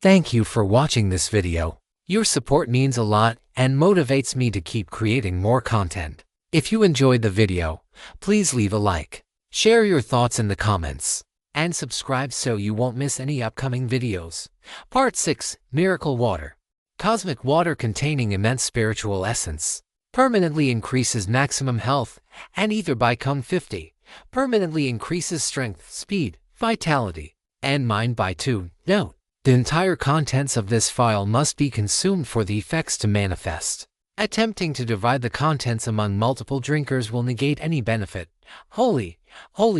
Thank you for watching this video. Your support means a lot and motivates me to keep creating more content. If you enjoyed the video, please leave a like, share your thoughts in the comments, and subscribe so you won't miss any upcoming videos. Part 6, Miracle Water. Cosmic water containing immense spiritual essence. Permanently increases maximum health, and either by Kung 50, permanently increases strength, speed, vitality, and mind by 2. Note: the entire contents of this file must be consumed for the effects to manifest. Attempting to divide the contents among multiple drinkers will negate any benefit. Holy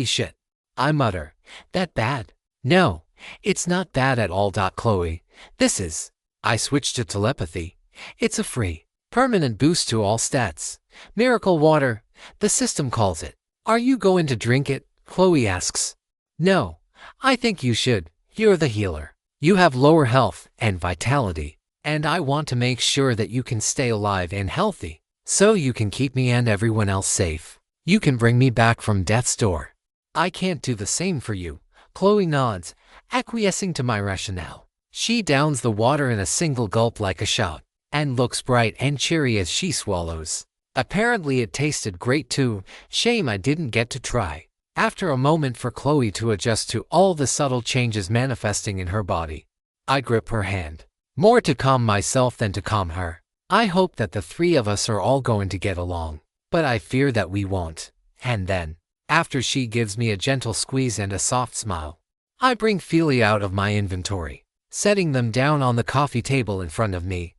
shit. I mutter. That bad? No, it's not bad at all. Chloe, this is... I switch to telepathy. It's a free, permanent boost to all stats. Miracle water, the system calls it. Are you going to drink it? Chloe asks. No, I think you should. You're the healer. You have lower health and vitality, and I want to make sure that you can stay alive and healthy, so you can keep me and everyone else safe. You can bring me back from death's door. I can't do the same for you. Chloe nods, acquiescing to my rationale. She downs the water in a single gulp like a shot, and looks bright and cheery as she swallows. Apparently it tasted great too. Shame I didn't get to try. After a moment for Chloe to adjust to all the subtle changes manifesting in her body, I grip her hand. More to calm myself than to calm her. I hope that the three of us are all going to get along, but I fear that we won't. And then, after she gives me a gentle squeeze and a soft smile, I bring Philia out of my inventory, setting them down on the coffee table in front of me.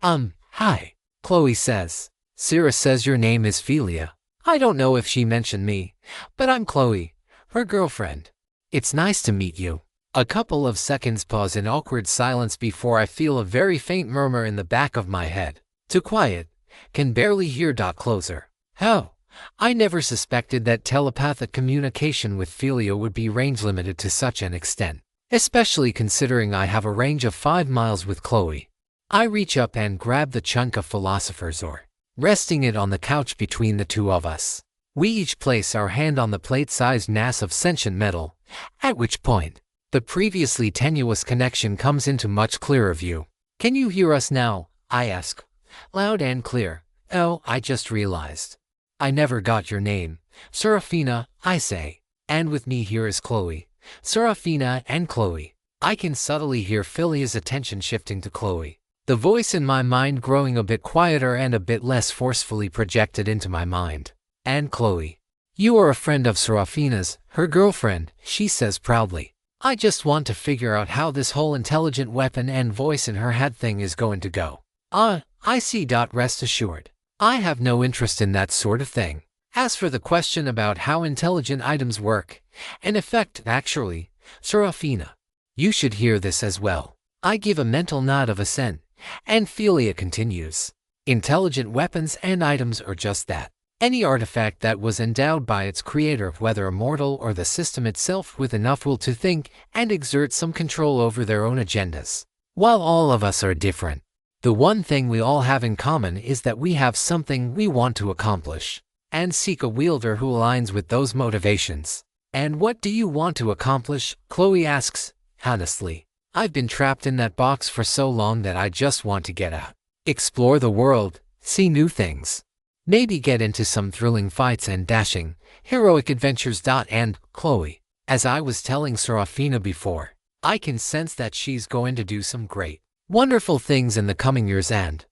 Hi, Chloe says. Sera says your name is Philia. I don't know if she mentioned me, but I'm Chloe, her girlfriend. It's nice to meet you. A couple of seconds pause in awkward silence before I feel a very faint murmur in the back of my head. Too quiet, can barely hear. Closer. Oh, I never suspected that telepathic communication with Philia would be range limited to such an extent, especially considering I have a range of 5 miles with Chloe. I reach up and grab the chunk of Philosopher's Ore, resting it on the couch between the two of us. We each place our hand on the plate-sized mass of sentient metal, at which point, the previously tenuous connection comes into much clearer view. Can you hear us now? I ask. Loud and clear. Oh, I just realized. I never got your name. Seraphina, I say. And with me here is Chloe. Seraphina and Chloe. I can subtly hear Philia's attention shifting to Chloe, the voice in my mind growing a bit quieter and a bit less forcefully projected into my mind. And Chloe. You are a friend of Seraphina's, her girlfriend, she says proudly. I just want to figure out how this whole intelligent weapon and voice in her head thing is going to go. I see. Rest assured. I have no interest in that sort of thing. As for the question about how intelligent items work, in effect, actually, Seraphina, you should hear this as well. I give a mental nod of assent, and Philia continues. Intelligent weapons and items are just that. Any artifact that was endowed by its creator, whether a mortal or the system itself, with enough will to think and exert some control over their own agendas. While all of us are different, the one thing we all have in common is that we have something we want to accomplish, and seek a wielder who aligns with those motivations. And what do you want to accomplish? Chloe asks. Honestly, I've been trapped in that box for so long that I just want to get out. Explore the world, see new things. Maybe get into some thrilling fights and dashing, heroic adventures. And, Chloe, as I was telling Seraphina before, I can sense that she's going to do some great, wonderful things in the coming years. And,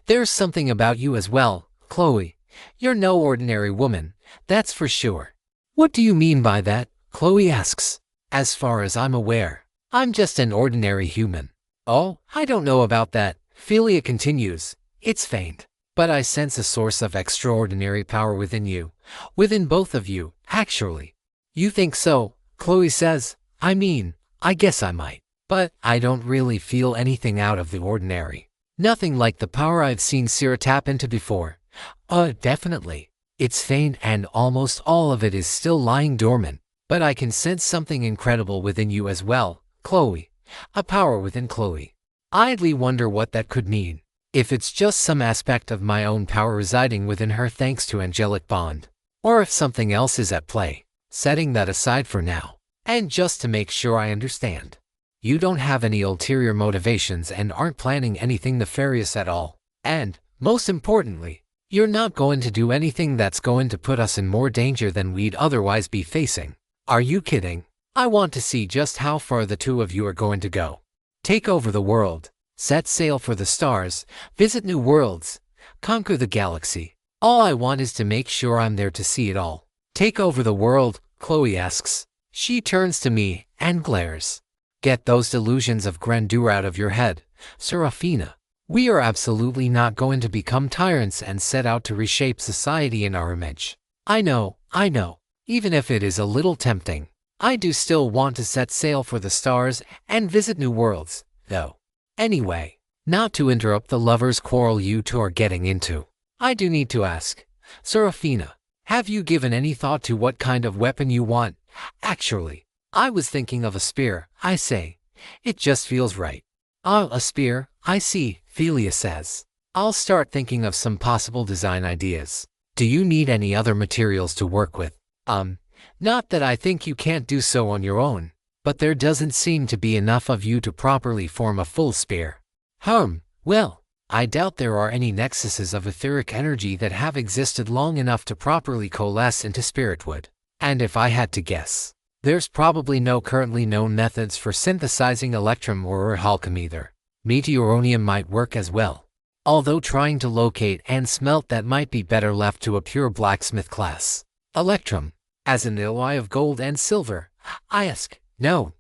there's something about you as well, Chloe. You're no ordinary woman, that's for sure. What do you mean by that? Chloe asks. As far as I'm aware, I'm just an ordinary human. Oh, I don't know about that, Philia continues. It's faint, but I sense a source of extraordinary power within you. Within both of you, actually. You think so? Chloe says. I mean, I guess I might. But I don't really feel anything out of the ordinary. Nothing like the power I've seen Sera tap into before. Definitely. It's faint and almost all of it is still lying dormant. But I can sense something incredible within you as well, Chloe. A power within Chloe. I idly wonder what that could mean. If it's just some aspect of my own power residing within her thanks to angelic bond, or if something else is at play. Setting that aside for now, and just to make sure I understand. You don't have any ulterior motivations and aren't planning anything nefarious at all. And, most importantly, you're not going to do anything that's going to put us in more danger than we'd otherwise be facing. Are you kidding? I want to see just how far the two of you are going to go. Take over the world, set sail for the stars, visit new worlds, conquer the galaxy. All I want is to make sure I'm there to see it all. Take over the world, Chloe asks. She turns to me and glares. Get those delusions of grandeur out of your head, Seraphina. We are absolutely not going to become tyrants and set out to reshape society in our image. I know. Even if it is a little tempting, I do still want to set sail for the stars and visit new worlds, though. Anyway, not to interrupt the lovers' quarrel you two are getting into, I do need to ask, Seraphina, have you given any thought to what kind of weapon you want? Actually, I was thinking of a spear, I say. It just feels right. Ah, a spear, I see, Philia says. I'll start thinking of some possible design ideas. Do you need any other materials to work with? Not that I think you can't do so on your own, but there doesn't seem to be enough of you to properly form a full spear. Well, I doubt there are any nexuses of etheric energy that have existed long enough to properly coalesce into spirit wood. And if I had to guess, there's probably no currently known methods for synthesizing electrum or halcyon either. Meteoronium might work as well, although trying to locate and smelt that might be better left to a pure blacksmith class. Electrum, as an alloy of gold and silver, I ask. No,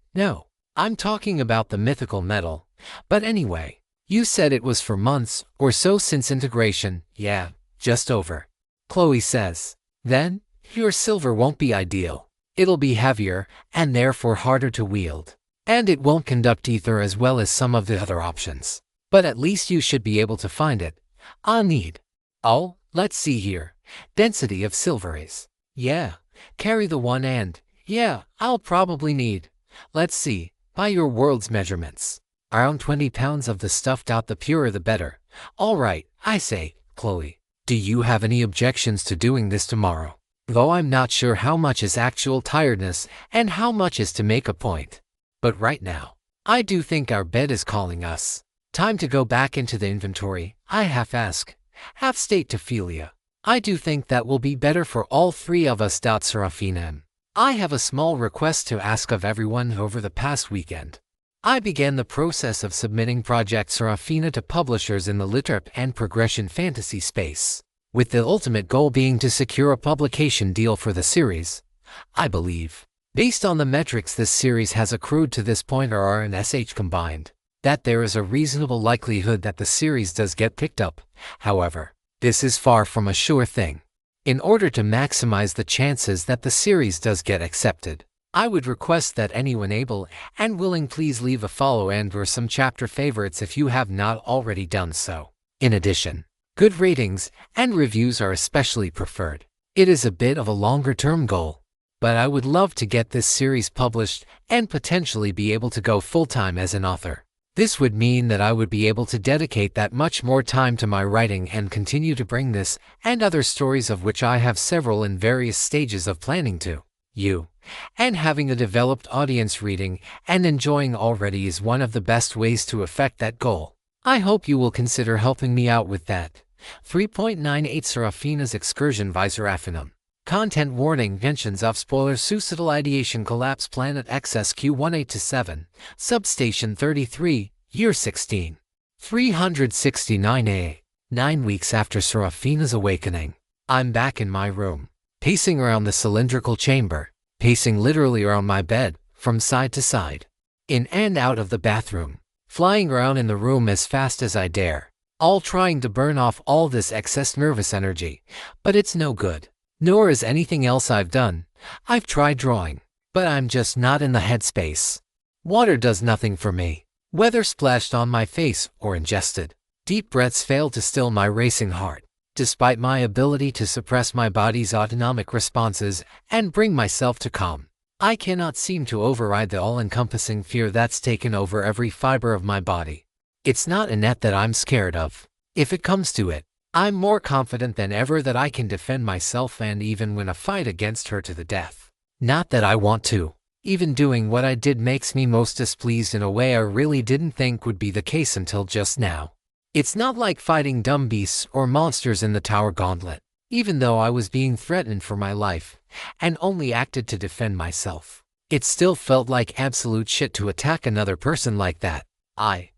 I'm talking about the mythical metal. But anyway, you said it was for months or so since integration. Yeah, just over. Chloe says. Then, your silver won't be ideal. It'll be heavier and therefore harder to wield. And it won't conduct ether as well as some of the other options. But at least you should be able to find it. I'll need. Oh, let's see here. Density of silver is. Yeah, carry the one and. Yeah, I'll probably need. Let's see, by your world's measurements. Around 20 pounds of the stuff. The purer the better. All right, I say, Chloe. Do you have any objections to doing this tomorrow? Though I'm not sure how much is actual tiredness and how much is to make a point. But right now, I do think our bed is calling us. Time to go back into the inventory, I half state to Philia. I do think that will be better for all three of us. Seraphina. I have a small request to ask of everyone. Over the past weekend, I began the process of submitting Project Seraphina to publishers in the LitRP and progression fantasy space, with the ultimate goal being to secure a publication deal for the series. I believe, based on the metrics this series has accrued to this point R and SH combined, that there is a reasonable likelihood that the series does get picked up. However, this is far from a sure thing. In order to maximize the chances that the series does get accepted, I would request that anyone able and willing please leave a follow and/or some chapter favorites if you have not already done so. In addition, good ratings and reviews are especially preferred. It is a bit of a longer-term goal, but I would love to get this series published and potentially be able to go full-time as an author. This would mean that I would be able to dedicate that much more time to my writing and continue to bring this and other stories, of which I have several in various stages of planning, to you. And having a developed audience reading and enjoying already is one of the best ways to affect that goal. I hope you will consider helping me out with that. 3.98 Seraphina's Excursion by Seraphina. Content warning: mentions of spoilers. Suicidal ideation collapse. Planet XSQ 1827. Substation 33. Year 16. 369A. 9 weeks after Seraphina's awakening, I'm back in my room, pacing around the cylindrical chamber, pacing literally around my bed, from side to side, in and out of the bathroom, flying around in the room as fast as I dare, all trying to burn off all this excess nervous energy. But it's no good. Nor is anything else I've done. I've tried drawing, but I'm just not in the headspace. Water does nothing for me, whether splashed on my face or ingested. Deep breaths fail to still my racing heart, despite my ability to suppress my body's autonomic responses and bring myself to calm. I cannot seem to override the all-encompassing fear that's taken over every fiber of my body. It's not Annette that I'm scared of. If it comes to it, I'm more confident than ever that I can defend myself and even win a fight against her to the death. Not that I want to. Even doing what I did makes me most displeased in a way I really didn't think would be the case until just now. It's not like fighting dumb beasts or monsters in the Tower Gauntlet, even though I was being threatened for my life, and only acted to defend myself. It still felt like absolute shit to attack another person like that. I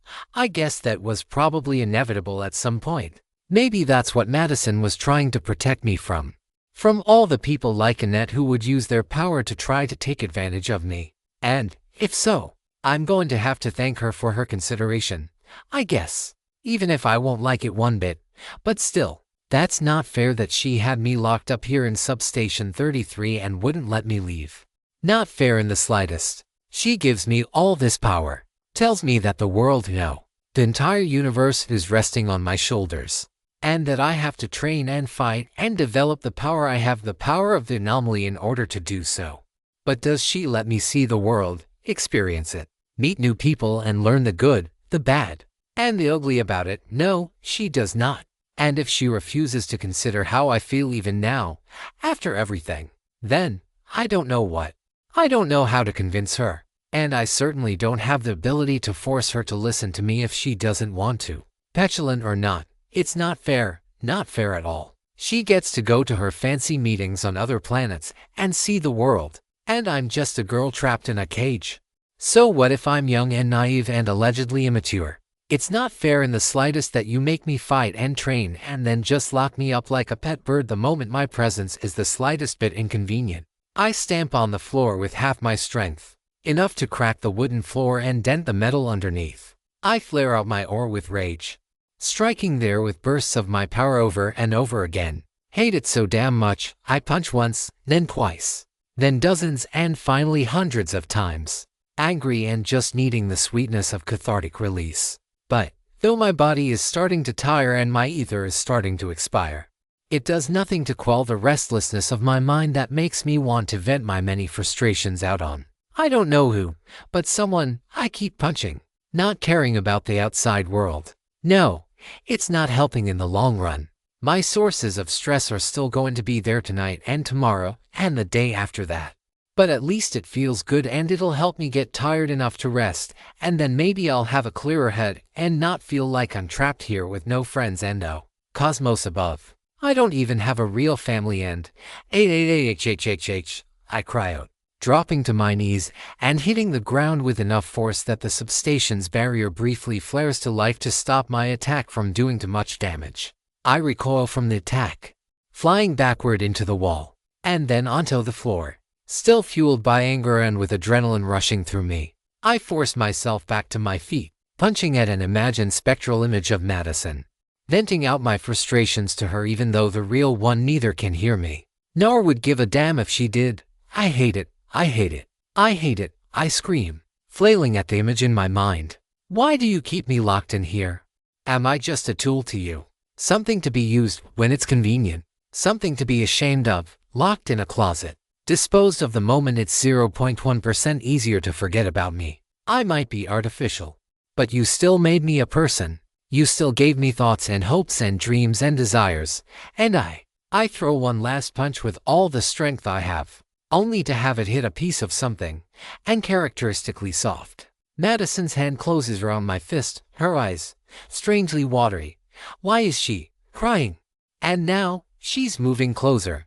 guess that was probably inevitable at some point. Maybe that's what Madison was trying to protect me from. From all the people like Annette who would use their power to try to take advantage of me. And, if so, I'm going to have to thank her for her consideration, I guess. Even if I won't like it one bit. But still, that's not fair that she had me locked up here in Substation 33 and wouldn't let me leave. Not fair in the slightest. She gives me all this power. Tells me that the world, no, the entire universe is resting on my shoulders. And that I have to train and fight and develop the power. I have the power of the anomaly in order to do so. But does she let me see the world, experience it, meet new people and learn the good, the bad, and the ugly about it? No, she does not. And if she refuses to consider how I feel even now, after everything, then, I don't know what. I don't know how to convince her. And I certainly don't have the ability to force her to listen to me if she doesn't want to. Petulant or not, it's not fair at all. She gets to go to her fancy meetings on other planets and see the world, and I'm just a girl trapped in a cage. So what if I'm young and naive and allegedly immature? It's not fair in the slightest that you make me fight and train and then just lock me up like a pet bird the moment my presence is the slightest bit inconvenient. I stamp on the floor with half my strength, enough to crack the wooden floor and dent the metal underneath. I flare out my ore with rage, striking there with bursts of my power over and over again. Hate it so damn much, I punch once, then twice, then dozens and finally hundreds of times, angry and just needing the sweetness of cathartic release. But, though my body is starting to tire and my ether is starting to expire, it does nothing to quell the restlessness of my mind that makes me want to vent my many frustrations out on. I don't know who, but someone. I keep punching, not caring about the outside world. No, it's not helping in the long run. My sources of stress are still going to be there tonight and tomorrow and the day after that. But at least it feels good and it'll help me get tired enough to rest, and then maybe I'll have a clearer head and not feel like I'm trapped here with no friends and no cosmos above. I don't even have a real family and I cry out, dropping to my knees and hitting the ground with enough force that the substation's barrier briefly flares to life to stop my attack from doing too much damage. I recoil from the attack, flying backward into the wall, and then onto the floor. Still fueled by anger and with adrenaline rushing through me, I force myself back to my feet, punching at an imagined spectral image of Madison, venting out my frustrations to her even though the real one neither can hear me, nor would give a damn if she did. I hate it, I hate it, I hate it, I scream, flailing at the image in my mind. Why do you keep me locked in here? Am I just a tool to you? Something to be used when it's convenient? Something to be ashamed of, locked in a closet? Disposed of the moment it's 0.1% easier to forget about me. I might be artificial, but you still made me a person. You still gave me thoughts and hopes and dreams and desires, and I throw one last punch with all the strength I have, only to have it hit a piece of something, and characteristically soft. Madison's hand closes around my fist, her eyes strangely watery. Why is she crying? And now, she's moving closer.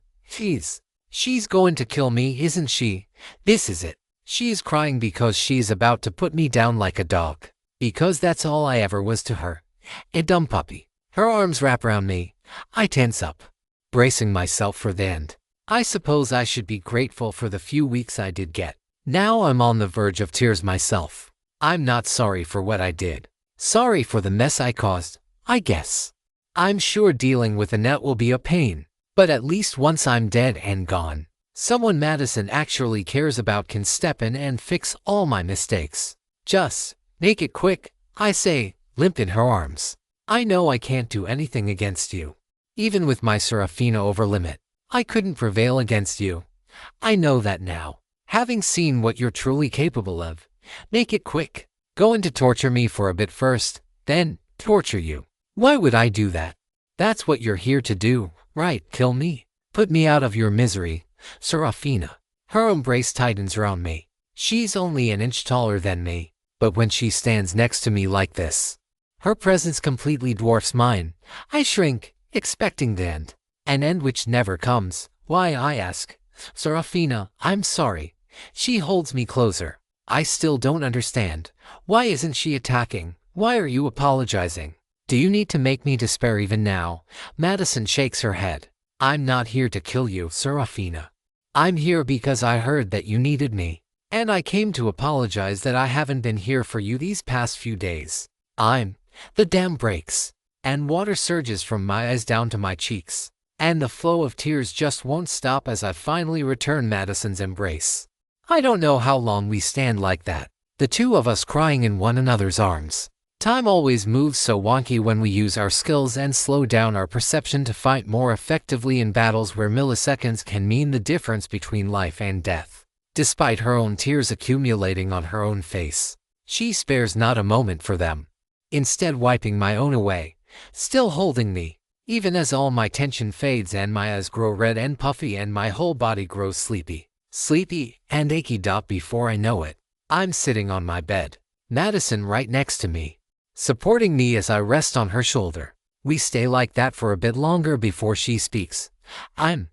She's going to kill me, isn't she? This is it. She's crying because she's about to put me down like a dog. Because that's all I ever was to her. A dumb puppy. Her arms wrap around me. I tense up, bracing myself for the end. I suppose I should be grateful for the few weeks I did get. Now I'm on the verge of tears myself. I'm not sorry for what I did. Sorry for the mess I caused, I guess. I'm sure dealing with Annette will be a pain. But at least once I'm dead and gone, someone Madison actually cares about can step in and fix all my mistakes. Just make it quick, I say, limp in her arms. I know I can't do anything against you. Even with my Seraphina over limit, I couldn't prevail against you. I know that now. Having seen what you're truly capable of, make it quick. Going to torture me for a bit first, then torture you. Why would I do that? That's what you're here to do. Right, kill me. Put me out of your misery, Seraphina. Her embrace tightens around me. She's only an inch taller than me, but when she stands next to me like this, her presence completely dwarfs mine. I shrink, expecting the end. An end which never comes. Why, I ask. Seraphina, I'm sorry. She holds me closer. I still don't understand. Why isn't she attacking? Why are you apologizing? Do you need to make me despair even now? Madison shakes her head. I'm not here to kill you, Seraphina. I'm here because I heard that you needed me. And I came to apologize that I haven't been here for you these past few days. The dam breaks, and water surges from my eyes down to my cheeks, and the flow of tears just won't stop as I finally return Madison's embrace. I don't know how long we stand like that, the two of us crying in one another's arms. Time always moves so wonky when we use our skills and slow down our perception to fight more effectively in battles where milliseconds can mean the difference between life and death. Despite her own tears accumulating on her own face, she spares not a moment for them, instead wiping my own away, still holding me, even as all my tension fades and my eyes grow red and puffy and my whole body grows sleepy and achy. Before I know it, I'm sitting on my bed, Madison right next to me, supporting me as I rest on her shoulder. We stay like that for a bit longer before she speaks. I'm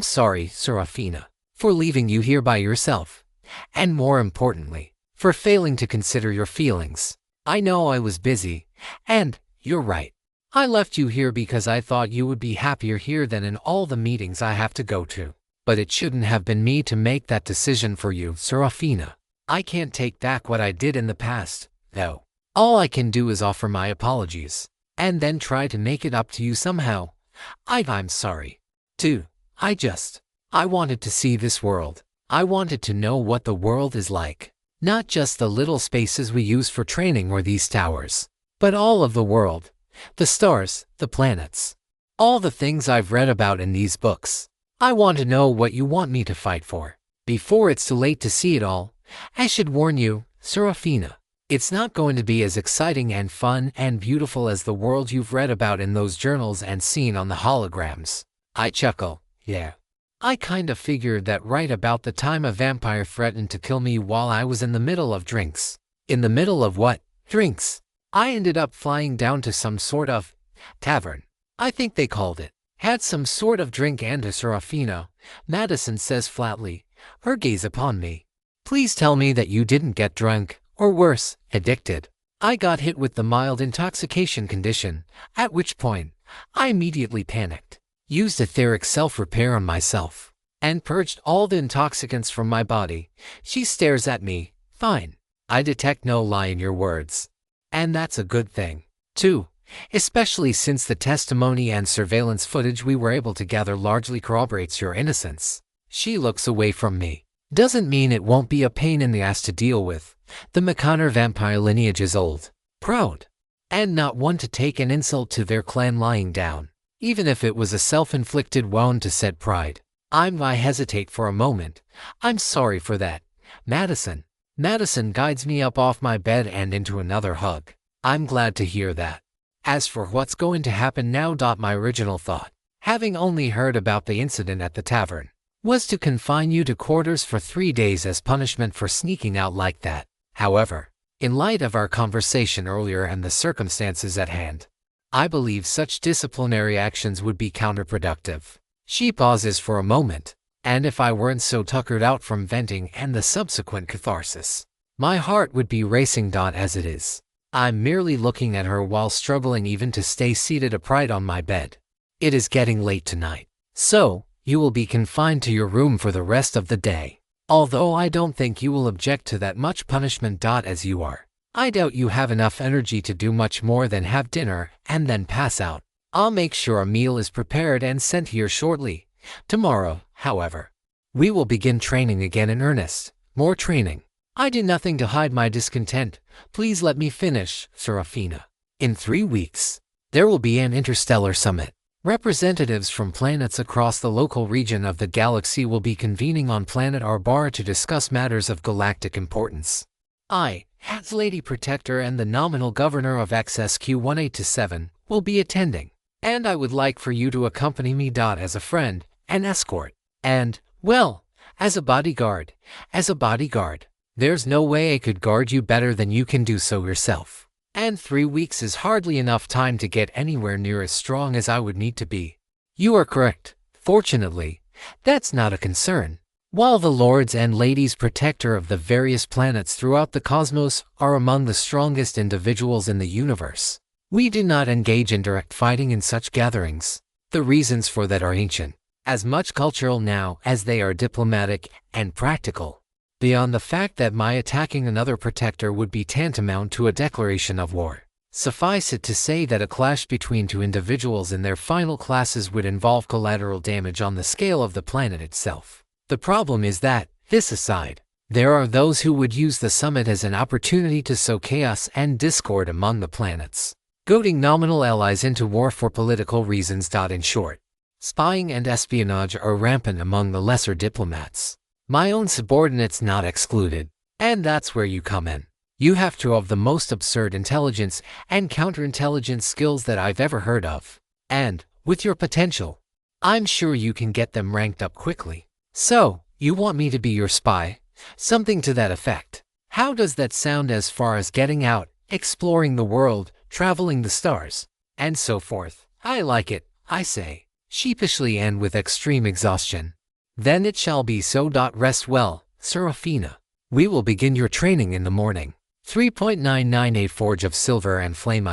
sorry, Seraphina, for leaving you here by yourself, and more importantly, for failing to consider your feelings. I know I was busy, and you're right. I left you here because I thought you would be happier here than in all the meetings I have to go to. But it shouldn't have been me to make that decision for you, Seraphina. I can't take back what I did in the past, though. All I can do is offer my apologies, and then try to make it up to you somehow. I'm sorry, too. I wanted to see this world. I wanted to know what the world is like. Not just the little spaces we use for training or these towers, but all of the world. The stars, the planets. All the things I've read about in these books. I want to know what you want me to fight for. Before it's too late to see it all, I should warn you, Seraphina. It's not going to be as exciting and fun and beautiful as the world you've read about in those journals and seen on the holograms. I chuckle. Yeah. I kind of figured that right about the time a vampire threatened to kill me while I was in the middle of drinks. In the middle of what? Drinks. I ended up flying down to some sort of tavern, I think they called it. Had some sort of drink and a Seraphina, Madison says flatly, her gaze upon me. Please tell me that you didn't get drunk, or worse, addicted. I got hit with the mild intoxication condition, at which point, I immediately panicked, used etheric self-repair on myself, and purged all the intoxicants from my body. She stares at me. Fine. I detect no lie in your words. And that's a good thing, too, especially since the testimony and surveillance footage we were able to gather largely corroborates your innocence. She looks away from me. Doesn't mean it won't be a pain in the ass to deal with. The Mechanist vampire lineage is old, proud, and not one to take an insult to their clan lying down, even if it was a self-inflicted wound to set pride. I hesitate for a moment. I'm sorry for that, Madison. Madison guides me up off my bed and into another hug. I'm glad to hear that. As for what's going to happen now, my original thought, having only heard about the incident at the tavern, was to confine you to quarters for 3 days as punishment for sneaking out like that. However, in light of our conversation earlier and the circumstances at hand, I believe such disciplinary actions would be counterproductive. She pauses for a moment, and if I weren't so tuckered out from venting and the subsequent catharsis, my heart would be racing. As it is, I'm merely looking at her while struggling even to stay seated upright on my bed. It is getting late tonight, so you will be confined to your room for the rest of the day. Although I don't think you will object to that much punishment. As you are, I doubt you have enough energy to do much more than have dinner and then pass out. I'll make sure a meal is prepared and sent here shortly. Tomorrow, however, we will begin training again in earnest. More training. I do nothing to hide my discontent. Please let me finish, Seraphina. In 3 weeks, there will be an interstellar summit. Representatives from planets across the local region of the galaxy will be convening on planet Arbar to discuss matters of galactic importance. I, as Lady Protector and the nominal governor of XSQ-1827, will be attending, and I would like for you to accompany me. As a friend, an escort, and, well, as a bodyguard. There's no way I could guard you better than you can do so yourself. And 3 weeks is hardly enough time to get anywhere near as strong as I would need to be. You are correct. Fortunately, that's not a concern. While the lords and ladies protector of the various planets throughout the cosmos are among the strongest individuals in the universe, we do not engage in direct fighting in such gatherings. The reasons for that are ancient, as much cultural now as they are diplomatic and practical. Beyond the fact that my attacking another protector would be tantamount to a declaration of war, suffice it to say that a clash between two individuals in their final classes would involve collateral damage on the scale of the planet itself. The problem is that, this aside, there are those who would use the summit as an opportunity to sow chaos and discord among the planets, goading nominal allies into war for political reasons. In short, spying and espionage are rampant among the lesser diplomats, my own subordinates not excluded. And that's where you come in. You have two of the most absurd intelligence and counterintelligence skills that I've ever heard of. And, with your potential, I'm sure you can get them ranked up quickly. So, you want me to be your spy? Something to that effect. How does that sound as far as getting out, exploring the world, traveling the stars, and so forth? I like it, I say, sheepishly and with extreme exhaustion. Then it shall be so. Rest well, Seraphina. We will begin your training in the morning. 3.998 Forge of Silver and Flame.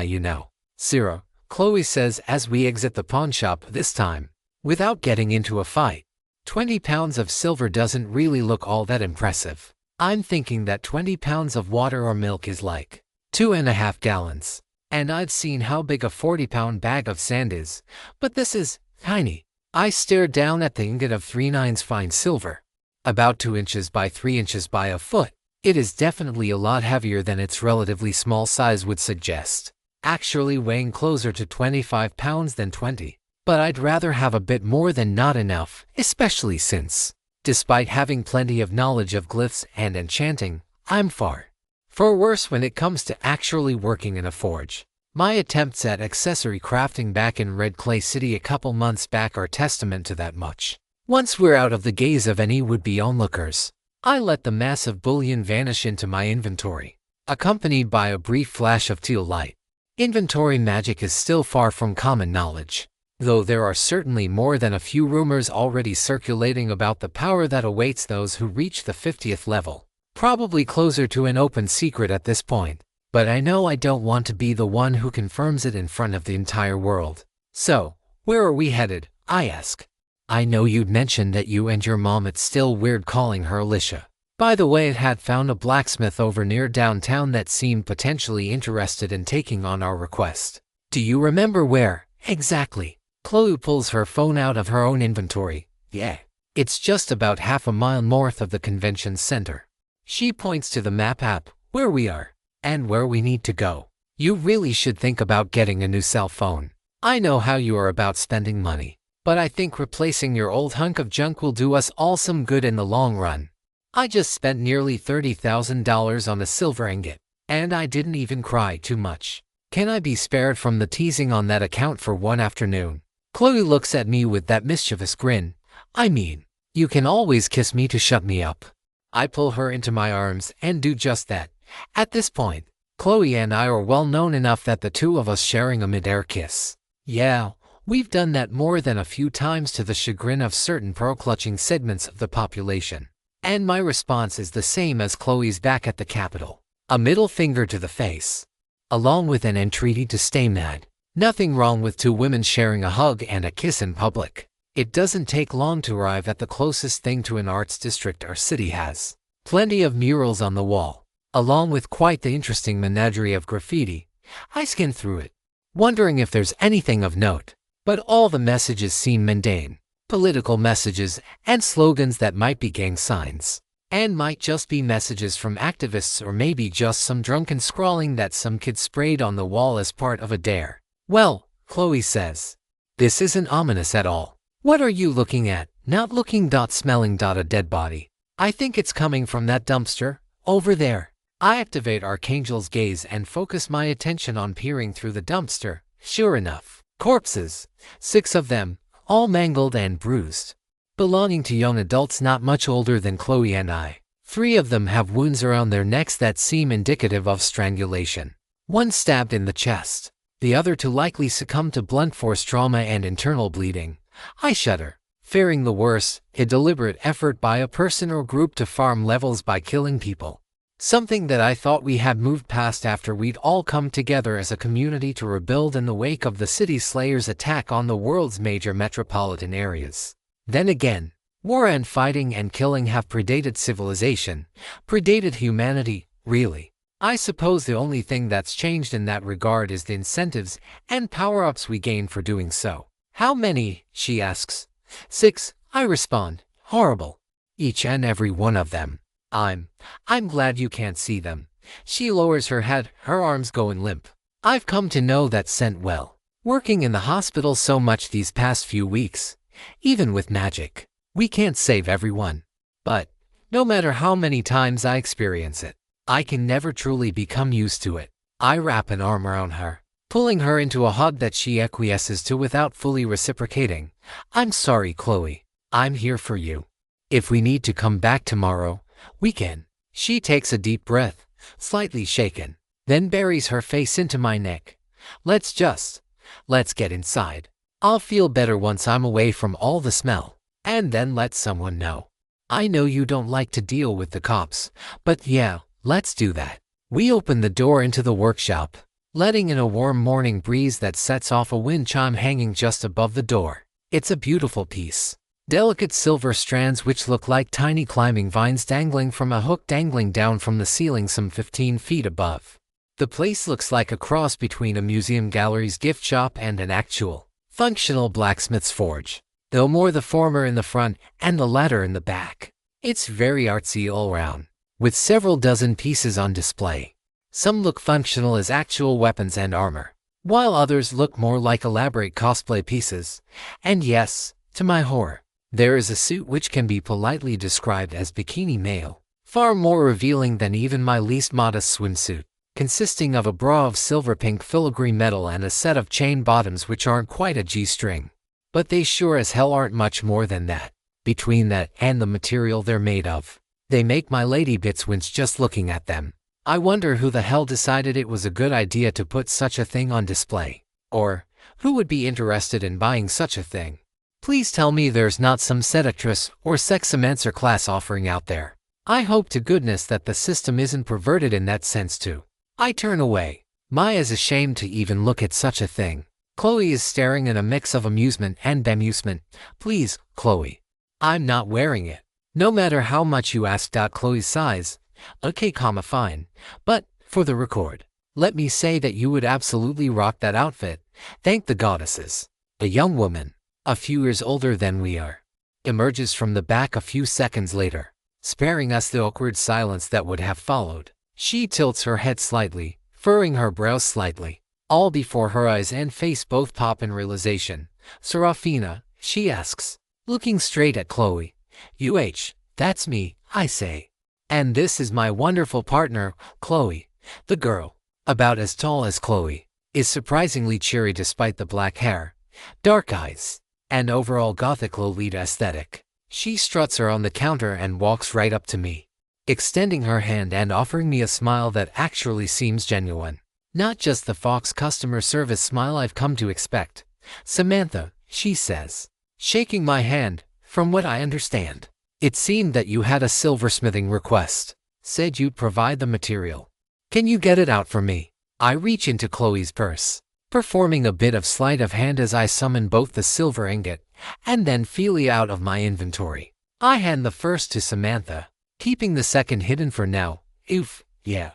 Sera, Chloe says as we exit the pawn shop this time, without getting into a fight. 20 pounds of silver doesn't really look all that impressive. I'm thinking that 20 pounds of water or milk is like 2.5 gallons. And I've seen how big a 40-pound bag of sand is, but this is tiny. I stared down at the ingot of 3/9 fine silver, about 2 inches by 3 inches by a foot. It is definitely a lot heavier than its relatively small size would suggest, actually weighing closer to 25 pounds than 20. But I'd rather have a bit more than not enough, especially since, despite having plenty of knowledge of glyphs and enchanting, I'm far worse when it comes to actually working in a forge. My attempts at accessory crafting back in Red Clay City a couple months back are testament to that much. Once we're out of the gaze of any would-be onlookers, I let the massive bullion vanish into my inventory, accompanied by a brief flash of teal light. Inventory magic is still far from common knowledge, though there are certainly more than a few rumors already circulating about the power that awaits those who reach the 50th level. Probably closer to an open secret at this point, but I know I don't want to be the one who confirms it in front of the entire world. So, where are we headed? I ask. I know you'd mentioned that you and your mom, it's still weird calling her Alicia. By the way, it had found a blacksmith over near downtown that seemed potentially interested in taking on our request. Do you remember where, exactly? Chloe pulls her phone out of her own inventory. Yeah. It's just about half a mile north of the convention center. She points to the map app, where we are, and where we need to go. You really should think about getting a new cell phone. I know how you are about spending money, but I think replacing your old hunk of junk will do us all some good in the long run. I just spent nearly $30,000 on a silver ingot, and I didn't even cry too much. Can I be spared from the teasing on that account for one afternoon? Chloe looks at me with that mischievous grin. I mean, you can always kiss me to shut me up. I pull her into my arms and do just that. At this point, Chloe and I are well known enough that the two of us sharing a mid-air kiss. Yeah, we've done that more than a few times to the chagrin of certain pearl-clutching segments of the population. And my response is the same as Chloe's back at the Capitol. A middle finger to the face, along with an entreaty to stay mad. Nothing wrong with two women sharing a hug and a kiss in public. It doesn't take long to arrive at the closest thing to an arts district our city has. Plenty of murals on the wall, along with quite the interesting menagerie of graffiti. I skim through it, wondering if there's anything of note. But all the messages seem mundane. Political messages and slogans that might be gang signs, and might just be messages from activists, or maybe just some drunken scrawling that some kid sprayed on the wall as part of a dare. Well, Chloe says, this isn't ominous at all. What are you looking at? Not looking. Smelling. A dead body. I think it's coming from that dumpster, over there. I activate Archangel's gaze and focus my attention on peering through the dumpster. Sure enough, corpses, 6 of them, all mangled and bruised, belonging to young adults not much older than Chloe and I. 3 of them have wounds around their necks that seem indicative of strangulation. 1 stabbed in the chest. The other 2 likely succumbed to blunt force trauma and internal bleeding. I shudder. Fearing the worst, a deliberate effort by a person or group to farm levels by killing people. Something that I thought we had moved past after we'd all come together as a community to rebuild in the wake of the City Slayers' attack on the world's major metropolitan areas. Then again, war and fighting and killing have predated civilization, predated humanity, really. I suppose the only thing that's changed in that regard is the incentives and power-ups we gain for doing so. How many? She asks. 6, I respond. Horrible. Each and every one of them. I'm glad you can't see them. She lowers her head, her arms going limp. I've come to know that scent well. Working in the hospital so much these past few weeks. Even with magic, we can't save everyone. But, no matter how many times I experience it, I can never truly become used to it. I wrap an arm around her, pulling her into a hug that she acquiesces to without fully reciprocating. I'm sorry, Chloe. I'm here for you. If we need to come back tomorrow, we can. She takes a deep breath, slightly shaken, then buries her face into my neck. Let's get inside. I'll feel better once I'm away from all the smell. And then let someone know. I know you don't like to deal with the cops, but yeah, let's do that. We open the door into the workshop, letting in a warm morning breeze that sets off a wind chime hanging just above the door. It's a beautiful piece. Delicate silver strands which look like tiny climbing vines dangling from a hook dangling down from the ceiling some 15 feet above. The place looks like a cross between a museum gallery's gift shop and an actual, functional blacksmith's forge, though more the former in the front and the latter in the back. It's very artsy all around, with several dozen pieces on display. Some look functional as actual weapons and armor, while others look more like elaborate cosplay pieces. And yes, to my horror, there is a suit which can be politely described as bikini male, far more revealing than even my least modest swimsuit, consisting of a bra of silver pink filigree metal and a set of chain bottoms which aren't quite a G-string. But they sure as hell aren't much more than that. Between that and the material they're made of, they make my lady bits wince just looking at them. I wonder who the hell decided it was a good idea to put such a thing on display. Or, who would be interested in buying such a thing? Please tell me there's not some seductress or sexomancer class offering out there. I hope to goodness that the system isn't perverted in that sense too. I turn away. Maya's ashamed to even look at such a thing. Chloe is staring in a mix of amusement and bemusement. Please, Chloe. I'm not wearing it. No matter how much you asked out Chloe's size. Okay, fine. But, for the record, let me say that you would absolutely rock that outfit. Thank the goddesses. A young woman, a few years older than we are, emerges from the back a few seconds later, sparing us the awkward silence that would have followed. She tilts her head slightly, furrowing her brows slightly, all before her eyes and face both pop in realization. Seraphina, she asks, looking straight at Chloe. That's me, I say. And this is my wonderful partner, Chloe. The girl, about as tall as Chloe, is surprisingly cheery despite the black hair, dark eyes, and overall gothic Lolita aesthetic. She struts her on the counter and walks right up to me, extending her hand and offering me a smile that actually seems genuine. Not just the Fox customer service smile I've come to expect. Samantha, she says, shaking my hand. From what I understand, it seemed that you had a silversmithing request. Said you'd provide the material. Can you get it out for me? I reach into Chloe's purse, performing a bit of sleight of hand as I summon both the silver ingot and then Feely out of my inventory. I hand the first to Samantha, keeping the second hidden for now. Oof, yeah.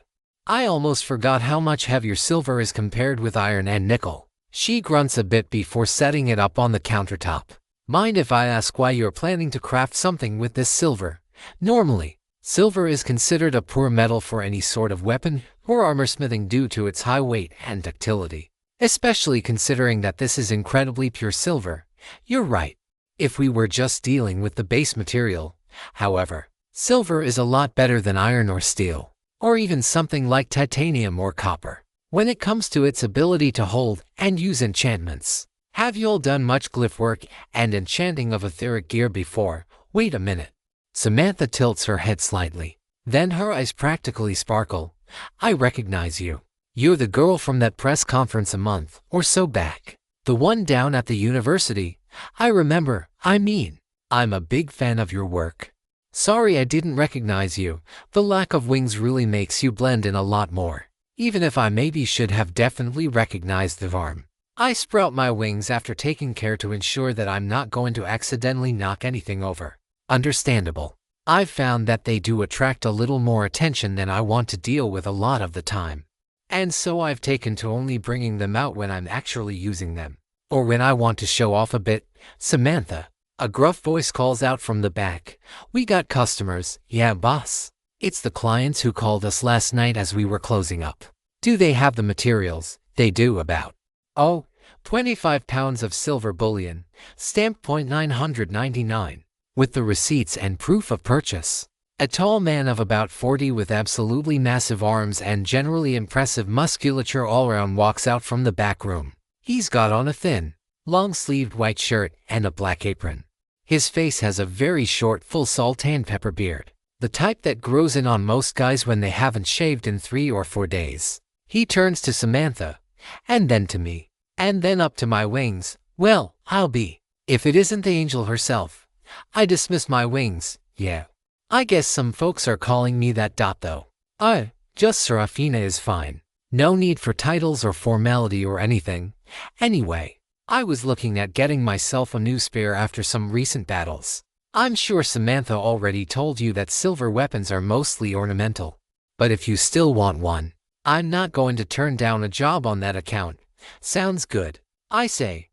I almost forgot how much heavier silver is compared with iron and nickel. She grunts a bit before setting it up on the countertop. Mind if I ask why you're planning to craft something with this silver? Normally, silver is considered a poor metal for any sort of weapon or armorsmithing due to its high weight and ductility. Especially considering that this is incredibly pure silver. You're right. If we were just dealing with the base material, however, silver is a lot better than iron or steel, or even something like titanium or copper, when it comes to its ability to hold and use enchantments. Have you all done much glyph work and enchanting of etheric gear before? Wait a minute. Samantha tilts her head slightly. Then her eyes practically sparkle. I recognize you. You're the girl from that press conference a month or so back. The one down at the university. I remember. I'm a big fan of your work. Sorry I didn't recognize you. The lack of wings really makes you blend in a lot more. Even if I maybe should have definitely recognized the arm. I sprout my wings after taking care to ensure that I'm not going to accidentally knock anything over. Understandable. I've found that they do attract a little more attention than I want to deal with a lot of the time. And so I've taken to only bringing them out when I'm actually using them. Or when I want to show off a bit. Samantha. A gruff voice calls out from the back. We got customers. Yeah, boss. It's the clients who called us last night as we were closing up. Do they have the materials? They do about. Oh, 25 pounds of silver bullion, stamped .999, with the receipts and proof of purchase. A tall man of about 40 with absolutely massive arms and generally impressive musculature all around walks out from the back room. He's got on a thin, long-sleeved white shirt and a black apron. His face has a very short, full salt and pepper beard, the type that grows in on most guys when they haven't shaved in 3 or 4 days. He turns to Samantha, and then to me, and then up to my wings. Well, I'll be. If it isn't the angel herself. I dismiss my wings. Yeah. I guess some folks are calling me that though. Just Seraphina is fine. No need for titles or formality or anything. Anyway, I was looking at getting myself a new spear after some recent battles. I'm sure Samantha already told you that silver weapons are mostly ornamental. But if you still want one, I'm not going to turn down a job on that account. Sounds good. I say.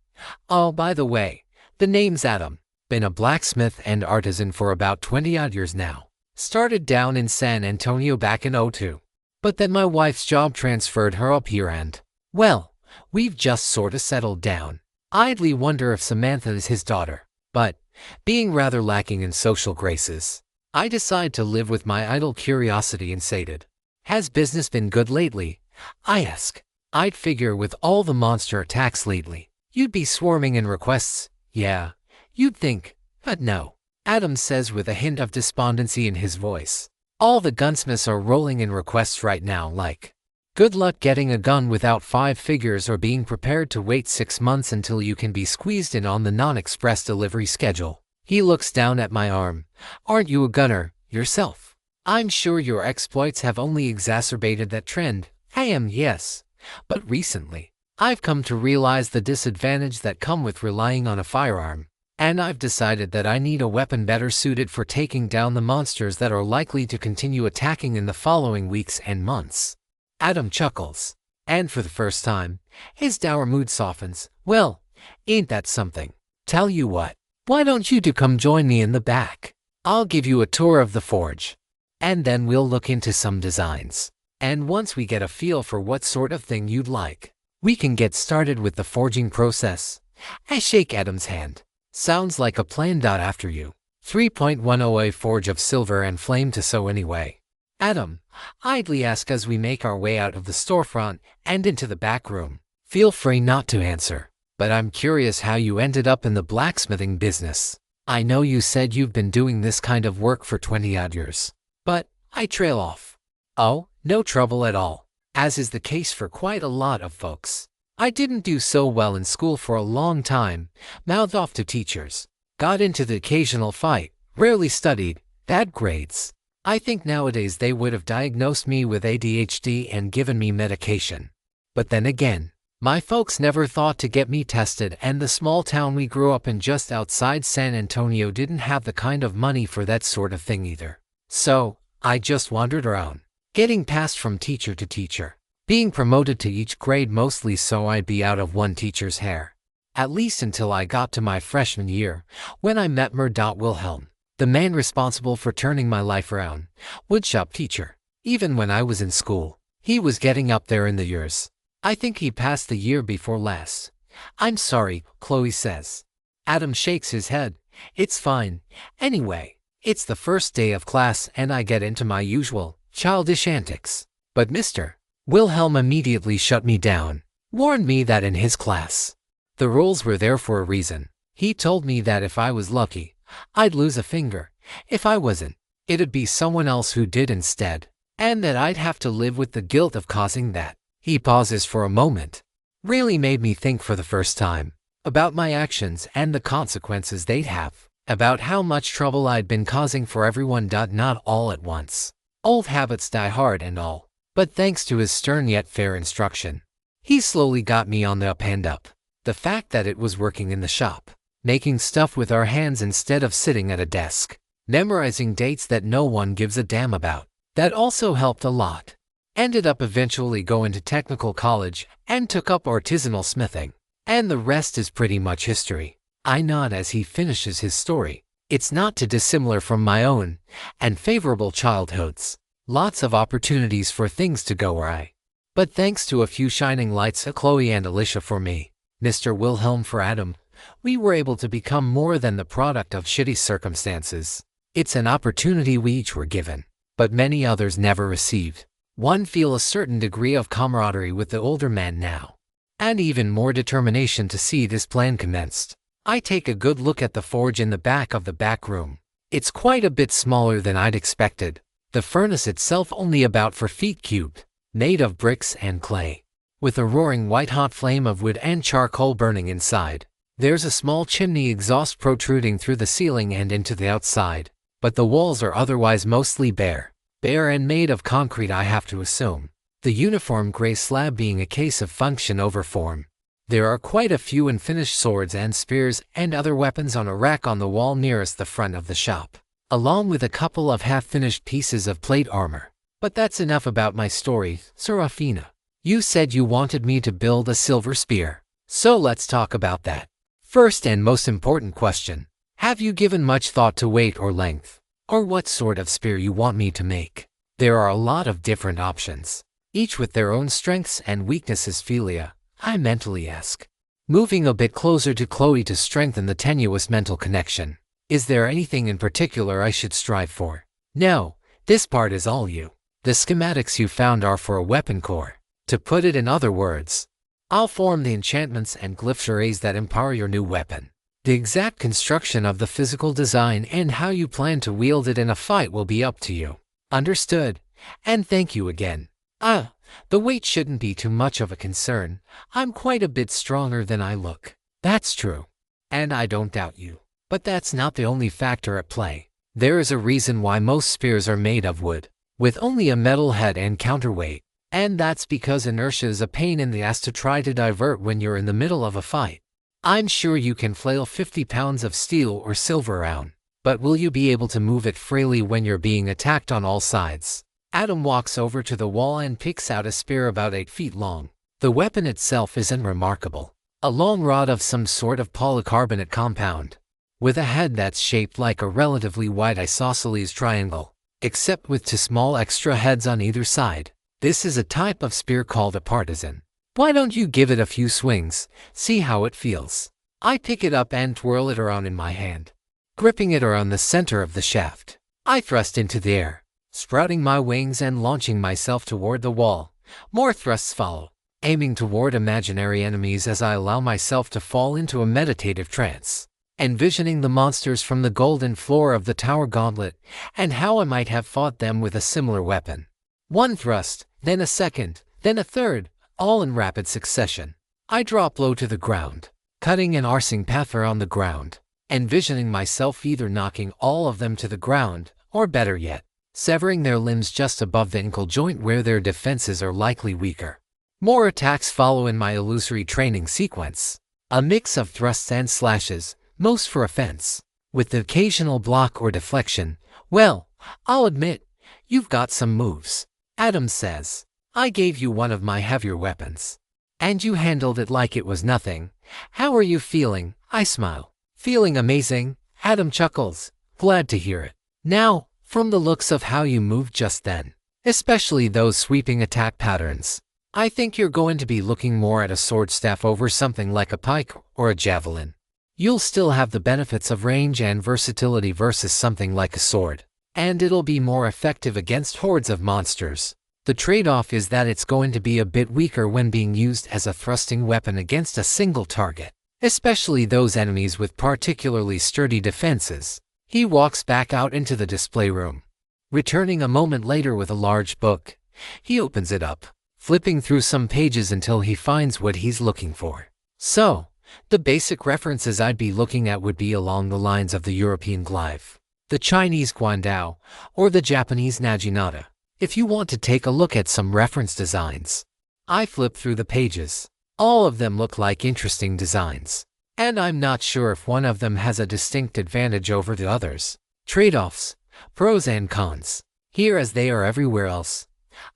Oh, by the way, the name's Adam. Been a blacksmith and artisan for about 20-odd years now. Started down in San Antonio back in '02. But then my wife's job transferred her up here and, well, we've just sorta settled down. I idly wonder if Samantha is his daughter. But, being rather lacking in social graces, I decide to live with my idle curiosity unsated. Has business been good lately? I ask. I'd figure with all the monster attacks lately, you'd be swarming in requests. Yeah, you'd think, but no. Adam says with a hint of despondency in his voice. All the gunsmiths are rolling in requests right now like, good luck getting a gun without 5 figures or being prepared to wait 6 months until you can be squeezed in on the non-express delivery schedule. He looks down at my arm. Aren't you a gunner, yourself? I'm sure your exploits have only exacerbated that trend. I am, yes. But recently, I've come to realize the disadvantage that come with relying on a firearm. And I've decided that I need a weapon better suited for taking down the monsters that are likely to continue attacking in the following weeks and months. Adam chuckles. And for the first time, his dour mood softens. Well, ain't that something? Tell you what, why don't you two come join me in the back? I'll give you a tour of the forge. And then we'll look into some designs. And once we get a feel for what sort of thing you'd like, we can get started with the forging process. I shake Adam's hand. Sounds like a plan. After you. 3.10 a forge of silver and flame to sew anyway. Adam, I idly ask as we make our way out of the storefront and into the back room. Feel free not to answer, but I'm curious how you ended up in the blacksmithing business. I know you said you've been doing this kind of work for 20-odd years, but I trail off. Oh, no trouble at all, as is the case for quite a lot of folks. I didn't do so well in school for a long time, mouthed off to teachers. Got into the occasional fight, rarely studied, bad grades. I think nowadays they would have diagnosed me with ADHD and given me medication. But then again, my folks never thought to get me tested, and the small town we grew up in just outside San Antonio didn't have the kind of money for that sort of thing either. So, I just wandered around, getting passed from teacher to teacher, being promoted to each grade mostly so I'd be out of one teacher's hair. At least until I got to my freshman year, when I met Wilhelm, the man responsible for turning my life around. Woodshop teacher. Even when I was in school, he was getting up there in the years. I think he passed the year before last. I'm sorry, Chloe says. Adam shakes his head. It's fine. Anyway, it's the first day of class and I get into my usual childish antics. But Mr. Wilhelm immediately shut me down, warned me that in his class, the rules were there for a reason. He told me that if I was lucky, I'd lose a finger. If I wasn't, it'd be someone else who did instead, and that I'd have to live with the guilt of causing that. He pauses for a moment. Really made me think for the first time about my actions and the consequences they'd have, about how much trouble I'd been causing for everyone. Not all at once. Old habits die hard and all, but thanks to his stern yet fair instruction, he slowly got me on the up and up. The fact that it was working in the shop, making stuff with our hands instead of sitting at a desk, memorizing dates that no one gives a damn about, that also helped a lot. Ended up eventually going to technical college and took up artisanal smithing. And the rest is pretty much history. I nod as he finishes his story. It's not too dissimilar from my own and favorable childhoods. Lots of opportunities for things to go awry. But thanks to a few shining lights, Chloe and Alicia for me, Mr. Wilhelm for Adam, we were able to become more than the product of shitty circumstances. It's an opportunity we each were given, but many others never received. One feel a certain degree of camaraderie with the older man now, and even more determination to see this plan commenced. I take a good look at the forge in the back of the back room. It's quite a bit smaller than I'd expected. The furnace itself only about 4 feet cubed, made of bricks and clay, with a roaring white-hot flame of wood and charcoal burning inside. There's a small chimney exhaust protruding through the ceiling and into the outside, but the walls are otherwise mostly bare and made of concrete, I have to assume. The uniform gray slab being a case of function over form. There are quite a few unfinished swords and spears and other weapons on a rack on the wall nearest the front of the shop, along with a couple of half-finished pieces of plate armor. But that's enough about my story, Seraphina. You said you wanted me to build a silver spear, so let's talk about that. First and most important question, have you given much thought to weight or length, or what sort of spear you want me to make? There are a lot of different options, each with their own strengths and weaknesses. Philia, I mentally ask, moving a bit closer to Chloe to strengthen the tenuous mental connection. Is there anything in particular I should strive for? No, this part is all you. The schematics you found are for a weapon core. To put it in other words, I'll form the enchantments and glyph arrays that empower your new weapon. The exact construction of the physical design and how you plan to wield it in a fight will be up to you. Understood. And thank you again. The weight shouldn't be too much of a concern. I'm quite a bit stronger than I look. That's true. And I don't doubt you. But that's not the only factor at play. There is a reason why most spears are made of wood, with only a metal head and counterweight. And that's because inertia is a pain in the ass to try to divert when you're in the middle of a fight. I'm sure you can flail 50 pounds of steel or silver around, but will you be able to move it freely when you're being attacked on all sides? Adam walks over to the wall and picks out a spear about 8 feet long. The weapon itself isn't remarkable. A long rod of some sort of polycarbonate compound, with a head that's shaped like a relatively wide isosceles triangle, except with 2 small extra heads on either side. This is a type of spear called a partisan. Why don't you give it a few swings, see how it feels? I pick it up and twirl it around in my hand, gripping it around the center of the shaft. I thrust into the air, sprouting my wings and launching myself toward the wall. More thrusts follow, aiming toward imaginary enemies as I allow myself to fall into a meditative trance, envisioning the monsters from the golden floor of the tower gauntlet and how I might have fought them with a similar weapon. One thrust, then a second, then a third, all in rapid succession. I drop low to the ground, cutting an arcing path around the ground, envisioning myself either knocking all of them to the ground, or better yet, severing their limbs just above the ankle joint where their defenses are likely weaker. More attacks follow in my illusory training sequence, a mix of thrusts and slashes, most for offense, with the occasional block or deflection. Well, I'll admit, you've got some moves, Adam says. I gave you one of my heavier weapons, and you handled it like it was nothing. How are you feeling? I smile. Feeling amazing, Adam chuckles. Glad to hear it. Now, from the looks of how you moved just then, especially those sweeping attack patterns, I think you're going to be looking more at a sword staff over something like a pike or a javelin. You'll still have the benefits of range and versatility versus something like a sword, and it'll be more effective against hordes of monsters. The trade-off is that it's going to be a bit weaker when being used as a thrusting weapon against a single target, especially those enemies with particularly sturdy defenses. He walks back out into the display room, Returning a moment later with a large book, he opens it up, flipping through some pages until he finds what he's looking for. So, the basic references I'd be looking at would be along the lines of the European glyph, the Chinese guandao, or the Japanese naginata. If you want to take a look at some reference designs, I flip through the pages. All of them look like interesting designs, and I'm not sure if one of them has a distinct advantage over the others. Trade-offs, pros and cons. Here as they are everywhere else,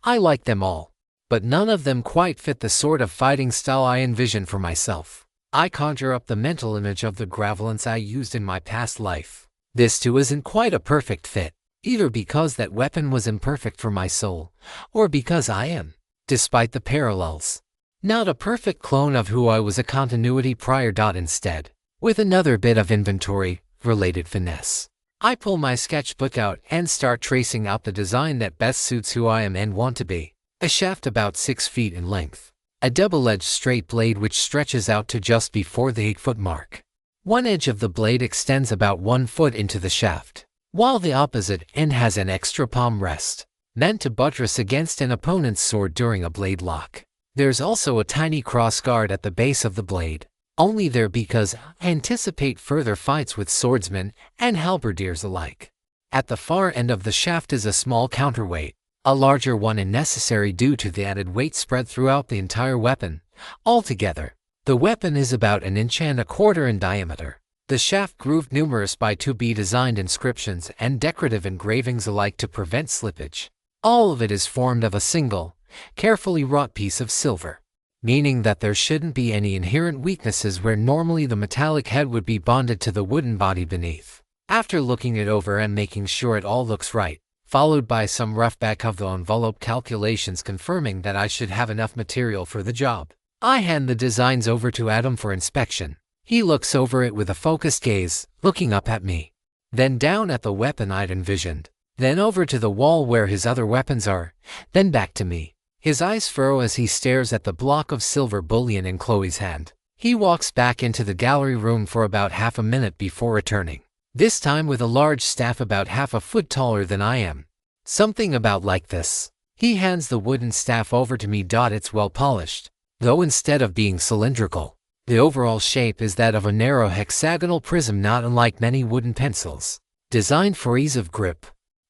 I like them all, but none of them quite fit the sort of fighting style I envision for myself. I conjure up the mental image of the gravelance I used in my past life. This too isn't quite a perfect fit, either because that weapon was imperfect for my soul, or because I am, despite the parallels, not a perfect clone of who I was, a continuity prior. Instead, with another bit of inventory-related finesse, I pull my sketchbook out and start tracing out the design that best suits who I am and want to be. A shaft about 6 feet in length. A double-edged straight blade which stretches out to just before the 8-foot mark. One edge of the blade extends about 1 foot into the shaft, while the opposite end has an extra palm rest, meant to buttress against an opponent's sword during a blade lock. There's also a tiny cross guard at the base of the blade, only there because I anticipate further fights with swordsmen and halberdiers alike. At the far end of the shaft is a small counterweight, a larger one and necessary due to the added weight spread throughout the entire weapon. Altogether, the weapon is about 1.25 inches in diameter. The shaft grooved numerous by to-be designed inscriptions and decorative engravings alike to prevent slippage. All of it is formed of a single, carefully wrought piece of silver, meaning that there shouldn't be any inherent weaknesses where normally the metallic head would be bonded to the wooden body beneath. After looking it over and making sure it all looks right, followed by some rough back of the envelope calculations confirming that I should have enough material for the job, I hand the designs over to Adam for inspection. He looks over it with a focused gaze, looking up at me, then down at the weapon I'd envisioned, then over to the wall where his other weapons are, then back to me. His eyes furrow as he stares at the block of silver bullion in Chloe's hand. He walks back into the gallery room for about half a minute before returning, this time with a large staff about half a foot taller than I am. Something about like this. He hands the wooden staff over to me. It's well polished, though instead of being cylindrical, the overall shape is that of a narrow hexagonal prism, not unlike many wooden pencils, designed for ease of grip.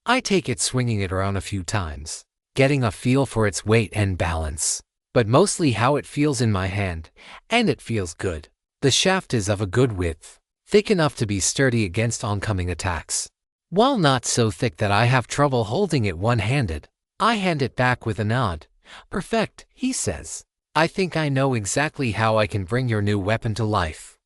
I take it, swinging it around a few times, getting a feel for its weight and balance, but mostly how it feels in my hand, and it feels good. The shaft is of a good width, thick enough to be sturdy against oncoming attacks, while not so thick that I have trouble holding it one-handed. I hand it back with a nod. "Perfect," he says. "I think I know exactly how I can bring your new weapon to life."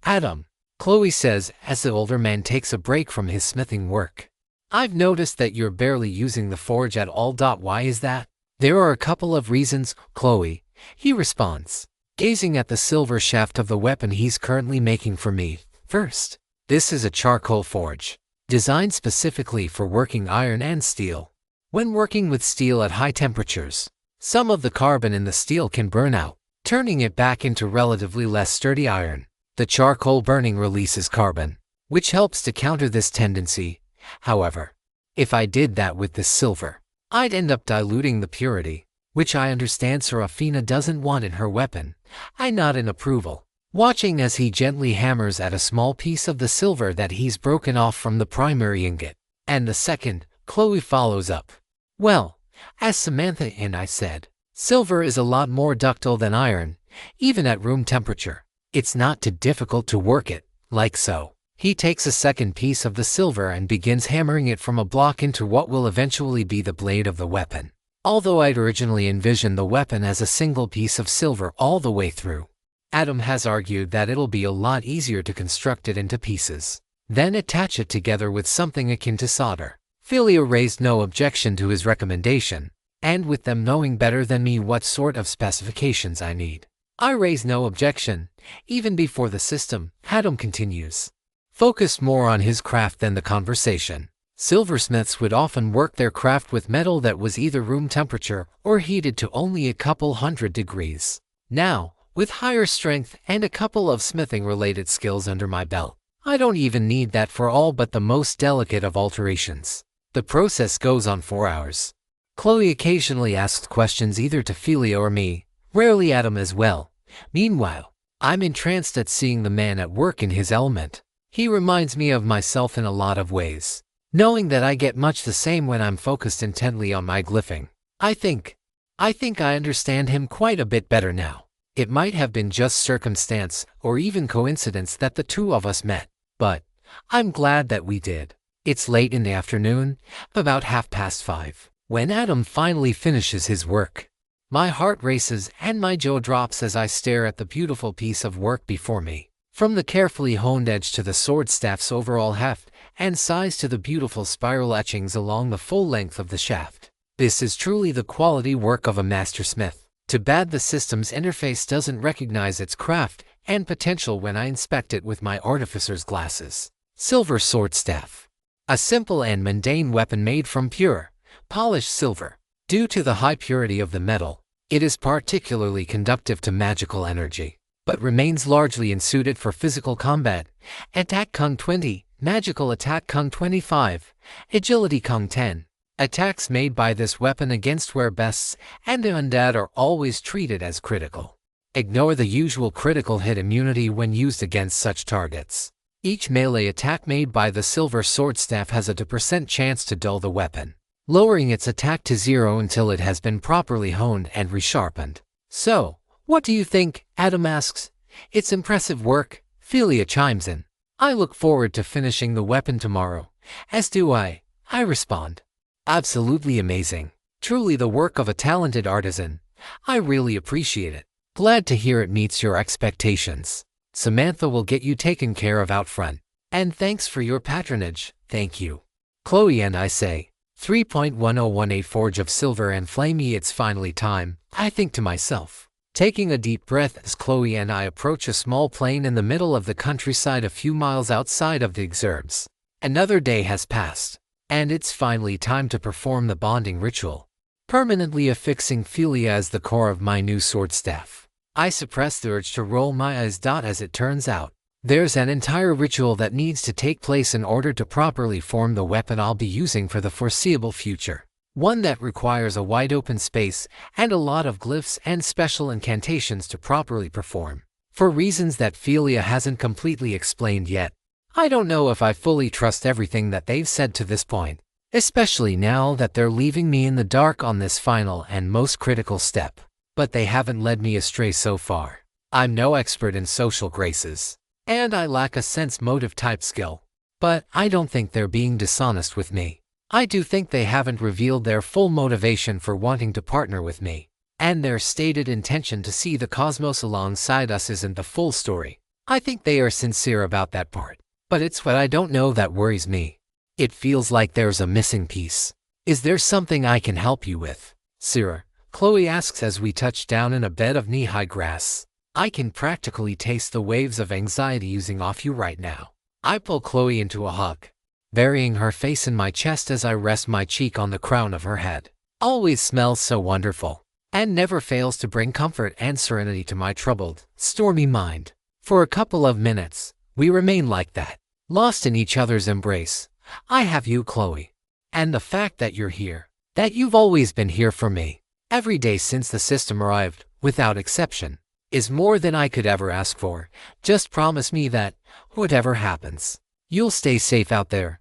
Adam," Chloe says as the older man takes a break from his smithing work. "I've noticed that you're barely using the forge at all. Why is that?" "There are a couple of reasons, Chloe," he responds, gazing at the silver shaft of the weapon he's currently making for me. "First, this is a charcoal forge, designed specifically for working iron and steel. When working with steel at high temperatures, some of the carbon in the steel can burn out, turning it back into relatively less sturdy iron. The charcoal burning releases carbon, which helps to counter this tendency. However, if I did that with this silver, I'd end up diluting the purity, which I understand Seraphina doesn't want in her weapon." I nod in approval, watching as he gently hammers at a small piece of the silver that he's broken off from the primary ingot. "And the second," Chloe follows up. "Well, as Samantha and I said, silver is a lot more ductile than iron, even at room temperature. It's not too difficult to work it, like so." He takes a second piece of the silver and begins hammering it from a block into what will eventually be the blade of the weapon. Although I'd originally envisioned the weapon as a single piece of silver all the way through, Adam has argued that it'll be a lot easier to construct it into pieces, then attach it together with something akin to solder. Philia raised no objection to his recommendation, and with them knowing better than me what sort of specifications I need, I raise no objection, even before the system. Adam continues, focused more on his craft than the conversation. Silversmiths would often work their craft with metal that was either room temperature or heated to only a couple hundred degrees. Now, with higher strength and a couple of smithing-related skills under my belt, I don't even need that for all but the most delicate of alterations. The process goes on 4 hours. Chloe occasionally asks questions either to Philia or me, rarely Adam as well. Meanwhile, I'm entranced at seeing the man at work in his element. He reminds me of myself in a lot of ways, knowing that I get much the same when I'm focused intently on my glyphing. I think I understand him quite a bit better now. It might have been just circumstance or even coincidence that the two of us met, but I'm glad that we did. It's late in the afternoon, about 5:30, when Adam finally finishes his work. My heart races and my jaw drops as I stare at the beautiful piece of work before me. From the carefully honed edge to the sword staff's overall heft and size to the beautiful spiral etchings along the full length of the shaft. This is truly the quality work of a mastersmith. Too bad the system's interface doesn't recognize its craft and potential when I inspect it with my artificer's glasses. Silver sword staff. A simple and mundane weapon made from pure, polished silver. Due to the high purity of the metal, it is particularly conductive to magical energy, but remains largely unsuited for physical combat. Attack Kung 20, Magical Attack Kung 25, Agility Kung 10. Attacks made by this weapon against werebeasts and the undead are always treated as critical. Ignore the usual critical hit immunity when used against such targets. Each melee attack made by the silver sword staff has a 2% chance to dull the weapon, lowering its attack to 0 until it has been properly honed and resharpened. So, what do you think? Adam asks. It's impressive work, Philia chimes in. I look forward to finishing the weapon tomorrow. As do I respond. Absolutely amazing. Truly the work of a talented artisan. I really appreciate it. Glad to hear it meets your expectations. Samantha will get you taken care of out front. And thanks for your patronage. Thank you. Chloe and I say. 3.1018 Forge of Silver and Flamey. It's finally time, I think to myself. Taking a deep breath as Chloe and I approach a small plain in the middle of the countryside a few miles outside of the exurbs. Another day has passed, and it's finally time to perform the bonding ritual, permanently affixing Philia as the core of my new sword staff. I suppress the urge to roll my eyes. As it turns out, there's an entire ritual that needs to take place in order to properly form the weapon I'll be using for the foreseeable future. One that requires a wide open space and a lot of glyphs and special incantations to properly perform. For reasons that Philia hasn't completely explained yet, I don't know if I fully trust everything that they've said to this point, especially now that they're leaving me in the dark on this final and most critical step. But they haven't led me astray so far. I'm no expert in social graces, and I lack a sense motive type skill. But I don't think they're being dishonest with me. I do think they haven't revealed their full motivation for wanting to partner with me, and their stated intention to see the cosmos alongside us isn't the full story. I think they are sincere about that part. But it's what I don't know that worries me. It feels like there's a missing piece. Is there something I can help you with, Sarah? Chloe asks as we touch down in a bed of knee-high grass. I can practically taste the waves of anxiety oozing off you right now. I pull Chloe into a hug, burying her face in my chest as I rest my cheek on the crown of her head. Always smells so wonderful, and never fails to bring comfort and serenity to my troubled, stormy mind. For a couple of minutes, we remain like that, lost in each other's embrace. I have you, Chloe. And the fact that you're here, that you've always been here for me, every day since the system arrived, without exception, is more than I could ever ask for. Just promise me that, whatever happens, you'll stay safe out there.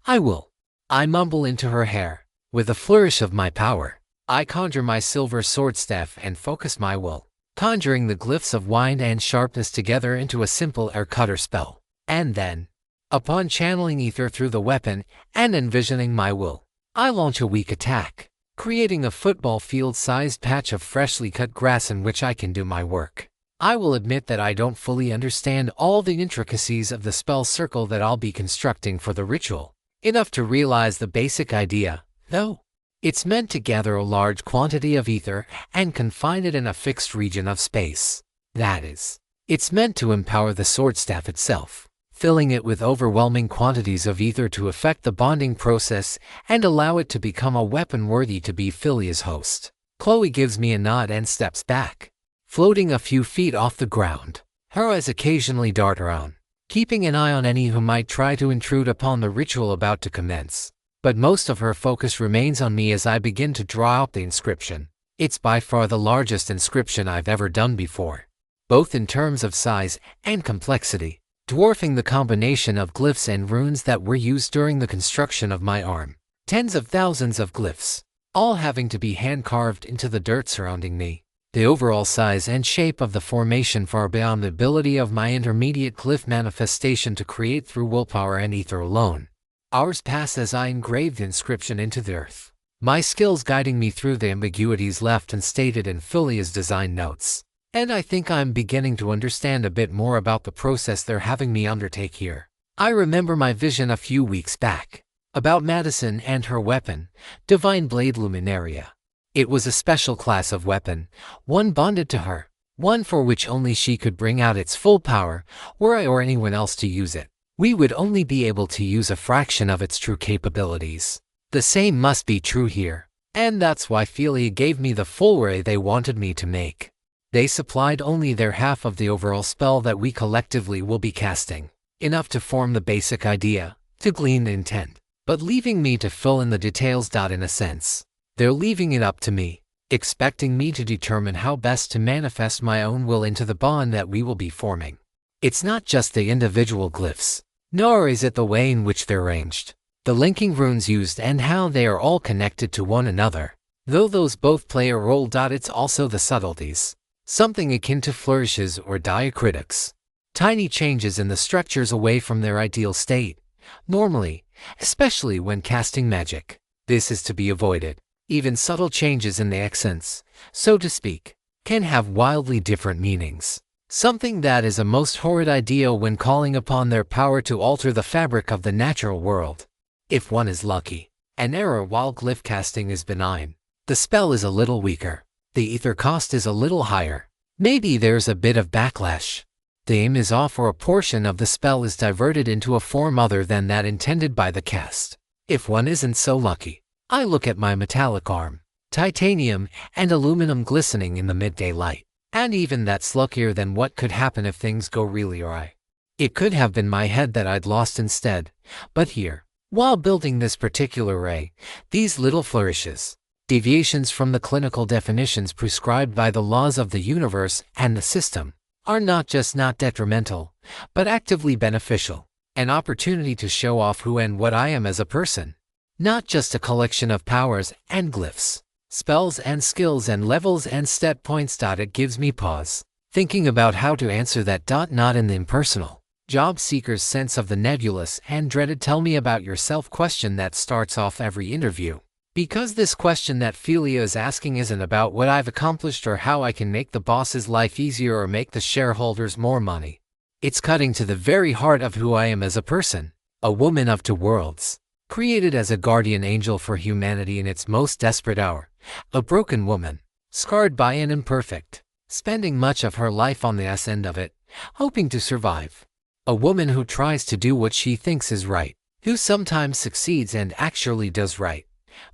I will. I mumble into her hair. With a flourish of my power, I conjure my silver sword staff and focus my will, conjuring the glyphs of wind and sharpness together into a simple air cutter spell. And then, upon channeling ether through the weapon and envisioning my will, I launch a weak attack, creating a football field-sized patch of freshly cut grass in which I can do my work. I will admit that I don't fully understand all the intricacies of the spell circle that I'll be constructing for the ritual, enough to realize the basic idea, though. It's meant to gather a large quantity of ether and confine it in a fixed region of space. That is, it's meant to empower the sword staff itself, filling it with overwhelming quantities of ether to effect the bonding process and allow it to become a weapon worthy to be Philia's host. Chloe gives me a nod and steps back, floating a few feet off the ground. Her eyes occasionally dart around, keeping an eye on any who might try to intrude upon the ritual about to commence. but most of her focus remains on me as I begin to draw out the inscription. It's by far the largest inscription I've ever done before, both in terms of size and complexity, dwarfing the combination of glyphs and runes that were used during the construction of my arm. Tens of thousands of glyphs, all having to be hand-carved into the dirt surrounding me. The overall size and shape of the formation far beyond the ability of my intermediate glyph manifestation to create through willpower and ether alone. Hours passed as I engraved the inscription into the earth, my skills guiding me through the ambiguities left and stated in Philia's design notes. And I think I'm beginning to understand a bit more about the process they're having me undertake here. I remember my vision a few weeks back about Madison and her weapon, Divine Blade Luminaria. It was a special class of weapon, one bonded to her, one for which only she could bring out its full power, were I or anyone else to use it. We would only be able to use a fraction of its true capabilities. The same must be true here, and that's why Philia gave me the full array they wanted me to make. They supplied only their half of the overall spell that we collectively will be casting, enough to form the basic idea, to glean the intent, but leaving me to fill in the details. In a sense, they're leaving it up to me, expecting me to determine how best to manifest my own will into the bond that we will be forming. It's not just the individual glyphs, nor is it the way in which they're arranged, the linking runes used and how they are all connected to one another. Though those both play a role. It's also the subtleties, something akin to flourishes or diacritics, tiny changes in the structures away from their ideal state. Normally, especially when casting magic, this is to be avoided. Even subtle changes in the accents, so to speak, can have wildly different meanings. Something that is a most horrid idea when calling upon their power to alter the fabric of the natural world. If one is lucky, an error while glyph casting is benign. The spell is a little weaker. The ether cost is a little higher. Maybe there's a bit of backlash. The aim is off or a portion of the spell is diverted into a form other than that intended by the cast. If one isn't so lucky, I look at my metallic arm, titanium and aluminum glistening in the midday light. And even that's luckier than what could happen if things go really awry. It could have been my head that I'd lost instead, but here, while building this particular array, these little flourishes, deviations from the clinical definitions prescribed by the laws of the universe and the system, are not just not detrimental, but actively beneficial. An opportunity to show off who and what I am as a person. Not just a collection of powers and glyphs, spells and skills and levels and stat points. It gives me pause, thinking about how to answer that. Not in the impersonal, job seeker's sense of the nebulous and dreaded tell me about yourself question that starts off every interview. Because this question that Philia is asking isn't about what I've accomplished or how I can make the boss's life easier or make the shareholders more money. It's cutting to the very heart of who I am as a person, a woman of two worlds, created as a guardian angel for humanity in its most desperate hour, a broken woman, scarred by an imperfect, spending much of her life on the ass end of it, hoping to survive. A woman who tries to do what she thinks is right, who sometimes succeeds and actually does right,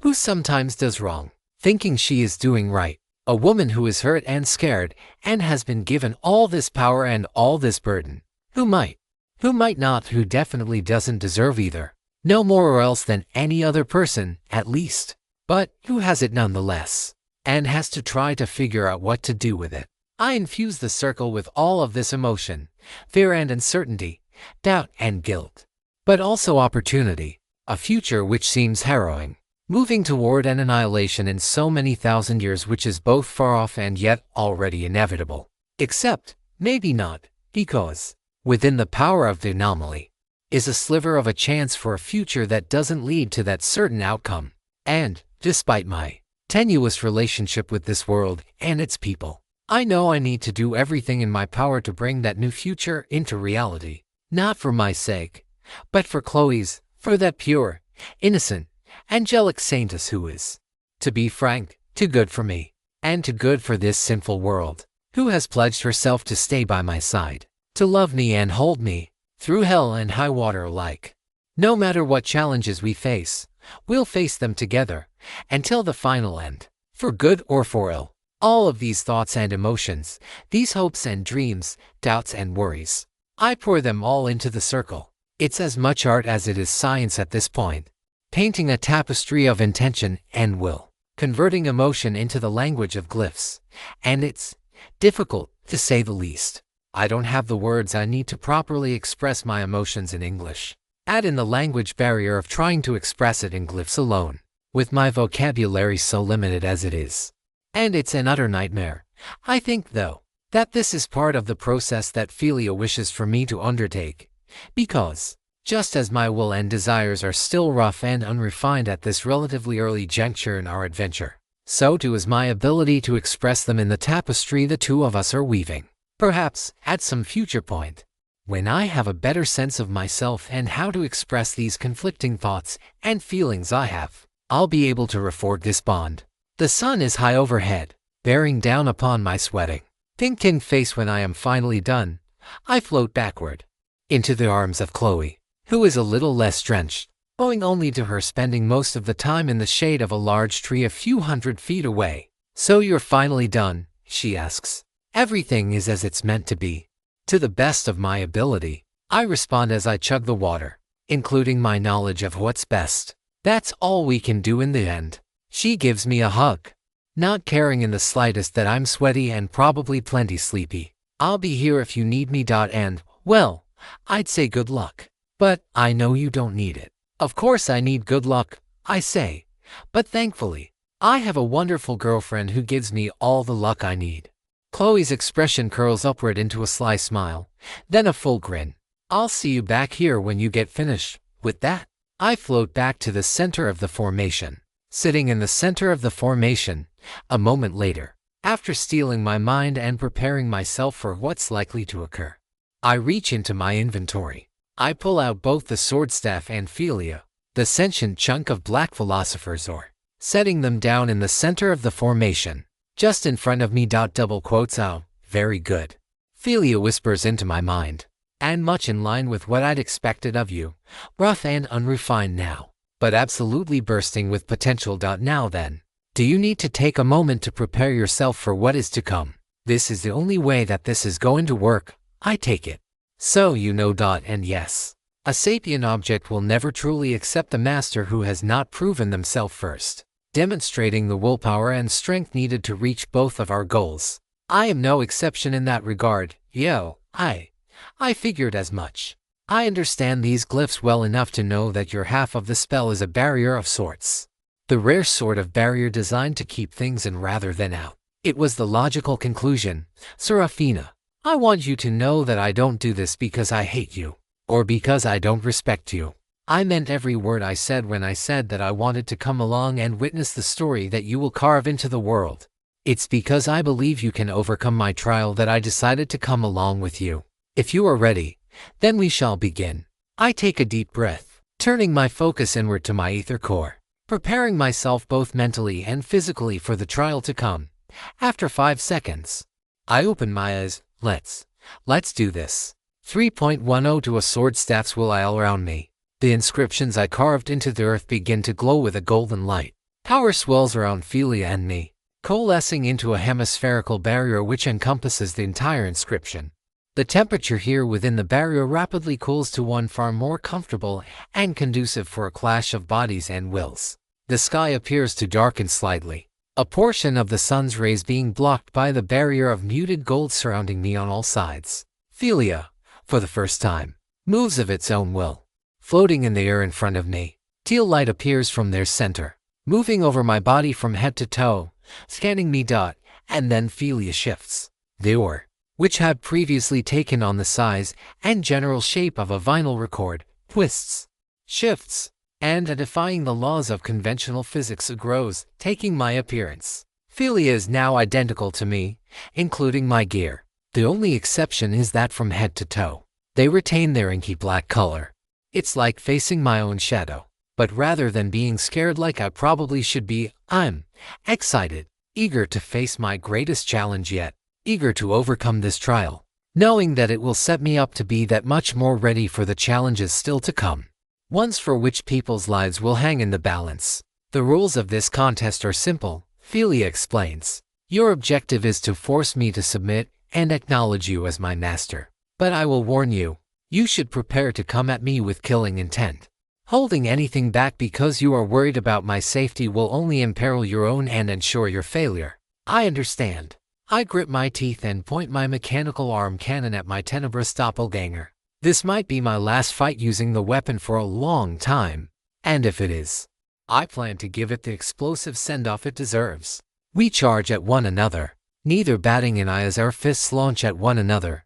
who sometimes does wrong, thinking she is doing right. A woman who is hurt and scared and has been given all this power and all this burden. Who might not, who definitely doesn't deserve either. No more or else than any other person, at least. But who has it nonetheless, and has to try to figure out what to do with it. I infuse the circle with all of this emotion, fear and uncertainty, doubt and guilt. But also opportunity, a future which seems harrowing. Moving toward an annihilation in so many thousand years which is both far off and yet already inevitable. Except, maybe not, because, within the power of the anomaly, is a sliver of a chance for a future that doesn't lead to that certain outcome. And, despite my tenuous relationship with this world and its people, I know I need to do everything in my power to bring that new future into reality. Not for my sake, but for Chloe's, for that pure, innocent, angelic saintess who is, to be frank, too good for me, and too good for this sinful world, who has pledged herself to stay by my side, to love me and hold me, through hell and high water alike. No matter what challenges we face, we'll face them together, until the final end, for good or for ill. All of these thoughts and emotions, these hopes and dreams, doubts and worries, I pour them all into the circle. It's as much art as it is science at this point. painting a tapestry of intention and will, converting emotion into the language of glyphs. And it's difficult, to say the least. I don't have the words I need to properly express my emotions in English. Add in the language barrier of trying to express it in glyphs alone, with my vocabulary so limited as it is. And it's an utter nightmare. I think, though, that this is part of the process that Philia wishes for me to undertake, because, just as my will and desires are still rough and unrefined at this relatively early juncture in our adventure, so too is my ability to express them in the tapestry the two of us are weaving. Perhaps, at some future point, when I have a better sense of myself and how to express these conflicting thoughts and feelings I have, I'll be able to reforge this bond. The sun is high overhead, bearing down upon my sweating, pink-tinted face. When I am finally done, I float backward into the arms of Chloe, who is a little less drenched, owing only to her spending most of the time in the shade of a large tree a few hundred feet away. "So you're finally done?" she asks. "Everything is as it's meant to be." "To the best of my ability," I respond as I chug the water, including my knowledge of what's best. "That's all we can do in the end." She gives me a hug, not caring in the slightest that I'm sweaty and probably plenty sleepy. "I'll be here if you need me." And, well, I'd say good luck. But I know you don't need it. "Of course I need good luck," I say. "But thankfully, I have a wonderful girlfriend who gives me all the luck I need." Chloe's expression curls upward into a sly smile, then a full grin. "I'll see you back here when you get finished." With that, I float back to the center of the formation. Sitting in the center of the formation, a moment later, after stealing my mind and preparing myself for what's likely to occur, I reach into my inventory. I pull out both the sword staff and Philia, the sentient chunk of black philosopher's ore, setting them down in the center of the formation, just in front of me. Double quotes. "Oh, very good," Philia whispers into my mind, "and much in line with what I'd expected of you. Rough and unrefined now, but absolutely bursting with potential. Now then, do you need to take a moment to prepare yourself for what is to come? This is the only way that this is going to work, I take it. So you know. And yes, a sapient object will never truly accept a master who has not proven themselves first, demonstrating the willpower and strength needed to reach both of our goals. I am no exception in that regard. I figured as much. I understand these glyphs well enough to know that your half of the spell is a barrier of sorts. The rare sort of barrier designed to keep things in rather than out." It was the logical conclusion. "Seraphina, I want you to know that I don't do this because I hate you, or because I don't respect you. I meant every word I said when I said that I wanted to come along and witness the story that you will carve into the world. It's because I believe you can overcome my trial that I decided to come along with you. If you are ready, then we shall begin." I take a deep breath, turning my focus inward to my ether core, preparing myself both mentally and physically for the trial to come. After 5 seconds, I open my eyes. Let's do this. 3.10 to a sword staff's will all around me. The inscriptions I carved into the earth begin to glow with a golden light. Power swells around Philia and me, coalescing into a hemispherical barrier which encompasses the entire inscription. The temperature here within the barrier rapidly cools to one far more comfortable and conducive for a clash of bodies and wills. The sky appears to darken slightly, a portion of the sun's rays being blocked by the barrier of muted gold surrounding me on all sides. Philia, for the first time, moves of its own will, floating in the air in front of me. Teal light appears from their center, moving over my body from head to toe, scanning me. And then Philia shifts. The ore, which had previously taken on the size and general shape of a vinyl record, twists, shifts, and, defying the laws of conventional physics, grows, taking my appearance. Philia is now identical to me, including my gear. The only exception is that from head to toe, they retain their inky black color. It's like facing my own shadow. But rather than being scared like I probably should be, I'm excited, eager to face my greatest challenge yet, eager to overcome this trial, knowing that it will set me up to be that much more ready for the challenges still to come, ones for which people's lives will hang in the balance. The rules of this contest are simple, Philia explains. Your objective is to force me to submit and acknowledge you as my master. But I will warn you, you should prepare to come at me with killing intent. Holding anything back because you are worried about my safety will only imperil your own and ensure your failure. I understand. I grip my teeth and point my mechanical arm cannon at my tenebrous doppelganger. This might be my last fight using the weapon for a long time, and if it is, I plan to give it the explosive send-off it deserves. We charge at one another, neither batting an eye as our fists launch at one another.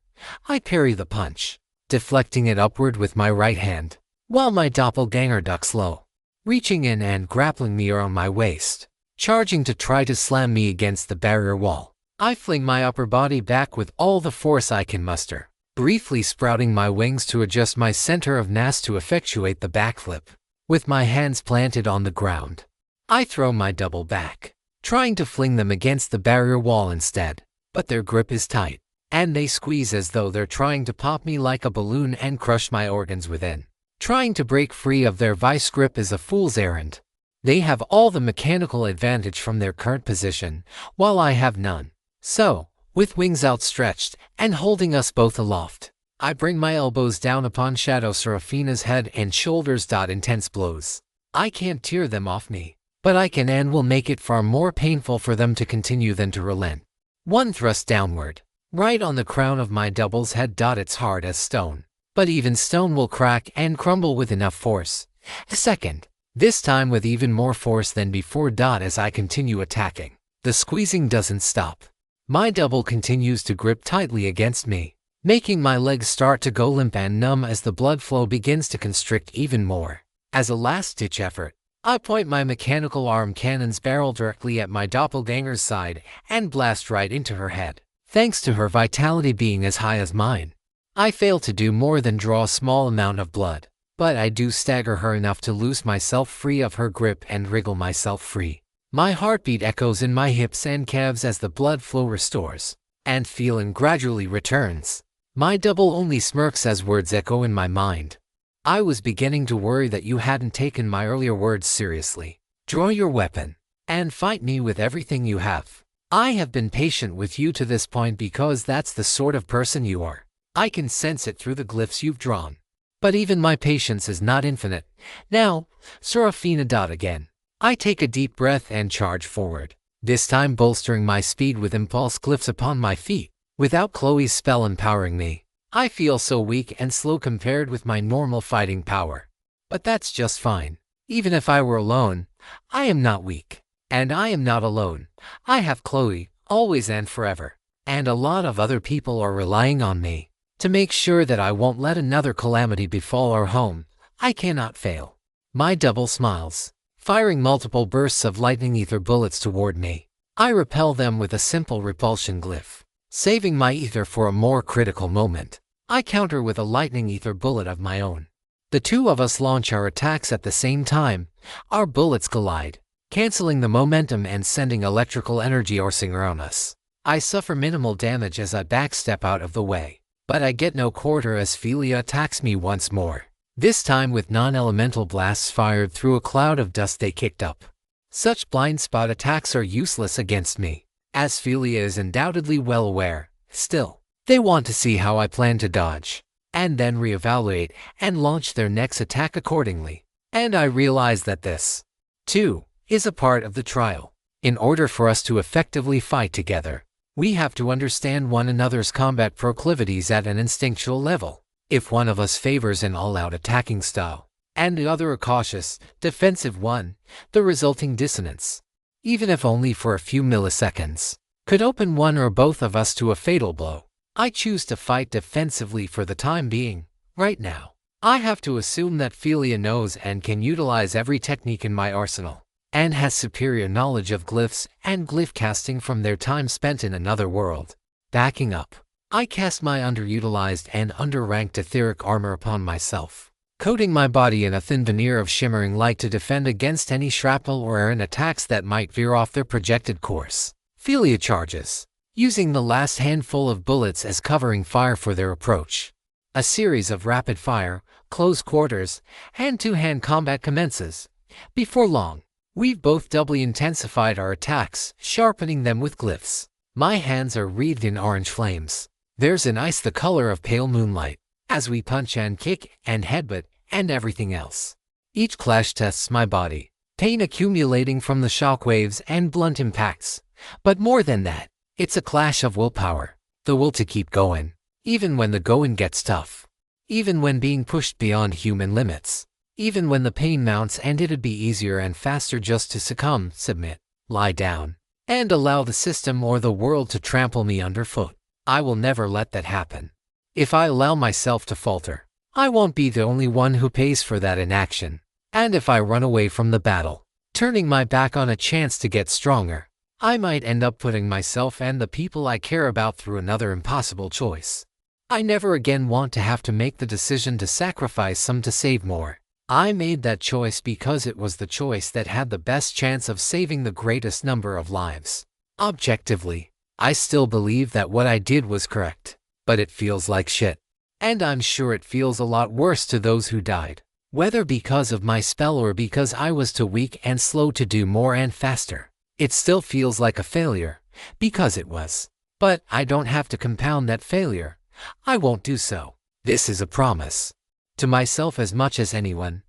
I parry the punch, deflecting it upward with my right hand, while my doppelganger ducks low, reaching in and grappling me around my waist, charging to try to slam me against the barrier wall. I fling my upper body back with all the force I can muster, briefly sprouting my wings to adjust my center of mass to effectuate the backflip. With my hands planted on the ground, I throw my double back, trying to fling them against the barrier wall instead, but their grip is tight, and they squeeze as though they're trying to pop me like a balloon and crush my organs within. Trying to break free of their vice grip is a fool's errand. They have all the mechanical advantage from their current position, while I have none. So, with wings outstretched and holding us both aloft, I bring my elbows down upon Shadow Seraphina's head and shoulders. Intense blows. I can't tear them off me, but I can and will make it far more painful for them to continue than to relent. One thrust downward, right on the crown of my double's head. It's hard as stone, but even stone will crack and crumble with enough force. A second, this time with even more force than before. As I continue attacking, the squeezing doesn't stop. My double continues to grip tightly against me, making my legs start to go limp and numb as the blood flow begins to constrict even more. As a last-ditch effort, I point my mechanical arm cannon's barrel directly at my doppelganger's side and blast right into her head. Thanks to her vitality being as high as mine, I fail to do more than draw a small amount of blood, but I do stagger her enough to loose myself free of her grip and wriggle myself free. My heartbeat echoes in my hips and calves as the blood flow restores, and feeling gradually returns. My double only smirks as words echo in my mind. I was beginning to worry that you hadn't taken my earlier words seriously. Draw your weapon, and fight me with everything you have. I have been patient with you to this point because that's the sort of person you are. I can sense it through the glyphs you've drawn. But even my patience is not infinite. Now, Seraphina. Again. I take a deep breath and charge forward, this time bolstering my speed with impulse glyphs upon my feet. Without Chloe's spell empowering me, I feel so weak and slow compared with my normal fighting power. But that's just fine. Even if I were alone, I am not weak. And I am not alone. I have Chloe, always and forever. And a lot of other people are relying on me to make sure that I won't let another calamity befall our home. I cannot fail. My double smiles, firing multiple bursts of lightning ether bullets toward me. I repel them with a simple repulsion glyph, saving my ether for a more critical moment. I counter with a lightning ether bullet of my own. The two of us launch our attacks at the same time. Our bullets collide, canceling the momentum and sending electrical energy coursing around us. I suffer minimal damage as I backstep out of the way, but I get no quarter as Philia attacks me once more. This time with non-elemental blasts fired through a cloud of dust they kicked up. Such blind spot attacks are useless against me, as Philia is undoubtedly well aware. Still, they want to see how I plan to dodge, and then reevaluate and launch their next attack accordingly. And I realize that this, too, is a part of the trial. In order for us to effectively fight together, we have to understand one another's combat proclivities at an instinctual level. If one of us favors an all-out attacking style, and the other a cautious, defensive one, the resulting dissonance, even if only for a few milliseconds, could open one or both of us to a fatal blow. I choose to fight defensively for the time being, right now. I have to assume that Philia knows and can utilize every technique in my arsenal, and has superior knowledge of glyphs and glyph casting from their time spent in another world. Backing up, I cast my underutilized and underranked etheric armor upon myself, coating my body in a thin veneer of shimmering light to defend against any shrapnel or errant attacks that might veer off their projected course. Philia charges, using the last handful of bullets as covering fire for their approach. A series of rapid-fire, close quarters, hand-to-hand combat commences. Before long, we've both doubly intensified our attacks, sharpening them with glyphs. My hands are wreathed in orange flames. There's an ice the color of pale moonlight, as we punch and kick and headbutt and everything else. Each clash tests my body, pain accumulating from the shockwaves and blunt impacts. But more than that, it's a clash of willpower, the will to keep going, even when the going gets tough, even when being pushed beyond human limits, even when the pain mounts and it'd be easier and faster just to succumb, submit, lie down, and allow the system or the world to trample me underfoot. I will never let that happen. If I allow myself to falter, I won't be the only one who pays for that inaction. And if I run away from the battle, turning my back on a chance to get stronger, I might end up putting myself and the people I care about through another impossible choice. I never again want to have to make the decision to sacrifice some to save more. I made that choice because it was the choice that had the best chance of saving the greatest number of lives. Objectively, I still believe that what I did was correct, but it feels like shit. And I'm sure it feels a lot worse to those who died, whether because of my spell or because I was too weak and slow to do more and faster. It still feels like a failure, because it was. But I don't have to compound that failure. I won't do so. This is a promise. To myself as much as anyone.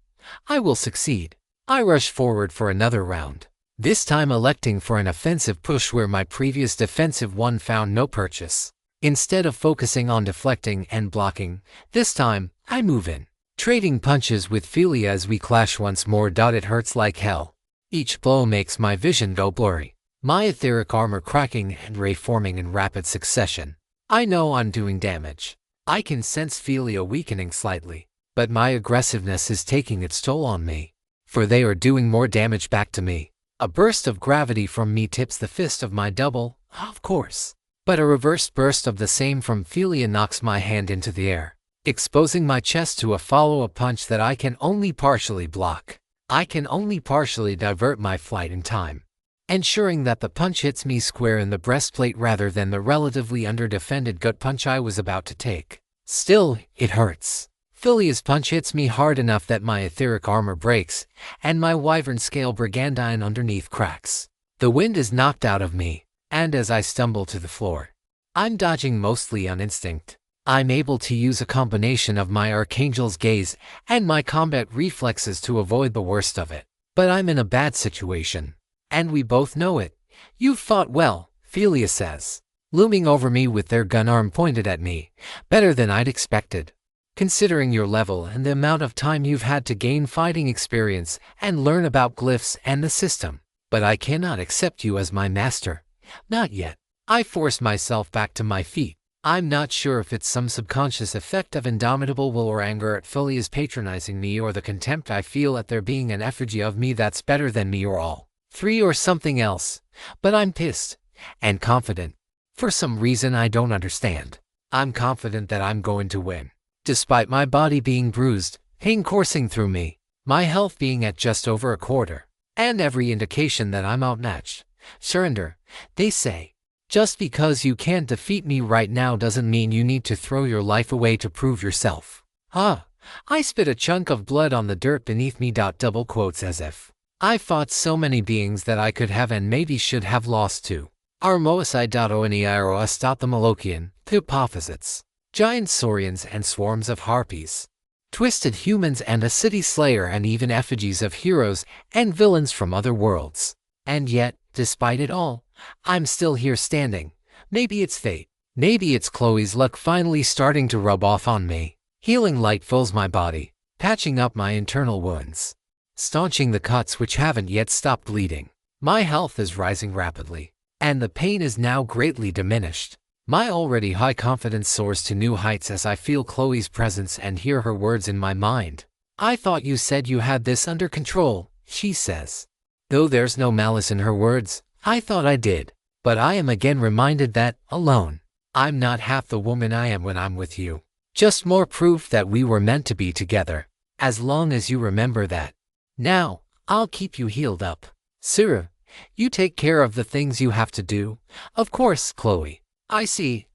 I will succeed. I rush forward for another round, this time electing for an offensive push where my previous defensive one found no purchase. Instead of focusing on deflecting and blocking, this time, I move in, trading punches with Philia as we clash once more. It hurts like hell. Each blow makes my vision go blurry, my etheric armor cracking and ray-forming in rapid succession. I know I'm doing damage. I can sense Philia weakening slightly, but my aggressiveness is taking its toll on me, for they are doing more damage back to me. A burst of gravity from me tips the fist of my double, of course. But a reversed burst of the same from Philia knocks my hand into the air, exposing my chest to a follow-up punch that I can only partially block. I can only partially divert my flight in time, ensuring that the punch hits me square in the breastplate rather than the relatively under-defended gut punch I was about to take. Still, it hurts. Philia's punch hits me hard enough that my etheric armor breaks, and my wyvern scale brigandine underneath cracks. The wind is knocked out of me, and as I stumble to the floor, I'm dodging mostly on instinct. I'm able to use a combination of my Archangel's gaze and my combat reflexes to avoid the worst of it. But I'm in a bad situation, and we both know it. You've fought well, Philia says, looming over me with their gun arm pointed at me, better than I'd expected. Considering your level and the amount of time you've had to gain fighting experience and learn about glyphs and the system. But I cannot accept you as my master. Not yet. I force myself back to my feet. I'm not sure if it's some subconscious effect of indomitable will or anger at Philia's patronizing me or the contempt I feel at there being an effigy of me that's better than me or all three or something else. But I'm pissed and confident. For some reason I don't understand. I'm confident that I'm going to win. Despite my body being bruised, pain coursing through me, my health being at just over a quarter, and every indication that I'm outmatched. Surrender, they say. Just because you can't defeat me right now doesn't mean you need to throw your life away to prove yourself. I spit a chunk of blood on the dirt beneath me. Double quotes as if I fought so many beings that I could have and maybe should have lost to. Armoasai.oneiros. The Malokian, the opposites, giant saurians and swarms of harpies, twisted humans and a city slayer and even effigies of heroes and villains from other worlds. And yet, despite it all, I'm still here standing. Maybe it's fate. Maybe it's Chloe's luck finally starting to rub off on me. Healing light fills my body, patching up my internal wounds, staunching the cuts which haven't yet stopped bleeding. My health is rising rapidly, and the pain is now greatly diminished. My already high confidence soars to new heights as I feel Chloe's presence and hear her words in my mind. I thought you said you had this under control, she says. Though there's no malice in her words, I thought I did. But I am again reminded that, alone, I'm not half the woman I am when I'm with you. Just more proof that we were meant to be together. As long as you remember that. Now, I'll keep you healed up. Sarah, you take care of the things you have to do. Of course, Chloe. I see.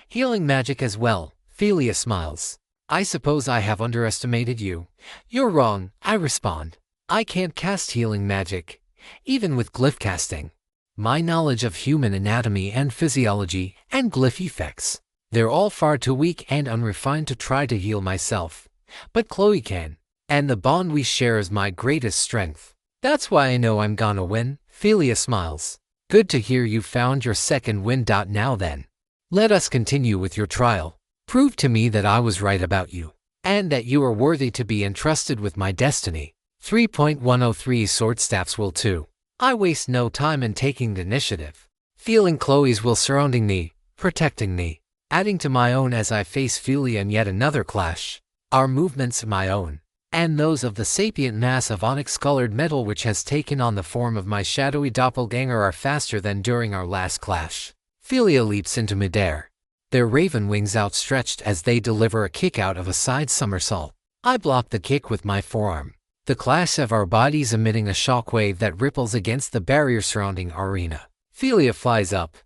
Healing magic as well. Philia smiles. I suppose I have underestimated you. You're wrong, I respond. I can't cast healing magic, even with glyph casting. My knowledge of human anatomy and physiology and glyph effects, they're all far too weak and unrefined to try to heal myself. But Chloe can. And the bond we share is my greatest strength. That's why I know I'm gonna win. Philia smiles. Good to hear you found your second win. Now then, let us continue with your trial. Prove to me that I was right about you, and that you are worthy to be entrusted with my destiny. 3.103 Sword Staffs will too. I waste no time in taking the initiative. Feeling Chloe's will surrounding me, protecting me, adding to my own as I face Philia in yet another clash. Our movements, my own, and those of the sapient mass of onyx-colored metal which has taken on the form of my shadowy doppelganger, are faster than during our last clash. Philia leaps into midair, their raven wings outstretched as they deliver a kick out of a side somersault. I block the kick with my forearm, the clash of our bodies emitting a shockwave that ripples against the barrier surrounding our arena. Philia flies up,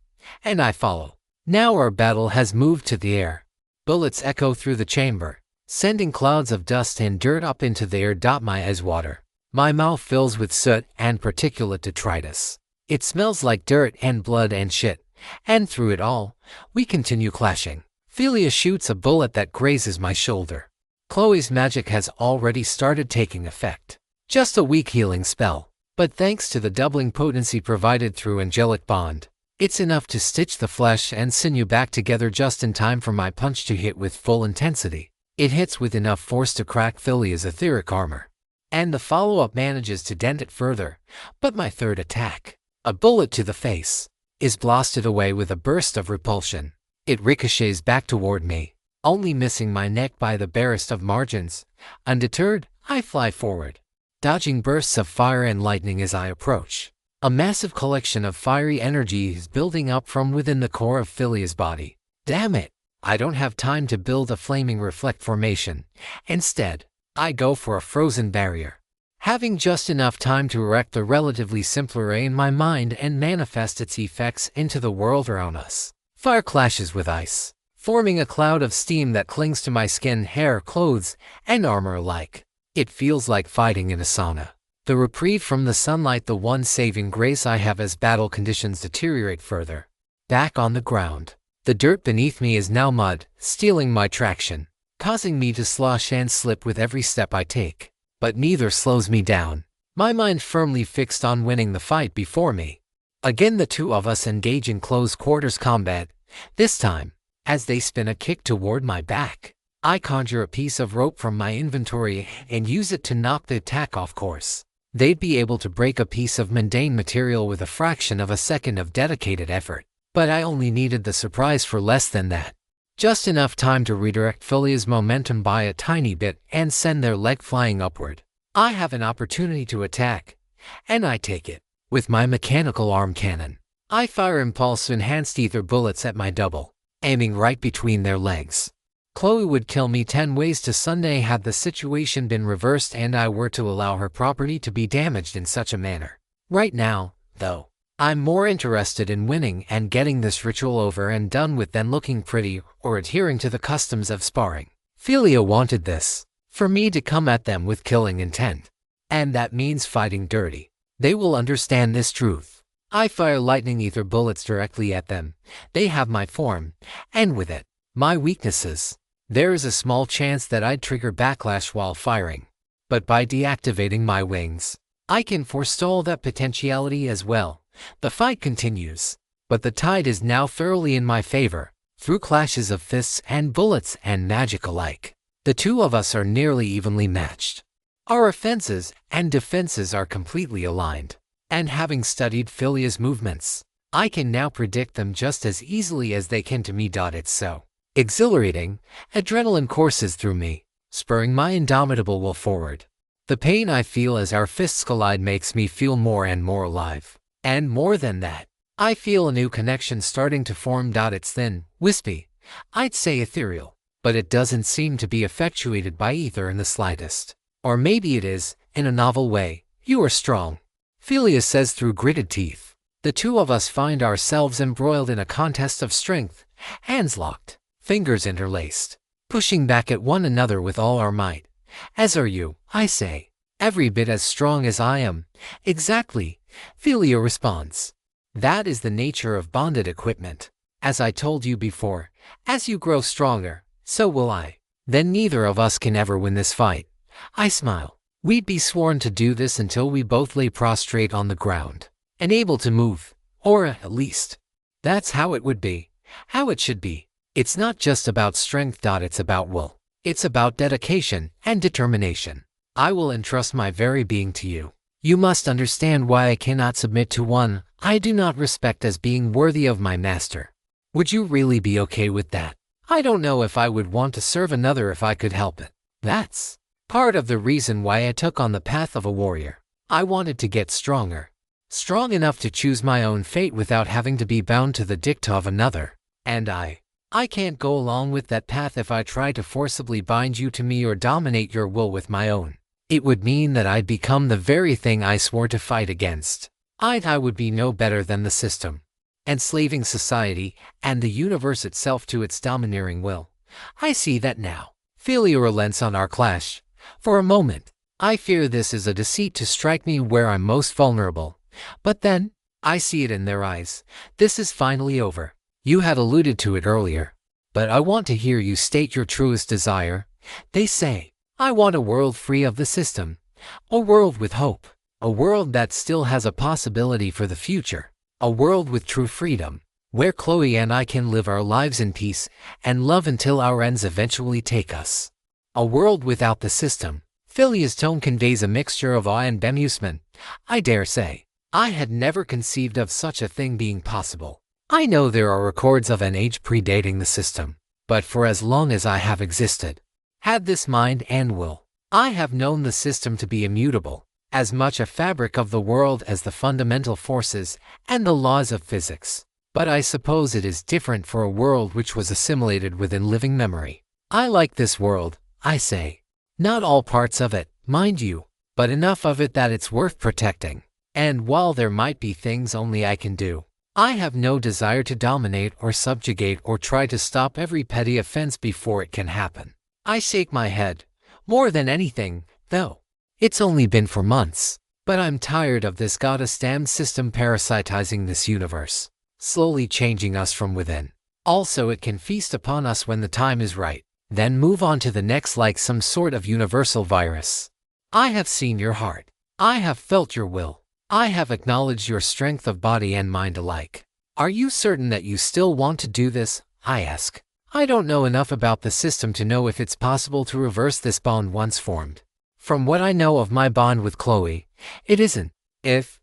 and I follow. Now our battle has moved to the air. Bullets echo through the chamber, sending clouds of dust and dirt up into the air. My eyes water. My mouth fills with soot and particulate detritus. It smells like dirt and blood and shit. And through it all, we continue clashing. Philia shoots a bullet that grazes my shoulder. Chloe's magic has already started taking effect. Just a weak healing spell, but thanks to the doubling potency provided through Angelic Bond, it's enough to stitch the flesh and sinew back together just in time for my punch to hit with full intensity. It hits with enough force to crack Philia's etheric armor, and the follow-up manages to dent it further, but my third attack, a bullet to the face, is blasted away with a burst of repulsion. It ricochets back toward me, only missing my neck by the barest of margins. Undeterred, I fly forward, dodging bursts of fire and lightning as I approach. A massive collection of fiery energy is building up from within the core of Philia's body. Damn it! I don't have time to build a flaming reflect formation. Instead, I go for a frozen barrier, having just enough time to erect a relatively simple array in my mind and manifest its effects into the world around us. Fire clashes with ice, forming a cloud of steam that clings to my skin, hair, clothes, and armor alike. It feels like fighting in a sauna. The reprieve from the sunlight, the one saving grace I have as battle conditions deteriorate further. Back on the ground, the dirt beneath me is now mud, stealing my traction, causing me to slosh and slip with every step I take. But neither slows me down, my mind firmly fixed on winning the fight before me. Again the two of us engage in close quarters combat. This time, as they spin a kick toward my back, I conjure a piece of rope from my inventory and use it to knock the attack off course. They'd be able to break a piece of mundane material with a fraction of a second of dedicated effort. But I only needed the surprise for less than that. Just enough time to redirect Philia's momentum by a tiny bit and send their leg flying upward. I have an opportunity to attack, and I take it. With my mechanical arm cannon, I fire impulse-enhanced ether bullets at my double, aiming right between their legs. Chloe would kill me 10 ways to Sunday had the situation been reversed and I were to allow her property to be damaged in such a manner. Right now, though, I'm more interested in winning and getting this ritual over and done with than looking pretty or adhering to the customs of sparring. Philia wanted this, for me to come at them with killing intent. And that means fighting dirty. They will understand this truth. I fire lightning ether bullets directly at them. They have my form, and with it, my weaknesses. There is a small chance that I'd trigger backlash while firing. But by deactivating my wings, I can forestall that potentiality as well. The fight continues, but the tide is now thoroughly in my favor, through clashes of fists and bullets and magic alike. The two of us are nearly evenly matched. Our offenses and defenses are completely aligned, and having studied Philia's movements, I can now predict them just as easily as they can to me. It's so exhilarating. Adrenaline courses through me, spurring my indomitable will forward. The pain I feel as our fists collide makes me feel more and more alive. And more than that, I feel a new connection starting to form. It's thin, wispy, I'd say ethereal, but it doesn't seem to be effectuated by ether in the slightest. Or maybe it is, in a novel way. You are strong, Philia says through gritted teeth. The two of us find ourselves embroiled in a contest of strength, hands locked, fingers interlaced, pushing back at one another with all our might. As are you, I say. Every bit as strong as I am. Exactly, Philia responds. That is the nature of bonded equipment. As I told you before, as you grow stronger, so will I. Then neither of us can ever win this fight. I smile. We'd be sworn to do this until we both lay prostrate on the ground, unable to move, or at least, that's how it would be, how it should be. It's not just about strength. It's about will. It's about dedication and determination. I will entrust my very being to you. You must understand why I cannot submit to one I do not respect as being worthy of my master. Would you really be okay with that? I don't know if I would want to serve another if I could help it. That's part of the reason why I took on the path of a warrior. I wanted to get stronger. Strong enough to choose my own fate without having to be bound to the dicta of another. And I can't go along with that path if I try to forcibly bind you to me or dominate your will with my own. It would mean that I'd become the very thing I swore to fight against. I would be no better than the system, enslaving society and the universe itself to its domineering will. I see that now. Philia relents on our clash. For a moment, I fear this is a deceit to strike me where I'm most vulnerable. But then, I see it in their eyes. This is finally over. You had alluded to it earlier, but I want to hear you state your truest desire. They say, I want a world free of the system, a world with hope, a world that still has a possibility for the future, a world with true freedom, where Chloe and I can live our lives in peace and love until our ends eventually take us. A world without the system. Philia's tone conveys a mixture of awe and bemusement. I dare say, I had never conceived of such a thing being possible. I know there are records of an age predating the system, but for as long as I have existed, had this mind and will, I have known the system to be immutable, as much a fabric of the world as the fundamental forces and the laws of physics. But I suppose it is different for a world which was assimilated within living memory. I like this world, I say. Not all parts of it, mind you, but enough of it that it's worth protecting. And while there might be things only I can do, I have no desire to dominate or subjugate or try to stop every petty offense before it can happen. I shake my head. More than anything, though, it's only been for months, but I'm tired of this goddamn system parasitizing this universe, slowly changing us from within. Also, it can feast upon us when the time is right, then move on to the next like some sort of universal virus. I have seen your heart. I have felt your will. I have acknowledged your strength of body and mind alike. Are you certain that you still want to do this? I ask. I don't know enough about the system to know if it's possible to reverse this bond once formed. From what I know of my bond with Chloe, it isn't. If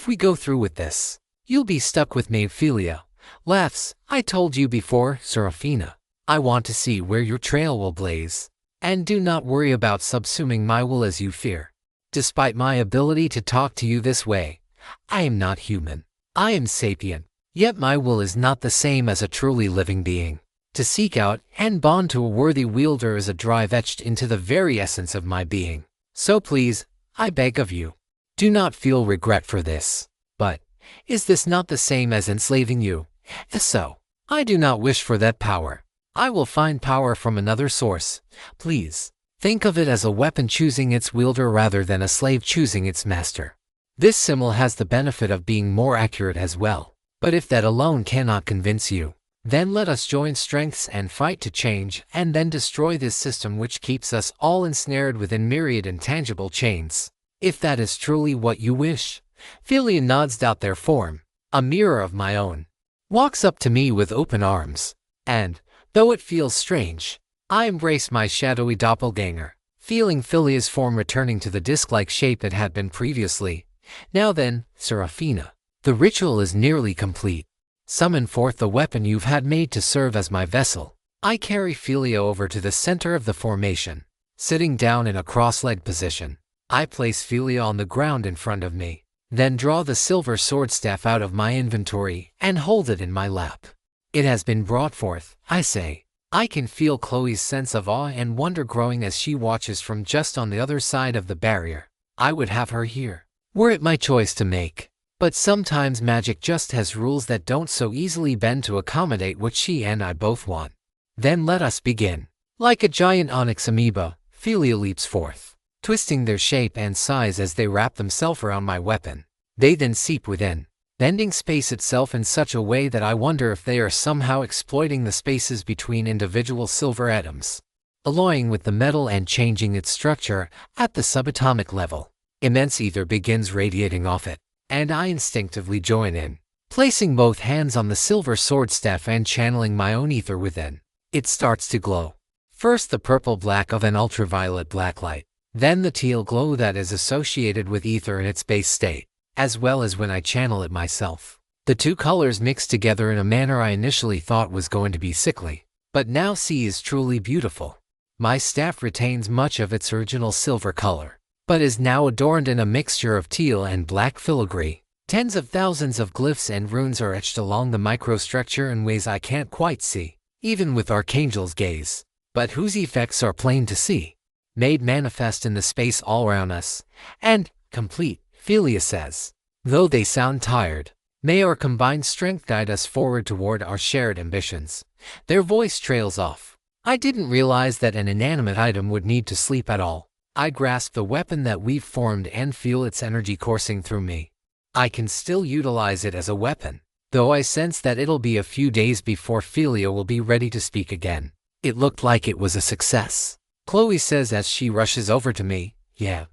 we go through with this, you'll be stuck with me. Philia laughs. I told you before, Seraphina. I want to see where your trail will blaze. And do not worry about subsuming my will as you fear. Despite my ability to talk to you this way, I am not human. I am sapient. Yet my will is not the same as a truly living being. To seek out and bond to a worthy wielder is a drive etched into the very essence of my being. So please, I beg of you, do not feel regret for this. But, is this not the same as enslaving you? If so, I do not wish for that power. I will find power from another source. Please, think of it as a weapon choosing its wielder rather than a slave choosing its master. This symbol has the benefit of being more accurate as well. But if that alone cannot convince you, then let us join strengths and fight to change and then destroy this system which keeps us all ensnared within myriad intangible chains. If that is truly what you wish. Philia nods. Their form, a mirror of my own, walks up to me with open arms, and, though it feels strange, I embrace my shadowy doppelganger, feeling Philia's form returning to the disc-like shape it had been previously. Now then, Seraphina, the ritual is nearly complete. Summon forth the weapon you've had made to serve as my vessel. I carry Philia over to the center of the formation. Sitting down in a cross-legged position, I place Philia on the ground in front of me, then draw the silver sword staff out of my inventory and hold it in my lap. It has been brought forth, I say. I can feel Chloe's sense of awe and wonder growing as she watches from just on the other side of the barrier. I would have her here, were it my choice to make. But sometimes magic just has rules that don't so easily bend to accommodate what she and I both want. Then let us begin. Like a giant onyx amoeba, Philia leaps forth, twisting their shape and size as they wrap themselves around my weapon. They then seep within, bending space itself in such a way that I wonder if they are somehow exploiting the spaces between individual silver atoms. alloying with the metal and changing its structure at the subatomic level. Immense ether begins radiating off it, and I instinctively join in, placing both hands on the silver sword staff and channeling my own ether within. It starts to glow. First the purple black of an ultraviolet black light, then the teal glow that is associated with ether in its base state, as well as when I channel it myself. The two colors mix together in a manner I initially thought was going to be sickly, but now see is truly beautiful. My staff retains much of its original silver color, but is now adorned in a mixture of teal and black filigree. Tens of thousands of glyphs and runes are etched along the microstructure in ways I can't quite see, even with Archangel's gaze, but whose effects are plain to see, made manifest in the space all around us, and complete, Philia says. Though they sound tired, may our combined strength guide us forward toward our shared ambitions. Their voice trails off. I didn't realize that an inanimate item would need to sleep at all. I grasp the weapon that we've formed and feel its energy coursing through me. I can still utilize it as a weapon, though I sense that it'll be a few days before Philia will be ready to speak again. It looked like it was a success, Chloe says as she rushes over to me. Yeah,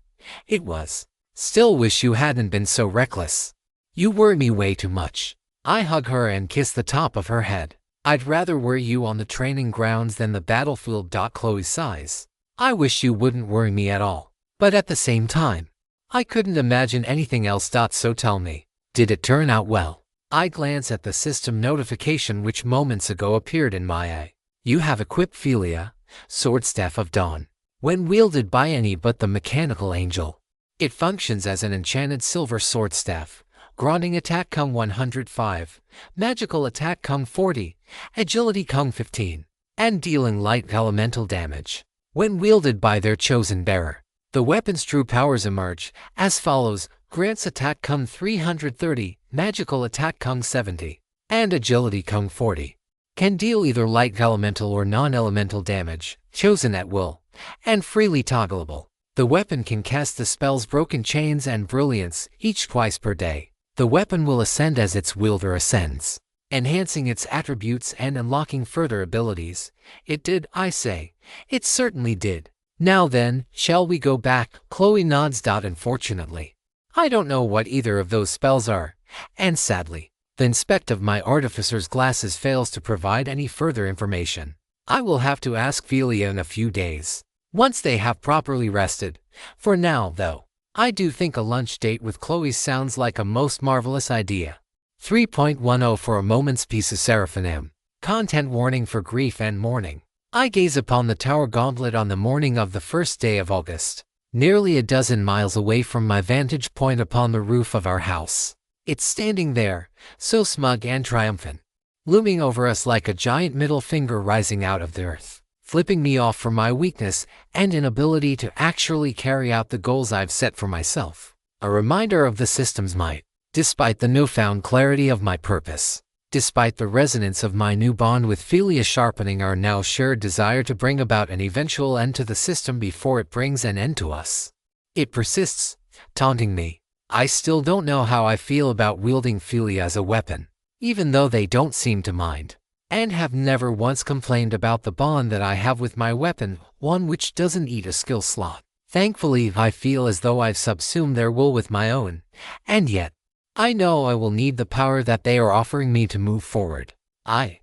it was. Still wish you hadn't been so reckless. You worry me way too much. I hug her and kiss the top of her head. I'd rather worry you on the training grounds than the battlefield. Chloe sighs. I wish you wouldn't worry me at all, but at the same time, I couldn't imagine anything else. So tell me, did it turn out well? I glance at the system notification which moments ago appeared in my eye. You have equipped Philia, Sword Staff of Dawn. When wielded by any but the mechanical angel, it functions as an enchanted silver sword staff, granting attack Kung 105, magical attack Kung 40, agility Kung 15, and dealing light elemental damage. When wielded by their chosen bearer, the weapon's true powers emerge as follows: grants attack Kung 330, magical attack Kung 70, and agility Kung 40. Can deal either light elemental or non-elemental damage, chosen at will, and freely toggleable. The weapon can cast the spells Broken Chains and Brilliance each twice per day. The weapon will ascend as its wielder ascends, enhancing its attributes and unlocking further abilities. It did, I say. It certainly did. Now then, shall we go back? Chloe nods. Unfortunately, I don't know what either of those spells are, and sadly, the inspect of my artificer's glasses fails to provide any further information. I will have to ask Philia in a few days, once they have properly rested. For now, though, I do think a lunch date with Chloe sounds like a most marvelous idea. 3.10 For a moment's peace of Seraphina. Content warning for grief and mourning. I gaze upon the tower gauntlet on the morning of the first day of August, nearly a dozen miles away from my vantage point upon the roof of our house. It's standing there, so smug and triumphant, looming over us like a giant middle finger rising out of the earth, flipping me off for my weakness and inability to actually carry out the goals I've set for myself. A reminder of the system's might, despite the newfound clarity of my purpose. Despite the resonance of my new bond with Philia sharpening our now shared desire to bring about an eventual end to the system before it brings an end to us. It persists, taunting me. I still don't know how I feel about wielding Philia as a weapon, even though they don't seem to mind, and have never once complained about the bond that I have with my weapon, one which doesn't eat a skill slot. Thankfully, I feel as though I've subsumed their will with my own, and yet, I know I will need the power that they are offering me to move forward. I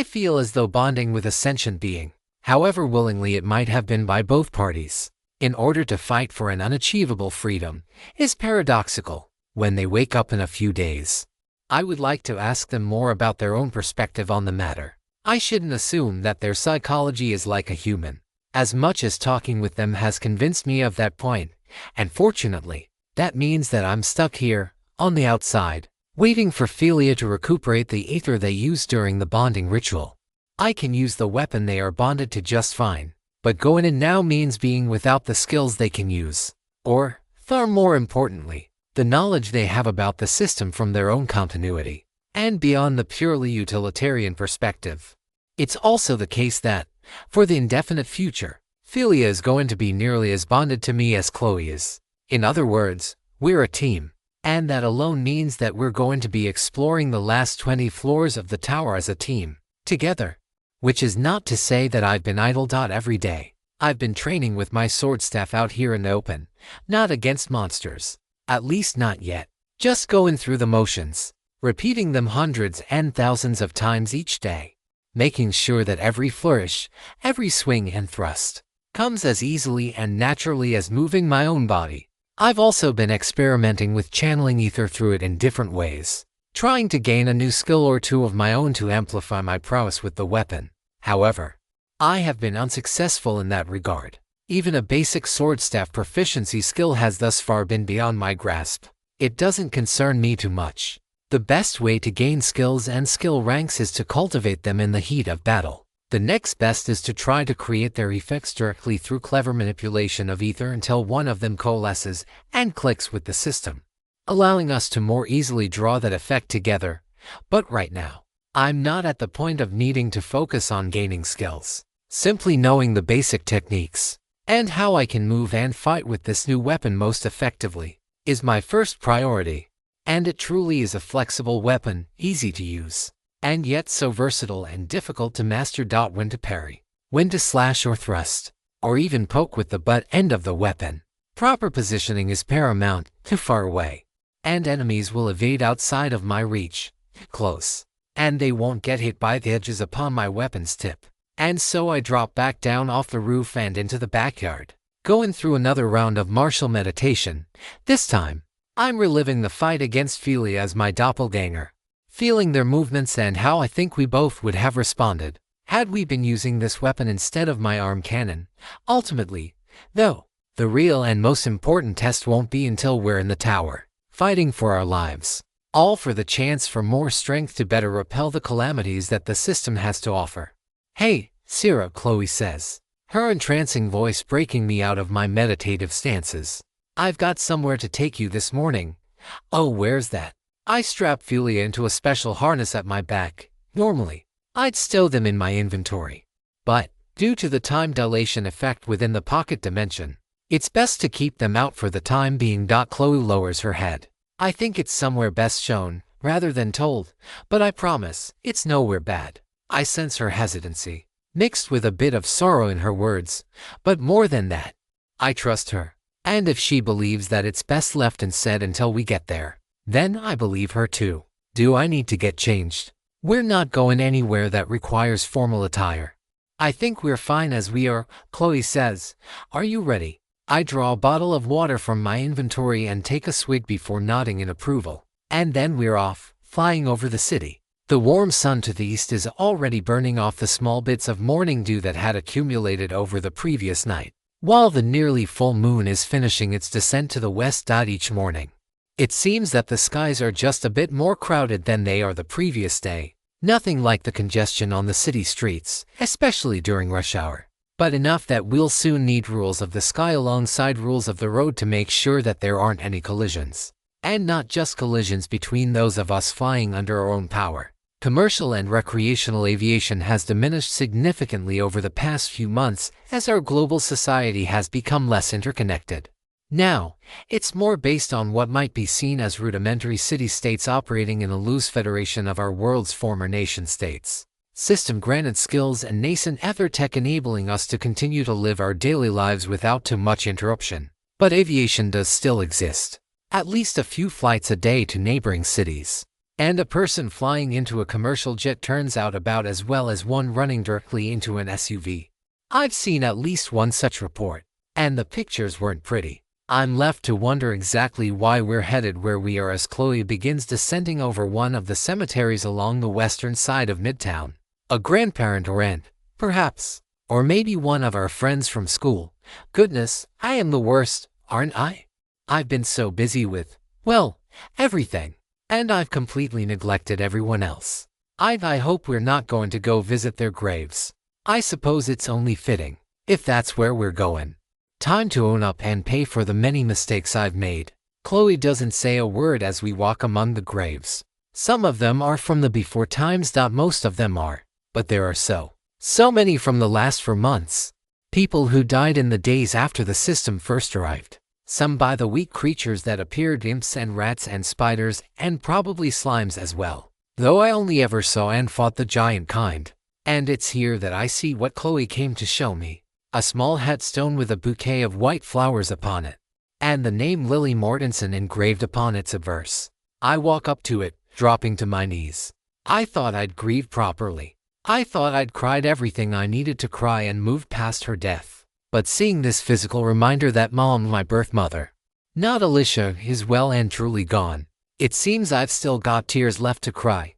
feel as though bonding with a sentient being, however willingly it might have been by both parties, in order to fight for an unachievable freedom, is paradoxical. When they wake up in a few days, I would like to ask them more about their own perspective on the matter. I shouldn't assume that their psychology is like a human, as much as talking with them has convinced me of that point, and fortunately, that means that I'm stuck here, on the outside, waiting for Philia to recuperate the ether they used during the bonding ritual. I can use the weapon they are bonded to just fine, but going in now means being without the skills they can use, or, far more importantly, the knowledge they have about the system from their own continuity, and beyond the purely utilitarian perspective. It's also the case that, for the indefinite future, Philia is going to be nearly as bonded to me as Chloe is. In other words, we're a team. And that alone means that we're going to be exploring the last 20 floors of the tower as a team, together. Which is not to say that I've been idle. Every day, I've been training with my sword staff out here in the open, not against monsters. At least not yet. Just going through the motions, repeating them hundreds and thousands of times each day, making sure that every flourish, every swing and thrust comes as easily and naturally as moving my own body. I've also been experimenting with channeling ether through it in different ways, trying to gain a new skill or two of my own to amplify my prowess with the weapon. However, I have been unsuccessful in that regard. Even a basic sword staff proficiency skill has thus far been beyond my grasp. It doesn't concern me too much. The best way to gain skills and skill ranks is to cultivate them in the heat of battle. The next best is to try to create their effects directly through clever manipulation of ether until one of them coalesces and clicks with the system, allowing us to more easily draw that effect together. But right now, I'm not at the point of needing to focus on gaining skills. Simply knowing the basic techniques and how I can move and fight with this new weapon most effectively is my first priority. And it truly is a flexible weapon, easy to use, and yet so versatile and difficult to master. When to parry, when to slash or thrust, or even poke with the butt end of the weapon. Proper positioning is paramount. Too far away, and enemies will evade outside of my reach. Close, and they won't get hit by the edges upon my weapon's tip. And so I drop back down off the roof and into the backyard, going through another round of martial meditation. This time, I'm reliving the fight against Philia as my doppelganger, feeling their movements and how I think we both would have responded had we been using this weapon instead of my arm cannon. Ultimately, though, the real and most important test won't be until we're in the tower, fighting for our lives, all for the chance for more strength to better repel the calamities that the system has to offer. "Hey, Sera," Chloe says, her entrancing voice breaking me out of my meditative stances. "I've got somewhere to take you this morning." "Oh, where's that?" I strap Philia into a special harness at my back. Normally, I'd stow them in my inventory, but due to the time dilation effect within the pocket dimension, it's best to keep them out for the time being. Chloe lowers her head. "I think it's somewhere best shown, rather than told, but I promise, it's nowhere bad." I sense her hesitancy, mixed with a bit of sorrow in her words, but more than that, I trust her. And if she believes that it's best left unsaid until we get there, then I believe her too. Do I need to get changed? We're not going anywhere that requires formal attire. I think we're fine as we are, Chloe says. Are you ready? I draw a bottle of water from my inventory and take a swig before nodding in approval. And then we're off, flying over the city. The warm sun to the east is already burning off the small bits of morning dew that had accumulated over the previous night, while the nearly full moon is finishing its descent to the west. Each morning, it seems that the skies are just a bit more crowded than they are the previous day. Nothing like the congestion on the city streets, especially during rush hour, but enough that we'll soon need rules of the sky alongside rules of the road to make sure that there aren't any collisions. And not just collisions between those of us flying under our own power. Commercial and recreational aviation has diminished significantly over the past few months as our global society has become less interconnected. Now, it's more based on what might be seen as rudimentary city-states operating in a loose federation of our world's former nation-states. System-granted skills and nascent ether tech enabling us to continue to live our daily lives without too much interruption. But aviation does still exist. At least a few flights a day to neighboring cities. And a person flying into a commercial jet turns out about as well as one running directly into an SUV. I've seen at least one such report, and the pictures weren't pretty. I'm left to wonder exactly why we're headed where we are as Chloe begins descending over one of the cemeteries along the western side of Midtown. A grandparent or aunt, perhaps, or maybe one of our friends from school. Goodness, I am the worst, aren't I? I've been so busy with, well, everything. And I've completely neglected everyone else. I hope we're not going to go visit their graves. I suppose it's only fitting, if that's where we're going. Time to own up and pay for the many mistakes I've made. Chloe doesn't say a word as we walk among the graves. Some of them are from the before times. Most of them are, but there are so many from the last 4 months. People who died in the days after the system first arrived. Some by the weak creatures that appeared, imps and rats and spiders, and probably slimes as well. Though I only ever saw and fought the giant kind. And it's here that I see what Chloe came to show me. A small headstone with a bouquet of white flowers upon it, and the name Lily Mortensen engraved upon its obverse. I walk up to it, dropping to my knees. I thought I'd grieved properly. I thought I'd cried everything I needed to cry and moved past her death. But seeing this physical reminder that Mom, my birth mother, not Alicia, is well and truly gone, it seems I've still got tears left to cry.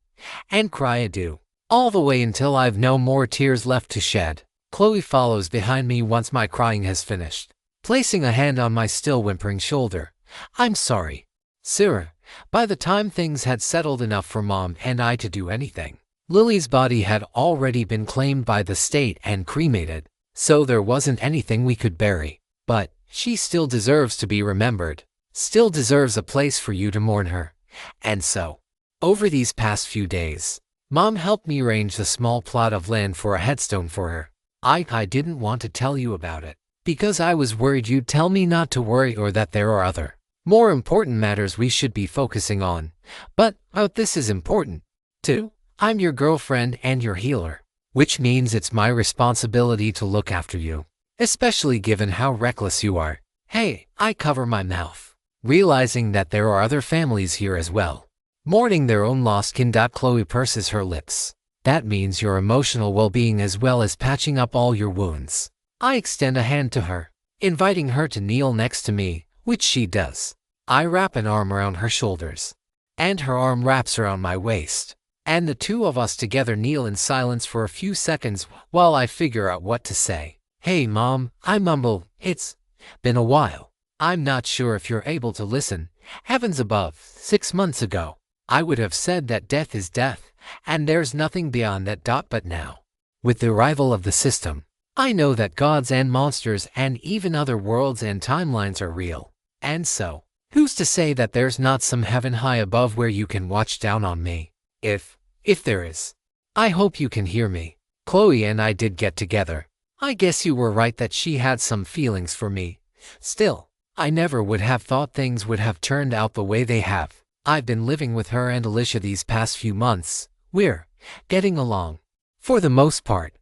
And cry I do, all the way until I've no more tears left to shed. Chloe follows behind me once my crying has finished, placing a hand on my still whimpering shoulder. I'm sorry, Sarah. By the time things had settled enough for Mom and I to do anything, Lily's body had already been claimed by the state and cremated, so there wasn't anything we could bury. But she still deserves to be remembered, still deserves a place for you to mourn her. And so, over these past few days, Mom helped me arrange the small plot of land for a headstone for her. I didn't want to tell you about it, because I was worried you'd tell me not to worry or that there are other, more important matters we should be focusing on. But this is important, too. I'm your girlfriend and your healer, which means it's my responsibility to look after you, especially given how reckless you are. Hey, I cover my mouth, realizing that there are other families here as well, mourning their own lost kin. Chloe purses her lips. That means your emotional well-being as well as patching up all your wounds. I extend a hand to her, inviting her to kneel next to me, which she does. I wrap an arm around her shoulders, and her arm wraps around my waist, and the two of us together kneel in silence for a few seconds while I figure out what to say. Hey Mom, I mumble, it's been a while. I'm not sure if you're able to listen. Heavens above, 6 months ago, I would have said that death is death, and there's nothing beyond that. But now, with the arrival of the system, I know that gods and monsters and even other worlds and timelines are real. And so, who's to say that there's not some heaven high above where you can watch down on me? If there is. I hope you can hear me. Chloe and I did get together. I guess you were right that she had some feelings for me. Still, I never would have thought things would have turned out the way they have. I've been living with her and Alicia these past few months. We're getting along, for the most part.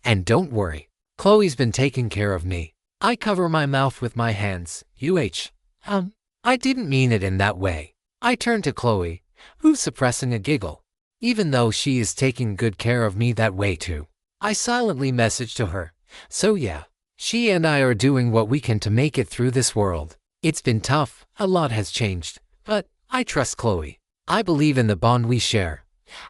And don't worry, Chloe's been taking care of me. I cover my mouth with my hands. I didn't mean it in that way. I turn to Chloe, who's suppressing a giggle, even though she is taking good care of me that way too. I silently message to her. So yeah, she and I are doing what we can to make it through this world. It's been tough, a lot has changed, but I trust Chloe. I believe in the bond we share.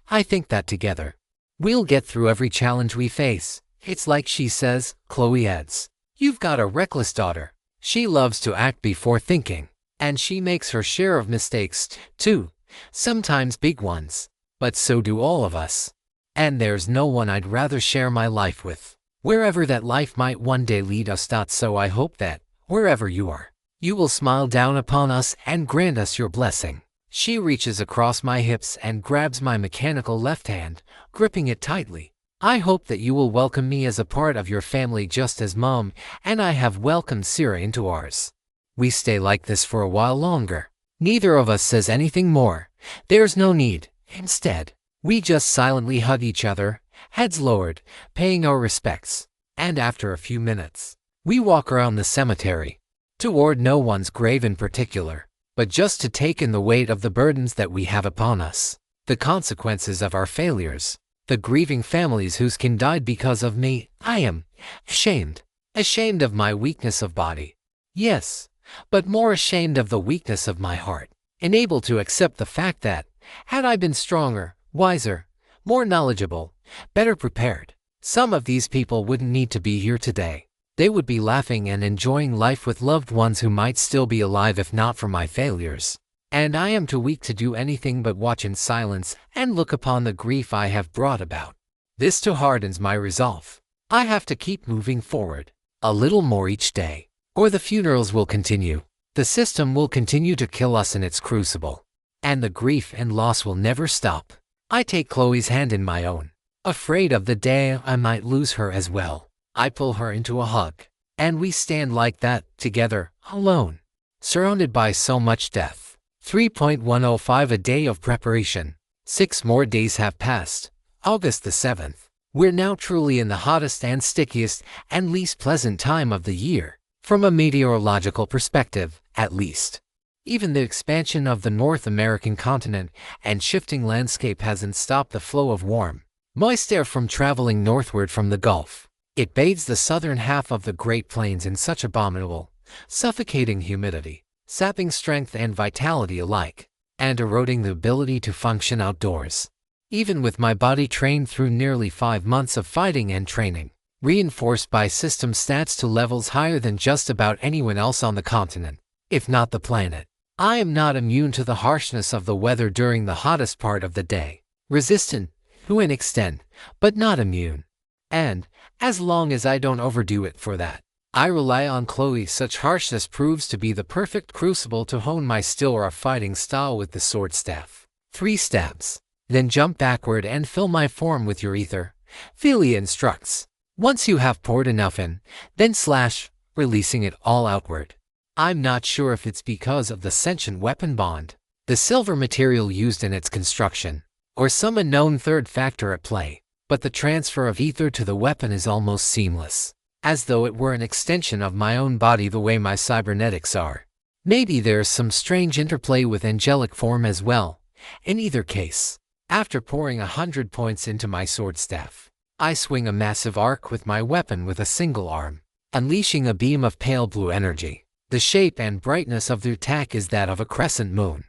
I think that together, we'll get through every challenge we face. It's like she says, Chloe adds, you've got a reckless daughter. She loves to act before thinking, and she makes her share of mistakes, too, sometimes big ones. But so do all of us. And there's no one I'd rather share my life with, wherever that life might one day lead us. So I hope that, wherever you are, you will smile down upon us and grant us your blessing. She reaches across my hips and grabs my mechanical left hand, gripping it tightly. I hope that you will welcome me as a part of your family just as Mom and I have welcomed Sarah into ours. We stay like this for a while longer. Neither of us says anything more. There's no need. Instead, we just silently hug each other, heads lowered, paying our respects. And after a few minutes, we walk around the cemetery, toward no one's grave in particular, but just to take in the weight of the burdens that we have upon us, the consequences of our failures, the grieving families whose kin died because of me. I am ashamed of my weakness of body. Yes, but more ashamed of the weakness of my heart, unable to accept the fact that, had I been stronger, wiser, more knowledgeable, better prepared, some of these people wouldn't need to be here today. They would be laughing and enjoying life with loved ones who might still be alive if not for my failures. And I am too weak to do anything but watch in silence and look upon the grief I have brought about. This too hardens my resolve. I have to keep moving forward, a little more each day, or the funerals will continue. The system will continue to kill us in its crucible, and the grief and loss will never stop. I take Chloe's hand in my own, afraid of the day I might lose her as well. I pull her into a hug, and we stand like that, together, alone, surrounded by so much death. 3.105 A day of preparation. 6 more days have passed. August the 7th. We're now truly in the hottest and stickiest and least pleasant time of the year, from a meteorological perspective, at least. Even the expansion of the North American continent and shifting landscape hasn't stopped the flow of warm, moist air from traveling northward from the Gulf. It bathes the southern half of the Great Plains in such abominable, suffocating humidity, sapping strength and vitality alike, and eroding the ability to function outdoors. Even with my body trained through nearly 5 months of fighting and training, reinforced by system stats to levels higher than just about anyone else on the continent, if not the planet, I am not immune to the harshness of the weather during the hottest part of the day. Resistant, to an extent, but not immune. And, as long as I don't overdo it for that, I rely on Chloe. Such harshness proves to be the perfect crucible to hone my still rough fighting style with the sword staff. 3 stabs. Then jump backward and fill my form with your ether, Philia instructs. Once you have poured enough in, then slash, releasing it all outward. I'm not sure if it's because of the sentient weapon bond, the silver material used in its construction, or some unknown third factor at play, but the transfer of ether to the weapon is almost seamless, as though it were an extension of my own body the way my cybernetics are. Maybe there's some strange interplay with angelic form as well. In either case, after pouring 100 points into my sword staff, I swing a massive arc with my weapon with a single arm, unleashing a beam of pale blue energy. The shape and brightness of the attack is that of a crescent moon,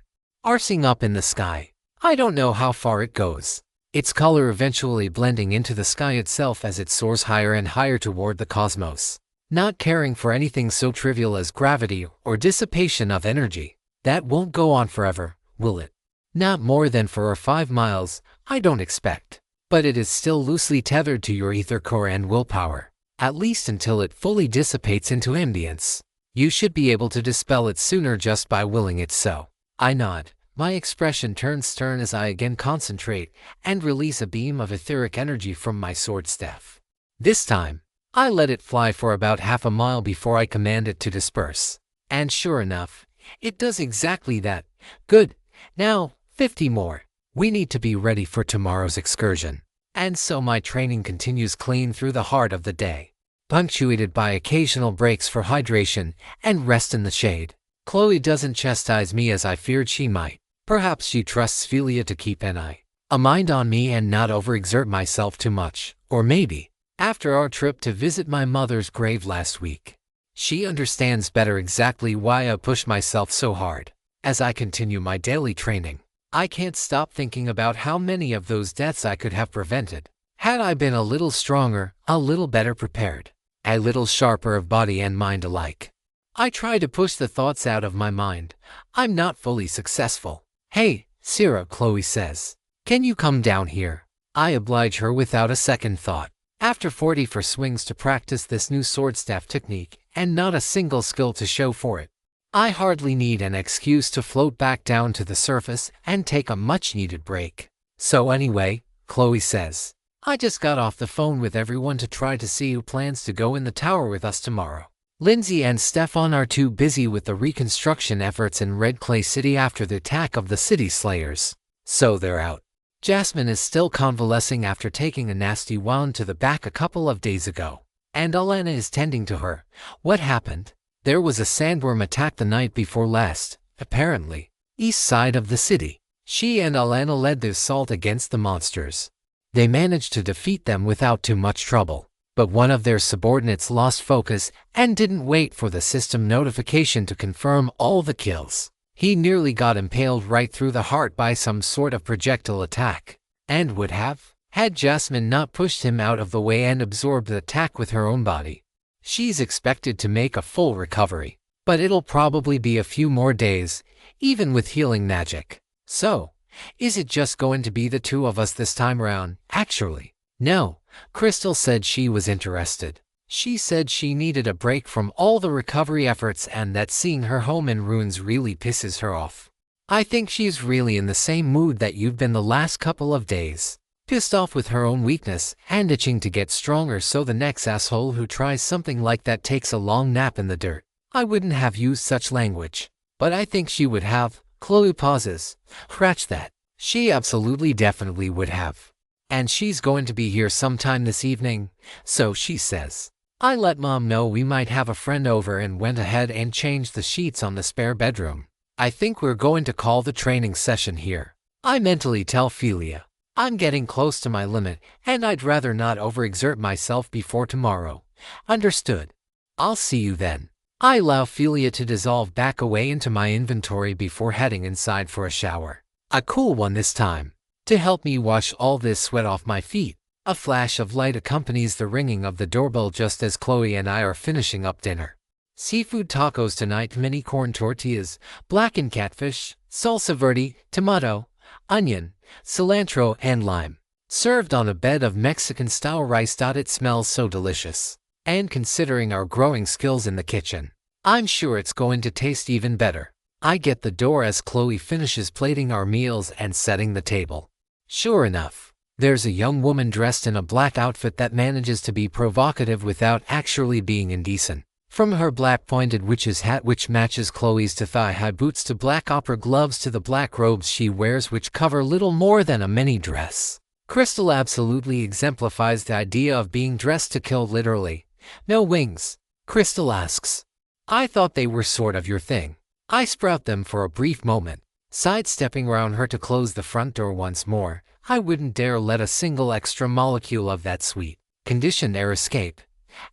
arcing up in the sky. I don't know how far it goes, its color eventually blending into the sky itself as it soars higher and higher toward the cosmos, not caring for anything so trivial as gravity or dissipation of energy. That won't go on forever, will it? Not more than 4 or 5 miles, I don't expect. But it is still loosely tethered to your ether core and willpower, at least until it fully dissipates into ambience. You should be able to dispel it sooner just by willing it so. I nod. My expression turns stern as I again concentrate and release a beam of etheric energy from my sword staff. This time, I let it fly for about half a mile before I command it to disperse. And sure enough, it does exactly that. Good. Now, 50 more. We need to be ready for tomorrow's excursion. And so my training continues clean through the heart of the day, punctuated by occasional breaks for hydration and rest in the shade. Chloe doesn't chastise me as I feared she might. Perhaps she trusts Philia to keep a mind on me and not overexert myself too much. Or maybe, after our trip to visit my mother's grave last week, she understands better exactly why I push myself so hard. As I continue my daily training, I can't stop thinking about how many of those deaths I could have prevented, had I been a little stronger, a little better prepared, a little sharper of body and mind alike. I try to push the thoughts out of my mind. I'm not fully successful. Hey, Sarah, Chloe says. Can you come down here? I oblige her without a second thought. After 44 swings to practice this new sword staff technique, and not a single skill to show for it, I hardly need an excuse to float back down to the surface and take a much-needed break. So anyway, Chloe says, I just got off the phone with everyone to try to see who plans to go in the tower with us tomorrow. Lindsay and Stefan are too busy with the reconstruction efforts in Red Clay City after the attack of the City Slayers, so they're out. Jasmine is still convalescing after taking a nasty wound to the back a couple of days ago, and Alana is tending to her. What happened? There was a sandworm attack the night before last, apparently, east side of the city. She and Alana led the assault against the monsters. They managed to defeat them without too much trouble, but one of their subordinates lost focus and didn't wait for the system notification to confirm all the kills. He nearly got impaled right through the heart by some sort of projectile attack, and would have, had Jasmine not pushed him out of the way and absorbed the attack with her own body. She's expected to make a full recovery, but it'll probably be a few more days, even with healing magic. So, is it just going to be the 2 of us this time around? Actually, no. Crystal said she was interested. She said she needed a break from all the recovery efforts and that seeing her home in ruins really pisses her off. I think she's really in the same mood that you've been the last couple of days. Pissed off with her own weakness and itching to get stronger, so the next asshole who tries something like that takes a long nap in the dirt. I wouldn't have used such language, but I think she would have. Chloe pauses. Scratch that. She absolutely definitely would have. and she's going to be here sometime this evening, so she says. I let Mom know we might have a friend over and went ahead and changed the sheets on the spare bedroom. I think we're going to call the training session here. I mentally tell Philia, I'm getting close to my limit, and I'd rather not overexert myself before tomorrow. Understood. I'll see you then. I allow Philia to dissolve back away into my inventory before heading inside for a shower. A cool one this time, to help me wash all this sweat off my feet. A flash of light accompanies the ringing of the doorbell just as Chloe and I are finishing up dinner. Seafood tacos tonight, mini corn tortillas, blackened catfish, salsa verde, tomato, onion, cilantro, and lime. Served on a bed of Mexican-style rice. It smells so delicious. And considering our growing skills in the kitchen, I'm sure it's going to taste even better. I get the door as Chloe finishes plating our meals and setting the table. Sure enough, there's a young woman dressed in a black outfit that manages to be provocative without actually being indecent. From her black pointed witch's hat, which matches Chloe's to thigh-high boots, to black opera gloves, to the black robes she wears, which cover little more than a mini dress. Crystal absolutely exemplifies the idea of being dressed to kill, literally. No wings? Crystal asks. I thought they were sort of your thing. I sprout them for a brief moment, sidestepping around her to close the front door once more. I wouldn't dare let a single extra molecule of that sweet, conditioned air escape.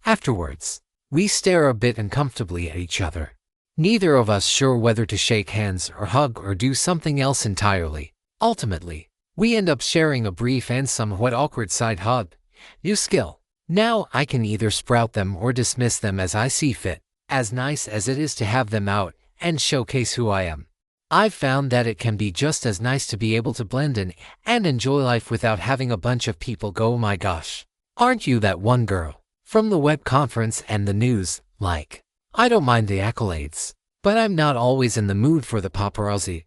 Afterwards, we stare a bit uncomfortably at each other, neither of us sure whether to shake hands or hug or do something else entirely. Ultimately, we end up sharing a brief and somewhat awkward side hug. New skill. Now I can either sprout them or dismiss them as I see fit. As nice as it is to have them out and showcase who I am, I've found that it can be just as nice to be able to blend in and enjoy life without having a bunch of people go, oh my gosh, aren't you that one girl from the web conference and the news? Like, I don't mind the accolades, but I'm not always in the mood for the paparazzi.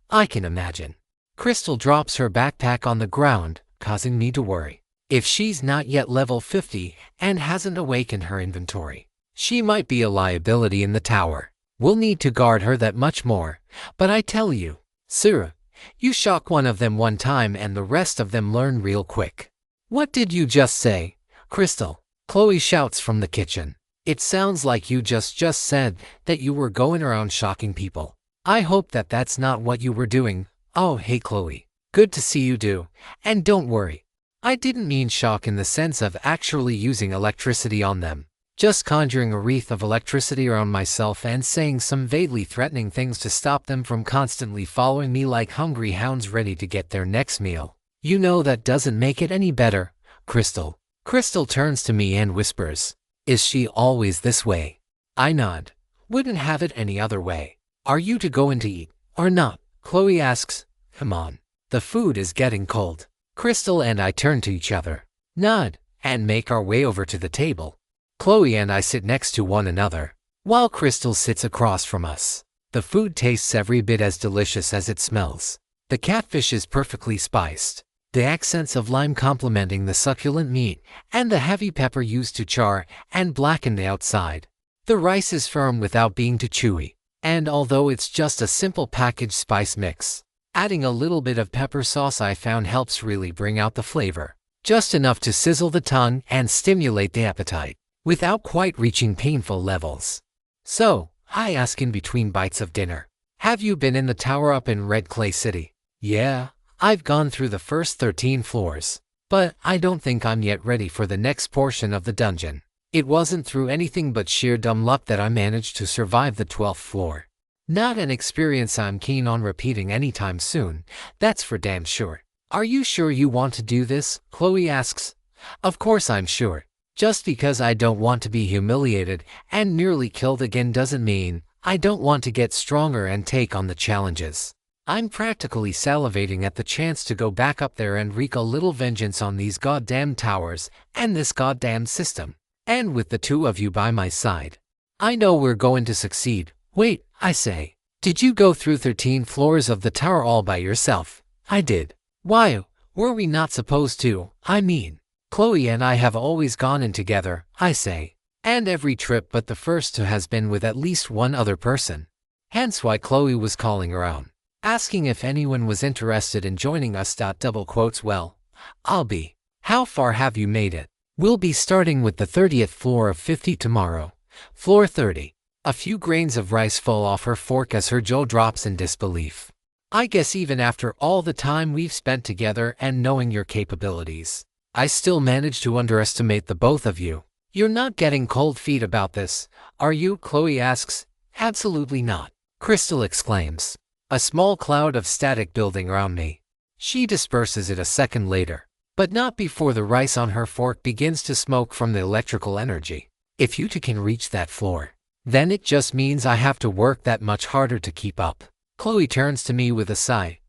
I can imagine. Crystal drops her backpack on the ground, causing me to worry. If she's not yet level 50 and hasn't awakened her inventory, she might be a liability in the tower. We'll need to guard her that much more. But I tell you, Sarah, you shock one of them one time and the rest of them learn real quick. What did you just say, Crystal? Chloe shouts from the kitchen. It sounds like you just said that you were going around shocking people. I hope that that's not what you were doing. Oh, hey Chloe. Good to see you do. And don't worry, I didn't mean shock in the sense of actually using electricity on them. Just conjuring a wreath of electricity around myself and saying some vaguely threatening things to stop them from constantly following me like hungry hounds ready to get their next meal. You know that doesn't make it any better, Crystal. Crystal turns to me and whispers, is she always this way? I nod. Wouldn't have it any other way. Are you to go in to eat, or not? Chloe asks. Come on. The food is getting cold. Crystal and I turn to each other, nod, and make our way over to the table. Chloe and I sit next to one another, while Crystal sits across from us. The food tastes every bit as delicious as it smells. The catfish is perfectly spiced, the accents of lime complementing the succulent meat, and the heavy pepper used to char and blacken the outside. The rice is firm without being too chewy, and although it's just a simple packaged spice mix, adding a little bit of pepper sauce I found helps really bring out the flavor. Just enough to sizzle the tongue and stimulate the appetite, without quite reaching painful levels. So, I ask in between bites of dinner, have you been in the tower up in Red Clay City? Yeah, I've gone through the first 13 floors, but I don't think I'm yet ready for the next portion of the dungeon. It wasn't through anything but sheer dumb luck that I managed to survive the 12th floor. Not an experience I'm keen on repeating anytime soon, that's for damn sure. Are you sure you want to do this? Chloe asks. Of course I'm sure. Just because I don't want to be humiliated and nearly killed again doesn't mean I don't want to get stronger and take on the challenges. I'm practically salivating at the chance to go back up there and wreak a little vengeance on these goddamn towers and this goddamn system. And with the two of you by my side, I know we're going to succeed. Wait, I say, did you go through 13 floors of the tower all by yourself? I did. Why, were we not supposed to? I mean, Chloe and I have always gone in together, I say, and every trip but the first has been with at least one other person. Hence why Chloe was calling around, asking if anyone was interested in joining us. Double quotes, well, I'll be. How far have you made it? We'll be starting with the 30th floor of 50 tomorrow. Floor 30. A few grains of rice fall off her fork as her jaw drops in disbelief. I guess even after all the time we've spent together and knowing your capabilities, I still manage to underestimate the both of you. You're not getting cold feet about this, are you? Chloe asks. Absolutely not, Crystal exclaims. A small cloud of static building around me. She disperses it a second later, but not before the rice on her fork begins to smoke from the electrical energy. If you two can reach that floor, then it just means I have to work that much harder to keep up. Chloe turns to me with a sigh.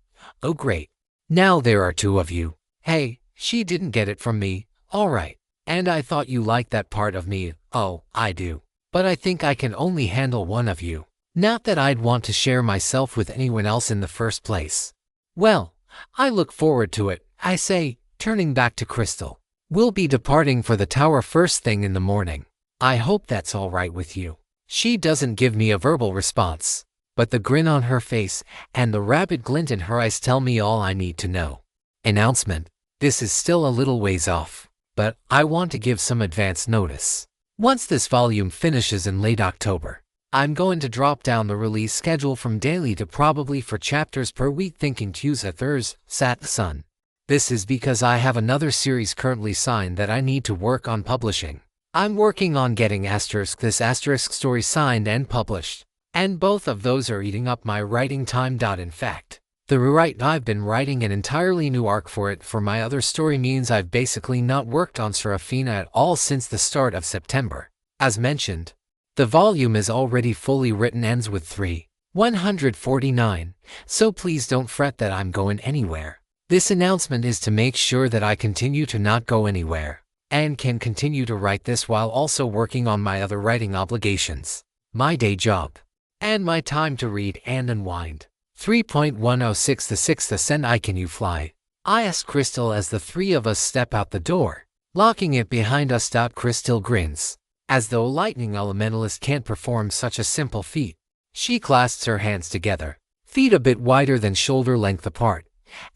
Oh great. Now there are two of you. Hey, she didn't get it from me, alright. And I thought you liked that part of me. Oh, I do. But I think I can only handle one of you. Not that I'd want to share myself with anyone else in the first place. Well, I look forward to it, I say, turning back to Crystal. We'll be departing for the tower first thing in the morning. I hope that's all right with you. She doesn't give me a verbal response, but the grin on her face and the rapid glint in her eyes tell me all I need to know. Announcement. This is still a little ways off, but I want to give some advance notice. Once this volume finishes in late October, I'm going to drop down the release schedule from daily to probably 4 chapters per week, thinking Tuesday, Thursday, Saturday, Sun. This is because I have another series currently signed that I need to work on publishing. I'm working on getting this asterisk story signed and published, and both of those are eating up my writing time. In fact, the rewrite I've been writing an entirely new arc for my other story means I've basically not worked on Seraphina at all since the start of September. As mentioned, the volume is already fully written, ends with 3:149, so please don't fret that I'm going anywhere. This announcement is to make sure that I continue to not go anywhere, and can continue to write this while also working on my other writing obligations, my day job, and my time to read and unwind. 3.106 The Sixth Ascent. Can you fly? I ask Crystal as the three of us step out the door, locking it behind us. Crystal grins, as though a lightning elementalist can't perform such a simple feat. She clasps her hands together, feet a bit wider than shoulder length apart,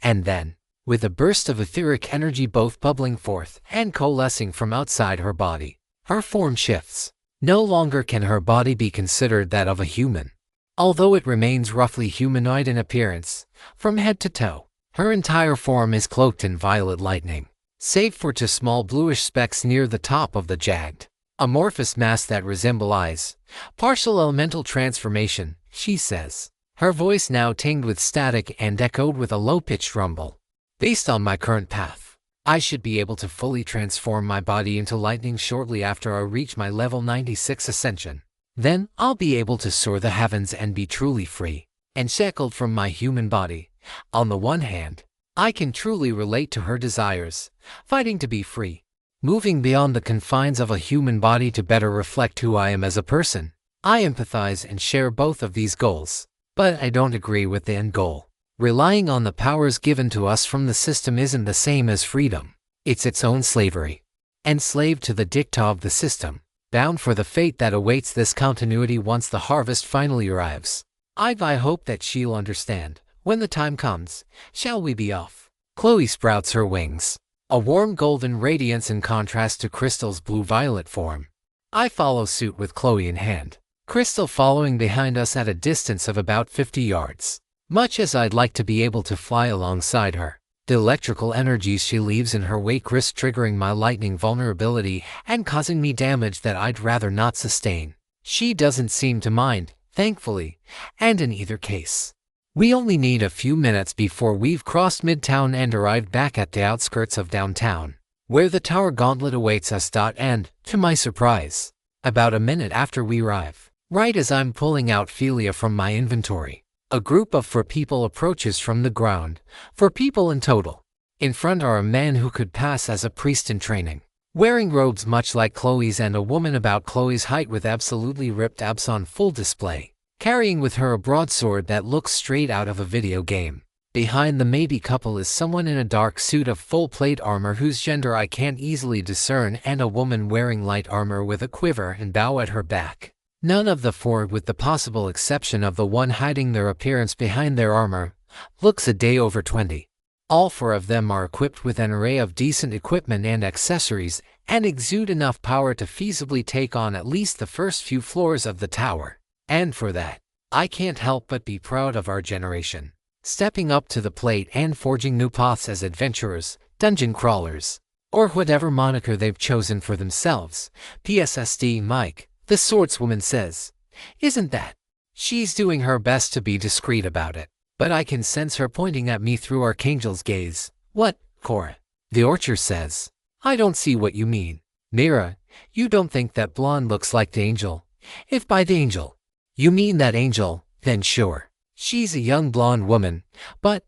and then, with a burst of etheric energy both bubbling forth and coalescing from outside her body, her form shifts. No longer can her body be considered that of a human. Although it remains roughly humanoid in appearance, from head to toe, her entire form is cloaked in violet lightning, save for 2 small bluish specks near the top of the jagged, amorphous mass that resemble eyes. Partial elemental transformation, she says, her voice now tinged with static and echoed with a low-pitched rumble. Based on my current path, I should be able to fully transform my body into lightning shortly after I reach my level 96 ascension. Then, I'll be able to soar the heavens and be truly free, unshackled from my human body. On the one hand, I can truly relate to her desires, fighting to be free, moving beyond the confines of a human body to better reflect who I am as a person. I empathize and share both of these goals, but I don't agree with the end goal. Relying on the powers given to us from the system isn't the same as freedom. It's its own slavery. Enslaved to the dicta of the system, bound for the fate that awaits this continuity once the harvest finally arrives. I hope that she'll understand. When the time comes, shall we be off? Chloe sprouts her wings, a warm golden radiance in contrast to Crystal's blue-violet form. I follow suit with Chloe in hand, Crystal following behind us at a distance of about 50 yards. Much as I'd like to be able to fly alongside her, the electrical energies she leaves in her wake risk triggering my lightning vulnerability and causing me damage that I'd rather not sustain. She doesn't seem to mind, thankfully, and in either case, we only need a few minutes before we've crossed Midtown and arrived back at the outskirts of downtown, where the tower gauntlet awaits us. And, to my surprise, about a minute after we arrive, right as I'm pulling out Philia from my inventory, a group of 4 people approaches from the ground, 4 people in total. In front are a man who could pass as a priest in training, wearing robes much like Chloe's, and a woman about Chloe's height with absolutely ripped abs on full display, carrying with her a broadsword that looks straight out of a video game. Behind the maybe couple is someone in a dark suit of full plate armor whose gender I can't easily discern, and a woman wearing light armor with a quiver and bow at her back. None of the 4, with the possible exception of the one hiding their appearance behind their armor, looks a day over 20. All 4 of them are equipped with an array of decent equipment and accessories, and exude enough power to feasibly take on at least the first few floors of the tower. And for that, I can't help but be proud of our generation, stepping up to the plate and forging new paths as adventurers, dungeon crawlers, or whatever moniker they've chosen for themselves. PSSD Mike, the swordswoman, says, "Isn't that?" She's doing her best to be discreet about it, but I can sense her pointing at me through Archangel's gaze. "What, Cora?" the Orcher says. "I don't see what you mean." "Mira, you don't think that blonde looks like the Angel? If by the Angel you mean that Angel, then sure. She's a young blonde woman, but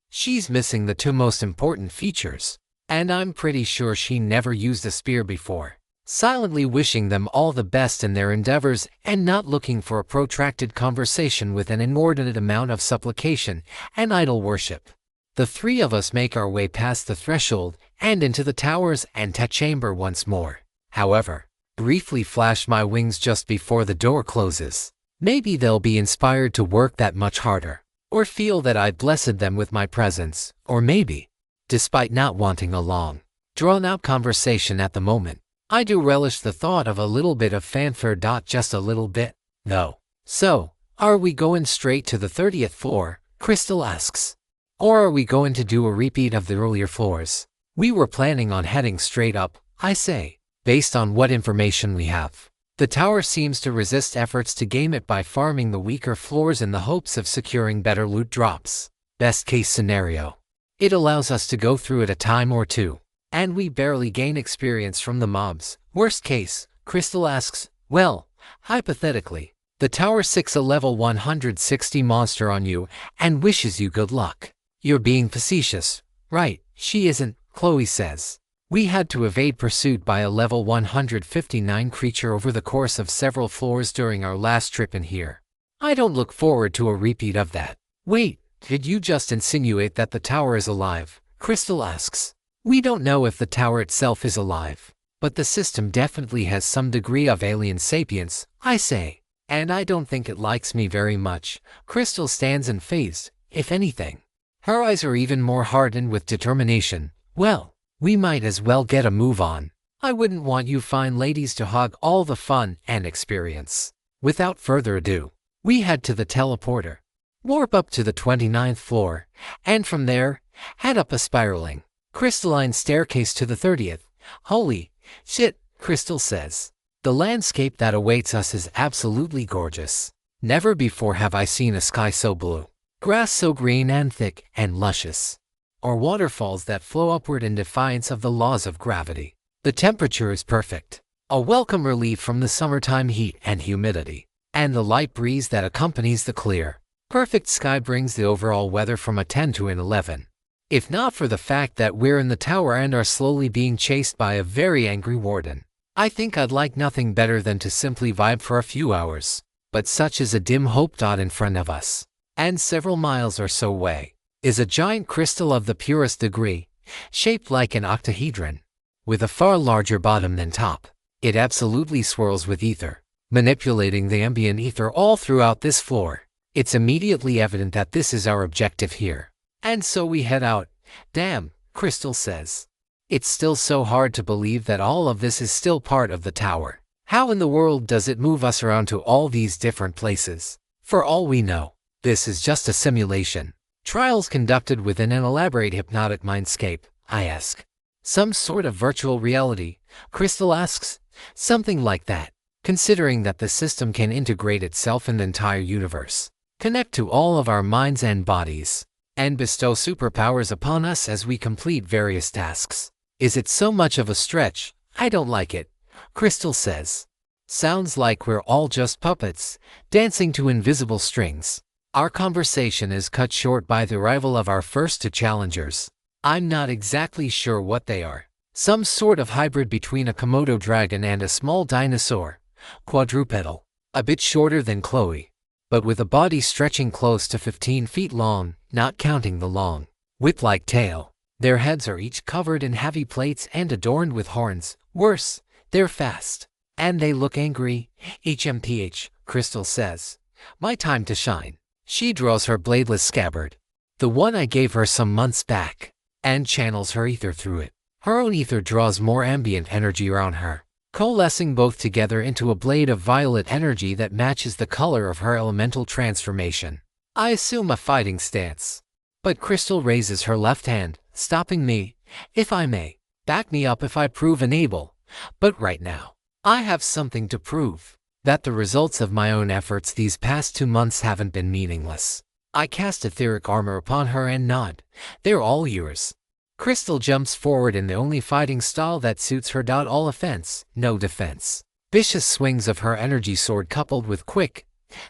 she's missing the 2 most important features. And I'm pretty sure she never used a spear before." Silently wishing them all the best in their endeavors and not looking for a protracted conversation with an inordinate amount of supplication and idol worship, the 3 of us make our way past the threshold and into the tower's antechamber once more. However, briefly flash my wings just before the door closes. Maybe they'll be inspired to work that much harder, or feel that I blessed them with my presence, or maybe, despite not wanting a long, drawn-out conversation at the moment, I do relish the thought of a little bit of fanfare. Just a little bit, though. "So, are we going straight to the 30th floor?" Crystal asks. "Or are we going to do a repeat of the earlier floors?" "We were planning on heading straight up," I say. "Based on what information we have, the tower seems to resist efforts to game it by farming the weaker floors in the hopes of securing better loot drops. Best case scenario, it allows us to go through it a time or 2. And we barely gain experience from the mobs. Worst case," Crystal asks, "well, hypothetically, the tower sicks a level 160 monster on you and wishes you good luck." "You're being facetious, right?" "She isn't," Chloe says. "We had to evade pursuit by a level 159 creature over the course of several floors during our last trip in here. I don't look forward to a repeat of that." "Wait, did you just insinuate that the tower is alive?" Crystal asks. "We don't know if the tower itself is alive, but the system definitely has some degree of alien sapience," I say. "And I don't think it likes me very much." Crystal stands unfazed, if anything. Her eyes are even more hardened with determination. "Well, we might as well get a move on. I wouldn't want you fine ladies to hog all the fun and experience." Without further ado, we head to the teleporter, warp up to the 29th floor, and from there, head up a spiraling, crystalline staircase to the 30th. "Holy shit," Crystal says. "The landscape that awaits us is absolutely gorgeous. Never before have I seen a sky so blue, grass so green and thick and luscious, or waterfalls that flow upward in defiance of the laws of gravity. The temperature is perfect, a welcome relief from the summertime heat and humidity, and the light breeze that accompanies the clear, perfect sky brings the overall weather from a 10 to an 11. If not for the fact that we're in the tower and are slowly being chased by a very angry warden, I think I'd like nothing better than to simply vibe for a few hours. But such is a dim hope. In front of us, and several miles or so away, is a giant crystal of the purest degree, shaped like an octahedron, with a far larger bottom than top. It absolutely swirls with ether, manipulating the ambient ether all throughout this floor. It's immediately evident that this is our objective here. And so we head out. "Damn," Crystal says. "It's still so hard to believe that all of this is still part of the tower. How in the world does it move us around to all these different places? For all we know, this is just a simulation. Trials conducted within an elaborate hypnotic mindscape," I ask. "Some sort of virtual reality," Crystal asks. "Something like that, considering that the system can integrate itself in the entire universe, connect to all of our minds and bodies, and bestow superpowers upon us as we complete various tasks. Is it so much of a stretch? I don't like it," Crystal says. "Sounds like we're all just puppets, dancing to invisible strings." Our conversation is cut short by the arrival of our first 2 challengers. I'm not exactly sure what they are. Some sort of hybrid between a Komodo dragon and a small dinosaur, quadrupedal, a bit shorter than Chloe, but with a body stretching close to 15 feet long, not counting the long, whip-like tail. Their heads are each covered in heavy plates and adorned with horns. Worse, they're fast, and they look angry. "HMPH, Crystal says. "My time to shine." She draws her bladeless scabbard, The one I gave her some months back, and channels her ether through it. Her own ether draws more ambient energy around her, coalescing both together into a blade of violet energy that matches the color of her elemental transformation. I assume a fighting stance. But Crystal raises her left hand, stopping me. If I may, back me up if I prove unable. But right now, I have something to prove. That the results of my own efforts these past 2 months haven't been meaningless. I cast etheric armor upon her and nod. They're all yours. Crystal jumps forward in the only fighting style that suits her. All offense, no defense. Vicious swings of her energy sword coupled with quick,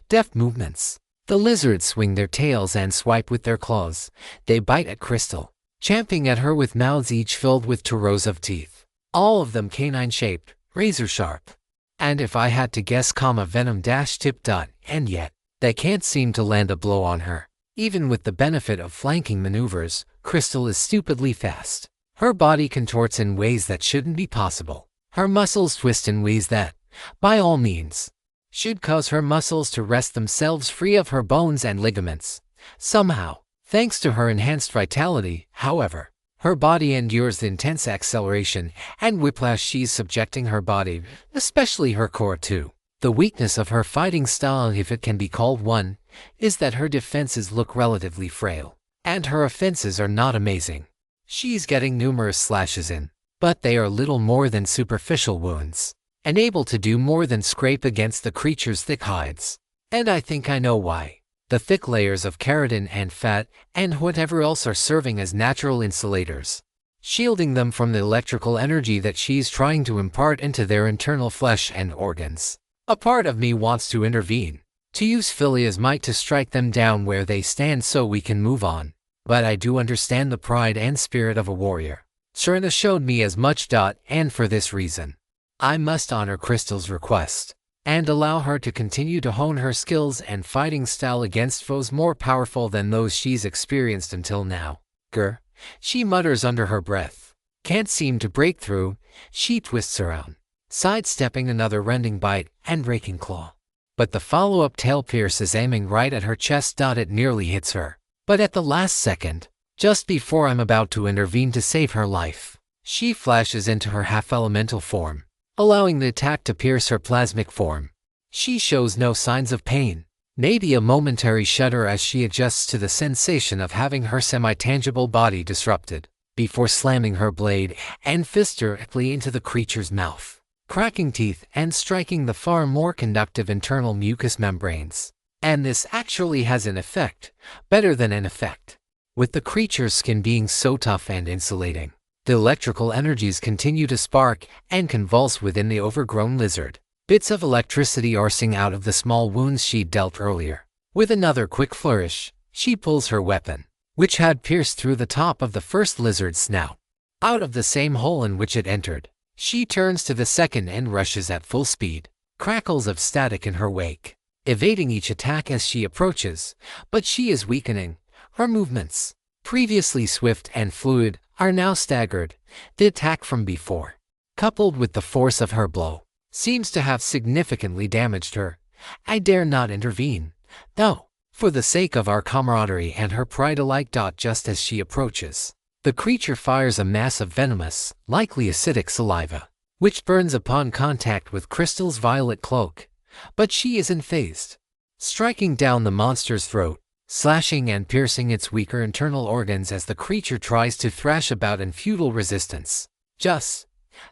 deft movements. The lizards swing their tails and swipe with their claws. They bite at Crystal, champing at her with mouths each filled with 2 rows of teeth. All of them canine-shaped, razor-sharp. And if I had to guess, venom-tip. And yet, they can't seem to land a blow on her. Even with the benefit of flanking maneuvers, Crystal is stupidly fast. Her body contorts in ways that shouldn't be possible. Her muscles twist in ways that, by all means, should cause her muscles to wrest themselves free of her bones and ligaments. Somehow, thanks to her enhanced vitality, however, her body endures the intense acceleration and whiplash she's subjecting her body, especially her core to. The weakness of her fighting style, if it can be called one, is that her defenses look relatively frail, and her offenses are not amazing. She's getting numerous slashes in, but they are little more than superficial wounds, and able to do more than scrape against the creature's thick hides. And I think I know why. The thick layers of keratin and fat and whatever else are serving as natural insulators, shielding them from the electrical energy that she's trying to impart into their internal flesh and organs. A part of me wants to intervene, to use Philia's might to strike them down where they stand so we can move on. But I do understand the pride and spirit of a warrior. Serena showed me as much. And for this reason, I must honor Crystal's request, and allow her to continue to hone her skills and fighting style against foes more powerful than those she's experienced until now. Grr, she mutters under her breath. Can't seem to break through. She twists around, sidestepping another rending bite and raking claw. But the follow-up tail pierces, aiming right at her chest. It nearly hits her. But at the last second, just before I'm about to intervene to save her life, she flashes into her half-elemental form, allowing the attack to pierce her plasmic form. She shows no signs of pain, maybe a momentary shudder as she adjusts to the sensation of having her semi-tangible body disrupted, before slamming her blade and fist directly into the creature's mouth, cracking teeth and striking the far more conductive internal mucous membranes. And this actually has an effect, better than an effect. With the creature's skin being so tough and insulating, the electrical energies continue to spark and convulse within the overgrown lizard. Bits of electricity coursing out of the small wounds she dealt earlier. With another quick flourish, she pulls her weapon, which had pierced through the top of the first lizard's snout, out of the same hole in which it entered. She turns to the second and rushes at full speed, crackles of static in her wake, evading each attack as she approaches, but she is weakening. Her movements, previously swift and fluid, are now staggered. The attack from before, coupled with the force of her blow, seems to have significantly damaged her. I dare not intervene, though, for the sake of our camaraderie and her pride alike. Just as she approaches, the creature fires a mass of venomous, likely acidic saliva, which burns upon contact with Crystal's violet cloak. But she isn't phased, striking down the monster's throat, slashing and piercing its weaker internal organs as the creature tries to thrash about in futile resistance. Just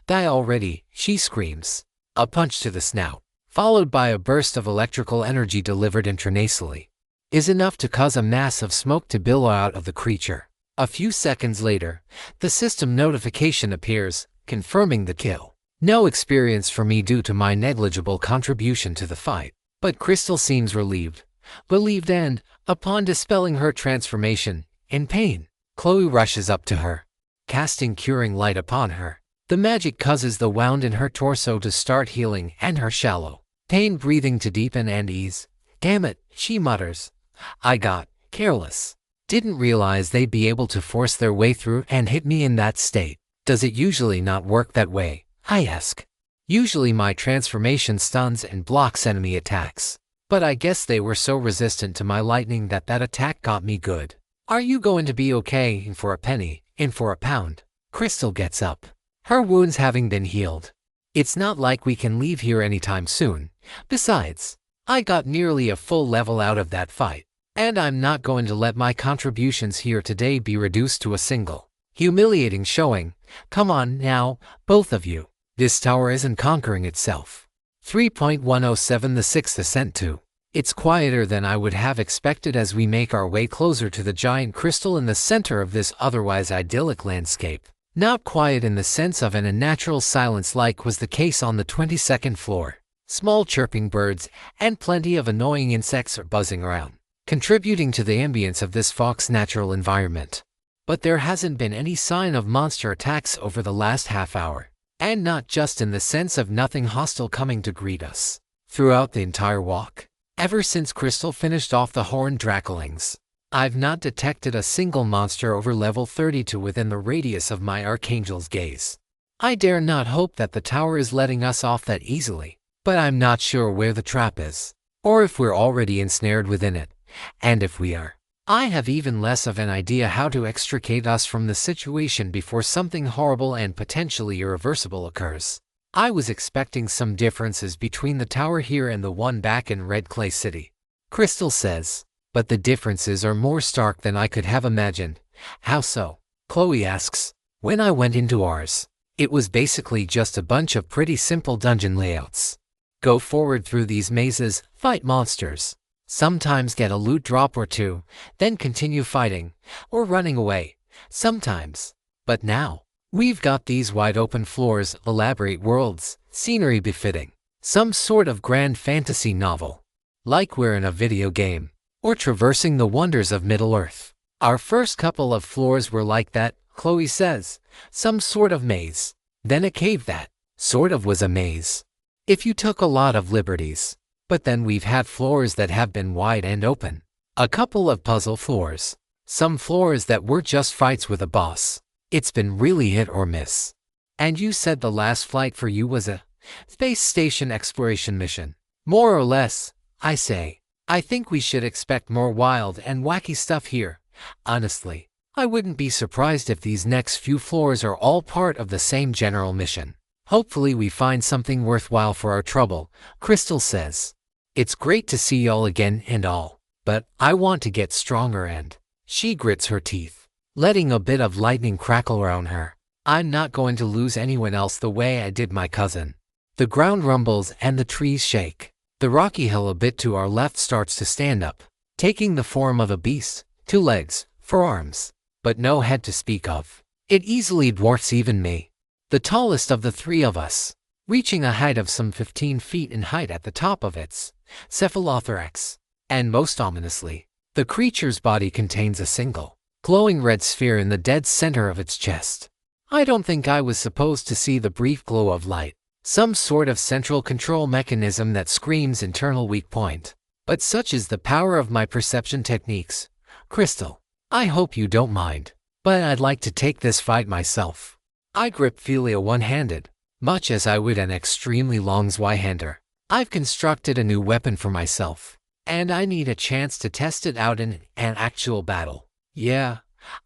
die already, she screams. A punch to the snout, followed by a burst of electrical energy delivered intranasally, is enough to cause a mass of smoke to billow out of the creature. A few seconds later, the system notification appears, confirming the kill. No experience for me due to my negligible contribution to the fight, but Crystal seems relieved and, upon dispelling her transformation, in pain, Chloe rushes up to her, casting curing light upon her. The magic causes the wound in her torso to start healing and her shallow, pain breathing to deepen and ease. Damn it, she mutters. I got careless. Didn't realize they'd be able to force their way through and hit me in that state. Does it usually not work that way? I ask. Usually my transformation stuns and blocks enemy attacks, but I guess they were so resistant to my lightning that attack got me good. Are you going to be okay? In for a penny, in for a pound. Crystal gets up, her wounds having been healed. It's not like we can leave here anytime soon. Besides, I got nearly a full level out of that fight, and I'm not going to let my contributions here today be reduced to a single humiliating showing. Come on now, both of you. This tower isn't conquering itself. 3.107 The Sixth Ascent 2. It's quieter than I would have expected as we make our way closer to the giant crystal in the center of this otherwise idyllic landscape. Not quiet in the sense of an unnatural silence like was the case on the 22nd floor. Small chirping birds and plenty of annoying insects are buzzing around, contributing to the ambience of this Fox natural environment. But there hasn't been any sign of monster attacks over the last half hour, and not just in the sense of nothing hostile coming to greet us throughout the entire walk. Ever since Crystal finished off the horned Dracolings, I've not detected a single monster over level 32 within the radius of my Archangel's gaze. I dare not hope that the tower is letting us off that easily, but I'm not sure where the trap is, or if we're already ensnared within it, and if we are, I have even less of an idea how to extricate us from the situation before something horrible and potentially irreversible occurs. I was expecting some differences between the tower here and the one back in Red Clay City, Crystal says, but the differences are more stark than I could have imagined. How so? Chloe asks. When I went into ours, it was basically just a bunch of pretty simple dungeon layouts. Go forward through these mazes, fight monsters, sometimes get a loot drop or two, then continue fighting, or running away, sometimes. But now, we've got these wide open floors, elaborate worlds, scenery befitting some sort of grand fantasy novel, like we're in a video game, or traversing the wonders of Middle-earth. Our first couple of floors were like that, Chloe says, some sort of maze, then a cave that sort of was a maze, if you took a lot of liberties. But then we've had floors that have been wide and open, a couple of puzzle floors, some floors that were just fights with a boss. It's been really hit or miss. And you said the last flight for you was a space station exploration mission. More or less, I say. I think we should expect more wild and wacky stuff here. Honestly, I wouldn't be surprised if these next few floors are all part of the same general mission. Hopefully we find something worthwhile for our trouble, Crystal says. It's great to see y'all again and all, but I want to get stronger and she grits her teeth, letting a bit of lightning crackle around her. I'm not going to lose anyone else the way I did my cousin. The ground rumbles and the trees shake. The rocky hill a bit to our left starts to stand up, taking the form of a beast, 2 legs, 4 arms, but no head to speak of. It easily dwarfs even me, the tallest of the 3 of us, reaching a height of some 15 feet in height at the top of its cephalothorax. And most ominously, the creature's body contains a single, glowing red sphere in the dead center of its chest. I don't think I was supposed to see the brief glow of light, some sort of central control mechanism that screams internal weak point. But such is the power of my perception techniques. Crystal, I hope you don't mind, but I'd like to take this fight myself. I grip Philia one-handed, much as I would an extremely long Zweihander. I've constructed a new weapon for myself, and I need a chance to test it out in an actual battle. Yeah,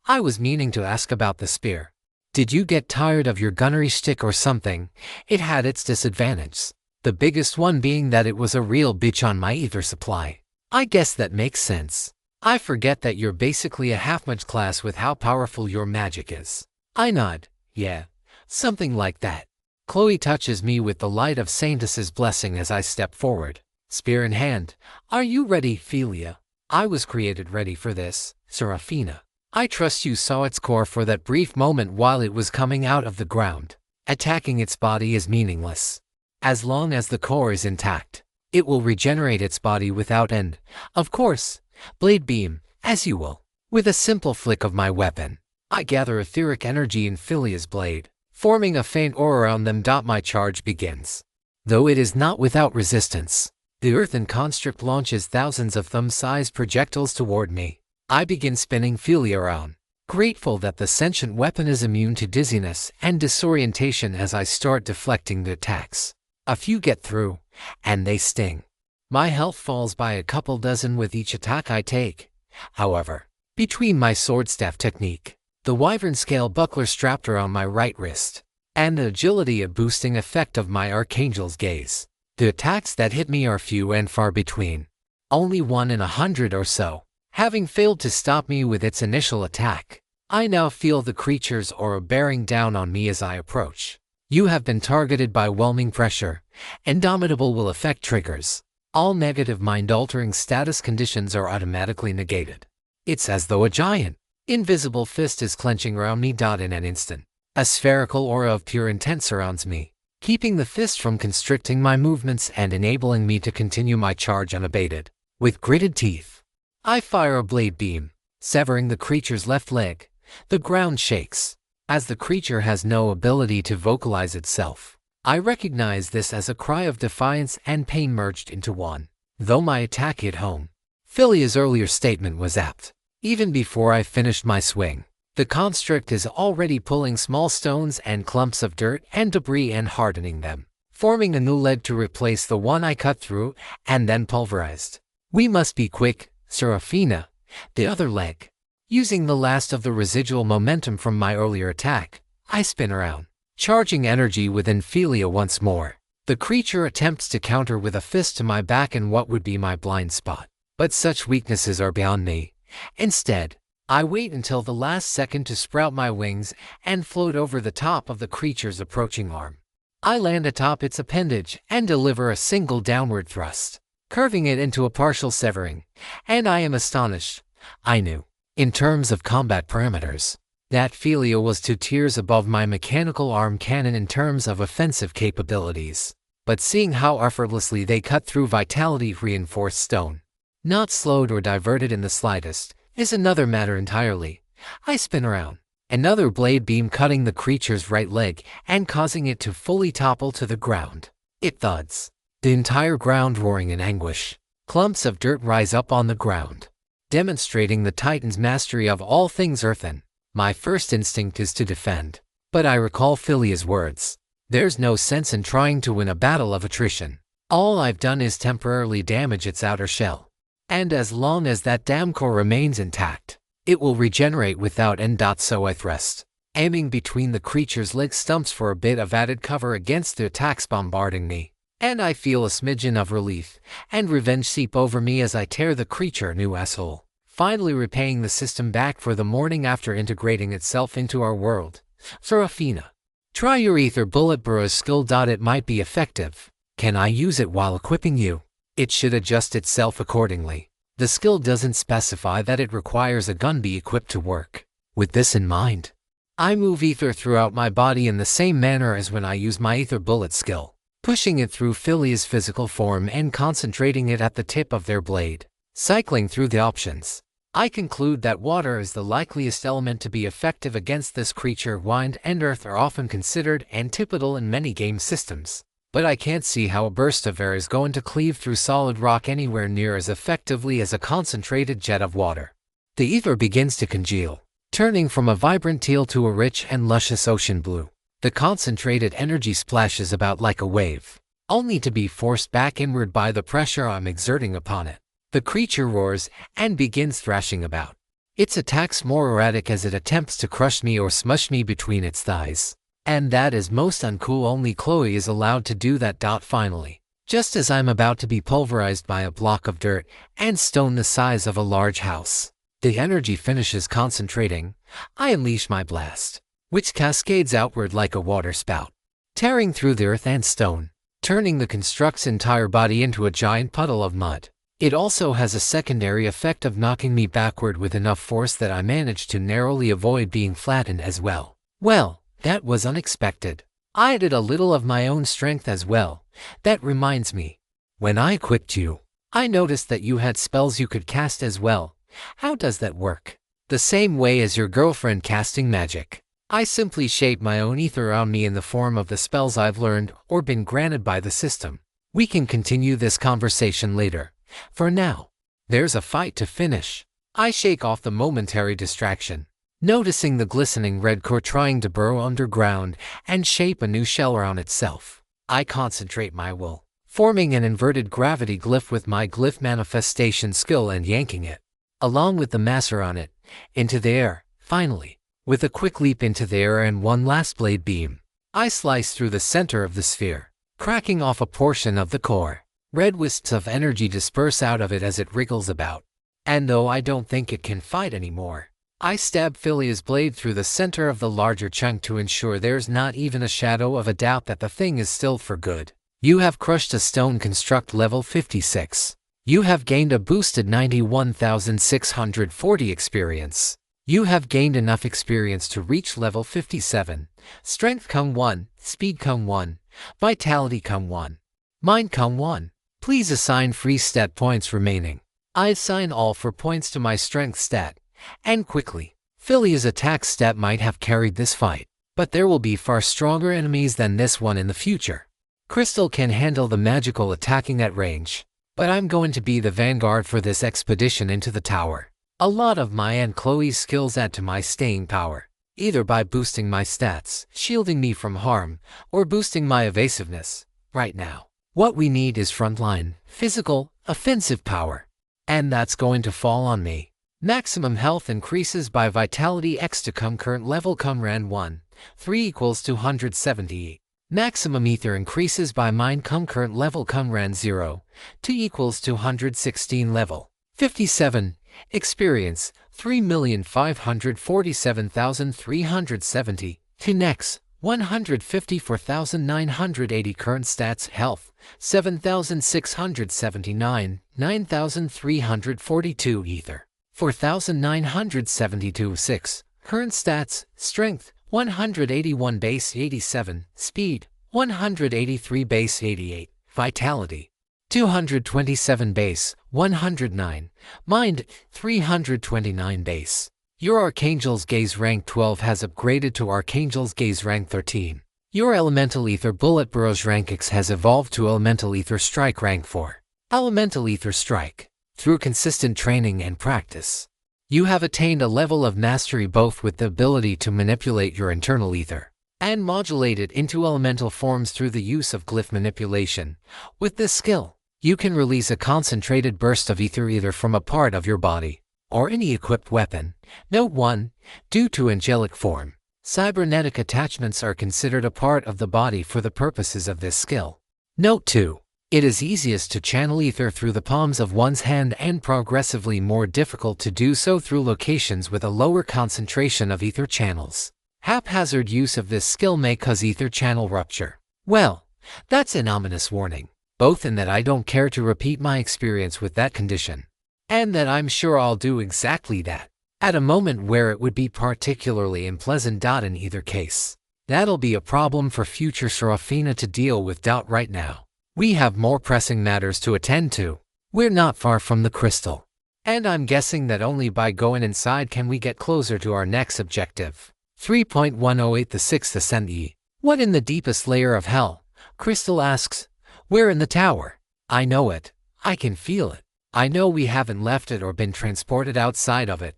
I was meaning to ask about the spear. Did you get tired of your gunnery shtick or something? It had its disadvantages, the biggest one being that it was a real bitch on my ether supply. I guess that makes sense. I forget that you're basically a half-mage class with how powerful your magic is. I nod. Yeah, something like that. Chloe touches me with the light of Saintess's blessing as I step forward, spear in hand. Are you ready, Philia? I was created ready for this, Seraphina. I trust you saw its core for that brief moment while it was coming out of the ground. Attacking its body is meaningless. As long as the core is intact, it will regenerate its body without end. Of course, blade beam, as you will. With a simple flick of my weapon, I gather etheric energy in Philia's blade, forming a faint aura around them. My charge begins. Though it is not without resistance, the earthen construct launches thousands of thumb-sized projectiles toward me. I begin spinning Philia around, grateful that the sentient weapon is immune to dizziness and disorientation as I start deflecting the attacks. A few get through, and they sting. My health falls by a couple dozen with each attack I take. However, Between my swordstaff technique, the wyvern scale buckler strapped around my right wrist, and the agility boosting effect of my archangel's gaze, the attacks that hit me are few and far between. Only 1 in 100 or so. Having failed to stop me with its initial attack, I now feel the creature's aura bearing down on me as I approach. You have been targeted by whelming pressure. Indomitable will effect triggers. All negative mind-altering status conditions are automatically negated. It's as though a giant, invisible fist is clenching around me. In an instant, a spherical aura of pure intent surrounds me, keeping the fist from constricting my movements and enabling me to continue my charge unabated. With gritted teeth, I fire a blade beam, severing the creature's left leg. The ground shakes, as the creature has no ability to vocalize itself. I recognize this as a cry of defiance and pain merged into one. Though my attack hit home, Philia's earlier statement was apt. Even before I finished my swing, the construct is already pulling small stones and clumps of dirt and debris and hardening them, forming a new leg to replace the one I cut through and then pulverized. We must be quick, Seraphina. The other leg. Using the last of the residual momentum from my earlier attack, I spin around, charging energy within Philia once more. The creature attempts to counter with a fist to my back in what would be my blind spot. But such weaknesses are beyond me. Instead, I wait until the last second to sprout my wings and float over the top of the creature's approaching arm. I land atop its appendage and deliver a single downward thrust, curving it into a partial severing, and I am astonished. I knew, in terms of combat parameters, that Philia was 2 tiers above my mechanical arm cannon in terms of offensive capabilities. But seeing how effortlessly they cut through vitality-reinforced stone, not slowed or diverted in the slightest, is another matter entirely. I spin around, another blade beam cutting the creature's right leg and causing it to fully topple to the ground. It thuds, the entire ground roaring in anguish. Clumps of dirt rise up on the ground, demonstrating the Titan's mastery of all things earthen. My first instinct is to defend, but I recall Philia's words. There's no sense in trying to win a battle of attrition. All I've done is temporarily damage its outer shell. And as long as that damn core remains intact, it will regenerate without end. So I thrust, aiming between the creature's leg stumps for a bit of added cover against the attacks bombarding me. And I feel a smidgen of relief and revenge seep over me as I tear the creature a new asshole, finally repaying the system back for the morning after integrating itself into our world. Seraphina, try your ether bullet burrow skill. It might be effective. Can I use it while equipping you? It should adjust itself accordingly. The skill doesn't specify that it requires a gun be equipped to work. With this in mind, I move ether throughout my body in the same manner as when I use my ether bullet skill, pushing it through Philia's physical form and concentrating it at the tip of their blade. Cycling through the options, I conclude that water is the likeliest element to be effective against this creature. Wind and earth are often considered antipodal in many game systems, but I can't see how a burst of air is going to cleave through solid rock anywhere near as effectively as a concentrated jet of water. The ether begins to congeal, turning from a vibrant teal to a rich and luscious ocean blue. The concentrated energy splashes about like a wave, only to be forced back inward by the pressure I'm exerting upon it. The creature roars and begins thrashing about, its attacks more erratic as it attempts to crush me or smush me between its thighs. And that is most uncool. Only Chloe is allowed to do that. Finally, just as I'm about to be pulverized by a block of dirt and stone the size of a large house, the energy finishes concentrating. I unleash my blast, which cascades outward like a water spout, tearing through the earth and stone, turning the construct's entire body into a giant puddle of mud. It also has a secondary effect of knocking me backward with enough force that I manage to narrowly avoid being flattened as well. Well, that was unexpected. I added a little of my own strength as well. That reminds me, when I equipped you, I noticed that you had spells you could cast as well. How does that work? The same way as your girlfriend casting magic. I simply shape my own ether around me in the form of the spells I've learned or been granted by the system. We can continue this conversation later. For now, there's a fight to finish. I shake off the momentary distraction, noticing the glistening red core trying to burrow underground and shape a new shell around itself. I concentrate my will, forming an inverted gravity glyph with my glyph manifestation skill and yanking it. along with the master on it, into the air, finally. With a quick leap into the air and one last blade beam, I slice through the center of the sphere, cracking off a portion of the core. Red wisps of energy disperse out of it as it wriggles about. And though I don't think it can fight anymore, I stab Philia's blade through the center of the larger chunk to ensure there's not even a shadow of a doubt that the thing is still for good. You have crushed a stone construct level 56. You have gained a boosted 91,640 experience. You have gained enough experience to reach level 57. Strength come 1, Speed come 1, Vitality come 1, Mind come 1. Please assign free stat points remaining. I assign all 4 points to my strength stat. And quickly. Philia's attack stat might have carried this fight, but there will be far stronger enemies than this one in the future. Crystal can handle the magical attacking at range, but I'm going to be the vanguard for this expedition into the tower. A lot of my and Chloe's skills add to my staying power, either by boosting my stats, shielding me from harm, or boosting my evasiveness. Right now, what we need is frontline, physical, offensive power. And that's going to fall on me. Maximum health increases by Vitality X to come current level come ran 1, 3 equals 278. Maximum Ether increases by Mind come current level come ran 0, 2 equals 216 level. 57. Experience, 3,547,370. To next, 154,980 current stats. Health, 7,679, 9,342 Ether, 4,972 6. Current stats, Strength, 181 base 87, Speed, 183 base 88, Vitality, 227 base, 109, Mind, 329 base. Your Archangel's Gaze rank 12 has upgraded to Archangel's Gaze rank 13. Your Elemental Ether Bullet Barrage rank X has evolved to Elemental Ether Strike rank 4. Elemental Ether Strike. Through consistent training and practice, you have attained a level of mastery both with the ability to manipulate your internal ether and modulate it into elemental forms through the use of glyph manipulation. With this skill, you can release a concentrated burst of ether either from a part of your body or any equipped weapon. Note 1. Due to angelic form, cybernetic attachments are considered a part of the body for the purposes of this skill. Note 2. It is easiest to channel ether through the palms of one's hand and progressively more difficult to do so through locations with a lower concentration of ether channels. Haphazard use of this skill may cause ether channel rupture. Well, that's an ominous warning, both in that I don't care to repeat my experience with that condition, and that I'm sure I'll do exactly that, at a moment where it would be particularly unpleasant. In either case, that'll be a problem for future Seraphina to deal with. Right now, we have more pressing matters to attend to. We're not far from the crystal, and I'm guessing that only by going inside can we get closer to our next objective. 3.108 The Sixth Ascent. What in the deepest layer of hell? Crystal asks. We're in the tower. I know it. I can feel it. I know we haven't left it or been transported outside of it.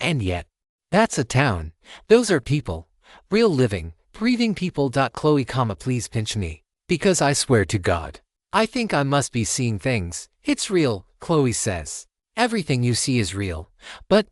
And yet, that's a town. Those are people. Real living, breathing people. Chloe, please pinch me. Because I swear to God, I think I must be seeing things. It's real, Chloe says. Everything you see is real. But,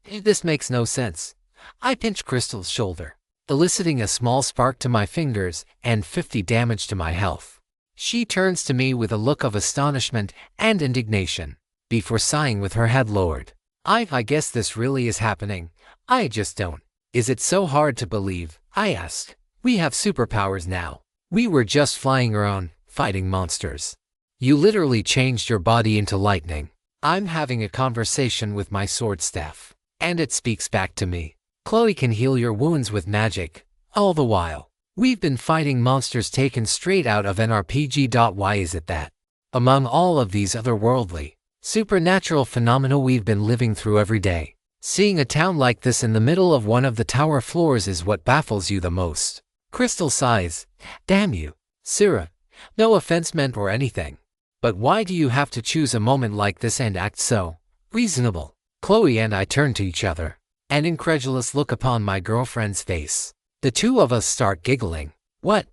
this makes no sense. I pinch Crystal's shoulder, eliciting a small spark to my fingers and 50 damage to my health. She turns to me with a look of astonishment and indignation, before sighing with her head lowered. I guess this really is happening. I just don't. Is it so hard to believe? I ask. We have superpowers now. We were just flying around, fighting monsters. You literally changed your body into lightning. I'm having a conversation with my sword staff, and it speaks back to me. Chloe can heal your wounds with magic. All the while, we've been fighting monsters taken straight out of an RPG. Why is it that, among all of these otherworldly, supernatural phenomena we've been living through every day, seeing a town like this in the middle of one of the tower floors is what baffles you the most? Crystal sighs. Damn you, Sera. No offense meant or anything. But why do you have to choose a moment like this and act so reasonable? Chloe and I turn to each other, an incredulous look upon my girlfriend's face. The two of us start giggling. What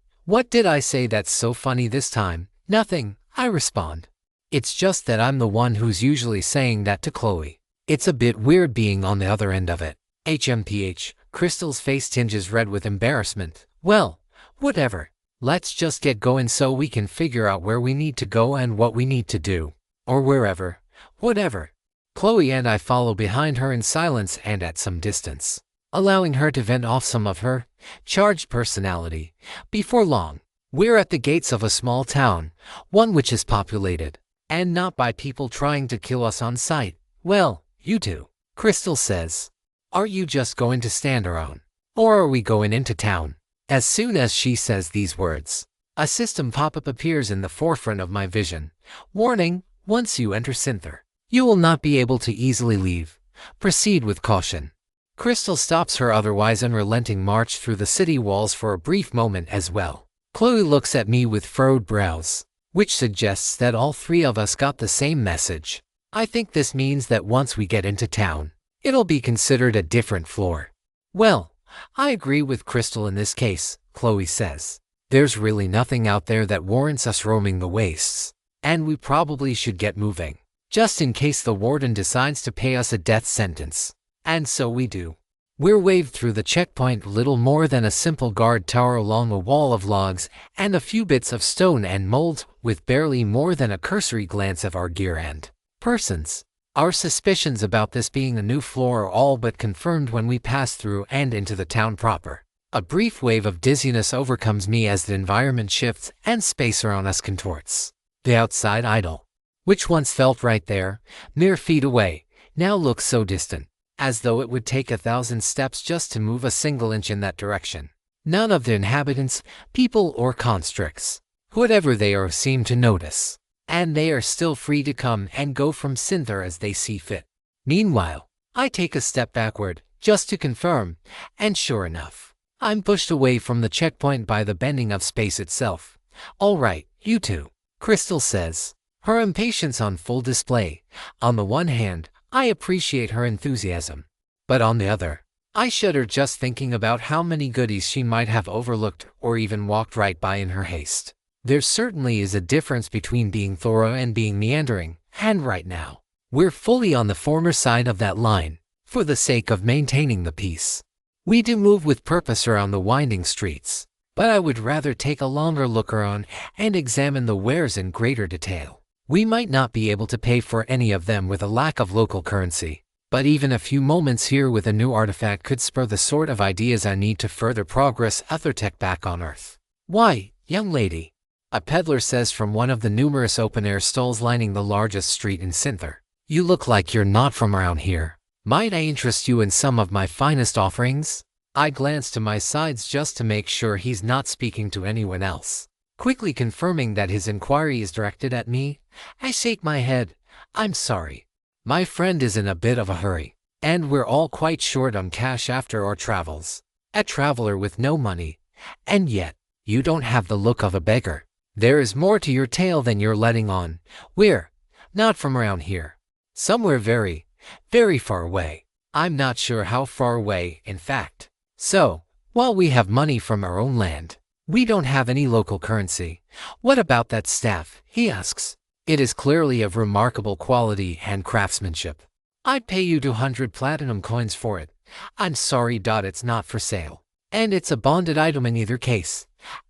did I say that's so funny this time? Nothing, I respond. It's just that I'm the one who's usually saying that to Chloe. It's a bit weird being on the other end of it. HMPH, Crystal's face tinges red with embarrassment. Well, whatever. Let's just get going so we can figure out where we need to go and what we need to do. Or wherever. Whatever. Chloe and I follow behind her in silence and at some distance, allowing her to vent off some of her charged personality. Before long, we're at the gates of a small town, one which is populated, and not by people trying to kill us on sight. Well, you two, Crystal says. Are you just going to stand around? Or are we going into town? As soon as she says these words, a system pop-up appears in the forefront of my vision. Warning, once you enter Synther, you will not be able to easily leave. Proceed with caution. Crystal stops her otherwise unrelenting march through the city walls for a brief moment as well. Chloe looks at me with furrowed brows, which suggests that all three of us got the same message. I think this means that once we get into town, it'll be considered a different floor. Well, I agree with Crystal in this case, Chloe says. There's really nothing out there that warrants us roaming the wastes, and we probably should get moving, just in case the warden decides to pay us a death sentence. And so we do. We're waved through the checkpoint, little more than a simple guard tower along a wall of logs and a few bits of stone and mold, with barely more than a cursory glance of our gear and persons. Our suspicions about this being a new floor are all but confirmed when we pass through and into the town proper. A brief wave of dizziness overcomes me as the environment shifts and space around us contorts. The outside idol, which once felt right there, mere feet away, now looks so distant, as though it would take 1,000 steps just to move a single inch in that direction. None of the inhabitants, people or constructs, whatever they are, seem to notice, and they are still free to come and go from Synther as they see fit. Meanwhile, I take a step backward, just to confirm, and sure enough, I'm pushed away from the checkpoint by the bending of space itself. All right, you two, Crystal says, her impatience on full display. On the one hand, I appreciate her enthusiasm, but on the other, I shudder just thinking about how many goodies she might have overlooked or even walked right by in her haste. There certainly is a difference between being thorough and being meandering, and right now, we're fully on the former side of that line, for the sake of maintaining the peace. We do move with purpose around the winding streets, but I would rather take a longer look around and examine the wares in greater detail. We might not be able to pay for any of them with a lack of local currency, but even a few moments here with a new artifact could spur the sort of ideas I need to further progress Ethertech back on Earth. Why, young lady, a peddler says from one of the numerous open-air stalls lining the largest street in Synther, you look like you're not from around here. Might I interest you in some of my finest offerings? I glance to my sides just to make sure he's not speaking to anyone else. Quickly confirming that his inquiry is directed at me, I shake my head. I'm sorry. My friend is in a bit of a hurry, and we're all quite short on cash after our travels. A traveler with no money, and yet, you don't have the look of a beggar. There is more to your tale than you're letting on. We're not from around here. Somewhere very, very far away. I'm not sure how far away, in fact. So, while we have money from our own land, we don't have any local currency. What about that staff? He asks. It is clearly of remarkable quality and craftsmanship. I'd pay you 200 platinum coins for it. I'm sorry, it's not for sale. And it's a bonded item in either case.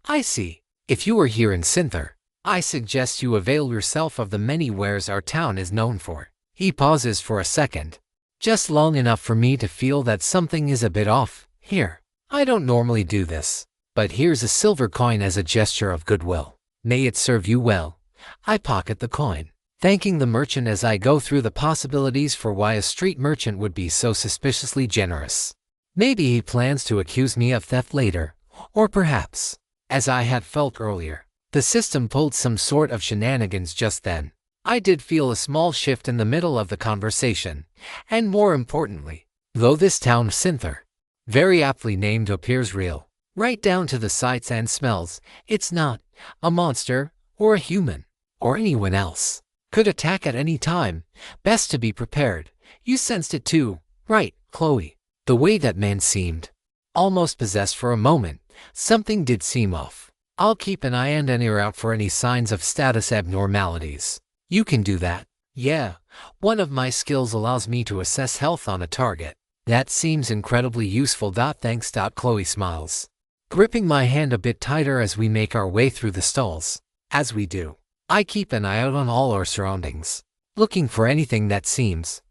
I see. If you are here in Synther, I suggest you avail yourself of the many wares our town is known for. He pauses for a second, just long enough for me to feel that something is a bit off. Here, I don't normally do this, but here's a silver coin as a gesture of goodwill. May it serve you well. I pocket the coin, thanking the merchant as I go through the possibilities for why a street merchant would be so suspiciously generous. Maybe he plans to accuse me of theft later, or perhaps, as I had felt earlier, the system pulled some sort of shenanigans just then. I did feel a small shift in the middle of the conversation, and more importantly, though this town Synther, very aptly named, appears real, right down to the sights and smells, it's not a monster, or a human, or anyone else. Could attack at any time. Best to be prepared. You sensed it too, right, Chloe? The way that man seemed almost possessed for a moment. Something did seem off. I'll keep an eye and an ear out for any signs of status abnormalities. You can do that. Yeah, one of my skills allows me to assess health on a target. That seems incredibly useful. Thanks. Chloe smiles, gripping my hand a bit tighter as we make our way through the stalls. As we do, I keep an eye out on all our surroundings, looking for anything that seems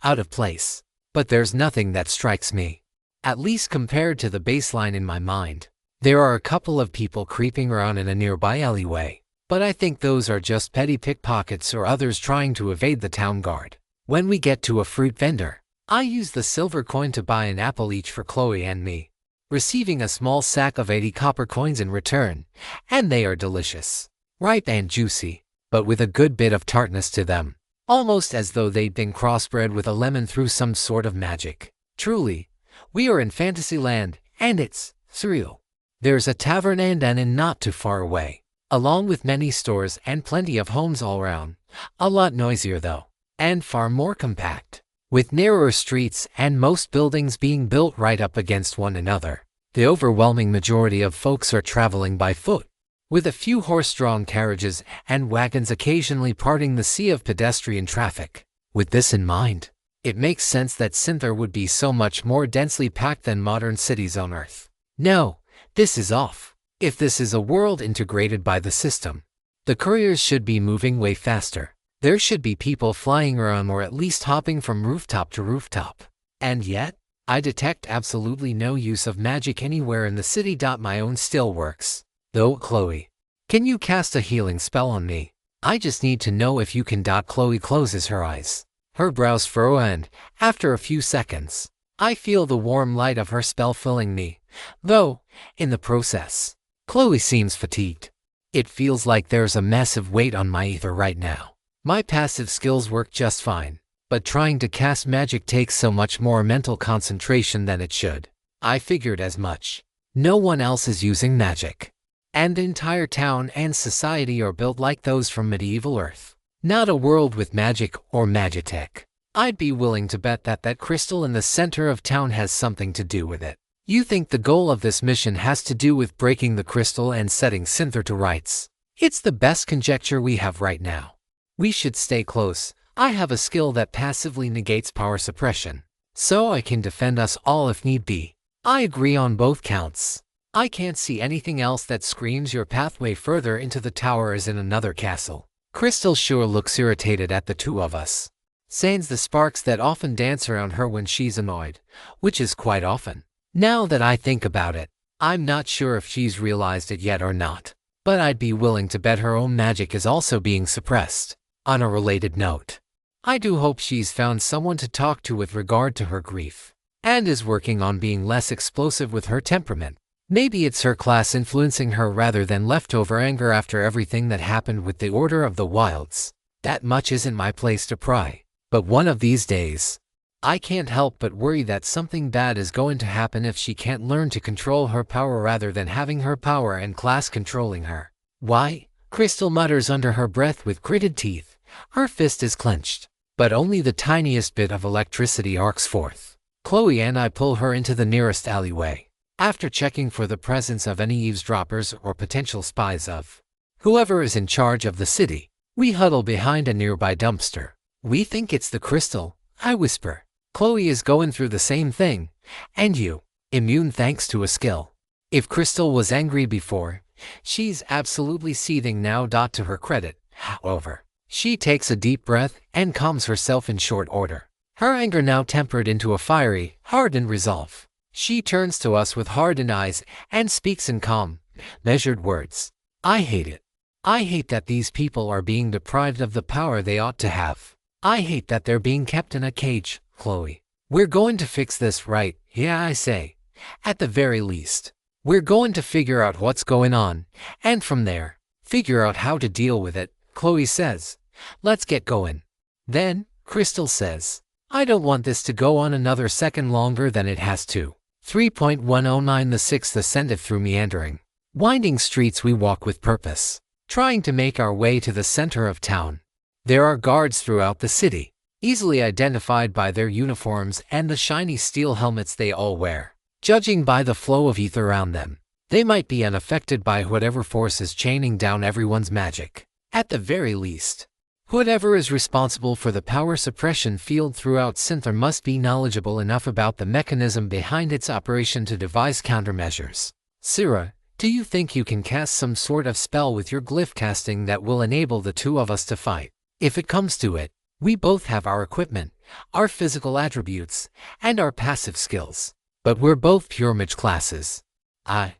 out of place. But there's nothing that strikes me, at least compared to the baseline in my mind. There are a couple of people creeping around in a nearby alleyway, but I think those are just petty pickpockets or others trying to evade the town guard. When we get to a fruit vendor, I use the silver coin to buy an apple each for Chloe and me, receiving a small sack of 80 copper coins in return, and they are delicious, ripe and juicy, but with a good bit of tartness to them, almost as though they'd been crossbred with a lemon through some sort of magic. Truly, we are in Fantasyland, and it's surreal. There's a tavern and an inn not too far away, along with many stores and plenty of homes all around. A lot noisier though, and far more compact, with narrower streets and most buildings being built right up against one another. The overwhelming majority of folks are traveling by foot, with a few horse-drawn carriages and wagons occasionally parting the sea of pedestrian traffic. With this in mind, it makes sense that Sinther would be so much more densely packed than modern cities on Earth. No, this is off. If this is a world integrated by the system, the couriers should be moving way faster. There should be people flying around or at least hopping from rooftop to rooftop. And yet, I detect absolutely no use of magic anywhere in the city. My own still works, though. Chloe, can you cast a healing spell on me? I just need to know if you can. Chloe closes her eyes, her brows furrow, and, after a few seconds, I feel the warm light of her spell filling me, though, in the process, Chloe seems fatigued. It feels like there's a massive weight on my ether right now. My passive skills work just fine, but trying to cast magic takes so much more mental concentration than it should. I figured as much. No one else is using magic, and the entire town and society are built like those from medieval Earth. Not a world with magic or magitech. I'd be willing to bet that that crystal in the center of town has something to do with it. You think the goal of this mission has to do with breaking the crystal and setting Sinther to rights? It's the best conjecture we have right now. We should stay close. I have a skill that passively negates power suppression, so I can defend us all if need be. I agree on both counts. I can't see anything else that screams your pathway further into the tower is in another castle. Crystal sure looks irritated at the two of us. Sans the sparks that often dance around her when she's annoyed, which is quite often. Now that I think about it, I'm not sure if she's realized it yet or not, but I'd be willing to bet her own magic is also being suppressed. On a related note, I do hope she's found someone to talk to with regard to her grief, and is working on being less explosive with her temperament. Maybe it's her class influencing her rather than leftover anger after everything that happened with the Order of the Wilds. That much isn't my place to pry, but one of these days, I can't help but worry that something bad is going to happen if she can't learn to control her power rather than having her power and class controlling her. Why? Crystal mutters under her breath with gritted teeth. Her fist is clenched, but only the tiniest bit of electricity arcs forth. Chloe and I pull her into the nearest alleyway. After checking for the presence of any eavesdroppers or potential spies of whoever is in charge of the city, we huddle behind a nearby dumpster. We think it's the crystal, I whisper. Chloe is going through the same thing, and you, immune thanks to a skill. If Crystal was angry before, she's absolutely seething now. To her credit, however, she takes a deep breath and calms herself in short order. Her anger now tempered into a fiery, hardened resolve. She turns to us with hardened eyes and speaks in calm, measured words. I hate it. I hate that these people are being deprived of the power they ought to have. I hate that they're being kept in a cage, Chloe. We're going to fix this, right? Yeah, I say. At the very least, we're going to figure out what's going on, and from there, figure out how to deal with it. Chloe says, let's get going. Then, Crystal says, I don't want this to go on another second longer than it has to. 3.109 The sixth ascendeth through meandering, winding streets we walk with purpose, trying to make our way to the center of town. There are guards throughout the city, easily identified by their uniforms and the shiny steel helmets they all wear. Judging by the flow of ether around them, they might be unaffected by whatever force is chaining down everyone's magic. At the very least, Whoever is responsible for the power suppression field throughout Synther must be knowledgeable enough about the mechanism behind its operation to devise countermeasures. Sera, do you think you can cast some sort of spell with your glyph casting that will enable the two of us to fight? If it comes to it, we both have our equipment, our physical attributes, and our passive skills. But we're both pure mage classes. I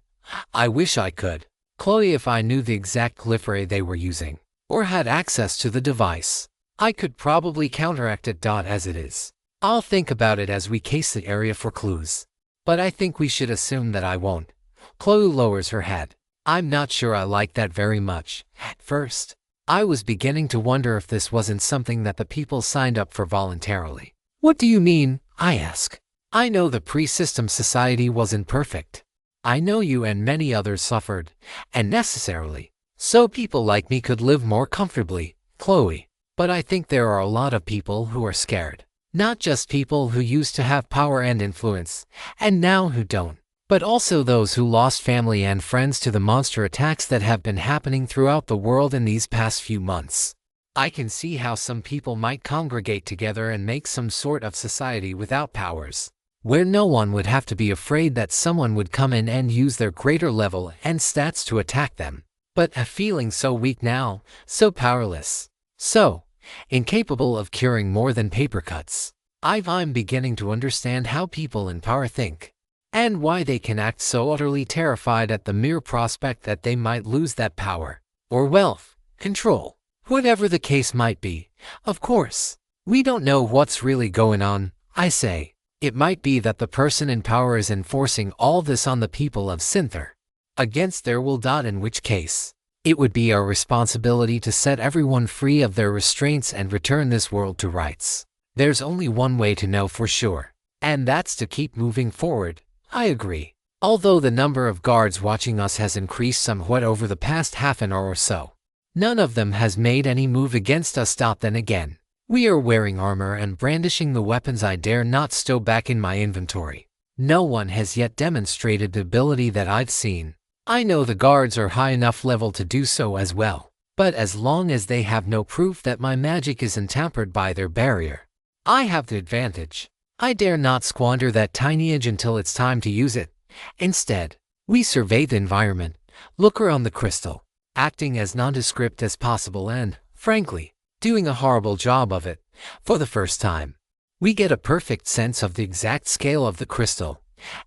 wish I could. Chloe, if I knew the exact glyph array they were using, or had access to the device, I could probably counteract it. As it is, I'll think about it as we case the area for clues. But I think we should assume that I won't. Chloe lowers her head. I'm not sure I like that very much. At first, I was beginning to wonder if this wasn't something that the people signed up for voluntarily. What do you mean? I ask. I know the pre-system society wasn't perfect. I know you and many others suffered, and necessarily, so people like me could live more comfortably, Chloe. But I think there are a lot of people who are scared. Not just people who used to have power and influence, and now who don't, but also those who lost family and friends to the monster attacks that have been happening throughout the world in these past few months. I can see how some people might congregate together and make some sort of society without powers, where no one would have to be afraid that someone would come in and use their greater level and stats to attack them. But feeling so weak now, so powerless, so incapable of curing more than paper cuts, I'm beginning to understand how people in power think, and why they can act so utterly terrified at the mere prospect that they might lose that power, or wealth, control, whatever the case might be. Of course, we don't know what's really going on, I say. It might be that the person in power is enforcing all this on the people of Synther, against their will. In which case, it would be our responsibility to set everyone free of their restraints and return this world to rights. There's only one way to know for sure, and that's to keep moving forward. I agree. Although the number of guards watching us has increased somewhat over the past half an hour or so, none of them has made any move against us. Then again, we are wearing armor and brandishing the weapons I dare not stow back in my inventory. No one has yet demonstrated the ability that I've seen. I know the guards are high enough level to do so as well, but as long as they have no proof that my magic isn't tampered by their barrier, I have the advantage. I dare not squander that tiny edge until it's time to use it. Instead, we survey the environment, look around the crystal, acting as nondescript as possible and, frankly, doing a horrible job of it. For the first time, we get a perfect sense of the exact scale of the crystal,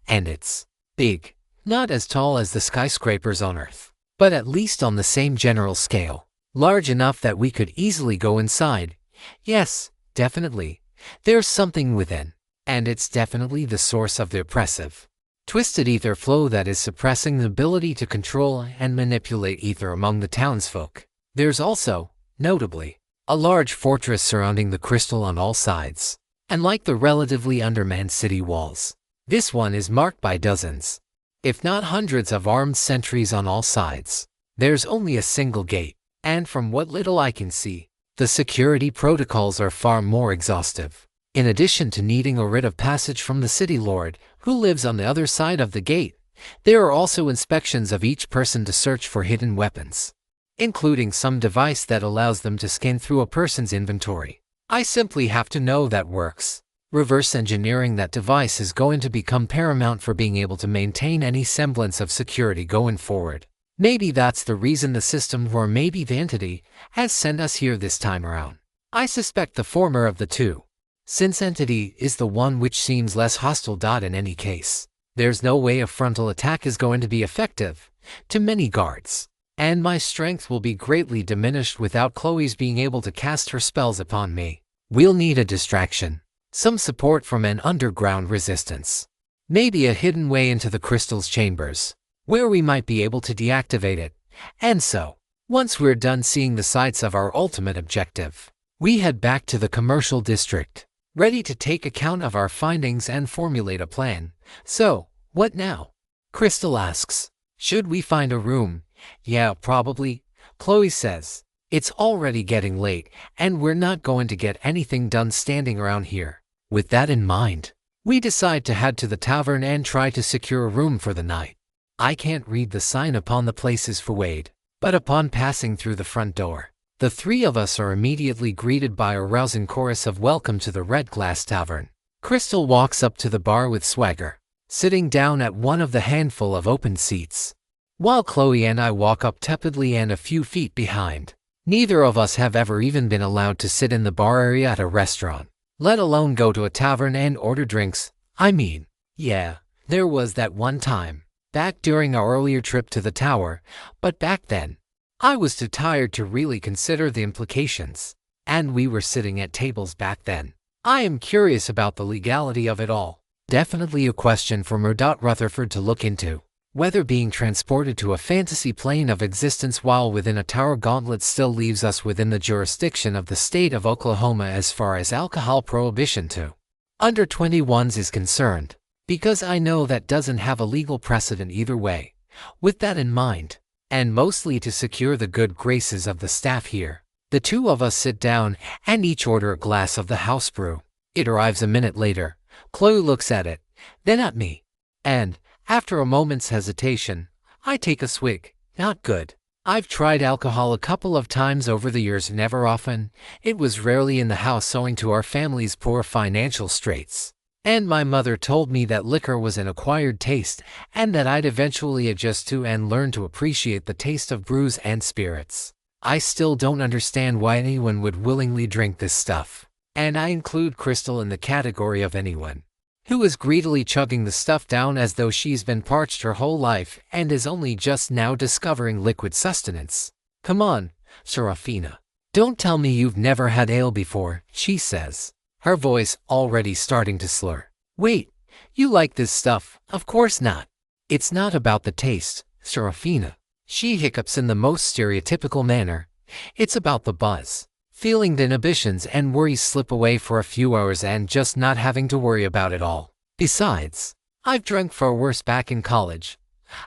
and it's big. Not as tall as the skyscrapers on Earth, but at least on the same general scale. Large enough that we could easily go inside. Yes, definitely. There's something within, and it's definitely the source of the oppressive, twisted ether flow that is suppressing the ability to control and manipulate ether among the townsfolk. There's also, notably, a large fortress surrounding the crystal on all sides. And like the relatively undermanned city walls, this one is marked by dozens, if not hundreds of armed sentries on all sides. There's only a single gate, and from what little I can see, the security protocols are far more exhaustive. In addition to needing a writ of passage from the city lord, who lives on the other side of the gate, there are also inspections of each person to search for hidden weapons, including some device that allows them to scan through a person's inventory. I simply have to know that works. Reverse engineering that device is going to become paramount for being able to maintain any semblance of security going forward. Maybe that's the reason the system, or maybe the entity, has sent us here this time around. I suspect the former of the two, since entity is the one which seems less hostile. In any case, there's no way a frontal attack is going to be effective to many guards, and my strength will be greatly diminished without Chloe's being able to cast her spells upon me. We'll need a distraction. Some support from an underground resistance. Maybe a hidden way into the crystal's chambers, where we might be able to deactivate it. And so, once we're done seeing the sights of our ultimate objective, we head back to the commercial district, ready to take account of our findings and formulate a plan. So, what now? Crystal asks. Should we find a room? Yeah, probably, Chloe says. It's already getting late, and we're not going to get anything done standing around here. With that in mind, we decide to head to the tavern and try to secure a room for the night. I can't read the sign upon the places for Wade, but upon passing through the front door, The three of us are immediately greeted by a rousing chorus of welcome to the Red Glass Tavern. Crystal walks up to the bar with swagger, sitting down at one of the handful of open seats, while Chloe and I walk up tepidly and a few feet behind. Neither of us have ever even been allowed to sit in the bar area at a restaurant, let alone go to a tavern and order drinks. I mean, yeah, there was that one time, back during our earlier trip to the tower, but back then, I was too tired to really consider the implications, and we were sitting at tables back then. I am curious about the legality of it all. Definitely a question for Murdoch Rutherford to look into. Whether being transported to a fantasy plane of existence while within a tower gauntlet still leaves us within the jurisdiction of the state of Oklahoma as far as alcohol prohibition to under 21s is concerned, because I know that doesn't have a legal precedent either way. With that in mind, and mostly to secure the good graces of the staff here, the two of us sit down and each order a glass of the house brew. It arrives a minute later. Chloe looks at it, then at me, and after a moment's hesitation, I take a swig. Not good. I've tried alcohol a couple of times over the years, never often. It was rarely in the house owing to our family's poor financial straits. And my mother told me that liquor was an acquired taste and that I'd eventually adjust to and learn to appreciate the taste of brews and spirits. I still don't understand why anyone would willingly drink this stuff. And I include Crystal in the category of anyone who is greedily chugging the stuff down as though she's been parched her whole life and is only just now discovering liquid sustenance. Come on, Seraphina. Don't tell me you've never had ale before, she says, her voice already starting to slur. Wait, you like this stuff? Of course not. It's not about the taste, Seraphina. She hiccups in the most stereotypical manner. It's about the buzz. Feeling the inhibitions and worries slip away for a few hours and just not having to worry about it all. Besides, I've drunk far worse back in college.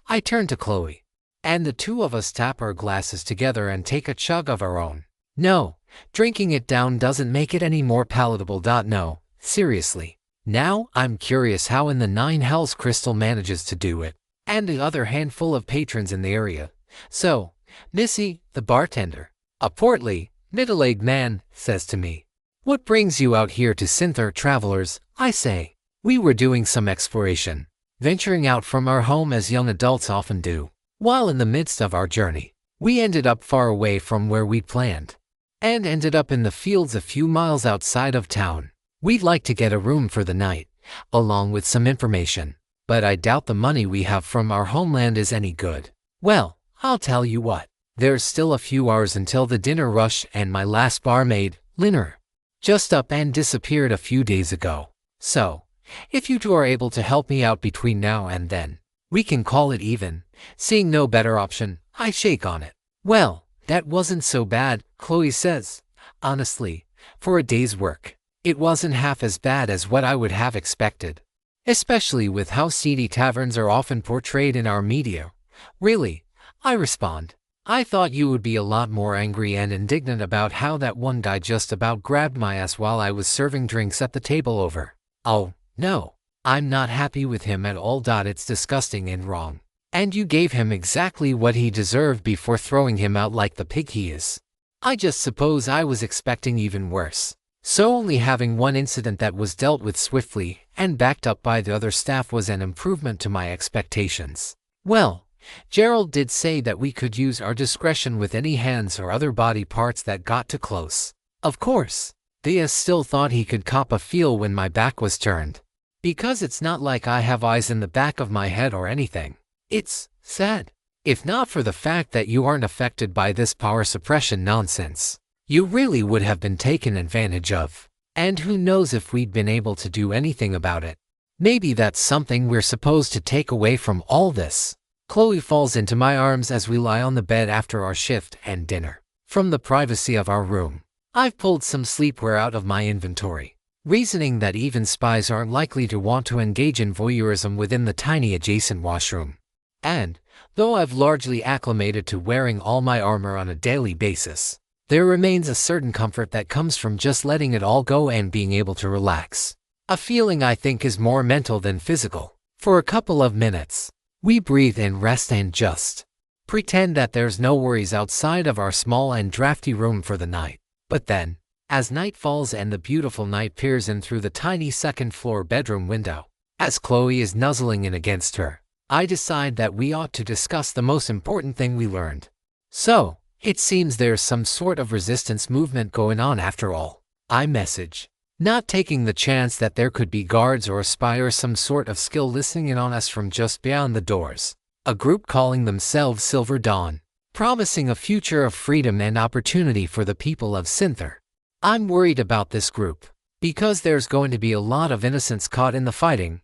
I turn to Chloe, and the two of us tap our glasses together and take a chug of our own. No, drinking it down doesn't make it any more palatable. No, seriously. Now I'm curious how in the nine hells Crystal manages to do it, and the other handful of patrons in the area. So, Missy, the bartender, a portly, middle-aged man, says to me, "What brings you out here to Sinther, travelers?" I say. We were doing some exploration, venturing out from our home as young adults often do. While in the midst of our journey, we ended up far away from where we'd planned, and ended up in the fields a few miles outside of town. We'd like to get a room for the night, along with some information, but I doubt the money we have from our homeland is any good. Well, I'll tell you what. There's still a few hours until the dinner rush, and my last barmaid, Linner, just up and disappeared a few days ago. So, if you two are able to help me out between now and then, we can call it even. Seeing no better option, I shake on it. Well, that wasn't so bad, Chloe says. Honestly, for a day's work, it wasn't half as bad as what I would have expected. Especially with how seedy taverns are often portrayed in our media. Really, I respond. I thought you would be a lot more angry and indignant about how that one guy just about grabbed my ass while I was serving drinks at the table over. Oh, no, I'm not happy with him at all. It's disgusting and wrong. And you gave him exactly what he deserved before throwing him out like the pig he is. I just suppose I was expecting even worse. So only having one incident that was dealt with swiftly and backed up by the other staff was an improvement to my expectations. Well, Gerald did say that we could use our discretion with any hands or other body parts that got too close. Of course, Thea still thought he could cop a feel when my back was turned. Because it's not like I have eyes in the back of my head or anything. It's sad. If not for the fact that you aren't affected by this power suppression nonsense, you really would have been taken advantage of. And who knows if we'd been able to do anything about it. Maybe that's something we're supposed to take away from all this. Chloe falls into my arms as we lie on the bed after our shift and dinner. From the privacy of our room, I've pulled some sleepwear out of my inventory, reasoning that even spies aren't likely to want to engage in voyeurism within the tiny adjacent washroom. And, though I've largely acclimated to wearing all my armor on a daily basis, there remains a certain comfort that comes from just letting it all go and being able to relax. A feeling I think is more mental than physical. For a couple of minutes, we breathe and rest and just Pretend that there's no worries outside of our small and drafty room for the night. But then, as night falls and the beautiful night peers in through the tiny second-floor bedroom window, as Chloe is nuzzling in against her, I decide that we ought to discuss the most important thing we learned. So, it seems there's some sort of resistance movement going on after all. I message, not taking the chance that there could be guards or a spy or some sort of skill listening in on us from just beyond the doors. A group calling themselves Silver Dawn, promising a future of freedom and opportunity for the people of Sinther. I'm worried about this group, because there's going to be a lot of innocents caught in the fighting,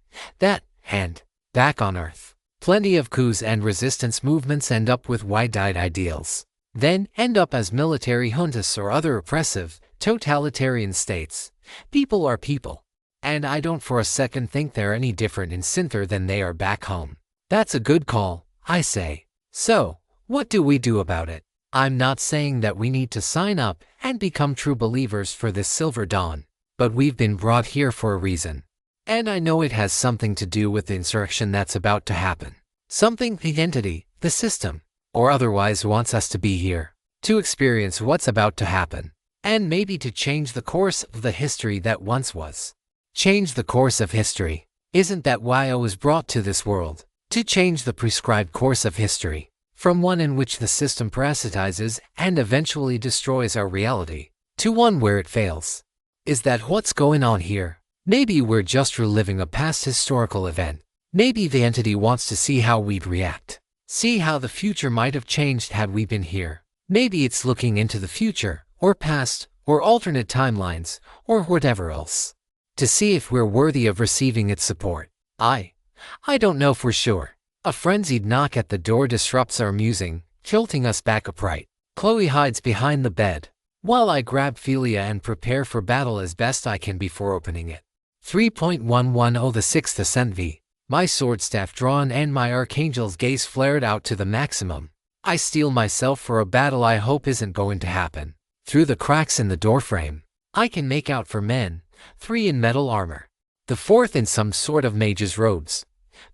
and back on Earth. Plenty of coups and resistance movements end up with wide-eyed ideals, then end up as military juntas or other oppressive, totalitarian states. People are people, and I don't for a second think they're any different in Sinther than they are back home. That's a good call, I say. So, what do we do about it? I'm not saying that we need to sign up and become true believers for this Silver Dawn, but we've been brought here for a reason. And I know it has something to do with the insurrection that's about to happen. Something the entity, the system, or otherwise wants us to be here, to experience what's about to happen, and maybe to change the course of the history that once was. Change the course of history. Isn't that why I was brought to this world? To change the prescribed course of history, from one in which the system parasitizes and eventually destroys our reality, to one where it fails. Is that what's going on here? Maybe we're just reliving a past historical event. Maybe the entity wants to see how we'd react. See how the future might have changed had we been here. Maybe it's looking into the future, or past, or alternate timelines, or whatever else, to see if we're worthy of receiving its support. I don't know for sure. A frenzied knock at the door disrupts our musing, tilting us back upright. Chloe hides behind the bed, while I grab Philia and prepare for battle as best I can before opening it. 3.110 The Sixth Ascent V. My sword staff drawn and my archangel's gaze flared out to the maximum. I steel myself for a battle I hope isn't going to happen. Through the cracks in the doorframe, I can make out 4 men, 3 in metal armor, the 4th in some sort of mage's robes.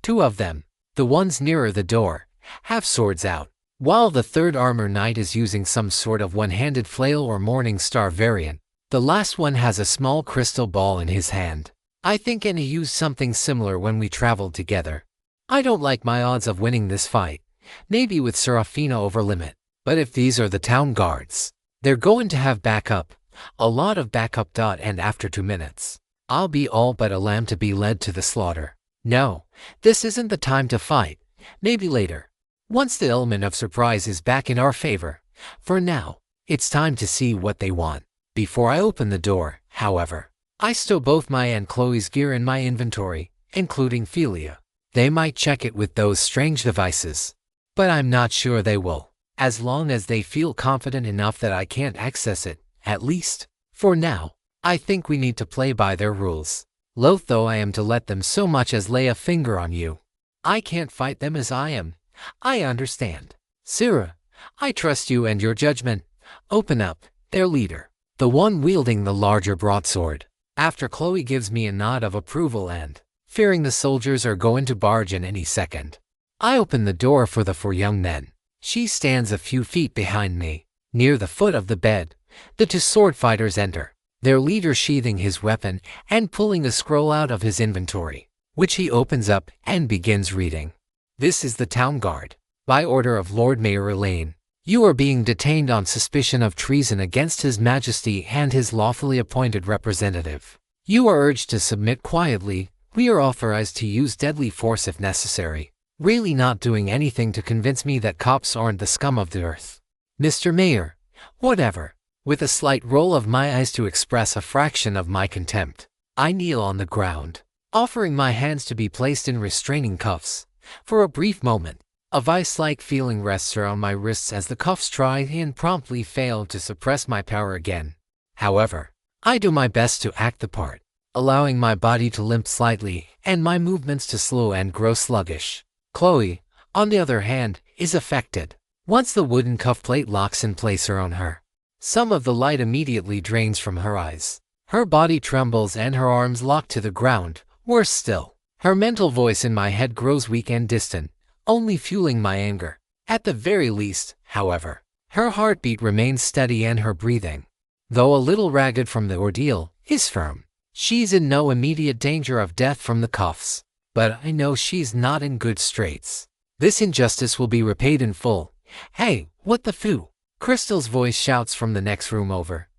2 of them, the ones nearer the door, have swords out, while the 3rd armor knight is using some sort of one-handed flail or morning star variant. The last one has a small crystal ball in his hand. I think he used something similar when we traveled together. I don't like my odds of winning this fight, maybe with Seraphina over limit, but if these are the town guards, they're going to have backup, a lot of backup. And after 2 minutes, I'll be all but a lamb to be led to the slaughter. No, this isn't the time to fight. Maybe later, once the element of surprise is back in our favor. For now, it's time to see what they want. Before I open the door, however, I stow both my and Chloe's gear in my inventory, including Philia. They might check it with those strange devices, but I'm not sure they will, as long as they feel confident enough that I can't access it, at least. For now, I think we need to play by their rules. Loath though I am to let them so much as lay a finger on you. I can't fight them as I am. I understand. Sira, I trust you and your judgment. Open up. Their leader, the one wielding the larger broadsword. After Chloe gives me a nod of approval and, fearing the soldiers are going to barge in any second, I open the door for the 4 young men. She stands a few feet behind me. Near the foot of the bed, the 2 sword fighters enter, their leader sheathing his weapon and pulling a scroll out of his inventory, which he opens up and begins reading. This is the town guard. By order of Lord Mayor Elaine, you are being detained on suspicion of treason against His Majesty and his lawfully appointed representative. You are urged to submit quietly. We are authorized to use deadly force if necessary. Really not doing anything to convince me that cops aren't the scum of the earth. Mr. Mayor, whatever. With a slight roll of my eyes to express a fraction of my contempt, I kneel on the ground, offering my hands to be placed in restraining cuffs. For a brief moment, a vice-like feeling rests around my wrists as the cuffs try and promptly fail to suppress my power again. However, I do my best to act the part, allowing my body to limp slightly and my movements to slow and grow sluggish. Chloe, on the other hand, is affected. Once the wooden cuff plate locks in place around her, some of the light immediately drains from her eyes. Her body trembles and her arms lock to the ground. Worse still, her mental voice in my head grows weak and distant, only fueling my anger. At the very least, however, her heartbeat remains steady and her breathing, though a little ragged from the ordeal, is firm. She's in no immediate danger of death from the cuffs, but I know she's not in good straits. This injustice will be repaid in full. Hey, what the foo? Crystal's voice shouts from the next room over.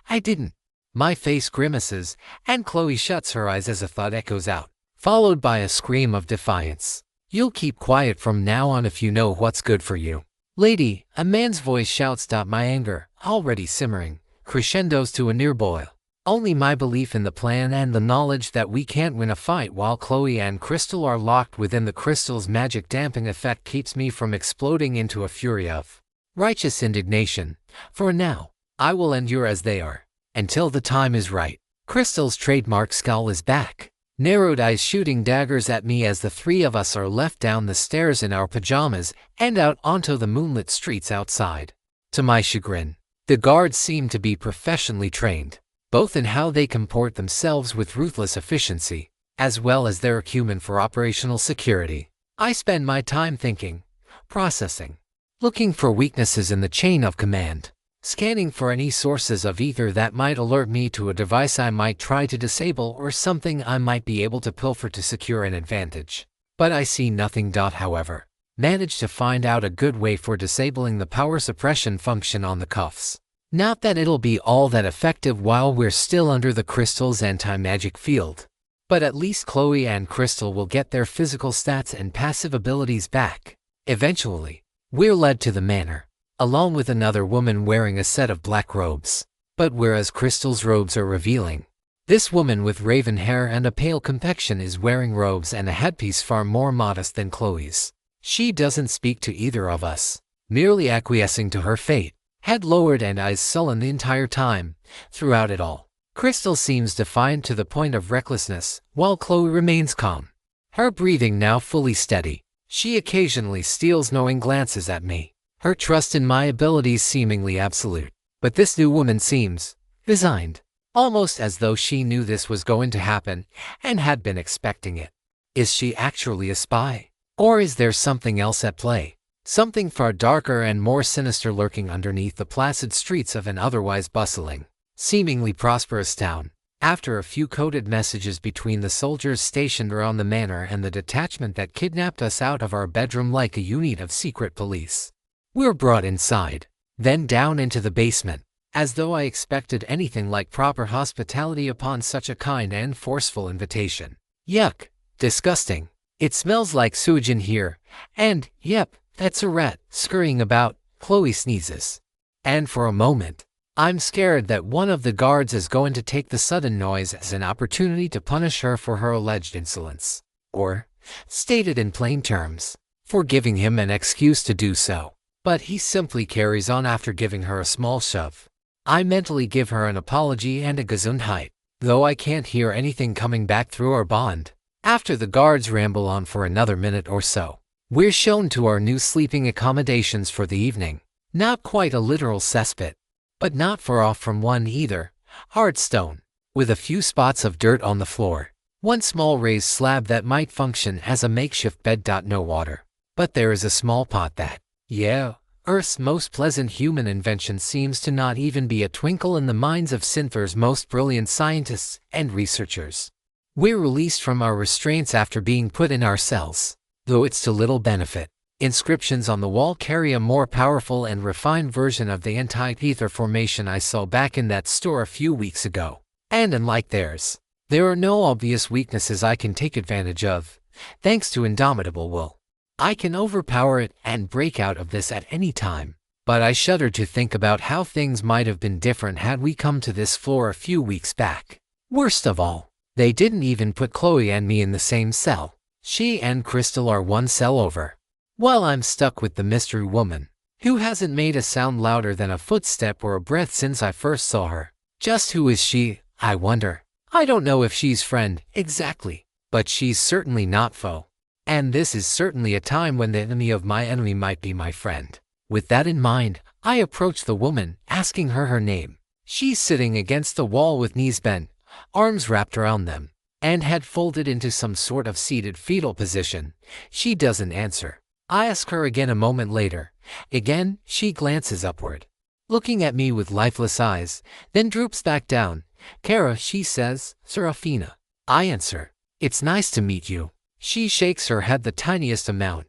I didn't. My face grimaces, and Chloe shuts her eyes as a thought echoes out, followed by a scream of defiance. You'll keep quiet from now on if you know what's good for you. Lady, a man's voice shouts. My anger, already simmering, crescendos to a near boil. Only my belief in the plan and the knowledge that we can't win a fight while Chloe and Crystal are locked within the crystal's magic damping effect keeps me from exploding into a fury of righteous indignation. For now, I will endure as they are, until the time is right. Crystal's trademark scowl is back, narrowed eyes shooting daggers at me as the three of us are left down the stairs in our pajamas and out onto the moonlit streets outside. To my chagrin, the guards seem to be professionally trained, both in how they comport themselves with ruthless efficiency, as well as their acumen for operational security. I spend my time thinking, processing, looking for weaknesses in the chain of command, scanning for any sources of ether that might alert me to a device I might try to disable or something I might be able to pilfer to secure an advantage. But I see nothing. However, manage to find out a good way for disabling the power suppression function on the cuffs. Not that it'll be all that effective while we're still under the crystal's anti-magic field, but at least Chloe and Crystal will get their physical stats and passive abilities back. Eventually, we're led to the manor, along with another woman wearing a set of black robes. But whereas Crystal's robes are revealing, this woman with raven hair and a pale complexion is wearing robes and a headpiece far more modest than Chloe's. She doesn't speak to either of us, merely acquiescing to her fate, head lowered and eyes sullen the entire time. Throughout it all, Crystal seems defiant to the point of recklessness, while Chloe remains calm, her breathing now fully steady. She occasionally steals knowing glances at me, her trust in my abilities seemingly absolute. But this new woman seems resigned, almost as though she knew this was going to happen and had been expecting it. Is she actually a spy? Or is there something else at play? Something far darker and more sinister lurking underneath the placid streets of an otherwise bustling, seemingly prosperous town. After a few coded messages between the soldiers stationed around the manor and the detachment that kidnapped us out of our bedroom like a unit of secret police, we're brought inside, then down into the basement, as though I expected anything like proper hospitality upon such a kind and forceful invitation. Yuck, disgusting. It smells like sewage in here, and, yep, that's a rat scurrying about. Chloe sneezes. And for a moment, I'm scared that one of the guards is going to take the sudden noise as an opportunity to punish her for her alleged insolence. Or, stated in plain terms, for giving him an excuse to do so. But he simply carries on after giving her a small shove. I mentally give her an apology and a Gesundheit, though I can't hear anything coming back through our bond. After the guards ramble on for another minute or so, we're shown to our new sleeping accommodations for the evening. Not quite a literal cesspit, but not far off from one either. Hard stone, with a few spots of dirt on the floor. One small raised slab that might function as a makeshift bed. No water. But there is a small pot that, yeah, Earth's most pleasant human invention seems to not even be a twinkle in the minds of Synther's most brilliant scientists and researchers. We're released from our restraints after being put in our cells, though it's to little benefit. Inscriptions on the wall carry a more powerful and refined version of the anti-ether formation I saw back in that store a few weeks ago. And unlike theirs, there are no obvious weaknesses I can take advantage of, thanks to indomitable will. I can overpower it and break out of this at any time. But I shudder to think about how things might have been different had we come to this floor a few weeks back. Worst of all, they didn't even put Chloe and me in the same cell. She and Crystal are one cell over, while I'm stuck with the mystery woman, who hasn't made a sound louder than a footstep or a breath since I first saw her. Just who is she, I wonder? I don't know if she's friend, exactly, but she's certainly not foe. And this is certainly a time when the enemy of my enemy might be my friend. With that in mind, I approach the woman, asking her name. She's sitting against the wall with knees bent, arms wrapped around them, and head folded into some sort of seated fetal position. She doesn't answer, I ask her again a moment later. Again, she glances upward, looking at me with lifeless eyes, then droops back down. Kara, she says. Seraphina. I answer. It's nice to meet you. She shakes her head the tiniest amount.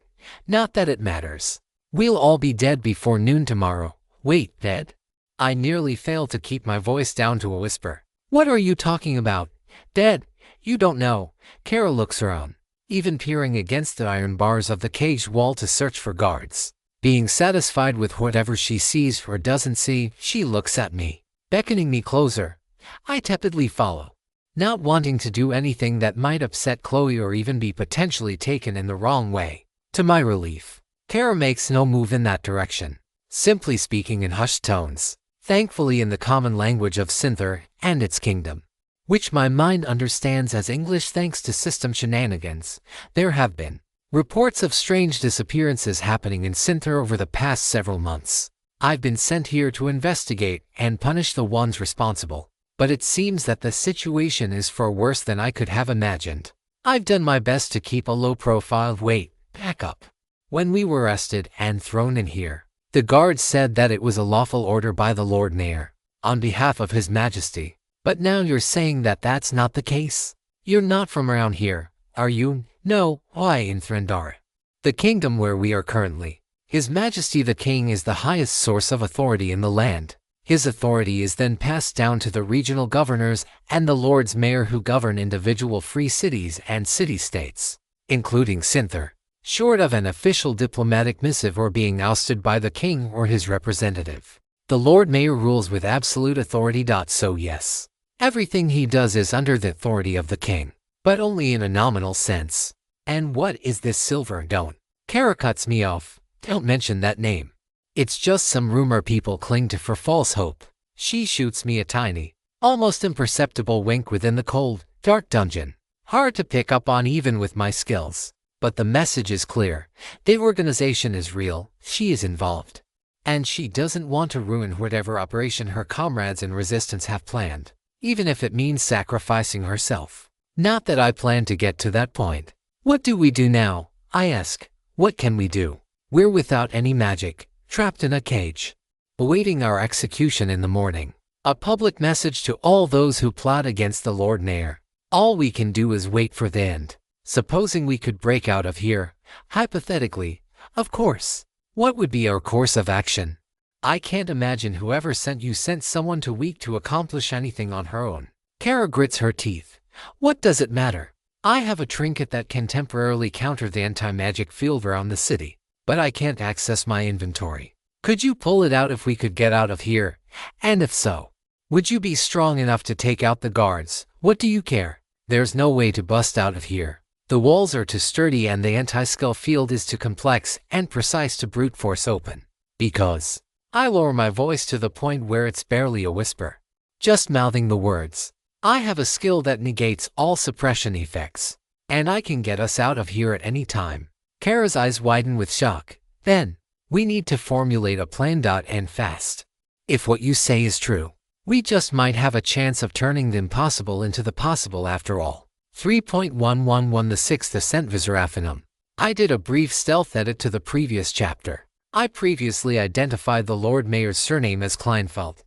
Not that it matters. We'll all be dead before noon tomorrow. Wait, dead? I nearly fail to keep my voice down to a whisper. What are you talking about? Dead? You don't know. Kara looks around, even peering against the iron bars of the cage wall to search for guards. Being satisfied with whatever she sees or doesn't see, she looks at me, beckoning me closer. I tepidly follow, not wanting to do anything that might upset Chloe or even be potentially taken in the wrong way. To my relief, Kara makes no move in that direction, simply speaking in hushed tones, thankfully in the common language of Sinther and its kingdom, which my mind understands as English thanks to system shenanigans. There have been reports of strange disappearances happening in Sinther over the past several months. I've been sent here to investigate and punish the ones responsible, but it seems that the situation is far worse than I could have imagined. I've done my best to keep a low profile. Wait, back up. When we were arrested and thrown in here, the guards said that it was a lawful order by the Lord Mayor, on behalf of His Majesty. But now you're saying that that's not the case? You're not from around here, are you? No, why in Threndar, the kingdom where we are currently. His Majesty the King is the highest source of authority in the land. His authority is then passed down to the regional governors and the Lords Mayor who govern individual free cities and city-states, including Sinther. Short of an official diplomatic missive or being ousted by the king or his representative, the Lord Mayor rules with absolute authority. So yes, everything he does is under the authority of the king, but only in a nominal sense. And what is this Silver? Don't. Kara cuts me off. Don't mention that name. It's just some rumor people cling to for false hope. She shoots me a tiny, almost imperceptible wink within the cold, dark dungeon. Hard to pick up on even with my skills. But the message is clear. The organization is real, she is involved. And she doesn't want to ruin whatever operation her comrades in resistance have planned, even if it means sacrificing herself. Not that I plan to get to that point. What do we do now? I ask. What can we do? We're without any magic, trapped in a cage, awaiting our execution in the morning. A public message to all those who plot against the Lord Mayor. All we can do is wait for the end. Supposing we could break out of here, hypothetically, of course, what would be our course of action? I can't imagine whoever sent you sent someone too weak to accomplish anything on her own. Kara grits her teeth. What does it matter? I have a trinket that can temporarily counter the anti-magic field around the city, but I can't access my inventory. Could you pull it out if we could get out of here? And if so, would you be strong enough to take out the guards? What do you care? There's no way to bust out of here. The walls are too sturdy and the anti-skill field is too complex and precise to brute force open. Because I lower my voice to the point where it's barely a whisper, just mouthing the words. I have a skill that negates all suppression effects, and I can get us out of here at any time. Kara's eyes widen with shock. Then, we need to formulate a plan. And fast. If what you say is true, we just might have a chance of turning the impossible into the possible after all. 3.111 The Sixth Ascent Seraphina. I did a brief stealth edit to the previous chapter. I previously identified the Lord Mayor's surname as Kleinfeld.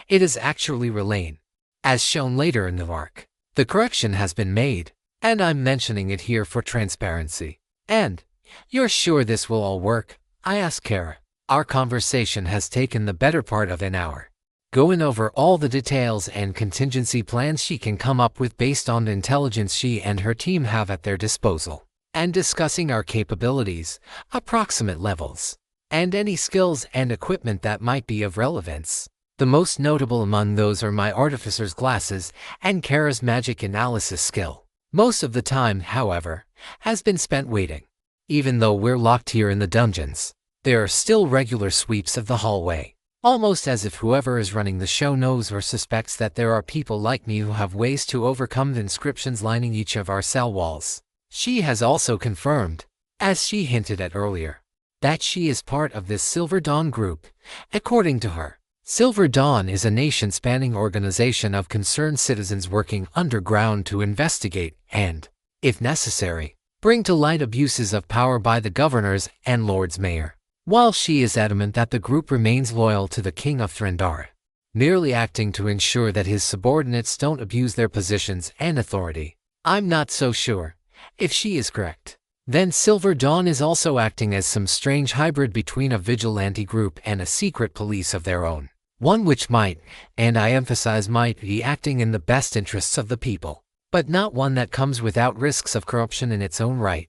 It is actually Relaine, as shown later in the arc. The correction has been made, and I'm mentioning it here for transparency. And, you're sure this will all work? I ask Kara. Our conversation has taken the better part of an hour, going over all the details and contingency plans she can come up with based on the intelligence she and her team have at their disposal, and discussing our capabilities, approximate levels, and any skills and equipment that might be of relevance. The most notable among those are my artificer's glasses and Kara's magic analysis skill. Most of the time, however, has been spent waiting. Even though we're locked here in the dungeons, there are still regular sweeps of the hallway. Almost as if whoever is running the show knows or suspects that there are people like me who have ways to overcome the inscriptions lining each of our cell walls. She has also confirmed, as she hinted at earlier, that she is part of this Silver Dawn group. According to her, Silver Dawn is a nation-spanning organization of concerned citizens working underground to investigate and, if necessary, bring to light abuses of power by the governors and lords mayor, while she is adamant that the group remains loyal to the King of Threndara, merely acting to ensure that his subordinates don't abuse their positions and authority. I'm not so sure. If she is correct, then Silver Dawn is also acting as some strange hybrid between a vigilante group and a secret police of their own. One which might, and I emphasize might, be acting in the best interests of the people, but not one that comes without risks of corruption in its own right.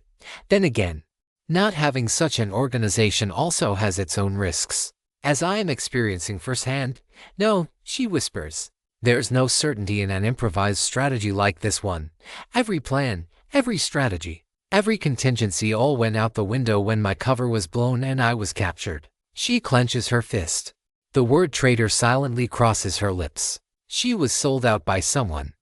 Then again, not having such an organization also has its own risks, as I am experiencing firsthand. No, she whispers. There's no certainty in an improvised strategy like this one. Every plan, every strategy, every contingency all went out the window when my cover was blown and I was captured. She clenches her fist. The word traitor silently crosses her lips. She was sold out by someone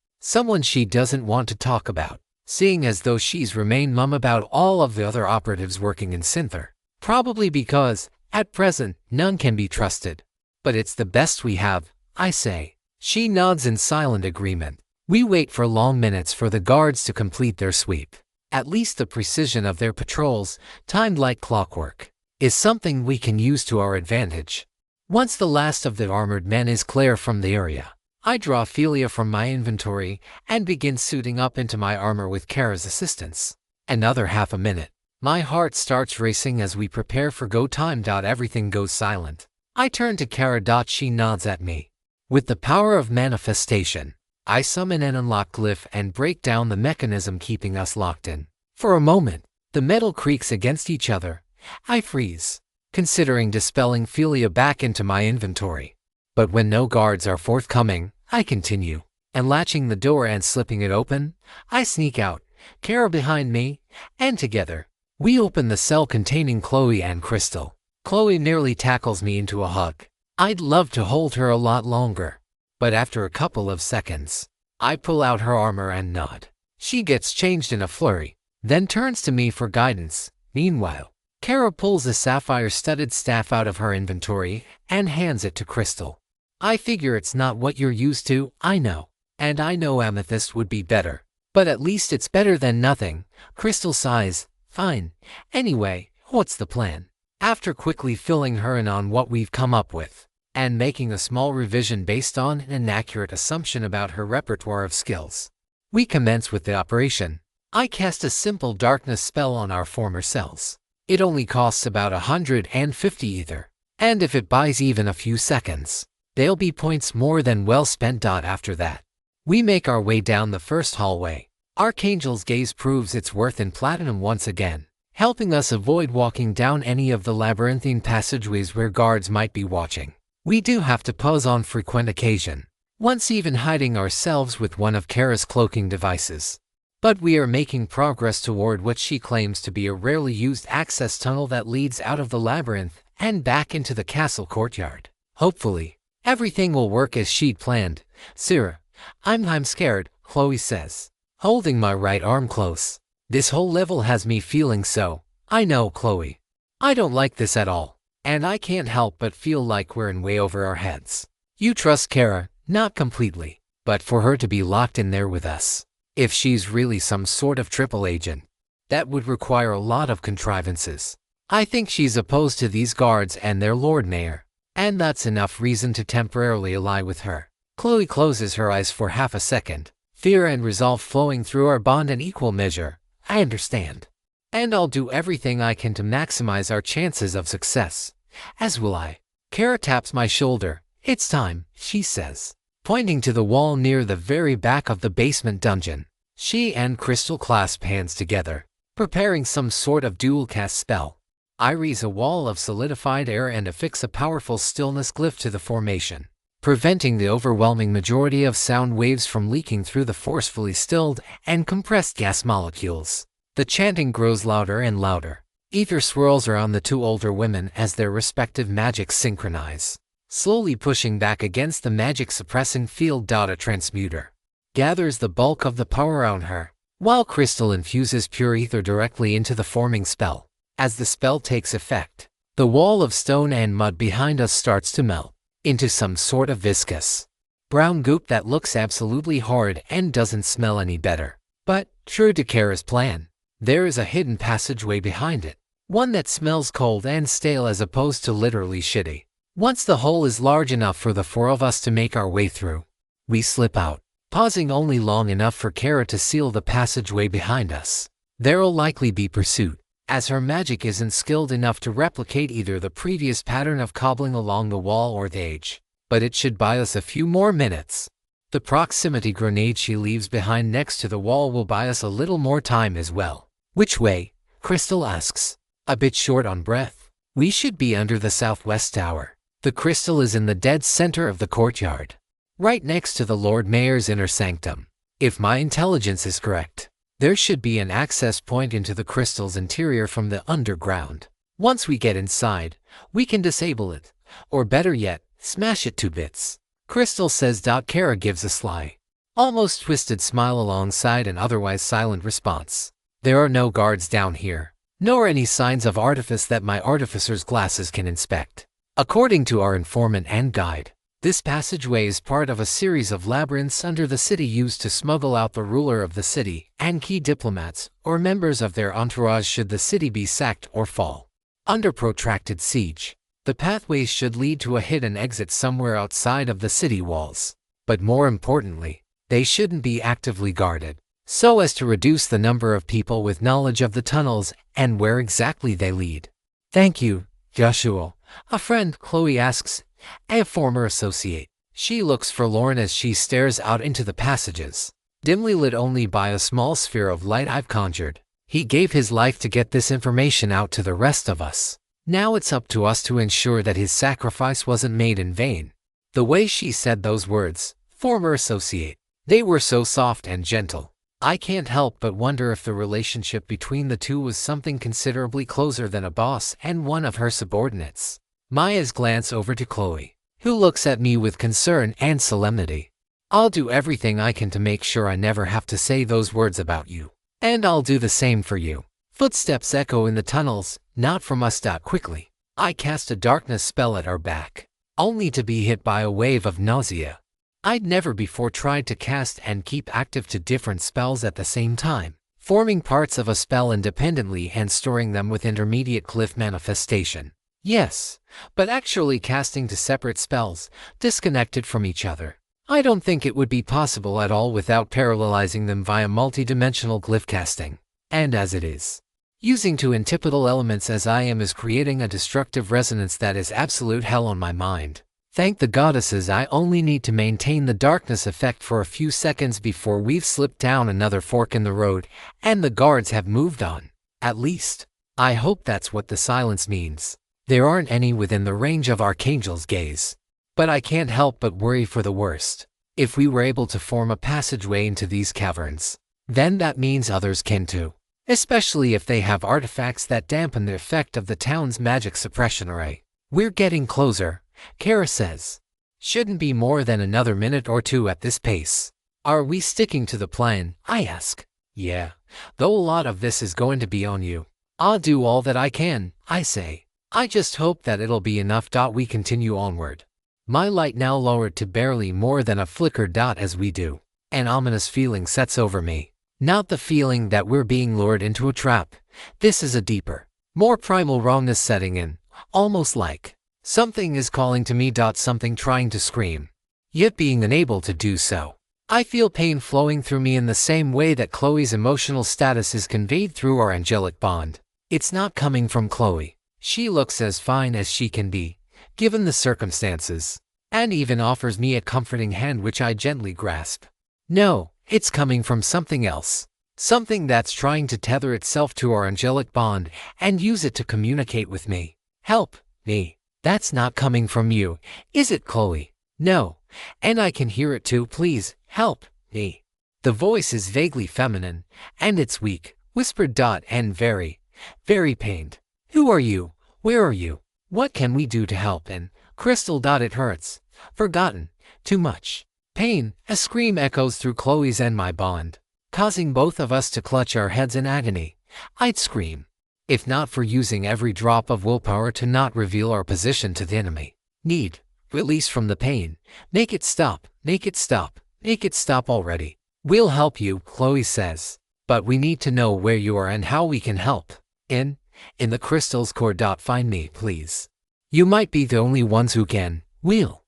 she doesn't want to talk about, seeing as though she's remained mum about all of the other operatives working in Sinther. Probably because, at present, none can be trusted. But it's the best we have, I say. She nods in silent agreement. We wait for long minutes for the guards to complete their sweep. At least the precision of their patrols, timed like clockwork, is something we can use to our advantage. Once the last of the armored men is clear from the area, I draw Ophelia from my inventory and begin suiting up into my armor with Kara's assistance. Another half a minute. My heart starts racing as we prepare for go time. Everything goes silent. I turn to Kara. She nods at me. With the power of manifestation, I summon an unlock glyph and break down the mechanism keeping us locked in. For a moment, the metal creaks against each other. I freeze, considering dispelling Ophelia back into my inventory. But when no guards are forthcoming, I continue, and latching the door and slipping it open, I sneak out, Kara behind me, and together, we open the cell containing Chloe and Crystal. Chloe nearly tackles me into a hug. I'd love to hold her a lot longer, but after a couple of seconds, I pull out her armor and nod. She gets changed in a flurry, then turns to me for guidance. Meanwhile, Kara pulls a sapphire-studded staff out of her inventory and hands it to Crystal. I figure it's not what you're used to, I know. And I know amethyst would be better. But at least it's better than nothing. Crystal sighs. Fine. Anyway, what's the plan? After quickly filling her in on what we've come up with, and making a small revision based on an inaccurate assumption about her repertoire of skills, we commence with the operation. I cast a simple darkness spell on our former cells. It only costs about 150 ether, and if it buys even a few seconds, they'll be points more than well spent. After that, we make our way down the first hallway. Archangel's gaze proves its worth in platinum once again, helping us avoid walking down any of the labyrinthine passageways where guards might be watching. We do have to pause on frequent occasion, once even hiding ourselves with one of Kara's cloaking devices. But we are making progress toward what she claims to be a rarely used access tunnel that leads out of the labyrinth and back into the castle courtyard. Hopefully, everything will work as she'd planned. Sarah, I'm scared, Chloe says, holding my right arm close. This whole level has me feeling so. I know, Chloe. I don't like this at all, and I can't help but feel like we're in way over our heads. You trust Kara, not completely, but for her to be locked in there with us, if she's really some sort of triple agent, that would require a lot of contrivances. I think she's opposed to these guards and their Lord Mayor, and that's enough reason to temporarily ally with her. Chloe closes her eyes for half a second, fear and resolve flowing through our bond in equal measure. I understand. And I'll do everything I can to maximize our chances of success. As will I. Kara taps my shoulder. It's time, she says, pointing to the wall near the very back of the basement dungeon. She and Crystal clasp hands together, preparing some sort of dual-cast spell. I raise a wall of solidified air and affix a powerful stillness glyph to the formation, preventing the overwhelming majority of sound waves from leaking through the forcefully stilled and compressed gas molecules. The chanting grows louder and louder. Ether swirls around the two older women as their respective magics synchronize, slowly pushing back against the magic-suppressing field. A transmuter gathers the bulk of the power around her, while Crystal infuses pure ether directly into the forming spell. As the spell takes effect, the wall of stone and mud behind us starts to melt into some sort of viscous brown goop that looks absolutely horrid and doesn't smell any better. But, true to Kara's plan, There is a hidden passageway behind it. One that smells cold and stale as opposed to literally shitty. Once the hole is large enough for the four of us to make our way through, we slip out, pausing only long enough for Kara to seal the passageway behind us. There'll likely be pursuit, as her magic isn't skilled enough to replicate either the previous pattern of cobbling along the wall or the age, but it should buy us a few more minutes. The proximity grenade she leaves behind next to the wall will buy us a little more time as well. Which way? Crystal asks, a bit short on breath. We should be under the southwest tower. The crystal is in the dead center of the courtyard, right next to the Lord Mayor's inner sanctum. If my intelligence is correct, there should be an access point into the crystal's interior from the underground. Once we get inside, we can disable it, or better yet, smash it to bits. Crystal says. Kara gives a sly, almost twisted smile alongside an otherwise silent response. There are no guards down here, nor any signs of artifice that my artificer's glasses can inspect. According to our informant and guide, this passageway is part of a series of labyrinths under the city used to smuggle out the ruler of the city and key diplomats or members of their entourage should the city be sacked or fall under protracted siege. The pathways should lead to a hidden exit somewhere outside of the city walls. But more importantly, they shouldn't be actively guarded, so as to reduce the number of people with knowledge of the tunnels and where exactly they lead. Thank you, Joshua. A friend, Chloe asks, a former associate. She looks forlorn as she stares out into the passages, dimly lit only by a small sphere of light I've conjured. He gave his life to get this information out to the rest of us. Now it's up to us to ensure that his sacrifice wasn't made in vain. The way she said those words, former associate, they were so soft and gentle. I can't help but wonder if the relationship between the two was something considerably closer than a boss and one of her subordinates. Maya's glance over to Chloe, who looks at me with concern and solemnity. I'll do everything I can to make sure I never have to say those words about you. And I'll do the same for you. Footsteps echo in the tunnels, not from us. Quickly, I cast a darkness spell at our back, only to be hit by a wave of nausea. I'd never before tried to cast and keep active two different spells at the same time, forming parts of a spell independently and storing them with intermediate cliff manifestation. Yes, but actually casting two separate spells, disconnected from each other. I don't think it would be possible at all without parallelizing them via multidimensional glyph casting. And as it is, using two antipodal elements as I am is creating a destructive resonance that is absolute hell on my mind. Thank the goddesses I only need to maintain the darkness effect for a few seconds before we've slipped down another fork in the road and the guards have moved on. At least, I hope that's what the silence means. There aren't any within the range of Archangel's gaze. But I can't help but worry for the worst. If we were able to form a passageway into these caverns, then that means others can too. Especially if they have artifacts that dampen the effect of the town's magic suppression array. We're getting closer, Kara says. Shouldn't be more than another minute or two at this pace. Are we sticking to the plan? I ask. Yeah, though a lot of this is going to be on you. I'll do all that I can, I say. I just hope that it'll be enough. We continue onward. My light now lowered to barely more than a flicker. As we do, an ominous feeling sets over me. Not the feeling that we're being lured into a trap. This is a deeper, more primal wrongness setting in, almost like something is calling to me. Something trying to scream, yet being unable to do so. I feel pain flowing through me in the same way that Chloe's emotional status is conveyed through our angelic bond. It's not coming from Chloe. She looks as fine as she can be, given the circumstances, and even offers me a comforting hand which I gently grasp. No, it's coming from something else. Something that's trying to tether itself to our angelic bond and use it to communicate with me. Help me. That's not coming from you, is it, Chloe? No, and I can hear it too. Please, help me. The voice is vaguely feminine, and it's weak, whispered. And very, very pained. Who are you? Where are you? What can we do to help? And Crystal. It hurts. Forgotten. Too much. Pain. A scream echoes through Chloe's and my bond, causing both of us to clutch our heads in agony. I'd scream, if not for using every drop of willpower to not reveal our position to the enemy. Need. Release from the pain. Make it stop. Make it stop. Make it stop already. We'll help you, Chloe says. But we need to know where you are and how we can help. In the crystal's core. Find me, please. You might be the only ones who can. We'll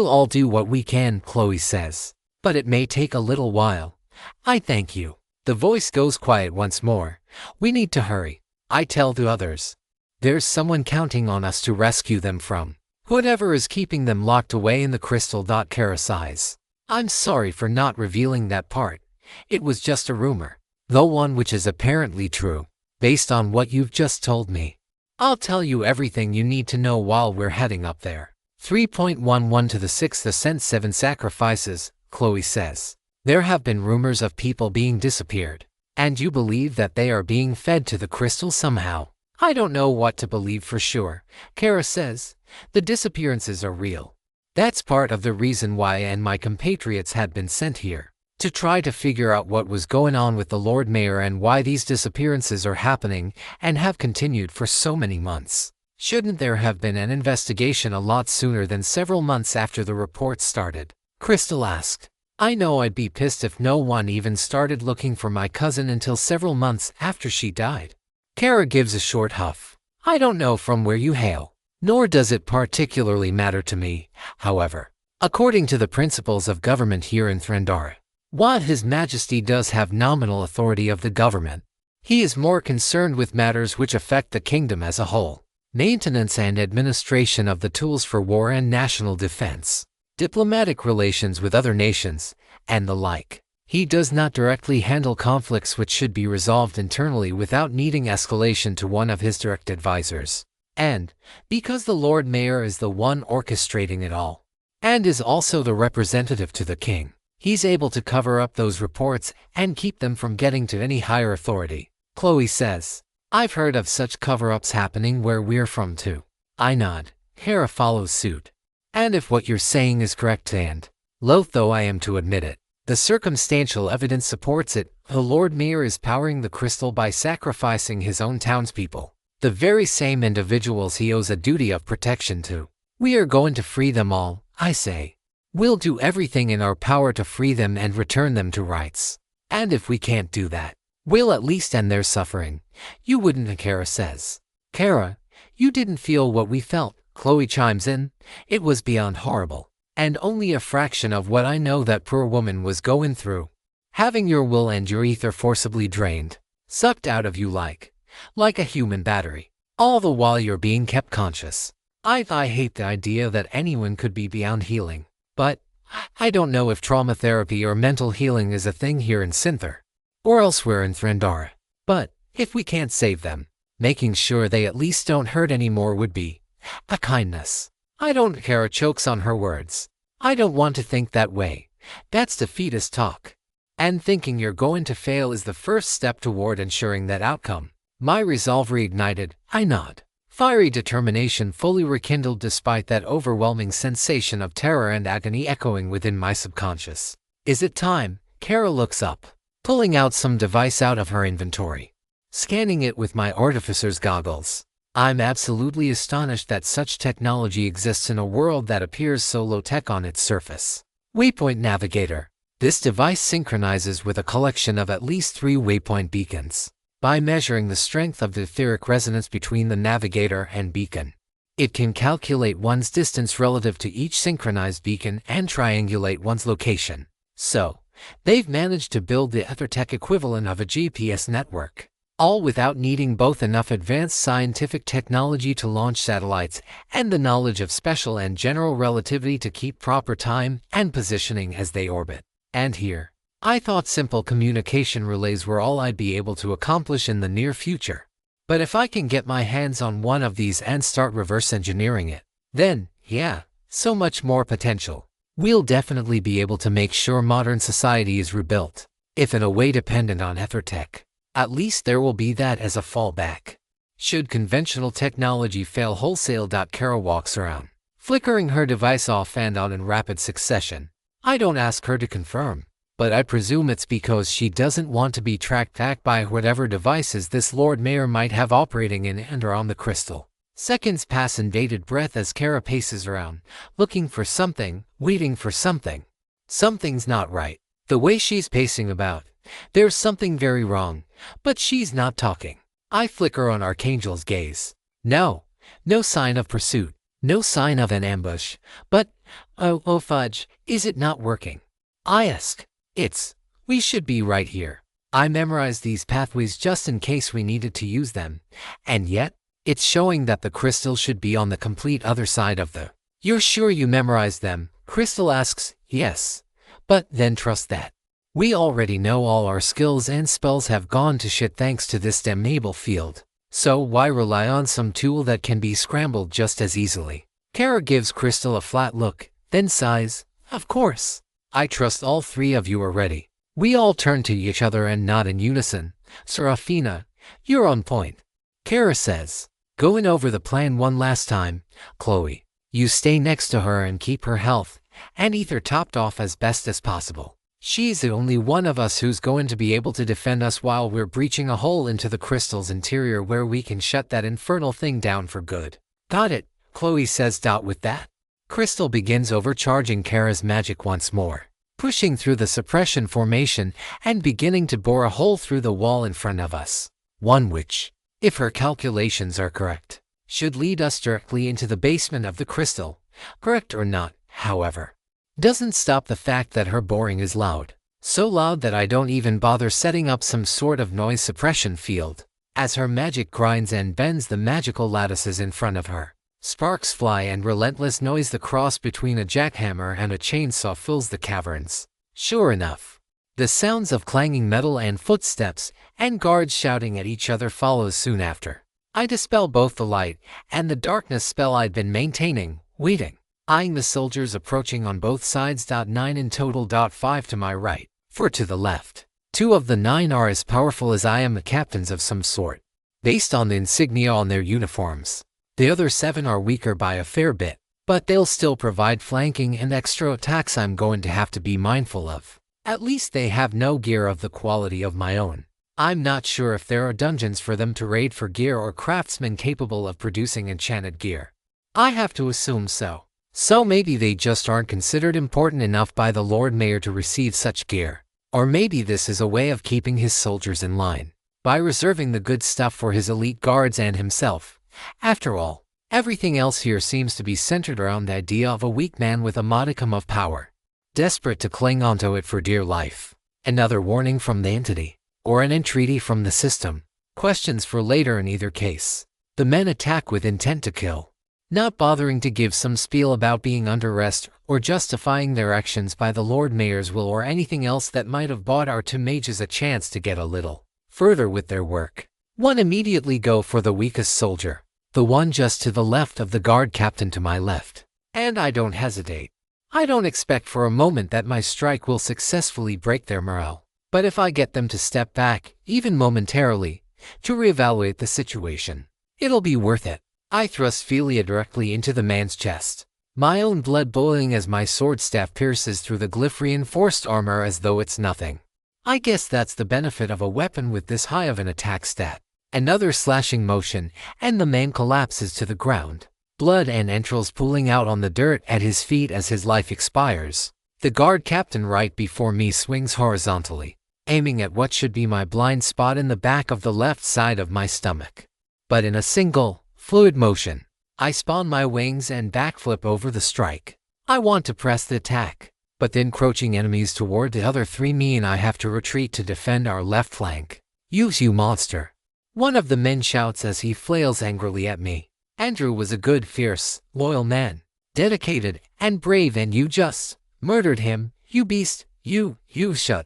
all do what we can, Chloe says. But it may take a little while. I thank you. The voice goes quiet once more. We need to hurry. I tell the others. There's someone counting on us to rescue them from whatever is keeping them locked away in the crystal. Kara sighs. I'm sorry for not revealing that part. It was just a rumor, though one which is apparently true, based on what you've just told me. I'll tell you everything you need to know while we're heading up there. 3.11 to the 6th Ascent 7 sacrifices, Chloe says. There have been rumors of people being disappeared, and you believe that they are being fed to the crystal somehow. I don't know what to believe for sure, Kara says. The disappearances are real. That's part of the reason why I and my compatriots had been sent here, to try to figure out what was going on with the Lord Mayor and why these disappearances are happening and have continued for so many months. Shouldn't there have been an investigation a lot sooner than several months after the report started? Crystal asked. I know I'd be pissed if no one even started looking for my cousin until several months after she died. Kara gives a short huff. I don't know from where you hail, nor does it particularly matter to me, however. According to the principles of government here in Thrandara, while His Majesty does have nominal authority of the government, he is more concerned with matters which affect the kingdom as a whole, maintenance and administration of the tools for war and national defense, diplomatic relations with other nations, and the like. He does not directly handle conflicts which should be resolved internally without needing escalation to one of his direct advisors. And, because the Lord Mayor is the one orchestrating it all, and is also the representative to the king, he's able to cover up those reports and keep them from getting to any higher authority. Chloe says, I've heard of such cover-ups happening where we're from too. I nod. Kara follows suit. And if what you're saying is correct, and, loath though I am to admit it, the circumstantial evidence supports it, the Lord Mayor is powering the crystal by sacrificing his own townspeople, the very same individuals he owes a duty of protection to. We are going to free them all, I say. We'll do everything in our power to free them and return them to rights. And if we can't do that, we'll at least end their suffering. You wouldn't, Kara says. Kara, you didn't feel what we felt, Chloe chimes in. It was beyond horrible, and only a fraction of what I know that poor woman was going through. Having your will and your ether forcibly drained, sucked out of you like a human battery, all the while you're being kept conscious. I hate the idea that anyone could be beyond healing, but I don't know if trauma therapy or mental healing is a thing here in Sinther, or elsewhere in Thrandara. But if we can't save them, making sure they at least don't hurt anymore would be a kindness. I don't. Kara chokes on her words. I don't want to think that way. That's defeatist talk. And thinking you're going to fail is the first step toward ensuring that outcome. My resolve reignited. I nod. Fiery determination fully rekindled despite that overwhelming sensation of terror and agony echoing within my subconscious. Is it time? Kara looks up, pulling out some device out of her inventory. Scanning it with my artificer's goggles. I'm absolutely astonished that such technology exists in a world that appears so low-tech on its surface. Waypoint Navigator. This device synchronizes with a collection of at least 3 waypoint beacons. By measuring the strength of the etheric resonance between the navigator and beacon, it can calculate one's distance relative to each synchronized beacon and triangulate one's location. So, they've managed to build the EtherTech equivalent of a GPS network, all without needing both enough advanced scientific technology to launch satellites and the knowledge of special and general relativity to keep proper time and positioning as they orbit. And here, I thought simple communication relays were all I'd be able to accomplish in the near future. But if I can get my hands on one of these and start reverse engineering it, then, yeah, so much more potential. We'll definitely be able to make sure modern society is rebuilt, if in a way dependent on EtherTech. At least there will be that as a fallback. Should conventional technology fail wholesale. Kara walks around, flickering her device off and on in rapid succession. I don't ask her to confirm, but I presume it's because she doesn't want to be tracked back by whatever devices this Lord Mayor might have operating in and around the crystal. Seconds pass in bated breath as Kara paces around, looking for something, waiting for something. Something's not right. The way she's pacing about, There's something very wrong, but she's not talking. I flicker on Archangel's gaze. No sign of pursuit, no sign of an ambush, but, oh fudge, is it not working? I ask. We should be right here. I memorized these pathways just in case we needed to use them, and yet, it's showing that the crystal should be on the complete other side of the... You're sure you memorized them? Crystal asks. Yes, but then trust that. We already know all our skills and spells have gone to shit thanks to this damnable field. So why rely on some tool that can be scrambled just as easily? Kara gives Crystal a flat look, then sighs. Of course. I trust all three of you are ready. We all turn to each other and nod in unison. Seraphina, you're on point. Kara says, going over the plan one last time. Chloe, you stay next to her and keep her health and ether topped off as best as possible. She's the only one of us who's going to be able to defend us while we're breaching a hole into the crystal's interior where we can shut that infernal thing down for good. Got it, Chloe says. With that, Crystal begins overcharging Kara's magic once more, pushing through the suppression formation and beginning to bore a hole through the wall in front of us. One which, if her calculations are correct, should lead us directly into the basement of the crystal. Correct or not, however, doesn't stop the fact that her boring is loud. So loud that I don't even bother setting up some sort of noise suppression field. As her magic grinds and bends the magical lattices in front of her, sparks fly and relentless noise, the cross between a jackhammer and a chainsaw, fills the caverns. Sure enough, the sounds of clanging metal and footsteps and guards shouting at each other follows soon after. I dispel both the light and the darkness spell I'd been maintaining, waiting, eyeing the soldiers approaching on both sides. 9 in total. 5 to my right, 4 to the left. 2 of the 9 are as powerful as I am, the captains of some sort, based on the insignia on their uniforms. The other 7 are weaker by a fair bit, but they'll still provide flanking and extra attacks I'm going to have to be mindful of. At least they have no gear of the quality of my own. I'm not sure if there are dungeons for them to raid for gear or craftsmen capable of producing enchanted gear. I have to assume so. So maybe they just aren't considered important enough by the Lord Mayor to receive such gear. Or maybe this is a way of keeping his soldiers in line, by reserving the good stuff for his elite guards and himself. After all, everything else here seems to be centered around the idea of a weak man with a modicum of power, desperate to cling onto it for dear life. Another warning from the entity, or an entreaty from the system. Questions for later in either case. The men attack with intent to kill, not bothering to give some spiel about being under arrest or justifying their actions by the Lord Mayor's will or anything else that might have bought our 2 mages a chance to get a little further with their work. One immediately go for the weakest soldier, the one just to the left of the guard captain to my left. And I don't hesitate. I don't expect for a moment that my strike will successfully break their morale. But if I get them to step back, even momentarily, to reevaluate the situation, it'll be worth it. I thrust Philia directly into the man's chest, my own blood boiling as my sword staff pierces through the glyph-reinforced armor as though it's nothing. I guess that's the benefit of a weapon with this high of an attack stat. Another slashing motion, and the man collapses to the ground, blood and entrails pooling out on the dirt at his feet as his life expires. The guard captain right before me swings horizontally, aiming at what should be my blind spot in the back of the left side of my stomach. But in a single, fluid motion, I spawn my wings and backflip over the strike. I want to press the attack, but the encroaching enemies toward the other 3 mean I have to retreat to defend our left flank. Use, you monster! One of the men shouts as he flails angrily at me. Andrew was a good, fierce, loyal man, dedicated and brave, and you just murdered him, you beast. You shut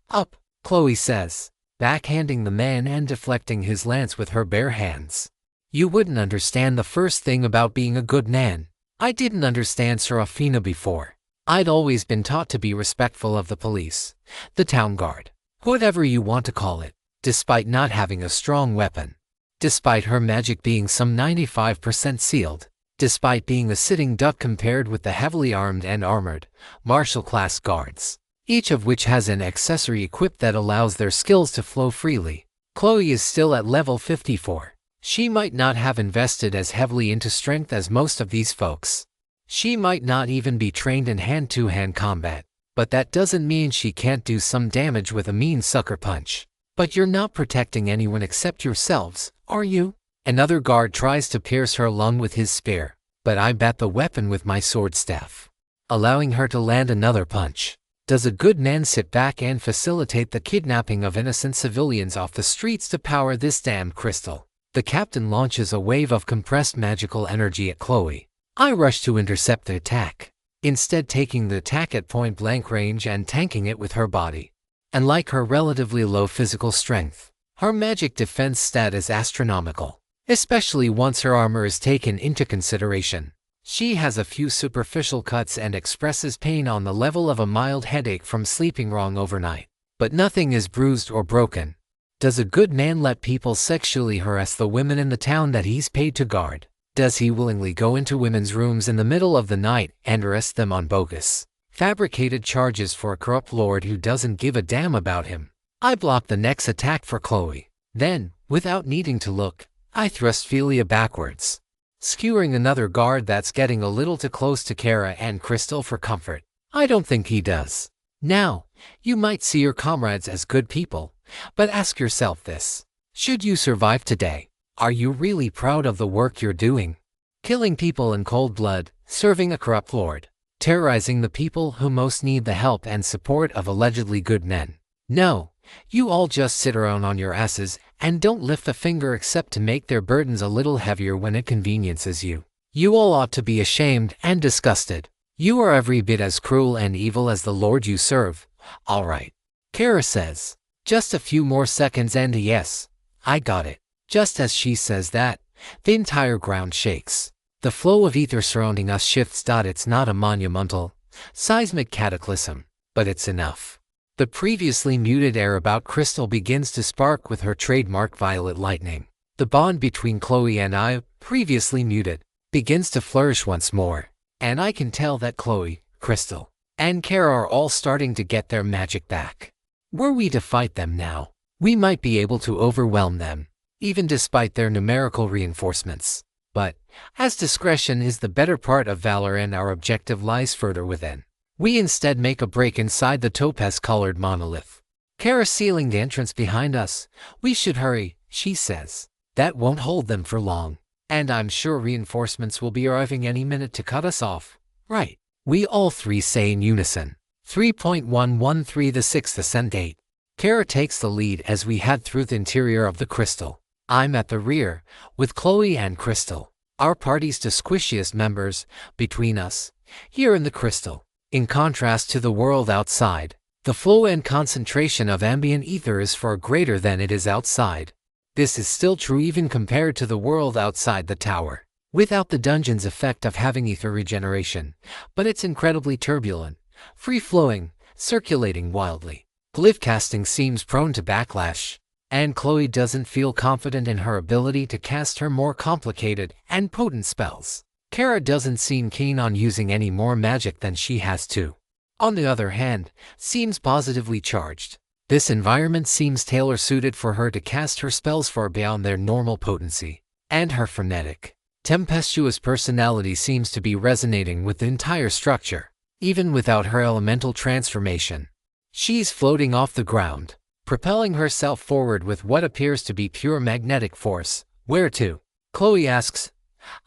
up, Chloe says, backhanding the man and deflecting his lance with her bare hands. You wouldn't understand the first thing about being a good man. I didn't understand Seraphina before. I'd always been taught to be respectful of the police, the town guard, whatever you want to call it, despite not having a strong weapon, despite her magic being some 95% sealed, despite being a sitting duck compared with the heavily armed and armored, martial-class guards, each of which has an accessory equipped that allows their skills to flow freely. Chloe is still at level 54. She might not have invested as heavily into strength as most of these folks. She might not even be trained in hand-to-hand combat, but that doesn't mean she can't do some damage with a mean sucker punch. But you're not protecting anyone except yourselves, are you? Another guard tries to pierce her lung with his spear, but I bat the weapon with my sword staff, allowing her to land another punch. Does a good man sit back and facilitate the kidnapping of innocent civilians off the streets to power this damn crystal? The captain launches a wave of compressed magical energy at Chloe. I rush to intercept the attack, instead taking the attack at point-blank range and tanking it with her body. And like her relatively low physical strength, her magic defense stat is astronomical, especially once her armor is taken into consideration. She has a few superficial cuts and expresses pain on the level of a mild headache from sleeping wrong overnight, but nothing is bruised or broken. Does a good man let people sexually harass the women in the town that he's paid to guard? Does he willingly go into women's rooms in the middle of the night and arrest them on bogus, fabricated charges for a corrupt lord who doesn't give a damn about him? I block the next attack for Chloe. Then, without needing to look, I thrust Philia backwards, skewering another guard that's getting a little too close to Kara and Crystal for comfort. I don't think he does. Now, you might see your comrades as good people, but ask yourself this. Should you survive today, are you really proud of the work you're doing? Killing people in cold blood, serving a corrupt lord, terrorizing the people who most need the help and support of allegedly good men. No, you all just sit around on your asses and don't lift a finger except to make their burdens a little heavier when it conveniences you. You all ought to be ashamed and disgusted. You are every bit as cruel and evil as the lord you serve. All right, Kara says. Just a few more seconds and yes, I got it. Just as she says that, the entire ground shakes. The flow of ether surrounding us shifts. It's not a monumental, seismic cataclysm, but it's enough. The previously muted air about Crystal begins to spark with her trademark violet lightning. The bond between Chloe and I, previously muted, begins to flourish once more, and I can tell that Chloe, Crystal, and Kara are all starting to get their magic back. Were we to fight them now, we might be able to overwhelm them, even despite their numerical reinforcements. But, as discretion is the better part of valor and our objective lies further within, we instead make a break inside the topaz-colored monolith. Kara sealing the entrance behind us. We should hurry, she says. That won't hold them for long, and I'm sure reinforcements will be arriving any minute to cut us off. Right, we all three say in unison. 3.113 The Sixth Ascent 8. Kara takes the lead as we head through the interior of the crystal. I'm at the rear, with Chloe and Crystal, our party's two squishiest members, between us, here in the crystal. In contrast to the world outside, the flow and concentration of ambient ether is far greater than it is outside. This is still true even compared to the world outside the tower, without the dungeon's effect of having ether regeneration, but it's incredibly turbulent, free-flowing, circulating wildly. Glyph casting seems prone to backlash, and Chloe doesn't feel confident in her ability to cast her more complicated and potent spells. Kara doesn't seem keen on using any more magic than she has to. On the other hand, seems positively charged. This environment seems tailor-suited for her to cast her spells far beyond their normal potency, and her frenetic, tempestuous personality seems to be resonating with the entire structure, even without her elemental transformation. She's floating off the ground, propelling herself forward with what appears to be pure magnetic force. Where to? Chloe asks.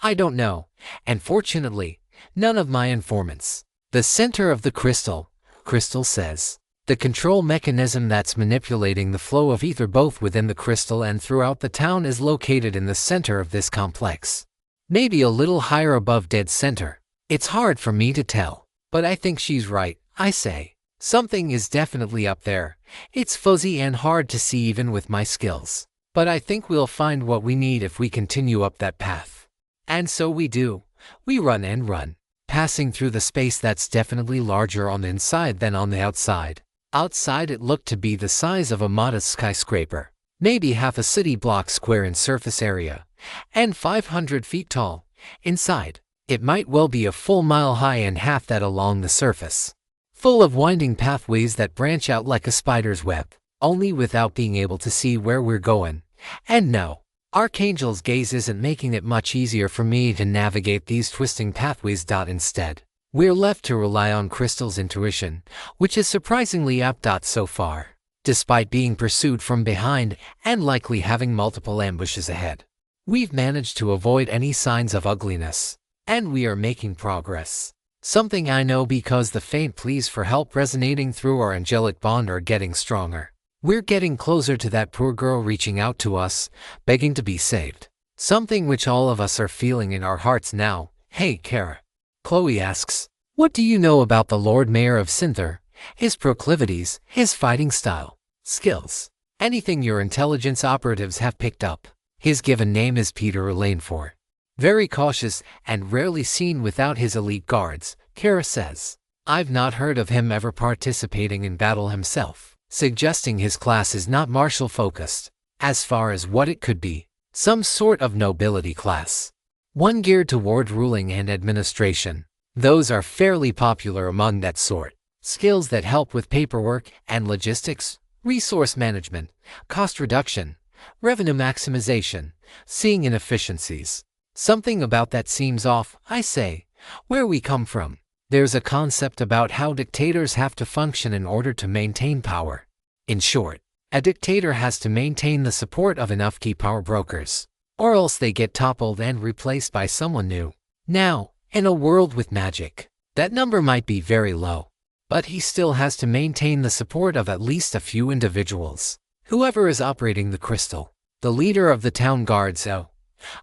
I don't know, and fortunately, none of my informants. The center of the crystal, Crystal says. The control mechanism that's manipulating the flow of ether both within the crystal and throughout the town is located in the center of this complex. Maybe a little higher above dead center. It's hard for me to tell, but I think she's right, I say. Something is definitely up there. It's fuzzy and hard to see even with my skills. But I think we'll find what we need if we continue up that path. And so we do. We run and run, passing through the space that's definitely larger on the inside than on the outside. Outside it looked to be the size of a modest skyscraper, maybe half a city block square in surface area, and 500 feet tall. Inside, it might well be a full mile high and half that along the surface. Full of winding pathways that branch out like a spider's web, only without being able to see where we're going. And no, Archangel's gaze isn't making it much easier for me to navigate these twisting pathways. Instead, We're left to rely on Crystal's intuition, which is surprisingly apt so far, despite being pursued from behind and likely having multiple ambushes ahead. We've managed to avoid any signs of ugliness, and we are making progress. Something I know because the faint pleas for help resonating through our angelic bond are getting stronger. We're getting closer to that poor girl reaching out to us, begging to be saved. Something which all of us are feeling in our hearts now. Hey, Kara. Chloe asks, what do you know about the Lord Mayor of Cinther, his proclivities, his fighting style, skills, anything your intelligence operatives have picked up? His given name is Peter Lanefor. Very cautious and rarely seen without his elite guards, Kara says. I've not heard of him ever participating in battle himself, suggesting his class is not martial focused, as far as what it could be, some sort of nobility class. One geared toward ruling and administration. Those are fairly popular among that sort. Skills that help with paperwork and logistics, resource management, cost reduction, revenue maximization, seeing inefficiencies. Something about that seems off, I say. Where we come from, there's a concept about how dictators have to function in order to maintain power. In short, a dictator has to maintain the support of enough key power brokers, or else they get toppled and replaced by someone new. Now, in a world with magic, that number might be very low, but he still has to maintain the support of at least a few individuals. Whoever is operating the crystal, the leader of the town guard.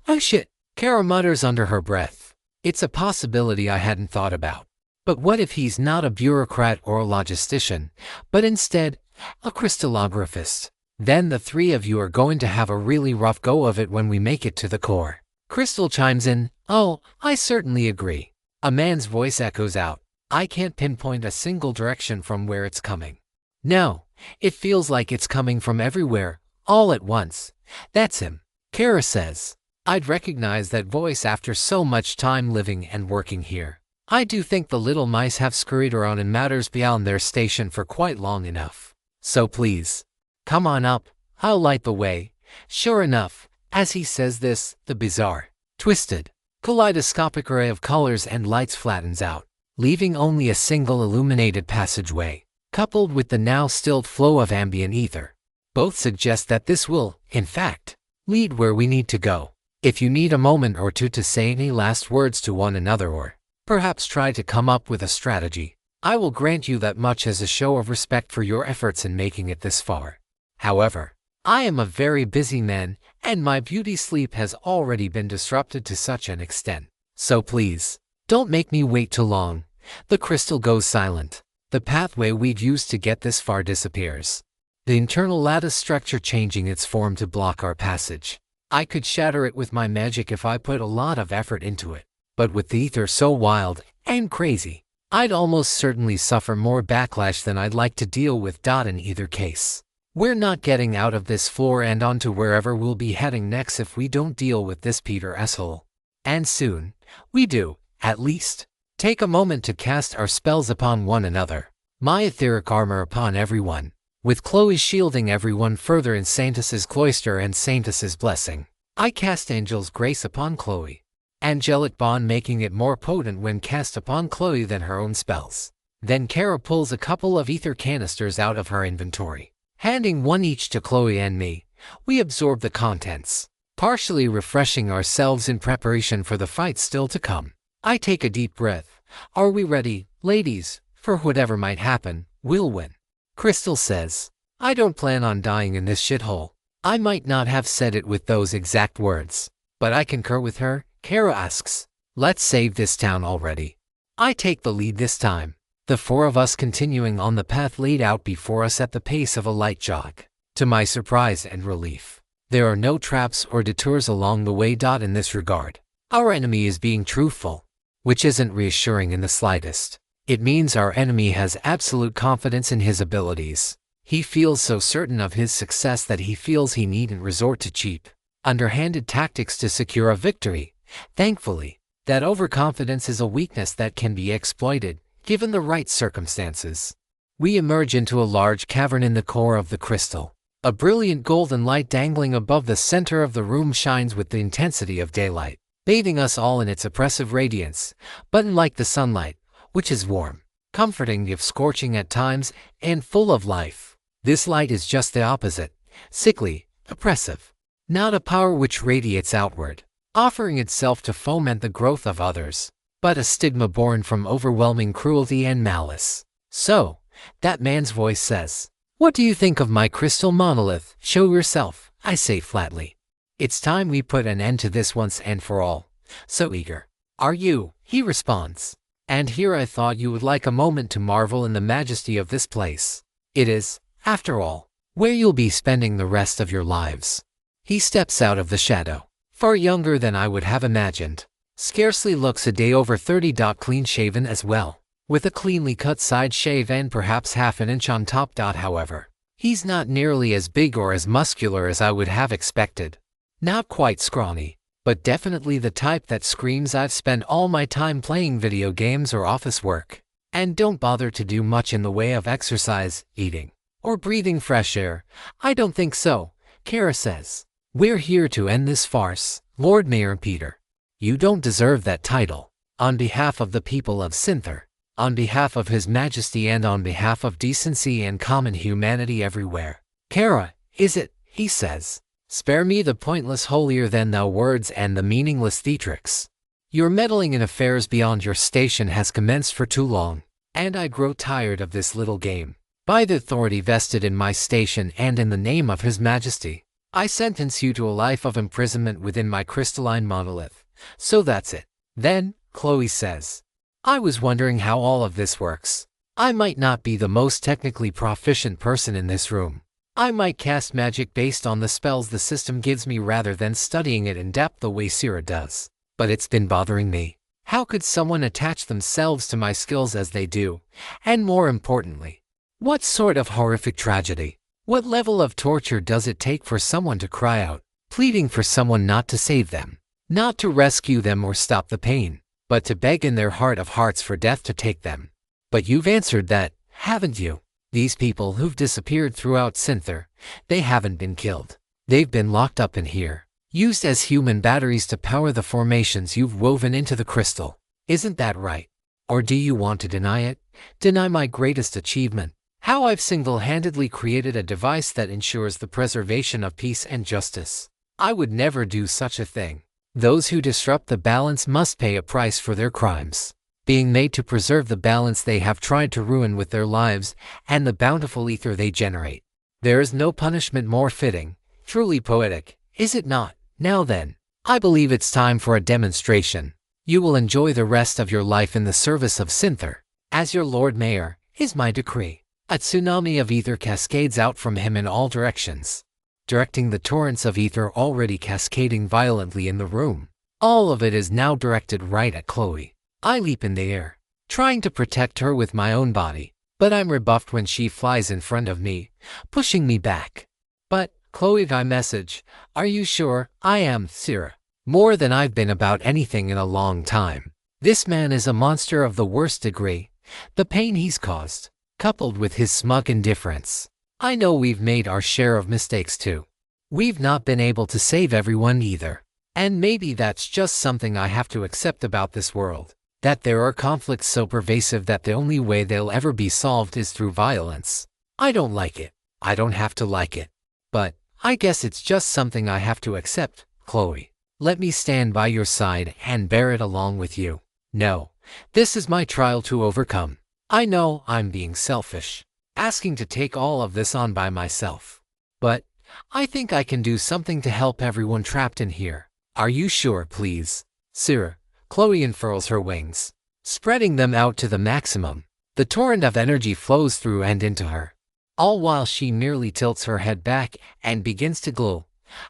Oh shit, Kara mutters under her breath. It's a possibility I hadn't thought about. But what if he's not a bureaucrat or a logistician, but instead, a crystallographist? Then the three of you are going to have a really rough go of it when we make it to the core. Crystal chimes in, oh, I certainly agree. A man's voice echoes out. I can't pinpoint a single direction from where it's coming. No, it feels like it's coming from everywhere, all at once. That's him, Kara says. I'd recognize that voice after so much time living and working here. I do think the little mice have scurried around in matters beyond their station for quite long enough. So please, come on up, I'll light the way. Sure enough, as he says this, the bizarre, twisted, kaleidoscopic array of colors and lights flattens out, leaving only a single illuminated passageway, coupled with the now stilled flow of ambient ether. Both suggest that this will, in fact, lead where we need to go. If you need a moment or two to say any last words to one another or perhaps try to come up with a strategy, I will grant you that much as a show of respect for your efforts in making it this far. However, I am a very busy man, and my beauty sleep has already been disrupted to such an extent. So please, don't make me wait too long. The crystal goes silent. The pathway we'd used to get this far disappears. The internal lattice structure changing its form to block our passage. I could shatter it with my magic if I put a lot of effort into it. But with the ether so wild and crazy, I'd almost certainly suffer more backlash than I'd like to deal with. In either case, we're not getting out of this floor and onto wherever we'll be heading next if we don't deal with this Peter asshole. And soon, we do, at least. Take a moment to cast our spells upon one another. My etheric armor upon everyone, with Chloe shielding everyone further in Saintus's cloister and Saintus's blessing. I cast Angel's Grace upon Chloe. Angelic bond making it more potent when cast upon Chloe than her own spells. Then Kara pulls a couple of ether canisters out of her inventory. Handing one each to Chloe and me, we absorb the contents, partially refreshing ourselves in preparation for the fight still to come. I take a deep breath. Are we ready, ladies, for whatever might happen? We'll win. Crystal says, I don't plan on dying in this shithole. I might not have said it with those exact words, but I concur with her. Kara asks, let's save this town already. I take the lead this time, the four of us continuing on the path laid out before us at the pace of a light jog. To my surprise and relief, there are no traps or detours along the way. In this regard, our enemy is being truthful, which isn't reassuring in the slightest. It means our enemy has absolute confidence in his abilities. He feels so certain of his success that he feels he needn't resort to cheap, underhanded tactics to secure a victory. Thankfully, that overconfidence is a weakness that can be exploited, given the right circumstances. We emerge into a large cavern in the core of the crystal. A brilliant golden light dangling above the center of the room shines with the intensity of daylight, bathing us all in its oppressive radiance. But unlike the sunlight, which is warm, comforting if scorching at times, and full of life. This light is just the opposite, sickly, oppressive. Not a power which radiates outward, offering itself to foment the growth of others, but a stigma born from overwhelming cruelty and malice. So, that man's voice says, "What do you think of my crystal monolith? Show yourself," I say flatly. "It's time we put an end to this once and for all." "So eager are you?" he responds. "And here I thought you would like a moment to marvel in the majesty of this place. It is, after all, where you'll be spending the rest of your lives." He steps out of the shadow, far younger than I would have imagined. Scarcely looks a day over 30. Clean-shaven as well, with a cleanly cut side shave and perhaps half an inch on top. However, he's not nearly as big or as muscular as I would have expected. Not quite scrawny, but definitely the type that screams I've spent all my time playing video games or office work, and don't bother to do much in the way of exercise, eating, or breathing fresh air. "I don't think so," Kara says. "We're here to end this farce, Lord Mayor Peter. You don't deserve that title. On behalf of the people of Sinther, on behalf of His Majesty and on behalf of decency and common humanity everywhere." "Kara, is it?" he says. "Spare me the pointless holier-than-thou words and the meaningless theatrics. Your meddling in affairs beyond your station has commenced for too long, and I grow tired of this little game. By the authority vested in my station and in the name of His Majesty, I sentence you to a life of imprisonment within my crystalline monolith. So that's it, then," Chloe says. "I was wondering how all of this works. I might not be the most technically proficient person in this room. I might cast magic based on the spells the system gives me rather than studying it in depth the way Sierra does. But it's been bothering me. How could someone attach themselves to my skills as they do? And more importantly, what sort of horrific tragedy? What level of torture does it take for someone to cry out, pleading for someone not to save them? Not to rescue them or stop the pain, but to beg in their heart of hearts for death to take them? But you've answered that, haven't you? These people who've disappeared throughout Sinther, they haven't been killed. They've been locked up in here, used as human batteries to power the formations you've woven into the crystal. Isn't that right? Or do you want to deny it? Deny my greatest achievement, how I've single-handedly created a device that ensures the preservation of peace and justice? I would never do such a thing. Those who disrupt the balance must pay a price for their crimes, being made to preserve the balance they have tried to ruin with their lives and the bountiful ether they generate. There is no punishment more fitting, truly poetic, is it not? Now then, I believe it's time for a demonstration. You will enjoy the rest of your life in the service of Sinther. As your Lord Mayor, is my decree." A tsunami of ether cascades out from him in all directions, directing the torrents of ether already cascading violently in the room. All of it is now directed right at Chloe. I leap in the air, trying to protect her with my own body, but I'm rebuffed when she flies in front of me, pushing me back. "But, Chloe," I message, "are you sure?" "I am, Sierra. More than I've been about anything in a long time. This man is a monster of the worst degree. The pain he's caused, coupled with his smug indifference. I know we've made our share of mistakes too. We've not been able to save everyone either. And maybe that's just something I have to accept about this world. That there are conflicts so pervasive that the only way they'll ever be solved is through violence. I don't like it. I don't have to like it. But I guess it's just something I have to accept, Chloe. Let me stand by your side and bear it along with you. No, this is my trial to overcome. I know I'm being selfish, asking to take all of this on by myself. But I think I can do something to help everyone trapped in here. Are you sure, please? Sierra, Chloe unfurls her wings, spreading them out to the maximum. The torrent of energy flows through and into her, all while she merely tilts her head back and begins to glow.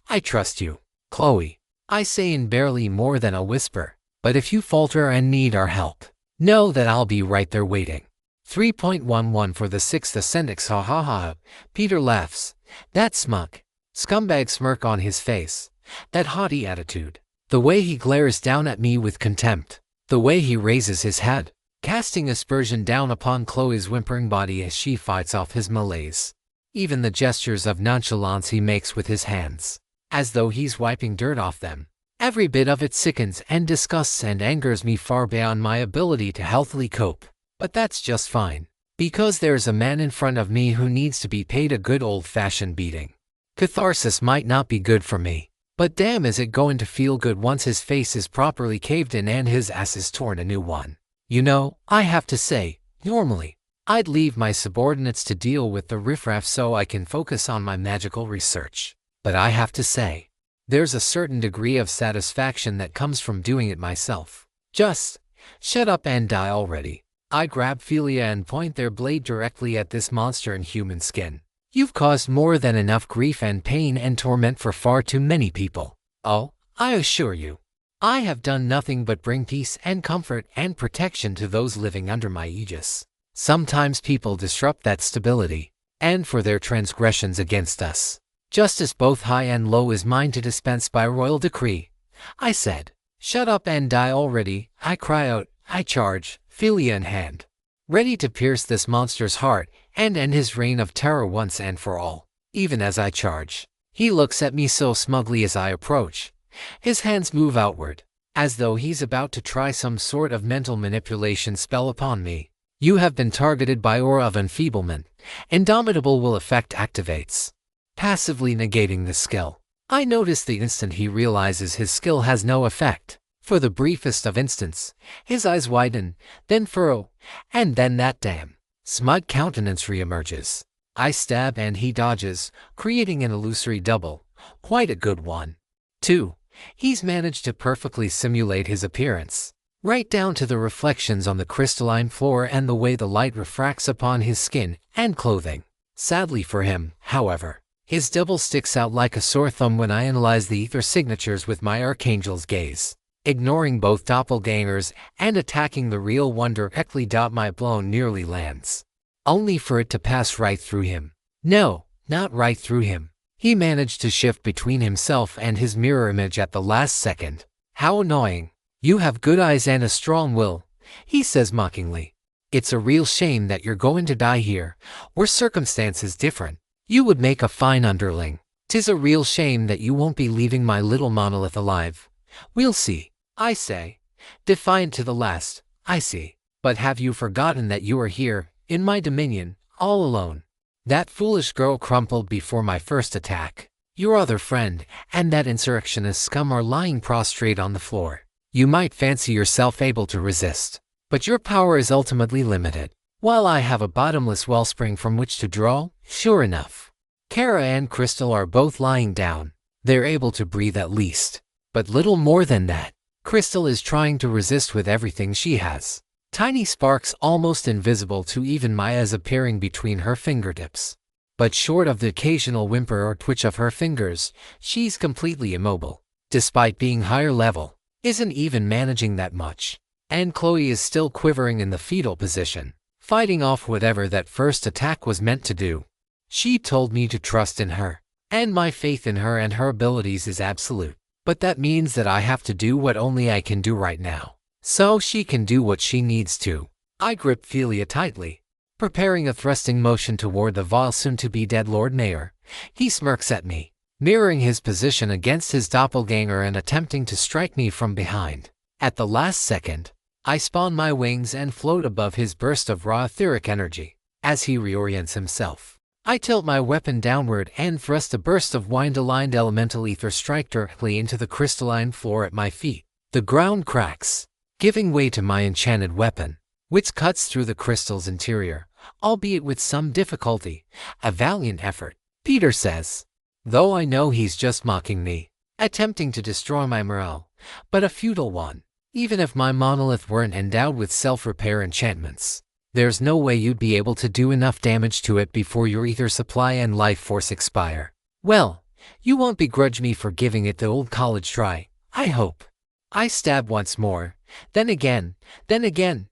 I trust you, Chloe, I say in barely more than a whisper. But if you falter and need our help, know that I'll be right there waiting. 3.11 for the 6th Ascendix. Ha ha ha. Peter laughs. That smug, scumbag smirk on his face. That haughty attitude. The way he glares down at me with contempt. The way he raises his head, casting aspersion down upon Chloe's whimpering body as she fights off his malaise. Even the gestures of nonchalance he makes with his hands, as though he's wiping dirt off them. Every bit of it sickens and disgusts and angers me far beyond my ability to healthily cope. But that's just fine. Because there's a man in front of me who needs to be paid a good old-fashioned beating. Catharsis might not be good for me, but damn is it going to feel good once his face is properly caved in and his ass is torn a new one. You know, I have to say, normally, I'd leave my subordinates to deal with the riffraff so I can focus on my magical research. But I have to say, there's a certain degree of satisfaction that comes from doing it myself. Just shut up and die already. I grab Philia and point their blade directly at this monster in human skin. You've caused more than enough grief and pain and torment for far too many people. Oh, I assure you, I have done nothing but bring peace and comfort and protection to those living under my aegis. Sometimes people disrupt that stability, and for their transgressions against us, justice both high and low is mine to dispense by royal decree. I said, shut up and die already. I cry out, I charge, Philia in hand, ready to pierce this monster's heart and end his reign of terror once and for all. Even as I charge, he looks at me so smugly as I approach. His hands move outward, as though he's about to try some sort of mental manipulation spell upon me. You have been targeted by aura of enfeeblement. Indomitable will effect activates, passively negating the skill. I notice the instant he realizes his skill has no effect. For the briefest of instants, his eyes widen, then furrow, and then that damn smug countenance reemerges. I stab and he dodges, creating an illusory double. Quite a good one, too. He's managed to perfectly simulate his appearance, right down to the reflections on the crystalline floor and the way the light refracts upon his skin and clothing. Sadly for him, however, his double sticks out like a sore thumb when I analyze the ether signatures with my archangel's gaze. Ignoring both doppelgangers and attacking the real one directly. My blow nearly lands, only for it to pass right through him. No, not right through him. He managed to shift between himself and his mirror image at the last second. How annoying. You have good eyes and a strong will, he says mockingly. It's a real shame that you're going to die here. Were circumstances different, you would make a fine underling. 'Tis a real shame that you won't be leaving my little monolith alive. We'll see, I say, defiant to the last. I see. But have you forgotten that you are here, in my dominion, all alone? That foolish girl crumpled before my first attack. Your other friend and that insurrectionist scum are lying prostrate on the floor. You might fancy yourself able to resist, but your power is ultimately limited. While I have a bottomless wellspring from which to draw, sure enough, Kara and Crystal are both lying down. They're able to breathe at least, but little more than that. Crystal is trying to resist with everything she has. Tiny sparks almost invisible to even my eyes appearing between her fingertips. But short of the occasional whimper or twitch of her fingers, she's completely immobile. Despite being higher level, isn't even managing that much. And Chloe is still quivering in the fetal position, fighting off whatever that first attack was meant to do. She told me to trust in her, and my faith in her and her abilities is absolute. But that means that I have to do what only I can do right now, so she can do what she needs to. I grip Philia tightly, preparing a thrusting motion toward the vile soon-to-be dead Lord Mayor. He smirks at me, mirroring his position against his doppelganger and attempting to strike me from behind. At the last second, I spawn my wings and float above his burst of raw etheric energy. As he reorients himself, I tilt my weapon downward and thrust a burst of wind-aligned elemental ether strike directly into the crystalline floor at my feet. The ground cracks, giving way to my enchanted weapon, which cuts through the crystal's interior, albeit with some difficulty. A valiant effort, Peter says, though I know he's just mocking me, attempting to destroy my morale, but a futile one. Even if my monolith weren't endowed with self-repair enchantments, there's no way you'd be able to do enough damage to it before your ether supply and life force expire. Well, you won't begrudge me for giving it the old college try, I hope. I stab once more, then again,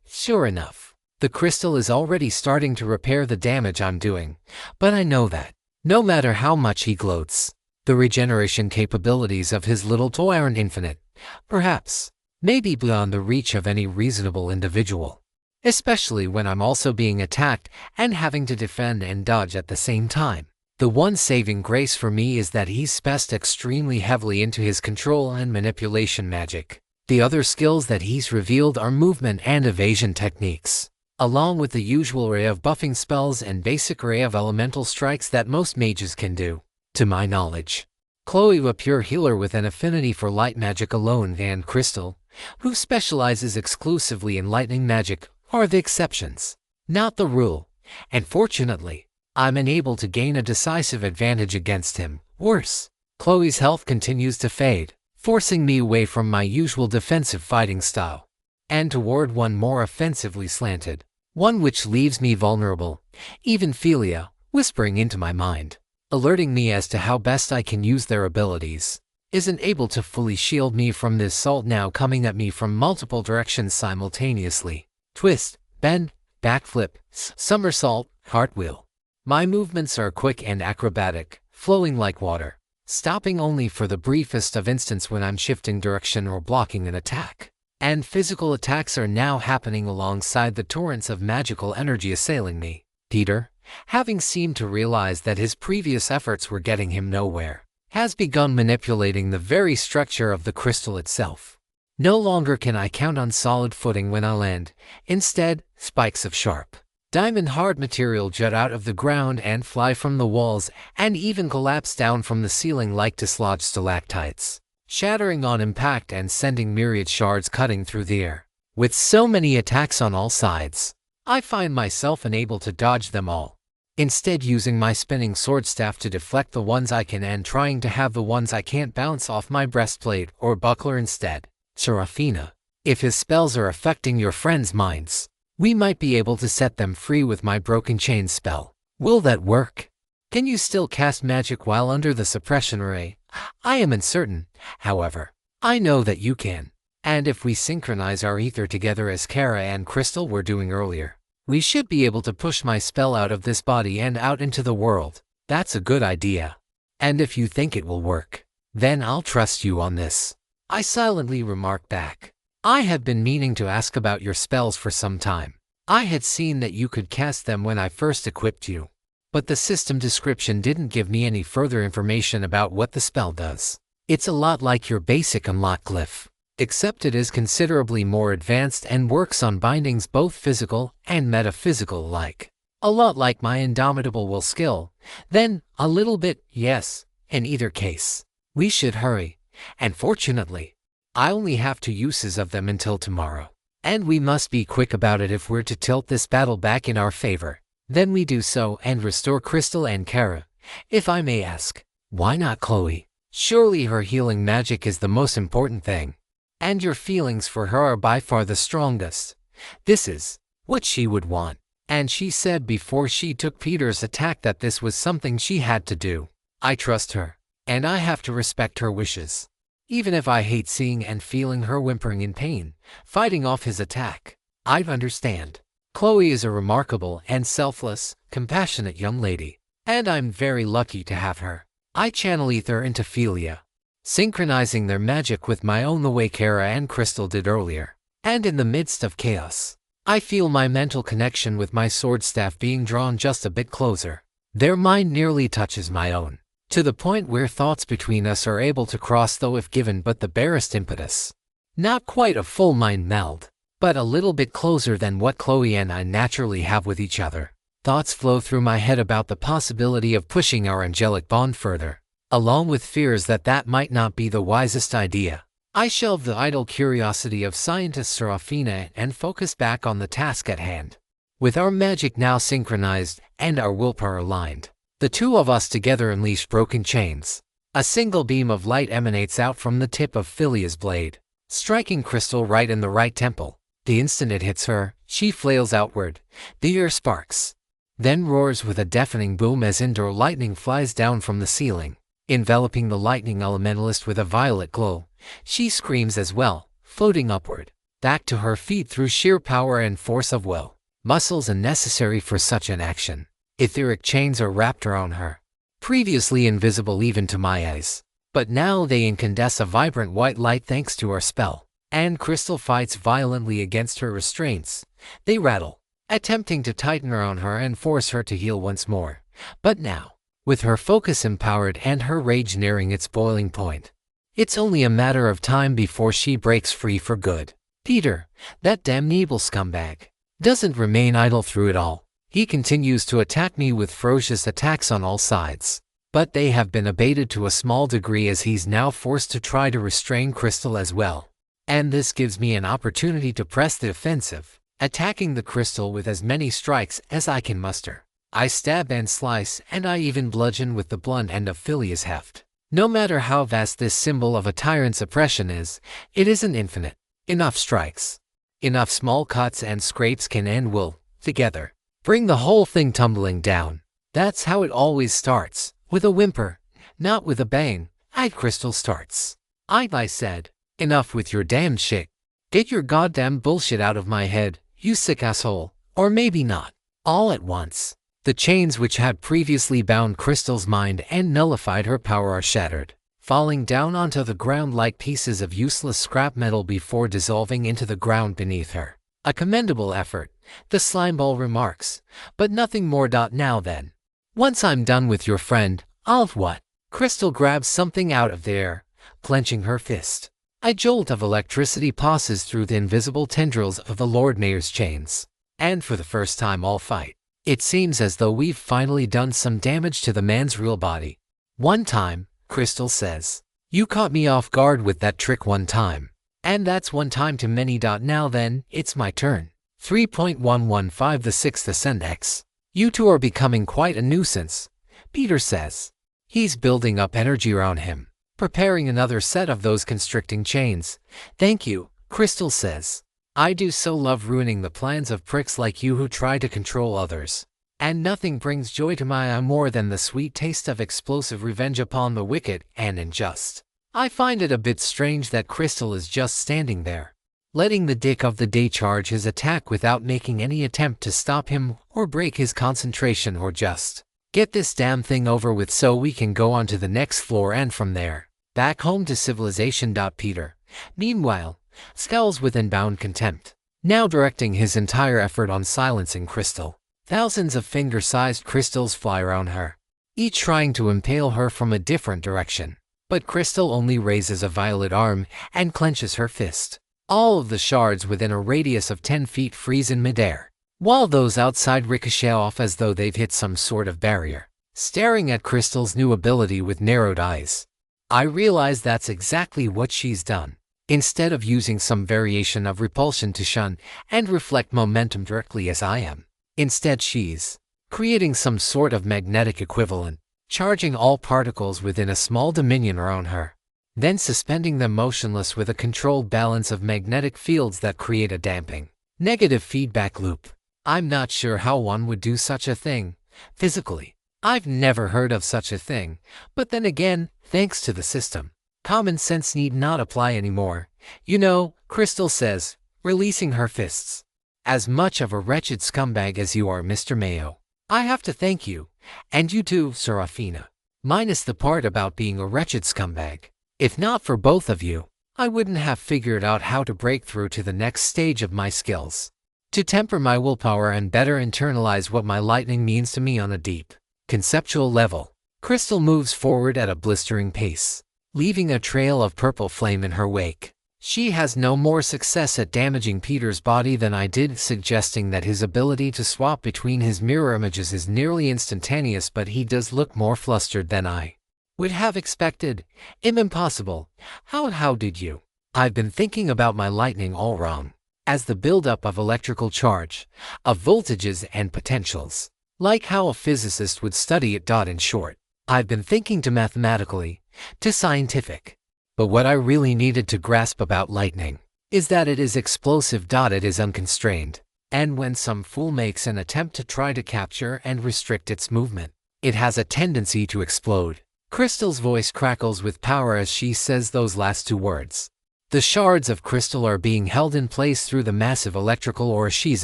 sure enough. The crystal is already starting to repair the damage I'm doing, but I know that, no matter how much he gloats, the regeneration capabilities of his little toy aren't infinite, perhaps, maybe beyond the reach of any reasonable individual. Especially when I'm also being attacked and having to defend and dodge at the same time. The one saving grace for me is that he's spec'd extremely heavily into his control and manipulation magic. The other skills that he's revealed are movement and evasion techniques. along with the usual array of buffing spells and basic array of elemental strikes that most mages can do. To my knowledge, Chloe, a pure healer with an affinity for light magic alone, and Crystal, who specializes exclusively in lightning magic, are the exceptions, not the rule, and fortunately, I'm unable to gain a decisive advantage against him. Worse, Chloe's health continues to fade, forcing me away from my usual defensive fighting style, and toward one more offensively slanted, one which leaves me vulnerable, even Philia, whispering into my mind, alerting me as to how best I can use their abilities, isn't able to fully shield me from this assault now coming at me from multiple directions simultaneously. Twist, bend, backflip, somersault, cartwheel. My movements are quick and acrobatic, flowing like water, stopping only for the briefest of instants when I'm shifting direction or blocking an attack. And physical attacks are now happening alongside the torrents of magical energy assailing me. Peter, having seemed to realize that his previous efforts were getting him nowhere, has begun manipulating the very structure of the crystal itself. No longer can I count on solid footing when I land. Instead, spikes of sharp, diamond-hard material jut out of the ground and fly from the walls and even collapse down from the ceiling like dislodged stalactites, shattering on impact and sending myriad shards cutting through the air. With so many attacks on all sides, I find myself unable to dodge them all, instead using my spinning sword staff to deflect the ones I can and trying to have the ones I can't bounce off my breastplate or buckler instead. Seraphina, if his spells are affecting your friends' minds, we might be able to set them free with my broken chain spell. Will that work? Can you still cast magic while under the suppression array? I am uncertain, however. I know that you can. And if we synchronize our ether together as Kara and Crystal were doing earlier, we should be able to push my spell out of this body and out into the world. That's a good idea. And if you think it will work, then I'll trust you on this. I silently remarked back. I have been meaning to ask about your spells for some time. I had seen that you could cast them when I first equipped you, but the system description didn't give me any further information about what the spell does. It's a lot like your basic unlock glyph, except it is considerably more advanced and works on bindings both physical and metaphysical alike. A lot like my indomitable will skill, then a little bit, yes. In either case, we should hurry. And fortunately, I only have 2 uses of them until tomorrow. And we must be quick about it if we're to tilt this battle back in our favor. Then we do so and restore Crystal and Kara. If I may ask, why not Chloe? Surely her healing magic is the most important thing. And your feelings for her are by far the strongest. This is what she would want. And she said before she took Peter's attack that this was something she had to do. I trust her, and I have to respect her wishes. Even if I hate seeing and feeling her whimpering in pain, fighting off his attack, I understand. Chloe is a remarkable and selfless, compassionate young lady, and I'm very lucky to have her. I channel ether into Philia, synchronizing their magic with my own the way Kara and Crystal did earlier. And in the midst of chaos, I feel my mental connection with my sword staff being drawn just a bit closer. Their mind nearly touches my own, to the point where thoughts between us are able to cross though if given but the barest impetus. Not quite a full mind meld, but a little bit closer than what Chloe and I naturally have with each other. Thoughts flow through my head about the possibility of pushing our angelic bond further, along with fears that that might not be the wisest idea. I shelve the idle curiosity of scientist Seraphina and focus back on the task at hand. With our magic now synchronized and our willpower aligned, the 2 of us together unleash broken chains. A single beam of light emanates out from the tip of Philia's blade, striking Crystal right in the right temple. The instant it hits her, she flails outward. The air sparks, then roars with a deafening boom as indoor lightning flies down from the ceiling, enveloping the lightning elementalist with a violet glow. She screams as well, floating upward, back to her feet through sheer power and force of will. Muscles unnecessary for such an action. Etheric chains are wrapped around her, previously invisible even to my eyes, but now they incandesce a vibrant white light thanks to our spell. And Crystal fights violently against her restraints. They rattle, attempting to tighten around her and force her to heal once more. But now, with her focus empowered and her rage nearing its boiling point, it's only a matter of time before she breaks free for good. Peter, that damnable scumbag, doesn't remain idle through it all. He continues to attack me with ferocious attacks on all sides. But they have been abated to a small degree as he's now forced to try to restrain Crystal as well. And this gives me an opportunity to press the offensive, attacking the Crystal with as many strikes as I can muster. I stab and slice, and I even bludgeon with the blunt end of Philea's heft. No matter how vast this symbol of a tyrant's oppression is, it isn't infinite. Enough strikes, enough small cuts and scrapes can and will, together, bring the whole thing tumbling down. That's how it always starts, with a whimper, not with a bang. Crystal starts. I said, enough with your damned shit. Get your goddamn bullshit out of my head, you sick asshole. Or maybe not. All at once. The chains which had previously bound Crystal's mind and nullified her power are shattered, falling down onto the ground like pieces of useless scrap metal before dissolving into the ground beneath her. A commendable effort, the slimeball remarks, but nothing more. Now then. Once I'm done with your friend, I'll what? Crystal grabs something out of the air, clenching her fist. A jolt of electricity passes through the invisible tendrils of the Lord Mayor's chains. And for the first time all fight, it seems as though we've finally done some damage to the man's real body. One time, Crystal says. You caught me off guard with that trick one time. And that's one time too many. Now then, it's my turn. 3.115 The Sixth Ascent X. You two are becoming quite a nuisance, Peter says. He's building up energy around him, preparing another set of those constricting chains. Thank you, Crystal says. I do so love ruining the plans of pricks like you who try to control others. And nothing brings joy to my eye more than the sweet taste of explosive revenge upon the wicked and unjust. I find it a bit strange that Crystal is just standing there, letting the dick of the day charge his attack without making any attempt to stop him or break his concentration or just get this damn thing over with so we can go on to the next floor and from there, back home to civilization. Peter, meanwhile, scowls with inbound contempt, now directing his entire effort on silencing Crystal. Thousands of finger-sized crystals fly around her, each trying to impale her from a different direction. But Crystal only raises a violet arm and clenches her fist. All of the shards within a radius of 10 feet freeze in midair, while those outside ricochet off as though they've hit some sort of barrier, staring at Crystal's new ability with narrowed eyes. I realize that's exactly what she's done. Instead of using some variation of repulsion to shun and reflect momentum directly as I am, instead she's creating some sort of magnetic equivalent, charging all particles within a small dominion around her, then suspending them motionless with a controlled balance of magnetic fields that create a damping, negative feedback loop. I'm not sure how one would do such a thing, physically. I've never heard of such a thing, but then again, thanks to the system, common sense need not apply anymore. You know, Crystal says, releasing her fists. As much of a wretched scumbag as you are, Mr. Mayo, I have to thank you, and you too, Seraphina. Minus the part about being a wretched scumbag. If not for both of you, I wouldn't have figured out how to break through to the next stage of my skills, to temper my willpower and better internalize what my lightning means to me on a deep, conceptual level. Crystal moves forward at a blistering pace, leaving a trail of purple flame in her wake. She has no more success at damaging Peter's body than I did, suggesting that his ability to swap between his mirror images is nearly instantaneous, but he does look more flustered than I would have expected. Impossible. How did you? I've been thinking about my lightning all wrong. As the buildup of electrical charge, of voltages and potentials. Like how a physicist would study it. In short, I've been thinking too mathematically, too scientific. But what I really needed to grasp about lightning is that it is explosive. It is unconstrained. And when some fool makes an attempt to try to capture and restrict its movement, it has a tendency to explode. Crystal's voice crackles with power as she says those last two words. The shards of crystal are being held in place through the massive electrical aura she's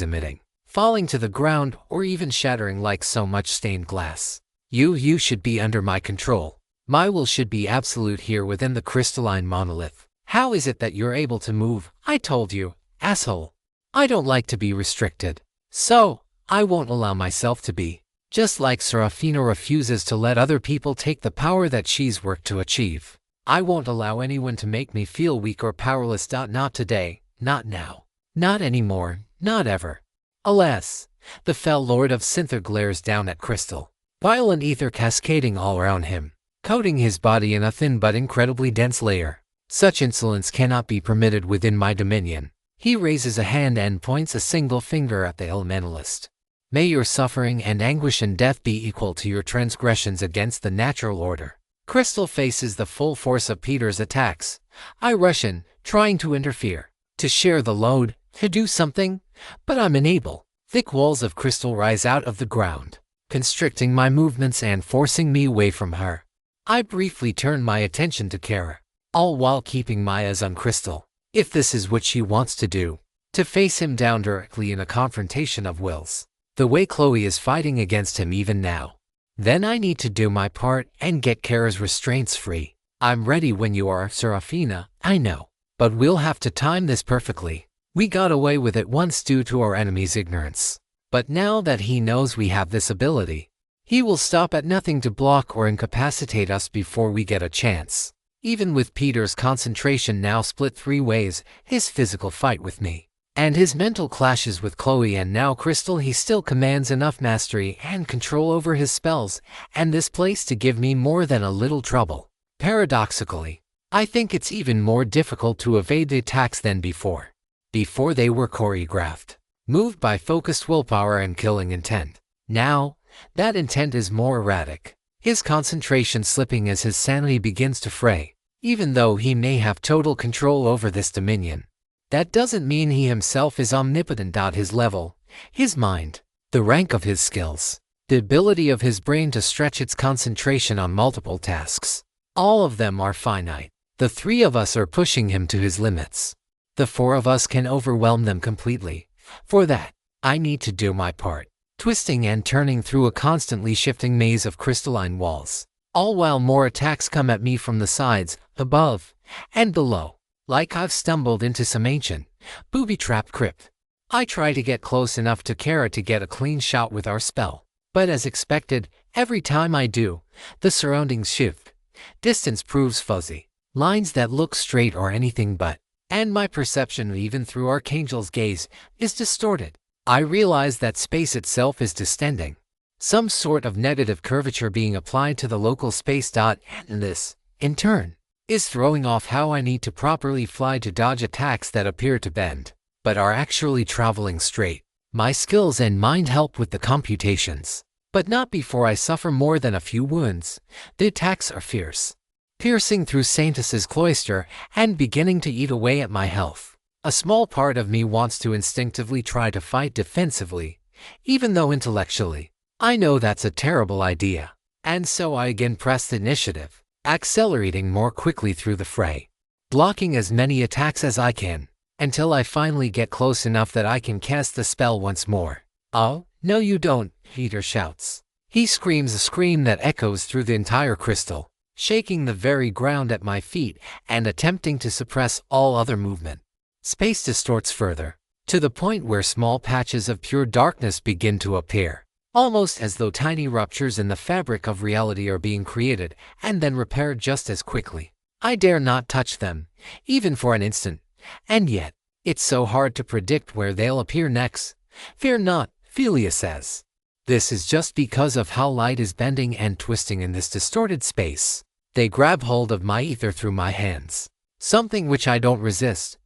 emitting, falling to the ground or even shattering like so much stained glass. You should be under my control. My will should be absolute here within the crystalline monolith. How is it that you're able to move? I told you, asshole. I don't like to be restricted. So, I won't allow myself to be. Just like Seraphina refuses to let other people take the power that she's worked to achieve. I won't allow anyone to make me feel weak or powerless. Not today, not now, not anymore, not ever. Alas, the fell lord of Sinther glares down at Crystal, violent ether cascading all around him, coating his body in a thin but incredibly dense layer. Such insolence cannot be permitted within my dominion. He raises a hand and points a single finger at the elementalist. May your suffering and anguish and death be equal to your transgressions against the natural order. Crystal faces the full force of Peter's attacks. I rush in, trying to interfere, to share the load, to do something, but I'm unable. Thick walls of crystal rise out of the ground, constricting my movements and forcing me away from her. I briefly turn my attention to Kara, all while keeping my eyes on Crystal. If this is what she wants to do, to face him down directly in a confrontation of wills, the way Chloe is fighting against him even now, then I need to do my part and get Kara's restraints free. I'm ready when you are, Seraphina, I know, but we'll have to time this perfectly. We got away with it once due to our enemy's ignorance, but now that he knows we have this ability, he will stop at nothing to block or incapacitate us before we get a chance. Even with Peter's concentration now split 3 ways, his physical fight with me, and his mental clashes with Chloe and now Crystal, he still commands enough mastery and control over his spells and this place to give me more than a little trouble. Paradoxically, I think it's even more difficult to evade the attacks than before. Before they were choreographed, moved by focused willpower and killing intent. Now, that intent is more erratic, his concentration slipping as his sanity begins to fray. Even though he may have total control over this dominion, that doesn't mean he himself is omnipotent. His level, his mind, the rank of his skills, the ability of his brain to stretch its concentration on multiple tasks, all of them are finite. The 3 of us are pushing him to his limits. The 4 of us can overwhelm them completely. For that, I need to do my part, twisting and turning through a constantly shifting maze of crystalline walls, all while more attacks come at me from the sides, above, and below, like I've stumbled into some ancient, booby-trapped crypt. I try to get close enough to Kara to get a clean shot with our spell, but as expected, every time I do, the surroundings shift. Distance proves fuzzy, lines that look straight are anything but, and my perception even through Archangel's gaze is distorted. I realize that space itself is distending, some sort of negative curvature being applied to the local space. And this, in turn, is throwing off how I need to properly fly to dodge attacks that appear to bend, but are actually traveling straight. My skills and mind help with the computations, but not before I suffer more than a few wounds. The attacks are fierce, piercing through Saintus's cloister and beginning to eat away at my health. A small part of me wants to instinctively try to fight defensively, even though intellectually, I know that's a terrible idea. And so I again press the initiative, accelerating more quickly through the fray, blocking as many attacks as I can, until I finally get close enough that I can cast the spell once more. Oh, no you don't, Peter shouts. He screams a scream that echoes through the entire crystal, shaking the very ground at my feet and attempting to suppress all other movement. Space distorts further, to the point where small patches of pure darkness begin to appear, almost as though tiny ruptures in the fabric of reality are being created and then repaired just as quickly. I dare not touch them, even for an instant, and yet, it's so hard to predict where they'll appear next. Fear not, Philia says. This is just because of how light is bending and twisting in this distorted space. They grab hold of my ether through my hands, something which I don't resist,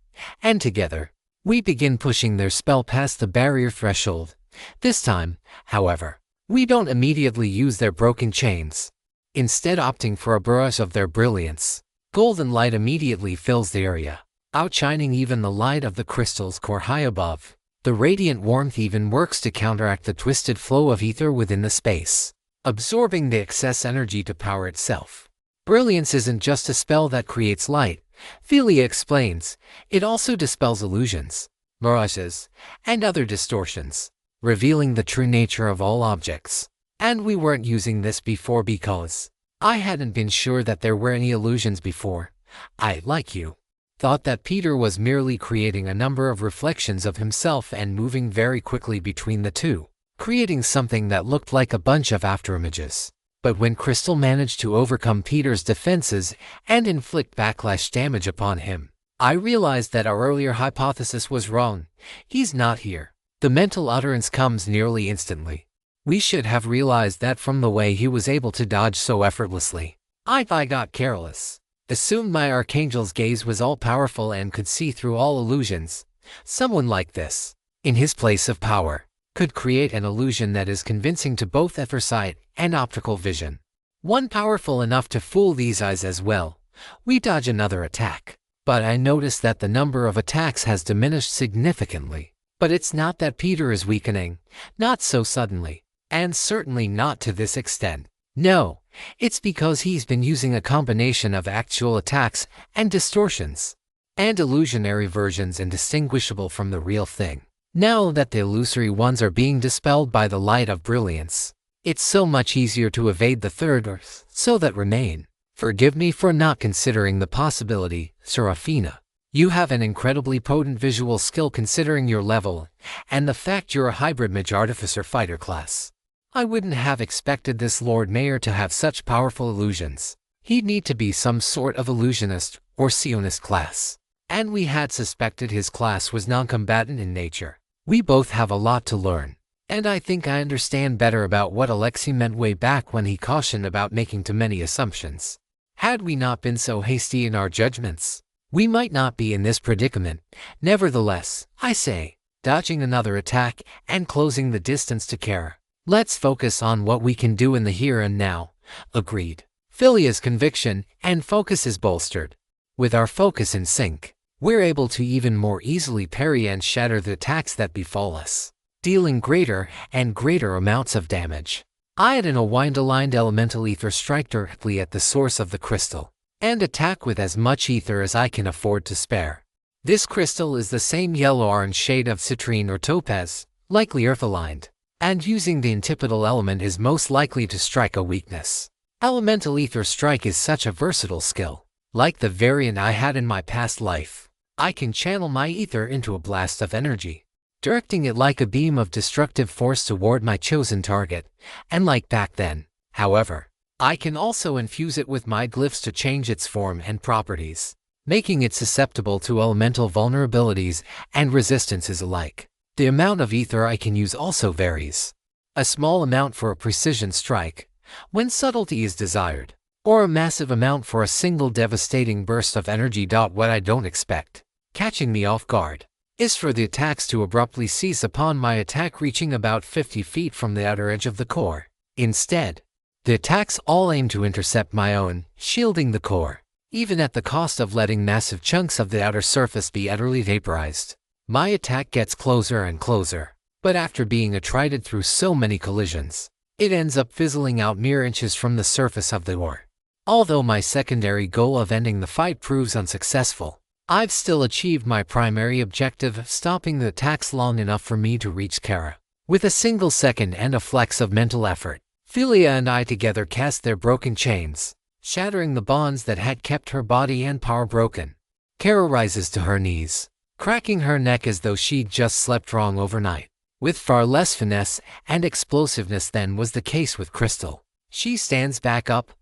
and together, we begin pushing their spell past the barrier threshold. This time, however, we don't immediately use their broken chains, instead opting for a burst of their brilliance. Golden light immediately fills the area, outshining even the light of the crystal's core high above. The radiant warmth even works to counteract the twisted flow of ether within the space, absorbing the excess energy to power itself. Brilliance isn't just a spell that creates light, Philia explains. It also dispels illusions, mirages, and other distortions, revealing the true nature of all objects. And we weren't using this before because I hadn't been sure that there were any illusions before. I, like you, thought that Peter was merely creating a number of reflections of himself and moving very quickly between the two, creating something that looked like a bunch of afterimages. But when Crystal managed to overcome Peter's defenses and inflict backlash damage upon him, I realized that our earlier hypothesis was wrong. He's not here. The mental utterance comes nearly instantly. We should have realized that from the way he was able to dodge so effortlessly. I got careless. Assumed my archangel's gaze was all-powerful and could see through all illusions. Someone like this, in his place of power, could create an illusion that is convincing to both foresight and optical vision. One powerful enough to fool these eyes as well. We dodge another attack, but I notice that the number of attacks has diminished significantly. But it's not that Peter is weakening, not so suddenly, and certainly not to this extent. No, it's because he's been using a combination of actual attacks and distortions, and illusionary versions indistinguishable from the real thing. Now that the illusory ones are being dispelled by the light of brilliance, it's so much easier to evade the third or so that remain. Forgive me for not considering the possibility, Seraphina. You have an incredibly potent visual skill considering your level, and the fact you're a hybrid mage artificer fighter class. I wouldn't have expected this Lord Mayor to have such powerful illusions. He'd need to be some sort of illusionist or psionist class. And we had suspected his class was non-combatant in nature. We both have a lot to learn. And I think I understand better about what Alexei meant way back when he cautioned about making too many assumptions. Had we not been so hasty in our judgments, we might not be in this predicament. Nevertheless, I say, dodging another attack and closing the distance to Kara. Let's focus on what we can do in the here and now. Agreed. Philia's conviction and focus is bolstered. With our focus in sync, we're able to even more easily parry and shatter the attacks that befall us, dealing greater and greater amounts of damage. I add in a wind-aligned elemental ether strike directly at the source of the crystal, and attack with as much ether as I can afford to spare. This crystal is the same yellow-orange shade of citrine or topaz, likely earth-aligned, and using the antipodal element is most likely to strike a weakness. Elemental ether strike is such a versatile skill. Like the variant I had in my past life, I can channel my ether into a blast of energy, directing it like a beam of destructive force toward my chosen target, and like back then, however, I can also infuse it with my glyphs to change its form and properties, making it susceptible to elemental vulnerabilities and resistances alike. The amount of ether I can use also varies. A small amount for a precision strike, when subtlety is desired, or a massive amount for a single devastating burst of energy. What I don't expect, catching me off guard, is for the attacks to abruptly cease upon my attack reaching about 50 feet from the outer edge of the core. Instead, the attacks all aim to intercept my own, shielding the core, even at the cost of letting massive chunks of the outer surface be utterly vaporized. My attack gets closer and closer, but after being attrited through so many collisions, it ends up fizzling out mere inches from the surface of the ore. Although my secondary goal of ending the fight proves unsuccessful, I've still achieved my primary objective of stopping the attacks long enough for me to reach Kara. With a single second and a flex of mental effort, Philia and I together cast their broken chains, shattering the bonds that had kept her body and power broken. Kara rises to her knees, cracking her neck as though she'd just slept wrong overnight. With far less finesse and explosiveness than was the case with Crystal, she stands back up,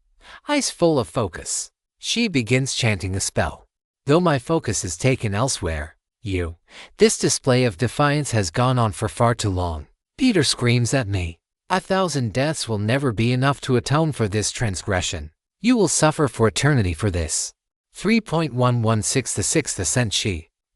eyes full of focus. She begins chanting a spell. Though my focus is taken elsewhere, this display of defiance has gone on for far too long. Peter screams at me. 1,000 deaths will never be enough to atone for this transgression. You will suffer for eternity for this. 3.116 The sixth ascent.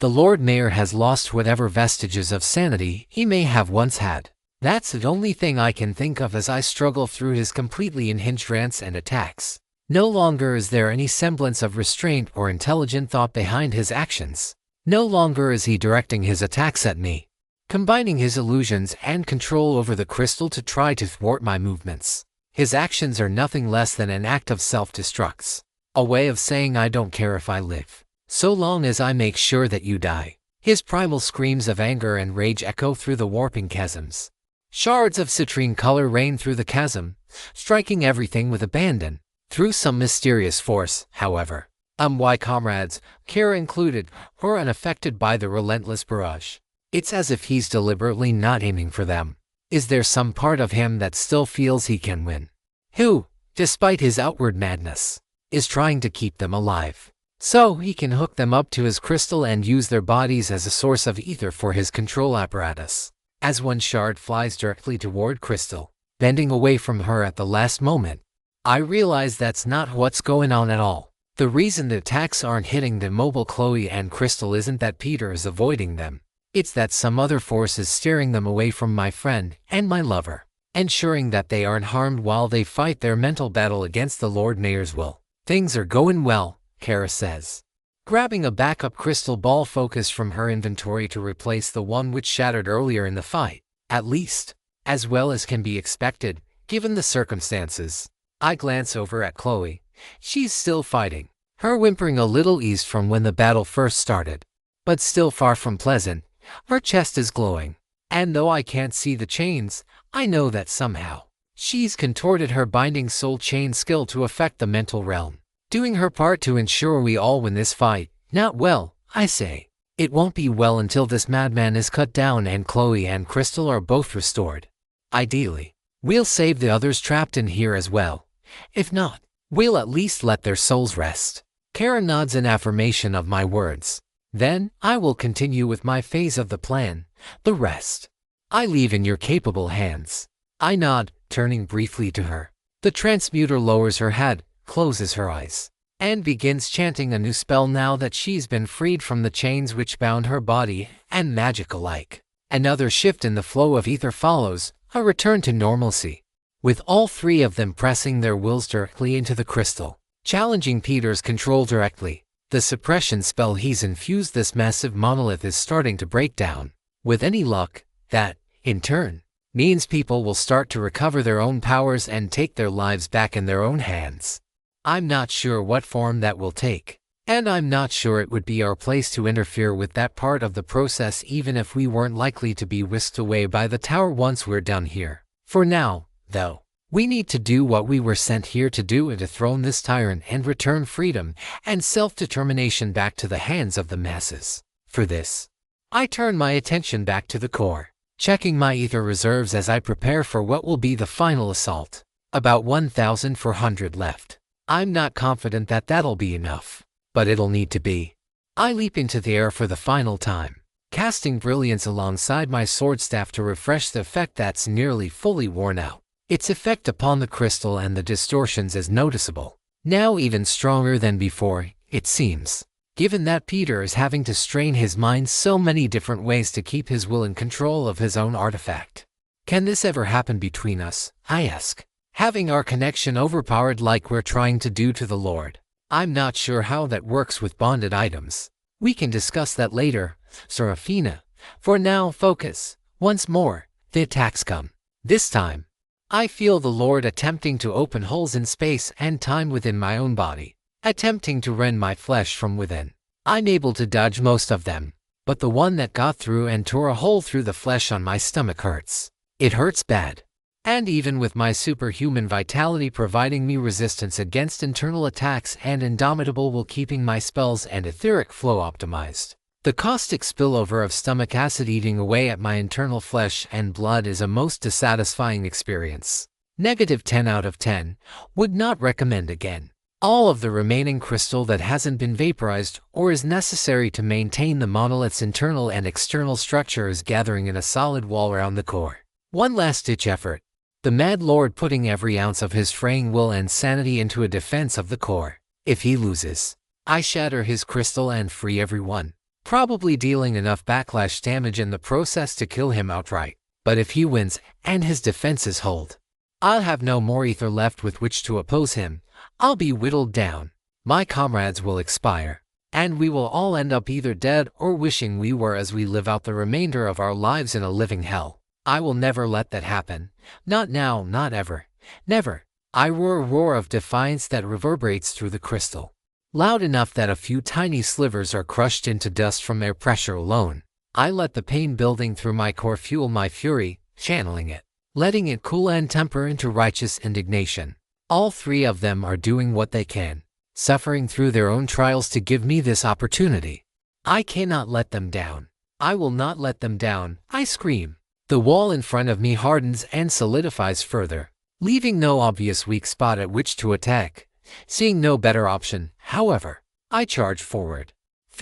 The Lord Mayor has lost whatever vestiges of sanity he may have once had. That's the only thing I can think of as I struggle through his completely unhinged rants and attacks. No longer is there any semblance of restraint or intelligent thought behind his actions. No longer is he directing his attacks at me, combining his illusions and control over the crystal to try to thwart my movements. His actions are nothing less than an act of self-destruct, a way of saying I don't care if I live, so long as I make sure that you die. His primal screams of anger and rage echo through the warping chasms. Shards of citrine color rain through the chasm, striking everything with abandon. Through some mysterious force, however, my comrades, Kara included, were unaffected by the relentless barrage. It's as if he's deliberately not aiming for them. Is there some part of him that still feels he can win? Who, despite his outward madness, is trying to keep them alive, so he can hook them up to his crystal and use their bodies as a source of ether for his control apparatus. as one shard flies directly toward Crystal, bending away from her at the last moment. I realize that's not what's going on at all. The reason the attacks aren't hitting the mobile Chloe and Crystal isn't that Peter is avoiding them. It's that some other force is steering them away from my friend and my lover, ensuring that they aren't harmed while they fight their mental battle against the Lord Mayor's will. Things are going well, Kara says, grabbing a backup crystal ball focus from her inventory to replace the one which shattered earlier in the fight, at least, as well as can be expected, given the circumstances. I glance over at Chloe. She's still fighting, her whimpering a little eased from when the battle first started, but still far from pleasant. Her chest is glowing, and though I can't see the chains, I know that somehow she's contorted her binding soul chain skill to affect the mental realm, doing her part to ensure we all win this fight. Not well, I say. It won't be well until this madman is cut down and Chloe and Crystal are both restored. Ideally, we'll save the others trapped in here as well. If not, we'll at least let their souls rest. Kara nods in affirmation of my words. Then, I will continue with my phase of the plan. The rest I leave in your capable hands. I nod, turning briefly to her. The transmuter lowers her head, closes her eyes, and begins chanting a new spell now that she's been freed from the chains which bound her body and magic alike. Another shift in the flow of ether follows, a return to normalcy, with all three of them pressing their wills directly into the crystal, challenging Peter's control directly. The suppression spell he's infused this massive monolith is starting to break down. With any luck, that, in turn, means people will start to recover their own powers and take their lives back in their own hands. I'm not sure what form that will take, and I'm not sure it would be our place to interfere with that part of the process even if we weren't likely to be whisked away by the tower once we're done here. For now, though, we need to do what we were sent here to do and dethrone this tyrant and return freedom and self-determination back to the hands of the masses. For this, I turn my attention back to the core, checking my ether reserves as I prepare for what will be the final assault. About 1,400 left. I'm not confident that that'll be enough, but it'll need to be. I leap into the air for the final time, casting Brilliance alongside my sword staff to refresh the effect that's nearly fully worn out. Its effect upon the crystal and the distortions is noticeable, now even stronger than before, it seems, given that Peter is having to strain his mind so many different ways to keep his will in control of his own artifact. Can this ever happen between us, I ask, having our connection overpowered like we're trying to do to the Lord? I'm not sure how that works with bonded items. We can discuss that later, Seraphina. For now, focus. Once more, the attacks come. This time, I feel the Lord attempting to open holes in space and time within my own body, attempting to rend my flesh from within. I'm able to dodge most of them, but the one that got through and tore a hole through the flesh on my stomach hurts. It hurts bad. And even with my superhuman vitality providing me resistance against internal attacks and indomitable will keeping my spells and etheric flow optimized, the caustic spillover of stomach acid eating away at my internal flesh and blood is a most dissatisfying experience. -10 out of 10. Would not recommend again. All of the remaining crystal that hasn't been vaporized or is necessary to maintain the monolith's internal and external structure is gathering in a solid wall around the core. One last-ditch effort. The Mad Lord putting every ounce of his fraying will and sanity into a defense of the core. If he loses, I shatter his crystal and free everyone, probably dealing enough backlash damage in the process to kill him outright. But if he wins and his defenses hold, I'll have no more ether left with which to oppose him. I'll be whittled down. My comrades will expire, and we will all end up either dead or wishing we were as we live out the remainder of our lives in a living hell. I will never let that happen. Not now, not ever. Never. I roar a roar of defiance that reverberates through the crystal, loud enough that a few tiny slivers are crushed into dust from air pressure alone. I let the pain building through my core fuel my fury, channeling it, letting it cool and temper into righteous indignation. All three of them are doing what they can, suffering through their own trials to give me this opportunity. I cannot let them down. I will not let them down, I scream. The wall in front of me hardens and solidifies further, leaving no obvious weak spot at which to attack. Seeing no better option, however, I charge forward,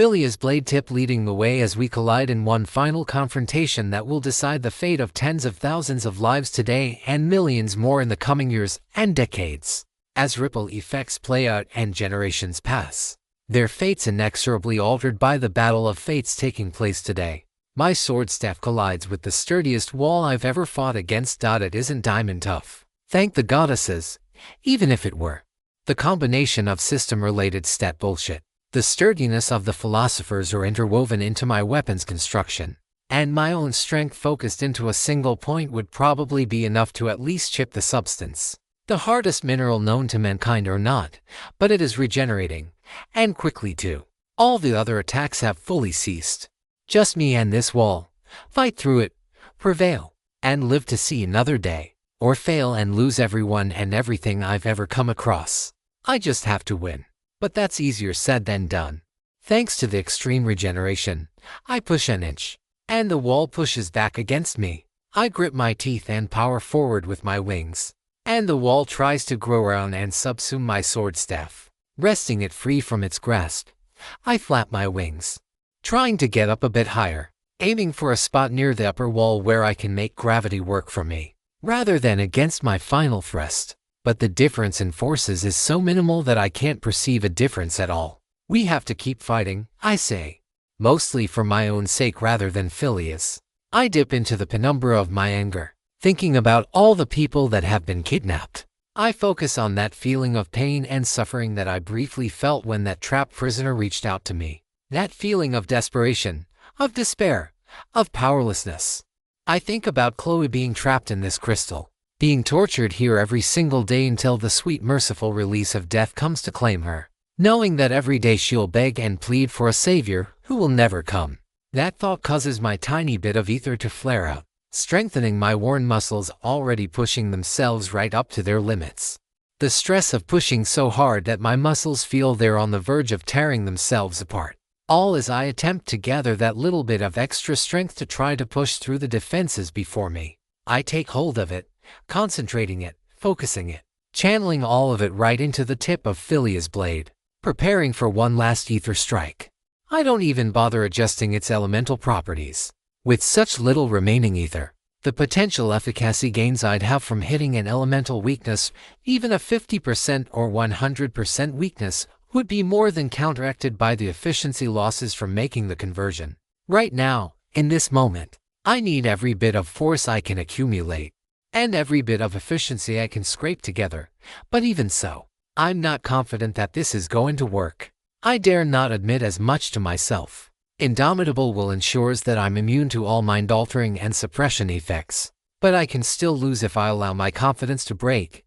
Philia's blade tip leading the way as we collide in one final confrontation that will decide the fate of tens of thousands of lives today and millions more in the coming years and decades. As ripple effects play out and generations pass, their fates inexorably altered by the battle of fates taking place today. My sword staff collides with the sturdiest wall I've ever fought against. It isn't diamond tough. Thank the goddesses, even if it were. The combination of system-related stat bullshit, the sturdiness of the philosophers are interwoven into my weapon's construction, and my own strength focused into a single point would probably be enough to at least chip the substance. The hardest mineral known to mankind or not, but it is regenerating, and quickly too. All the other attacks have fully ceased. Just me and this wall. Fight through it, prevail, and live to see another day, or fail and lose everyone and everything I've ever come across. I just have to win. But that's easier said than done. Thanks to the extreme regeneration, I push an inch, and the wall pushes back against me. I grip my teeth and power forward with my wings, and the wall tries to grow around and subsume my sword staff. Wresting it free from its grasp, I flap my wings, trying to get up a bit higher, aiming for a spot near the upper wall where I can make gravity work for me, rather than against my final thrust. But the difference in forces is so minimal that I can't perceive a difference at all. We have to keep fighting, I say, mostly for my own sake rather than Philia's. I dip into the penumbra of my anger, thinking about all the people that have been kidnapped. I focus on that feeling of pain and suffering that I briefly felt when that trapped prisoner reached out to me. That feeling of desperation, of despair, of powerlessness. I think about Chloe being trapped in this crystal, being tortured here every single day until the sweet merciful release of death comes to claim her, knowing that every day she'll beg and plead for a savior who will never come. That thought causes my tiny bit of ether to flare out, strengthening my worn muscles already pushing themselves right up to their limits. The stress of pushing so hard that my muscles feel they're on the verge of tearing themselves apart. All as I attempt to gather that little bit of extra strength to try to push through the defenses before me. I take hold of it, concentrating it, focusing it, channeling all of it right into the tip of Philia's blade, preparing for one last ether strike. I don't even bother adjusting its elemental properties. With such little remaining ether, the potential efficacy gains I'd have from hitting an elemental weakness, even a 50% or 100% weakness, would be more than counteracted by the efficiency losses from making the conversion. Right now, in this moment, I need every bit of force I can accumulate, and every bit of efficiency I can scrape together. But even so, I'm not confident that this is going to work. I dare not admit as much to myself. Indomitable will ensures that I'm immune to all mind-altering and suppression effects, but I can still lose if I allow my confidence to break.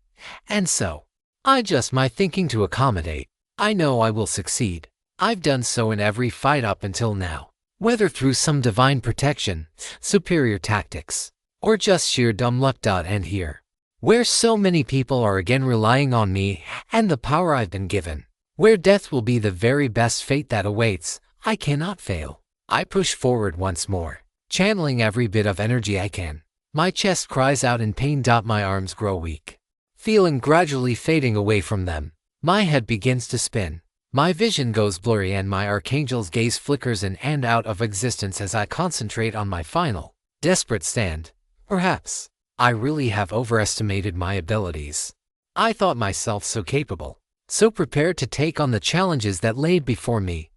And so, I adjust my thinking to accommodate. I know I will succeed. I've done so in every fight up until now, whether through some divine protection, superior tactics, or just sheer dumb luck. And here, where so many people are again relying on me and the power I've been given, where death will be the very best fate that awaits, I cannot fail. I push forward once more, channeling every bit of energy I can. My chest cries out in pain. My arms grow weak, feeling gradually fading away from them. My head begins to spin. My vision goes blurry and my archangel's gaze flickers in and out of existence as I concentrate on my final, desperate stand. Perhaps I really have overestimated my abilities. I thought myself so capable, so prepared to take on the challenges that laid before me.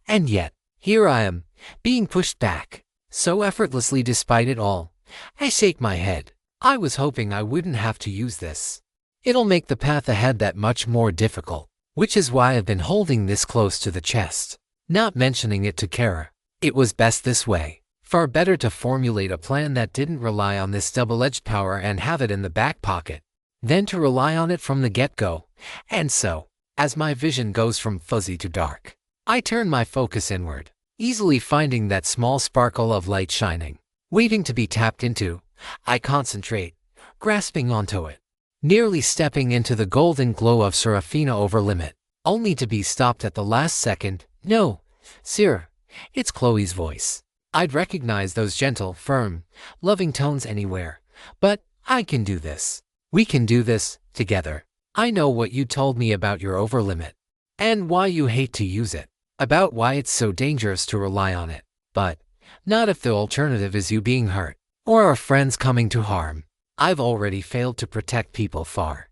And yet, here I am, being pushed back, so effortlessly despite it all. I shake my head. I was hoping I wouldn't have to use this. It'll make the path ahead that much more difficult, which is why I've been holding this close to the chest, not mentioning it to Kara. It was best this way. Far better to formulate a plan that didn't rely on this double-edged power and have it in the back pocket, than to rely on it from the get-go. And so, as my vision goes from fuzzy to dark, I turn my focus inward, easily finding that small sparkle of light shining, waiting to be tapped into. I concentrate, grasping onto it, nearly stepping into the golden glow of Seraphina over limit, only to be stopped at the last second. No, sir, it's Chloe's voice. I'd recognize those gentle, firm, loving tones anywhere. But I can do this. We can do this together. I know what you told me about your overlimit, and why you hate to use it. about why it's so dangerous to rely on it. But not if the alternative is you being hurt, or our friends coming to harm. I've already failed to protect people far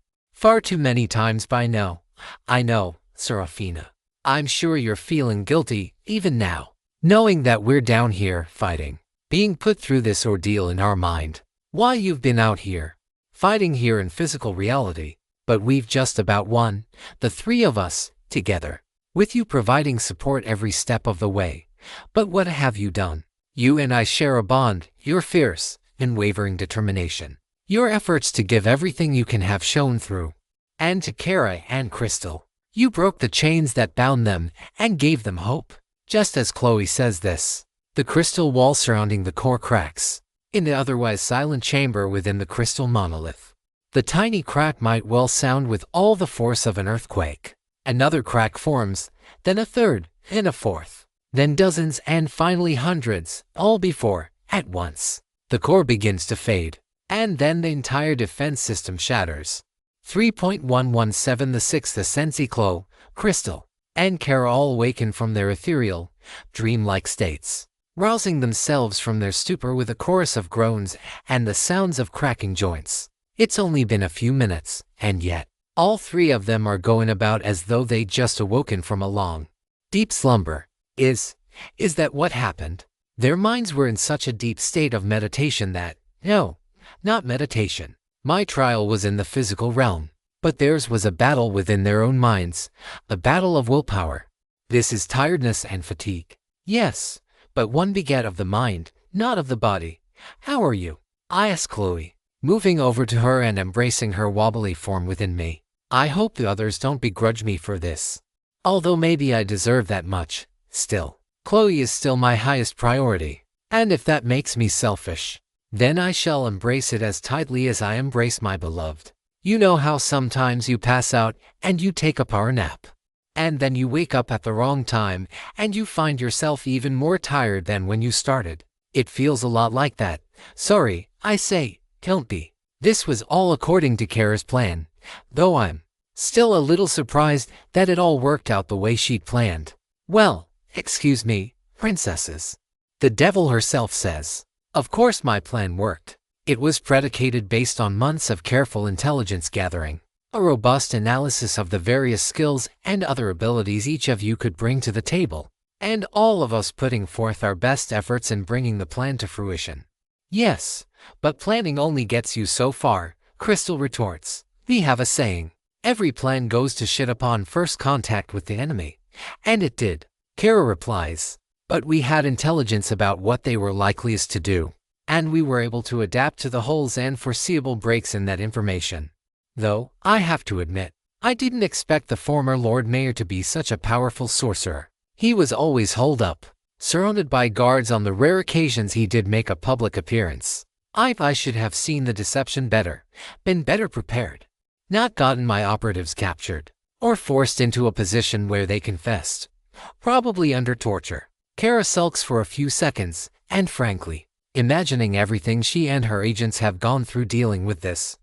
too many times by now. I know, Seraphina. I'm sure you're feeling guilty, even now, knowing that we're down here, fighting, being put through this ordeal in our mind. Why you've been out here, fighting here in physical reality, but we've just about won, the three of us, together, with you providing support every step of the way. But what have you done? You and I share a bond, your fierce, unwavering determination, your efforts to give everything you can have shown through. And to Kara and Crystal, you broke the chains that bound them and gave them hope. Just as Chloe says this, the crystal wall surrounding the core cracks. In the otherwise silent chamber within the crystal monolith, the tiny crack might well sound with all the force of an earthquake. Another crack forms, then a third, and a fourth, then dozens and finally hundreds, all before, at once, the core begins to fade, and then the entire defense system shatters. 3.117 The sixth Sensi Chloe, Crystal, and Kara all awaken from their ethereal, dreamlike states, rousing themselves from their stupor with a chorus of groans and the sounds of cracking joints. It's only been a few minutes, and yet, all three of them are going about as though they'd just awoken from a long, deep slumber. Is that what happened? Their minds were in such a deep state of meditation that, no, not meditation. My trial was in the physical realm, but theirs was a battle within their own minds, a battle of willpower. This is tiredness and fatigue. Yes, but one begat of the mind, not of the body. How are you? I asked Chloe, moving over to her and embracing her wobbly form within me. I hope the others don't begrudge me for this. Although maybe I deserve that much, still, Chloe is still my highest priority. And if that makes me selfish, then I shall embrace it as tightly as I embrace my beloved. You know how sometimes you pass out and you take a power nap, and then you wake up at the wrong time and you find yourself even more tired than when you started. It feels a lot like that. Sorry, I say, don't be. This was all according to Kara's plan, though I'm still a little surprised that it all worked out the way she'd planned. Well, excuse me, princesses. The devil herself says. Of course my plan worked. It was predicated based on months of careful intelligence gathering, a robust analysis of the various skills and other abilities each of you could bring to the table, and all of us putting forth our best efforts in bringing the plan to fruition. Yes, but planning only gets you so far, Crystal retorts. We have a saying, every plan goes to shit upon first contact with the enemy. And it did. Kara replies. But we had intelligence about what they were likeliest to do, and we were able to adapt to the holes and foreseeable breaks in that information. Though, I have to admit, I didn't expect the former Lord Mayor to be such a powerful sorcerer. He was always holed up, surrounded by guards on the rare occasions he did make a public appearance. I should have seen the deception better, been better prepared, not gotten my operatives captured, or forced into a position where they confessed, probably under torture. Kara sulks for a few seconds, and frankly, imagining everything she and her agents have gone through dealing with this,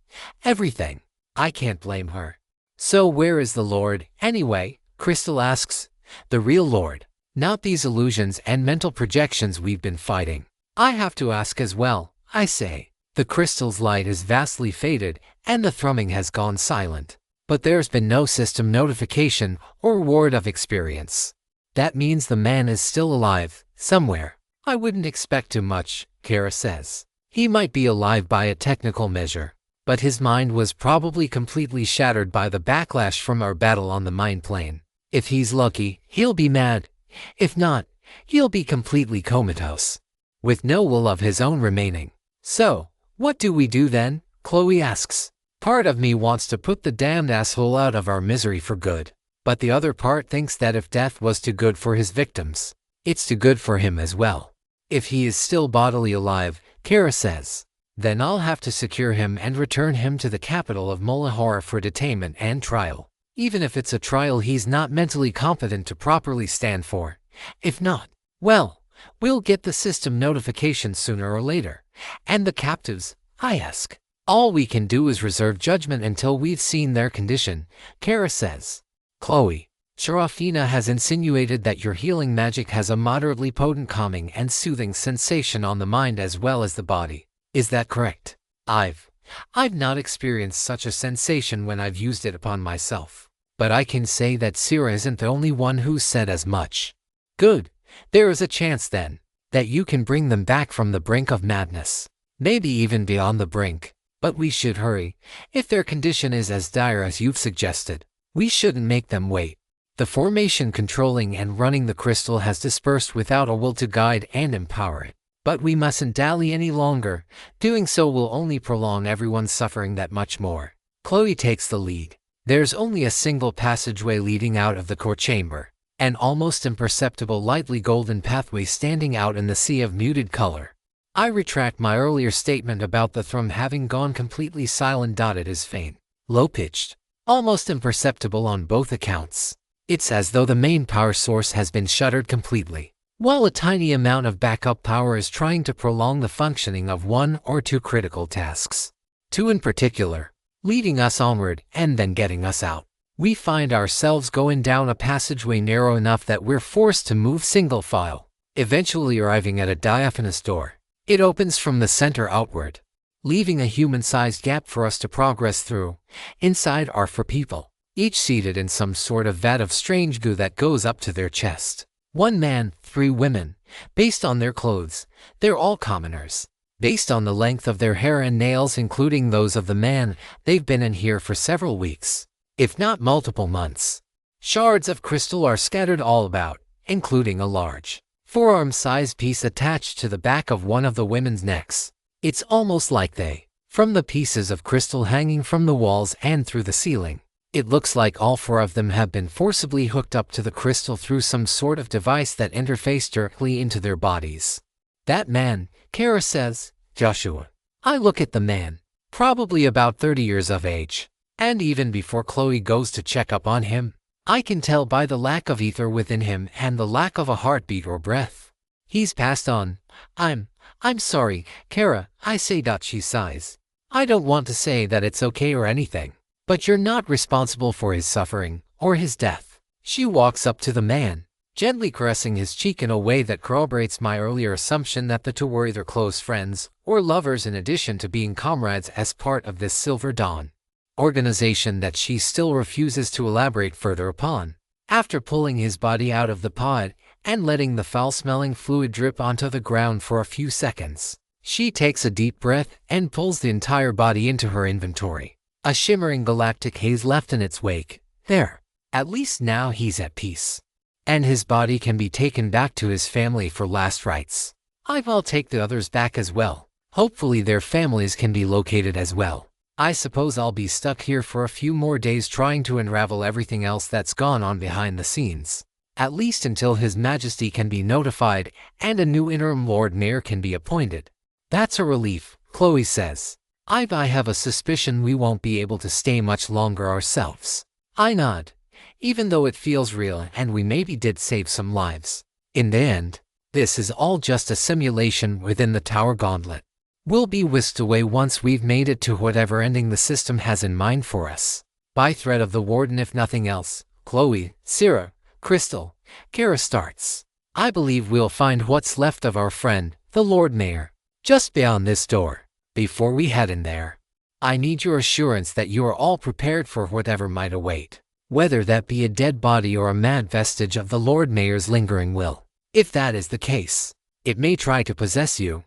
everything, I can't blame her. So where is the Lord, anyway? Crystal asks. The real Lord, not these illusions and mental projections we've been fighting. I have to ask as well, I say. The crystal's light is vastly faded, and the thrumming has gone silent. But there's been no system notification or word of experience. That means the man is still alive, somewhere. I wouldn't expect too much, Kara says. He might be alive by a technical measure, but his mind was probably completely shattered by the backlash from our battle on the mind plane. If he's lucky, he'll be mad. If not, he'll be completely comatose, with no will of his own remaining. So, what do we do then? Chloe asks. Part of me wants to put the damned asshole out of our misery for good. But the other part thinks that if death was too good for his victims, it's too good for him as well. If he is still bodily alive, Kara says, then I'll have to secure him and return him to the capital of Molahora for detainment and trial. Even if it's a trial he's not mentally competent to properly stand for. If not, well, we'll get the system notification sooner or later. And the captives, I ask. All we can do is reserve judgment until we've seen their condition, Kara says. Chloe, Seraphina has insinuated that your healing magic has a moderately potent calming and soothing sensation on the mind as well as the body. Is that correct? I've not experienced such a sensation when I've used it upon myself. But I can say that Sera isn't the only one who's said as much. Good. There is a chance then that you can bring them back from the brink of madness. Maybe even beyond the brink. But we should hurry. If their condition is as dire as you've suggested, we shouldn't make them wait. The formation controlling and running the crystal has dispersed without a will to guide and empower it. But we mustn't dally any longer. Doing so will only prolong everyone's suffering that much more. Chloe takes the lead. There's only a single passageway leading out of the core chamber, an almost imperceptible lightly golden pathway standing out in the sea of muted color. I retract my earlier statement about the thrum having gone completely silent. It is faint, low-pitched, almost imperceptible on both accounts. It's as though the main power source has been shuttered completely, while a tiny amount of backup power is trying to prolong the functioning of one or two critical tasks. Two in particular, leading us onward and then getting us out. We find ourselves going down a passageway narrow enough that we're forced to move single file, eventually arriving at a diaphanous door. It opens from the center outward, leaving a human-sized gap for us to progress through. Inside are 4 people, each seated in some sort of vat of strange goo that goes up to their chest. 1 man, 3 women. Based on their clothes, they're all commoners. Based on the length of their hair and nails, including those of the man, they've been in here for several weeks, if not multiple months. Shards of crystal are scattered all about, including a large, forearm-sized piece attached to the back of one of the women's necks. It's almost like from the pieces of crystal hanging from the walls and through the ceiling. It looks like all 4 of them have been forcibly hooked up to the crystal through some sort of device that interfaced directly into their bodies. That man, Kara says. Joshua. I look at the man, probably about 30 years of age, and even before Chloe goes to check up on him, I can tell by the lack of ether within him and the lack of a heartbeat or breath. He's passed on. I'm sorry, Kara, I say. She sighs. I don't want to say that it's okay or anything, but you're not responsible for his suffering or his death. She walks up to the man, gently caressing his cheek in a way that corroborates my earlier assumption that the 2 were either close friends or lovers in addition to being comrades as part of this Silver Dawn organization that she still refuses to elaborate further upon. After pulling his body out of the pod and letting the foul-smelling fluid drip onto the ground for a few seconds, she takes a deep breath and pulls the entire body into her inventory. A shimmering galactic haze left in its wake. There. At least now he's at peace, and his body can be taken back to his family for last rites. I'll take the others back as well. Hopefully their families can be located as well. I suppose I'll be stuck here for a few more days trying to unravel everything else that's gone on behind the scenes. At least until His Majesty can be notified and a new interim Lord Mayor can be appointed. That's a relief, Chloe says. I have a suspicion we won't be able to stay much longer ourselves. I nod. Even though it feels real and we maybe did save some lives. In the end, this is all just a simulation within the Tower Gauntlet. We'll be whisked away once we've made it to whatever ending the system has in mind for us. By threat of the Warden if nothing else, Chloe, Sera, Crystal, Kara starts. I believe we'll find what's left of our friend, the Lord Mayor, just beyond this door. Before we head in there, I need your assurance that you are all prepared for whatever might await. Whether that be a dead body or a mad vestige of the Lord Mayor's lingering will. If that is the case, it may try to possess you.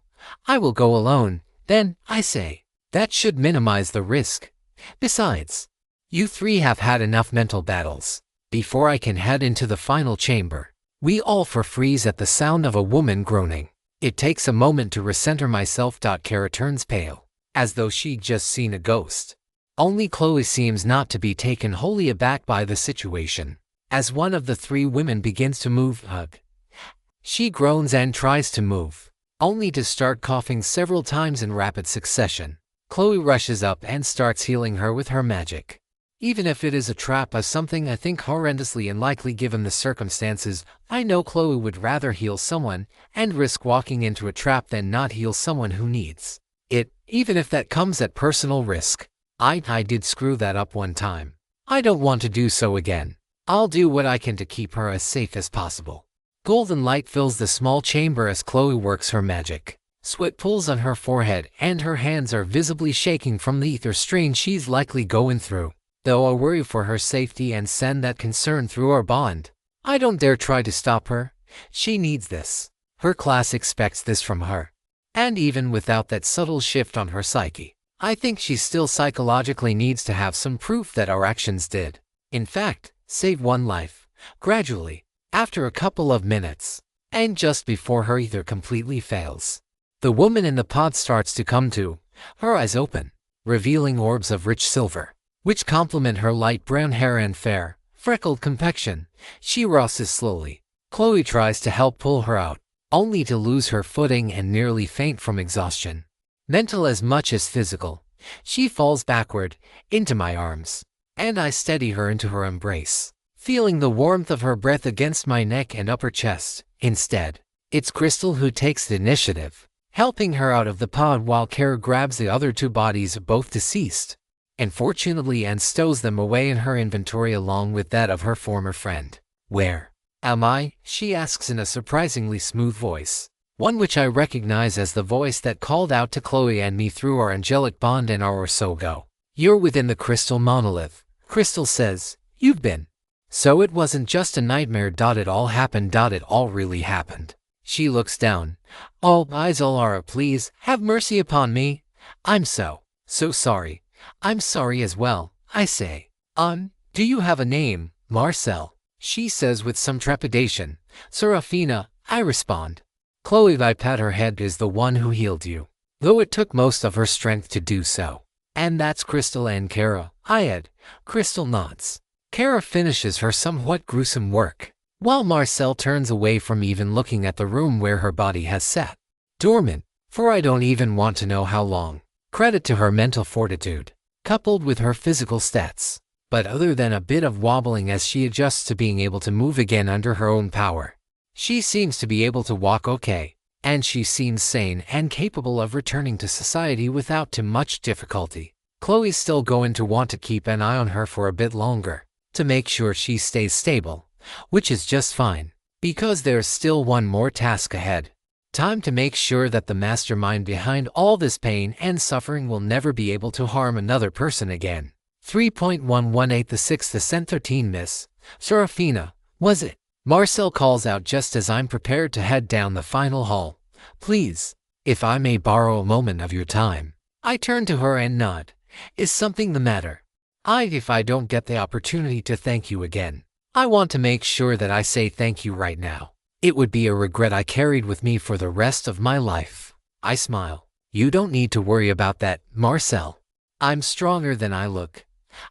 I will go alone, then, I say. That should minimize the risk. Besides, you 3 have had enough mental battles. Before I can head into the final chamber, we all freeze at the sound of a woman groaning. It takes a moment to recenter myself. Kara turns pale, as though she'd just seen a ghost. Only Chloe seems not to be taken wholly aback by the situation. As one of the 3 women begins to move, she groans and tries to move, only to start coughing several times in rapid succession. Chloe rushes up and starts healing her with her magic. Even if it is a trap as something I think horrendously unlikely given the circumstances, I know Chloe would rather heal someone and risk walking into a trap than not heal someone who needs it, even if that comes at personal risk. I did screw that up one time. I don't want to do so again. I'll do what I can to keep her as safe as possible. Golden light fills the small chamber as Chloe works her magic. Sweat pools on her forehead and her hands are visibly shaking from the ether strain she's likely going through. Though I worry for her safety and send that concern through our bond, I don't dare try to stop her. She needs this. Her class expects this from her. And even without that subtle shift on her psyche, I think she still psychologically needs to have some proof that our actions did, in fact, save one life. Gradually, after a couple of minutes, and just before her ether completely fails, the woman in the pod starts to come to, her eyes open, revealing orbs of rich silver, which complement her light brown hair and fair, freckled complexion. She rises slowly. Chloe tries to help pull her out, only to lose her footing and nearly faint from exhaustion. Mental as much as physical, she falls backward, into my arms, and I steady her into her embrace, feeling the warmth of her breath against my neck and upper chest. Instead, it's Crystal who takes the initiative, helping her out of the pod while Kara grabs the other two bodies of both deceased, and fortunately and stows them away in her inventory along with that of her former friend. "Where am I?" she asks in a surprisingly smooth voice, one which I recognize as the voice that called out to Chloe and me through our angelic bond an hour or so ago. "You're within the crystal monolith," Crystal says. "You've been. So it wasn't just a nightmare. It all happened. It all really happened." She looks down. "Oh, Isolara, please, have mercy upon me. I'm so sorry." "I'm sorry as well," I say. Do you have a name?" "Marcel," she says with some trepidation. "Seraphina," I respond. "Chloe," I pat her head, "is the one who healed you, though it took most of her strength to do so." "And that's Crystal and Kara," I add. Crystal nods. Kara finishes her somewhat gruesome work, while Marcel turns away from even looking at the room where her body has sat dormant, for I don't even want to know how long. Credit to her mental fortitude, coupled with her physical stats. But other than a bit of wobbling as she adjusts to being able to move again under her own power, she seems to be able to walk okay, and she seems sane and capable of returning to society without too much difficulty. Chloe's still going to want to keep an eye on her for a bit longer, to make sure she stays stable, which is just fine, because there's still one more task ahead. Time to make sure that the mastermind behind all this pain and suffering will never be able to harm another person again. 3.118 The Sixth Ascent 13 Miss Seraphina, was it? Marcel calls out just as I'm prepared to head down the final hall. "Please, if I may borrow a moment of your time." I turn to her and nod. "Is something the matter?" If I don't get the opportunity to thank you again, I want to make sure that I say thank you right now. It would be a regret I carried with me for the rest of my life." I smile. "You don't need to worry about that, Marcel. I'm stronger than I look.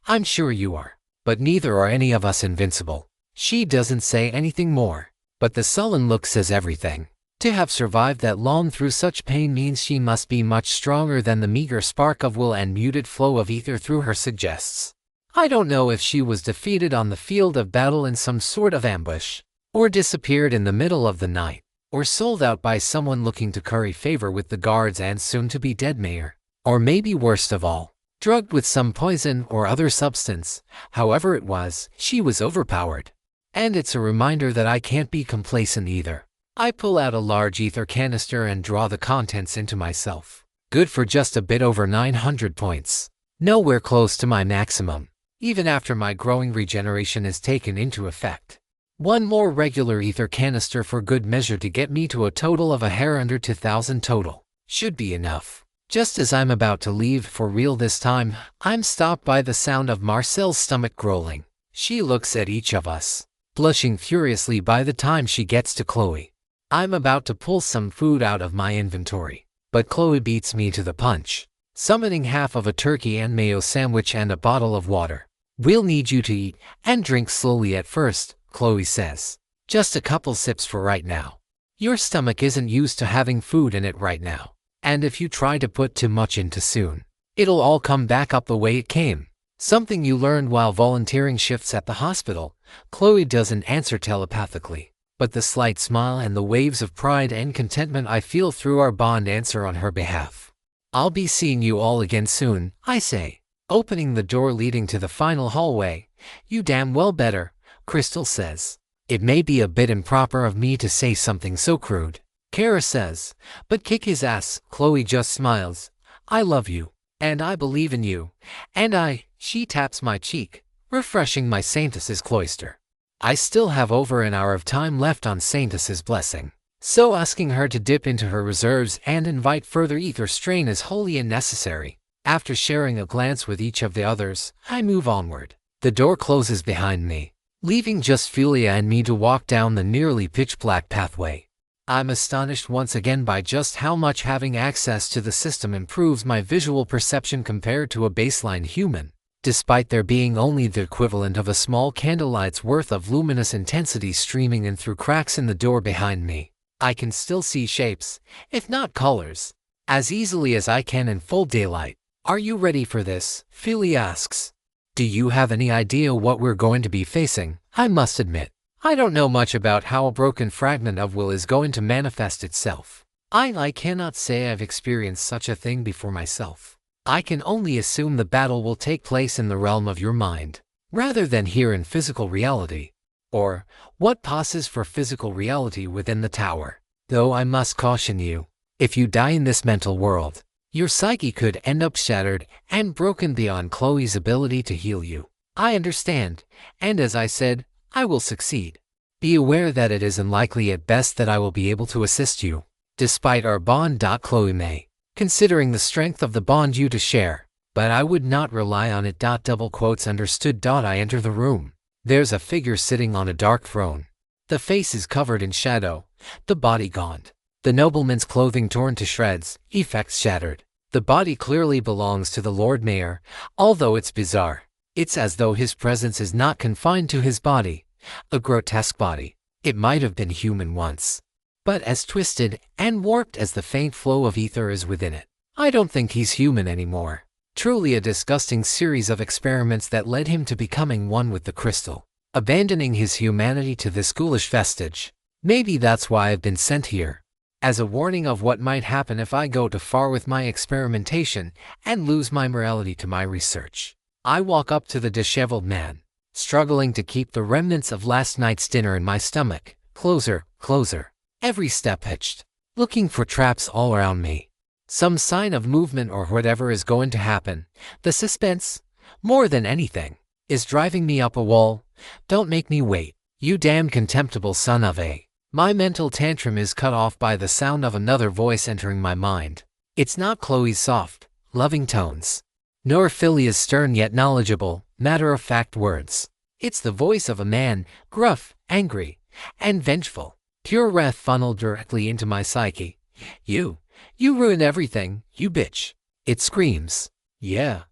I'm sure you are. But neither are any of us invincible." She doesn't say anything more, but the sullen look says everything. To have survived that long through such pain means she must be much stronger than the meager spark of will and muted flow of ether through her suggests. I don't know if she was defeated on the field of battle in some sort of ambush, or disappeared in the middle of the night, or sold out by someone looking to curry favor with the guards and soon-to-be dead mayor, or maybe worst of all, drugged with some poison or other substance. However it was, she was overpowered. And it's a reminder that I can't be complacent either. I pull out a large ether canister and draw the contents into myself. Good for just a bit over 900 points. Nowhere close to my maximum, even after my growing regeneration is taken into effect. One more regular ether canister for good measure to get me to a total of a hair under 2,000 total. Should be enough. Just as I'm about to leave for real this time, I'm stopped by the sound of Marcel's stomach growling. She looks at each of us, blushing furiously by the time she gets to Chloe. I'm about to pull some food out of my inventory, but Chloe beats me to the punch, summoning half of a turkey and mayo sandwich and a bottle of water. "We'll need you to eat and drink slowly at first," Chloe says. "Just a couple sips for right now. Your stomach isn't used to having food in it right now, and if you try to put too much in too soon, it'll all come back up the way it came." Something you learned while volunteering shifts at the hospital. Chloe doesn't answer telepathically, but the slight smile and the waves of pride and contentment I feel through our bond answer on her behalf. "I'll be seeing you all again soon," I say, opening the door leading to the final hallway. "You damn well better," Crystal says. It may be a bit improper of me to say something so crude, Kara says, but kick his ass. Chloe just smiles. I love you, and I believe in you, and she taps my cheek, refreshing my Saintess's cloister. I still have over an hour of time left on Saintess's blessing, so asking her to dip into her reserves and invite further ether strain is wholly unnecessary. After sharing a glance with each of the others, I move onward. The door closes behind me, leaving just Philia and me to walk down the nearly pitch-black pathway. I'm astonished once again by just how much having access to the system improves my visual perception compared to a baseline human. Despite there being only the equivalent of a small candlelight's worth of luminous intensity streaming in through cracks in the door behind me, I can still see shapes, if not colors, as easily as I can in full daylight. Are you ready for this? Philia asks. Do you have any idea what we're going to be facing? I must admit, I don't know much about how a broken fragment of will is going to manifest itself. I cannot say I've experienced such a thing before myself. I can only assume the battle will take place in the realm of your mind, rather than here in physical reality, or what passes for physical reality within the tower. Though I must caution you, if you die in this mental world, your psyche could end up shattered and broken beyond Chloe's ability to heal you. I understand, and as I said, I will succeed. Be aware that it is unlikely at best that I will be able to assist you, despite our bond. Chloe may, considering the strength of the bond you to share, but I would not rely on it. Double quotes understood. I enter the room. There's a figure sitting on a dark throne. The face is covered in shadow, the body gaunt. The nobleman's clothing torn to shreds, effects shattered. The body clearly belongs to the Lord Mayor, although it's bizarre. It's as though his presence is not confined to his body, a grotesque body. It might have been human once, but as twisted and warped as the faint flow of ether is within it. I don't think he's human anymore. Truly a disgusting series of experiments that led him to becoming one with the crystal, abandoning his humanity to this ghoulish vestige. Maybe that's why I've been sent here, as a warning of what might happen if I go too far with my experimentation and lose my morality to my research. I walk up to the disheveled man, struggling to keep the remnants of last night's dinner in my stomach. Closer, closer. Every step hitched, looking for traps all around me. Some sign of movement or whatever is going to happen. The suspense, more than anything, is driving me up a wall. Don't make me wait, you damned contemptible son of a... My mental tantrum is cut off by the sound of another voice entering my mind. It's not Chloe's soft, loving tones, nor Philia's stern yet knowledgeable, matter-of-fact words. It's the voice of a man, gruff, angry, and vengeful. Pure wrath funneled directly into my psyche. You ruined everything, you bitch. It screams. Yeah,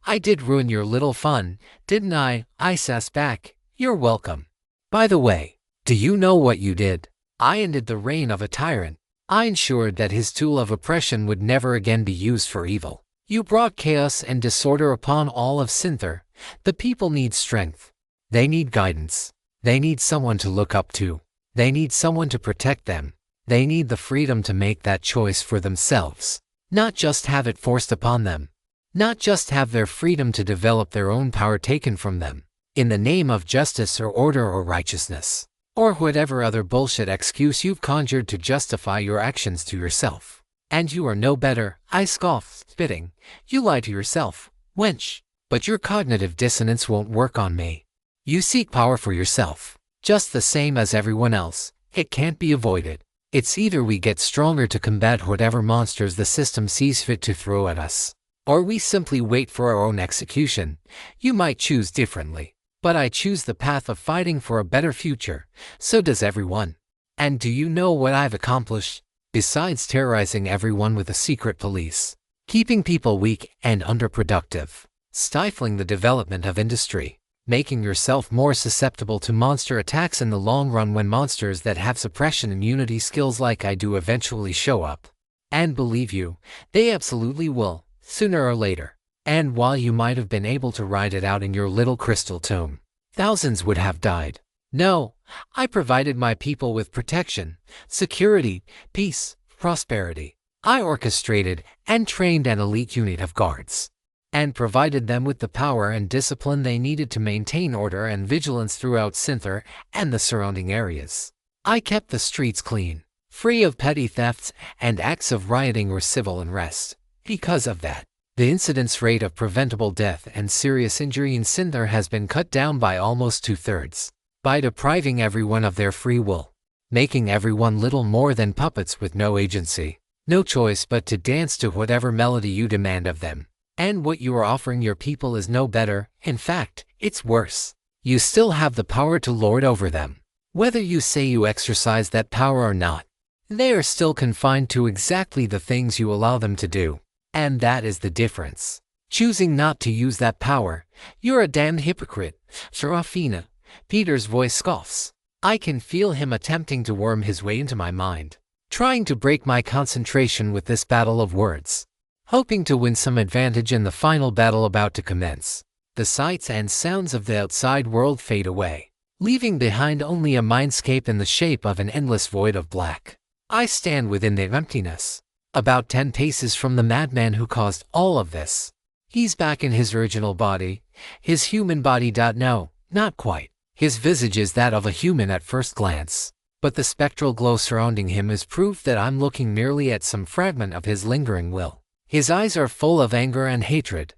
I did ruin your little fun, didn't I? I sass back. You're welcome. By the way, do you know what you did? I ended the reign of a tyrant. I ensured that his tool of oppression would never again be used for evil. You brought chaos and disorder upon all of Sinther. The people need strength. They need guidance. They need someone to look up to. They need someone to protect them. They need the freedom to make that choice for themselves, not just have it forced upon them. Not just have their freedom to develop their own power taken from them, in the name of justice or order or righteousness, or whatever other bullshit excuse you've conjured to justify your actions to yourself. And you are no better, I scoff, spitting. You lie to yourself, wench. But your cognitive dissonance won't work on me. You seek power for yourself, just the same as everyone else. It can't be avoided. It's either we get stronger to combat whatever monsters the system sees fit to throw at us, or we simply wait for our own execution. You might choose differently, but I choose the path of fighting for a better future. So does everyone. And do you know what I've accomplished? Besides terrorizing everyone with a secret police, keeping people weak and underproductive, stifling the development of industry, making yourself more susceptible to monster attacks in the long run when monsters that have suppression immunity skills like I do eventually show up. And believe you, they absolutely will, sooner or later. And while you might have been able to ride it out in your little crystal tomb, thousands would have died. No, I provided my people with protection, security, peace, prosperity. I orchestrated and trained an elite unit of guards. and provided them with the power and discipline they needed to maintain order and vigilance throughout Sinther and the surrounding areas. I kept the streets clean, free of petty thefts and acts of rioting or civil unrest. Because of that, the incidence rate of preventable death and serious injury in Sinther has been cut down by almost 2/3. By depriving everyone of their free will, making everyone little more than puppets with no agency, no choice but to dance to whatever melody you demand of them. And what you are offering your people is no better, in fact, it's worse. You still have the power to lord over them. Whether you say you exercise that power or not, they are still confined to exactly the things you allow them to do. And that is the difference. Choosing not to use that power, you're a damned hypocrite, Seraphina. Peter's voice scoffs. I can feel him attempting to worm his way into my mind, trying to break my concentration with this battle of words, hoping to win some advantage in the final battle about to commence. The sights and sounds of the outside world fade away, leaving behind only a mindscape in the shape of an endless void of black. I stand within the emptiness, about 10 paces from the madman who caused all of this. He's back in his original body, his human body. No, not quite. His visage is that of a human at first glance, but the spectral glow surrounding him is proof that I'm looking merely at some fragment of his lingering will. His eyes are full of anger and hatred.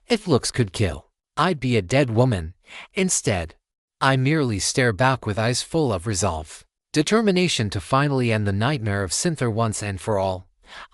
If looks could kill, I'd be a dead woman. Instead, I merely stare back with eyes full of resolve, determination to finally end the nightmare of Sinther once and for all.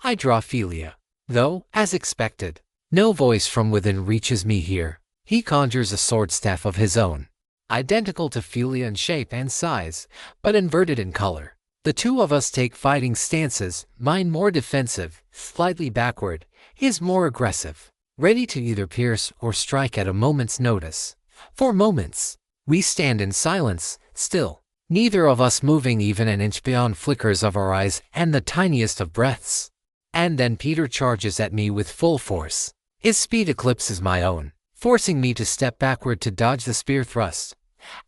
I draw Philia, though, as expected, no voice from within reaches me here. He conjures a sword staff of his own, identical to Philia in shape and size, but inverted in color. The two of us take fighting stances, mine more defensive, slightly backward, his more aggressive, ready to either pierce or strike at a moment's notice. For moments, we stand in silence, still, neither of us moving even an inch beyond flickers of our eyes and the tiniest of breaths. And then Peter charges at me with full force. His speed eclipses my own, forcing me to step backward to dodge the spear thrust.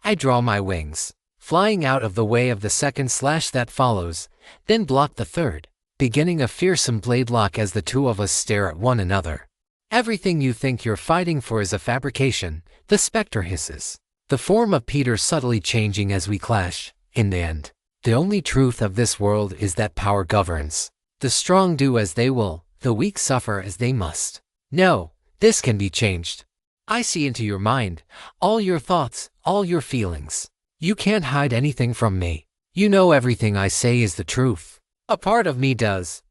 I draw my wings, flying out of the way of the second slash that follows, then block the third, beginning a fearsome blade lock as the two of us stare at one another. Everything you think you're fighting for is a fabrication, the specter hisses, the form of Peter subtly changing as we clash. In the end, the only truth of this world is that power governs. The strong do as they will, the weak suffer as they must. No, this can be changed. I see into your mind, all your thoughts, all your feelings. You can't hide anything from me. You know everything I say is the truth. A part of me does.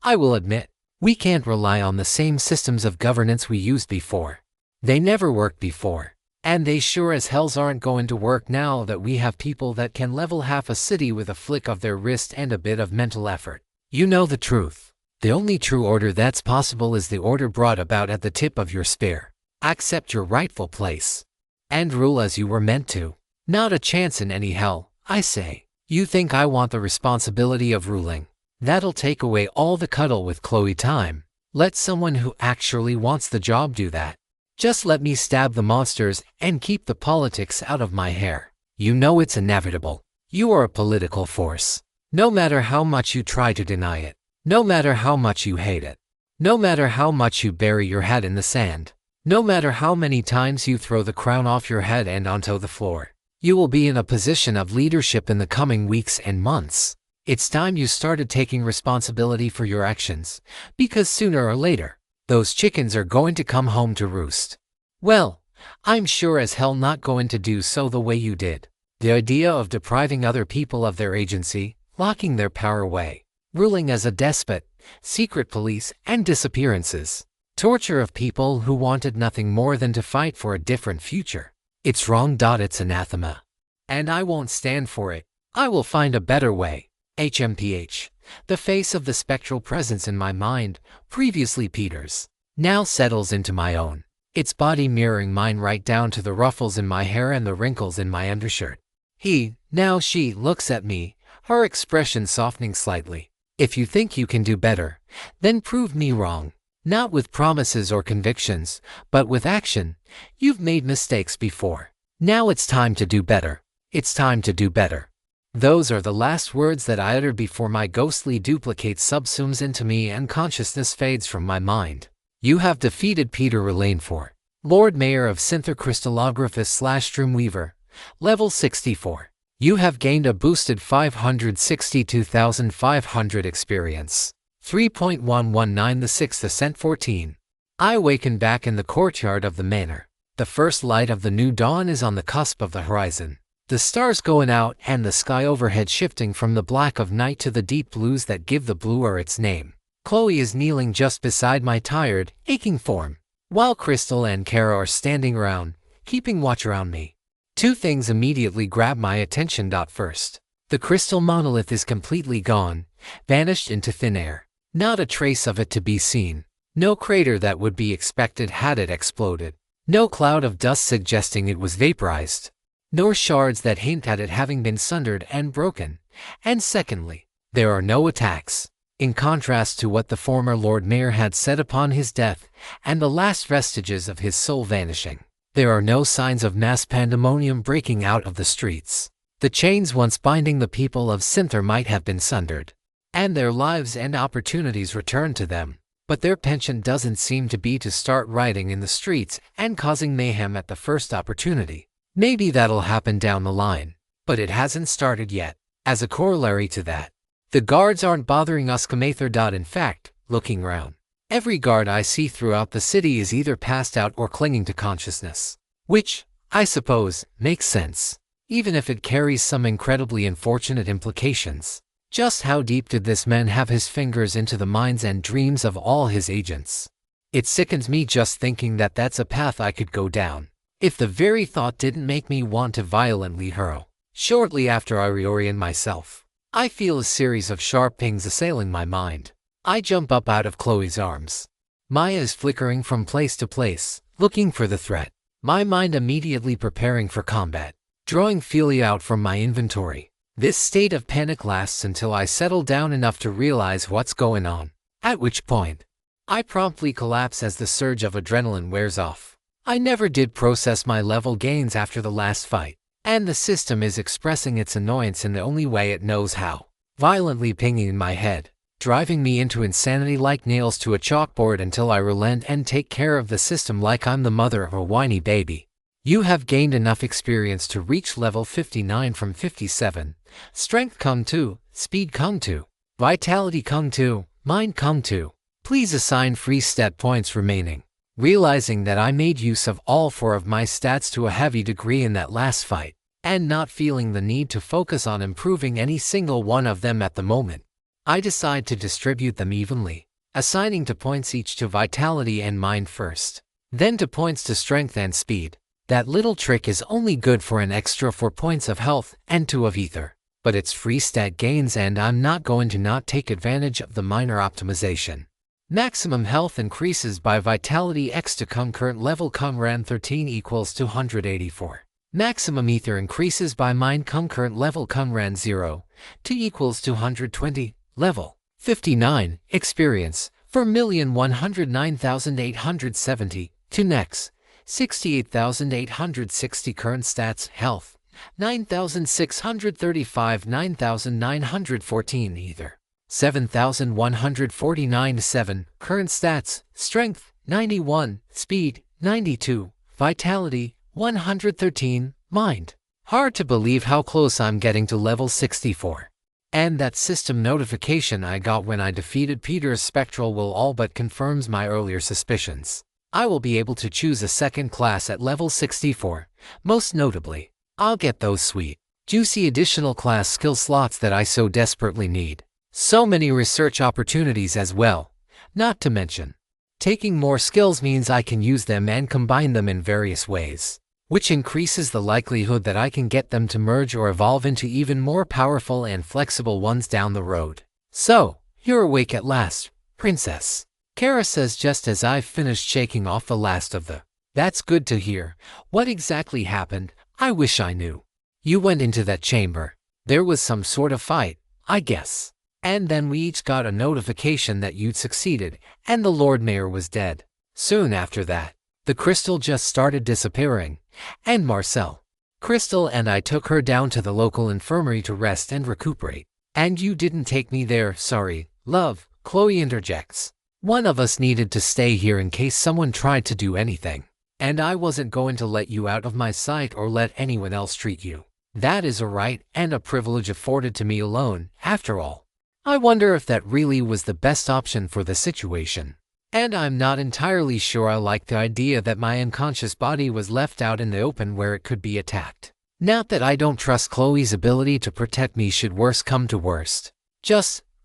I will admit, we can't rely on the same systems of governance we used before. They never worked before, and they sure as hells aren't going to work now that we have people that can level half a city with a flick of their wrist and a bit of mental effort. You know the truth. The only true order that's possible is the order brought about at the tip of your spear. Accept your rightful place, and rule as you were meant to. Not a chance in any hell, I say. You think I want the responsibility of ruling? That'll take away all the cuddle with Chloe time. Let someone who actually wants the job do that. Just let me stab the monsters and keep the politics out of my hair. You know it's inevitable. You are a political force. No matter how much you try to deny it, no matter how much you hate it, no matter how much you bury your head in the sand, no matter how many times you throw the crown off your head and onto the floor, you will be in a position of leadership in the coming weeks and months. It's time you started taking responsibility for your actions, because sooner or later, those chickens are going to come home to roost. Well, I'm sure as hell not going to do so the way you did. The idea of depriving other people of their agency, locking their power away, ruling as a despot, secret police and disappearances, torture of people who wanted nothing more than to fight for a different future. It's wrong. It's anathema. And I won't stand for it. I will find a better way. HMPH. The face of the spectral presence in my mind, previously Peter's, now settles into my own, its body mirroring mine right down to the ruffles in my hair and the wrinkles in my undershirt. He, now she, looks at me, her expression softening slightly. If you think you can do better, then prove me wrong. Not with promises or convictions, but with action. You've made mistakes before. Now it's time to do better. It's time to do better. Those are the last words that I uttered before my ghostly duplicate subsumes into me and consciousness fades from my mind. You have defeated Peter Relainfor, Lord Mayor of Sinther Crystallographist/Dreamweaver, level 64. You have gained a boosted 562,500 experience. 3.119 The Sixth Ascent 14. I awaken back in the courtyard of the manor. The first light of the new dawn is on the cusp of the horizon. The stars going out and the sky overhead shifting from the black of night to the deep blues that give the bluer its name. Chloe is kneeling just beside my tired, aching form, while Crystal and Kara are standing around, keeping watch around me. Two things immediately grab my attention. First, the crystal monolith is completely gone, vanished into thin air. Not a trace of it to be seen. No crater that would be expected had it exploded. No cloud of dust suggesting it was vaporized. Nor shards that hint at it having been sundered and broken. And secondly, there are no attacks. In contrast to what the former Lord Mayor had said upon his death, and the last vestiges of his soul vanishing, there are no signs of mass pandemonium breaking out of the streets. The chains once binding the people of Sinther might have been sundered, and their lives and opportunities returned to them. But their penchant doesn't seem to be to start rioting in the streets and causing mayhem at the first opportunity. Maybe that'll happen down the line, but it hasn't started yet. As a corollary to that, the guards aren't bothering us. In fact, looking around, every guard I see throughout the city is either passed out or clinging to consciousness. Which, I suppose, makes sense, even if it carries some incredibly unfortunate implications. Just how deep did this man have his fingers into the minds and dreams of all his agents? It sickens me just thinking that that's a path I could go down, if the very thought didn't make me want to violently hurl. Shortly after I reorient myself, I feel a series of sharp pings assailing my mind. I jump up out of Chloe's arms. Maya is flickering from place to place, looking for the threat. My mind immediately preparing for combat, drawing Feely out from my inventory. This state of panic lasts until I settle down enough to realize what's going on, at which point, I promptly collapse as the surge of adrenaline wears off. I never did process my level gains after the last fight, and the system is expressing its annoyance in the only way it knows how, violently pinging in my head, driving me into insanity like nails to a chalkboard until I relent and take care of the system like I'm the mother of a whiny baby. You have gained enough experience to reach level 59 from 57. Strength Kung 2, Speed Kung 2, Vitality Kung 2, Mind Kung 2. Please assign free stat points remaining. Realizing that I made use of all 4 of my stats to a heavy degree in that last fight, and not feeling the need to focus on improving any single one of them at the moment, I decide to distribute them evenly, assigning 2 points each to Vitality and Mind first, then 2 points to Strength and Speed. That little trick is only good for an extra 4 points of health and 2 of ether, but it's free stat gains and I'm not going to not take advantage of the minor optimization. Maximum health increases by Vitality X to concurrent level Conran 13 equals to 184. Maximum ether increases by Mind concurrent level Conran 0 to equals to 120. Level 59 experience 4,109,870 to next 68,860 current stats health 9,635 9,914 ether 7,149 7 current stats strength 91 speed 92 vitality 113 mind. Hard to believe how close I'm getting to level 64. And that system notification I got when I defeated Peter's Spectral will all but confirms my earlier suspicions. I will be able to choose a second class at level 64. Most notably, I'll get those sweet, juicy additional class skill slots that I so desperately need. So many research opportunities as well. Not to mention, taking more skills means I can use them and combine them in various ways, which increases the likelihood that I can get them to merge or evolve into even more powerful and flexible ones down the road. So, you're awake at last, princess. Kara says just as I've finished shaking off the last of the. That's good to hear. What exactly happened? I wish I knew. You went into that chamber. There was some sort of fight, I guess. And then we each got a notification that you'd succeeded, and the Lord Mayor was dead. Soon after that, the crystal just started disappearing. And Marcel. Crystal and I took her down to the local infirmary to rest and recuperate. And you didn't take me there, sorry, love, Chloe interjects. One of us needed to stay here in case someone tried to do anything. And I wasn't going to let you out of my sight or let anyone else treat you. That is a right and a privilege afforded to me alone, after all. I wonder if that really was the best option for the situation. And I'm not entirely sure I like the idea that my unconscious body was left out in the open where it could be attacked. Not that I don't trust Chloe's ability to protect me should worst come to worst.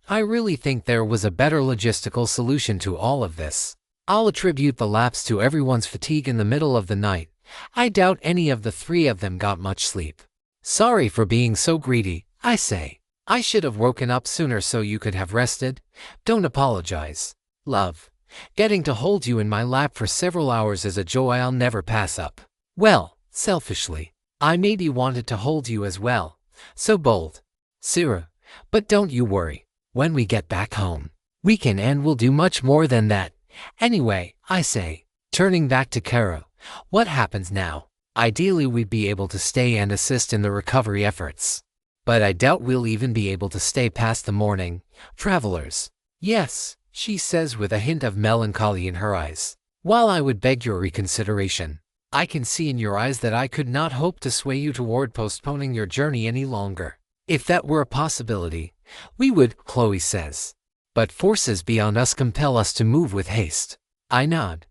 I really think there was a better logistical solution to all of this. I'll attribute the lapse to everyone's fatigue in the middle of the night. I doubt any of the three of them got much sleep. Sorry for being so greedy, I say. I should have woken up sooner so you could have rested. Don't apologize. Love. Getting to hold you in my lap for several hours is a joy I'll never pass up. Well, selfishly, I maybe wanted to hold you as well. So bold. Sarah, but don't you worry. When we get back home, we can and will do much more than that. Anyway, I say, turning back to Kara, what happens now? Ideally we'd be able to stay and assist in the recovery efforts. But I doubt we'll even be able to stay past the morning. Travelers. Yes, she says with a hint of melancholy in her eyes. While I would beg your reconsideration, I can see in your eyes that I could not hope to sway you toward postponing your journey any longer. If that were a possibility, we would, Chloe says. But forces beyond us compel us to move with haste. I nod.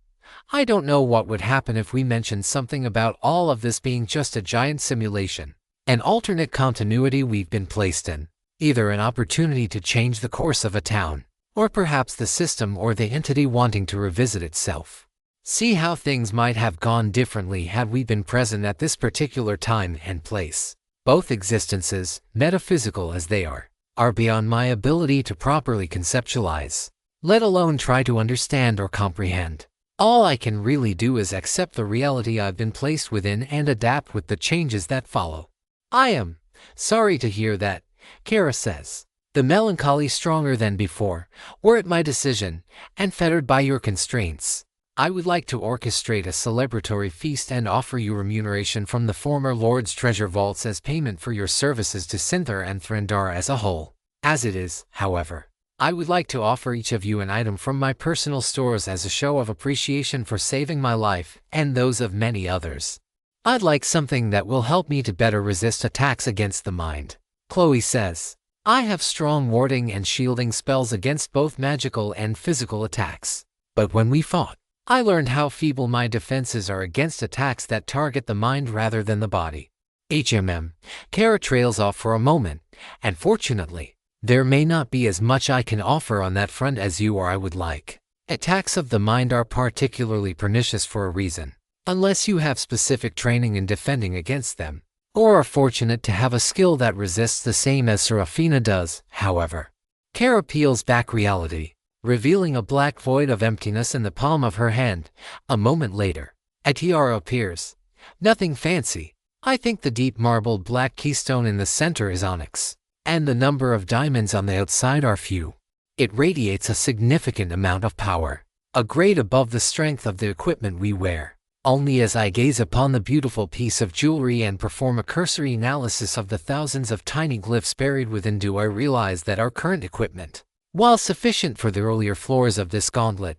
I don't know what would happen if we mentioned something about all of this being just a giant simulation, an alternate continuity we've been placed in, either an opportunity to change the course of a town, or perhaps the system or the entity wanting to revisit itself. See how things might have gone differently had we been present at this particular time and place. Both existences, metaphysical as they are beyond my ability to properly conceptualize, let alone try to understand or comprehend. All I can really do is accept the reality I've been placed within and adapt with the changes that follow. I am sorry to hear that, Kara says, the melancholy stronger than before. Were it my decision, and fettered by your constraints, I would like to orchestrate a celebratory feast and offer you remuneration from the former Lord's treasure vaults as payment for your services to Sinther and Threndar as a whole. As it is, however, I would like to offer each of you an item from my personal stores as a show of appreciation for saving my life and those of many others. I'd like something that will help me to better resist attacks against the mind. Chloe says, I have strong warding and shielding spells against both magical and physical attacks. But when we fought, I learned how feeble my defenses are against attacks that target the mind rather than the body. Kara trails off for a moment, and fortunately, there may not be as much I can offer on that front as you or I would like. Attacks of the mind are particularly pernicious for a reason, unless you have specific training in defending against them, or are fortunate to have a skill that resists the same as Seraphina does. However, Kara peels back reality, revealing a black void of emptiness in the palm of her hand. A moment later, a tiara appears. Nothing fancy. I think the deep marbled black keystone in the center is onyx, and the number of diamonds on the outside are few. It radiates a significant amount of power, a grade above the strength of the equipment we wear. Only as I gaze upon the beautiful piece of jewelry and perform a cursory analysis of the thousands of tiny glyphs buried within do I realize that our current equipment, while sufficient for the earlier floors of this gauntlet,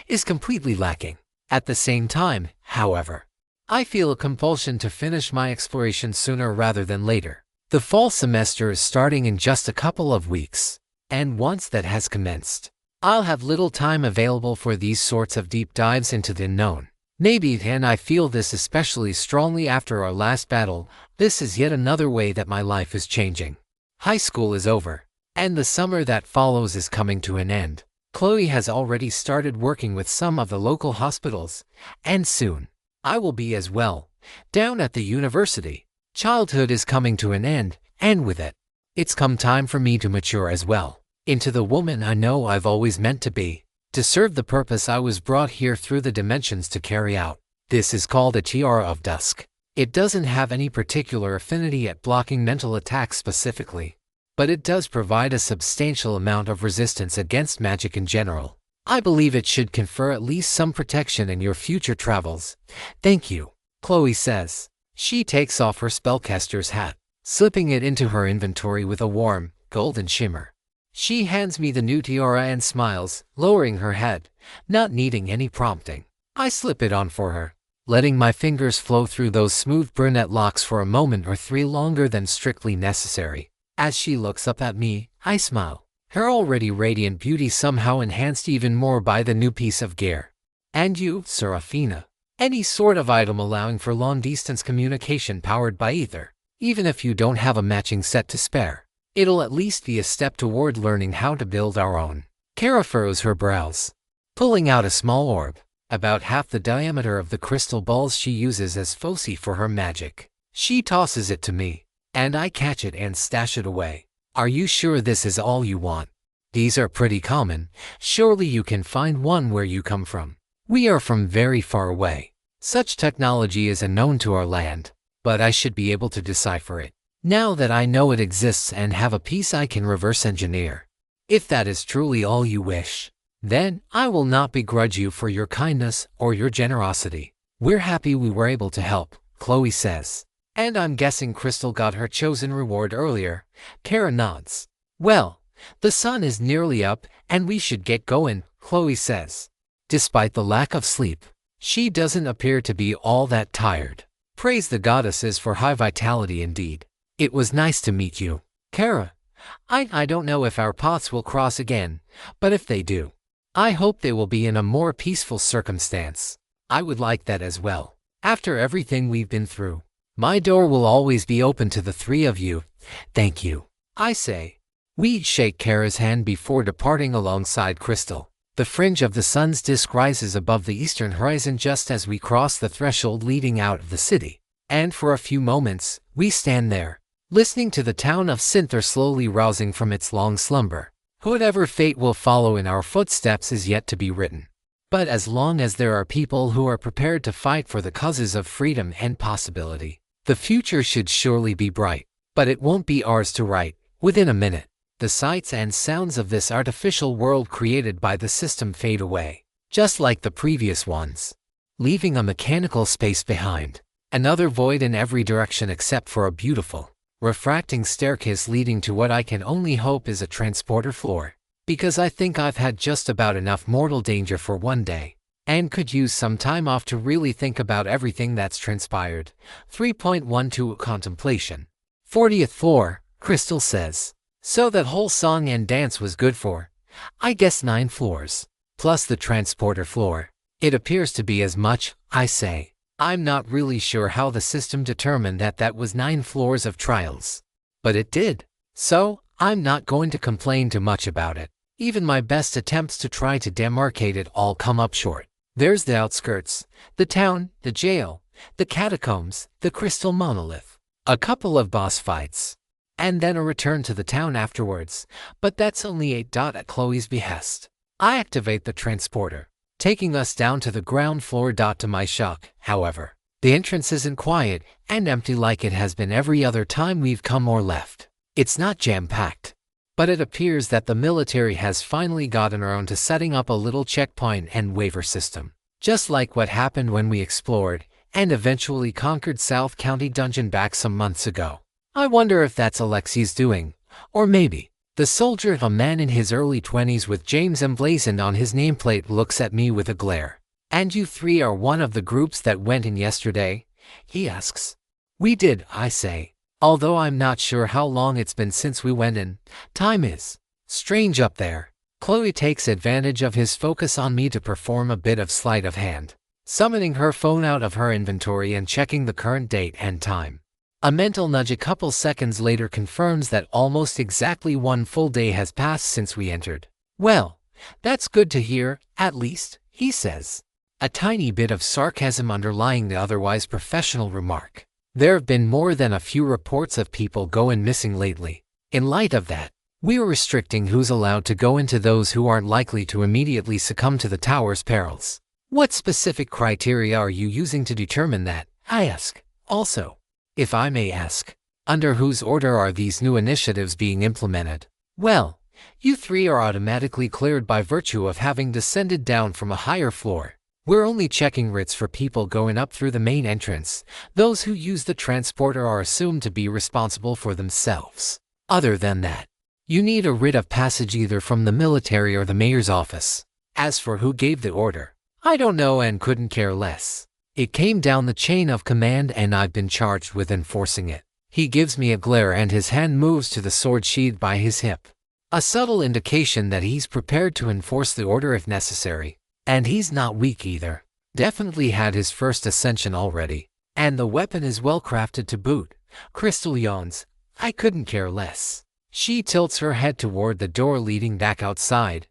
is completely lacking. At the same time, however, I feel a compulsion to finish my exploration sooner rather than later. The fall semester is starting in just a couple of weeks, and once that has commenced, I'll have little time available for these sorts of deep dives into the unknown. Maybe then I feel this especially strongly after our last battle. This is yet another way that my life is changing. High school is over, and the summer that follows is coming to an end. Chloe has already started working with some of the local hospitals, and soon, I will be as well, down at the university. Childhood is coming to an end, and with it, it's come time for me to mature as well, into the woman I know I've always meant to be, to serve the purpose I was brought here through the dimensions to carry out. This is called a Tiara of Dusk. It doesn't have any particular affinity at blocking mental attacks specifically, but it does provide a substantial amount of resistance against magic in general. I believe it should confer at least some protection in your future travels. Thank you, Chloe says. She takes off her spellcaster's hat, slipping it into her inventory with a warm, golden shimmer. She hands me the new tiara and smiles, lowering her head, not needing any prompting. I slip it on for her, letting my fingers flow through those smooth brunette locks for a moment or three longer than strictly necessary. As she looks up at me, I smile, her already radiant beauty somehow enhanced even more by the new piece of gear. And you, Seraphina? Any sort of item allowing for long-distance communication powered by ether, even if you don't have a matching set to spare. It'll at least be a step toward learning how to build our own. Kara furrows her brows, pulling out a small orb, about half the diameter of the crystal balls she uses as foci for her magic. She tosses it to me, and I catch it and stash it away. Are you sure this is all you want? These are pretty common. Surely you can find one where you come from. We are from very far away. Such technology is unknown to our land, but I should be able to decipher it. Now that I know it exists and have a piece I can reverse engineer. If that is truly all you wish, then I will not begrudge you for your kindness or your generosity. We're happy we were able to help, Chloe says. And I'm guessing Crystal got her chosen reward earlier. Kara nods. Well, the sun is nearly up and we should get going, Chloe says. Despite the lack of sleep, she doesn't appear to be all that tired. Praise the goddesses for high vitality indeed. It was nice to meet you, Kara. I don't know if our paths will cross again, but if they do, I hope they will be in a more peaceful circumstance. I would like that as well. After everything we've been through, my door will always be open to the three of you. Thank you, I say. We shake Kara's hand before departing alongside Crystal. The fringe of the sun's disk rises above the eastern horizon just as we cross the threshold leading out of the city. And for a few moments, we stand there, listening to the town of Sinther slowly rousing from its long slumber. Whatever fate will follow in our footsteps is yet to be written. But as long as there are people who are prepared to fight for the causes of freedom and possibility, the future should surely be bright. But it won't be ours to write. Within a minute, the sights and sounds of this artificial world created by the system fade away, just like the previous ones, leaving a mechanical space behind. Another void in every direction except for a beautiful, refracting staircase leading to what I can only hope is a transporter floor, because I think I've had just about enough mortal danger for one day, and could use some time off to really think about everything that's transpired. 3.12 Contemplation. 40th floor, Crystal says. So that whole song and dance was good for, I guess 9 floors, plus the transporter floor. It appears to be as much, I say. I'm not really sure how the system determined that that was 9 floors of trials. But it did. So, I'm not going to complain too much about it. Even my best attempts to try to demarcate it all come up short. There's the outskirts, the town, the jail, the catacombs, the crystal monolith, a couple of boss fights, and then a return to the town afterwards. But that's only 8. At Chloe's behest, I activate the transporter, taking us down to the ground floor. To my shock, however, the entrance isn't quiet and empty like it has been every other time we've come or left. It's not jam-packed, but it appears that the military has finally gotten around to setting up a little checkpoint and waiver system, just like what happened when we explored and eventually conquered South County Dungeon back some months ago. I wonder if that's Alexi's doing, or maybe the soldier, a man in his early 20s with James emblazoned on his nameplate, looks at me with a glare. And you three are one of the groups that went in yesterday? He asks. We did, I say, although I'm not sure how long it's been since we went in. Time is strange up there. Chloe takes advantage of his focus on me to perform a bit of sleight of hand, summoning her phone out of her inventory and checking the current date and time. A mental nudge a couple seconds later confirms that almost exactly 1 full day has passed since we entered. Well, that's good to hear, at least, he says, a tiny bit of sarcasm underlying the otherwise professional remark. There have been more than a few reports of people going missing lately. In light of that, we're restricting who's allowed to go into those who aren't likely to immediately succumb to the tower's perils. What specific criteria are you using to determine that? I ask. Also, if I may ask, under whose order are these new initiatives being implemented? Well, you three are automatically cleared by virtue of having descended down from a higher floor. We're only checking writs for people going up through the main entrance. Those who use the transporter are assumed to be responsible for themselves. Other than that, You need a writ of passage either from the military or the mayor's office. As for who gave the order, I don't know and couldn't care less. It came down the chain of command and I've been charged with enforcing it. He gives me a glare and his hand moves to the sword sheathed by his hip. A subtle indication that he's prepared to enforce the order if necessary. And he's not weak either. Definitely had his first ascension already. And the weapon is well crafted to boot. Crystal yawns. I couldn't care less. She tilts her head toward the door leading back outside.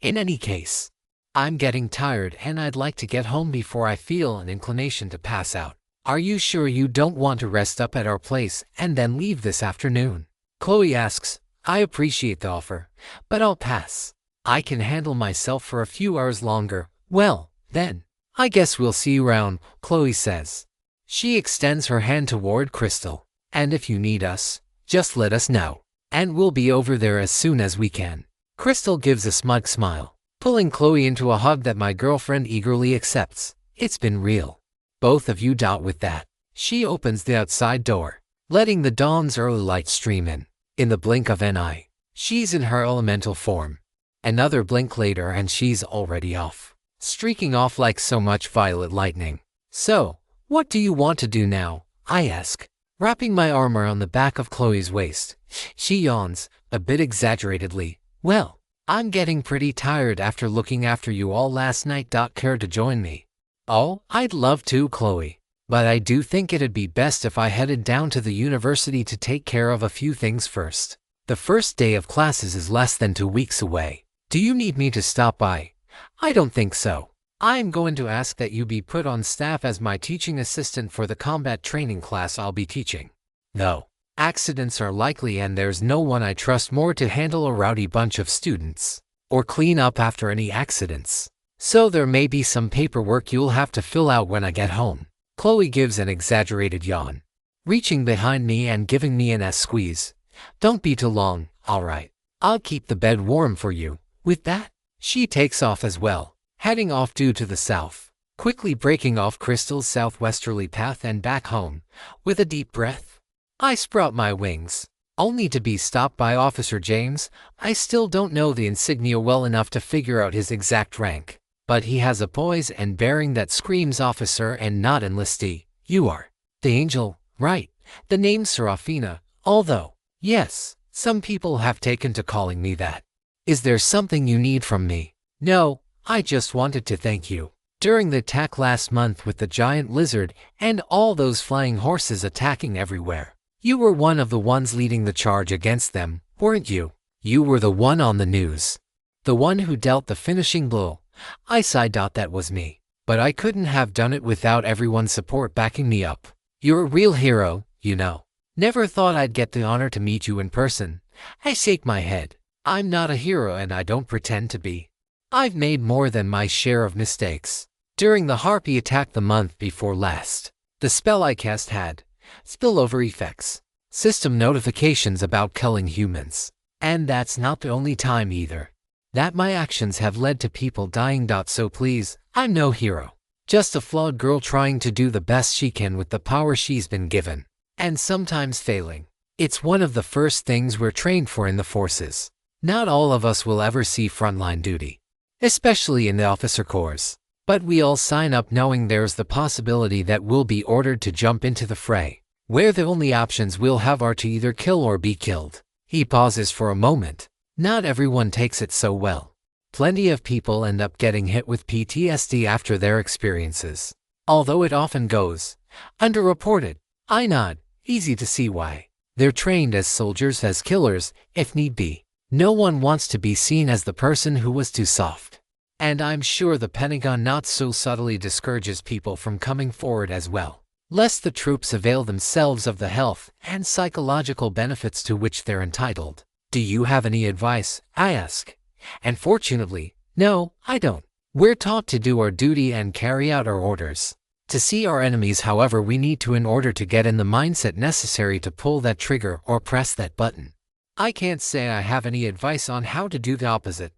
In any case, I'm getting tired and I'd like to get home before I feel an inclination to pass out. Are you sure you don't want to rest up at our place and then leave this afternoon? Chloe asks. I appreciate the offer, but I'll pass. I can handle myself for a few hours longer. Well, then, I guess we'll see you around, Chloe says. She extends her hand toward Crystal. And if you need us, just let us know. And we'll be over there as soon as we can. Crystal gives a smug smile, pulling Chloe into a hug that my girlfriend eagerly accepts. It's been real. Both of you dealt with that. She opens the outside door, letting the dawn's early light stream in. In the blink of an eye, she's in her elemental form. Another blink later and she's already off, streaking off like so much violet lightning. So, what do you want to do now? I ask, wrapping my arm around the back of Chloe's waist. She yawns, a bit exaggeratedly. Well, I'm getting pretty tired after looking after you all last night. Care to join me? Oh, I'd love to, Chloe. But I do think it'd be best if I headed down to the university to take care of a few things first. The first day of classes is less than 2 weeks away. Do you need me to stop by? I don't think so. I'm going to ask that you be put on staff as my teaching assistant for the combat training class I'll be teaching. Though, accidents are likely and there's no one I trust more to handle a rowdy bunch of students, or clean up after any accidents. So there may be some paperwork you'll have to fill out when I get home. Chloe gives an exaggerated yawn, reaching behind me and giving me an squeeze. Don't be too long, all right? I'll keep the bed warm for you. With that, she takes off as well, heading off due to the south, quickly breaking off Crystal's southwesterly path and back home. With a deep breath, I sprout my wings, only to be stopped by Officer James. I still don't know the insignia well enough to figure out his exact rank, but he has a poise and bearing that screams officer and not enlistee. You are the angel, right? The name's Seraphina, although, yes, some people have taken to calling me that. Is there something you need from me? No, I just wanted to thank you. During the attack last month with the giant lizard and all those flying horses attacking everywhere, you were one of the ones leading the charge against them, weren't you? You were the one on the news. The one who dealt the finishing blow. I sighed. That was me. But I couldn't have done it without everyone's support backing me up. You're a real hero, you know. Never thought I'd get the honor to meet you in person. I shake my head. I'm not a hero and I don't pretend to be. I've made more than my share of mistakes. During the harpy attack the month before last, the spell I cast had spillover effects, system notifications about killing humans. And that's not the only time either that my actions have led to people dying. So please, I'm no hero. Just a flawed girl trying to do the best she can with the power she's been given. And sometimes failing. It's one of the first things we're trained for in the forces. Not all of us will ever see frontline duty, especially in the officer corps. But we all sign up knowing there's the possibility that we'll be ordered to jump into the fray, where the only options we'll have are to either kill or be killed. He pauses for a moment. Not everyone takes it so well. Plenty of people end up getting hit with PTSD after their experiences. Although it often goes underreported. I nod. Easy to see why. They're trained as soldiers, as killers, if need be. No one wants to be seen as the person who was too soft. And I'm sure the Pentagon not so subtly discourages people from coming forward as well, lest the troops avail themselves of the health and psychological benefits to which they're entitled. Do you have any advice? I ask. And fortunately, no, I don't. We're taught to do our duty and carry out our orders. To see our enemies however we need to in order to get in the mindset necessary to pull that trigger or press that button. I can't say I have any advice on how to do the opposite.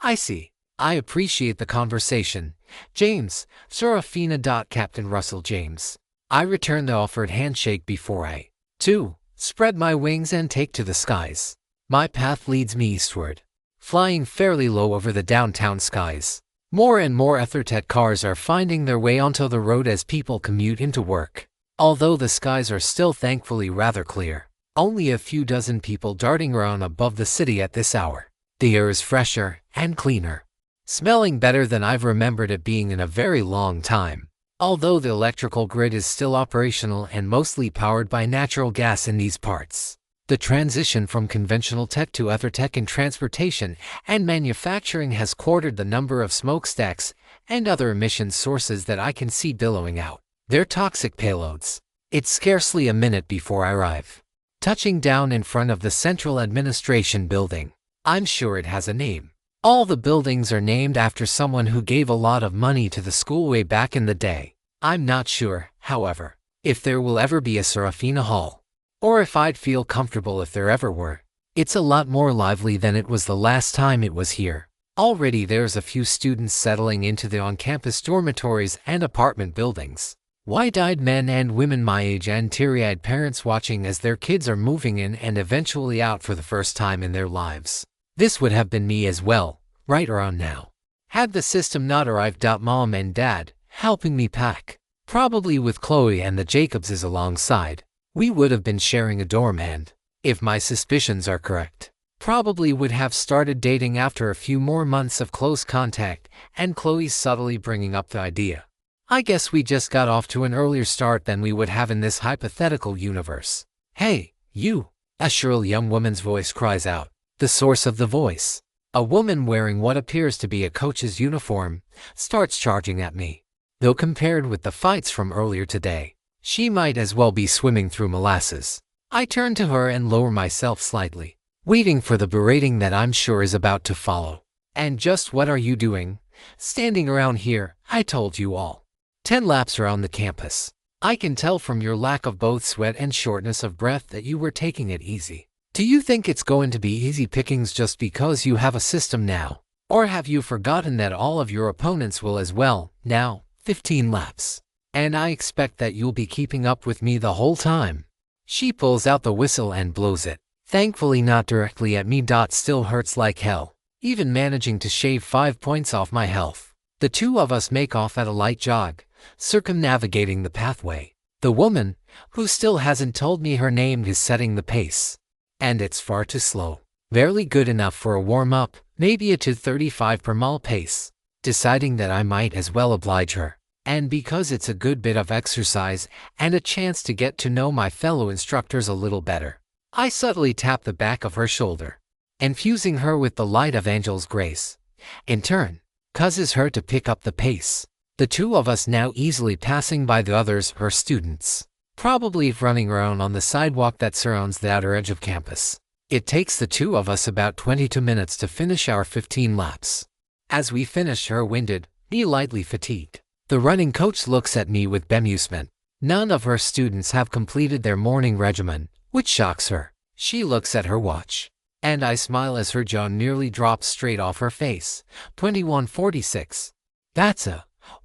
I see. I appreciate the conversation. James, Seraphina. Captain Russell James. I return the offered handshake before I, too, spread my wings and take to the skies. My path leads me eastward, flying fairly low over the downtown skies. More and more EtherTech cars are finding their way onto the road as people commute into work. Although the skies are still thankfully rather clear, only a few dozen people darting around above the city at this hour. The air is fresher and cleaner, smelling better than I've remembered it being in a very long time. Although the electrical grid is still operational and mostly powered by natural gas in these parts, the transition from conventional tech to EtherTech in transportation and manufacturing has quartered the number of smokestacks and other emission sources that I can see billowing out. They're toxic payloads. It's scarcely a minute before I arrive, touching down in front of the Central Administration Building. I'm sure it has a name. All the buildings are named after someone who gave a lot of money to the school way back in the day. I'm not sure, however, if there will ever be a Seraphina Hall, or if I'd feel comfortable if there ever were. It's a lot more lively than it was the last time it was here. Already there's a few students settling into the on-campus dormitories and apartment buildings. Wide-eyed men and women my age and teary-eyed parents watching as their kids are moving in and eventually out for the first time in their lives. This would have been me as well, right around now, had the system not arrived. Mom and Dad helping me pack, probably with Chloe and the Jacobses alongside. We would have been sharing a dorm and, if my suspicions are correct, probably would have started dating after a few more months of close contact and Chloe subtly bringing up the idea. I guess we just got off to an earlier start than we would have in this hypothetical universe. Hey, you! A shrill young woman's voice cries out. The source of the voice, a woman wearing what appears to be a coach's uniform, starts charging at me. Though compared with the fights from earlier today, she might as well be swimming through molasses. I turn to her and lower myself slightly, waiting for the berating that I'm sure is about to follow. And just what are you doing? Standing around here, I told you all. 10 laps around the campus. I can tell from your lack of both sweat and shortness of breath that you were taking it easy. Do you think it's going to be easy pickings just because you have a system now? Or have you forgotten that all of your opponents will as well? Now, 15 laps. And I expect that you'll be keeping up with me the whole time. She pulls out the whistle and blows it. Thankfully not directly at me. Still hurts like hell, even managing to shave 5 points off my health. The two of us make off at a light jog, circumnavigating the pathway. The woman, who still hasn't told me her name, is setting the pace. And it's far too slow. Barely good enough for a warm-up, maybe a 2:35 per mile pace. Deciding that I might as well oblige her. And because it's a good bit of exercise and a chance to get to know my fellow instructors a little better, I subtly tap the back of her shoulder, infusing her with the light of angel's grace. In turn, causes her to pick up the pace. The two of us now easily passing by the others, her students, probably running around on the sidewalk that surrounds the outer edge of campus. It takes the two of us about 22 minutes to finish our 15 laps. As we finish, her winded, me lightly fatigued. The running coach looks at me with bemusement. None of her students have completed their morning regimen, which shocks her. She looks at her watch, and I smile as her jaw nearly drops straight off her face. 21:46.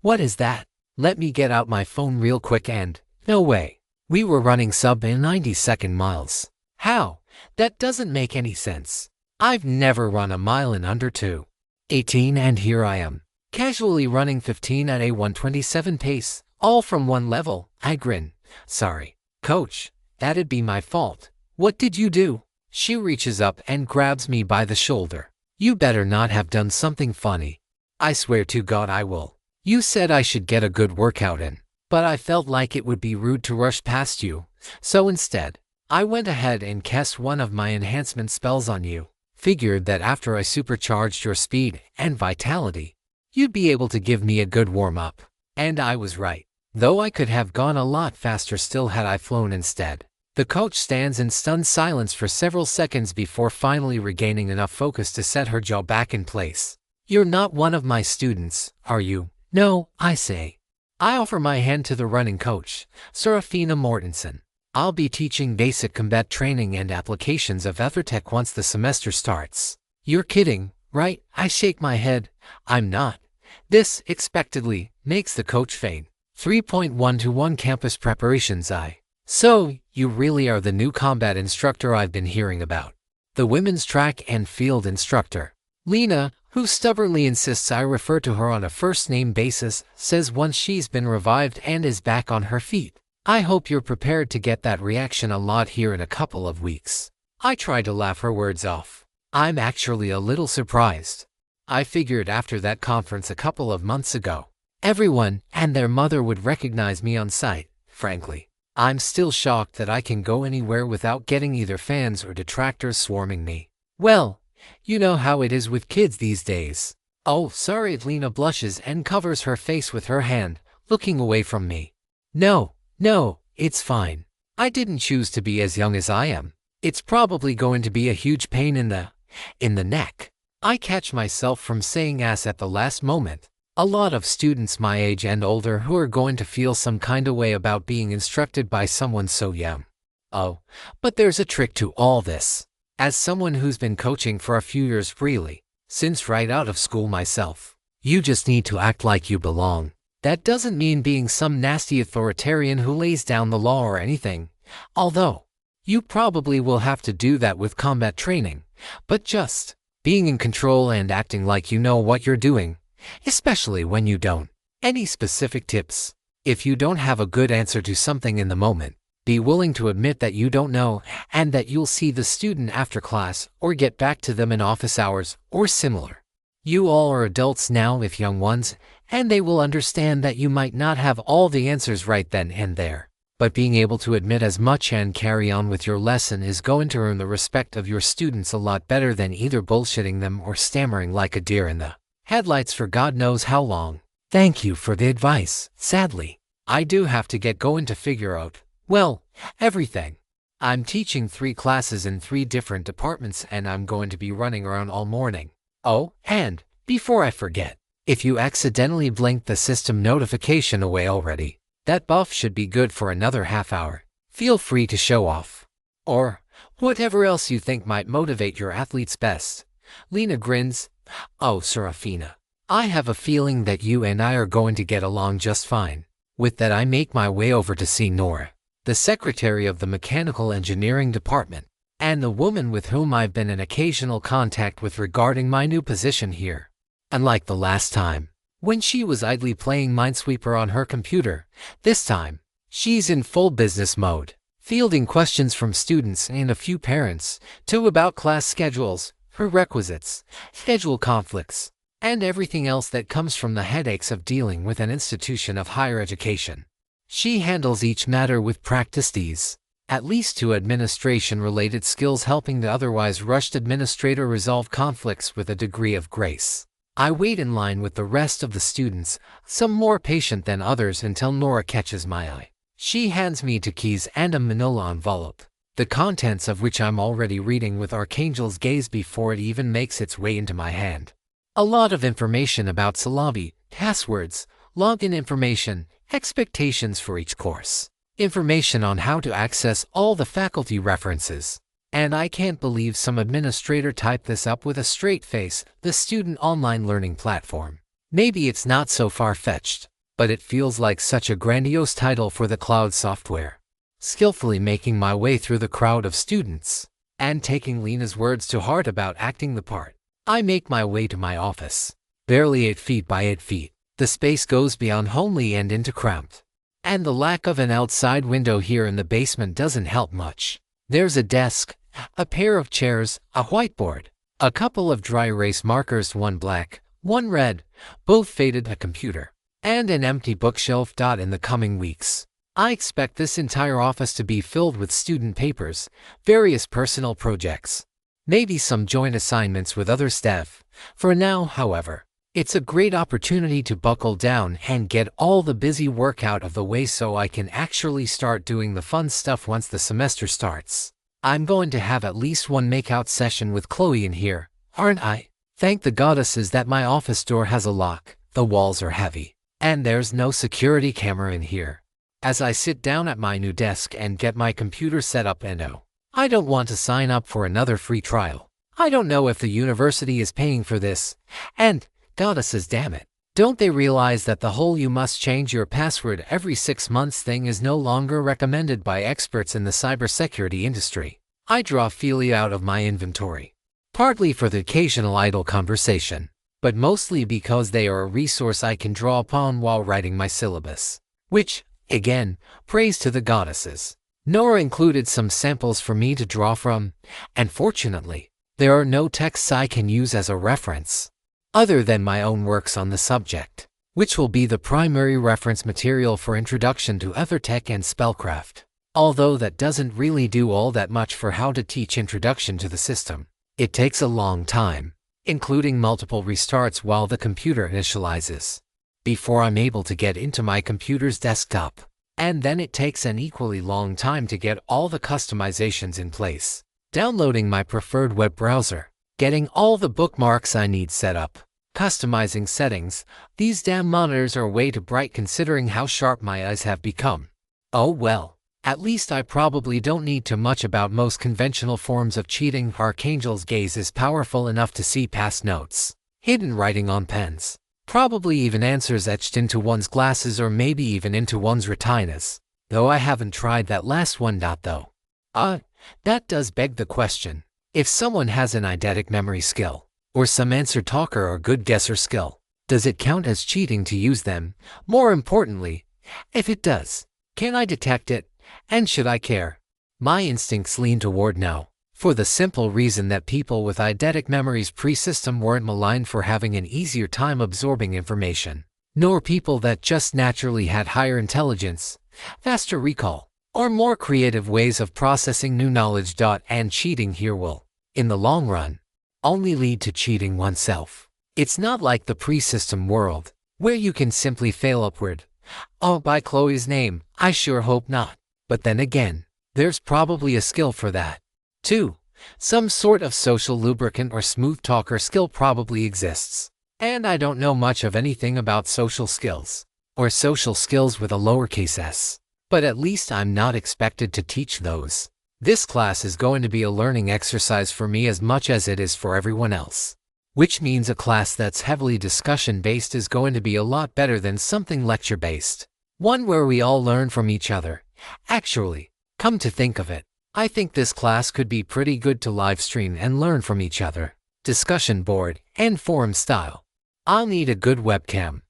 What is that? Let me get out my phone real quick and, no way. We were running sub 90-second miles. How? That doesn't make any sense. I've never run a mile in under 2:18 and here I am, casually running 15 at a 1:27 pace, all from one level. I grin. Sorry, coach, that'd be my fault. What did you do? She reaches up and grabs me by the shoulder. You better not have done something funny. I swear to God I will. You said I should get a good workout in, but I felt like it would be rude to rush past you, so instead, I went ahead and cast one of my enhancement spells on you. Figured that after I supercharged your speed and vitality, you'd be able to give me a good warm-up. And I was right, though I could have gone a lot faster still had I flown instead. The coach stands in stunned silence for several seconds before finally regaining enough focus to set her jaw back in place. You're not one of my students, are you? No, I say. I offer my hand to the running coach, Seraphina Mortensen. I'll be teaching basic combat training and applications of EtherTech once the semester starts. You're kidding, right? I shake my head. I'm not. This, expectedly, makes the coach faint. 3.121 campus preparations. So, you really are the new combat instructor I've been hearing about. the women's track and field instructor. Lena, who stubbornly insists I refer to her on a first-name basis, says once she's been revived and is back on her feet. I hope you're prepared to get that reaction a lot here in a couple of weeks. I try to laugh her words off. I'm actually a little surprised. I figured after that conference a couple of months ago, everyone and their mother would recognize me on sight. Frankly, I'm still shocked that I can go anywhere without getting either fans or detractors swarming me. Well, you know how it is with kids these days. Oh, sorry. Lena blushes and covers her face with her hand, looking away from me. No, it's fine. I didn't choose to be as young as I am. It's probably going to be a huge pain in the neck. I catch myself from saying ass at the last moment. A lot of students my age and older who are going to feel some kind of way about being instructed by someone so young. Oh, but there's a trick to all this. As someone who's been coaching for a few years really, since right out of school myself, you just need to act like you belong. That doesn't mean being some nasty authoritarian who lays down the law or anything, although you probably will have to do that with combat training, but just being in control and acting like you know what you're doing, especially when you don't. Any specific tips? If you don't have a good answer to something in the moment, be willing to admit that you don't know and that you'll see the student after class or get back to them in office hours or similar. You all are adults now, if young ones, and they will understand that you might not have all the answers right then and there. But being able to admit as much and carry on with your lesson is going to earn the respect of your students a lot better than either bullshitting them or stammering like a deer in the headlights for God knows how long. Thank you for the advice. Sadly, I do have to get going to figure out, well, everything. I'm teaching 3 classes in 3 different departments and I'm going to be running around all morning. Oh, and before I forget, if you accidentally blinked the system notification away already, that buff should be good for another half hour. Feel free to show off. Or whatever else you think might motivate your athletes best. Lena grins. Oh, Seraphina, I have a feeling that you and I are going to get along just fine. With that I make my way over to see Nora, the secretary of the mechanical engineering department, and the woman with whom I've been in occasional contact with regarding my new position here. Unlike the last time, when she was idly playing Minesweeper on her computer, this time, she's in full business mode, fielding questions from students and a few parents, too, about class schedules, prerequisites, schedule conflicts, and everything else that comes from the headaches of dealing with an institution of higher education. She handles each matter with practiced ease, at least to administration-related skills, helping the otherwise rushed administrator resolve conflicts with a degree of grace. I wait in line with the rest of the students, some more patient than others, until Nora catches my eye. She hands me 2 keys and a manila envelope, the contents of which I'm already reading with Archangel's gaze before it even makes its way into my hand. A lot of information about Salavi, passwords, login information, expectations for each course, information on how to access all the faculty references. And I can't believe some administrator typed this up with a straight face, the student online learning platform. Maybe it's not so far-fetched, but it feels like such a grandiose title for the cloud software. Skillfully making my way through the crowd of students, and taking Lena's words to heart about acting the part, I make my way to my office. Barely 8 feet by 8 feet, the space goes beyond homely and into cramped. And the lack of an outside window here in the basement doesn't help much. There's a desk, a pair of chairs, a whiteboard, a couple of dry erase markers, one black, one red, both faded, a computer, and an empty bookshelf. In the coming weeks, I expect this entire office to be filled with student papers, various personal projects, maybe some joint assignments with other staff. For now, however, it's a great opportunity to buckle down and get all the busy work out of the way so I can actually start doing the fun stuff once the semester starts. I'm going to have at least one makeout session with Chloe in here, aren't I? Thank the goddesses that my office door has a lock, the walls are heavy, and there's no security camera in here. As I sit down at my new desk and get my computer set up, and oh, I don't want to sign up for another free trial. I don't know if the university is paying for this, and goddesses, damn it, don't they realize that the whole you must change your password every 6 months thing is no longer recommended by experts in the cybersecurity industry? I draw Philia out of my inventory, partly for the occasional idle conversation, but mostly because they are a resource I can draw upon while writing my syllabus, which, again, praise to the goddesses. Nora included some samples for me to draw from, and fortunately, there are no texts I can use as a reference, other than my own works on the subject, which will be the primary reference material for Introduction to Ethertech and Spellcraft. Although that doesn't really do all that much for how to teach Introduction to the system. It takes a long time, including multiple restarts while the computer initializes, before I'm able to get into my computer's desktop. And then it takes an equally long time to get all the customizations in place, downloading my preferred web browser, getting all the bookmarks I need set up, customizing settings. These damn monitors are way too bright considering how sharp my eyes have become. Oh well, at least I probably don't need too much about most conventional forms of cheating. Archangel's gaze is powerful enough to see past notes, hidden writing on pens, probably even answers etched into one's glasses or maybe even into one's retinas, though I haven't tried that last one. Though. That does beg the question, if someone has an eidetic memory skill, or some answer talker or good guesser skill, does it count as cheating to use them? More importantly, if it does, can I detect it, and should I care? My instincts lean toward no, for the simple reason that people with eidetic memories pre-system weren't maligned for having an easier time absorbing information, nor people that just naturally had higher intelligence, faster recall, or more creative ways of processing new knowledge. And cheating here will, in the long run, only lead to cheating oneself. It's not like the pre-system world, where you can simply fail upward. Oh, by Chloe's name, I sure hope not. But then again, there's probably a skill for that. 2. Some sort of social lubricant or smooth talker skill probably exists. And I don't know much of anything about social skills, or social skills with a lowercase s. But at least I'm not expected to teach those. This class is going to be a learning exercise for me as much as it is for everyone else. Which means a class that's heavily discussion-based is going to be a lot better than something lecture-based. One where we all learn from each other. Actually, come to think of it, I think this class could be pretty good to live stream and learn from each other. Discussion board and forum style. I'll need a good webcam.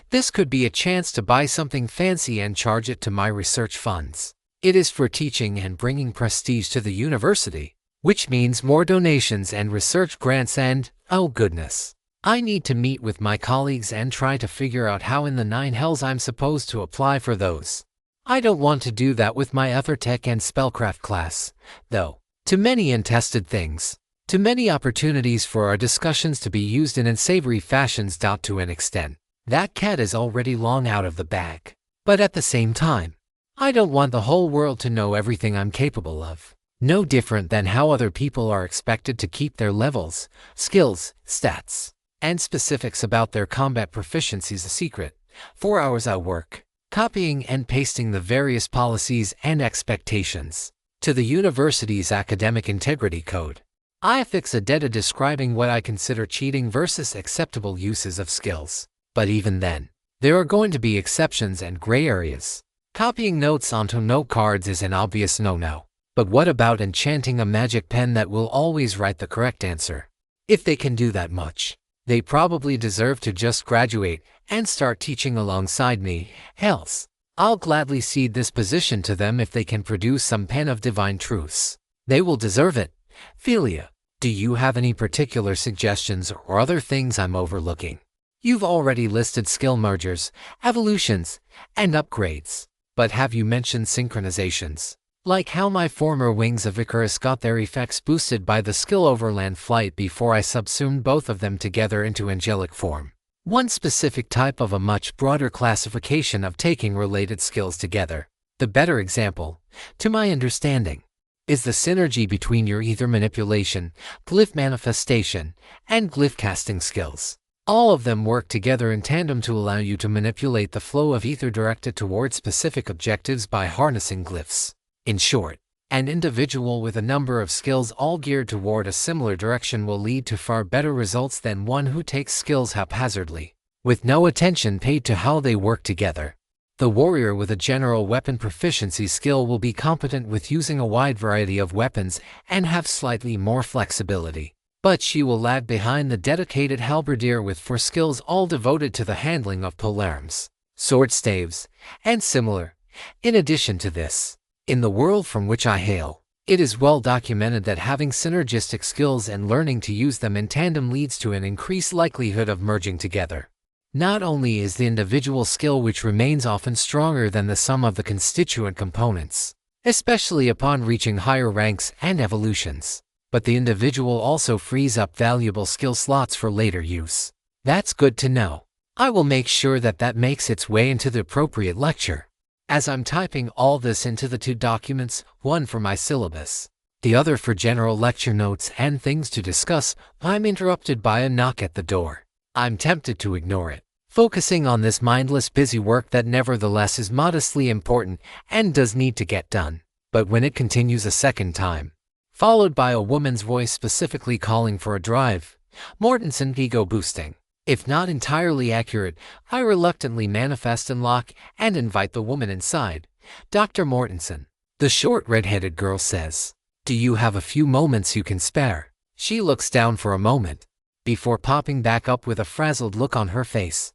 This could be a chance to buy something fancy and charge it to my research funds. It is for teaching and bringing prestige to the university, which means more donations and research grants and, oh goodness, I need to meet with my colleagues and try to figure out how in the nine hells I'm supposed to apply for those. I don't want to do that with my Ethertech and Spellcraft class, though. Too many untested things. Too many opportunities for our discussions to be used in unsavory fashions. To an extent, that cat is already long out of the bag. But at the same time, I don't want the whole world to know everything I'm capable of. No different than how other people are expected to keep their levels, skills, stats, and specifics about their combat proficiencies a secret. 4 hours at work, copying and pasting the various policies and expectations to the university's academic integrity code. I affix a data describing what I consider cheating versus acceptable uses of skills. But even then, there are going to be exceptions and gray areas. Copying notes onto note cards is an obvious no-no. But what about enchanting a magic pen that will always write the correct answer? If they can do that much, they probably deserve to just graduate and start teaching alongside me. Else, I'll gladly cede this position to them if they can produce some pen of divine truths. They will deserve it. Philia, do you have any particular suggestions or other things I'm overlooking? You've already listed skill mergers, evolutions, and upgrades. But have you mentioned synchronizations? Like how my former Wings of Icarus got their effects boosted by the skill Overland Flight before I subsumed both of them together into angelic form. One specific type of a much broader classification of taking related skills together. The better example, to my understanding, is the synergy between your ether manipulation, glyph manifestation, and glyph casting skills. All of them work together in tandem to allow you to manipulate the flow of ether directed towards specific objectives by harnessing glyphs. In short, an individual with a number of skills all geared toward a similar direction will lead to far better results than one who takes skills haphazardly, with no attention paid to how they work together. The warrior with a general weapon proficiency skill will be competent with using a wide variety of weapons and have slightly more flexibility. But she will lag behind the dedicated halberdier with 4 skills all devoted to the handling of polearms, sword staves, and similar. In addition to this, in the world from which I hail, it is well documented that having synergistic skills and learning to use them in tandem leads to an increased likelihood of merging together. Not only is the individual skill which remains often stronger than the sum of the constituent components, especially upon reaching higher ranks and evolutions, but the individual also frees up valuable skill slots for later use. That's good to know. I will make sure that that makes its way into the appropriate lecture. As I'm typing all this into the 2 documents, one for my syllabus, the other for general lecture notes and things to discuss, I'm interrupted by a knock at the door. I'm tempted to ignore it, focusing on this mindless busy work that nevertheless is modestly important and does need to get done. But when it continues a second time, followed by a woman's voice specifically calling for a drive, Mortensen ego boosting, if not entirely accurate, I reluctantly manifest and lock and invite the woman inside. Dr. Mortensen, the short red-headed girl says, "Do you have a few moments you can spare?" She looks down for a moment, before popping back up with a frazzled look on her face.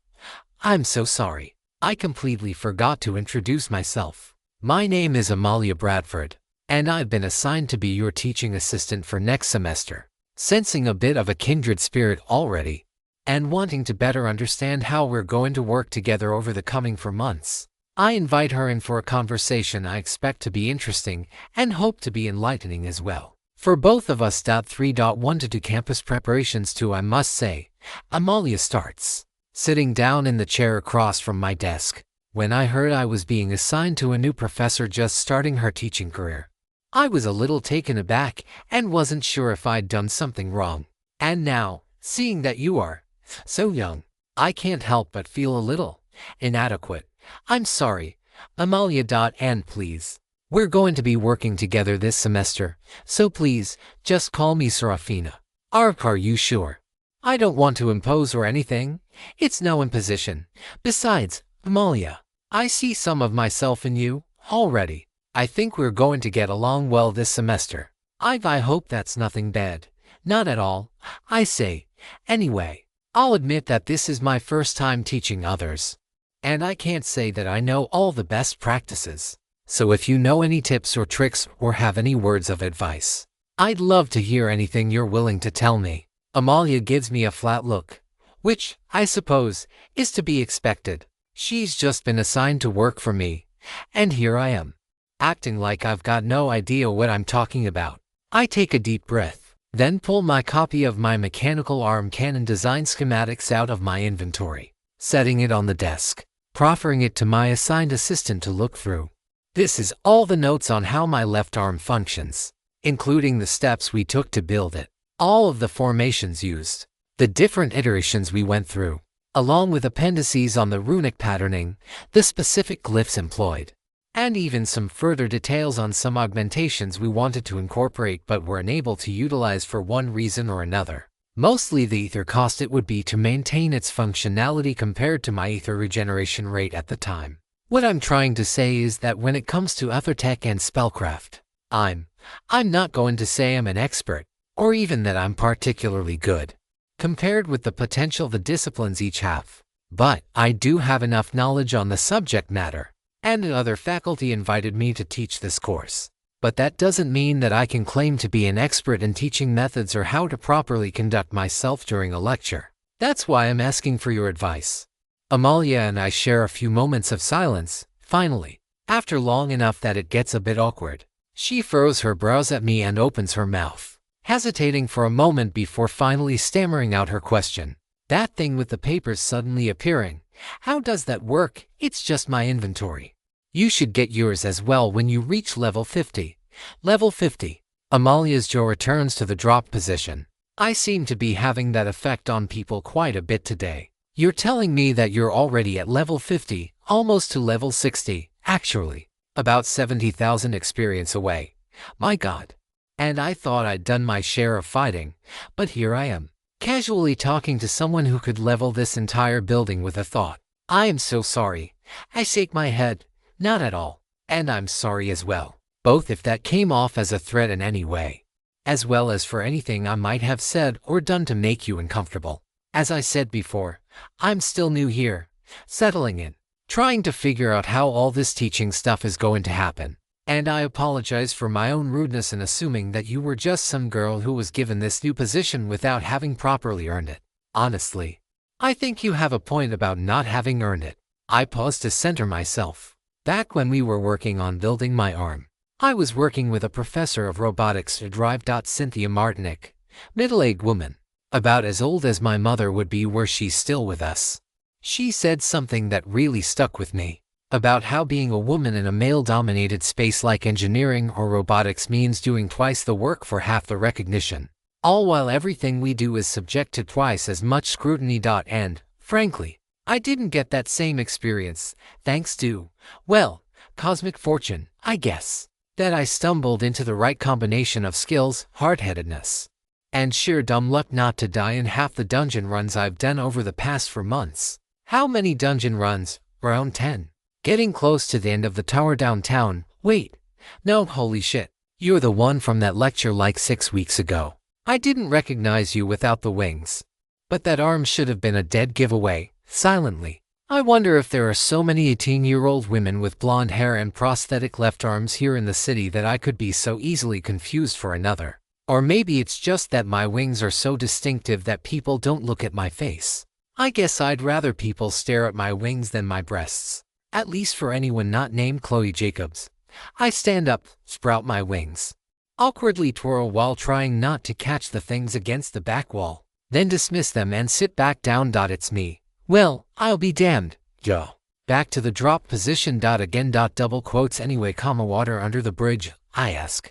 "I'm so sorry. I completely forgot to introduce myself. My name is Amalia Bradford, and I've been assigned to be your teaching assistant for next semester." Sensing a bit of a kindred spirit already, and wanting to better understand how we're going to work together over the coming 4 months, I invite her in for a conversation I expect to be interesting and hope to be enlightening as well. For both of us. 3.1 to do campus preparations too, I must say. Amalia starts, sitting down in the chair across from my desk. When I heard I was being assigned to a new professor just starting her teaching career, I was a little taken aback and wasn't sure if I'd done something wrong. And now, seeing that you are so young, I can't help but feel a little inadequate. I'm sorry, Amalia. And please, we're going to be working together this semester, so please, just call me Seraphina. Are you sure? I don't want to impose or anything. It's no imposition. Besides, Amalia, I see some of myself in you already. I think we're going to get along well this semester. I hope that's nothing bad. Not at all, I say. Anyway, I'll admit that this is my first time teaching others, and I can't say that I know all the best practices. So if you know any tips or tricks or have any words of advice, I'd love to hear anything you're willing to tell me. Amalia gives me a flat look, which, I suppose, is to be expected. She's just been assigned to work for me, and here I am, acting like I've got no idea what I'm talking about. I take a deep breath, then pull my copy of my mechanical arm cannon design schematics out of my inventory, setting it on the desk, proffering it to my assigned assistant to look through. This is all the notes on how my left arm functions, including the steps we took to build it, all of the formations used, the different iterations we went through, along with appendices on the runic patterning, the specific glyphs employed, and even some further details on some augmentations we wanted to incorporate but were unable to utilize for one reason or another. Mostly the ether cost it would be to maintain its functionality compared to my ether regeneration rate at the time. What I'm trying to say is that when it comes to ethertech and spellcraft, I'm not going to say I'm an expert, or even that I'm particularly good, compared with the potential the disciplines each have. But I do have enough knowledge on the subject matter, and another faculty invited me to teach this course. But that doesn't mean that I can claim to be an expert in teaching methods or how to properly conduct myself during a lecture. That's why I'm asking for your advice. Amalia and I share a few moments of silence. Finally, after long enough that it gets a bit awkward, she furrows her brows at me and opens her mouth, hesitating for a moment before finally stammering out her question. That thing with the papers suddenly appearing, how does that work? It's just my inventory. You should get yours as well when you reach level 50. Level 50. Amalia's jaw returns to the drop position. I seem to be having that effect on people quite a bit today. You're telling me that you're already at level 50, almost to level 60, actually. About 70,000 experience away. My God. And I thought I'd done my share of fighting, but here I am, casually talking to someone who could level this entire building with a thought. I am so sorry, I shake my head. Not at all. And I'm sorry as well. Both if that came off as a threat in any way, as well as for anything I might have said or done to make you uncomfortable. As I said before, I'm still new here, settling in, trying to figure out how all this teaching stuff is going to happen. And I apologize for my own rudeness in assuming that you were just some girl who was given this new position without having properly earned it. Honestly, I think you have a point about not having earned it. I paused to center myself. Back when we were working on building my arm, I was working with a professor of robotics to drive. Cynthia Martinick, middle-aged woman, about as old as my mother would be were she still with us. She said something that really stuck with me, about how being a woman in a male-dominated space like engineering or robotics means doing twice the work for half the recognition, all while everything we do is subject to twice as much scrutiny. And, frankly, I didn't get that same experience, thanks to, well, cosmic fortune, I guess. That I stumbled into the right combination of skills, hard-headedness, and sheer dumb luck not to die in half the dungeon runs I've done over the past 4 months. How many dungeon runs? Around 10. Getting close to the end of the tower downtown. Wait, no, holy shit. You're the one from that lecture like 6 weeks ago. I didn't recognize you without the wings. But that arm should have been a dead giveaway, silently. I wonder if there are so many 18-year-old women with blonde hair and prosthetic left arms here in the city that I could be so easily confused for another. Or maybe it's just that my wings are so distinctive that people don't look at my face. I guess I'd rather people stare at my wings than my breasts. At least for anyone not named Chloe Jacobs. I stand up, sprout my wings, awkwardly twirl while trying not to catch the things against the back wall, then dismiss them and sit back down. It's me. Well, I'll be damned. Yo. Back to the drop position. Again. Double quotes anyway, water under the bridge, I ask.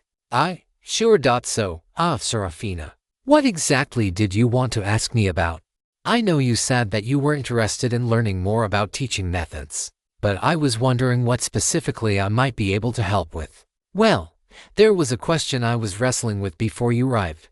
Sure. So, Seraphina. What exactly did you want to ask me about? I know you said that you were interested in learning more about teaching methods, but I was wondering what specifically I might be able to help with. Well, there was a question I was wrestling with before you arrived,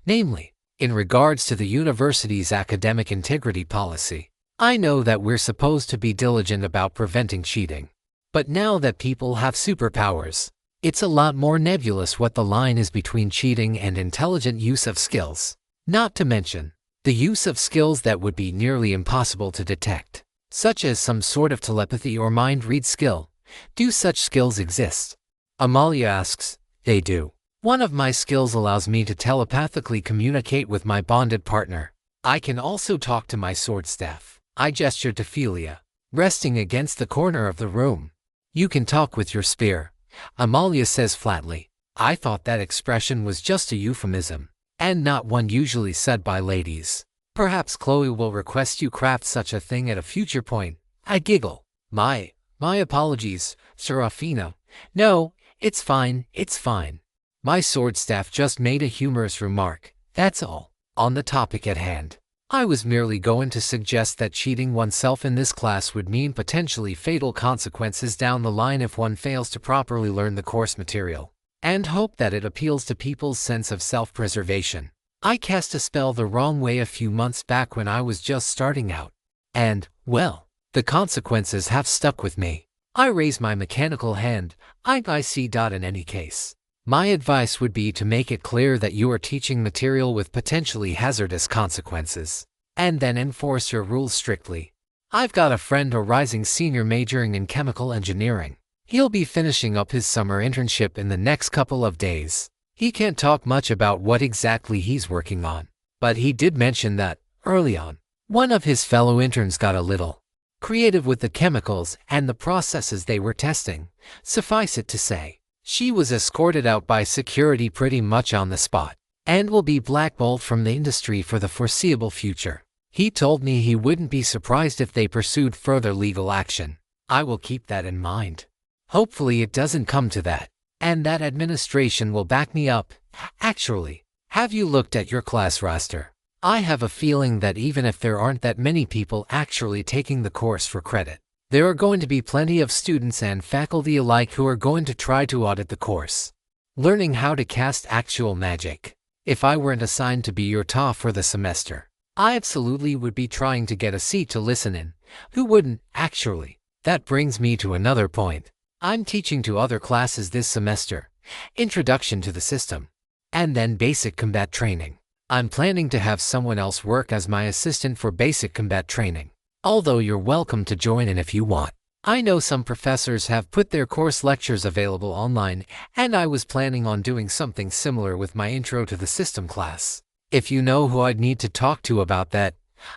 namely, in regards to the university's academic integrity policy. I know that we're supposed to be diligent about preventing cheating, but now that people have superpowers, it's a lot more nebulous what the line is between cheating and intelligent use of skills. Not to mention, the use of skills that would be nearly impossible to detect, such as some sort of telepathy or mind-read skill. Do such skills exist? Amalia asks. They do. One of my skills allows me to telepathically communicate with my bonded partner. I can also talk to my sword staff. I gestured to Philia, resting against the corner of the room. You can talk with your spear, Amalia says flatly. I thought that expression was just a euphemism, and not one usually said by ladies. Perhaps Chloe will request you craft such a thing at a future point. I giggle. My apologies, Seraphina. No, it's fine, it's fine. My sword staff just made a humorous remark, that's all, on the topic at hand. I was merely going to suggest that cheating oneself in this class would mean potentially fatal consequences down the line if one fails to properly learn the course material, and hope that it appeals to people's sense of self-preservation. I cast a spell the wrong way a few months back when I was just starting out, and, well, the consequences have stuck with me. I raise my mechanical hand. I see. In any case, my advice would be to make it clear that you are teaching material with potentially hazardous consequences, and then enforce your rules strictly. I've got a friend, a rising senior majoring in chemical engineering. He'll be finishing up his summer internship in the next couple of days. He can't talk much about what exactly he's working on, but he did mention that, early on, one of his fellow interns got a little creative with the chemicals and the processes they were testing. Suffice it to say, she was escorted out by security pretty much on the spot, and will be blackballed from the industry for the foreseeable future. He told me he wouldn't be surprised if they pursued further legal action. I will keep that in mind. Hopefully it doesn't come to that, and that administration will back me up. Actually, have you looked at your class roster? I have a feeling that even if there aren't that many people actually taking the course for credit, there are going to be plenty of students and faculty alike who are going to try to audit the course, learning how to cast actual magic. If I weren't assigned to be your TA for the semester, I absolutely would be trying to get a seat to listen in. Who wouldn't, actually? That brings me to another point. I'm teaching to other classes this semester, Introduction to the System, and then Basic Combat Training. I'm planning to have someone else work as my assistant for Basic Combat Training, although you're welcome to join in if you want. I know some professors have put their course lectures available online, and I was planning on doing something similar with my Intro to the System class. If you know who I'd need to talk to about that,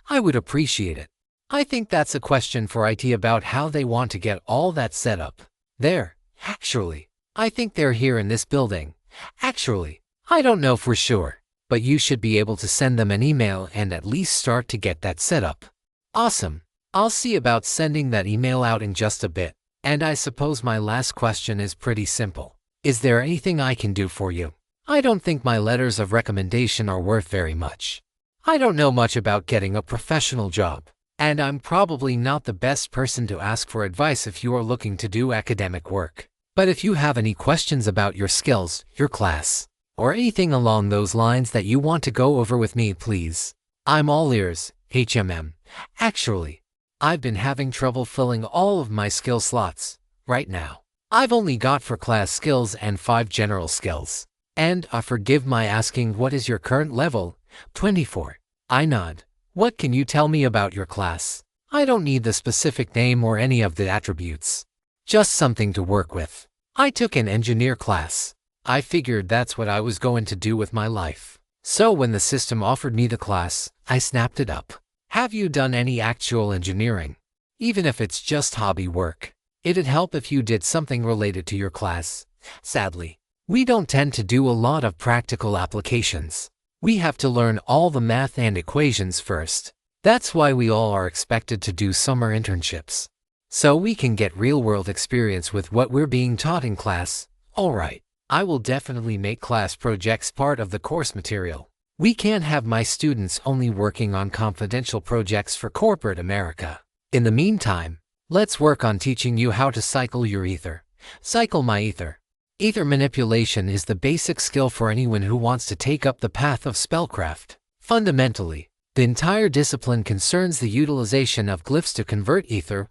I would appreciate it. I think that's a question for IT about how they want to get all that set up. Actually, I think they're here in this building. Actually, I don't know for sure, but you should be able to send them an email and at least start to get that set up. Awesome. I'll see about sending that email out in just a bit. And I suppose my last question is pretty simple. Is there anything I can do for you? I don't think my letters of recommendation are worth very much. I don't know much about getting a professional job, and I'm probably not the best person to ask for advice if you are looking to do academic work. But if you have any questions about your skills, your class, or anything along those lines that you want to go over with me, please. I'm all ears, HMM. Actually, I've been having trouble filling all of my skill slots right now. I've only got for class skills and 5 general skills. And forgive my asking, what is your current level? 24. I nod. What can you tell me about your class? I don't need the specific name or any of the attributes. Just something to work with. I took an engineer class. I figured that's what I was going to do with my life. So when the system offered me the class, I snapped it up. Have you done any actual engineering? Even if it's just hobby work, it'd help if you did something related to your class. Sadly, we don't tend to do a lot of practical applications. We have to learn all the math and equations first. That's why we all are expected to do summer internships, so we can get real-world experience with what we're being taught in class. Alright, I will definitely make class projects part of the course material. We can't have my students only working on confidential projects for corporate America. In the meantime, let's work on teaching you how to cycle your ether. Cycle my ether. Ether manipulation is the basic skill for anyone who wants to take up the path of spellcraft. Fundamentally, the entire discipline concerns the utilization of glyphs to convert ether,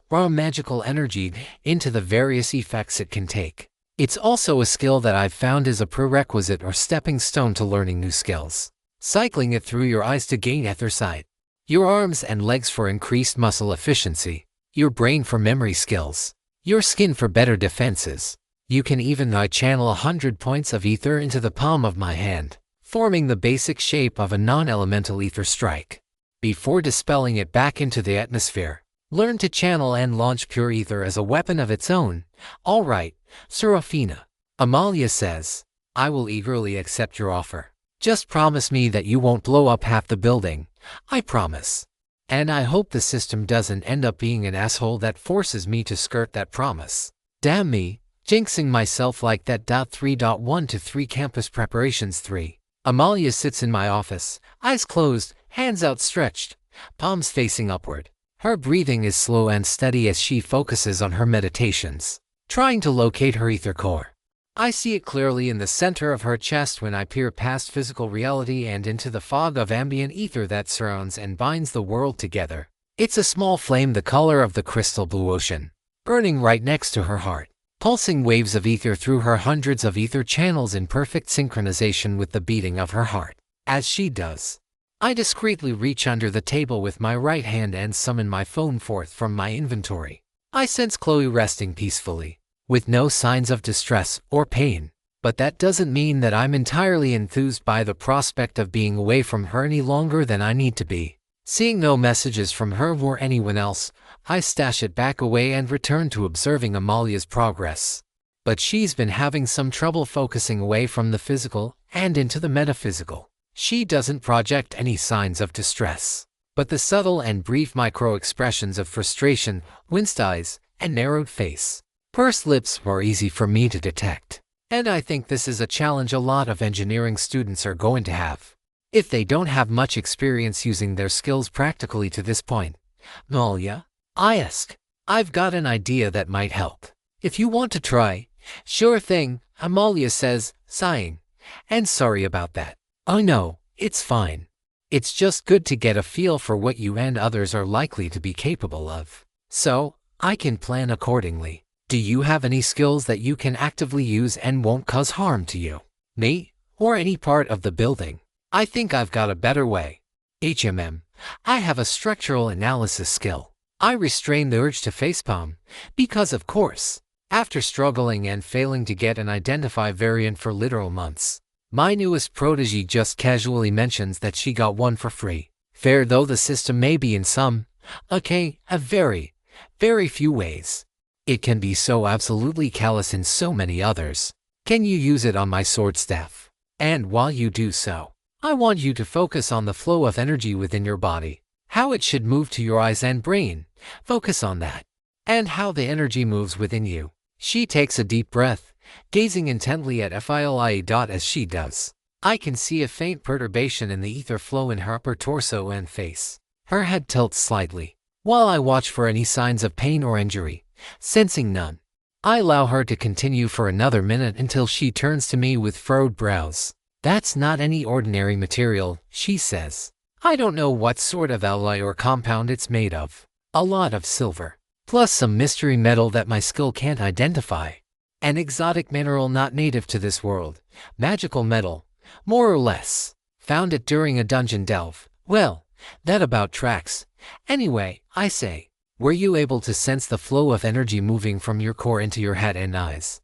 raw magical energy, into the various effects it can take. It's also a skill that I've found is a prerequisite or stepping stone to learning new skills. Cycling it through your eyes to gain ether sight, your arms and legs for increased muscle efficiency, your brain for memory skills, your skin for better defenses. You can even channel 100 points of ether into the palm of my hand, forming the basic shape of a non-elemental ether strike. Before dispelling it back into the atmosphere, learn to channel and launch pure ether as a weapon of its own. Alright, Seraphina. Amalia says, I will eagerly accept your offer. Just promise me that you won't blow up half the building. I promise. And I hope the system doesn't end up being an asshole that forces me to skirt that promise. Damn me, jinxing myself like that. 3.1 to 3 Campus Preparations 3. Amalia sits in my office, eyes closed, hands outstretched, palms facing upward. Her breathing is slow and steady as she focuses on her meditations, trying to locate her ether core. I see it clearly in the center of her chest when I peer past physical reality and into the fog of ambient ether that surrounds and binds the world together. It's a small flame the color of the crystal blue ocean, burning right next to her heart, pulsing waves of ether through her hundreds of ether channels in perfect synchronization with the beating of her heart. As she does, I discreetly reach under the table with my right hand and summon my phone forth from my inventory. I sense Chloe resting peacefully, with no signs of distress or pain, but that doesn't mean that I'm entirely enthused by the prospect of being away from her any longer than I need to be. Seeing no messages from her or anyone else, I stash it back away and return to observing Amalia's progress. But she's been having some trouble focusing away from the physical and into the metaphysical. She doesn't project any signs of distress, but the subtle and brief micro-expressions of frustration, winced eyes, and narrowed face, pursed lips are easy for me to detect. And I think this is a challenge a lot of engineering students are going to have, if they don't have much experience using their skills practically to this point. Amalia, I ask, I've got an idea that might help. If you want to try. Sure thing, Amalia says, sighing. And sorry about that. I know, it's fine. It's just good to get a feel for what you and others are likely to be capable of. So, I can plan accordingly. Do you have any skills that you can actively use and won't cause harm to you, me, or any part of the building? I think I've got a better way. I have a structural analysis skill. I restrain the urge to facepalm, because of course, after struggling and failing to get an identify variant for literal months, my newest protege just casually mentions that she got one for free. Fair though the system may be in some, a very, very few ways, it can be so absolutely callous in so many others. Can you use it on my sword staff? And while you do so, I want you to focus on the flow of energy within your body, how it should move to your eyes and brain. Focus on that, and how the energy moves within you. She takes a deep breath, gazing intently at Philie. As she does, I can see a faint perturbation in the ether flow in her upper torso and face. Her head tilts slightly, while I watch for any signs of pain or injury. Sensing none, I allow her to continue for another minute until she turns to me with furrowed brows. That's not any ordinary material, she says. I don't know what sort of alloy or compound it's made of. A lot of silver, plus some mystery metal that my skill can't identify. An exotic mineral not native to this world. Magical metal, more or less. Found it during a dungeon delve. Well, that about tracks. Anyway, I say, were you able to sense the flow of energy moving from your core into your head and eyes?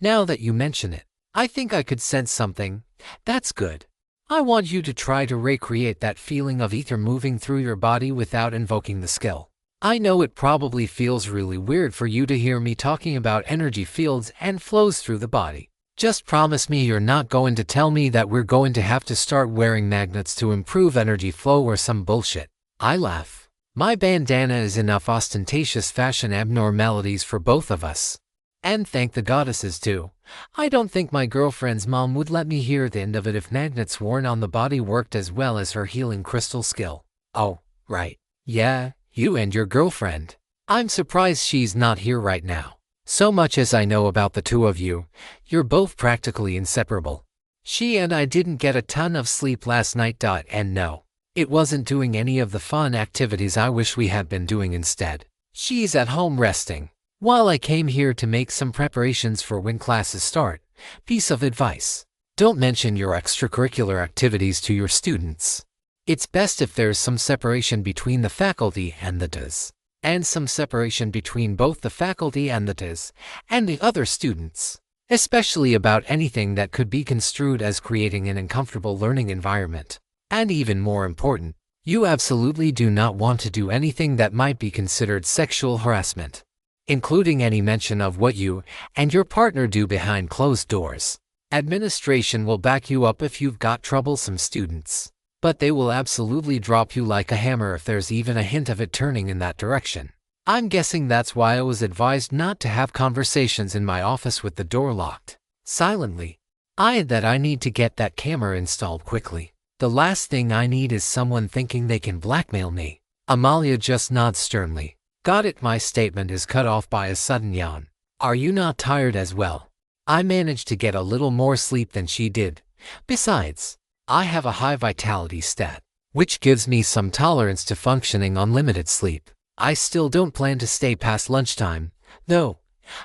Now that you mention it, I think I could sense something. That's good. I want you to try to recreate that feeling of ether moving through your body without invoking the skill. I know it probably feels really weird for you to hear me talking about energy fields and flows through the body. Just promise me you're not going to tell me that we're going to have to start wearing magnets to improve energy flow or some bullshit. I laugh. My bandana is enough ostentatious fashion abnormalities for both of us. And thank the goddesses too. I don't think my girlfriend's mom would let me hear the end of it if magnets worn on the body worked as well as her healing crystal skill. Oh, right. Yeah, you and your girlfriend. I'm surprised she's not here right now. So much as I know about the two of you, you're both practically inseparable. She and I didn't get a ton of sleep last night. And no, it wasn't doing any of the fun activities I wish we had been doing instead. She's at home resting, while I came here to make some preparations for when classes start. Piece of advice: don't mention your extracurricular activities to your students. It's best if there's some separation between the faculty and the TAs, and some separation between both the faculty and the TAs and the other students, especially about anything that could be construed as creating an uncomfortable learning environment. And even more important, you absolutely do not want to do anything that might be considered sexual harassment, including any mention of what you and your partner do behind closed doors. Administration will back you up if you've got troublesome students, but they will absolutely drop you like a hammer if there's even a hint of it turning in that direction. I'm guessing that's why I was advised not to have conversations in my office with the door locked. Silently, I need to get that camera installed quickly. The last thing I need is someone thinking they can blackmail me. Amalia just nods sternly. Got it. My statement is cut off by a sudden yawn. Are you not tired as well? I managed to get a little more sleep than she did. Besides, I have a high vitality stat, which gives me some tolerance to functioning on limited sleep. I still don't plan to stay past lunchtime, though.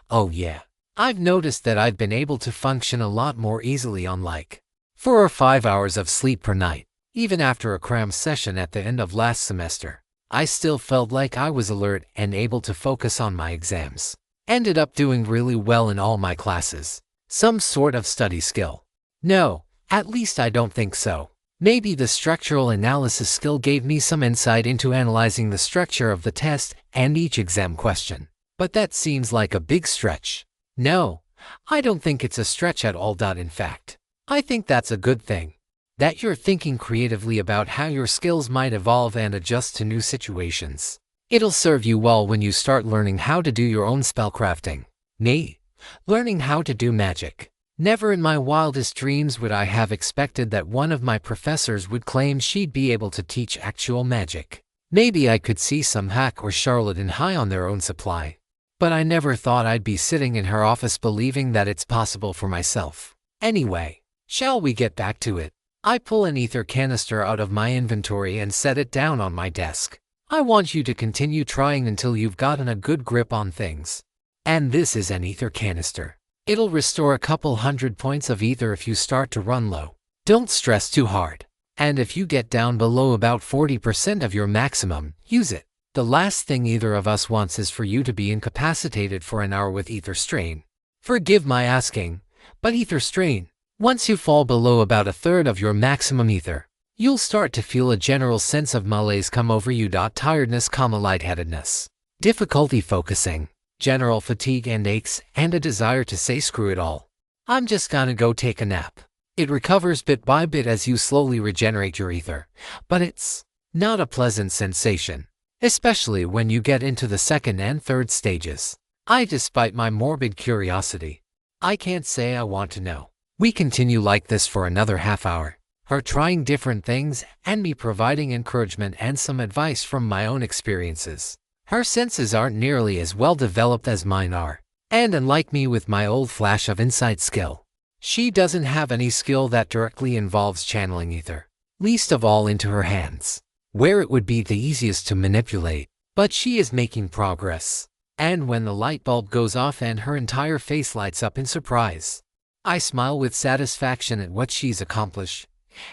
Oh yeah, I've noticed that I've been able to function a lot more easily on like 4 or 5 hours of sleep per night. Even after a cram session at the end of last semester, I still felt like I was alert and able to focus on my exams. Ended up doing really well in all my classes. Some sort of study skill. No, at least I don't think so. Maybe the structural analysis skill gave me some insight into analyzing the structure of the test and each exam question. But that seems like a big stretch. No, I don't think it's a stretch at all. In fact, I think that's a good thing. That you're thinking creatively about how your skills might evolve and adjust to new situations. It'll serve you well when you start learning how to do your own spellcrafting. Me, learning how to do magic. Never in my wildest dreams would I have expected that one of my professors would claim she'd be able to teach actual magic. Maybe I could see some hack or charlatan high on their own supply. But I never thought I'd be sitting in her office believing that it's possible for myself. Anyway, shall we get back to it? I pull an ether canister out of my inventory and set it down on my desk. I want you to continue trying until you've gotten a good grip on things. And this is an ether canister. It'll restore a couple hundred points of ether if you start to run low. Don't stress too hard. And if you get down below about 40% of your maximum, use it. The last thing either of us wants is for you to be incapacitated for an hour with ether strain. Forgive my asking, but ether strain. Once you fall below about a third of your maximum ether, you'll start to feel a general sense of malaise come over you. Tiredness, lightheadedness, difficulty focusing, general fatigue and aches, and a desire to say screw it all. I'm just gonna go take a nap. It recovers bit by bit as you slowly regenerate your ether, but it's not a pleasant sensation, especially when you get into the second and third stages. Despite my morbid curiosity, I can't say I want to know. We continue like this for another half hour, her trying different things and me providing encouragement and some advice from my own experiences. Her senses aren't nearly as well developed as mine are, and unlike me with my old flash of insight skill, she doesn't have any skill that directly involves channeling ether, least of all into her hands, where it would be the easiest to manipulate. But she is making progress, and when the light bulb goes off and her entire face lights up in surprise, I smile with satisfaction at what she's accomplished.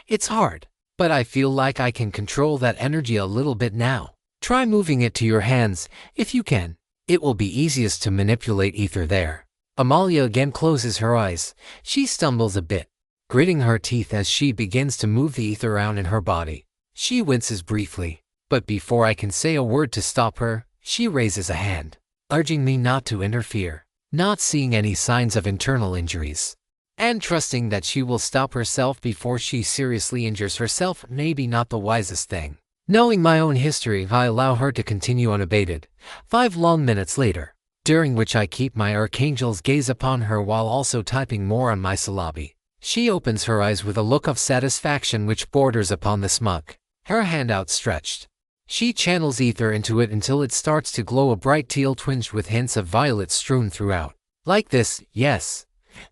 It's hard, but I feel like I can control that energy a little bit now. Try moving it to your hands, if you can. It will be easiest to manipulate ether there. Amalia again closes her eyes. She stumbles a bit, gritting her teeth as she begins to move the ether around in her body. She winces briefly, but before I can say a word to stop her, she raises a hand, urging me not to interfere, not seeing any signs of internal injuries, and trusting that she will stop herself before she seriously injures herself. Maybe not the wisest thing. Knowing my own history, I allow her to continue unabated. 5 long minutes later, during which I keep my archangel's gaze upon her while also typing more on my syllabi, she opens her eyes with a look of satisfaction which borders upon the smug, her hand outstretched. She channels ether into it until it starts to glow a bright teal tinged with hints of violet strewn throughout. Like this, yes.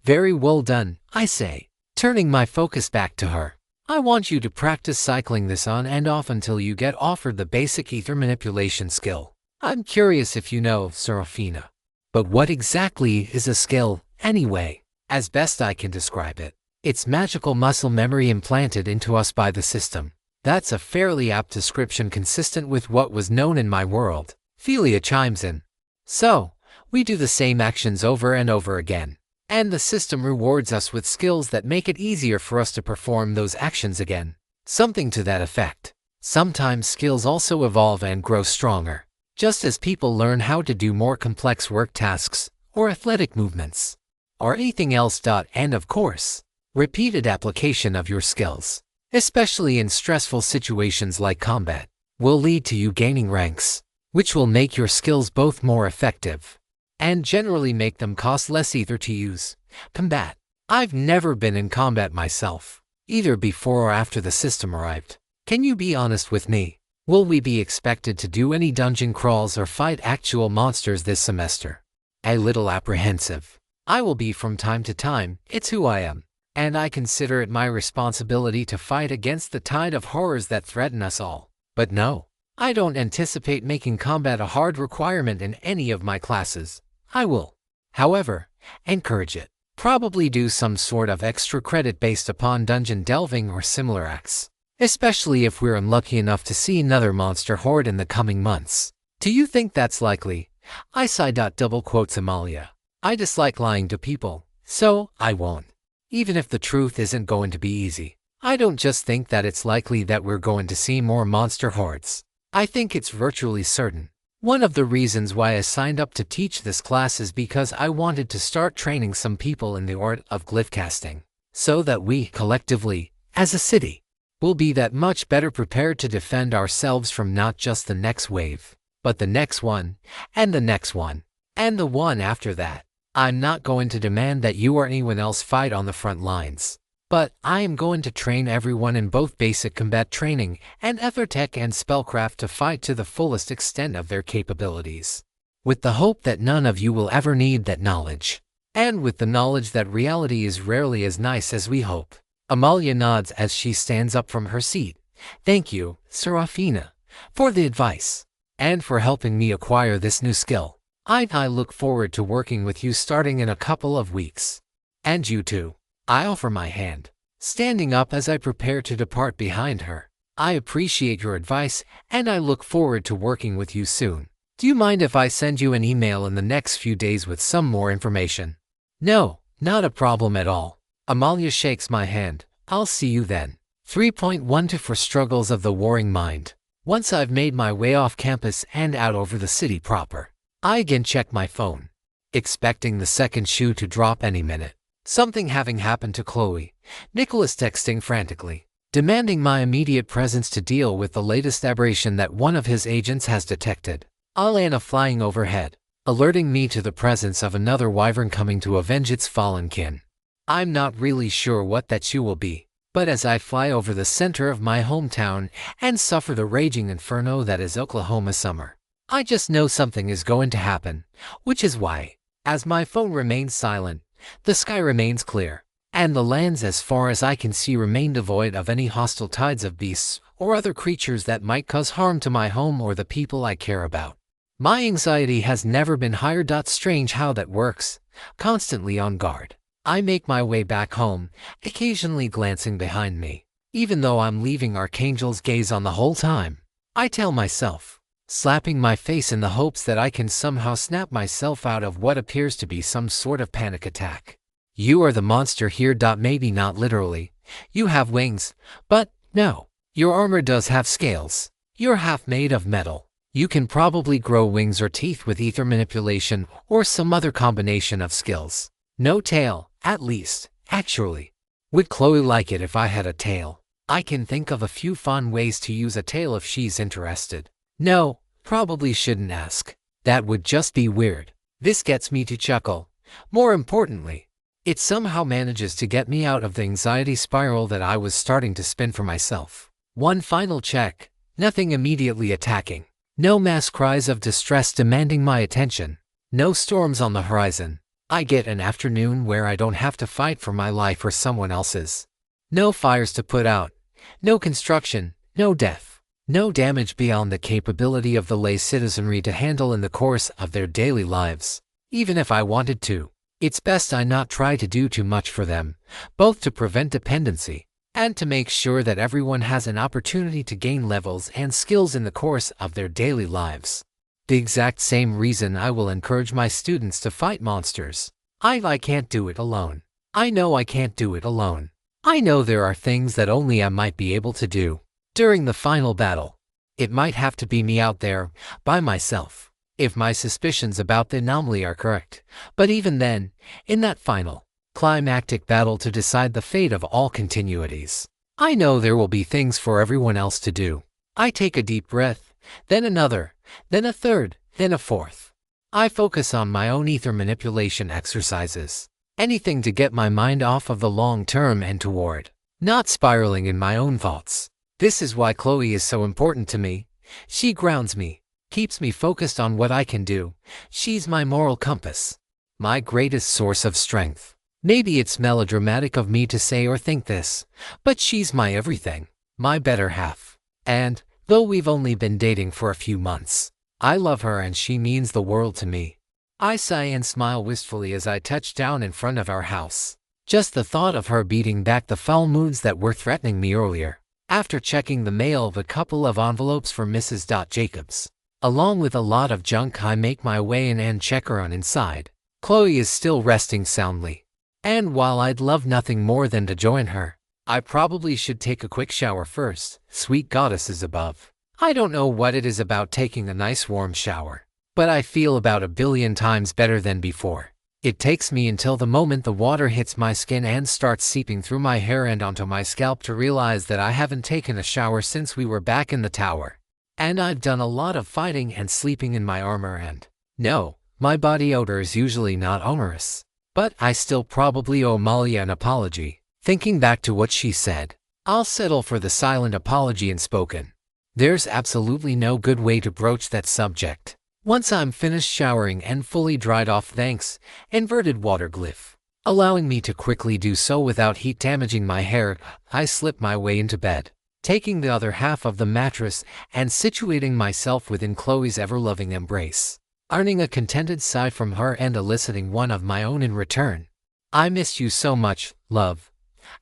Very well done, I say, turning my focus back to her. I want you to practice cycling this on and off until you get offered the basic ether manipulation skill. I'm curious if you know, Seraphina. But what exactly is a skill, anyway? As best I can describe it, it's magical muscle memory implanted into us by the system. That's a fairly apt description consistent with what was known in my world. Philia chimes in. So, we do the same actions over and over again, and the system rewards us with skills that make it easier for us to perform those actions again. Something to that effect. Sometimes skills also evolve and grow stronger, just as people learn how to do more complex work tasks, or athletic movements, or anything else. And of course, repeated application of your skills, especially in stressful situations like combat, will lead to you gaining ranks, which will make your skills both more effective and generally make them cost less ether to use. Combat. I've never been in combat myself, either before or after the system arrived. Can you be honest with me? Will we be expected to do any dungeon crawls or fight actual monsters this semester? A little apprehensive. I will be from time to time. It's who I am, and I consider it my responsibility to fight against the tide of horrors that threaten us all. But no, I don't anticipate making combat a hard requirement in any of my classes. I will, however, encourage it. Probably do some sort of extra credit based upon dungeon delving or similar acts, especially if we're unlucky enough to see another monster horde in the coming months. Do you think that's likely? I sigh. Double quotes Amalia. I dislike lying to people, so I won't. Even if the truth isn't going to be easy. I don't just think that it's likely that we're going to see more monster hordes. I think it's virtually certain. One of the reasons why I signed up to teach this class is because I wanted to start training some people in the art of glyph casting, so that we, collectively, as a city, will be that much better prepared to defend ourselves from not just the next wave, but the next one, and the next one, and the one after that. I'm not going to demand that you or anyone else fight on the front lines, but I am going to train everyone in both basic combat training and ethertech and spellcraft to fight to the fullest extent of their capabilities, with the hope that none of you will ever need that knowledge, and with the knowledge that reality is rarely as nice as we hope. Amalia nods as she stands up from her seat. Thank you, Seraphina. for the advice, and for helping me acquire this new skill. I look forward to working with you starting in a couple of weeks. And you too. I offer my hand, standing up as I prepare to depart behind her. I appreciate your advice, and I look forward to working with you soon. Do you mind if I send you an email in the next few days with some more information? No, not a problem at all. Amalia shakes my hand. I'll see you then. 3.12 For struggles of the warring mind. Once I've made my way off campus and out over the city proper, I again check my phone, expecting the second shoe to drop any minute. Something having happened to Chloe. Nicholas texting frantically, demanding my immediate presence to deal with the latest aberration that one of his agents has detected. Alana flying overhead, alerting me to the presence of another wyvern coming to avenge its fallen kin. I'm not really sure what that shoe will be, but as I fly over the center of my hometown and suffer the raging inferno that is Oklahoma summer, I just know something is going to happen, which is why, as my phone remains silent, the sky remains clear, and the lands as far as I can see remain devoid of any hostile tides of beasts or other creatures that might cause harm to my home or the people I care about. My anxiety has never been higher. Strange how that works. Constantly on guard, I make my way back home, occasionally glancing behind me. Even though I'm leaving Archangel's gaze on the whole time, I tell myself, slapping my face in the hopes that I can somehow snap myself out of what appears to be some sort of panic attack. You are the monster here. Maybe not literally. You have wings, but no, your armor does have scales. You're half made of metal. You can probably grow wings or teeth with ether manipulation or some other combination of skills. No tail, at least. Actually, would Chloe like it if I had a tail? I can think of a few fun ways to use a tail if she's interested. No, probably shouldn't ask. That would just be weird. This gets me to chuckle. More importantly, it somehow manages to get me out of the anxiety spiral that I was starting to spin for myself. One final check. Nothing immediately attacking. No mass cries of distress demanding my attention. No storms on the horizon. I get an afternoon where I don't have to fight for my life or someone else's. No fires to put out. No construction. No death. No damage beyond the capability of the lay citizenry to handle in the course of their daily lives. Even if I wanted to, it's best I not try to do too much for them, both to prevent dependency and to make sure that everyone has an opportunity to gain levels and skills in the course of their daily lives. The exact same reason I will encourage my students to fight monsters. I can't do it alone. I know I can't do it alone. I know there are things that only I might be able to do. During the final battle, it might have to be me out there, by myself, if my suspicions about the anomaly are correct. But even then, in that final, climactic battle to decide the fate of all continuities, I know there will be things for everyone else to do. I take a deep breath, then another, then a third, then a fourth. I focus on my own ether manipulation exercises. Anything to get my mind off of the long term and toward not spiraling in my own thoughts. This is why Chloe is so important to me. She grounds me, keeps me focused on what I can do. She's my moral compass, my greatest source of strength. Maybe it's melodramatic of me to say or think this, but she's my everything, my better half. And, though we've only been dating for a few months, I love her and she means the world to me. I sigh and smile wistfully as I touch down in front of our house. Just the thought of her beating back the foul moods that were threatening me earlier. After checking the mail of a couple of envelopes for Mrs. Jacobs, along with a lot of junk, I make my way in and check her on inside. Chloe is still resting soundly. And while I'd love nothing more than to join her, I probably should take a quick shower first. Sweet goddesses above. I don't know what it is about taking a nice warm shower, but I feel about 1,000,000,000 times better than before. It takes me until the moment the water hits my skin and starts seeping through my hair and onto my scalp to realize that I haven't taken a shower since we were back in the tower. And I've done a lot of fighting and sleeping in my armor and, no, my body odor is usually not onerous. But I still probably owe Amalia an apology. Thinking back to what she said, I'll settle for the silent apology unspoken. There's absolutely no good way to broach that subject. Once I'm finished showering and fully dried off, thanks, inverted water glyph, allowing me to quickly do so without heat damaging my hair, I slip my way into bed. taking the other half of the mattress and situating myself within Chloe's ever-loving embrace, earning a contented sigh from her and eliciting one of my own in return. I missed you so much, love.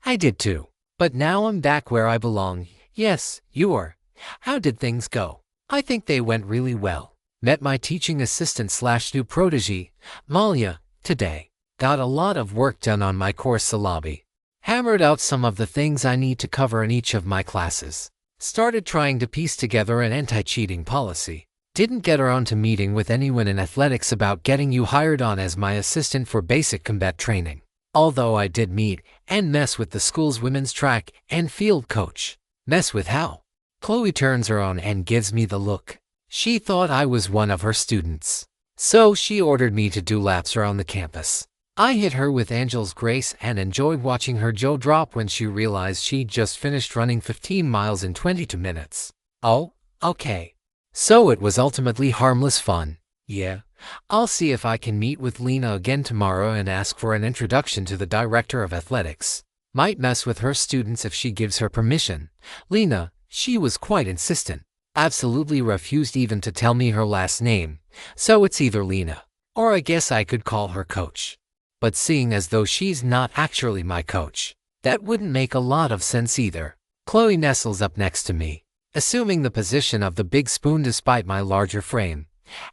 I did too. But now I'm back where I belong. Yes, you are. How did things go? I think they went really well. Met my teaching assistant / new protege, Malia, today. Got a lot of work done on my course syllabi. Hammered out some of the things I need to cover in each of my classes. Started trying to piece together an anti-cheating policy. Didn't get around to meeting with anyone in athletics about getting you hired on as my assistant for basic combat training. Although I did meet and mess with the school's women's track and field coach. Mess with how? Chloe turns around and gives me the look. She thought I was one of her students. So she ordered me to do laps around the campus. I hit her with Angel's grace and enjoyed watching her jaw drop when she realized she'd just finished running 15 miles in 22 minutes. Oh, okay. So it was ultimately harmless fun. Yeah, I'll see if I can meet with Lena again tomorrow and ask for an introduction to the director of athletics. Might mess with her students if she gives her permission. Lena, she was quite insistent. Absolutely refused even to tell me her last name, so it's either Lena, or I guess I could call her coach. But seeing as though she's not actually my coach, that wouldn't make a lot of sense either. Chloe nestles up next to me, assuming the position of the big spoon despite my larger frame.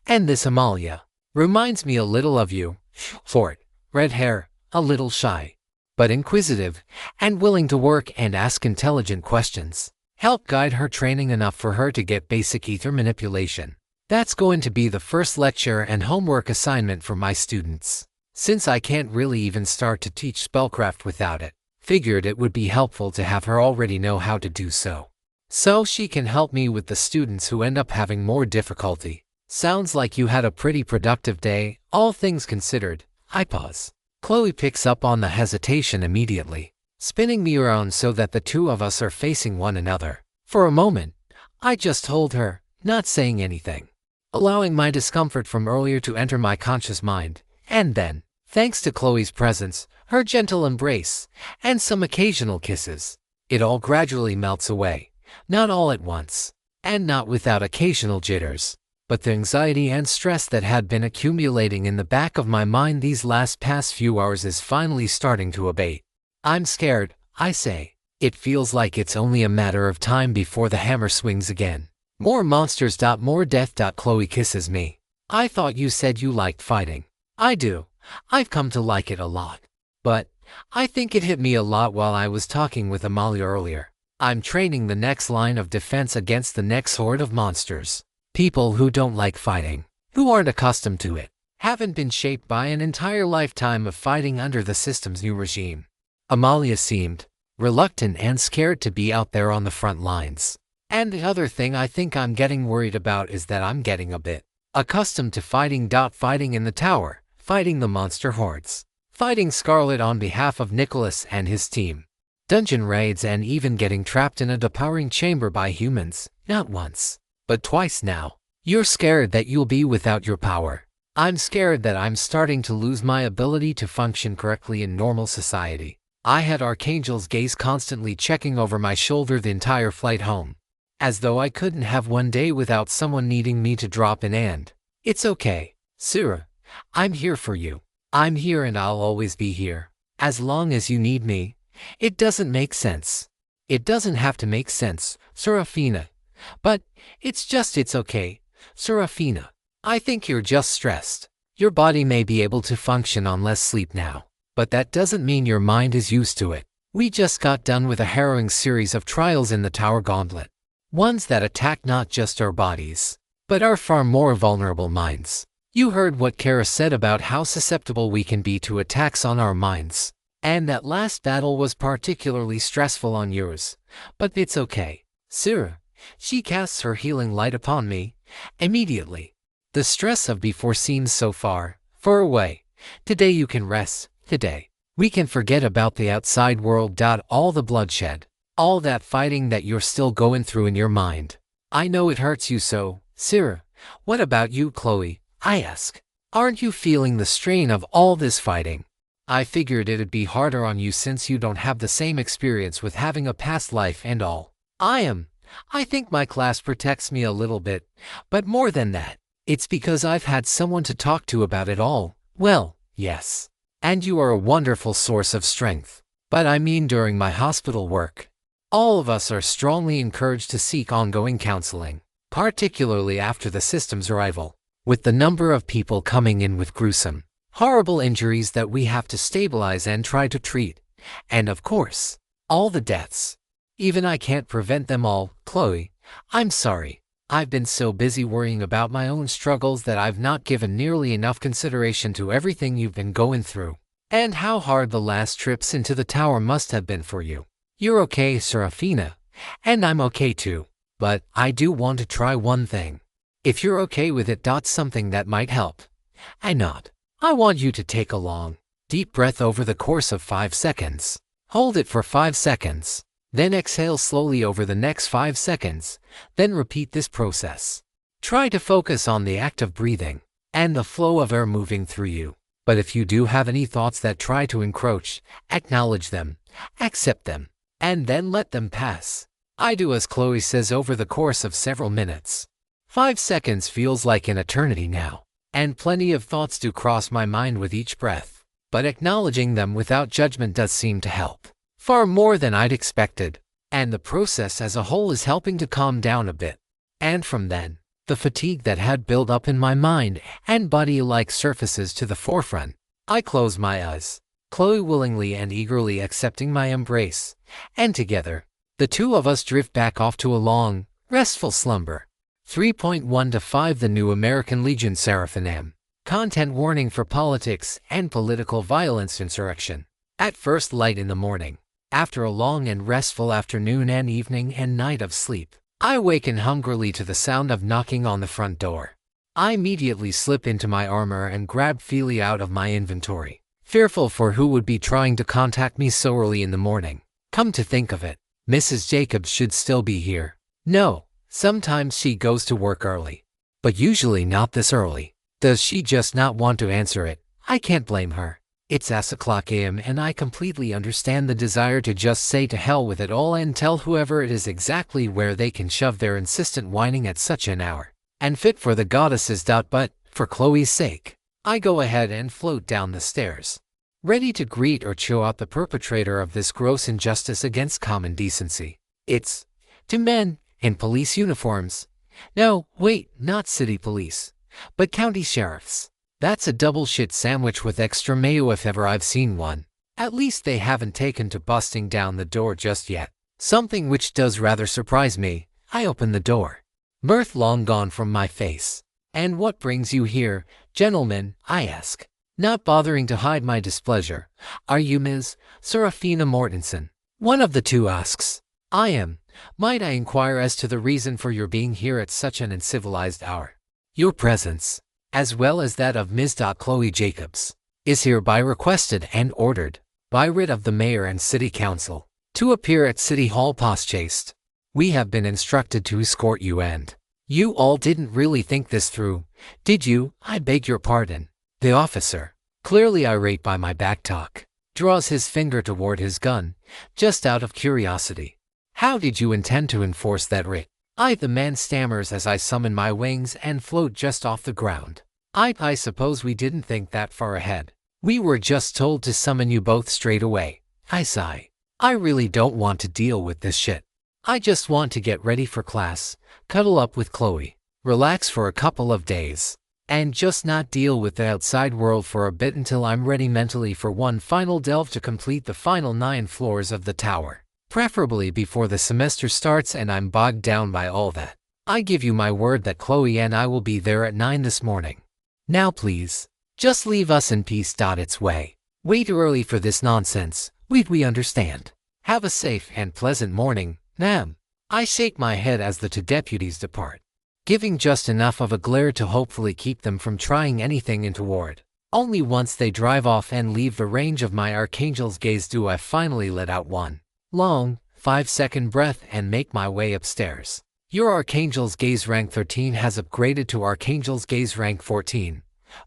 And this Amalia reminds me a little of you. Short, red hair, a little shy, but inquisitive, and willing to work and ask intelligent questions. Help guide her training enough for her to get basic ether manipulation. That's going to be the first lecture and homework assignment for my students. Since I can't really even start to teach spellcraft without it, figured it would be helpful to have her already know how to do so. So she can help me with the students who end up having more difficulty. Sounds like you had a pretty productive day, all things considered. I pause. Chloe picks up on the hesitation immediately, spinning me around so that the two of us are facing one another. For a moment, I just hold her, not saying anything, allowing my discomfort from earlier to enter my conscious mind, and then, thanks to Chloe's presence, her gentle embrace, and some occasional kisses, it all gradually melts away, not all at once, and not without occasional jitters. But the anxiety and stress that had been accumulating in the back of my mind these past few hours is finally starting to abate. I'm scared, I say. It feels like it's only a matter of time before the hammer swings again. More monsters. More death. Chloe kisses me. I thought you said you liked fighting. I do. I've come to like it a lot. But I think it hit me a lot while I was talking with Amalia earlier. I'm training the next line of defense against the next horde of monsters. People who don't like fighting, who aren't accustomed to it, haven't been shaped by an entire lifetime of fighting under the system's new regime. Amalia seemed reluctant and scared to be out there on the front lines. And the other thing I think I'm getting worried about is that I'm getting a bit accustomed to fighting. Fighting in the tower, fighting the monster hordes, fighting Scarlet on behalf of Nicholas and his team, dungeon raids, and even getting trapped in a devouring chamber by humans, not once, but twice now. You're scared that you'll be without your power. I'm scared that I'm starting to lose my ability to function correctly in normal society. I had Archangel's gaze constantly checking over my shoulder the entire flight home, as though I couldn't have one day without someone needing me to drop in. And it's okay, Sarah. I'm here for you. I'm here and I'll always be here, as long as you need me. It doesn't make sense. It doesn't have to make sense, Seraphina. But it's okay, Seraphina. I think you're just stressed. Your body may be able to function on less sleep now, but that doesn't mean your mind is used to it. We just got done with a harrowing series of trials in the Tower Gauntlet. Ones that attack not just our bodies, but our far more vulnerable minds. You heard what Kara said about how susceptible we can be to attacks on our minds. And that last battle was particularly stressful on yours. But it's okay, Sarah. She casts her healing light upon me. Immediately. The stress of before seems so far away. Today you can rest. Today we can forget about the outside world. All the bloodshed, all that fighting that you're still going through in your mind. I know it hurts you so, Sarah. What about you, Chloe? I ask. Aren't you feeling the strain of all this fighting? I figured it'd be harder on you since you don't have the same experience with having a past life and all. I think my class protects me a little bit, but more than that, it's because I've had someone to talk to about it all. Well, yes. And you are a wonderful source of strength. But I mean during my hospital work. All of us are strongly encouraged to seek ongoing counseling, particularly after the system's arrival. With the number of people coming in with gruesome, horrible injuries that we have to stabilize and try to treat, and of course, all the deaths. Even I can't prevent them all, Chloe. I'm sorry. I've been so busy worrying about my own struggles that I've not given nearly enough consideration to everything you've been going through. And how hard the last trips into the tower must have been for you. You're okay, Seraphina, and I'm okay too. But I do want to try one thing. If you're okay with it, something that might help. I want you to take a long, deep breath over the course of 5 seconds. Hold it for 5 seconds. Then exhale slowly over the next 5 seconds. Then repeat this process. Try to focus on the act of breathing and the flow of air moving through you. But if you do have any thoughts that try to encroach, acknowledge them, accept them, and then let them pass. I do as Chloe says over the course of several minutes. 5 seconds feels like an eternity now, and plenty of thoughts do cross my mind with each breath. But acknowledging them without judgment does seem to help. Far more than I'd expected, and the process as a whole is helping to calm down a bit. And from then, the fatigue that had built up in my mind and body alike surfaces to the forefront. I close my eyes, Chloe willingly and eagerly accepting my embrace, and together, the two of us drift back off to a long, restful slumber. 3.1 to 5 The New American Legion Seraphina. Content warning for politics and political violence insurrection. At first light in the morning, after a long and restful afternoon and evening and night of sleep, I awaken hungrily to the sound of knocking on the front door. I immediately slip into my armor and grab Feely out of my inventory, fearful for who would be trying to contact me so early in the morning. Come to think of it, Mrs. Jacobs should still be here. No, sometimes she goes to work early, but usually not this early. Does she just not want to answer it? I can't blame her. It's 8:00 a.m. and I completely understand the desire to just say to hell with it all and tell whoever it is exactly where they can shove their insistent whining at such an hour. And fit for the goddesses. But, for Chloe's sake, I go ahead and float down the stairs, ready to greet or chew out the perpetrator of this gross injustice against common decency. It's 2 men in police uniforms. No, wait, not city police, but county sheriffs. That's a double shit sandwich with extra mayo if ever I've seen one. At least they haven't taken to busting down the door just yet. Something which does rather surprise me. I open the door, mirth long gone from my face. And what brings you here, gentlemen? I ask, not bothering to hide my displeasure. Are you Ms. Seraphina Mortensen? One of the two asks. I am. Might I inquire as to the reason for your being here at such an uncivilized hour? Your presence, as well as that of Ms. Chloe Jacobs, is hereby requested and ordered, by writ of the mayor and city council, to appear at City Hall postchaste. We have been instructed to escort you, and you all didn't really think this through, did you? I beg your pardon. The officer, clearly irate by my backtalk, draws his finger toward his gun, just out of curiosity. How did you intend to enforce that writ? The man stammers as I summon my wings and float just off the ground. I suppose we didn't think that far ahead. We were just told to summon you both straight away. I sigh. I really don't want to deal with this shit. I just want to get ready for class, cuddle up with Chloe, relax for a couple of days, and just not deal with the outside world for a bit until I'm ready mentally for one final delve to complete the final 9 floors of the tower. Preferably before the semester starts and I'm bogged down by all that. I give you my word that Chloe and I will be there at 9 this morning. Now please, just leave us in peace. It's way too early for this nonsense. We understand. Have a safe and pleasant morning, ma'am. I shake my head as the 2 deputies depart, giving just enough of a glare to hopefully keep them from trying anything untoward. Only once they drive off and leave the range of my archangel's gaze do I finally let out one long, 5-second breath and make my way upstairs. Your Archangel's Gaze rank 13 has upgraded to Archangel's Gaze rank 14.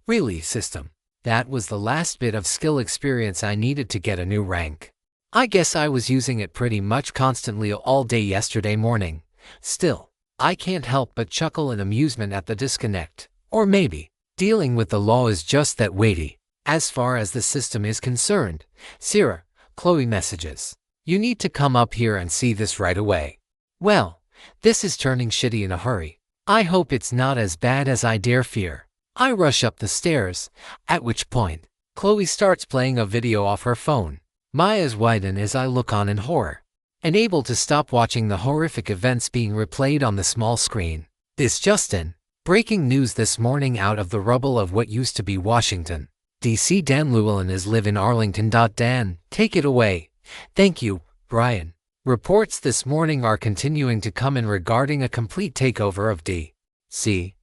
Really, system? That was the last bit of skill experience I needed to get a new rank. I guess I was using it pretty much constantly all day yesterday morning. Still, I can't help but chuckle in amusement at the disconnect. Or maybe, dealing with the law is just that weighty. As far as the system is concerned, Sarah, Chloe messages. You need to come up here and see this right away. Well, this is turning shitty in a hurry. I hope it's not as bad as I dare fear. I rush up the stairs, at which point, Chloe starts playing a video off her phone. My eyes widen as I look on in horror, unable to stop watching the horrific events being replayed on the small screen. This just in. Breaking news this morning out of the rubble of what used to be Washington, D.C. Dan Llewellyn is live in Arlington. Dan, take it away. Thank you, Brian. Reports this morning are continuing to come in regarding a complete takeover of D.C.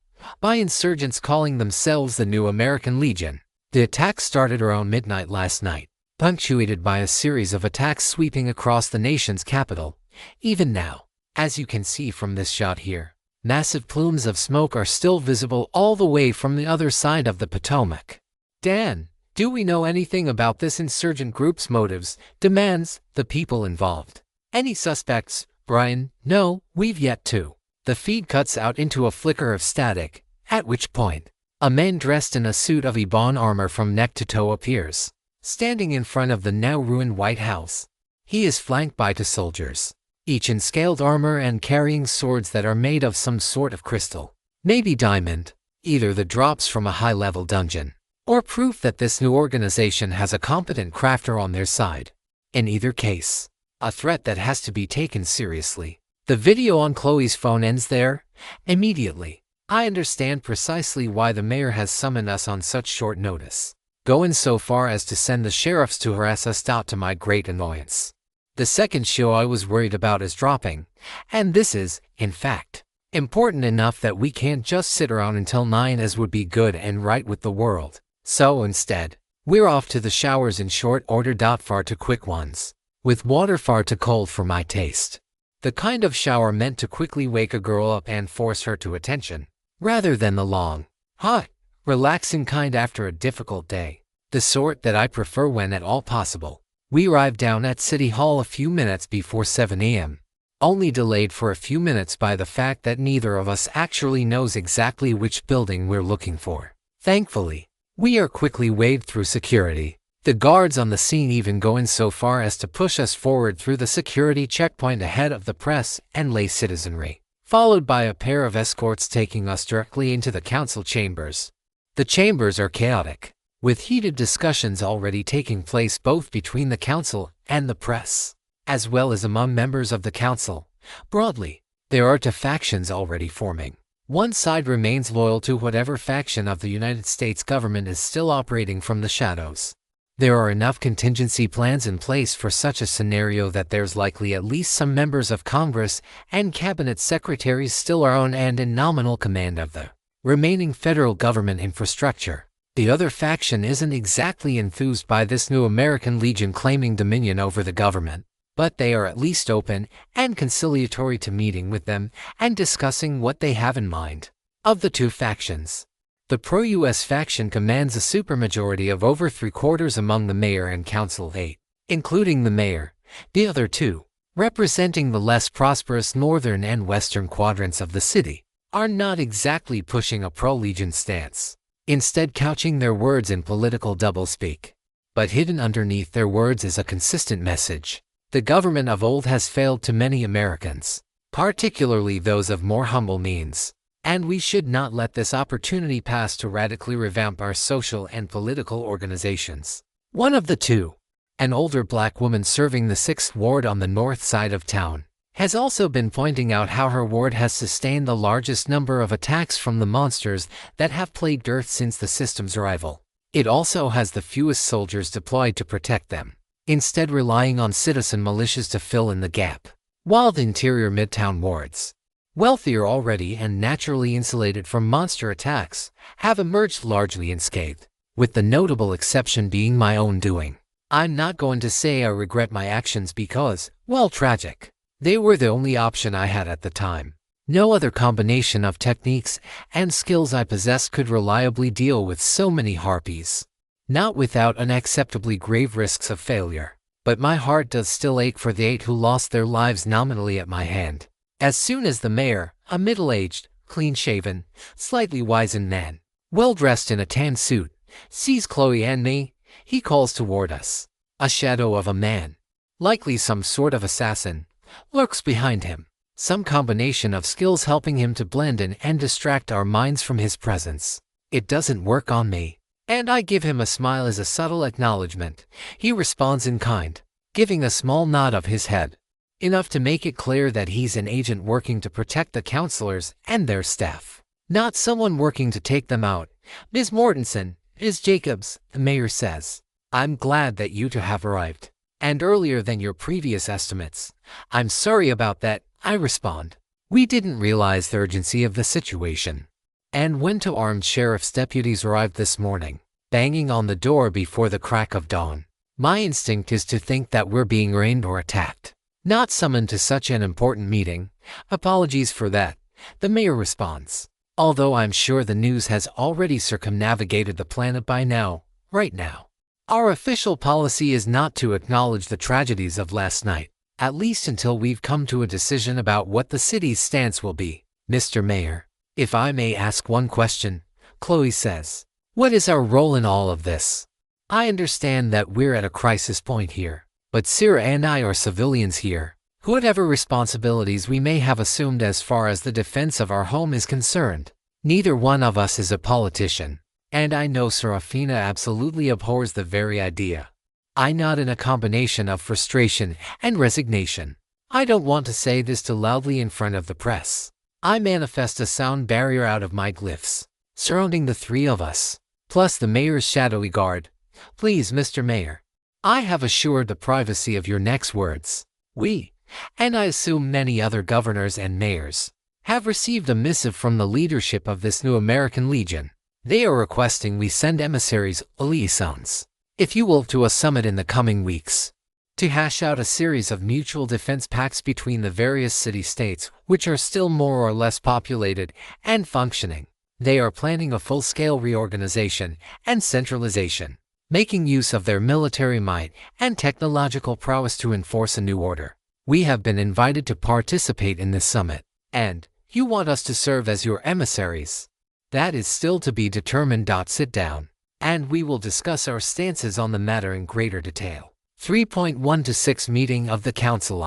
by insurgents calling themselves the New American Legion. The attack started around midnight last night, punctuated by a series of attacks sweeping across the nation's capital. Even now, as you can see from this shot here, massive plumes of smoke are still visible all the way from the other side of the Potomac. Dan, do we know anything about this insurgent group's motives, demands the people involved? Any suspects, Brian? No, we've yet to. The feed cuts out into a flicker of static, at which point, a man dressed in a suit of ebon armor from neck to toe appears, standing in front of the now ruined White House. He is flanked by two soldiers, each in scaled armor and carrying swords that are made of some sort of crystal, maybe diamond, either the drops from a high-level dungeon, or proof that this new organization has a competent crafter on their side. In either case, a threat that has to be taken seriously. The video on Chloe's phone ends there. Immediately, I understand precisely why the mayor has summoned us on such short notice, going so far as to send the sheriffs to harass us out to my great annoyance. The second show I was worried about is dropping, and this is, in fact, important enough that we can't just sit around until 9 as would be good and right with the world. So instead, we're off to the showers in short order. Far too quick ones, with water far too cold for my taste. The kind of shower meant to quickly wake a girl up and force her to attention, rather than the long, hot, relaxing kind after a difficult day, the sort that I prefer when at all possible. We arrived down at City Hall a few minutes before 7 a.m., only delayed for a few minutes by the fact that neither of us actually knows exactly which building we're looking for. Thankfully, we are quickly waved through security, the guards on the scene even going so far as to push us forward through the security checkpoint ahead of the press and lay citizenry, followed by a pair of escorts taking us directly into the council chambers. The chambers are chaotic, with heated discussions already taking place both between the council and the press, as well as among members of the council. Broadly, there are two factions already forming. One side remains loyal to whatever faction of the United States government is still operating from the shadows. There are enough contingency plans in place for such a scenario that there's likely at least some members of Congress and cabinet secretaries still are on and in nominal command of the remaining federal government infrastructure. The other faction isn't exactly enthused by this new American Legion claiming dominion over the government, but they are at least open and conciliatory to meeting with them and discussing what they have in mind. Of the two factions, the pro-U.S. faction commands a supermajority of over 3/4 among the mayor and council 8, including the mayor. The other two, representing the less prosperous northern and western quadrants of the city, are not exactly pushing a pro-Legion stance, instead couching their words in political doublespeak. But hidden underneath their words is a consistent message. The government of old has failed to many Americans, particularly those of more humble means, and we should not let this opportunity pass to radically revamp our social and political organizations. One of the two, an older black woman serving the 6th Ward on the north side of town, has also been pointing out how her ward has sustained the largest number of attacks from the monsters that have plagued Earth since the system's arrival. It also has the fewest soldiers deployed to protect them, instead relying on citizen militias to fill in the gap. While the interior Midtown wards, wealthier already and naturally insulated from monster attacks, have emerged largely unscathed, with the notable exception being my own doing. I'm not going to say I regret my actions because, while tragic, they were the only option I had at the time. No other combination of techniques and skills I possessed could reliably deal with so many harpies, not without unacceptably grave risks of failure. but my heart does still ache for the 8 who lost their lives nominally at my hand. As soon as the mayor, a middle-aged, clean-shaven, slightly wizened man, well-dressed in a tan suit, sees Chloe and me, he calls toward us. A shadow of a man, likely some sort of assassin, lurks behind him, some combination of skills helping him to blend in and distract our minds from his presence. It doesn't work on me, and I give him a smile as a subtle acknowledgement. He responds in kind, giving a small nod of his head, enough to make it clear that he's an agent working to protect the counselors and their staff, not someone working to take them out. Ms. Mortensen, Ms. Jacobs, the mayor says, I'm glad that you two have arrived, and earlier than your previous estimates. I'm sorry about that, I respond. We didn't realize the urgency of the situation. And when 2 armed sheriff's deputies arrived this morning, banging on the door before the crack of dawn, my instinct is to think that we're being raided or attacked, not summoned to such an important meeting. Apologies for that, the mayor responds. Although I'm sure the news has already circumnavigated the planet by now, right now. Our official policy is not to acknowledge the tragedies of last night, at least until we've come to a decision about what the city's stance will be. Mr. Mayor, if I may ask one question, Chloe says, what is our role in all of this? I understand that we're at a crisis point here, but Sarah and I are civilians here. Whatever responsibilities we may have assumed as far as the defense of our home is concerned, neither one of us is a politician. And I know Seraphina absolutely abhors the very idea. I nod in a combination of frustration and resignation. I don't want to say this too loudly in front of the press. I manifest a sound barrier out of my glyphs, surrounding the 3 of us, plus the mayor's shadowy guard. Please, Mr. Mayor, I have assured the privacy of your next words. We, and I assume many other governors and mayors, have received a missive from the leadership of this new American Legion. They are requesting we send emissaries, liaisons, if you will, to a summit in the coming weeks, to hash out a series of mutual defense pacts between the various city-states, which are still more or less populated and functioning. They are planning a full-scale reorganization and centralization, making use of their military might and technological prowess to enforce a new order. We have been invited to participate in this summit, and you want us to serve as your emissaries. That is still to be determined. Sit down, and we will discuss our stances on the matter in greater detail. 3.1 to 6 Meeting of the Council.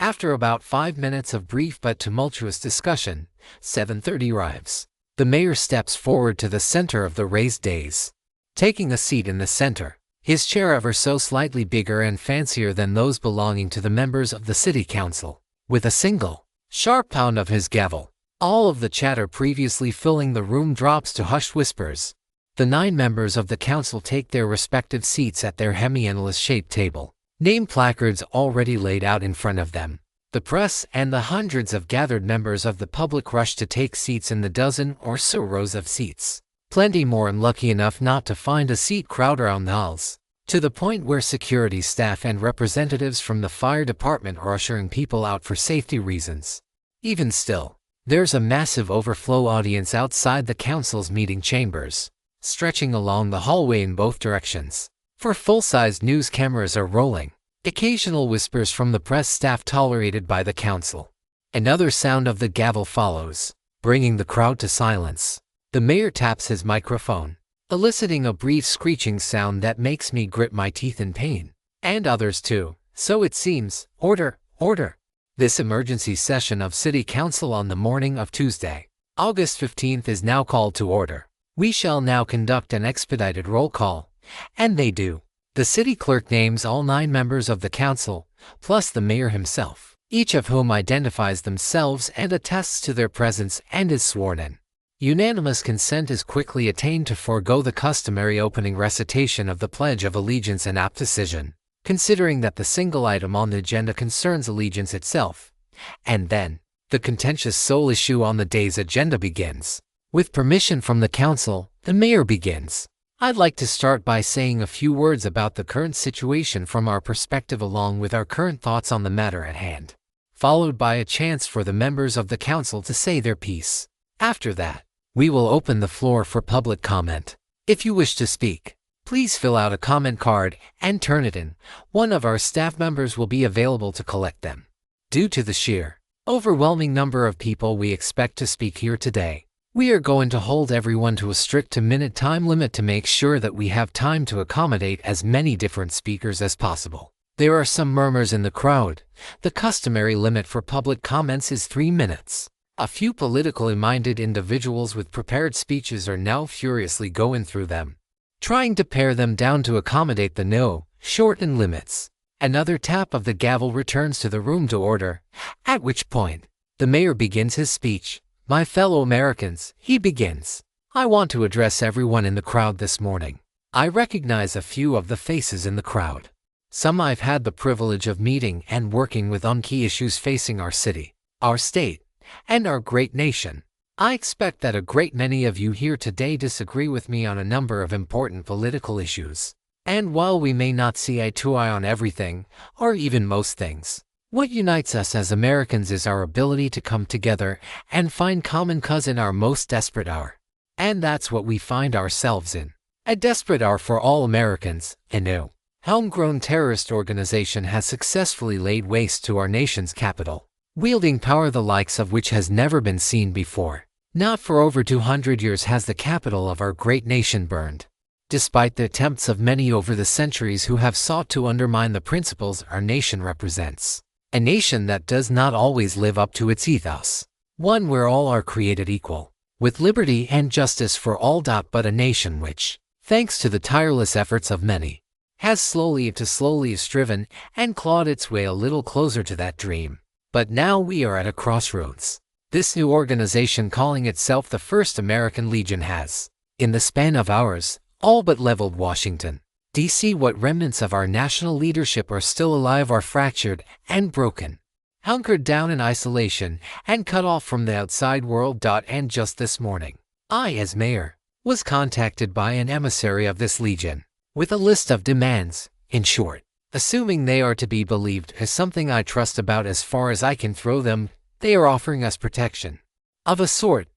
After about 5 minutes of brief but tumultuous discussion, 7:30 arrives. The mayor steps forward to the center of the raised dais, taking a seat in the center, his chair ever so slightly bigger and fancier than those belonging to the members of the city council. With a single, sharp pound of his gavel, all of the chatter previously filling the room drops to hushed whispers. The 9 members of the council take their respective seats at their hemi-endless-shaped table, name placards already laid out in front of them. The press and the hundreds of gathered members of the public rush to take seats in the dozen or so rows of seats. Plenty more unlucky enough not to find a seat crowd around the halls, to the point where security staff and representatives from the fire department are ushering people out for safety reasons. Even still, there's a massive overflow audience outside the council's meeting chambers, stretching along the hallway in both directions. For full-sized news cameras are rolling, occasional whispers from the press staff tolerated by the council. Another sound of the gavel follows, bringing the crowd to silence. The mayor taps his microphone, eliciting a brief screeching sound that makes me grit my teeth in pain. And others too, so it seems. Order, order. This emergency session of City Council on the morning of Tuesday, August 15th is now called to order. We shall now conduct an expedited roll call, and they do. The city clerk names all 9 members of the council, plus the mayor himself, each of whom identifies themselves and attests to their presence and is sworn in. Unanimous consent is quickly attained to forego the customary opening recitation of the Pledge of Allegiance, an apt decision, considering that the single item on the agenda concerns allegiance itself. And then, the contentious sole issue on the day's agenda begins. With permission from the council, the mayor begins. I'd like to start by saying a few words about the current situation from our perspective along with our current thoughts on the matter at hand, followed by a chance for the members of the council to say their piece. After that, we will open the floor for public comment. If you wish to speak, Please fill out a comment card and turn it in. One of our staff members will be available to collect them. Due to the sheer, overwhelming number of people we expect to speak here today, we are going to hold everyone to a strict 2-minute time limit to make sure that we have time to accommodate as many different speakers as possible. There are some murmurs in the crowd. The customary limit for public comments is 3 minutes. A few politically minded individuals with prepared speeches are now furiously going through them, trying to pare them down to accommodate the shortened limits. Another tap of the gavel returns to the room to order, at which point the mayor begins his speech. My fellow Americans, he begins. I want to address everyone in the crowd this morning. I recognize a few of the faces in the crowd. Some I've had the privilege of meeting and working with on key issues facing our city, our state, and our great nation. I expect that a great many of you here today disagree with me on a number of important political issues. And while we may not see eye to eye on everything, or even most things, what unites us as Americans is our ability to come together and find common cause in our most desperate hour. And that's what we find ourselves in. A desperate hour for all Americans. A new, homegrown terrorist organization has successfully laid waste to our nation's capital, wielding power the likes of which has never been seen before. Not for over 200 years has the capital of our great nation burned, despite the attempts of many over the centuries who have sought to undermine the principles our nation represents. A nation that does not always live up to its ethos. One where all are created equal, with liberty and justice for all. But a nation which, thanks to the tireless efforts of many, has slowly striven and clawed its way a little closer to that dream. But now we are at a crossroads. This new organization calling itself the First American Legion has, in the span of hours, all but leveled Washington, D.C. What remnants of our national leadership are still alive are fractured and broken, hunkered down in isolation and cut off from the outside world. And just this morning, I, as mayor, was contacted by an emissary of this legion, with a list of demands. In short, assuming they are to be believed as something I trust about as far as I can throw them, they are offering us protection. Of a sort,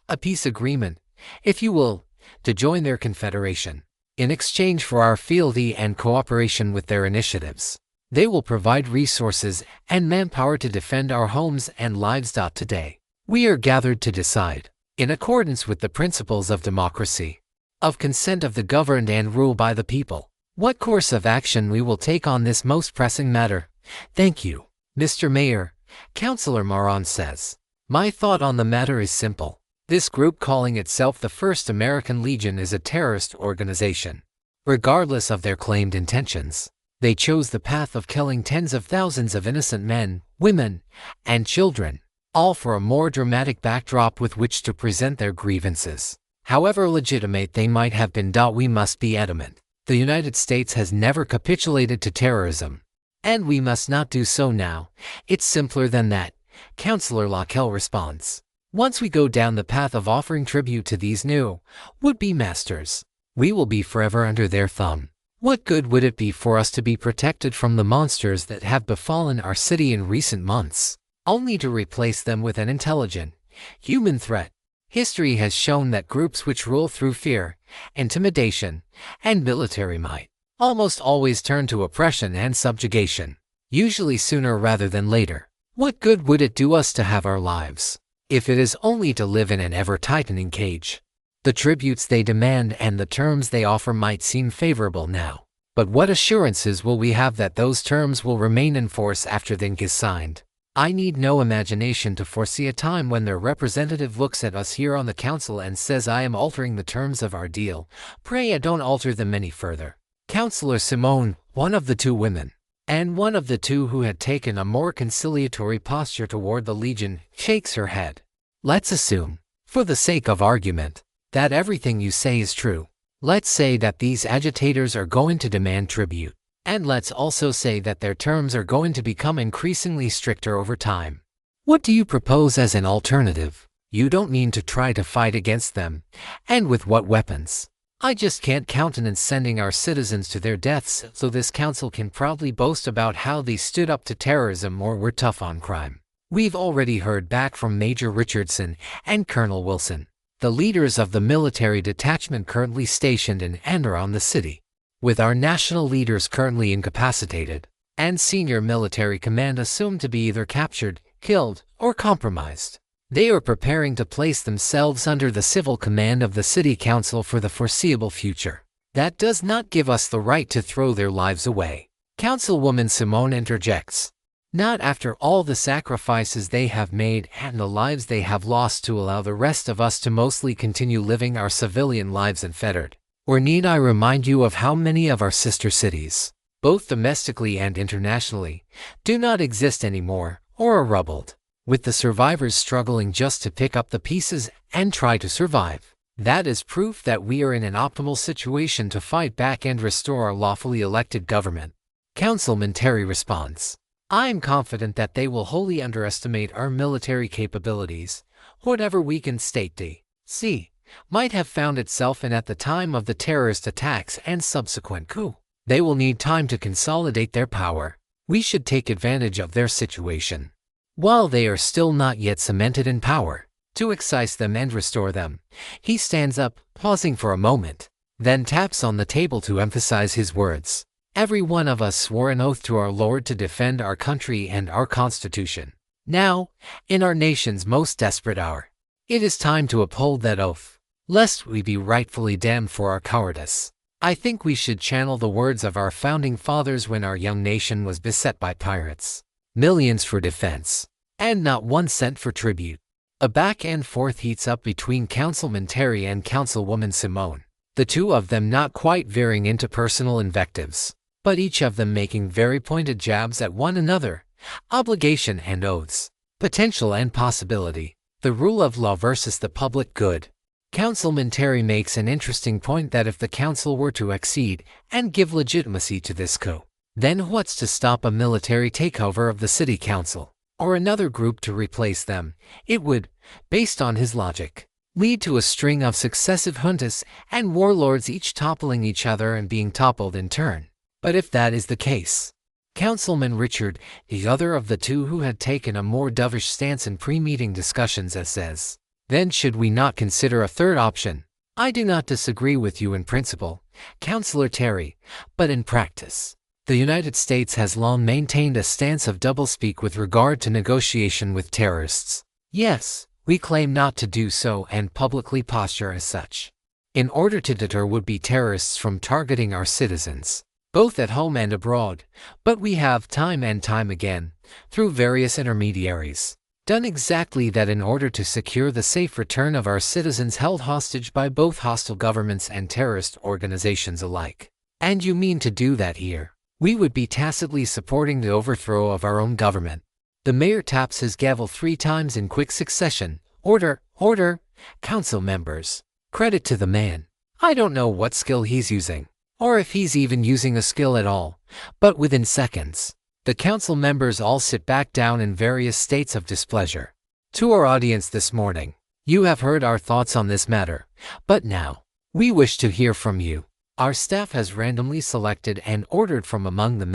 a peace agreement, if you will, to join their confederation. In exchange for our fealty and cooperation with their initiatives, they will provide resources and manpower to defend our homes and lives. Today, we are gathered to decide, in accordance with the principles of democracy, of consent of the governed and rule by the people, what course of action we will take on this most pressing matter. Thank you, Mr. Mayor, Councillor Maron says. My thought on the matter is simple. This group calling itself the First American Legion is a terrorist organization. Regardless of their claimed intentions, they chose the path of killing tens of thousands of innocent men, women, and children, all for a more dramatic backdrop with which to present their grievances. However legitimate they might have been. We must be adamant. The United States has never capitulated to terrorism, and we must not do so now. It's simpler than that, Councillor Lockel responds. Once we go down the path of offering tribute to these new, would-be masters, we will be forever under their thumb. What good would it be for us to be protected from the monsters that have befallen our city in recent months, only to replace them with an intelligent, human threat? History has shown that groups which rule through fear, intimidation, and military might almost always turn to oppression and subjugation, usually sooner rather than later. What good would it do us to have our lives, if it is only to live in an ever-tightening cage? The tributes they demand and the terms they offer might seem favorable now, but what assurances will we have that those terms will remain in force after the ink is signed? I need no imagination to foresee a time when their representative looks at us here on the council and says, I am altering the terms of our deal. Pray don't alter them any further. Councillor Simone, one of the two women, and one of the two who had taken a more conciliatory posture toward the Legion, shakes her head. Let's assume, for the sake of argument, that everything you say is true. Let's say that these agitators are going to demand tribute. And let's also say that their terms are going to become increasingly stricter over time. What do you propose as an alternative? You don't mean to try to fight against them. And with what weapons? I just can't countenance sending our citizens to their deaths so this council can proudly boast about how they stood up to terrorism or were tough on crime. We've already heard back from Major Richardson and Colonel Wilson, the leaders of the military detachment currently stationed in and around the city. With our national leaders currently incapacitated, and senior military command assumed to be either captured, killed, or compromised, they are preparing to place themselves under the civil command of the city council for the foreseeable future. That does not give us the right to throw their lives away. Councilwoman Simone interjects. Not after all the sacrifices they have made and the lives they have lost to allow the rest of us to mostly continue living our civilian lives unfettered. Or need I remind you of how many of our sister cities, both domestically and internationally, do not exist anymore or are rubbled, with the survivors struggling just to pick up the pieces and try to survive. That is proof that we are in an optimal situation to fight back and restore our lawfully elected government. Councilman Terry responds. I am confident that they will wholly underestimate our military capabilities, whatever weakened state D.C. might have found itself in at the time of the terrorist attacks and subsequent coup. They will need time to consolidate their power. We should take advantage of their situation, while they are still not yet cemented in power, to excise them and restore them. He stands up, pausing for a moment, then taps on the table to emphasize his words. Every one of us swore an oath to our Lord to defend our country and our Constitution. Now, in our nation's most desperate hour, it is time to uphold that oath, lest we be rightfully damned for our cowardice. I think we should channel the words of our founding fathers when our young nation was beset by pirates. Millions for defense, and not 1 cent for tribute. A back and forth heats up between Councilman Terry and Councilwoman Simone, the two of them not quite veering into personal invectives, but each of them making very pointed jabs at one another. Obligation and oaths, potential and possibility, the rule of law versus the public good. Councilman Terry makes an interesting point that if the council were to accede and give legitimacy to this coup, then what's to stop a military takeover of the city council, or another group to replace them? It would, based on his logic, lead to a string of successive juntas and warlords each toppling each other and being toppled in turn. But if that is the case, Councilman Richard, the other of the two who had taken a more dovish stance in pre-meeting discussions, says, then should we not consider a third option? I do not disagree with you in principle, Councillor Terry, but in practice, the United States has long maintained a stance of doublespeak with regard to negotiation with terrorists. Yes, we claim not to do so and publicly posture as such, in order to deter would-be terrorists from targeting our citizens, both at home and abroad, but we have time and time again, through various intermediaries, done exactly that in order to secure the safe return of our citizens held hostage by both hostile governments and terrorist organizations alike. And you mean to do that here? We would be tacitly supporting the overthrow of our own government. The mayor taps his gavel 3 times in quick succession. Order, order, council members. Credit to the man. I don't know what skill he's using, or if he's even using a skill at all, but within seconds, the council members all sit back down in various states of displeasure. To our audience this morning, you have heard our thoughts on this matter, but now, we wish to hear from you. Our staff has randomly selected and ordered from among the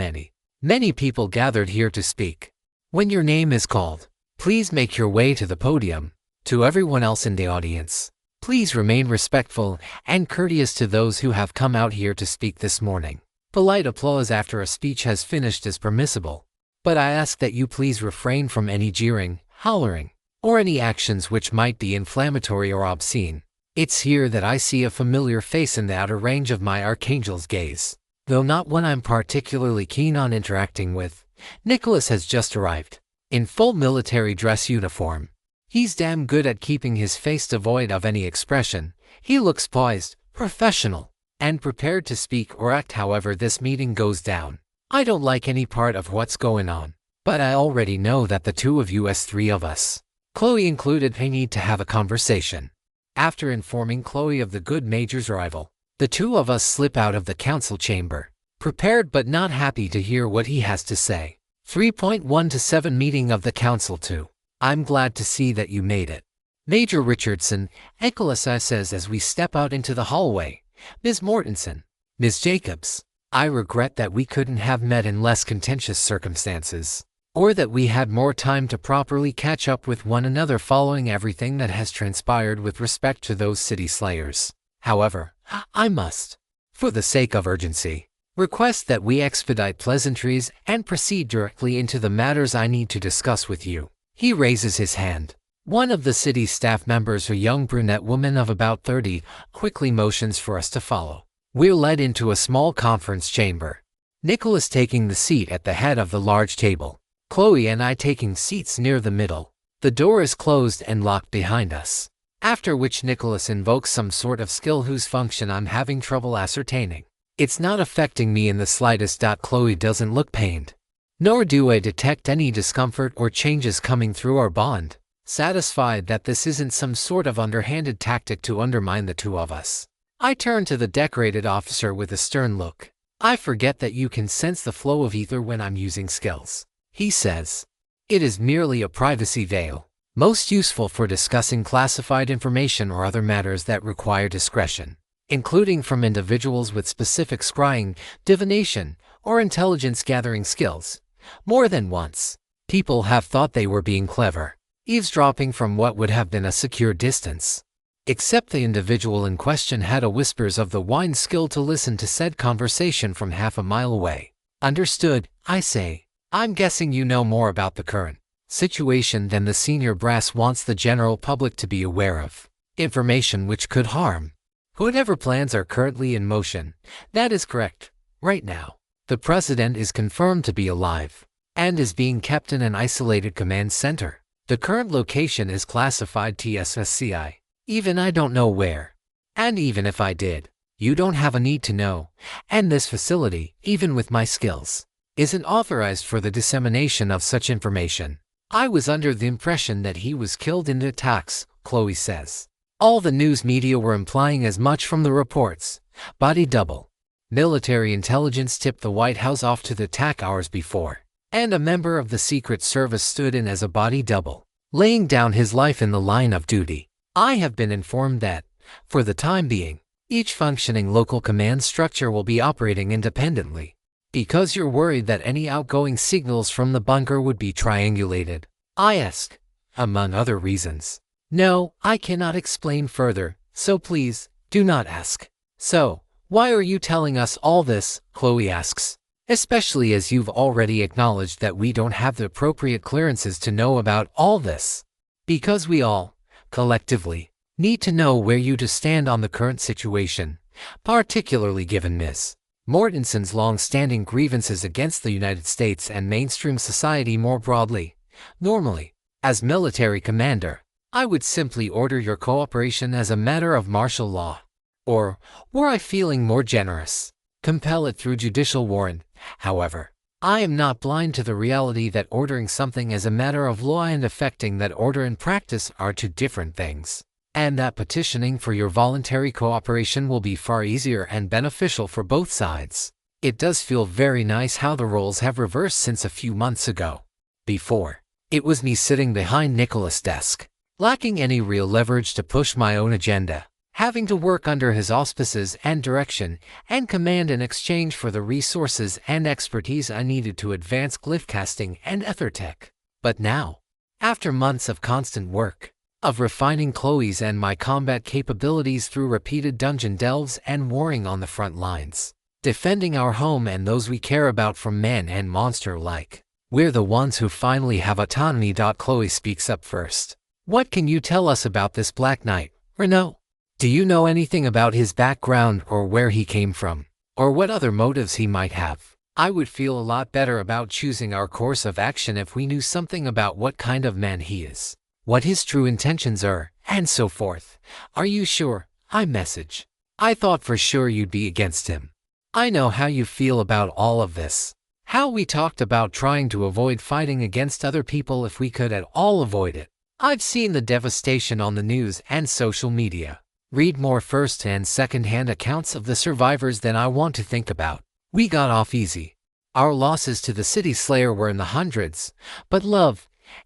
many people gathered here to speak. When your name is called, please make your way to the podium. To everyone else in the audience, please remain respectful and courteous to those who have come out here to speak this morning. Polite applause after a speech has finished is permissible, but I ask that you please refrain from any jeering, hollering, or any actions which might be inflammatory or obscene. It's here that I see a familiar face in the outer range of my archangel's gaze, though not one I'm particularly keen on interacting with. Nicholas has just arrived, in full military dress uniform. He's damn good at keeping his face devoid of any expression. He looks poised, professional, and prepared to speak or act however this meeting goes down. I don't like any part of what's going on, but I already know that the two of us, 3 of us, Chloe included, need to have a conversation. After informing Chloe of the good Major's arrival, the 2 of us slip out of the council chamber, prepared but not happy to hear what he has to say. 3.1 to 7 Meeting of the Council 2. I'm glad to see that you made it. Major Richardson, Nicholas says as we step out into the hallway. Ms. Mortensen, Ms. Jacobs, I regret that we couldn't have met in less contentious circumstances, or that we had more time to properly catch up with one another following everything that has transpired with respect to those city slayers. However, I must For the sake of urgency, request that we expedite pleasantries and proceed directly into the matters I need to discuss with you. He raises his hand. One of the city's staff members, a young brunette woman of about 30, quickly motions for us to follow. We're led into a small conference chamber. Nicholas taking the seat at the head of the large table. Chloe and I taking seats near the middle. The door is closed and locked behind us. After which Nicholas invokes some sort of skill whose function I'm having trouble ascertaining. It's not affecting me in the slightest. Chloe doesn't look pained. Nor do I detect any discomfort or changes coming through our bond. Satisfied that this isn't some sort of underhanded tactic to undermine the two of us, I turn to the decorated officer with a stern look. I forget that you can sense the flow of ether when I'm using skills, he says. It is merely a privacy veil, most useful for discussing classified information or other matters that require discretion, including from individuals with specific scrying, divination, or intelligence-gathering skills. More than once, people have thought they were being clever, eavesdropping from what would have been a secure distance. Except the individual in question had a whispers of the wine skill to listen to said conversation from half a mile away. Understood, I say. I'm guessing you know more about the current situation than the senior brass wants the general public to be aware of. Information which could harm whatever plans are currently in motion. That is correct. Right now, the president is confirmed to be alive and is being kept in an isolated command center. The current location is classified TSSCI. Even I don't know where. And even if I did, you don't have a need to know. And this facility, even with my skills, isn't authorized for the dissemination of such information. I was under the impression that he was killed in the attacks, Chloe says. All the news media were implying as much from the reports. Body double. Military intelligence tipped the White House off to the attack hours before, and a member of the Secret Service stood in as a body double, laying down his life in the line of duty. I have been informed that, for the time being, each functioning local command structure will be operating independently. Because you're worried that any outgoing signals from the bunker would be triangulated, I ask, among other reasons. No, I cannot explain further, so please, do not ask. So, why are you telling us all this? Chloe asks. Especially as you've already acknowledged that we don't have the appropriate clearances to know about all this. Because we all, collectively, need to know where you to stand on the current situation, particularly given Ms. Mortensen's long-standing grievances against the United States and mainstream society more broadly. Normally, as military commander, I would simply order your cooperation as a matter of martial law. Or, were I feeling more generous, compel it through judicial warrant. However, I am not blind to the reality that ordering something as a matter of law and effecting that order in practice are two different things, and that petitioning for your voluntary cooperation will be far easier and beneficial for both sides. It does feel very nice how the roles have reversed since a few months ago. Before, it was me sitting behind Nicholas' desk, lacking any real leverage to push my own agenda, having to work under his auspices and direction and command in exchange for the resources and expertise I needed to advance glyphcasting and ethertech. But now, after months of constant work, of refining Chloe's and my combat capabilities through repeated dungeon delves and warring on the front lines, defending our home and those we care about from man and monster alike, we're the ones who finally have autonomy. Chloe speaks up first. What can you tell us about this Black Knight, Renault? Do you know anything about his background or where he came from, or what other motives he might have? I would feel a lot better about choosing our course of action if we knew something about what kind of man he is, what his true intentions are, and so forth. Are you sure? I message. I thought for sure you'd be against him. I know how you feel about all of this. How we talked about trying to avoid fighting against other people if we could at all avoid it. I've seen the devastation on the news and social media. Read more first- and second-hand accounts of the survivors than I want to think about. We got off easy. Our losses to the city slayer were in the hundreds, but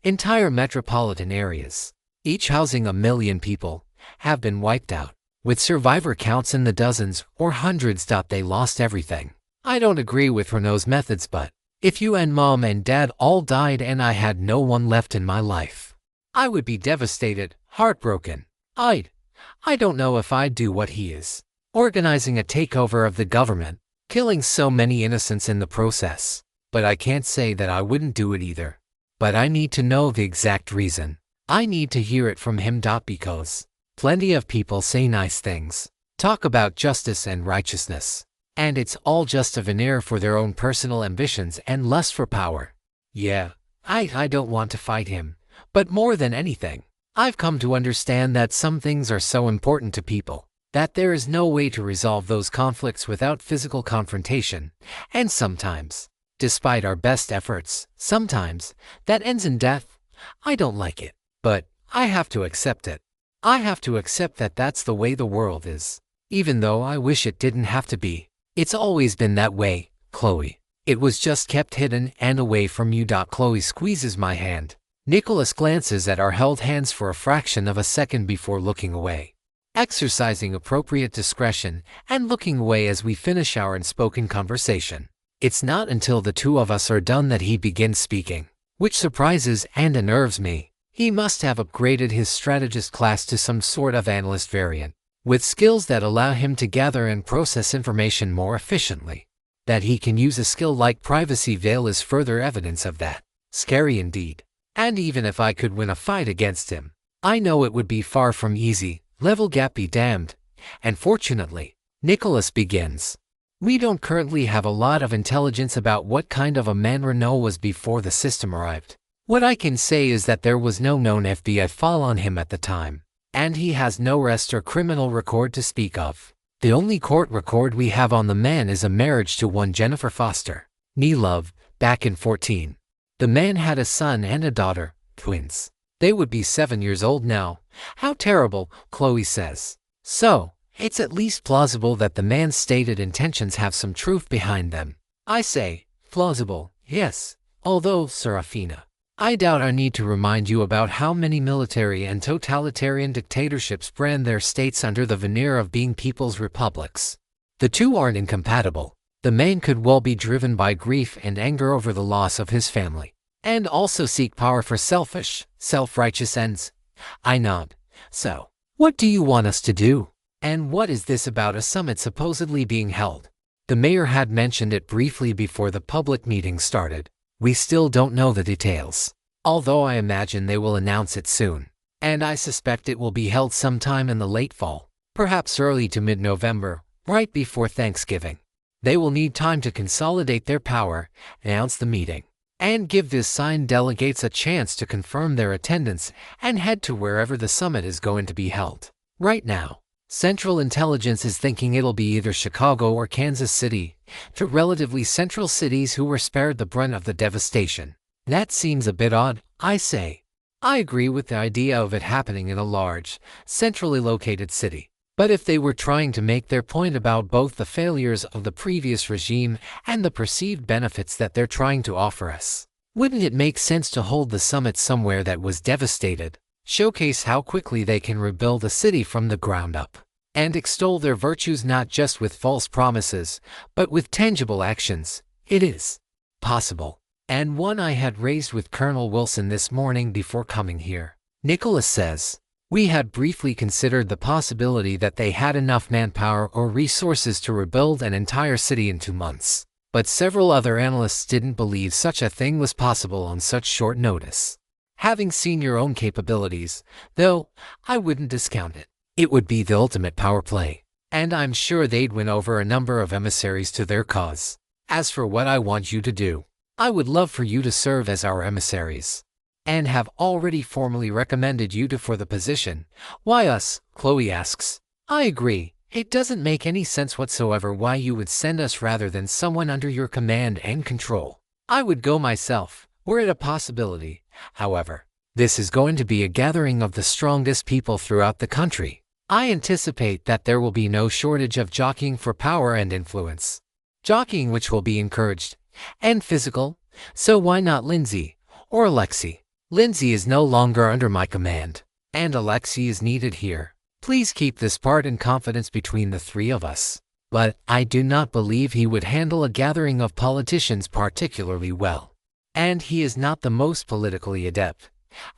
entire metropolitan areas, each housing 1 million people, have been wiped out, with survivor counts in the dozens or hundreds. They lost everything. I don't agree with Renault's methods, but if you and Mom and Dad all died and I had no one left in my life, I would be devastated, heartbroken. I don't know if I'd do what he is, organizing a takeover of the government, killing so many innocents in the process. But I can't say that I wouldn't do it either. But I need to know the exact reason. I need to hear it from him. Because plenty of people say nice things, talk about justice and righteousness, and it's all just a veneer for their own personal ambitions and lust for power. Yeah, I don't want to fight him, but more than anything, I've come to understand that some things are so important to people that there is no way to resolve those conflicts without physical confrontation, and sometimes, despite our best efforts, sometimes that ends in death. I don't like it, but I have to accept it. I have to accept that that's the way the world is, even though I wish it didn't have to be. It's always been that way, Chloe. It was just kept hidden and away from you. Chloe squeezes my hand. Nicholas glances at our held hands for a fraction of a second before looking away, exercising appropriate discretion and looking away as we finish our unspoken conversation. It's not until the two of us are done that he begins speaking, which surprises and unnerves me. He must have upgraded his strategist class to some sort of analyst variant, with skills that allow him to gather and process information more efficiently. That he can use a skill like Privacy Veil is further evidence of that. Scary indeed. And even if I could win a fight against him, I know it would be far from easy. Level gap be damned. And fortunately, Nicholas begins. We don't currently have a lot of intelligence about what kind of a man Renault was before the system arrived. What I can say is that there was no known FBI file on him at the time, and he has no arrest or criminal record to speak of. The only court record we have on the man is a marriage to one Jennifer Foster, knee love, back in 14. The man had a son and a daughter, twins. They would be 7 years old now. How terrible, Chloe says. So, it's at least plausible that the man's stated intentions have some truth behind them. I say, plausible, yes, although, Seraphina, I doubt I need to remind you about how many military and totalitarian dictatorships brand their states under the veneer of being people's republics. The two aren't incompatible. The man could well be driven by grief and anger over the loss of his family, and also seek power for selfish, self-righteous ends. I nod. So, what do you want us to do? And what is this about a summit supposedly being held? The mayor had mentioned it briefly before the public meeting started. We still don't know the details, although I imagine they will announce it soon. And I suspect it will be held sometime in the late fall, perhaps early to mid-November, right before Thanksgiving. They will need time to consolidate their power, announce the meeting, and give the assigned delegates a chance to confirm their attendance and head to wherever the summit is going to be held. Right now, Central Intelligence is thinking it'll be either Chicago or Kansas City, two relatively central cities who were spared the brunt of the devastation. That seems a bit odd, I say. I agree with the idea of it happening in a large, centrally located city. But if they were trying to make their point about both the failures of the previous regime and the perceived benefits that they're trying to offer us, wouldn't it make sense to hold the summit somewhere that was devastated, showcase how quickly they can rebuild a city from the ground up, and extol their virtues not just with false promises, but with tangible actions? It is possible, and one I had raised with Colonel Wilson this morning before coming here. Nicholas says, we had briefly considered the possibility that they had enough manpower or resources to rebuild an entire city in 2 months, but several other analysts didn't believe such a thing was possible on such short notice. Having seen your own capabilities, though, I wouldn't discount it. It would be the ultimate power play, and I'm sure they'd win over a number of emissaries to their cause. As for what I want you to do, I would love for you to serve as our emissaries, and have already formally recommended you for the position. Why us? Chloe asks. I agree. It doesn't make any sense whatsoever why you would send us rather than someone under your command and control. I would go myself, were it a possibility. However, this is going to be a gathering of the strongest people throughout the country. I anticipate that there will be no shortage of jockeying for power and influence. Jockeying which will be encouraged, and physical, so why not Lindsay, or Alexei? Lindsay is no longer under my command, and Alexei is needed here. Please keep this part in confidence between the three of us. But I do not believe he would handle a gathering of politicians particularly well. And he is not the most politically adept.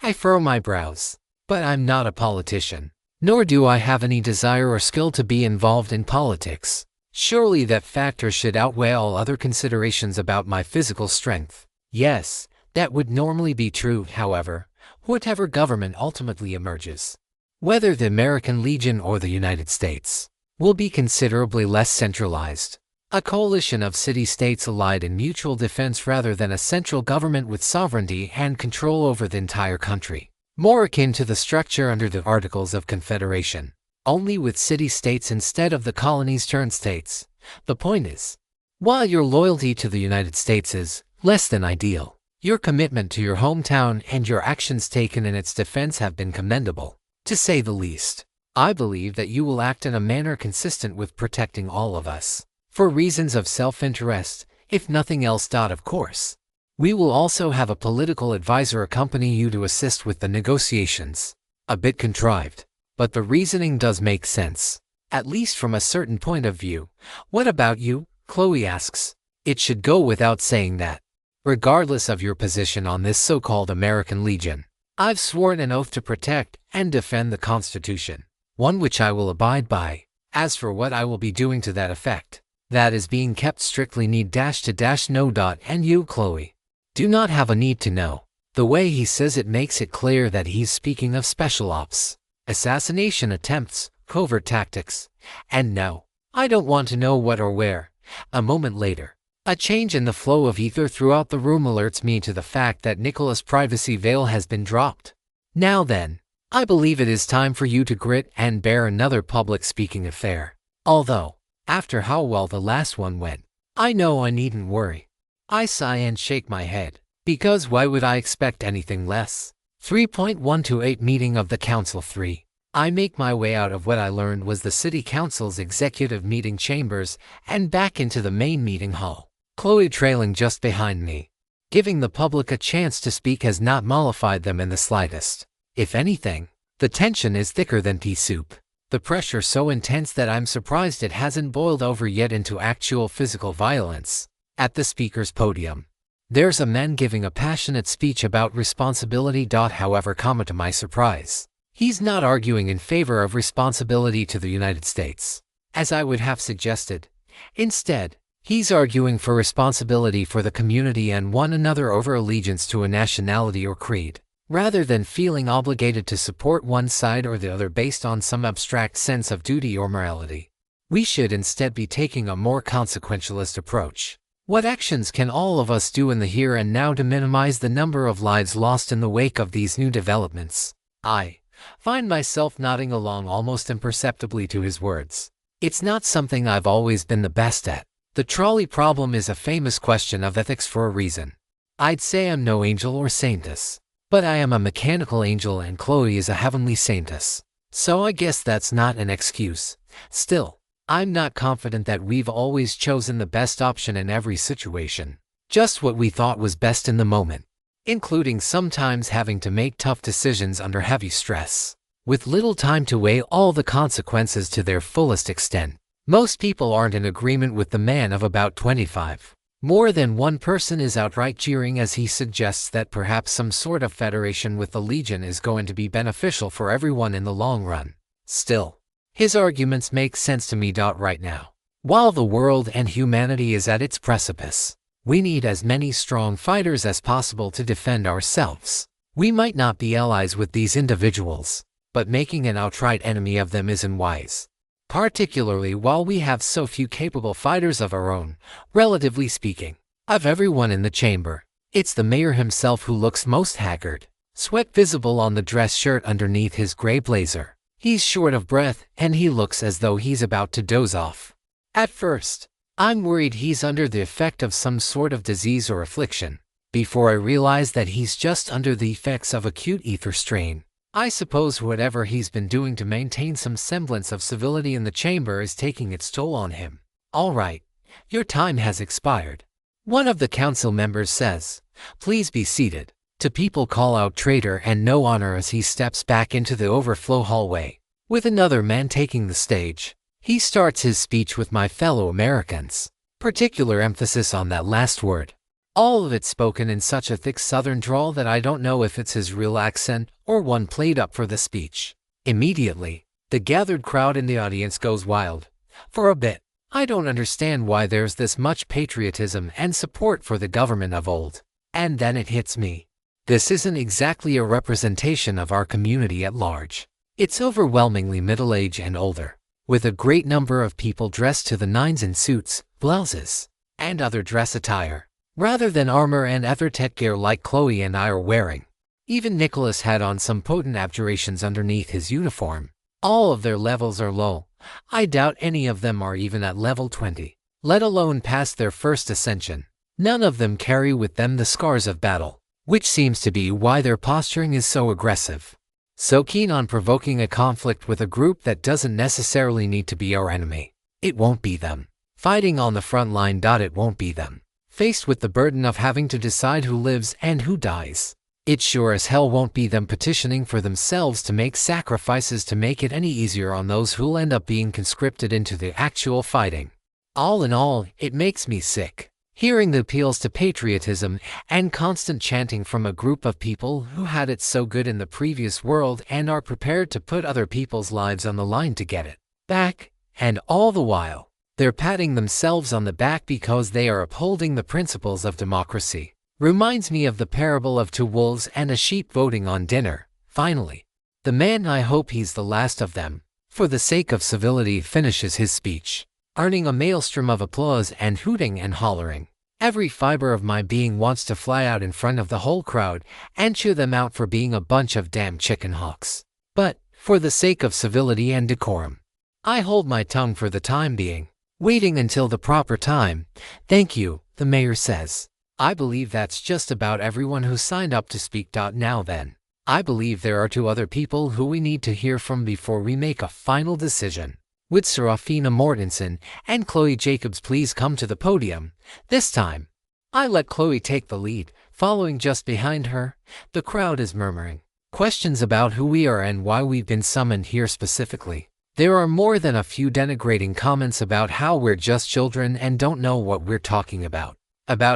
I furrow my brows. But I'm not a politician. Nor do I have any desire or skill to be involved in politics. Surely that factor should outweigh all other considerations about my physical strength. Yes, that would normally be true, however, whatever government ultimately emerges. Whether the American Legion or the United States will be considerably less centralized. A coalition of city-states allied in mutual defense rather than a central government with sovereignty and control over the entire country. More akin to the structure under the Articles of Confederation, only with city-states instead of the colonies turned states. The point is, while your loyalty to the United States is less than ideal, your commitment to your hometown and your actions taken in its defense have been commendable, to say the least. I believe that you will act in a manner consistent with protecting all of us, for reasons of self-interest, if nothing else. Of course, we will also have a political advisor accompany you to assist with the negotiations. A bit contrived, but the reasoning does make sense, at least from a certain point of view. What about you? Chloe asks. It should go without saying that, regardless of your position on this so-called American Legion, I've sworn an oath to protect and defend the Constitution, one which I will abide by. As for what I will be doing to that effect, that is being kept strictly need-to-know. And you, Chloe, do not have a need to know. The way he says it makes it clear that he's speaking of special ops, assassination attempts, covert tactics, and no, I don't want to know what or where. A moment later, a change in the flow of ether throughout the room alerts me to the fact that Nicholas' privacy veil has been dropped. Now then, I believe it is time for you to grit and bear another public speaking affair. Although, after how well the last one went, I know I needn't worry. I sigh and shake my head, because why would I expect anything less? 3.128 Meeting of the Council 3. I make my way out of what I learned was the City Council's executive meeting chambers and back into the main meeting hall, Chloe trailing just behind me. Giving the public a chance to speak has not mollified them in the slightest. If anything, the tension is thicker than pea soup. The pressure so intense that I'm surprised it hasn't boiled over yet into actual physical violence. At the speaker's podium, there's a man giving a passionate speech about responsibility. However, to my surprise, he's not arguing in favor of responsibility to the United States, as I would have suggested. Instead, he's arguing for responsibility for the community and one another over allegiance to a nationality or creed, rather than feeling obligated to support one side or the other based on some abstract sense of duty or morality. We should instead be taking a more consequentialist approach. What actions can all of us do in the here and now to minimize the number of lives lost in the wake of these new developments? I find myself nodding along almost imperceptibly to his words. It's not something I've always been the best at. The trolley problem is a famous question of ethics for a reason. I'd say I'm no angel or saintess, but I am a mechanical angel and Chloe is a heavenly saintess. So I guess that's not an excuse. Still, I'm not confident that we've always chosen the best option in every situation. Just what we thought was best in the moment, including sometimes having to make tough decisions under heavy stress, with little time to weigh all the consequences to their fullest extent. Most people aren't in agreement with the man of about 25. More than one person is outright jeering as he suggests that perhaps some sort of federation with the Legion is going to be beneficial for everyone in the long run. Still, his arguments make sense to me. Right now, while the world and humanity is at its precipice, we need as many strong fighters as possible to defend ourselves. We might not be allies with these individuals, but making an outright enemy of them isn't wise. Particularly while we have so few capable fighters of our own, relatively speaking. Of everyone in the chamber, it's the mayor himself who looks most haggard, sweat visible on the dress shirt underneath his gray blazer. He's short of breath, and he looks as though he's about to doze off. At first, I'm worried he's under the effect of some sort of disease or affliction, before I realize that he's just under the effects of acute ether strain. I suppose whatever he's been doing to maintain some semblance of civility in the chamber is taking its toll on him. All right, your time has expired. One of the council members says, "Please be seated." To people call out traitor and no honor as he steps back into the overflow hallway, with another man taking the stage. He starts his speech with "my fellow Americans," particular emphasis on that last word. All of it spoken in such a thick southern drawl that I don't know if it's his real accent or one played up for the speech. Immediately, The gathered crowd in the audience goes wild. For a bit, I don't understand why there's this much patriotism and support for the government of old. And then it hits me. This isn't exactly a representation of our community at large. It's overwhelmingly middle-aged and older, with a great number of people dressed to the nines in suits, blouses, and other dress attire, rather than armor and other gear like Chloe and I are wearing. Even Nicholas had on some potent abjurations underneath his uniform. All of their levels are low. I doubt any of them are even at level 20, let alone past their first ascension. None of them carry with them the scars of battle, which seems to be why their posturing is so aggressive. So keen on provoking a conflict with a group that doesn't necessarily need to be our enemy. It won't be them. Fighting on the front line. It won't be them. Faced with the burden of having to decide who lives and who dies. It sure as hell won't be them petitioning for themselves to make sacrifices to make it any easier on those who'll end up being conscripted into the actual fighting. All in all, it makes me sick, hearing the appeals to patriotism and constant chanting from a group of people who had it so good in the previous world and are prepared to put other people's lives on the line to get it back, and all the while, they're patting themselves on the back because they are upholding the principles of democracy. Reminds me of the parable of 2 wolves and a sheep voting on dinner. Finally, the man, I hope he's the last of them, for the sake of civility, finishes his speech, earning a maelstrom of applause and hooting and hollering. Every fiber of my being wants to fly out in front of the whole crowd and chew them out for being a bunch of damn chicken hawks. But, for the sake of civility and decorum, I hold my tongue for the time being, waiting until the proper time. Thank you, the mayor says. I believe that's just about everyone who signed up to speak. Now then, I believe there are 2 other people who we need to hear from before we make a final decision. Would Seraphina Mortensen and Chloe Jacobs please come to the podium? This time, I let Chloe take the lead. Following just behind her, the crowd is murmuring questions about who we are and why we've been summoned here specifically. There are more than a few denigrating comments about how we're just children and don't know what we're talking about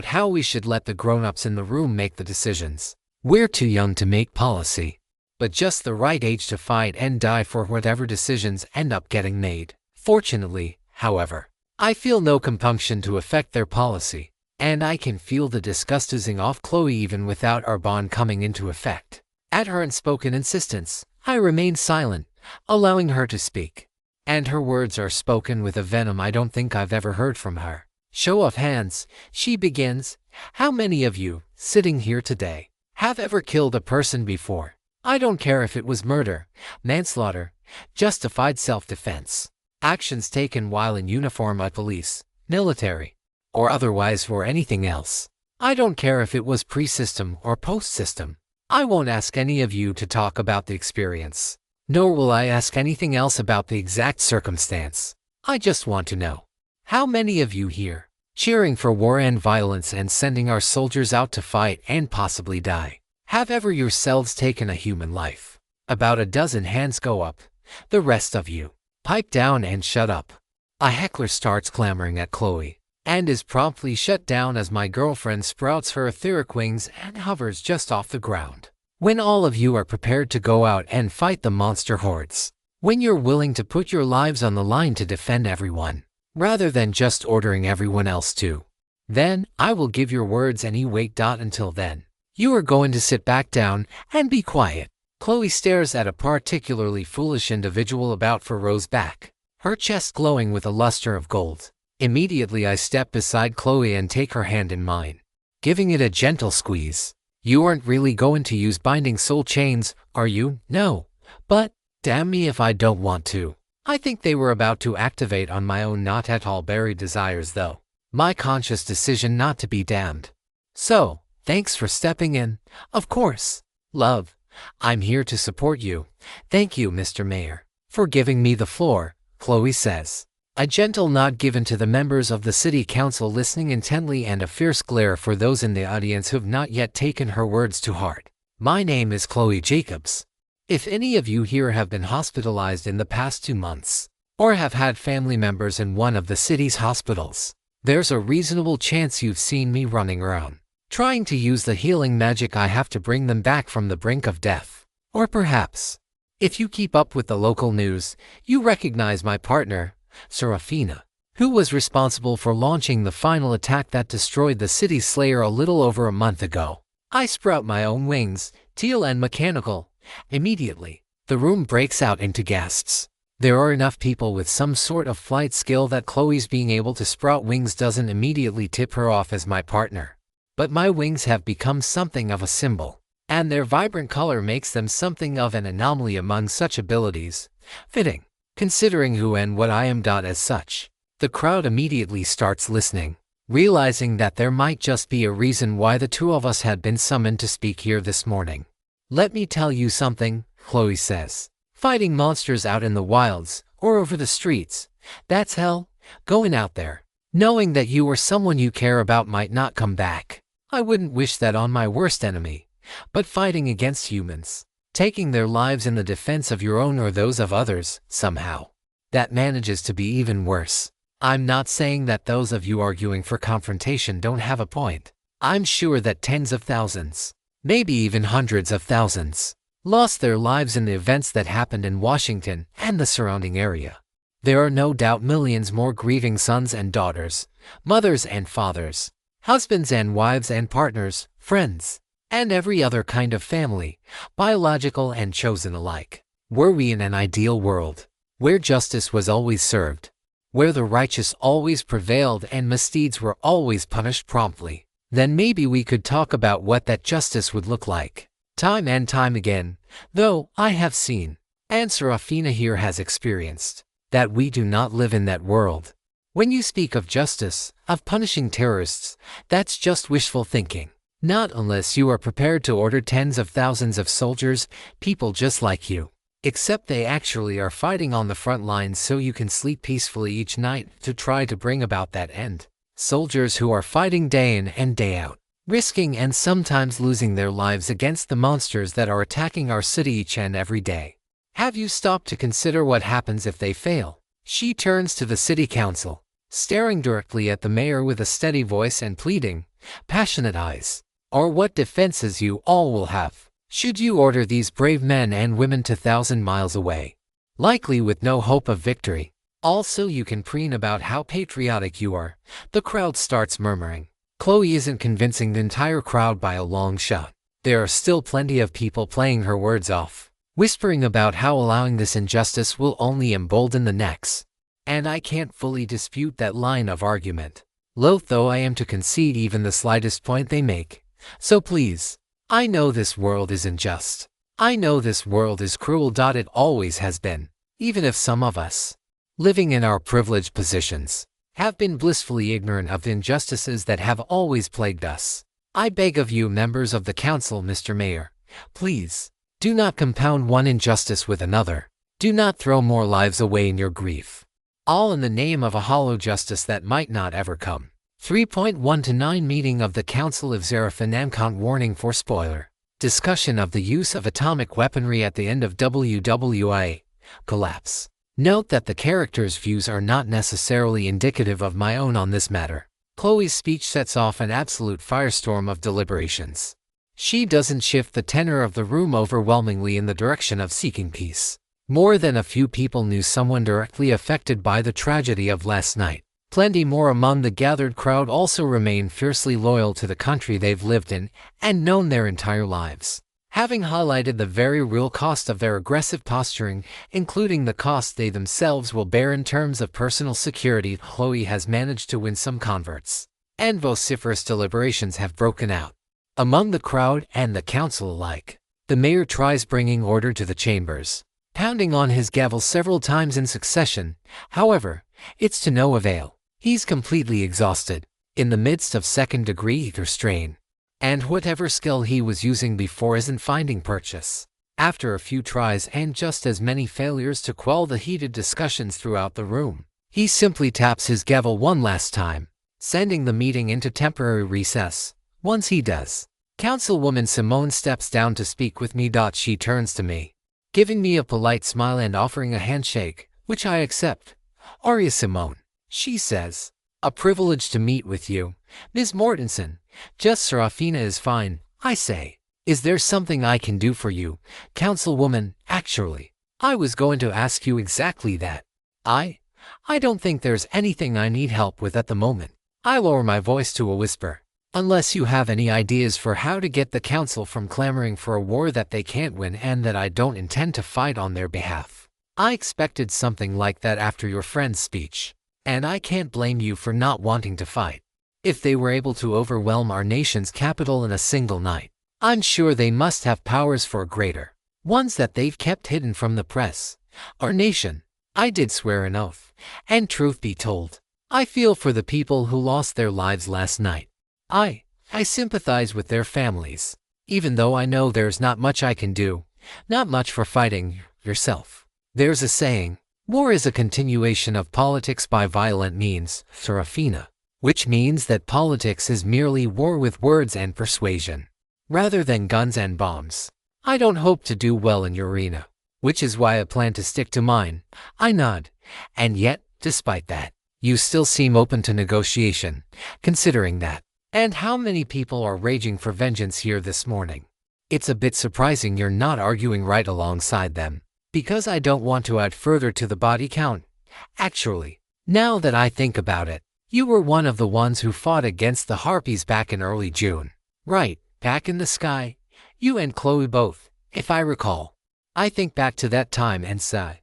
how we should let the grown-ups in the room make the decisions. We're too young to make policy, but just the right age to fight and die for whatever decisions end up getting made. Fortunately, however, I feel no compunction to affect their policy, and I can feel the disgust oozing off Chloe even without our bond coming into effect. At her unspoken insistence, I remain silent, allowing her to speak. And her words are spoken with a venom I don't think I've ever heard from her. Show of hands, she begins. How many of you, sitting here today, have ever killed a person before? I don't care if it was murder, manslaughter, justified self-defense, actions taken while in uniform at police, military, or otherwise, or anything else. I don't care if it was pre-system or post-system. I won't ask any of you to talk about the experience, nor will I ask anything else about the exact circumstance. I just want to know. How many of you here, cheering for war and violence and sending our soldiers out to fight and possibly die, have ever yourselves taken a human life? About a dozen hands go up. The rest of you, pipe down and shut up. A heckler starts clamoring at Chloe, and is promptly shut down as my girlfriend sprouts her etheric wings and hovers just off the ground. When all of you are prepared to go out and fight the monster hordes, when you're willing to put your lives on the line to defend everyone, rather than just ordering everyone else to, then I will give your words any weight. Until then, you are going to sit back down and be quiet. Chloe stares at a particularly foolish individual about 4 rows back, her chest glowing with a luster of gold. Immediately I step beside Chloe and take her hand in mine, giving it a gentle squeeze. You aren't really going to use binding soul chains, are you? No. But, damn me if I don't want to. I think they were about to activate on my own not at all buried desires though. My conscious decision not to be damned. So, thanks for stepping in. Of course. Love, I'm here to support you. Thank you, Mr. Mayor, for giving me the floor, Chloe says. A gentle nod given to the members of the city council listening intently and a fierce glare for those in the audience who've not yet taken her words to heart. My name is Chloe Jacobs. If any of you here have been hospitalized in the past 2 months, or have had family members in one of the city's hospitals, there's a reasonable chance you've seen me running around, trying to use the healing magic I have to bring them back from the brink of death. Or perhaps, If you keep up with the local news, you recognize my partner, Seraphina, who was responsible for launching the final attack that destroyed the city's slayer a little over a month ago. I sprout my own wings, teal and mechanical. Immediately, the room breaks out into gasps. There are enough people with some sort of flight skill that Chloe's being able to sprout wings doesn't immediately tip her off as my partner. But my wings have become something of a symbol, and their vibrant color makes them something of an anomaly among such abilities. Fitting, considering who and what I am. As such, the crowd immediately starts listening, realizing that there might just be a reason why the two of us had been summoned to speak here this morning. Let me tell you something, Chloe says. Fighting monsters out in the wilds, or over the streets, that's hell. Going out there, knowing that you or someone you care about might not come back. I wouldn't wish that on my worst enemy. But fighting against humans, taking their lives in the defense of your own or those of others, somehow, that manages to be even worse. I'm not saying that those of you arguing for confrontation don't have a point. I'm sure that tens of thousands, maybe even hundreds of thousands, lost their lives in the events that happened in Washington and the surrounding area. There are no doubt millions more grieving sons and daughters, mothers and fathers, husbands and wives and partners, friends, and every other kind of family, biological and chosen alike. Were we in an ideal world, where justice was always served, where the righteous always prevailed and misdeeds were always punished promptly, then maybe we could talk about what that justice would look like. Time and time again, though, I have seen, and Seraphina here has experienced, that we do not live in that world. When you speak of justice, of punishing terrorists, that's just wishful thinking. Not unless you are prepared to order tens of thousands of soldiers, people just like you. Except they actually are fighting on the front lines so you can sleep peacefully each night to try to bring about that end. Soldiers who are fighting day in and day out, risking and sometimes losing their lives against the monsters that are attacking our city each and every day. Have you stopped to consider what happens if they fail? She turns to the city council, staring directly at the mayor with a steady voice and pleading, passionate eyes. Or what defenses you all will have, should you order these brave men and women to 1,000 miles away, likely with no hope of victory. Also you can preen about how patriotic you are. The crowd starts murmuring. Chloe isn't convincing the entire crowd by a long shot. There are still plenty of people playing her words off, whispering about how allowing this injustice will only embolden the next. And I can't fully dispute that line of argument, loath though I am to concede even the slightest point they make. So please, I know this world is unjust. I know this world is cruel. It always has been, even if some of us, living in our privileged positions, have been blissfully ignorant of the injustices that have always plagued us. I beg of you, members of the council, Mr. Mayor, please, do not compound one injustice with another. Do not throw more lives away in your grief, all in the name of a hollow justice that might not ever come. 3.1 to 9 Meeting of the Council of Seraphina. Warning for spoiler. Discussion of the use of atomic weaponry at the end of WWA. Collapse. Note that the characters' views are not necessarily indicative of my own on this matter. Chloe's speech sets off an absolute firestorm of deliberations. She doesn't shift the tenor of the room overwhelmingly in the direction of seeking peace. More than a few people knew someone directly affected by the tragedy of last night. Plenty more among the gathered crowd also remain fiercely loyal to the country they've lived in and known their entire lives. Having highlighted the very real cost of their aggressive posturing, including the cost they themselves will bear in terms of personal security, Chloe has managed to win some converts, and vociferous deliberations have broken out among the crowd and the council alike. The mayor tries bringing order to the chambers, pounding on his gavel several times in succession. However, it's to no avail. He's completely exhausted, in the midst of second-degree ether strain, and whatever skill he was using before isn't finding purchase. After a few tries and just as many failures to quell the heated discussions throughout the room, he simply taps his gavel one last time, sending the meeting into temporary recess. Once he does, Councilwoman Simone steps down to speak with me. She turns to me, giving me a polite smile and offering a handshake, which I accept. Aria Simone, she says. A privilege to meet with you, Ms. Mortensen. Just Seraphina is fine, I say. Is there something I can do for you, Councilwoman? Actually, I was going to ask you exactly that. I don't think there's anything I need help with at the moment. I lower my voice to a whisper. Unless you have any ideas for how to get the council from clamoring for a war that they can't win and that I don't intend to fight on their behalf. I expected something like that after your friend's speech, and I can't blame you for not wanting to fight. If they were able to overwhelm our nation's capital in a single night, I'm sure they must have powers far greater, ones that they've kept hidden from the press. Our nation, I did swear an oath, and truth be told, I feel for the people who lost their lives last night. I sympathize with their families, even though I know there's not much I can do, not much for fighting yourself. There's a saying, war is a continuation of politics by violent means, Seraphina, which means that politics is merely war with words and persuasion, rather than guns and bombs. I don't hope to do well in your arena, which is why I plan to stick to mine. I nod, and yet, despite that, you still seem open to negotiation, considering that. And how many people are raging for vengeance here this morning? It's a bit surprising you're not arguing right alongside them, because I don't want to add further to the body count. Actually, now that I think about it, you were one of the ones who fought against the Harpies back in early June. Right, back in the sky. You and Chloe both, if I recall. I think back to that time and sigh.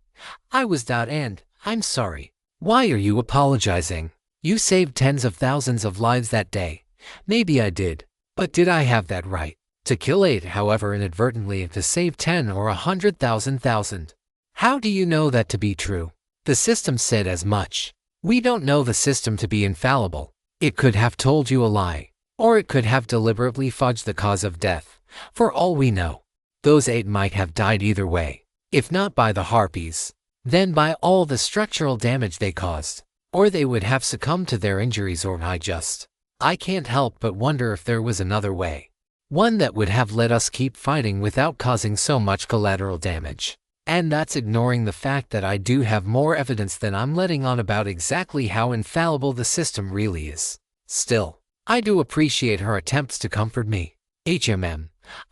I was down and, I'm sorry. Why are you apologizing? You saved tens of thousands of lives that day. Maybe I did, but did I have that right? To kill 8, however, inadvertently, to save 10 or 100,000. How do you know that to be true? The system said as much. We don't know the system to be infallible. It could have told you a lie, or it could have deliberately fudged the cause of death. For all we know, those 8 might have died either way. If not by the Harpies, then by all the structural damage they caused. Or they would have succumbed to their injuries, or I can't help but wonder if there was another way. One that would have let us keep fighting without causing so much collateral damage. And that's ignoring the fact that I do have more evidence than I'm letting on about exactly how infallible the system really is. Still, I do appreciate her attempts to comfort me.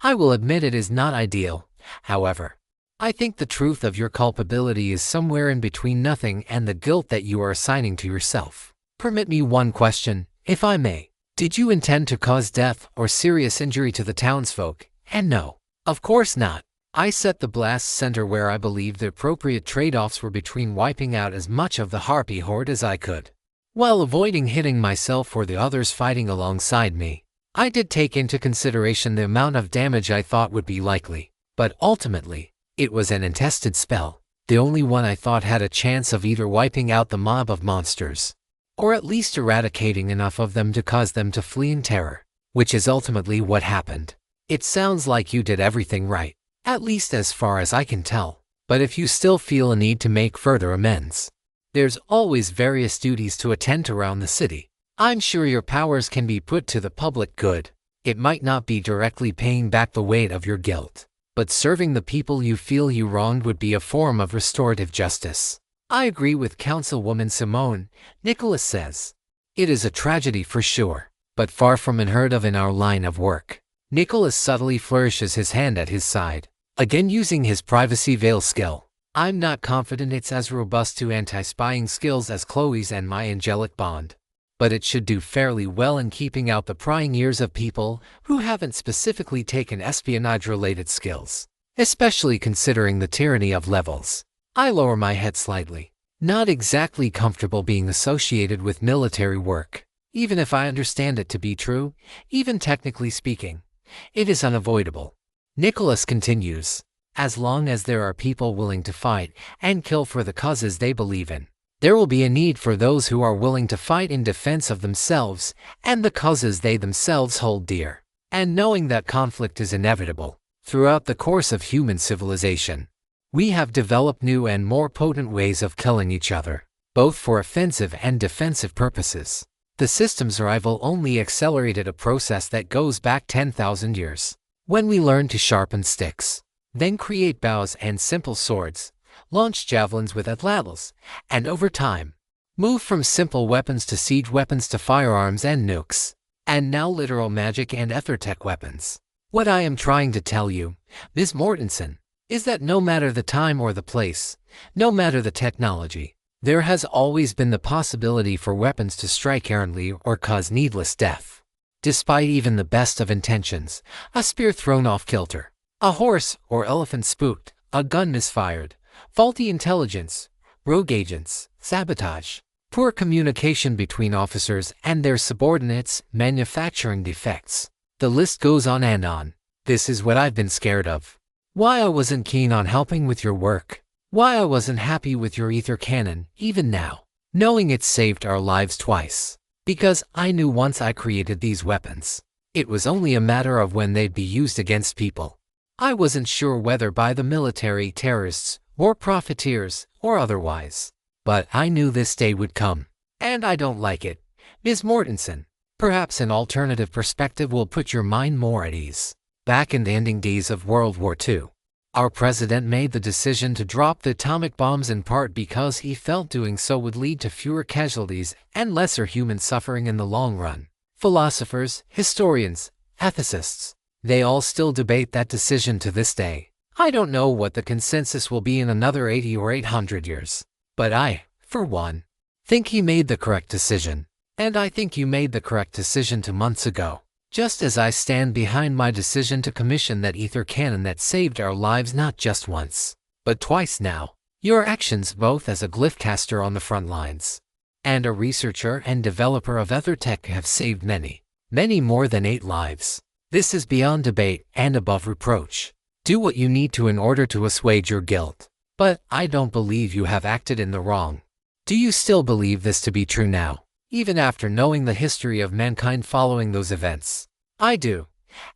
I will admit it is not ideal. However, I think the truth of your culpability is somewhere in between nothing and the guilt that you are assigning to yourself. Permit me one question, if I may. Did you intend to cause death or serious injury to the townsfolk? And no, of course not. I set the blast center where I believed the appropriate trade-offs were between wiping out as much of the Harpy horde as I could, while avoiding hitting myself or the others fighting alongside me. I did take into consideration the amount of damage I thought would be likely, but ultimately, it was an untested spell, the only one I thought had a chance of either wiping out the mob of monsters, or at least eradicating enough of them to cause them to flee in terror, which is ultimately what happened. It sounds like you did everything right, at least as far as I can tell, but if you still feel a need to make further amends, there's always various duties to attend to around the city. I'm sure your powers can be put to the public good. It might not be directly paying back the weight of your guilt, but serving the people you feel you wronged would be a form of restorative justice. I agree with Councilwoman Simone, Nicholas says. It is a tragedy for sure, but far from unheard of in our line of work. Nicholas subtly flourishes his hand at his side, again using his privacy veil skill. I'm not confident it's as robust to anti-spying skills as Chloe's and my angelic bond, but it should do fairly well in keeping out the prying ears of people who haven't specifically taken espionage-related skills, especially considering the tyranny of levels. I lower my head slightly, not exactly comfortable being associated with military work, even if I understand it to be true, even technically speaking. It is unavoidable. Nicholas continues, as long as there are people willing to fight and kill for the causes they believe in, there will be a need for those who are willing to fight in defense of themselves and the causes they themselves hold dear. And knowing that conflict is inevitable throughout the course of human civilization, we have developed new and more potent ways of killing each other, both for offensive and defensive purposes. The system's arrival only accelerated a process that goes back 10,000 years, when we learned to sharpen sticks, then create bows and simple swords, launch javelins with atlatls, and over time, move from simple weapons to siege weapons to firearms and nukes, and now literal magic and ethertech weapons. What I am trying to tell you, Ms. Mortensen, is that no matter the time or the place, no matter the technology, there has always been the possibility for weapons to strike errantly or cause needless death. Despite even the best of intentions, a spear thrown off kilter, a horse or elephant spooked, a gun misfired, faulty intelligence, rogue agents, sabotage, poor communication between officers and their subordinates, manufacturing defects. The list goes on and on. This is what I've been scared of. Why I wasn't keen on helping with your work. Why I wasn't happy with your ether cannon, even now, knowing it saved our lives twice. Because I knew once I created these weapons, it was only a matter of when they'd be used against people. I wasn't sure whether by the military, terrorists, or profiteers, or otherwise. But I knew this day would come. And I don't like it. Ms. Mortensen, perhaps an alternative perspective will put your mind more at ease. Back in the ending days of World War II, our president made the decision to drop the atomic bombs in part because he felt doing so would lead to fewer casualties and lesser human suffering in the long run. Philosophers, historians, ethicists, they all still debate that decision to this day. I don't know what the consensus will be in another 80 or 800 years. But I, for one, think he made the correct decision. And I think you made the correct decision 2 months ago. Just as I stand behind my decision to commission that ether cannon that saved our lives not just once, but twice now. Your actions both as a glyph caster on the front lines and a researcher and developer of ether tech have saved many, many more than 8 lives. This is beyond debate and above reproach. Do what you need to in order to assuage your guilt. But I don't believe you have acted in the wrong. Do you still believe this to be true now, even after knowing the history of mankind following those events? I do.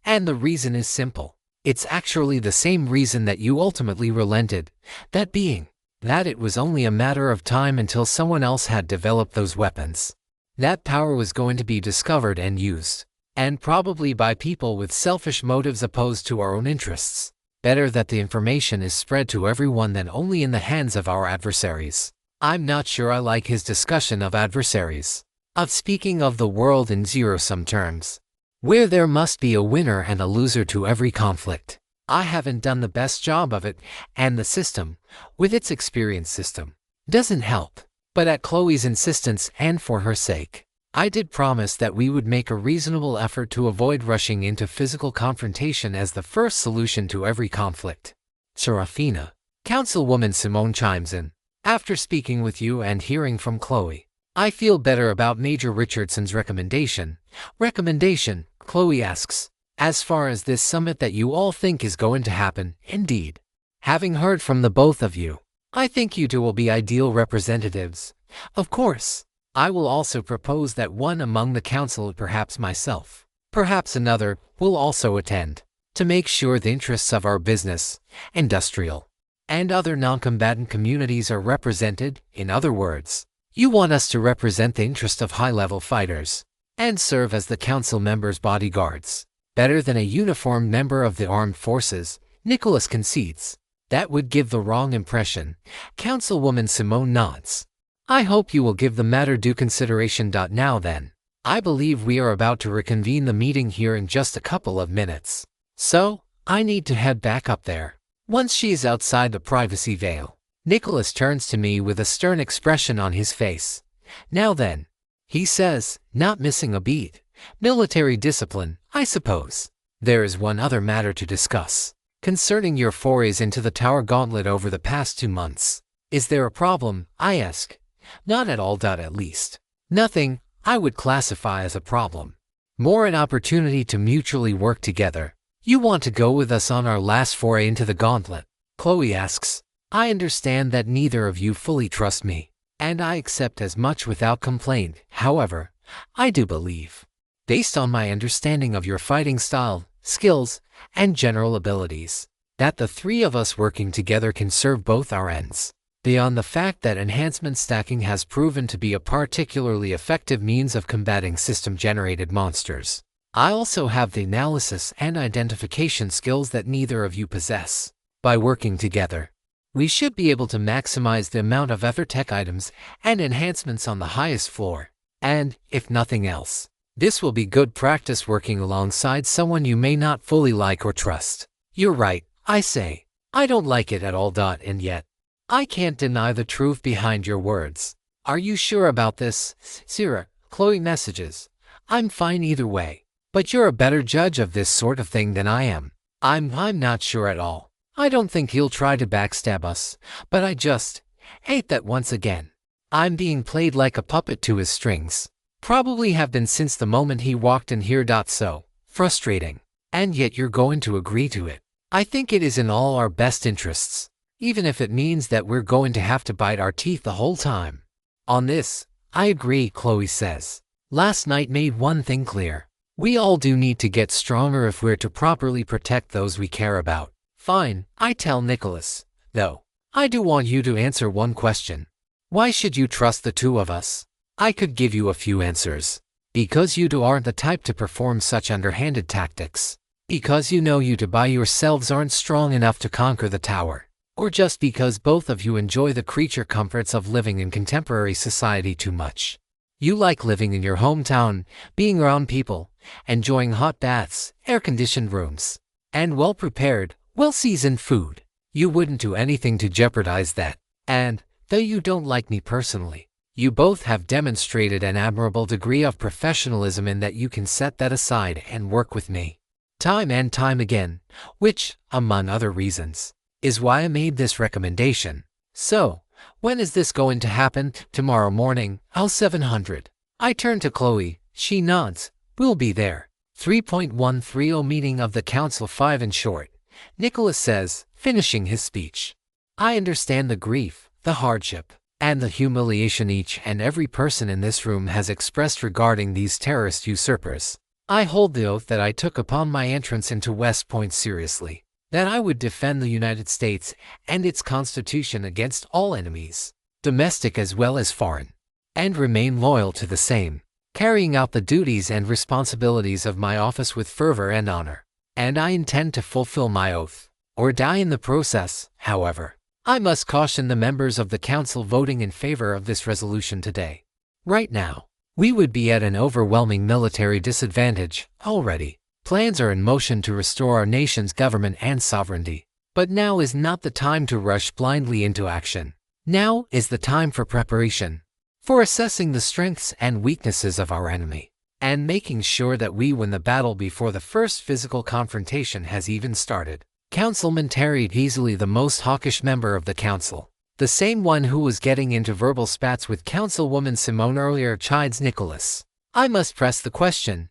And the reason is simple. It's actually the same reason that you ultimately relented, that being, that it was only a matter of time until someone else had developed those weapons. That power was going to be discovered and used, and probably by people with selfish motives opposed to our own interests. Better that the information is spread to everyone than only in the hands of our adversaries. I'm not sure I like his discussion of adversaries, of speaking of the world in zero-sum terms, where there must be a winner and a loser to every conflict. I haven't done the best job of it, and the system, with its experience system, doesn't help. But at Chloe's insistence and for her sake, I did promise that we would make a reasonable effort to avoid rushing into physical confrontation as the first solution to every conflict. Seraphina, Councilwoman Simone chimes in. After speaking with you and hearing from Chloe, I feel better about Major Richardson's recommendation. Recommendation, Chloe asks. As far as this summit that you all think is going to happen, indeed. Having heard from the both of you, I think you two will be ideal representatives. Of course, I will also propose that one among the council, perhaps myself, perhaps another, will also attend, to make sure the interests of our business, industrial, and other non-combatant communities are represented. In other words, you want us to represent the interest of high-level fighters, and serve as the council members' bodyguards. Better than a uniformed member of the armed forces, Nicholas concedes. That would give the wrong impression. Councilwoman Simone nods. I hope you will give the matter due consideration. Now then, I believe we are about to reconvene the meeting here in just a couple of minutes. So, I need to head back up there. Once she is outside the privacy veil, Nicholas turns to me with a stern expression on his face. Now then, he says, not missing a beat. Military discipline, I suppose. There is one other matter to discuss. Concerning your forays into the Tower Gauntlet over the past 2 months. Is there a problem, I ask? Not at all. At least. Nothing I would classify as a problem. More an opportunity to mutually work together. You want to go with us on our last foray into the gauntlet? Chloe asks. I understand that neither of you fully trust me, and I accept as much without complaint. However, I do believe, based on my understanding of your fighting style, skills, and general abilities, that the 3 of us working together can serve both our ends. Beyond the fact that enhancement stacking has proven to be a particularly effective means of combating system-generated monsters, I also have the analysis and identification skills that neither of you possess. By working together, we should be able to maximize the amount of ether tech items and enhancements on the highest floor, and, if nothing else, This will be good practice working alongside someone you may not fully like or trust. You're right, I say. I don't like it at all. And yet, I can't deny the truth behind your words. Are you sure about this, Sarah? Chloe messages. I'm fine either way. But you're a better judge of this sort of thing than I am. I'm not sure at all. I don't think he'll try to backstab us, but I just hate that once again I'm being played like a puppet to his strings. Probably have been since the moment he walked in here. So frustrating. And yet you're going to agree to it. I think it is in all our best interests, even if it means that we're going to have to bite our teeth the whole time. On this, I agree, Chloe says. Last night made one thing clear. We all do need to get stronger if we're to properly protect those we care about. Fine, I tell Nicholas. Though, I do want you to answer one question. Why should you trust the two of us? I could give you a few answers. Because you two aren't the type to perform such underhanded tactics. Because you know you two by yourselves aren't strong enough to conquer the tower. Or just because both of you enjoy the creature comforts of living in contemporary society too much. You like living in your hometown, being around people, enjoying hot baths, air-conditioned rooms, and well-prepared, well-seasoned food. You wouldn't do anything to jeopardize that. And, though you don't like me personally, you both have demonstrated an admirable degree of professionalism in that you can set that aside and work with me. Time and time again, which, among other reasons, is why I made this recommendation. So, when is this going to happen? Tomorrow morning, L700. I turn to Chloe. She nods. We'll be there. 3.130 meeting of the Council 5 in short. Nicholas says, finishing his speech. I understand the grief, the hardship, and the humiliation each and every person in this room has expressed regarding these terrorist usurpers. I hold the oath that I took upon my entrance into West Point seriously, that I would defend the United States and its Constitution against all enemies, domestic as well as foreign, and remain loyal to the same, carrying out the duties and responsibilities of my office with fervor and honor. And I intend to fulfill my oath, or die in the process. However, I must caution the members of the Council voting in favor of this resolution today. Right now, we would be at an overwhelming military disadvantage already. Plans are in motion to restore our nation's government and sovereignty. But now is not the time to rush blindly into action. Now is the time for preparation, for assessing the strengths and weaknesses of our enemy, and making sure that we win the battle before the first physical confrontation has even started. Councilman Terry, easily the most hawkish member of the council, the same one who was getting into verbal spats with Councilwoman Simone earlier, chides Nicholas. I must press the question,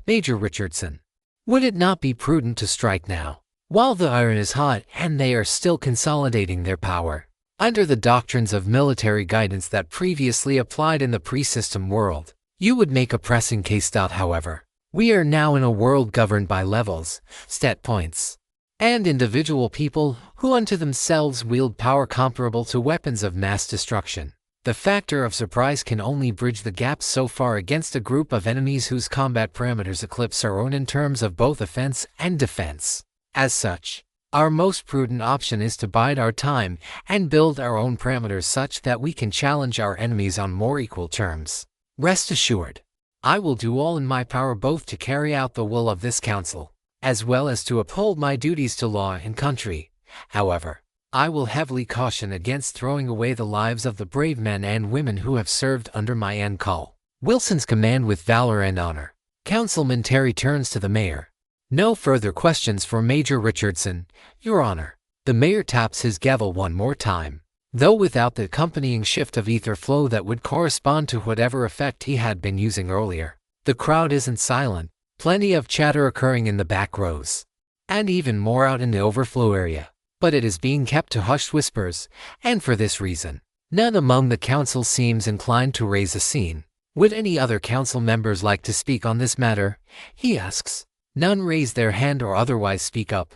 Major Richardson. Would it not be prudent to strike now, while the iron is hot and they are still consolidating their power, under the doctrines of military guidance that previously applied in the pre-system world? You would make a pressing case. However, we are now in a world governed by levels, stat points, and individual people who unto themselves wield power comparable to weapons of mass destruction. The factor of surprise can only bridge the gap so far against a group of enemies whose combat parameters eclipse our own in terms of both offense and defense. As such, our most prudent option is to bide our time and build our own parameters such that we can challenge our enemies on more equal terms. Rest assured, I will do all in my power both to carry out the will of this council, as well as to uphold my duties to law and country. However, I will heavily caution against throwing away the lives of the brave men and women who have served under my and Call Wilson's command with valor and honor. Councilman Terry turns to the mayor. No further questions for Major Richardson, Your Honor. The mayor taps his gavel one more time, though without the accompanying shift of ether flow that would correspond to whatever effect he had been using earlier. The crowd isn't silent. Plenty of chatter occurring in the back rows, and even more out in the overflow area. But it is being kept to hushed whispers, and for this reason, none among the council seems inclined to raise a scene. Would any other council members like to speak on this matter? He asks. None raise their hand or otherwise speak up.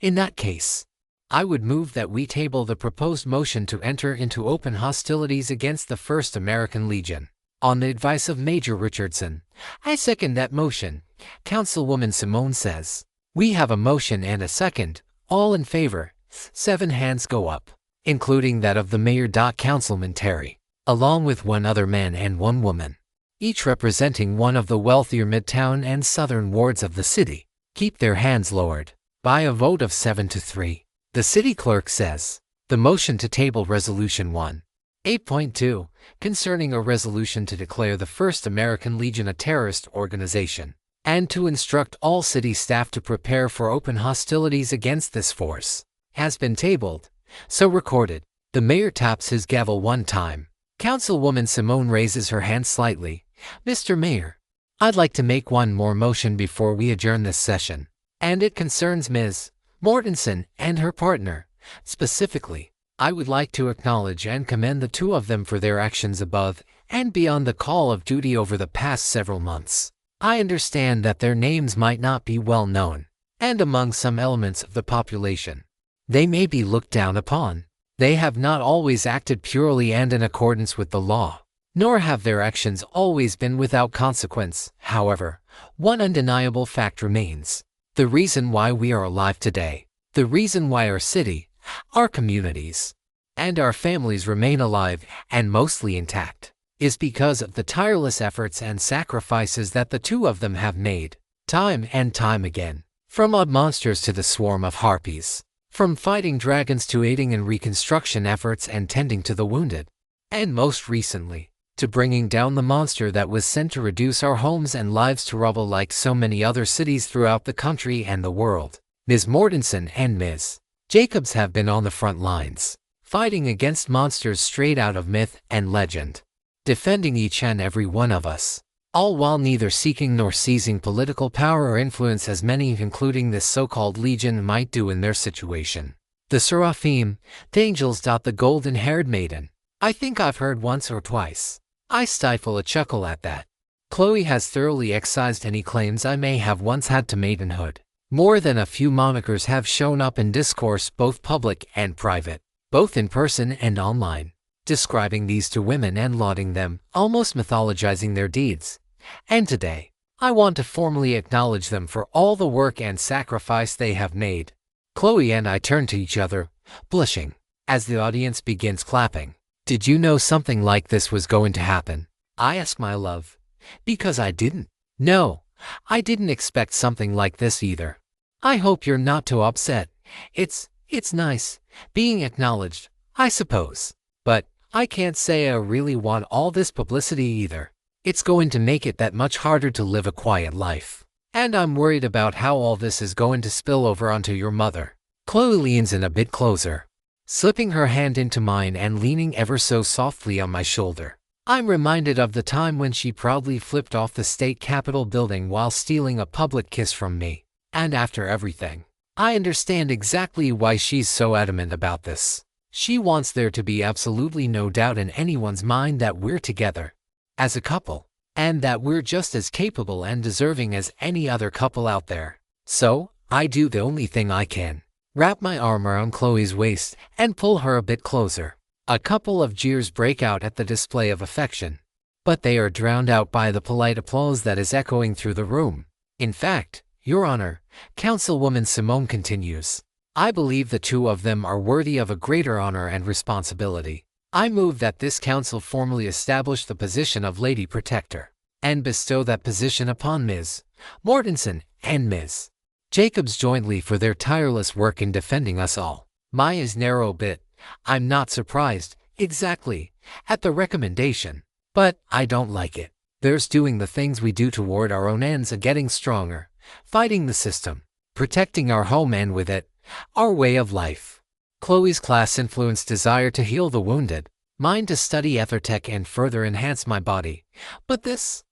In that case, I would move that we table the proposed motion to enter into open hostilities against the 1st American Legion. On the advice of Major Richardson, I second that motion. Councilwoman Simone says. We have a motion and a second. All in favor. 7 hands go up, including that of the mayor. Councilman Terry, along with 1 other man and 1 woman. each representing one of the wealthier midtown and southern wards of the city, keep their hands lowered. By a vote of 7-3, the city clerk says, the motion to table Resolution 1. 8.2, concerning a resolution to declare the First American Legion a terrorist organization, and to instruct all city staff to prepare for open hostilities against this force, has been tabled. So recorded. The mayor taps his gavel one time. Councilwoman Simone raises her hand slightly. Mr. Mayor, I'd like to make one more motion before we adjourn this session, and it concerns Ms. Mortensen and her partner. Specifically, I would like to acknowledge and commend the two of them for their actions above and beyond the call of duty over the past several months. I understand that their names might not be well known, and among some elements of the population, they may be looked down upon. They have not always acted purely and in accordance with the law, nor have their actions always been without consequence. However, one undeniable fact remains. The reason why we are alive today, the reason why our city, our communities, and our families remain alive and mostly intact, is because of the tireless efforts and sacrifices that the two of them have made, time and time again. From mob monsters to the swarm of harpies, from fighting dragons to aiding in reconstruction efforts and tending to the wounded, and most recently, to bringing down the monster that was sent to reduce our homes and lives to rubble like so many other cities throughout the country and the world. Ms. Mortensen and Ms. Jacobs have been on the front lines, fighting against monsters straight out of myth and legend, defending each and every one of us, all while neither seeking nor seizing political power or influence as many, including this so-called legion, might do in their situation. The Seraphim, the angels. The golden-haired maiden. I think I've heard once or twice. I stifle a chuckle at that. Chloe has thoroughly excised any claims I may have once had to maidenhood. More than a few monikers have shown up in discourse, both public and private, both in person and online, describing these two women and lauding them, almost mythologizing their deeds. And today, I want to formally acknowledge them for all the work and sacrifice they have made. Chloe and I turn to each other, blushing, as the audience begins clapping. Did you know something like this was going to happen? I ask my love. Because I didn't. No, I didn't expect something like this either. I hope you're not too upset. It's nice being acknowledged, I suppose. But I can't say I really want all this publicity either. It's going to make it that much harder to live a quiet life. And I'm worried about how all this is going to spill over onto your mother. Chloe leans in a bit closer, slipping her hand into mine and leaning ever so softly on my shoulder. I'm reminded of the time when she proudly flipped off the state capitol building while stealing a public kiss from me. And after everything, I understand exactly why she's so adamant about this. She wants there to be absolutely no doubt in anyone's mind that we're together as a couple, and that we're just as capable and deserving as any other couple out there. So, I do the only thing I can. Wrap my arm around Chloe's waist and pull her a bit closer. A couple of jeers break out at the display of affection, but they are drowned out by the polite applause that is echoing through the room. In fact, Your Honor, Councilwoman Simone continues, I believe the two of them are worthy of a greater honor and responsibility. I move that this council formally establish the position of Lady Protector, and bestow that position upon Ms. Mortensen and Ms. Jacobs jointly for their tireless work in defending us all. Maya's narrow bit. I'm not surprised, exactly, at the recommendation, but I don't like it. There's doing the things we do toward our own ends and getting stronger, fighting the system, protecting our home and with it, our way of life. Chloe's class-influenced desire to heal the wounded, mine to study ethertech and further enhance my body. But this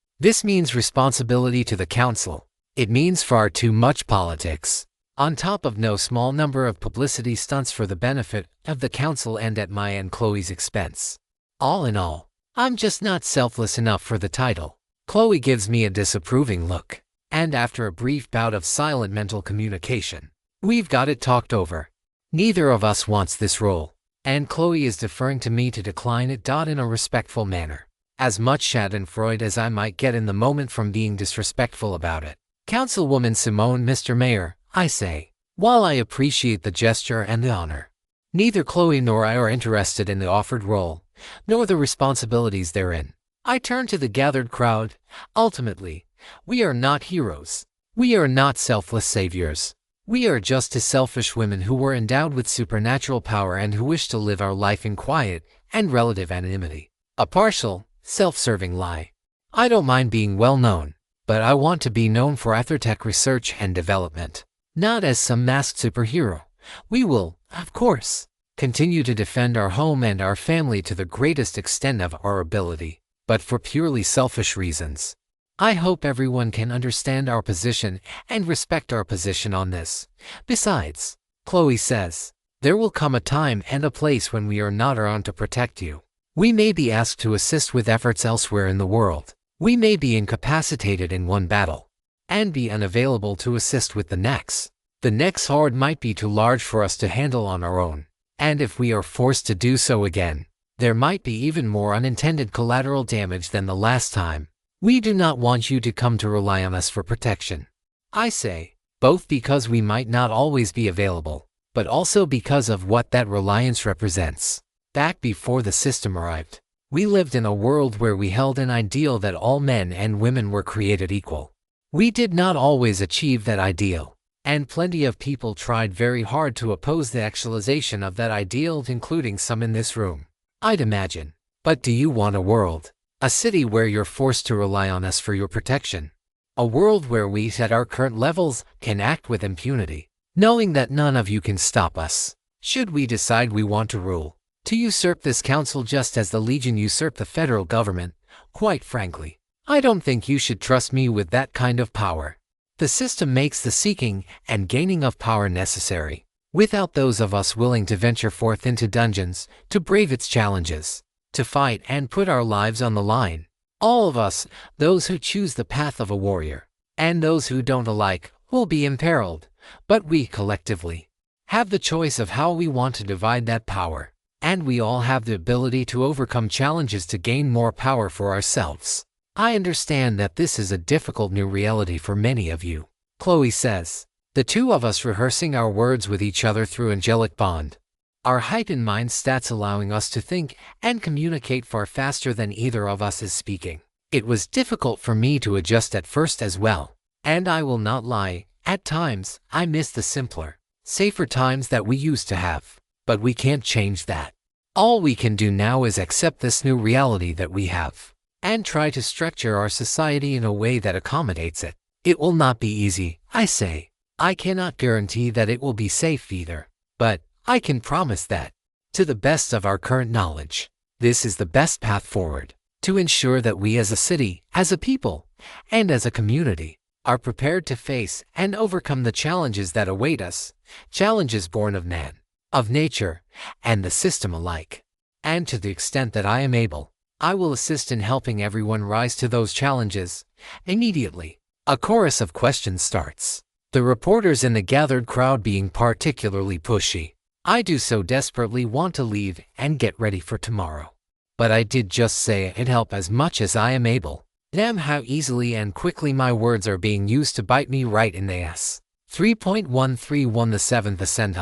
means responsibility to the council. It means far too much politics, on top of no small number of publicity stunts for the benefit of the council and at my and Chloe's expense. All in all, I'm just not selfless enough for the title. Chloe gives me a disapproving look, and after a brief bout of silent mental communication, we've got it talked over. Neither of us wants this role, and Chloe is deferring to me to decline it. In a respectful manner, as much schadenfreude as I might get in the moment from being disrespectful about it. Councilwoman Simone, Mr. Mayor, I say, while I appreciate the gesture and the honor, neither Chloe nor I are interested in the offered role, nor the responsibilities therein. I turn to the gathered crowd. Ultimately, we are not heroes. We are not selfless saviors. We are just as selfish women who were endowed with supernatural power and who wish to live our life in quiet and relative anonymity. A partial, self-serving lie. I don't mind being well known, but I want to be known for EtherTech research and development. Not as some masked superhero. We will, of course, continue to defend our home and our family to the greatest extent of our ability, but for purely selfish reasons. I hope everyone can understand our position and respect our position on this. Besides, Chloe says, there will come a time and a place when we are not around to protect you. We may be asked to assist with efforts elsewhere in the world. We may be incapacitated in one battle and be unavailable to assist with the next. The next horde might be too large for us to handle on our own, and if we are forced to do so again, there might be even more unintended collateral damage than the last time. We do not want you to come to rely on us for protection. I say, both because we might not always be available, but also because of what that reliance represents. Back before the system arrived, we lived in a world where we held an ideal that all men and women were created equal. We did not always achieve that ideal, and plenty of people tried very hard to oppose the actualization of that ideal, including some in this room, I'd imagine. But do you want a world, a city where you're forced to rely on us for your protection? A world where we, at our current levels, can act with impunity, knowing that none of you can stop us, should we decide we want to rule? To usurp this council just as the Legion usurped the federal government? Quite frankly, I don't think you should trust me with that kind of power. The system makes the seeking and gaining of power necessary. Without those of us willing to venture forth into dungeons, to brave its challenges, to fight and put our lives on the line, all of us, those who choose the path of a warrior, and those who don't alike, will be imperiled. But we collectively have the choice of how we want to divide that power, and we all have the ability to overcome challenges to gain more power for ourselves. I understand that this is a difficult new reality for many of you, Chloe says, the two of us rehearsing our words with each other through angelic bond. Our heightened mind stats allowing us to think and communicate far faster than either of us is speaking. It was difficult for me to adjust at first as well, and I will not lie, at times I miss the simpler, safer times that we used to have, but we can't change that. All we can do now is accept this new reality that we have, and try to structure our society in a way that accommodates it. It will not be easy, I say. I cannot guarantee that it will be safe either, but I can promise that, to the best of our current knowledge, this is the best path forward, to ensure that we as a city, as a people, and as a community, are prepared to face and overcome the challenges that await us, challenges born of man, of nature, and the system alike. And to the extent that I am able, I will assist in helping everyone rise to those challenges. Immediately, a chorus of questions starts, the reporters in the gathered crowd being particularly pushy. I do so desperately want to leave and get ready for tomorrow. But I did just say I'd help as much as I am able. Damn how easily and quickly my words are being used to bite me right in the ass. 3.131 The 7th Ascent.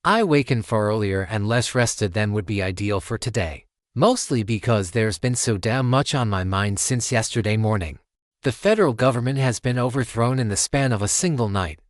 I wakened far earlier and less rested than would be ideal for today. Mostly because there's been so damn much on my mind since yesterday morning. The federal government has been overthrown in the span of a single night.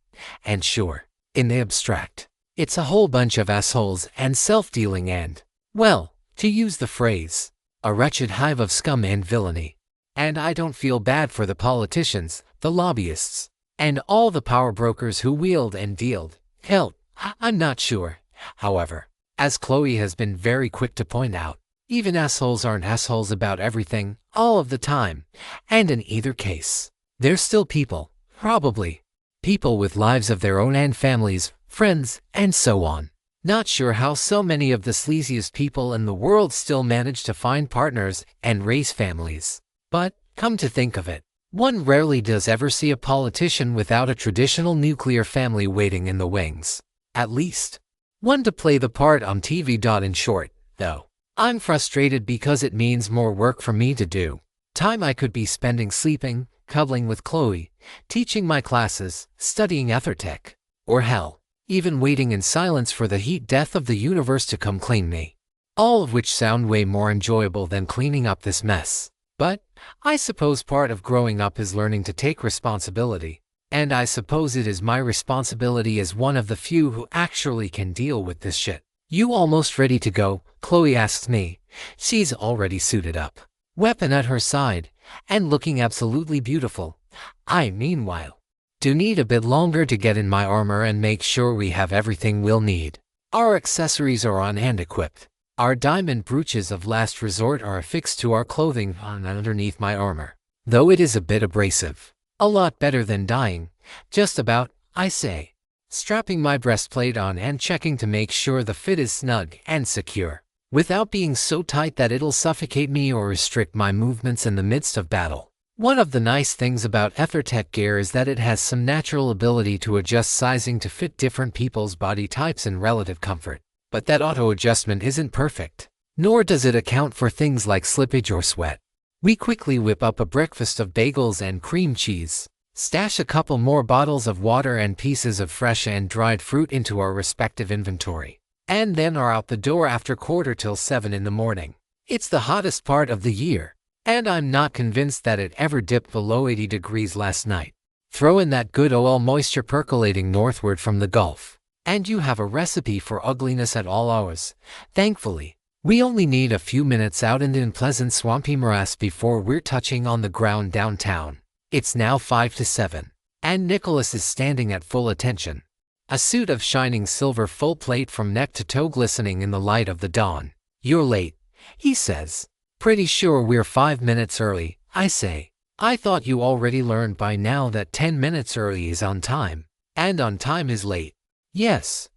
And sure, in the abstract, it's a whole bunch of assholes and self-dealing and, well, to use the phrase, a wretched hive of scum and villainy. And I don't feel bad for the politicians, the lobbyists, and all the power brokers who wheeled and dealed. Hell, I'm not sure. However, as Chloe has been very quick to point out, even assholes aren't assholes about everything, all of the time. And in either case, they're still people, probably. People with lives of their own and families, friends, and so on. Not sure how so many of the sleaziest people in the world still manage to find partners and raise families. But, come to think of it, one rarely does ever see a politician without a traditional nuclear family waiting in the wings. At least, one to play the part on TV. In short, though, I'm frustrated because it means more work for me to do. Time I could be spending sleeping, cuddling with Chloe, teaching my classes, studying EtherTech, or hell, even waiting in silence for the heat death of the universe to come clean me. All of which sound way more enjoyable than cleaning up this mess. But I suppose part of growing up is learning to take responsibility. And I suppose it is my responsibility as one of the few who actually can deal with this shit. You almost ready to go? Chloe asks me. She's already suited up, weapon at her side, and looking absolutely beautiful. I, meanwhile, do need a bit longer to get in my armor and make sure we have everything we'll need. Our accessories are on and equipped. Our diamond brooches of last resort are affixed to our clothing on underneath my armor, though it is a bit abrasive. A lot better than dying, just about, I say, strapping my breastplate on and checking to make sure the fit is snug and secure, without being so tight that it'll suffocate me or restrict my movements in the midst of battle. One of the nice things about EtherTech gear is that it has some natural ability to adjust sizing to fit different people's body types and relative comfort. But that auto-adjustment isn't perfect, nor does it account for things like slippage or sweat. We quickly whip up a breakfast of bagels and cream cheese, stash a couple more bottles of water and pieces of fresh and dried fruit into our respective inventory, and then are out the door after 6:45 in the morning. It's the hottest part of the year, and I'm not convinced that it ever dipped below 80 degrees last night. Throw in that good old moisture percolating northward from the Gulf, and you have a recipe for ugliness at all hours. Thankfully, we only need a few minutes out in pleasant swampy morass before we're touching on the ground downtown. It's now 5 to 7, and Nicholas is standing at full attention. A suit of shining silver full plate from neck to toe glistening in the light of the dawn. You're late, he says. Pretty sure we're 5 minutes early, I say. I thought you already learned by now that 10 minutes early is on time, and on time is late. Yes,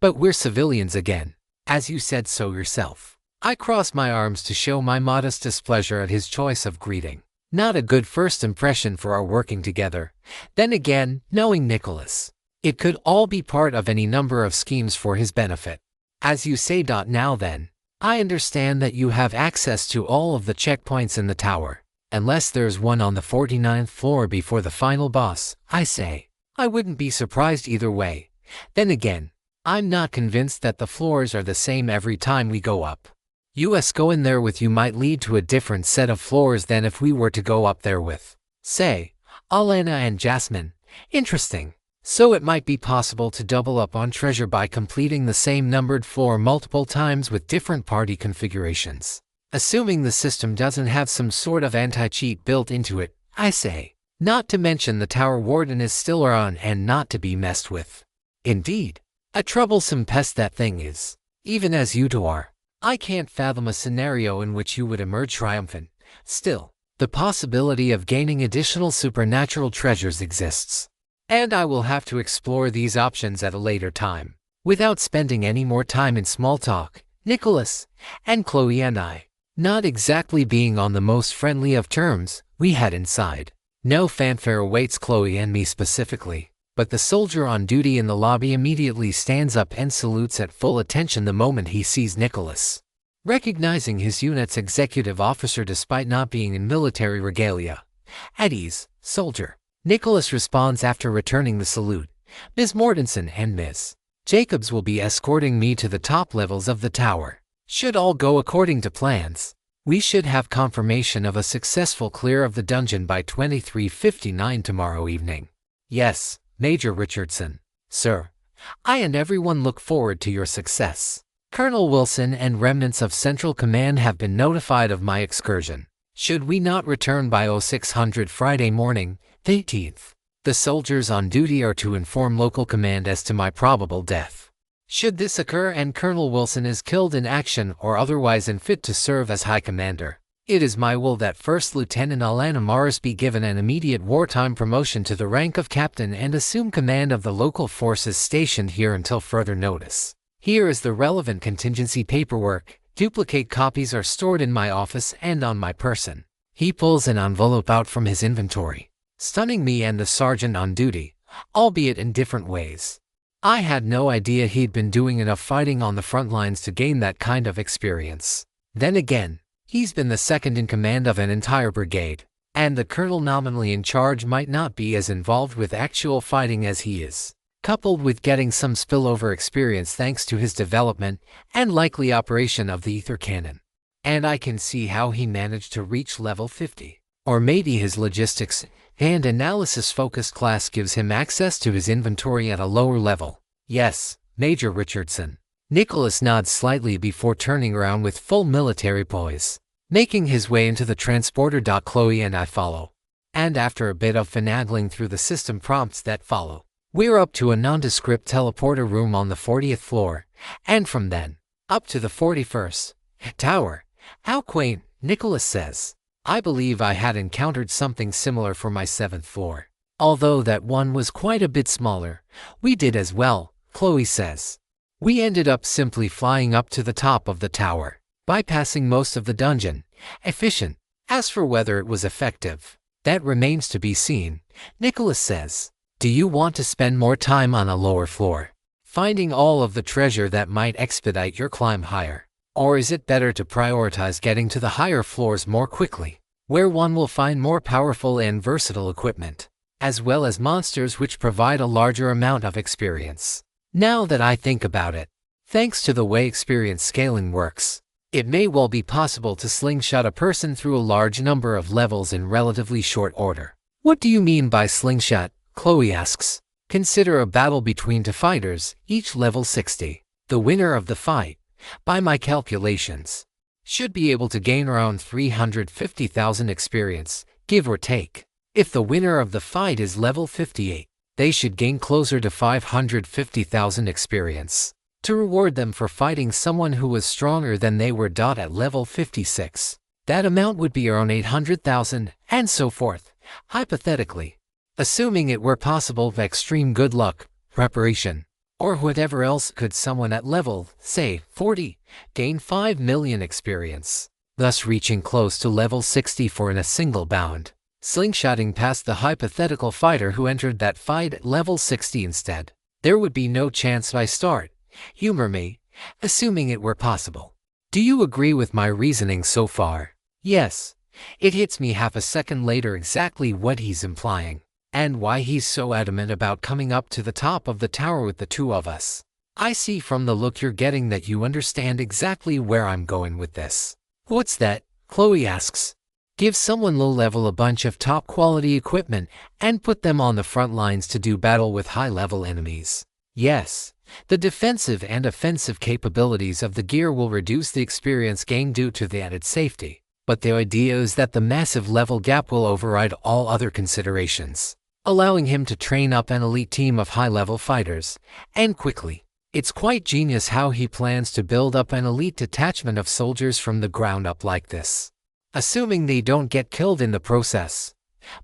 but we're civilians again, as you said so yourself. I cross my arms to show my modest displeasure at his choice of greeting. Not a good first impression for our working together. Then again, knowing Nicholas, it could all be part of any number of schemes for his benefit. As you say. Now then, I understand that you have access to all of the checkpoints in the tower, unless there's one on the 49th floor before the final boss, I say. I wouldn't be surprised either way. Then again, I'm not convinced that the floors are the same every time we go up. Us going there with you might lead to a different set of floors than if we were to go up there with, say, Alana and Jasmine. Interesting. So it might be possible to double up on treasure by completing the same numbered floor multiple times with different party configurations. Assuming the system doesn't have some sort of anti-cheat built into it, I say. Not to mention the tower warden is still around and not to be messed with. Indeed, a troublesome pest that thing is, even as you two are. I can't fathom a scenario in which you would emerge triumphant. Still, the possibility of gaining additional supernatural treasures exists, and I will have to explore these options at a later time. Without spending any more time in small talk, Nicholas and Chloe and I, not exactly being on the most friendly of terms, we head inside. No fanfare awaits Chloe and me specifically, but the soldier on duty in the lobby immediately stands up and salutes at full attention the moment he sees Nicholas. Recognizing his unit's executive officer despite not being in military regalia. At ease, soldier. Nicholas responds after returning the salute. Ms. Mortensen and Ms. Jacobs will be escorting me to the top levels of the tower. Should all go according to plans, we should have confirmation of a successful clear of the dungeon by 23:59 tomorrow evening. Yes, Major Richardson. Sir, I and everyone look forward to your success. Colonel Wilson and remnants of Central Command have been notified of my excursion. Should we not return by 0600 Friday morning, the 18th, the soldiers on duty are to inform local command as to my probable death. Should this occur and Colonel Wilson is killed in action or otherwise unfit to serve as High Commander, it is my will that First Lieutenant Alana Morris be given an immediate wartime promotion to the rank of captain and assume command of the local forces stationed here until further notice. Here is the relevant contingency paperwork. Duplicate copies are stored in my office and on my person. He pulls an envelope out from his inventory, stunning me and the sergeant on duty, albeit in different ways. I had no idea he'd been doing enough fighting on the front lines to gain that kind of experience. Then again, he's been the second in command of an entire brigade, and the colonel nominally in charge might not be as involved with actual fighting as he is, coupled with getting some spillover experience thanks to his development and likely operation of the ether cannon. And I can see how he managed to reach level 50. Or maybe his logistics and analysis-focused class gives him access to his inventory at a lower level. Yes, Major Richardson. Nicholas nods slightly before turning around with full military poise, making his way into the transporter. Chloe and I follow. And after a bit of finagling through the system prompts that follow, we're up to a nondescript teleporter room on the 40th floor, and from then, up to the 41st tower. How quaint, Nicholas says. I believe I had encountered something similar for my 7th floor. Although that one was quite a bit smaller, we did as well, Chloe says. We ended up simply flying up to the top of the tower, bypassing most of the dungeon. Efficient. As for whether it was effective, that remains to be seen, Nicholas says. Do you want to spend more time on a lower floor, finding all of the treasure that might expedite your climb higher? Or is it better to prioritize getting to the higher floors more quickly, where one will find more powerful and versatile equipment, as well as monsters which provide a larger amount of experience? Now that I think about it, thanks to the way experience scaling works, it may well be possible to slingshot a person through a large number of levels in relatively short order. What do you mean by slingshot? Chloe asks. Consider a battle between two fighters, each level 60. The winner of the fight, by my calculations, should be able to gain around 350,000 experience, give or take. If the winner of the fight is level 58, they should gain closer to 550,000 experience. To reward them for fighting someone who was stronger than they were. At level 56, that amount would be around 800,000, and so forth, hypothetically. Assuming it were possible with extreme good luck, preparation, or whatever else, could someone at level, say, 40, gain 5 million experience, thus reaching close to level 64 in a single bound, slingshotting past the hypothetical fighter who entered that fight at level 60 instead. There would be no chance I start. Humor me, assuming it were possible. Do you agree with my reasoning so far? Yes. It hits me half a second later exactly what he's implying, and why he's so adamant about coming up to the top of the tower with the two of us. I see from the look you're getting that you understand exactly where I'm going with this. What's that? Chloe asks. Give someone low level a bunch of top quality equipment and put them on the front lines to do battle with high level enemies. Yes. The defensive and offensive capabilities of the gear will reduce the experience gain due to the added safety, but the idea is that the massive level gap will override all other considerations, allowing him to train up an elite team of high-level fighters, and quickly. It's quite genius how he plans to build up an elite detachment of soldiers from the ground up like this, assuming they don't get killed in the process.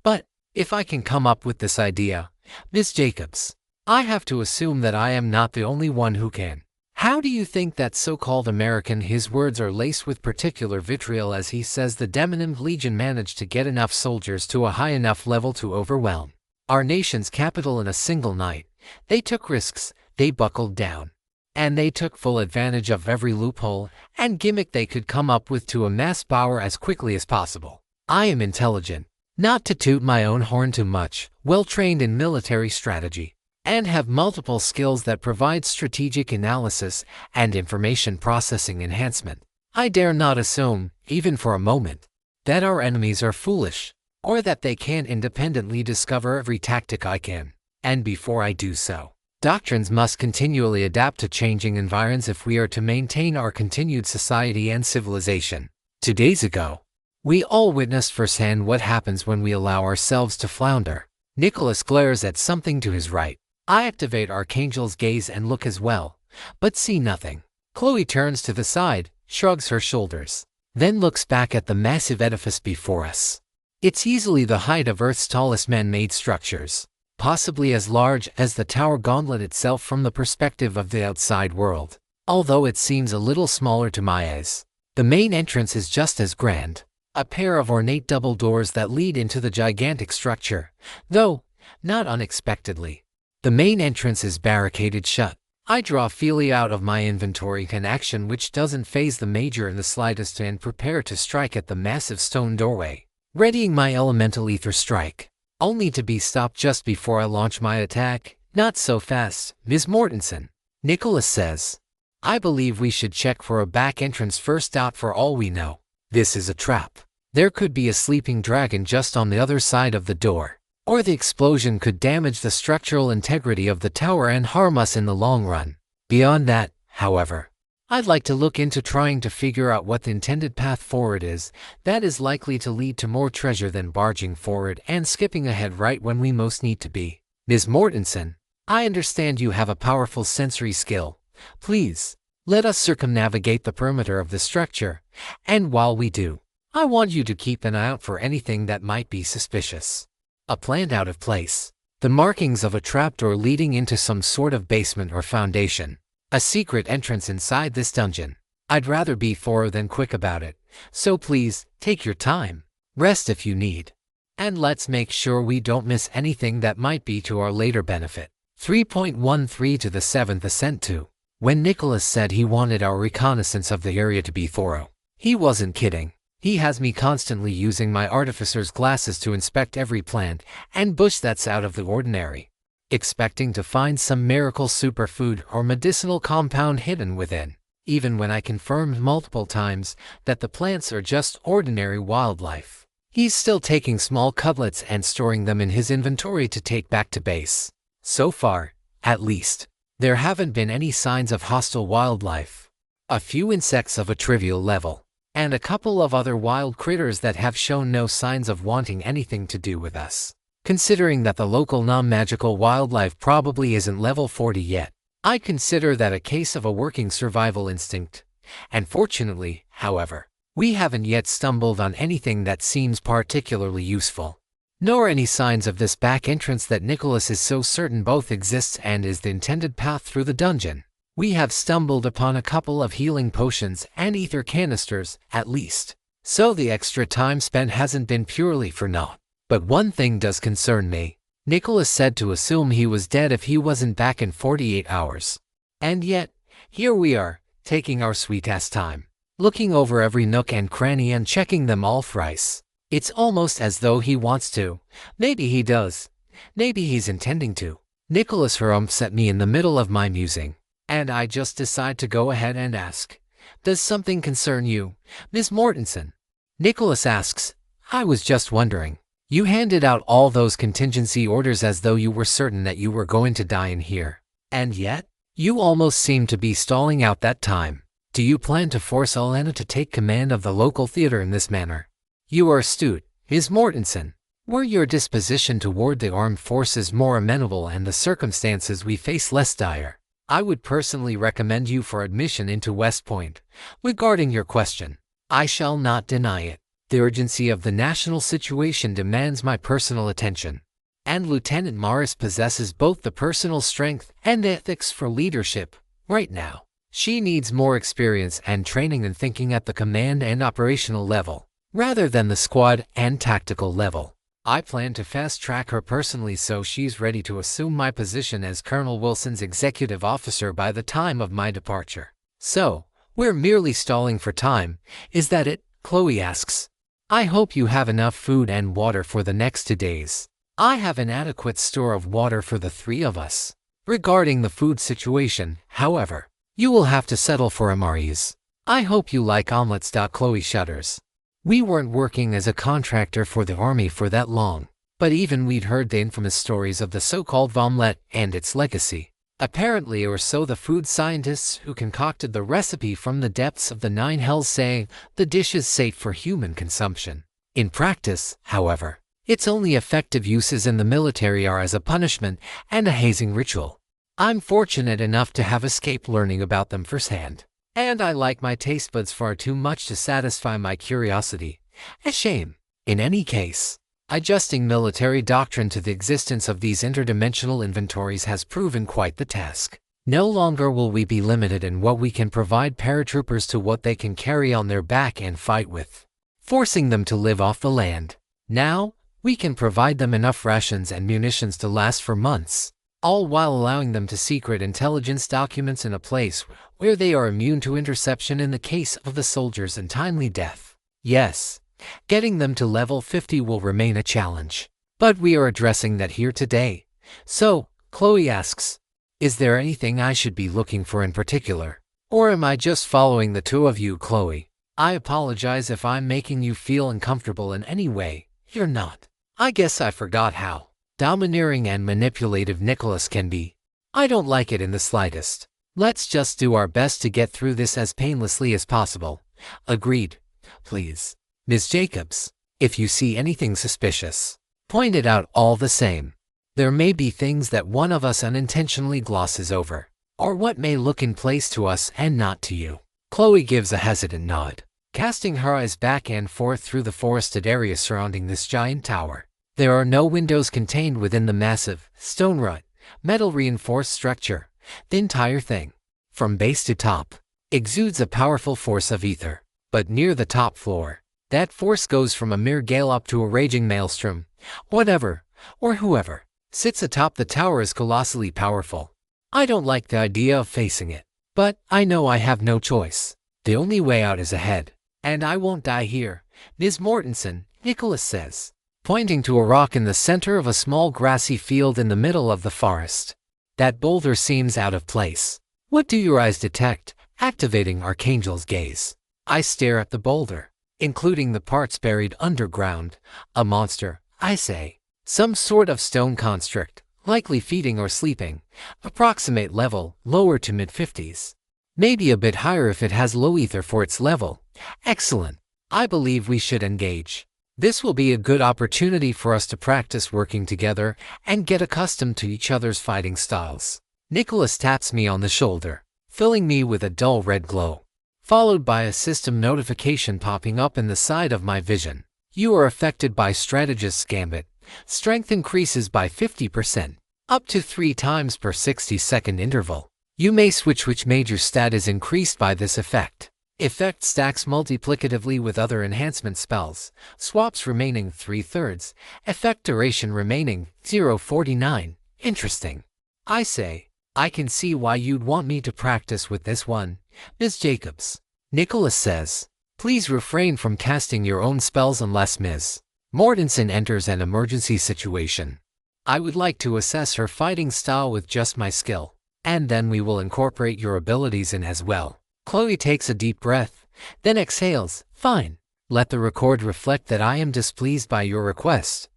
But if I can come up with this idea, Ms. Jacobs, I have to assume that I am not the only one who can. How do you think that so-called American, his words are laced with particular vitriol as he says the Demonic Legion managed to get enough soldiers to a high enough level to overwhelm our nation's capital in a single night? They took risks, they buckled down, and they took full advantage of every loophole and gimmick they could come up with to amass power as quickly as possible. I am intelligent, not to toot my own horn too much, well-trained in military strategy, and have multiple skills that provide strategic analysis and information processing enhancement. I dare not assume, even for a moment, that our enemies are foolish, or that they can't independently discover every tactic I can. And before I do so, doctrines must continually adapt to changing environs if we are to maintain our continued society and civilization. 2 days ago, we all witnessed firsthand what happens when we allow ourselves to flounder. Nicholas glares at something to his right. I activate Archangel's gaze and look as well, but see nothing. Chloe turns to the side, shrugs her shoulders, then looks back at the massive edifice before us. It's easily the height of Earth's tallest man-made structures, possibly as large as the Tower Gauntlet itself from the perspective of the outside world, although it seems a little smaller to my eyes. The main entrance is just as grand, a pair of ornate double doors that lead into the gigantic structure, though, not unexpectedly, the main entrance is barricaded shut. I draw Feely out of my inventory, an action which doesn't faze the Major in the slightest, and prepare to strike at the massive stone doorway, readying my elemental ether strike, only to be stopped just before I launch my attack. Not so fast, Ms. Mortensen, Nicholas says. I believe we should check for a back entrance first. For all we know, this is a trap. There could be a sleeping dragon just on the other side of the door, or the explosion could damage the structural integrity of the tower and harm us in the long run. Beyond that, however, I'd like to look into trying to figure out what the intended path forward is that is likely to lead to more treasure than barging forward and skipping ahead right when we most need to be. Ms. Mortensen, I understand you have a powerful sensory skill. Please, let us circumnavigate the perimeter of the structure, and while we do, I want you to keep an eye out for anything that might be suspicious. A plant out of place, the markings of a trapdoor leading into some sort of basement or foundation, a secret entrance inside this dungeon. I'd rather be thorough than quick about it, so please, take your time, rest if you need, and let's make sure we don't miss anything that might be to our later benefit. 3.13 to the 7th Ascent 2. When Nicholas said he wanted our reconnaissance of the area to be thorough, he wasn't kidding. He has me constantly using my artificer's glasses to inspect every plant and bush that's out of the ordinary, expecting to find some miracle superfood or medicinal compound hidden within, even when I confirmed multiple times that the plants are just ordinary wildlife. He's still taking small cutlets and storing them in his inventory to take back to base. So far, at least, there haven't been any signs of hostile wildlife. A few insects of a trivial level, and a couple of other wild critters that have shown no signs of wanting anything to do with us. Considering that the local non-magical wildlife probably isn't level 40 yet, I consider that a case of a working survival instinct. And fortunately, however, we haven't yet stumbled on anything that seems particularly useful, nor any signs of this back entrance that Nicholas is so certain both exists and is the intended path through the dungeon. We have stumbled upon a couple of healing potions and ether canisters, at least, so the extra time spent hasn't been purely for naught. But one thing does concern me. Nicholas said to assume he was dead if he wasn't back in 48 hours. And yet, here we are, taking our sweet-ass time, looking over every nook and cranny and checking them all thrice. It's almost as though he wants to. Maybe he does. Maybe he's intending to. Nicholas harumphs at me in the middle of my musing, and I just decide to go ahead and ask, "Does something concern you, Miss Mortensen?" Nicholas asks, "I was just wondering. You handed out all those contingency orders as though you were certain that you were going to die in here. And yet, you almost seem to be stalling out that time. Do you plan to force Elena to take command of the local theater in this manner? You are astute, Miss Mortensen. Were your disposition toward the armed forces more amenable and the circumstances we face less dire, I would personally recommend you for admission into West Point. Regarding your question, I shall not deny it. The urgency of the national situation demands my personal attention, and Lieutenant Morris possesses both the personal strength and ethics for leadership. Right now, she needs more experience and training in thinking at the command and operational level, rather than the squad and tactical level. I plan to fast-track her personally so she's ready to assume my position as Colonel Wilson's executive officer by the time of my departure. So, we're merely stalling for time, is that it? Chloe asks. I hope you have enough food and water for the next 2 days. I have an adequate store of water for the 3 of us. Regarding the food situation, however, you will have to settle for MREs. I hope you like omelets. Chloe shudders. We weren't working as a contractor for the army for that long, but even we'd heard the infamous stories of the so-called omelet and its legacy. Apparently, or so the food scientists who concocted the recipe from the depths of the 9 hells say, the dish is safe for human consumption. In practice, however, its only effective uses in the military are as a punishment and a hazing ritual. I'm fortunate enough to have escaped learning about them firsthand, and I like my taste buds far too much to satisfy my curiosity. A shame. In any case, adjusting military doctrine to the existence of these interdimensional inventories has proven quite the task. No longer will we be limited in what we can provide paratroopers to what they can carry on their back and fight with, forcing them to live off the land. Now, we can provide them enough rations and munitions to last for months, all while allowing them to secret intelligence documents in a place where they are immune to interception in the case of the soldiers and timely death. Yes, getting them to level 50 will remain a challenge, but we are addressing that here today. So, Chloe asks, is there anything I should be looking for in particular? Or am I just following the two of you, Chloe? I apologize if I'm making you feel uncomfortable in any way. You're not. I guess I forgot how domineering and manipulative Nicholas can be. I don't like it in the slightest. Let's just do our best to get through this as painlessly as possible. Agreed. Please, Ms. Jacobs, if you see anything suspicious, point it out all the same. There may be things that one of us unintentionally glosses over, or what may look in place to us and not to you. Chloe gives a hesitant nod, casting her eyes back and forth through the forested area surrounding this giant tower. There are no windows contained within the massive, stone-wrought, metal-reinforced structure. The entire thing, from base to top, exudes a powerful force of ether. But near the top floor, that force goes from a mere gale up to a raging maelstrom. Whatever, or whoever, sits atop the tower is colossally powerful. I don't like the idea of facing it, but I know I have no choice. The only way out is ahead, and I won't die here, Ms. Mortensen, Nicholas says, pointing to a rock in the center of a small grassy field in the middle of the forest. That boulder seems out of place. What do your eyes detect, activating Archangel's gaze? I stare at the boulder, including the parts buried underground. A monster, I say. Some sort of stone construct, likely feeding or sleeping. Approximate level, lower to mid-50s. Maybe a bit higher if it has low ether for its level. Excellent. I believe we should engage. This will be a good opportunity for us to practice working together and get accustomed to each other's fighting styles. Nicholas taps me on the shoulder, filling me with a dull red glow, followed by a system notification popping up in the side of my vision. You are affected by Strategist's Gambit. Strength increases by 50%, up to 3 times per 60-second interval. You may switch which major stat is increased by this effect. Effect stacks multiplicatively with other enhancement spells. Swaps remaining 3/3. Effect duration remaining 0.49. Interesting. I say, I can see why you'd want me to practice with this one, Ms. Jacobs. Nicholas says, please refrain from casting your own spells unless Ms. Mortensen enters an emergency situation. I would like to assess her fighting style with just my skill, and then we will incorporate your abilities in as well. Chloe takes a deep breath, then exhales. Fine. Let the record reflect that I am displeased by your request.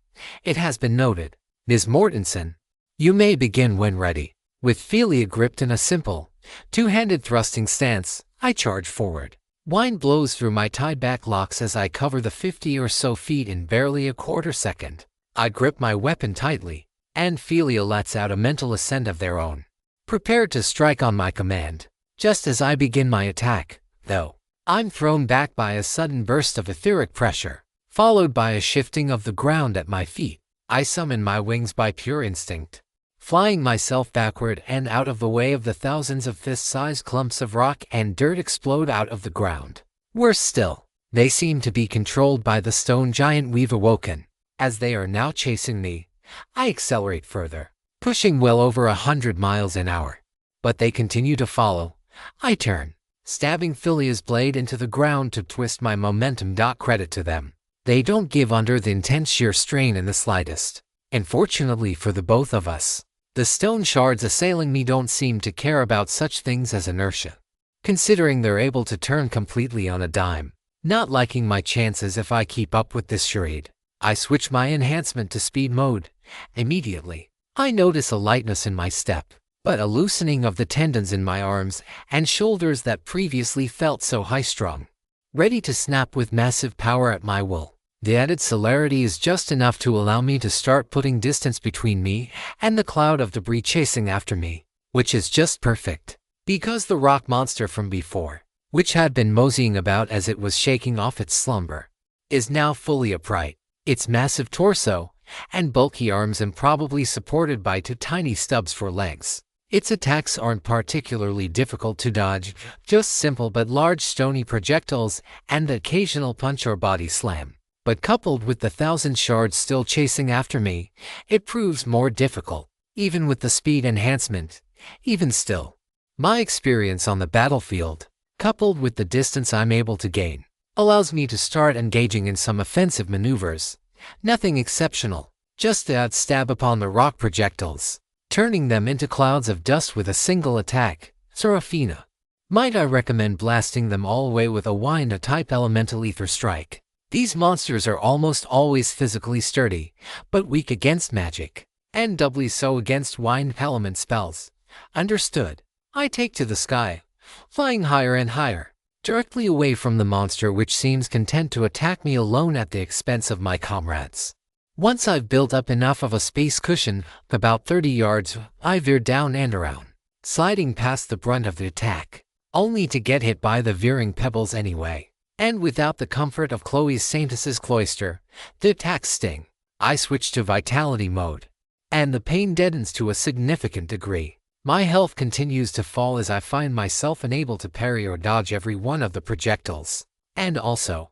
It has been noted. Ms. Mortensen, you may begin when ready. With Philia gripped in a simple, two-handed thrusting stance, I charge forward. Wind blows through my tied-back locks as I cover the 50 or so feet in barely a quarter second. I grip my weapon tightly, and Philia lets out a mental assent of their own, prepared to strike on my command. Just as I begin my attack, though, I'm thrown back by a sudden burst of etheric pressure, followed by a shifting of the ground at my feet. I summon my wings by pure instinct, flying myself backward and out of the way of the thousands of fist-sized clumps of rock and dirt explode out of the ground. Worse still, they seem to be controlled by the stone giant we've awoken. As they are now chasing me, I accelerate further, pushing well over 100 miles an hour. But they continue to follow. I turn, stabbing Philia's blade into the ground to twist my momentum. Credit to them. They don't give under the intense sheer strain in the slightest. And fortunately for the both of us, the stone shards assailing me don't seem to care about such things as inertia, considering they're able to turn completely on a dime. Not liking my chances if I keep up with this charade, I switch my enhancement to speed mode. Immediately, I notice a lightness in my step, but a loosening of the tendons in my arms and shoulders that previously felt so high-strung, ready to snap with massive power at my will. The added celerity is just enough to allow me to start putting distance between me and the cloud of debris chasing after me, which is just perfect, because the rock monster from before, which had been moseying about as it was shaking off its slumber, is now fully upright, its massive torso and bulky arms improbably supported by 2 tiny stubs for legs. Its attacks aren't particularly difficult to dodge, just simple but large stony projectiles and the occasional punch or body slam. But coupled with the 1,000 shards still chasing after me, it proves more difficult, even with the speed enhancement. Even still, my experience on the battlefield, coupled with the distance I'm able to gain, allows me to start engaging in some offensive maneuvers. Nothing exceptional, just the odd stab upon the rock projectiles, turning them into clouds of dust with a single attack. Seraphina, Might I recommend blasting them all away with a Wind-type elemental ether strike? These monsters are almost always physically sturdy, but weak against magic, and doubly so against wind element spells. Understood. I take to the sky, flying higher and higher, directly away from the monster which seems content to attack me alone at the expense of my comrades. Once I've built up enough of a space cushion, about 30 yards, I veer down and around, sliding past the brunt of the attack, only to get hit by the veering pebbles anyway. And without the comfort of Chloe's Saintess's cloister, the attacks sting. I switch to vitality mode, and the pain deadens to a significant degree. My health continues to fall as I find myself unable to parry or dodge every one of the projectiles. And also,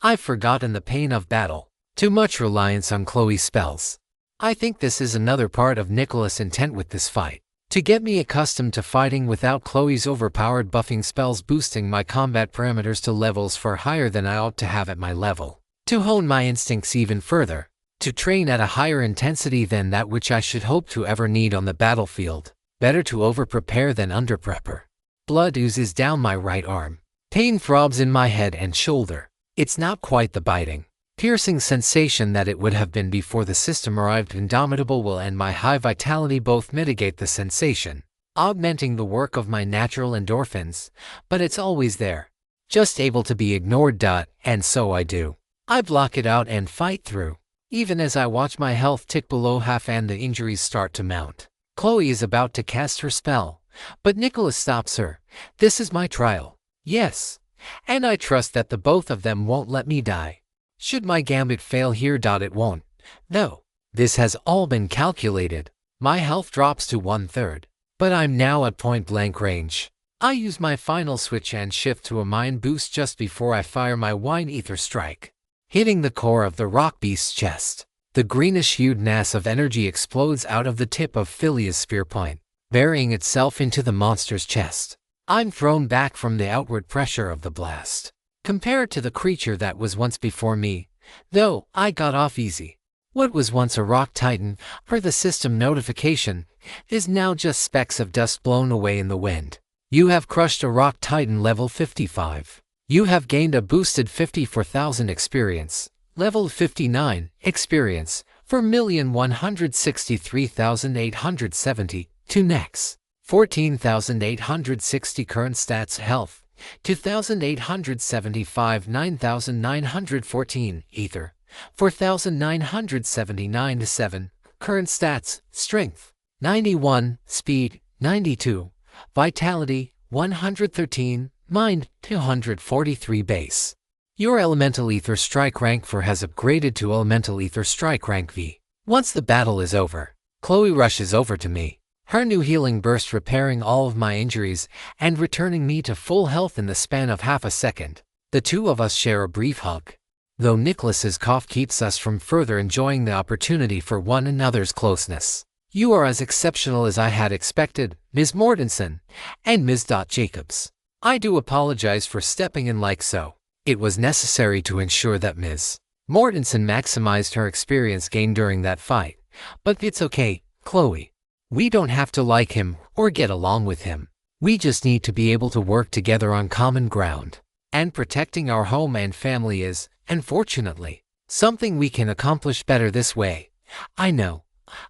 I've forgotten the pain of battle. Too much reliance on Chloe's spells. I think this is another part of Nicholas' intent with this fight. To get me accustomed to fighting without Chloe's overpowered buffing spells boosting my combat parameters to levels far higher than I ought to have at my level. To hone my instincts even further. To train at a higher intensity than that which I should hope to ever need on the battlefield. Better to over-prepare than under-prepare. Blood oozes down my right arm. Pain throbs in my head and shoulder. It's not quite the biting, piercing sensation that it would have been before the system arrived. Indomitable will and my high vitality both mitigate the sensation, augmenting the work of my natural endorphins, but it's always there, just able to be ignored. And so I do. I block it out and fight through, even as I watch my health tick below half and the injuries start to mount. Chloe is about to cast her spell, but Nicholas stops her. This is my trial. Yes, and I trust that the both of them won't let me die. Should my gambit fail here, it won't. No, this has all been calculated. My health drops to 1/3, but I'm now at point-blank range. I use my final switch and shift to a mind boost just before I fire my Wind Ether strike, hitting the core of the rock beast's chest. The greenish-hued mass of energy explodes out of the tip of Philia's spear point, burying itself into the monster's chest. I'm thrown back from the outward pressure of the blast. Compared to the creature that was once before me, though, I got off easy. What was once a rock titan, per the system notification, is now just specks of dust blown away in the wind. You have crushed a rock titan level 55. You have gained a boosted 54,000 experience, level 59 experience, for 1,163,870, to next. 14,860 current stats health, 2,875 9,914 ether, 4,979 to 7, current stats, strength, 91, speed, 92, vitality, 113, mind, 243 base. Your Elemental Ether Strike rank 4 has upgraded to Elemental Ether Strike rank V. Once the battle is over, Chloe rushes over to me, her new healing burst repairing all of my injuries and returning me to full health in the span of half a second. The two of us share a brief hug, though Nicholas's cough keeps us from further enjoying the opportunity for one another's closeness. You are as exceptional as I had expected, Ms. Mortensen, and Ms. Jacobs. I do apologize for stepping in like so. It was necessary to ensure that Ms. Mortensen maximized her experience gain during that fight, but it's okay, Chloe. We don't have to like him or get along with him. We just need to be able to work together on common ground. And protecting our home and family is, unfortunately, something we can accomplish better this way. I know.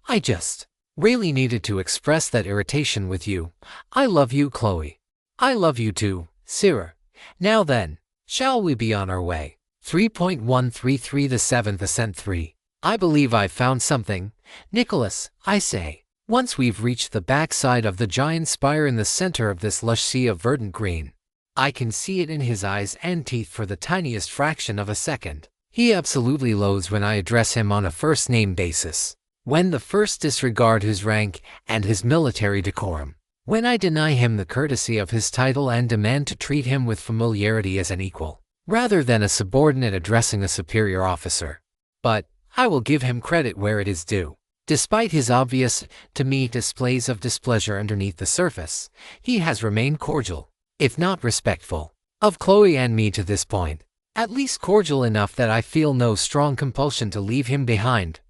I just really needed to express that irritation with you. I love you, Chloe. I love you too, Sarah. Now then, shall we be on our way? 3.133 The 7th Ascent 3. I believe I've found something. Nicholas, I say. Once we've reached the backside of the giant spire in the center of this lush sea of verdant green, I can see it in his eyes and teeth for the tiniest fraction of a second. He absolutely loathes when I address him on a first-name basis, when the first disregard his rank and his military decorum, when I deny him the courtesy of his title and demand to treat him with familiarity as an equal, rather than a subordinate addressing a superior officer. But I will give him credit where it is due. Despite his obvious, to me, displays of displeasure underneath the surface, he has remained cordial, if not respectful, of Chloe and me to this point. At least cordial enough that I feel no strong compulsion to leave him behind.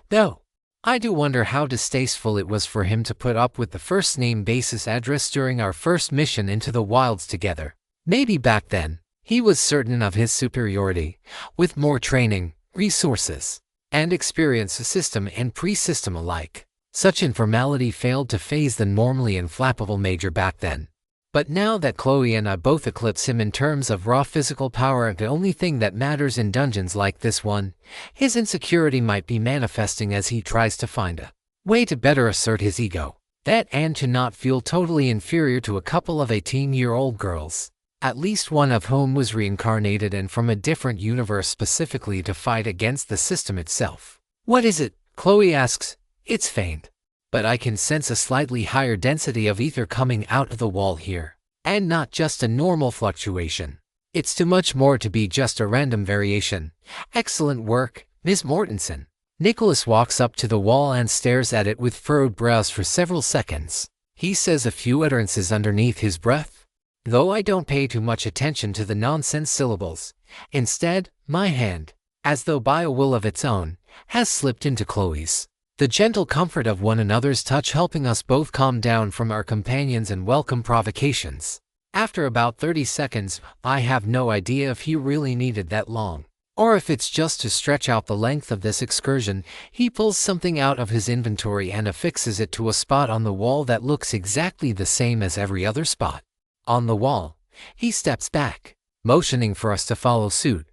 Though, I do wonder how distasteful it was for him to put up with the first-name basis address during our first mission into the wilds together. Maybe back then, he was certain of his superiority, with more training, resources, and experience system and pre-system alike. Such informality failed to faze the normally inflappable Major back then. But now that Chloe and I both eclipse him in terms of raw physical power, the only thing that matters in dungeons like this one, his insecurity might be manifesting as he tries to find a way to better assert his ego. That and to not feel totally inferior to a couple of 18-year-old girls, at least one of whom was reincarnated and from a different universe specifically to fight against the system itself. What is it? Chloe asks. It's faint, but I can sense a slightly higher density of ether coming out of the wall here, and not just a normal fluctuation. It's too much more to be just a random variation. Excellent work, Ms. Mortensen. Nicholas walks up to the wall and stares at it with furrowed brows for several seconds. He says a few utterances underneath his breath, though I don't pay too much attention to the nonsense syllables. Instead, my hand, as though by a will of its own, has slipped into Chloe's. The gentle comfort of one another's touch helping us both calm down from our companions and welcome provocations. After about 30 seconds, I have no idea if he really needed that long, or if it's just to stretch out the length of this excursion. He pulls something out of his inventory and affixes it to a spot on the wall that looks exactly the same as every other spot on the wall. He steps back, motioning for us to follow suit.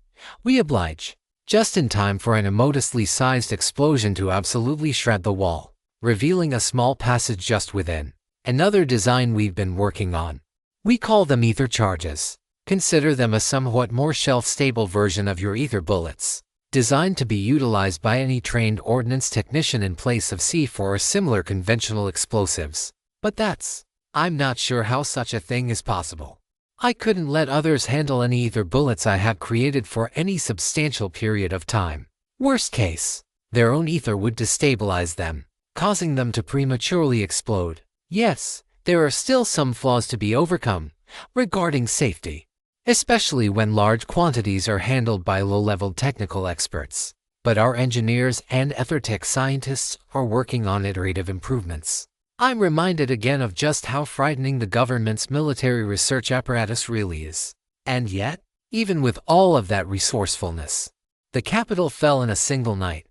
We oblige, just in time for an immodestly sized explosion to absolutely shred the wall, revealing a small passage just within. Another design we've been working on. We call them ether charges. Consider them a somewhat more shelf-stable version of your ether bullets, designed to be utilized by any trained ordnance technician in place of C4 or similar conventional explosives. But I'm not sure how such a thing is possible. I couldn't let others handle any ether bullets I have created for any substantial period of time. Worst case, their own ether would destabilize them, causing them to prematurely explode. Yes, there are still some flaws to be overcome regarding safety, especially when large quantities are handled by low-level technical experts. But our engineers and ethertech scientists are working on iterative improvements. I'm reminded again of just how frightening the government's military research apparatus really is. And yet, even with all of that resourcefulness, the capital fell in a single night.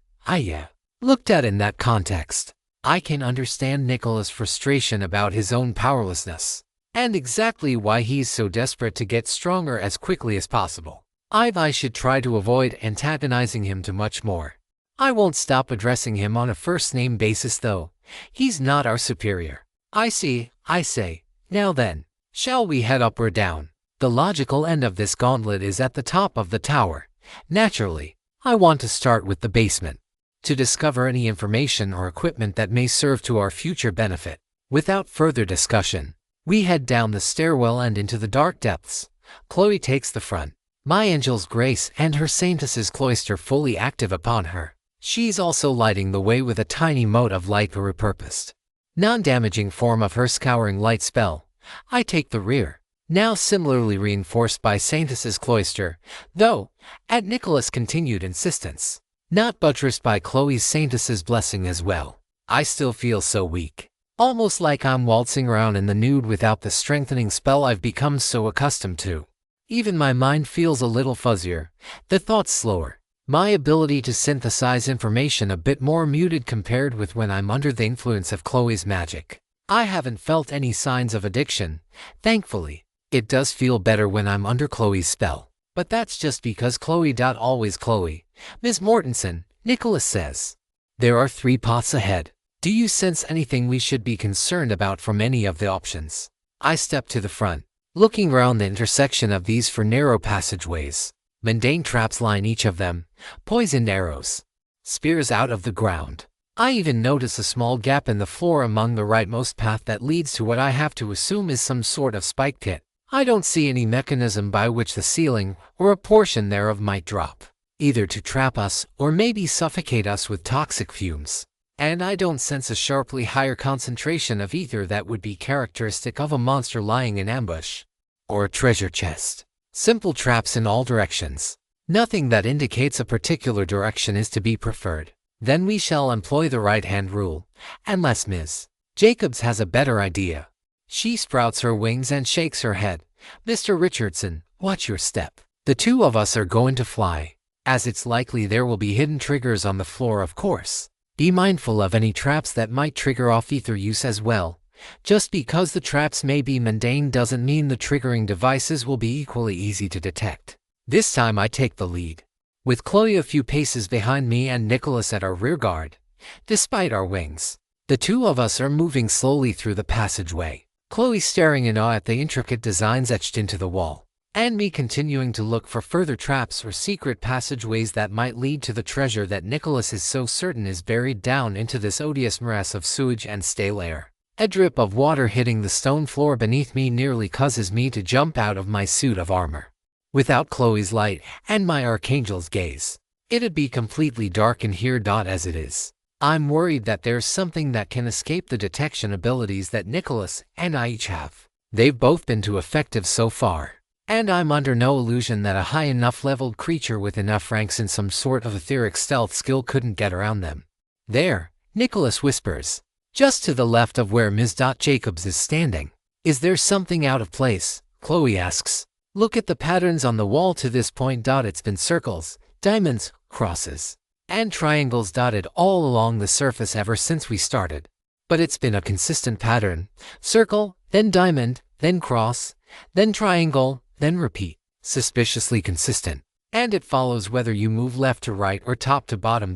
Looked at in that context, I can understand Nicholas' frustration about his own powerlessness, and exactly why he's so desperate to get stronger as quickly as possible. I should try to avoid antagonizing him too much more. I won't stop addressing him on a first-name basis though. He's not our superior. I see, I say. Now then, shall we head up or down? The logical end of this gauntlet is at the top of the tower. Naturally, I want to start with the basement, to discover any information or equipment that may serve to our future benefit. Without further discussion, we head down the stairwell and into the dark depths. Chloe takes the front, my angel's grace and her saintess's cloister fully active upon her. She's also lighting the way with a tiny mote of light, a repurposed, non-damaging form of her scouring light spell. I take the rear, now similarly reinforced by Saintess's cloister, though, at Nicholas' continued insistence, not buttressed by Chloe's Saintess's blessing as well. I still feel so weak, almost like I'm waltzing around in the nude without the strengthening spell I've become so accustomed to. Even my mind feels a little fuzzier, the thoughts slower. My ability to synthesize information a bit more muted compared with when I'm under the influence of Chloe's magic. I haven't felt any signs of addiction, thankfully. It does feel better when I'm under Chloe's spell, but that's just because Chloe. Always Chloe. Ms. Mortensen, Nicholas says. There are 3 paths ahead. Do you sense anything we should be concerned about from any of the options? I step to the front, looking around the intersection of these 4 narrow passageways. Mundane traps line each of them, poisoned arrows, spears out of the ground. I even notice a small gap in the floor among the rightmost path that leads to what I have to assume is some sort of spike pit. I don't see any mechanism by which the ceiling, or a portion thereof, might drop, either to trap us or maybe suffocate us with toxic fumes. And I don't sense a sharply higher concentration of ether that would be characteristic of a monster lying in ambush, or a treasure chest. Simple traps in all directions. Nothing that indicates a particular direction is to be preferred. Then we shall employ the right-hand rule, unless Ms. Jacobs has a better idea. She sprouts her wings and shakes her head. Mr. Richardson, watch your step. The two of us are going to fly. As it's likely there will be hidden triggers on the floor, of course. Be mindful of any traps that might trigger off ether use as well. Just because the traps may be mundane doesn't mean the triggering devices will be equally easy to detect. This time I take the lead, with Chloe a few paces behind me and Nicholas at our rear guard. Despite our wings, the two of us are moving slowly through the passageway, Chloe staring in awe at the intricate designs etched into the wall, and me continuing to look for further traps or secret passageways that might lead to the treasure that Nicholas is so certain is buried down into this odious morass of sewage and stale air. A drip of water hitting the stone floor beneath me nearly causes me to jump out of my suit of armor. Without Chloe's light and my archangel's gaze, it'd be completely dark in here. As it is, I'm worried that there's something that can escape the detection abilities that Nicholas and I each have. They've both been too effective so far, and I'm under no illusion that a high enough leveled creature with enough ranks in some sort of etheric stealth skill couldn't get around them. There, Nicholas whispers, just to the left of where Ms. Jacobs is standing. Is there something out of place? Chloe asks. Look at the patterns on the wall to this point. It's been circles, diamonds, crosses, and triangles dotted all along the surface ever since we started. But it's been a consistent pattern. Circle, then diamond, then cross, then triangle, then repeat. Suspiciously consistent. And it follows whether you move left to right or top to bottom.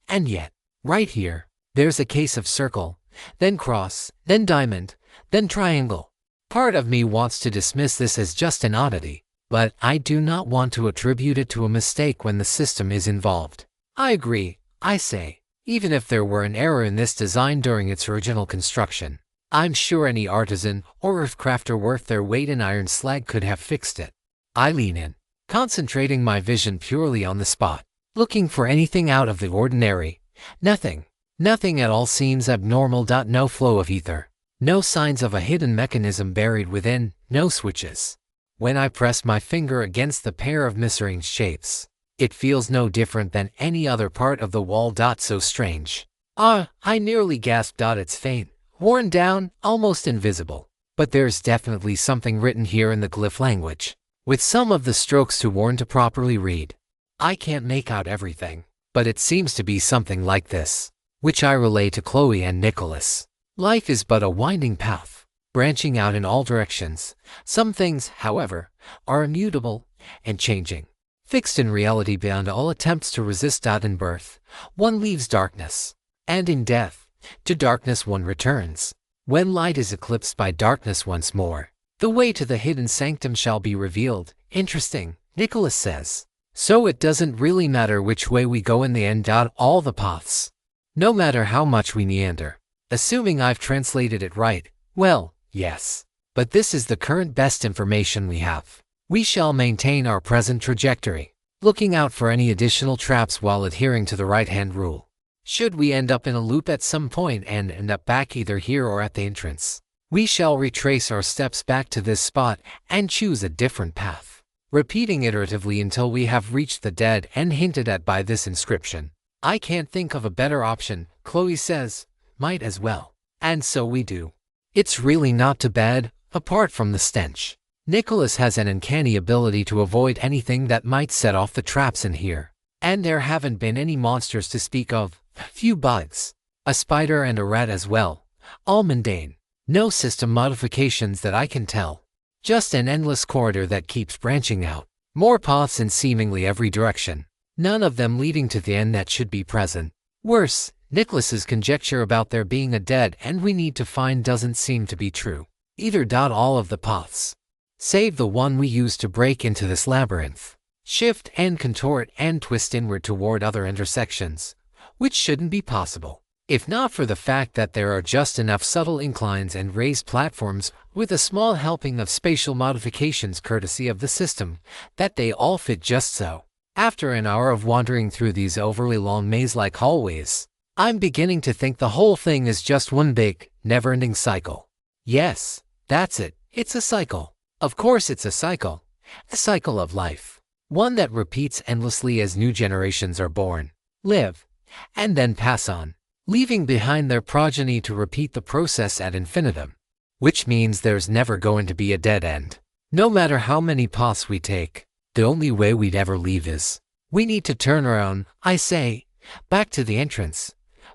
And yet, right here, there's a case of circle, then cross, then diamond, then triangle. Part of me wants to dismiss this as just an oddity, but I do not want to attribute it to a mistake when the system is involved. I agree, I say, even if there were an error in this design during its original construction, I'm sure any artisan or earthcrafter worth their weight in iron slag could have fixed it. I lean in, concentrating my vision purely on the spot, looking for anything out of the ordinary. Nothing. Nothing at all seems abnormal. No flow of ether. No signs of a hidden mechanism buried within. No switches. When I press my finger against the pair of misarranged shapes, it feels no different than any other part of the wall. So strange. I nearly gasped. It's faint, worn down, almost invisible. But there's definitely something written here in the glyph language, with some of the strokes too worn to properly read. I can't make out everything, but it seems to be something like this, which I relay to Chloe and Nicholas. Life is but a winding path, branching out in all directions. Some things, however, are immutable and changing, fixed in reality beyond all attempts to resist. In birth, one leaves darkness, and in death, to darkness one returns. When light is eclipsed by darkness once more, the way to the hidden sanctum shall be revealed. Interesting, Nicholas says. So it doesn't really matter which way we go in the end. All the paths, no matter how much we meander. Assuming I've translated it right, well, yes. But this is the current best information we have. We shall maintain our present trajectory, looking out for any additional traps while adhering to the right-hand rule. Should we end up in a loop at some point and end up back either here or at the entrance, we shall retrace our steps back to this spot and choose a different path, repeating iteratively until we have reached the dead end hinted at by this inscription. I can't think of a better option, Chloe says. Might as well. And so we do. It's really not too bad, apart from the stench. Nicholas has an uncanny ability to avoid anything that might set off the traps in here. And there haven't been any monsters to speak of. Few bugs. A spider and a rat as well. All mundane. No system modifications that I can tell. Just an endless corridor that keeps branching out. More paths in seemingly every direction. None of them leading to the end that should be present. Worse, Nicholas's conjecture about there being a dead end we need to find doesn't seem to be true either. All of the paths, save the one we used to break into this labyrinth, shift and contort and twist inward toward other intersections, which shouldn't be possible, if not for the fact that there are just enough subtle inclines and raised platforms with a small helping of spatial modifications courtesy of the system, that they all fit just so. After an hour of wandering through these overly long maze-like hallways, I'm beginning to think the whole thing is just one big, never-ending cycle. Yes, that's it. It's a cycle. Of course it's a cycle. A cycle of life. One that repeats endlessly as new generations are born, live, and then pass on, leaving behind their progeny to repeat the process ad infinitum. Which means there's never going to be a dead end. No matter how many paths we take, the only way we'd ever leave is, we need to turn around, I say, back to the entrance.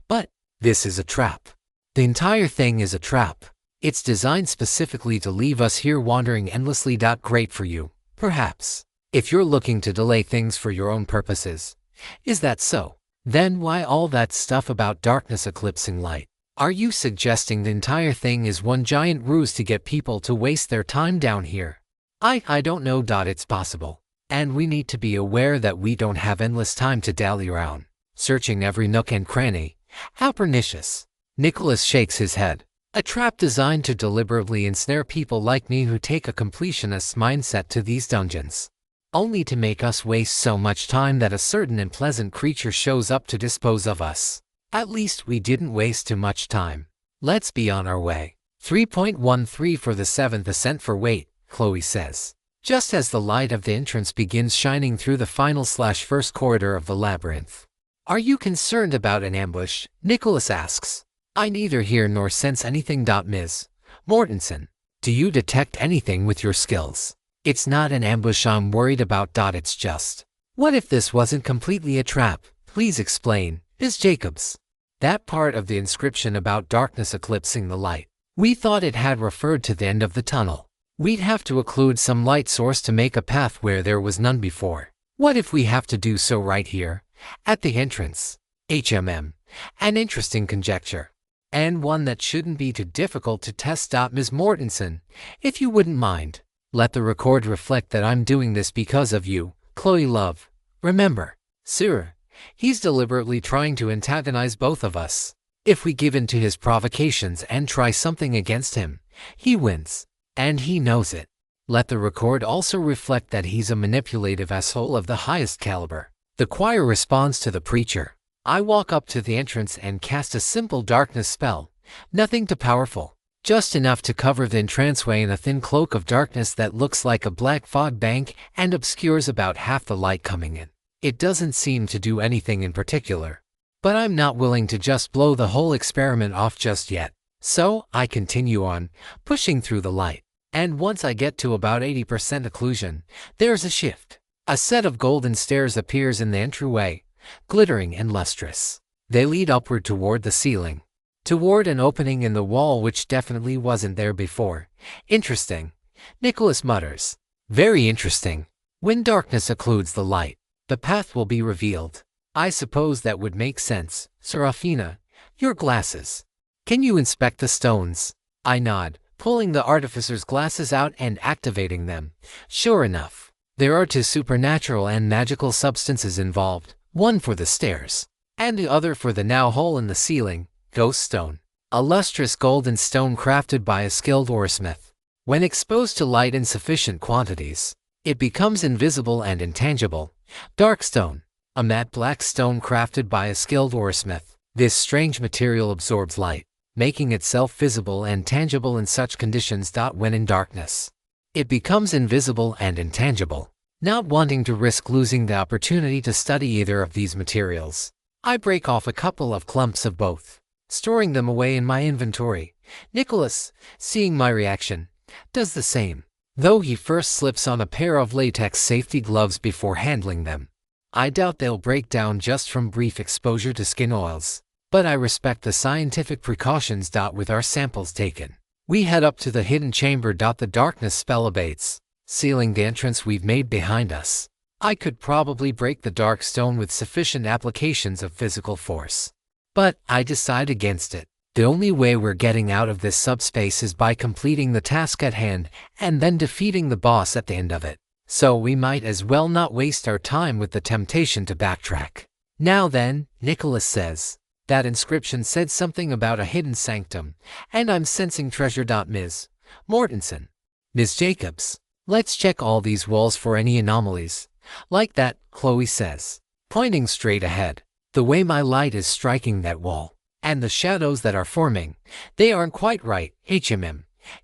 But this is a trap. The entire thing is a trap. It's designed specifically to leave us here wandering endlessly. Great for you, perhaps, if you're looking to delay things for your own purposes. Is that so? Then why all that stuff about darkness eclipsing light? Are you suggesting the entire thing is one giant ruse to get people to waste their time down here? I don't know. It's possible. And we need to be aware that we don't have endless time to dally around, searching every nook and cranny. How pernicious. Nicholas shakes his head. A trap designed to deliberately ensnare people like me who take a completionist mindset to these dungeons, only to make us waste so much time that a certain unpleasant creature shows up to dispose of us. At least we didn't waste too much time. Let's be on our way. 3.13 for the 7th ascent for wait, Chloe says, just as the light of the entrance begins shining through the final/first corridor of the labyrinth. Are you concerned about an ambush? Nicholas asks. I neither hear nor sense anything. Ms. Mortensen, do you detect anything with your skills? It's not an ambush I'm worried about. It's just, what if this wasn't completely a trap? Please explain, Ms. Jacobs. That part of the inscription about darkness eclipsing the light, we thought it had referred to the end of the tunnel. We'd have to occlude some light source to make a path where there was none before. What if we have to do so right here, at the entrance? An interesting conjecture, and one that shouldn't be too difficult to test. Ms. Mortensen, if you wouldn't mind, let the record reflect that I'm doing this because of you, Chloe love. Remember, sir, he's deliberately trying to antagonize both of us. If we give in to his provocations and try something against him, he wins, and he knows it. Let the record also reflect that he's a manipulative asshole of the highest caliber. The choir responds to the preacher. I walk up to the entrance and cast a simple darkness spell, nothing too powerful, just enough to cover the entranceway in a thin cloak of darkness that looks like a black fog bank and obscures about half the light coming in. It doesn't seem to do anything in particular, but I'm not willing to just blow the whole experiment off just yet. So I continue on, pushing through the light, and once I get to about 80% occlusion, there's a shift. A set of golden stairs appears in the entryway, glittering and lustrous. They lead upward toward the ceiling, toward an opening in the wall which definitely wasn't there before. Interesting, Nicholas mutters. Very interesting. When darkness occludes the light, the path will be revealed. I suppose that would make sense. Seraphina, your glasses. Can you inspect the stones? I nod, pulling the artificer's glasses out and activating them. Sure enough, there are two supernatural and magical substances involved, one for the stairs, and the other for the now hole in the ceiling, ghost stone. A lustrous golden stone crafted by a skilled oarsmith. When exposed to light in sufficient quantities, it becomes invisible and intangible. Dark stone, a matte black stone crafted by a skilled oarsmith. This strange material absorbs light, making itself visible and tangible in such conditions. When in darkness, it becomes invisible and intangible. Not wanting to risk losing the opportunity to study either of these materials, I break off a couple of clumps of both, storing them away in my inventory. Nicholas, seeing my reaction, does the same, though he first slips on a pair of latex safety gloves before handling them. I doubt they'll break down just from brief exposure to skin oils, but I respect the scientific precautions. With our samples taken, we head up to the hidden chamber. The darkness spell abates, sealing the entrance we've made behind us. I could probably break the dark stone with sufficient applications of physical force, but I decide against it. The only way we're getting out of this subspace is by completing the task at hand and then defeating the boss at the end of it. So we might as well not waste our time with the temptation to backtrack. Now then, Nicholas says, that inscription said something about a hidden sanctum, and I'm sensing treasure. Ms. Mortensen, Ms. Jacobs, let's check all these walls for any anomalies. Like that, Chloe says, pointing straight ahead. The way my light is striking that wall, and the shadows that are forming, they aren't quite right.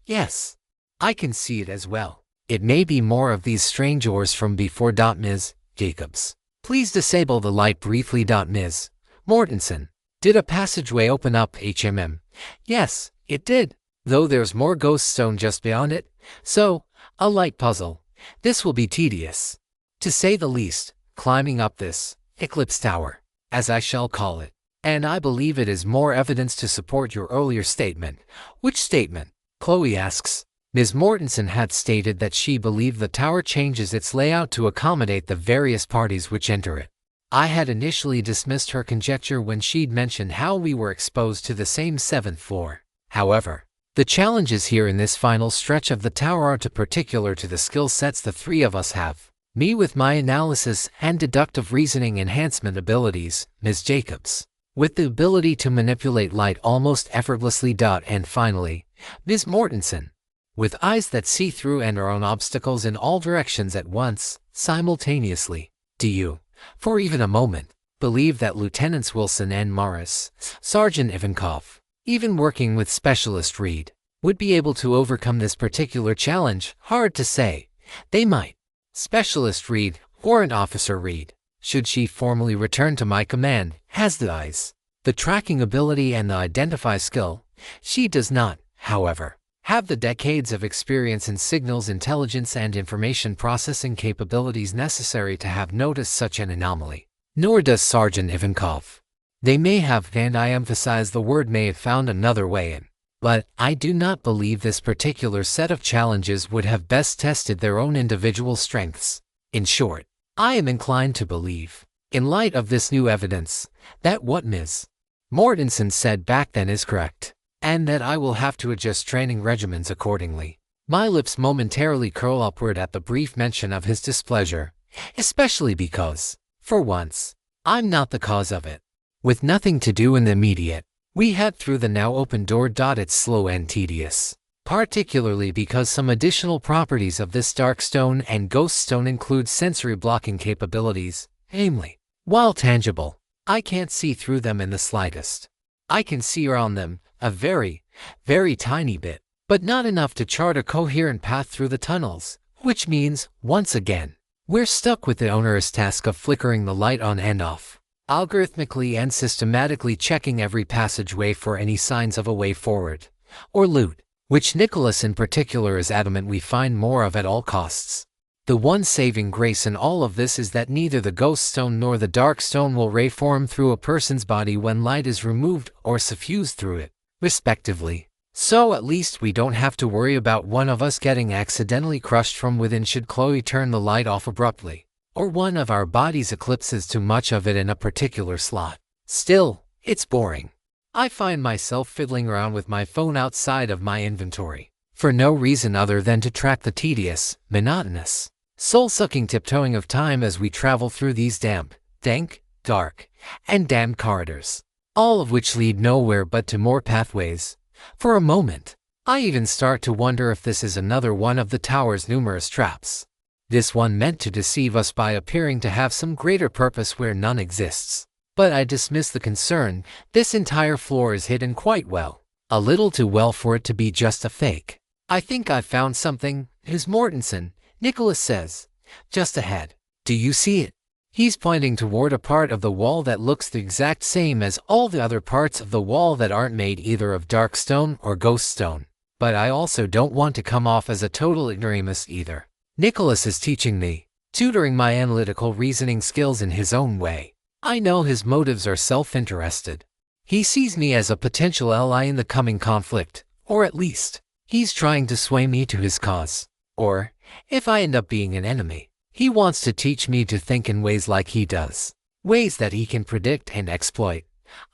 Yes, I can see it as well. It may be more of these strange ores from before. Ms. Jacobs, please disable the light briefly. Ms. Mortensen, did a passageway open up, HMM? Yes, it did, though there's more ghost stone just beyond it, so, a light puzzle. This will be tedious, to say the least, climbing up this Eclipse Tower, as I shall call it. And I believe it is more evidence to support your earlier statement. Which statement? Chloe asks. Ms. Mortensen had stated that she believed the tower changes its layout to accommodate the various parties which enter it. I had initially dismissed her conjecture when she'd mentioned how we were exposed to the same 7th floor. However, the challenges here in this final stretch of the tower are particular to the skill sets the three of us have. Me with my analysis and deductive reasoning enhancement abilities, Ms. Jacobs with the ability to manipulate light almost effortlessly. And finally, Ms. Mortensen with eyes that see through and are on obstacles in all directions at once, simultaneously. Do you, for even a moment, believe that Lieutenants Wilson and Morris, Sergeant Ivankov, even working with Specialist Reed, would be able to overcome this particular challenge? Hard to say. They might. Specialist Reed, Warrant Officer Reed, should she formally return to my command, has the eyes, the tracking ability and the identify skill. She does not, however, have the decades of experience in signals intelligence and information processing capabilities necessary to have noticed such an anomaly. Nor does Sergeant Ivankov. They may have, and I emphasize the word may have, found another way in. But I do not believe this particular set of challenges would have best tested their own individual strengths. In short, I am inclined to believe, in light of this new evidence, that what Ms. Mortensen said back then is correct, and that I will have to adjust training regimens accordingly. My lips momentarily curl upward at the brief mention of his displeasure, especially because, for once, I'm not the cause of it. With nothing to do in the immediate, we head through the now open door. It's slow and tedious, particularly because some additional properties of this dark stone and ghost stone include sensory blocking capabilities, namely, while tangible, I can't see through them in the slightest. I can see around them, a very, very tiny bit, but not enough to chart a coherent path through the tunnels, which means, once again, we're stuck with the onerous task of flickering the light on and off, algorithmically and systematically checking every passageway for any signs of a way forward, or loot, which Nicholas in particular is adamant we find more of at all costs. The one saving grace in all of this is that neither the ghost stone nor the dark stone will rayform through a person's body when light is removed or suffused through it, respectively. So at least we don't have to worry about one of us getting accidentally crushed from within should Chloe turn the light off abruptly, or one of our bodies eclipses too much of it in a particular slot. Still, it's boring. I find myself fiddling around with my phone outside of my inventory, for no reason other than to track the tedious, monotonous, soul-sucking tiptoeing of time as we travel through these damp, dank, dark, and damned corridors, all of which lead nowhere but to more pathways. For a moment, I even start to wonder if this is another one of the tower's numerous traps. This one meant to deceive us by appearing to have some greater purpose where none exists. But I dismiss the concern. This entire floor is hidden quite well, a little too well for it to be just a fake. I think I've found something, Ms. Mortensen, Nicholas says, just ahead. Do you see it? He's pointing toward a part of the wall that looks the exact same as all the other parts of the wall that aren't made either of dark stone or ghost stone. But I also don't want to come off as a total ignoramus either. Nicholas is teaching me, tutoring my analytical reasoning skills in his own way. I know his motives are self-interested. He sees me as a potential ally in the coming conflict, or at least, he's trying to sway me to his cause. Or, if I end up being an enemy, he wants to teach me to think in ways like he does. Ways that he can predict and exploit.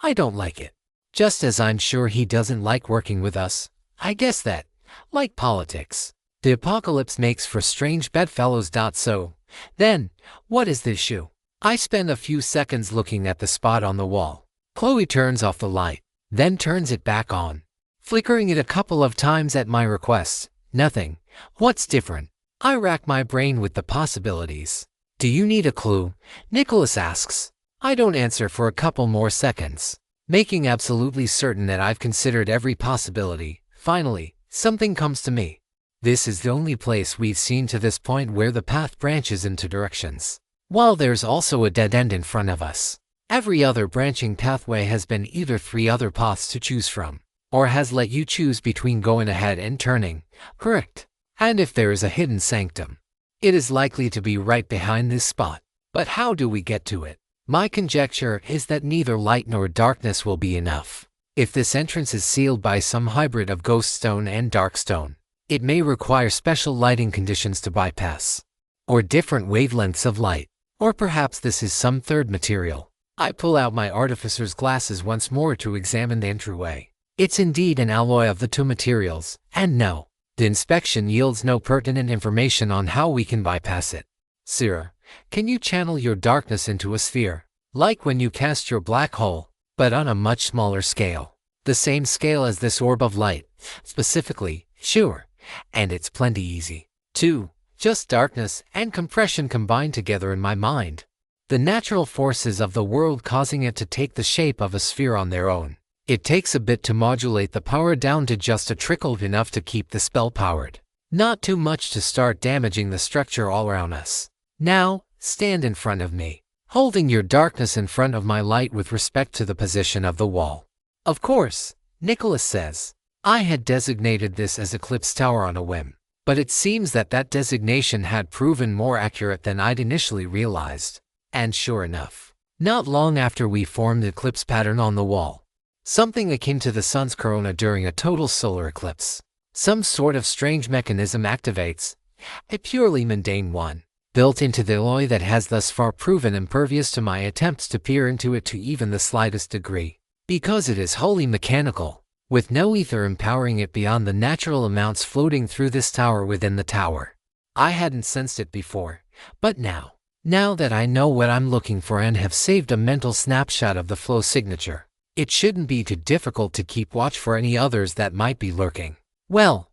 I don't like it. Just as I'm sure he doesn't like working with us. I guess that, like politics, the apocalypse makes for strange bedfellows. So, then, what is the issue? I spend a few seconds looking at the spot on the wall. Chloe turns off the light, then turns it back on, flickering it a couple of times at my request. Nothing. What's different? I rack my brain with the possibilities. Do you need a clue? Nicholas asks. I don't answer for a couple more seconds, making absolutely certain that I've considered every possibility. Finally, something comes to me. This is the only place we've seen to this point where the path branches into directions, while there's also a dead end in front of us. Every other branching pathway has been either 3 other paths to choose from, or has let you choose between going ahead and turning, correct. And if there is a hidden sanctum, it is likely to be right behind this spot. But how do we get to it? My conjecture is that neither light nor darkness will be enough. If this entrance is sealed by some hybrid of ghost stone and dark stone, it may require special lighting conditions to bypass, or different wavelengths of light, or perhaps this is some third material. I pull out my artificer's glasses once more to examine the entryway. It's indeed an alloy of the 2 materials, and no, the inspection yields no pertinent information on how we can bypass it. Sir, can you channel your darkness into a sphere, like when you cast your black hole, but on a much smaller scale? The same scale as this orb of light, specifically, sure, and it's plenty easy. 2. Just darkness and compression combined together in my mind. The natural forces of the world causing it to take the shape of a sphere on their own. It takes a bit to modulate the power down to just a trickle enough to keep the spell powered. Not too much to start damaging the structure all around us. Now, stand in front of me, holding your darkness in front of my light with respect to the position of the wall. Of course, Nicholas says. I had designated this as Eclipse Tower on a whim, but it seems that that designation had proven more accurate than I'd initially realized. And sure enough, not long after we formed the eclipse pattern on the wall, something akin to the sun's corona during a total solar eclipse, some sort of strange mechanism activates, a purely mundane one, built into the alloy that has thus far proven impervious to my attempts to peer into it to even the slightest degree, because it is wholly mechanical, with no ether empowering it beyond the natural amounts floating through this tower within the tower. I hadn't sensed it before, but now that I know what I'm looking for and have saved a mental snapshot of the flow signature, it shouldn't be too difficult to keep watch for any others that might be lurking. Well,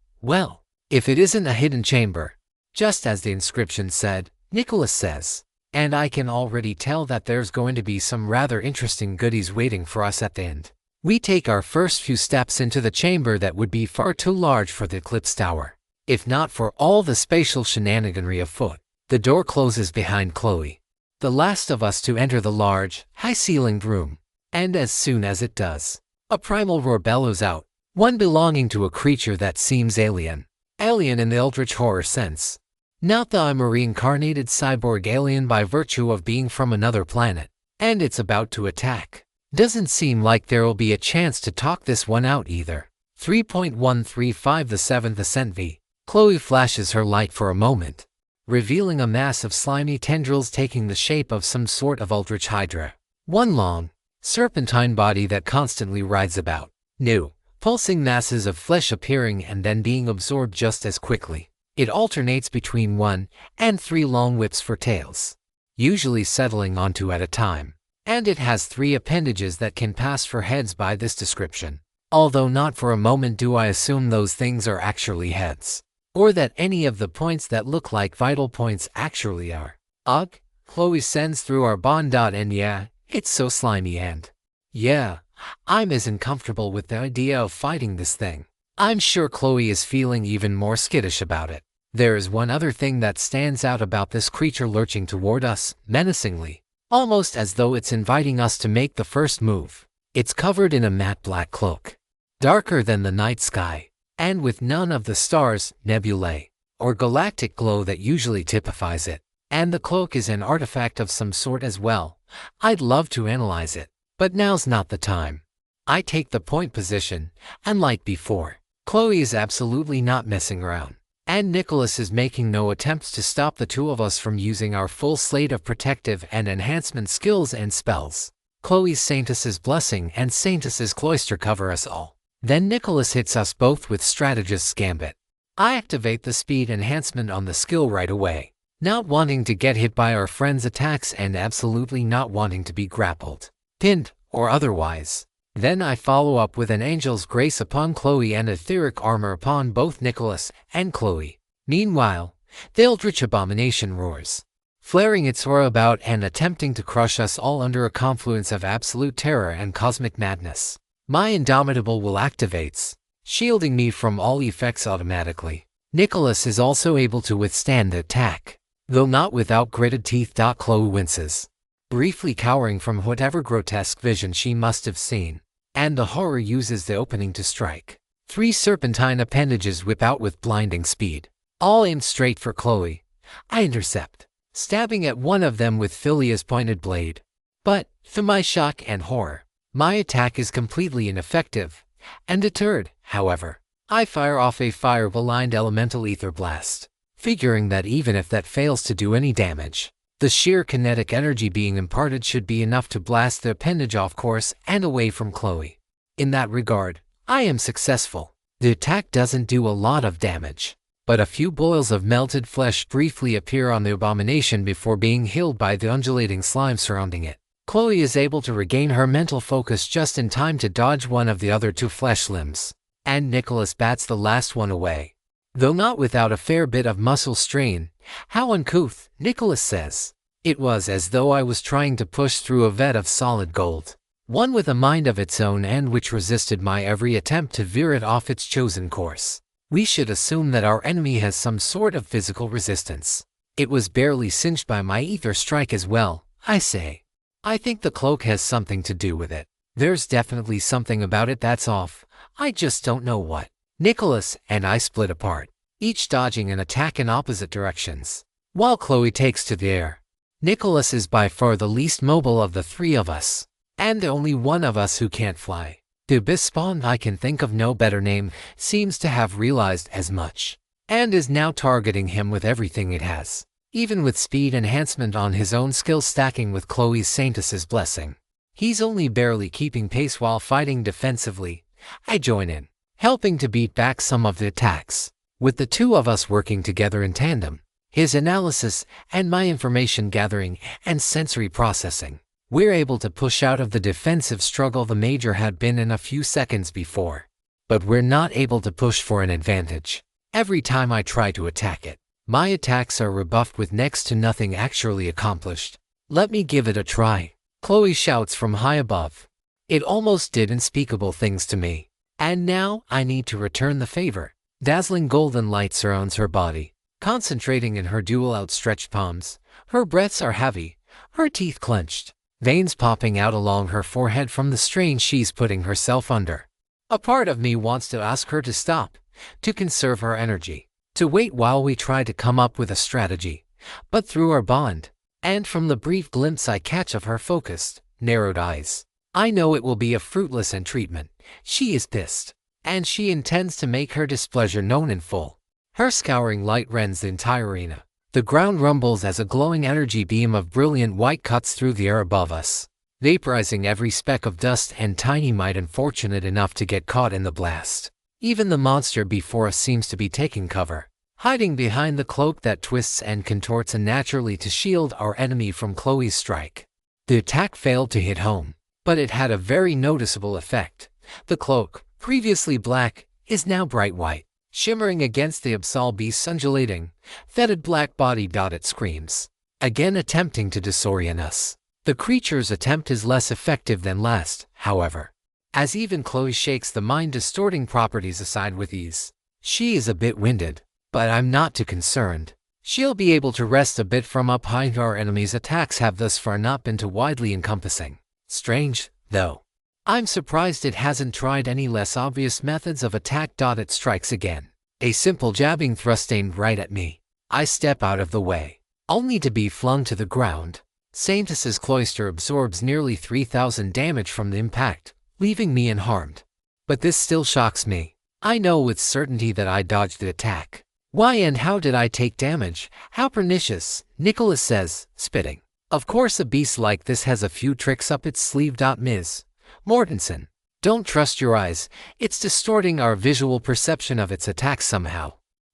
if it isn't a hidden chamber, just as the inscription said, Nicholas says, and I can already tell that there's going to be some rather interesting goodies waiting for us at the end. We take our first few steps into the chamber that would be far too large for the Eclipse Tower, if not for all the spatial shenaniganry afoot. The door closes behind Chloe, the last of us to enter the large, high-ceilinged room, and as soon as it does, a primal roar bellows out, one belonging to a creature that seems alien in the eldritch horror sense. Not the I'm a reincarnated cyborg alien by virtue of being from another planet, and it's about to attack. Doesn't seem like there'll be a chance to talk this one out either. 3.135 The Seventh Ascent V. Chloe flashes her light for a moment, revealing a mass of slimy tendrils taking the shape of some sort of eldritch hydra. One long, serpentine body that constantly writhes about. New, pulsing masses of flesh appearing and then being absorbed just as quickly. It alternates between 1 and 3 long whips for tails, usually settling on 2 at a time. And it has 3 appendages that can pass for heads by this description. Although not for a moment do I assume those things are actually heads, or that any of the points that look like vital points actually are. Ugh, Chloe sends through our bond. And yeah, it's so slimy and yeah, I'm as uncomfortable with the idea of fighting this thing. I'm sure Chloe is feeling even more skittish about it. There is one other thing that stands out about this creature lurching toward us, menacingly, almost as though it's inviting us to make the first move. It's covered in a matte black cloak, darker than the night sky, and with none of the stars, nebulae, or galactic glow that usually typifies it. And the cloak is an artifact of some sort as well. I'd love to analyze it, but now's not the time. I take the point position, and like before, Chloe is absolutely not messing around, and Nicholas is making no attempts to stop the two of us from using our full slate of protective and enhancement skills and spells. Chloe's Saintess's Blessing and Saintess's Cloister cover us all. Then Nicholas hits us both with Strategist's Gambit. I activate the speed enhancement on the skill right away, not wanting to get hit by our friend's attacks and absolutely not wanting to be grappled, pinned, or otherwise. Then I follow up with an Angel's Grace upon Chloe and Etheric Armor upon both Nicholas and Chloe. Meanwhile, the Eldritch Abomination roars, flaring its aura about and attempting to crush us all under a confluence of absolute terror and cosmic madness. My Indomitable will activates, shielding me from all effects automatically. Nicholas is also able to withstand the attack, though not without gritted teeth. Chloe winces, briefly cowering from whatever grotesque vision she must have seen. And the horror uses the opening to strike. 3 serpentine appendages whip out with blinding speed, all aimed straight for Chloe. I intercept, stabbing at one of them with Philia's pointed blade. But, to my shock and horror, my attack is completely ineffective. And deterred, however, I fire off a fire-aligned elemental ether blast, figuring that even if that fails to do any damage, the sheer kinetic energy being imparted should be enough to blast the appendage off course and away from Chloe. In that regard, I am successful. The attack doesn't do a lot of damage, but a few boils of melted flesh briefly appear on the abomination before being healed by the undulating slime surrounding it. Chloe is able to regain her mental focus just in time to dodge one of the other 2 flesh limbs, and Nicholas bats the last one away. Though not without a fair bit of muscle strain. How uncouth, Nicholas says. It was as though I was trying to push through a vat of solid gold, one with a mind of its own and which resisted my every attempt to veer it off its chosen course. We should assume that our enemy has some sort of physical resistance. It was barely singed by my ether strike as well, I say. I think the cloak has something to do with it. There's definitely something about it that's off. I just don't know what. Nicholas and I split apart, each dodging an attack in opposite directions, while Chloe takes to the air. Nicholas is by far the least mobile of the 3 of us, and the only one of us who can't fly. The Abyss Spawn, I can think of no better name, seems to have realized as much, and is now targeting him with everything it has, even with speed enhancement on his own skill stacking with Chloe's Saintess's blessing. He's only barely keeping pace while fighting defensively. I join in, helping to beat back some of the attacks, with the 2 of us working together in tandem. His analysis and my information gathering and sensory processing, we're able to push out of the defensive struggle the Major had been in a few seconds before. But we're not able to push for an advantage. Every time I try to attack it, my attacks are rebuffed with next to nothing actually accomplished. Let me give it a try, Chloe shouts from high above. It almost did unspeakable things to me. And now I need to return the favor. Dazzling golden light surrounds her body, concentrating in her dual outstretched palms. Her breaths are heavy, her teeth clenched, veins popping out along her forehead from the strain she's putting herself under. A part of me wants to ask her to stop, to conserve her energy, to wait while we try to come up with a strategy. But through our bond, and from the brief glimpse I catch of her focused, narrowed eyes, I know it will be a fruitless entreatment. She is pissed, and she intends to make her displeasure known in full. Her scouring light rends the entire arena. The ground rumbles as a glowing energy beam of brilliant white cuts through the air above us, vaporizing every speck of dust and tiny mite unfortunate enough to get caught in the blast. Even the monster before us seems to be taking cover, hiding behind the cloak that twists and contorts unnaturally to shield our enemy from Chloe's strike. The attack failed to hit home, but it had a very noticeable effect. The cloak, previously black, is now bright white, shimmering against the abyssal beast's undulating, fetid black body. It screams, again attempting to disorient us. The creature's attempt is less effective than last, however, as even Chloe shakes the mind-distorting properties aside with ease. She is a bit winded, but I'm not too concerned. She'll be able to rest a bit from up high. Our enemy's attacks have thus far not been too widely encompassing. Strange, though. I'm surprised it hasn't tried any less obvious methods of attack. It strikes again, a simple jabbing thrust aimed right at me. I step out of the way, only to be flung to the ground. Saintess's cloister absorbs nearly 3,000 damage from the impact, leaving me unharmed. But this still shocks me. I know with certainty that I dodged the attack. Why and how did I take damage? How pernicious, Nicholas says, spitting. Of course a beast like this has a few tricks up its sleeve. Ms. Mortensen, don't trust your eyes, it's distorting our visual perception of its attack somehow.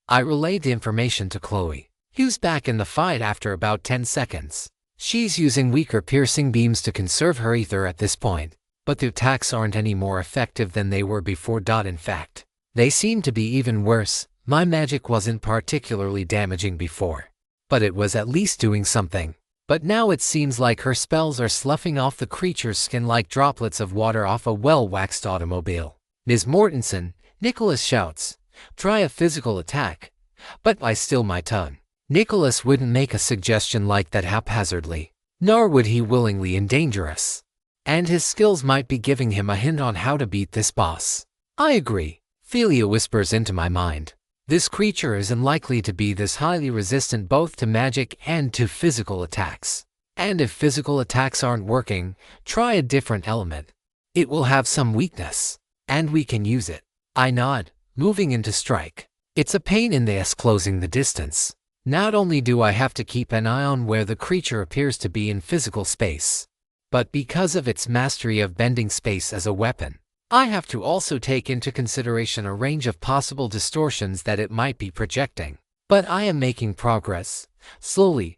I relayed the information to Chloe, who's back in the fight after about 10 seconds. She's using weaker piercing beams to conserve her ether at this point, but the attacks aren't any more effective than they were before. In fact, they seem to be even worse. My magic wasn't particularly damaging before, but it was at least doing something. But now it seems like her spells are sloughing off the creature's skin like droplets of water off a well-waxed automobile. Ms. Mortensen, Nicholas shouts, try a physical attack. But I still my tongue. Nicholas wouldn't make a suggestion like that haphazardly. nor would he willingly endanger us. And his skills might be giving him a hint on how to beat this boss. I agree, Philia whispers into my mind. This creature is unlikely to be this highly resistant both to magic and to physical attacks. And if physical attacks aren't working, try a different element. It will have some weakness, and we can use it. I nod, moving into strike. It's a pain in the ass closing the distance. Not only do I have to keep an eye on where the creature appears to be in physical space, but because of its mastery of bending space as a weapon, I have to also take into consideration a range of possible distortions that it might be projecting. But I am making progress, slowly.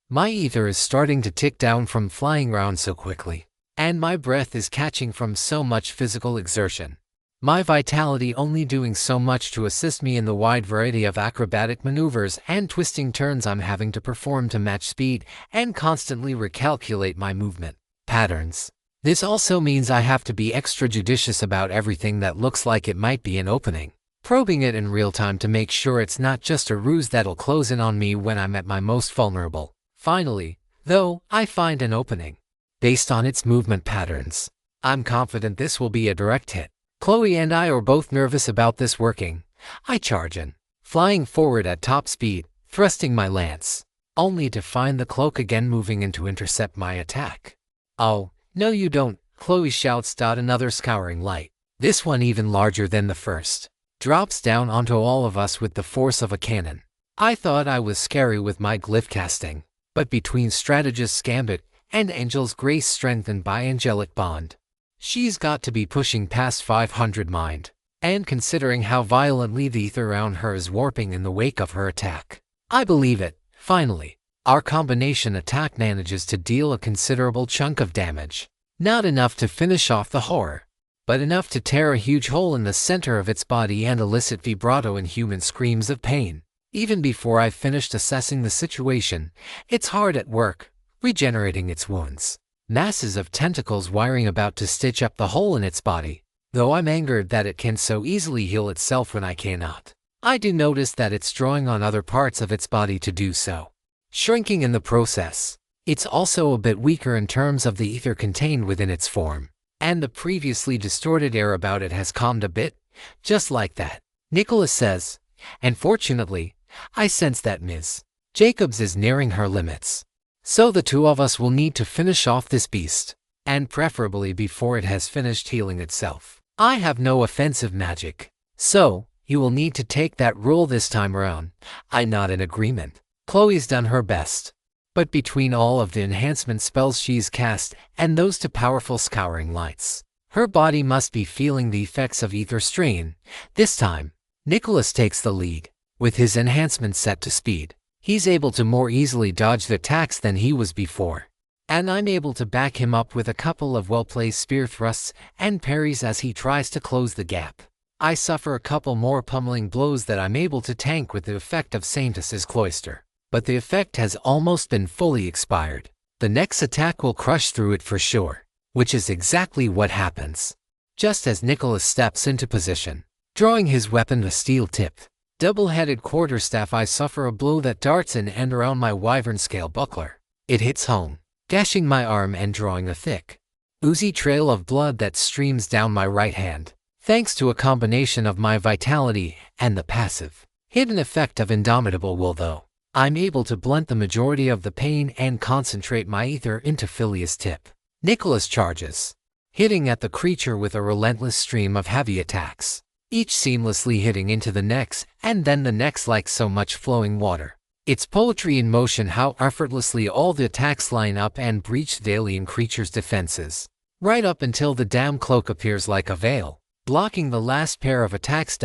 My ether is starting to tick down from flying around so quickly, and my breath is catching from so much physical exertion. My vitality only doing so much to assist me in the wide variety of acrobatic maneuvers and twisting turns I'm having to perform to match speed and constantly recalculate my movement patterns. This also means I have to be extra judicious about everything that looks like it might be an opening, probing it in real time to make sure it's not just a ruse that'll close in on me when I'm at my most vulnerable. Finally, though, I find an opening. Based on its movement patterns, I'm confident this will be a direct hit. Chloe and I are both nervous about this working. I charge in, flying forward at top speed, thrusting my lance, only to find the cloak again moving in to intercept my attack. Oh, no you don't, Chloe shouts. Another scouring light, this one even larger than the first, drops down onto all of us with the force of a cannon. I thought I was scary with my glyph casting, but between Strategist's Gambit and Angel's Grace strengthened by Angelic Bond, she's got to be pushing past 500 mind, and considering how violently the ether around her is warping in the wake of her attack, I believe it. Finally, our combination attack manages to deal a considerable chunk of damage. Not enough to finish off the horror, but enough to tear a huge hole in the center of its body and elicit vibrato and human screams of pain. Even before I've finished assessing the situation, it's hard at work, regenerating its wounds. Masses of tentacles wiring about to stitch up the hole in its body, though I'm angered that it can so easily heal itself when I cannot. I do notice that it's drawing on other parts of its body to do so, shrinking in the process. It's also a bit weaker in terms of the ether contained within its form, and the previously distorted air about it has calmed a bit, just like that. Nicholas says, and fortunately, I sense that Ms. Jacobs is nearing her limits. So the two of us will need to finish off this beast, and preferably before it has finished healing itself. I have no offensive magic, so you will need to take that rule this time around. I nod in agreement. Chloe's done her best, but between all of the enhancement spells she's cast and those two powerful scouring lights, her body must be feeling the effects of ether strain. This time, Nicholas takes the lead. With his enhancement set to speed, he's able to more easily dodge the attacks than he was before, and I'm able to back him up with a couple of well-placed spear thrusts and parries as he tries to close the gap. I suffer a couple more pummeling blows that I'm able to tank with the effect of Saintus's Cloister, but the effect has almost been fully expired. The next attack will crush through it for sure, which is exactly what happens. Just as Nicholas steps into position, drawing his weapon, a steel-tipped, double-headed quarterstaff, I suffer a blow that darts in and around my wyvern scale buckler. It hits home, gashing my arm and drawing a thick, oozy trail of blood that streams down my right hand. Thanks to a combination of my vitality and the passive, hidden effect of Indomitable Will, though, I'm able to blunt the majority of the pain and concentrate my ether into Philia's tip. Nicholas charges, hitting at the creature with a relentless stream of heavy attacks, each seamlessly hitting into the next and then the next like so much flowing water. It's poetry in motion how effortlessly all the attacks line up and breach the alien creature's defenses, right up until the damn cloak appears like a veil, blocking the last pair of attacks.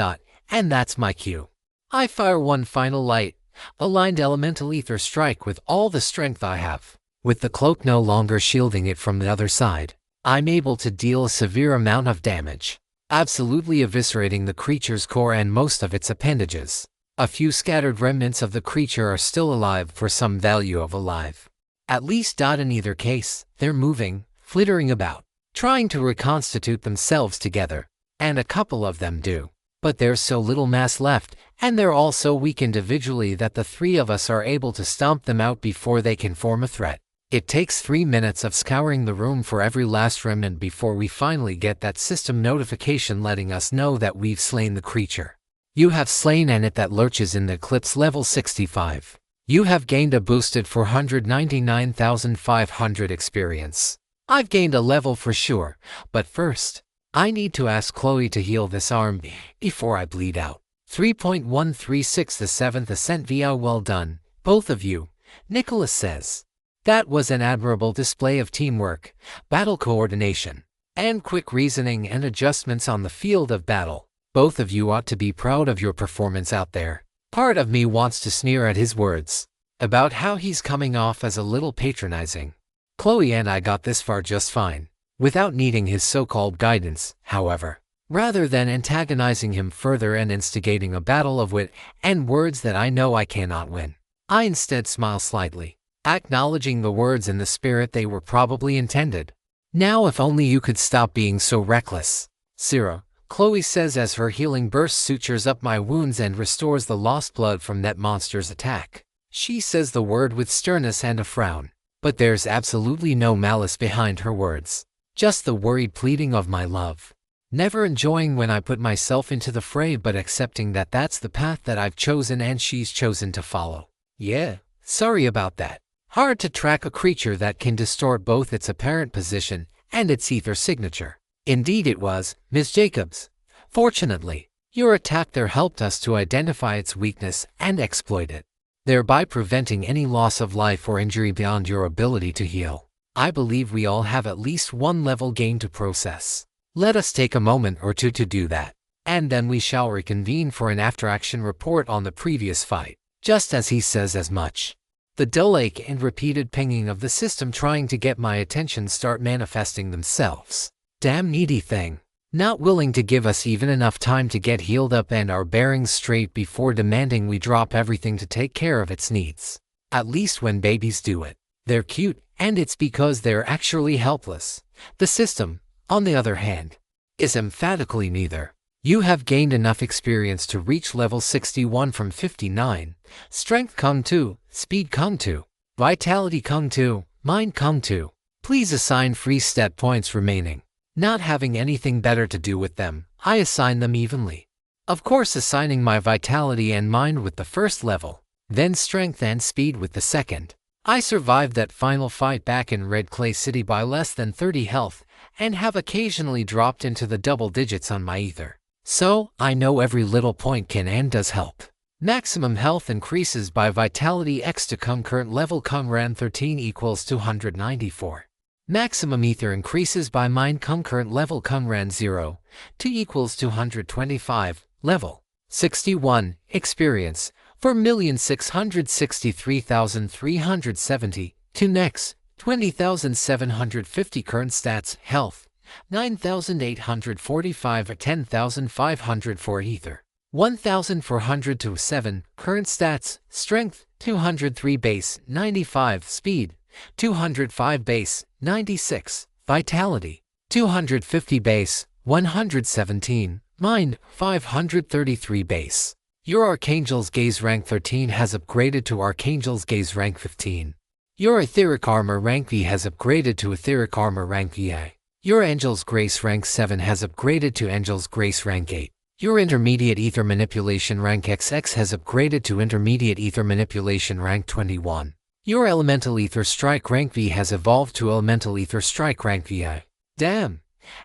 And that's my cue. I fire one final light, aligned elemental ether strike with all the strength I have. With the cloak no longer shielding it from the other side, I'm able to deal a severe amount of damage, absolutely eviscerating the creature's core and most of its appendages. A few scattered remnants of the creature are still alive for some value of alive. At least. In either case, they're moving, flittering about, trying to reconstitute themselves together, and a couple of them do. But there's so little mass left, and they're all so weak individually that the three of us are able to stomp them out before they can form a threat. It takes 3 minutes of scouring the room for every last remnant before we finally get that system notification letting us know that we've slain the creature. You have slain it that lurches in the Eclipse level 65. You have gained a boosted 499,500 experience. I've gained a level for sure, but first, I need to ask Chloe to heal this arm before I bleed out. 3.136 The 7th Ascent via well done, both of you, Nicholas says. That was an admirable display of teamwork, battle coordination, and quick reasoning and adjustments on the field of battle. Both of you ought to be proud of your performance out there. Part of me wants to sneer at his words about how he's coming off as a little patronizing. Chloe and I got this far just fine, without needing his so-called guidance, however. Rather than antagonizing him further and instigating a battle of wit and words that I know I cannot win, I instead smile slightly, acknowledging the words in the spirit they were probably intended. Now if only you could stop being so reckless, Sera, Chloe says as her healing burst sutures up my wounds and restores the lost blood from that monster's attack. She says the word with sternness and a frown, but there's absolutely no malice behind her words. Just the worried pleading of my love. Never enjoying when I put myself into the fray but accepting that that's the path that I've chosen and she's chosen to follow. Yeah, sorry about that. Hard to track a creature that can distort both its apparent position and its ether signature. Indeed it was, Ms. Jacobs. Fortunately, your attack there helped us to identify its weakness and exploit it, thereby preventing any loss of life or injury beyond your ability to heal. I believe we all have at least one level gain to process. Let us take a moment or two to do that, and then we shall reconvene for an after-action report on the previous fight, just as he says as much. The dull ache and repeated pinging of the system trying to get my attention start manifesting themselves. Damn needy thing. Not willing to give us even enough time to get healed up and our bearings straight before demanding we drop everything to take care of its needs. At least when babies do it. They're cute, and it's because they're actually helpless. The system, on the other hand, is emphatically neither. You have gained enough experience to reach level 61 from 59. Strength come 2, speed come 2, vitality come 2, mind come 2. Please assign free stat points remaining. Not having anything better to do with them, I assign them evenly. Of course assigning my vitality and mind with the first level, then strength and speed with the second. I survived that final fight back in Red Clay City by less than 30 health, and have occasionally dropped into the double digits on my ether. So, I know every little point can and does help. Maximum health increases by vitality X to current level ran 13 equals 294. Maximum ether increases by mind current level ran 0, 2 equals 225, level 61, experience, 4,663,370, to next, 20,750 current stats, health, 9,845 or 10,504 ether, 1,400 to 7, current stats, strength, 203 base, 95, speed, 205 base, 96, vitality, 250 base, 117, mind, 533 base. Your Archangel's Gaze rank 13 has upgraded to Archangel's Gaze rank 15. Your Etheric Armor rank V has upgraded to Etheric Armor rank VA. Your Angel's Grace rank 7 has upgraded to Angel's Grace rank 8. Your Intermediate Ether Manipulation rank XX has upgraded to Intermediate Ether Manipulation rank 21. Your Elemental Ether Strike rank V has evolved to Elemental Ether Strike rank VI. Damn!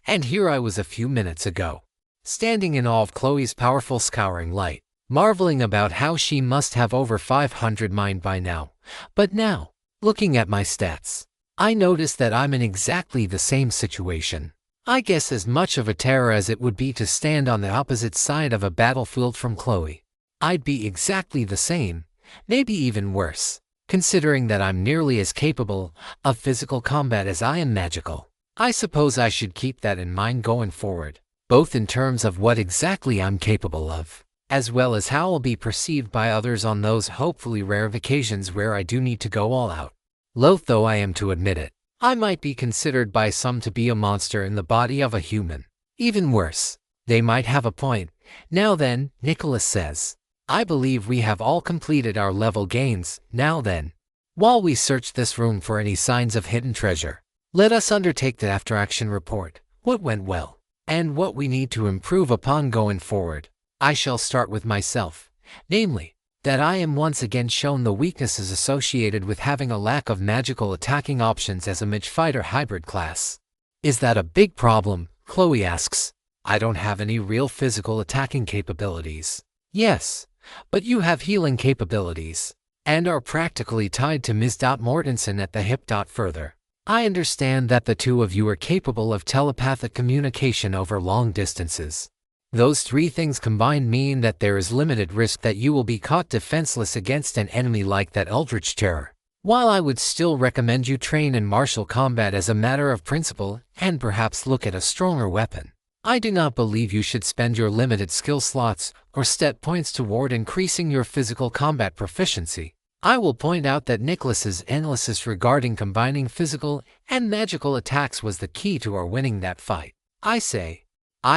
And here I was a few minutes ago, standing in awe of Chloe's powerful scouring light, marveling about how she must have over 500 mind by now. But now, looking at my stats, I notice that I'm in exactly the same situation. I guess as much of a terror as it would be to stand on the opposite side of a battlefield from Chloe. I'd be exactly the same, maybe even worse, considering that I'm nearly as capable of physical combat as I am magical. I suppose I should keep that in mind going forward, both in terms of what exactly I'm capable of, as well as how I'll be perceived by others on those hopefully rare occasions where I do need to go all out. Loath though I am to admit it, I might be considered by some to be a monster in the body of a human. Even worse, they might have a point. Now then, Nicholas says, I believe we have all completed our level gains. Now then, While we search this room for any signs of hidden treasure, let us undertake the after-action report, what went well, and what we need to improve upon going forward. I shall start with myself, namely, that I am once again shown the weaknesses associated with having a lack of magical attacking options as a mage fighter hybrid class. Is that a big problem? Chloe asks. I don't have any real physical attacking capabilities. Yes, but you have healing capabilities, and are practically tied to Ms. Mortensen at the hip. Further, I understand that the two of you are capable of telepathic communication over long distances. Those three things combined mean that there is limited risk that you will be caught defenseless against an enemy like that Eldritch Terror. While I would still recommend you train in martial combat as a matter of principle and perhaps look at a stronger weapon, I do not believe you should spend your limited skill slots or stat points toward increasing your physical combat proficiency. I will point out that Nicholas's analysis regarding combining physical and magical attacks was the key to our winning that fight. I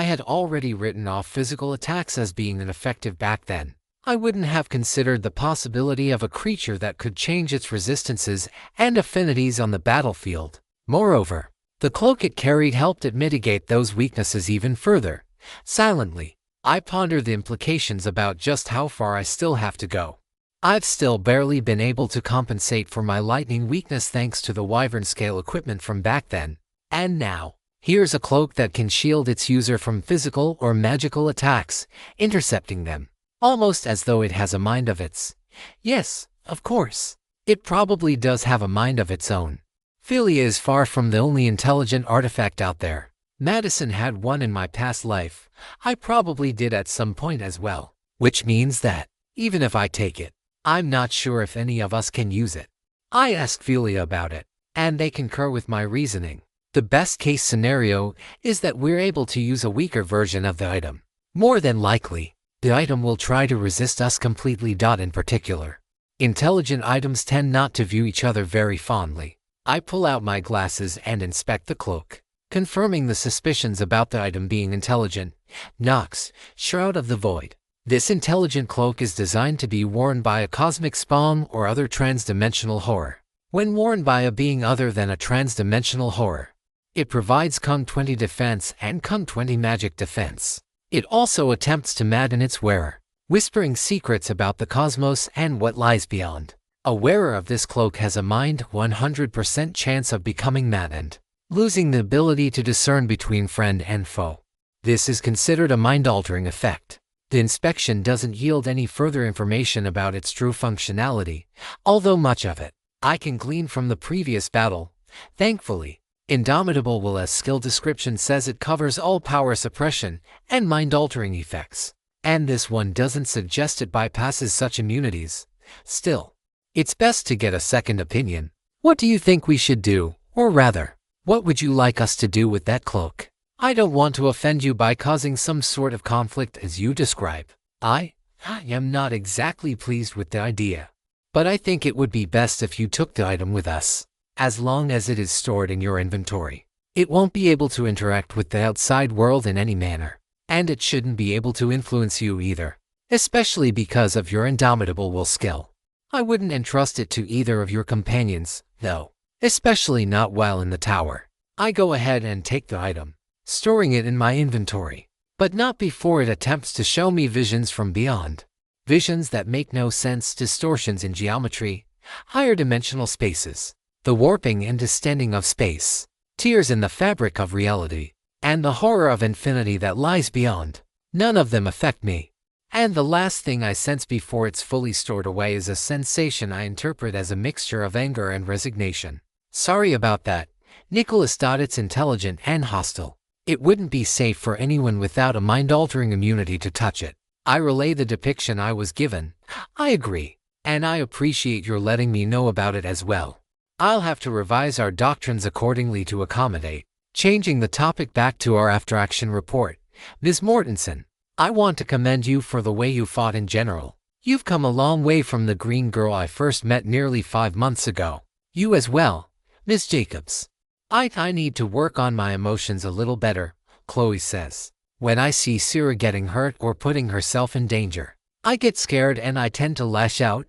had already written off physical attacks as being ineffective back then. I wouldn't have considered the possibility of a creature that could change its resistances and affinities on the battlefield. Moreover, the cloak it carried helped it mitigate those weaknesses even further. Silently, I pondered the implications about just how far I still have to go. I've still barely been able to compensate for my lightning weakness thanks to the Wyvern scale equipment from back then. And now, here's a cloak that can shield its user from physical or magical attacks, intercepting them, almost as though it has a mind of its. Yes, of course, it probably does have a mind of its own. Philia is far from the only intelligent artifact out there. Madison had one in my past life. I probably did at some point as well, which means that, even if I take it, I'm not sure if any of us can use it. I asked Philia about it, and they concur with my reasoning. The best case scenario is that we're able to use a weaker version of the item. More than likely, the item will try to resist us completely. In particular, intelligent items tend not to view each other very fondly. I pull out my glasses and inspect the cloak, confirming the suspicions about the item being intelligent. Nox, Shroud of the Void. This intelligent cloak is designed to be worn by a cosmic spawn or other trans-dimensional horror. When worn by a being other than a trans-dimensional horror, it provides Con-20 defense and Con-20 magic defense. It also attempts to madden its wearer, whispering secrets about the cosmos and what lies beyond. A wearer of this cloak has a mind 100% chance of becoming maddened, losing the ability to discern between friend and foe. This is considered a mind-altering effect. The inspection doesn't yield any further information about its true functionality, although much of it I can glean from the previous battle. Thankfully, Indomitable Will's skill description says it covers all power suppression and mind-altering effects, and this one doesn't suggest it bypasses such immunities. Still, it's best to get a second opinion. What do you think we should do, or rather, what would you like us to do with that cloak? I don't want to offend you by causing some sort of conflict as you describe. I am not exactly pleased with the idea, but I think it would be best if you took the item with us. As long as it is stored in your inventory, it won't be able to interact with the outside world in any manner, and it shouldn't be able to influence you either, especially because of your Indomitable Will skill. I wouldn't entrust it to either of your companions, though, especially not while in the tower. I go ahead and take the item, storing it in my inventory, but not before it attempts to show me visions from beyond. Visions that make no sense, distortions in geometry, higher dimensional spaces, the warping and distending of space, tears in the fabric of reality, and the horror of infinity that lies beyond. None of them affect me. And the last thing I sense before it's fully stored away is a sensation I interpret as a mixture of anger and resignation. Sorry about that, Nicholas. It's intelligent and hostile. It wouldn't be safe for anyone without a mind-altering immunity to touch it. I relay the depiction I was given. I agree, and I appreciate your letting me know about it as well. I'll have to revise our doctrines accordingly to accommodate. Changing the topic back to our after-action report. Ms. Mortensen, I want to commend you for the way you fought in general. You've come a long way from the green girl I first met nearly 5 months ago. You as well, Ms. Jacobs. I need to work on my emotions a little better, Chloe says. When I see Sierra getting hurt or putting herself in danger, I get scared and I tend to lash out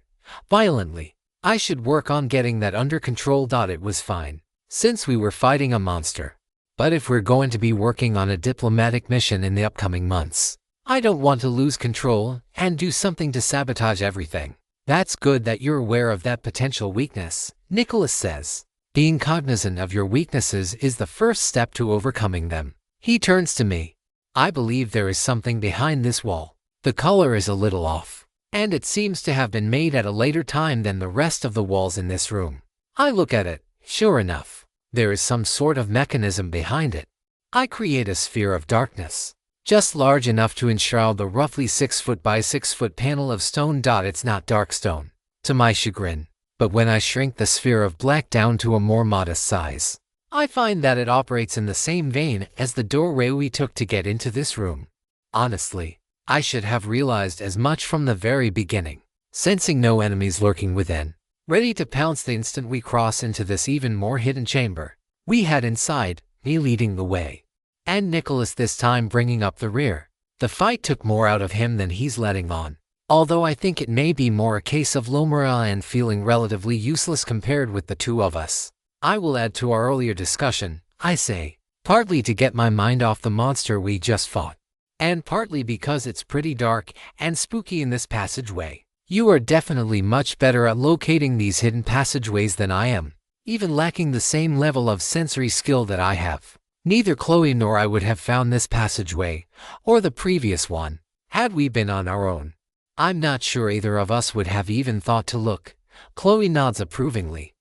violently. I should work on getting that under control. It was fine, since we were fighting a monster. But if we're going to be working on a diplomatic mission in the upcoming months, I don't want to lose control and do something to sabotage everything. That's good that you're aware of that potential weakness, Nicholas says. Being cognizant of your weaknesses is the first step to overcoming them. He turns to me. I believe there is something behind this wall. The color is a little off, and it seems to have been made at a later time than the rest of the walls in this room. I look at it. Sure enough, there is some sort of mechanism behind it. I create a sphere of darkness, just large enough to enshroud the roughly 6 foot by 6 foot panel of stone. It's not dark stone, to my chagrin, but when I shrink the sphere of black down to a more modest size, I find that it operates in the same vein as the doorway we took to get into this room. Honestly, I should have realized as much from the very beginning. Sensing no enemies lurking within, ready to pounce the instant we cross into this even more hidden chamber, we head inside, me leading the way, and Nicholas this time bringing up the rear. The fight took more out of him than he's letting on, although I think it may be more a case of low morale and feeling relatively useless compared with the two of us. I will add to our earlier discussion, I say, partly to get my mind off the monster we just fought, and partly because it's pretty dark and spooky in this passageway. You are definitely much better at locating these hidden passageways than I am, even lacking the same level of sensory skill that I have. Neither Chloe nor I would have found this passageway, or the previous one, had we been on our own. I'm not sure either of us would have even thought to look. Chloe nods approvingly.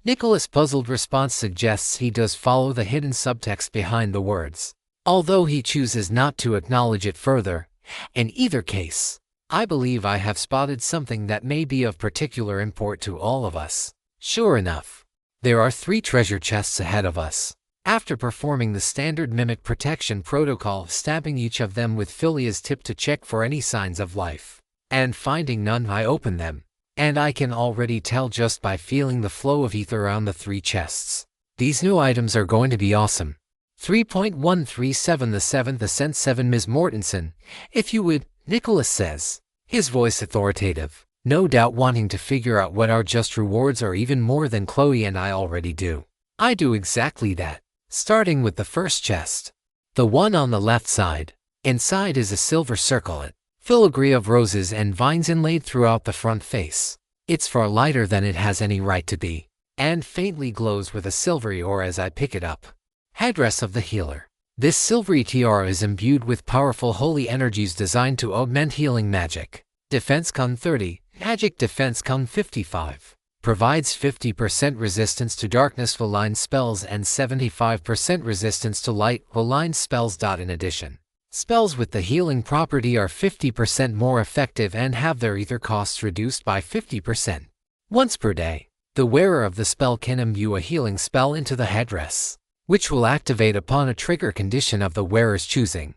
Nicholas' puzzled response suggests he does follow the hidden subtext behind the words, although he chooses not to acknowledge it further. In either case, I believe I have spotted something that may be of particular import to all of us. Sure enough, there are 3 treasure chests ahead of us. After performing the standard mimic protection protocol, stabbing each of them with Philia's tip to check for any signs of life, and finding none, I open them, and I can already tell just by feeling the flow of ether around the 3 chests. These new items are going to be awesome. 3.137 The 7th Ascent 7 Ms. Mortensen, if you would, Nicholas says, his voice authoritative, no doubt wanting to figure out what our just rewards are even more than Chloe and I already do. I do exactly that, starting with the first chest, the one on the left side. Inside is a silver circlet, filigree of roses and vines inlaid throughout the front face. It's far lighter than it has any right to be, and faintly glows with a silvery aura as I pick it up. Headdress of the healer. This silvery tiara is imbued with powerful holy energies designed to augment healing magic. Defense Con 30, Magic Defense Con 55. Provides 50% resistance to darkness-aligned spells and 75% resistance to light-aligned spells. In addition, spells with the healing property are 50% more effective and have their ether costs reduced by 50%. Once per day, the wearer of the spell can imbue a healing spell into the headdress, which will activate upon a trigger condition of the wearer's choosing.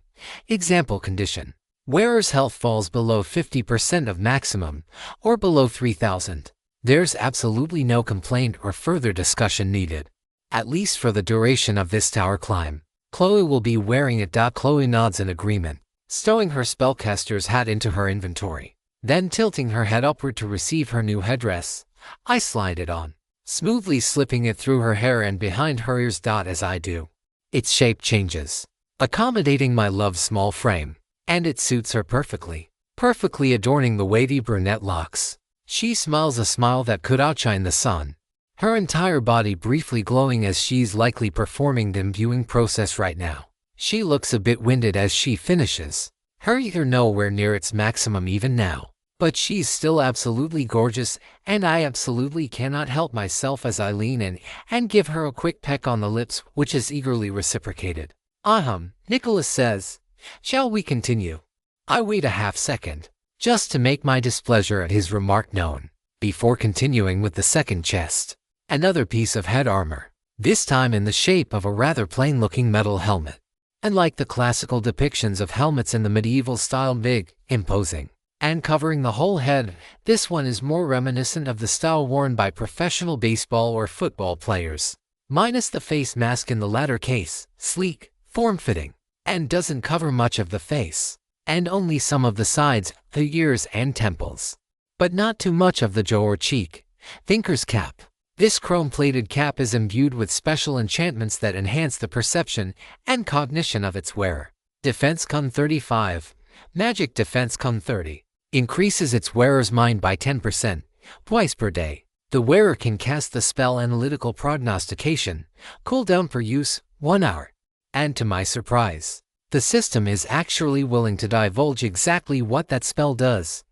Example condition: wearer's health falls below 50% of maximum, or below 3,000. There's absolutely no complaint or further discussion needed, at least for the duration of this tower climb. Chloe will be wearing it. Chloe nods in agreement, stowing her spellcaster's hat into her inventory, then tilting her head upward to receive her new headdress. I slide it on, smoothly slipping it through her hair and behind her ears. As I do, its shape changes, accommodating my love's small frame, and it suits her perfectly, adorning the weighty brunette locks. She smiles a smile that could outshine the sun, her entire body briefly glowing as she's likely performing the imbuing process right now. She looks a bit winded as she finishes, her ether nowhere near its maximum even now. But she's still absolutely gorgeous, and I absolutely cannot help myself as I lean in and give her a quick peck on the lips, which is eagerly reciprocated. Nicholas says, "Shall we continue?" I wait a half second, just to make my displeasure at his remark known, before continuing with the second chest. Another piece of head armor, this time in the shape of a rather plain-looking metal helmet. And like the classical depictions of helmets in the medieval style, big, imposing, and covering the whole head, this one is more reminiscent of the style worn by professional baseball or football players, minus the face mask in the latter case, sleek, form-fitting, and doesn't cover much of the face, and only some of the sides, the ears and temples. but not too much of the jaw or cheek. Thinker's Cap. This chrome-plated cap is imbued with special enchantments that enhance the perception and cognition of its wearer. Defense Con 35. Magic Defense Con 30. Increases its wearer's mind by 10%, twice per day. The wearer can cast the spell Analytical Prognostication, cooldown per use, 1 hour. And to my surprise, the system is actually willing to divulge exactly what that spell does.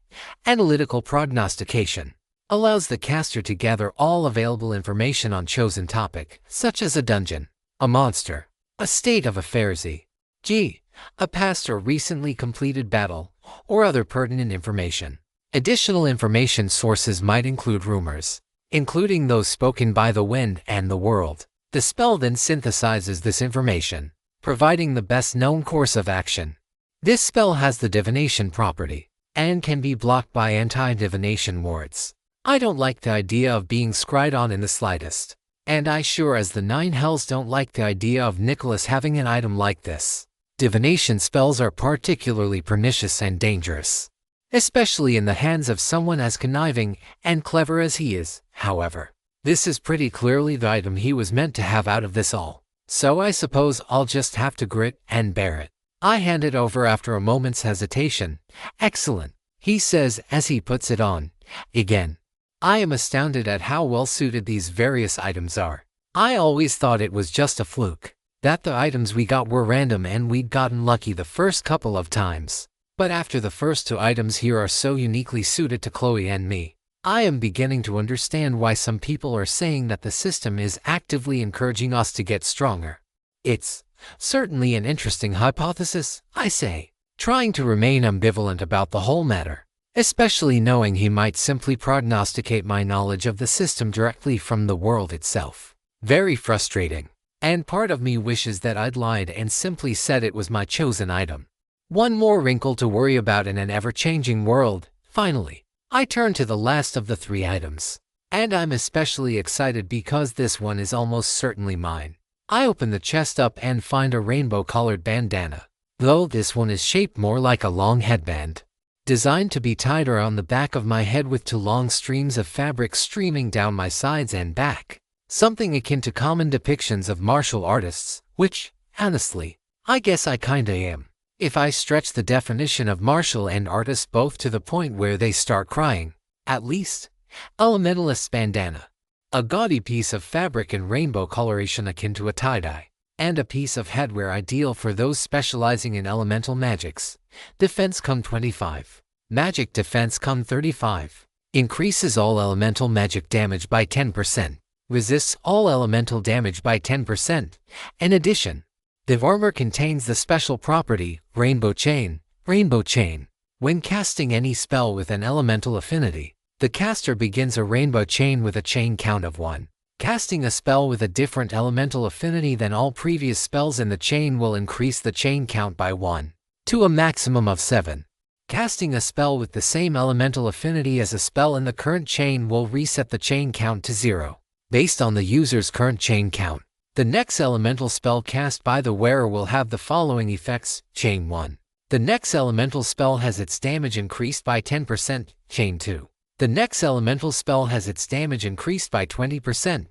Analytical Prognostication allows the caster to gather all available information on chosen topic, such as a dungeon, a monster, a state of affairs, e.g., a past or recently completed battle, or other pertinent information. Additional information sources might include rumors, including those spoken by the wind and the world. The spell then synthesizes this information, providing the best-known course of action. This spell has the divination property, and can be blocked by anti-divination wards. I don't like the idea of being scryed on in the slightest, and I sure as the nine hells don't like the idea of Nicholas having an item like this. Divination spells are particularly pernicious and dangerous, especially in the hands of someone as conniving and clever as he is. However, this is pretty clearly the item he was meant to have out of this all, so I suppose I'll just have to grit and bear it. I hand it over after a moment's hesitation. Excellent, he says as he puts it on. Again, I am astounded at how well suited these various items are. I always thought it was just a fluke, that the items we got were random and we'd gotten lucky the first couple of times. But after the first two items here are so uniquely suited to Chloe and me, I am beginning to understand why some people are saying that the system is actively encouraging us to get stronger. It's certainly an interesting hypothesis, I say, trying to remain ambivalent about the whole matter, especially knowing he might simply prognosticate my knowledge of the system directly from the world itself. Very frustrating, and part of me wishes that I'd lied and simply said it was my chosen item. One more wrinkle to worry about in an ever-changing world. Finally, I turn to the last of the 3 items, and I'm especially excited because this one is almost certainly mine. I open the chest up and find a rainbow-colored bandana, though this one is shaped more like a long headband, designed to be tied around the back of my head with 2 long streams of fabric streaming down my sides and back, something akin to common depictions of martial artists, which, honestly, I guess I kinda am, if I stretch the definition of martial and artist both to the point where they start crying. At least, Elementalist's bandana, a gaudy piece of fabric in rainbow coloration akin to a tie-dye, and a piece of headwear ideal for those specializing in elemental magics. Defense Con 25. Magic Defense Con 35. Increases all elemental magic damage by 10%. Resists all elemental damage by 10%. In addition, the armor contains the special property, Rainbow Chain. Rainbow Chain. When casting any spell with an elemental affinity, the caster begins a rainbow chain with a chain count of 1. Casting a spell with a different elemental affinity than all previous spells in the chain will increase the chain count by 1 to a maximum of 7. Casting a spell with the same elemental affinity as a spell in the current chain will reset the chain count to 0, based on the user's current chain count. The next elemental spell cast by the wearer will have the following effects. Chain 1. The next elemental spell has its damage increased by 10%. Chain 2. The next elemental spell has its damage increased by 20%.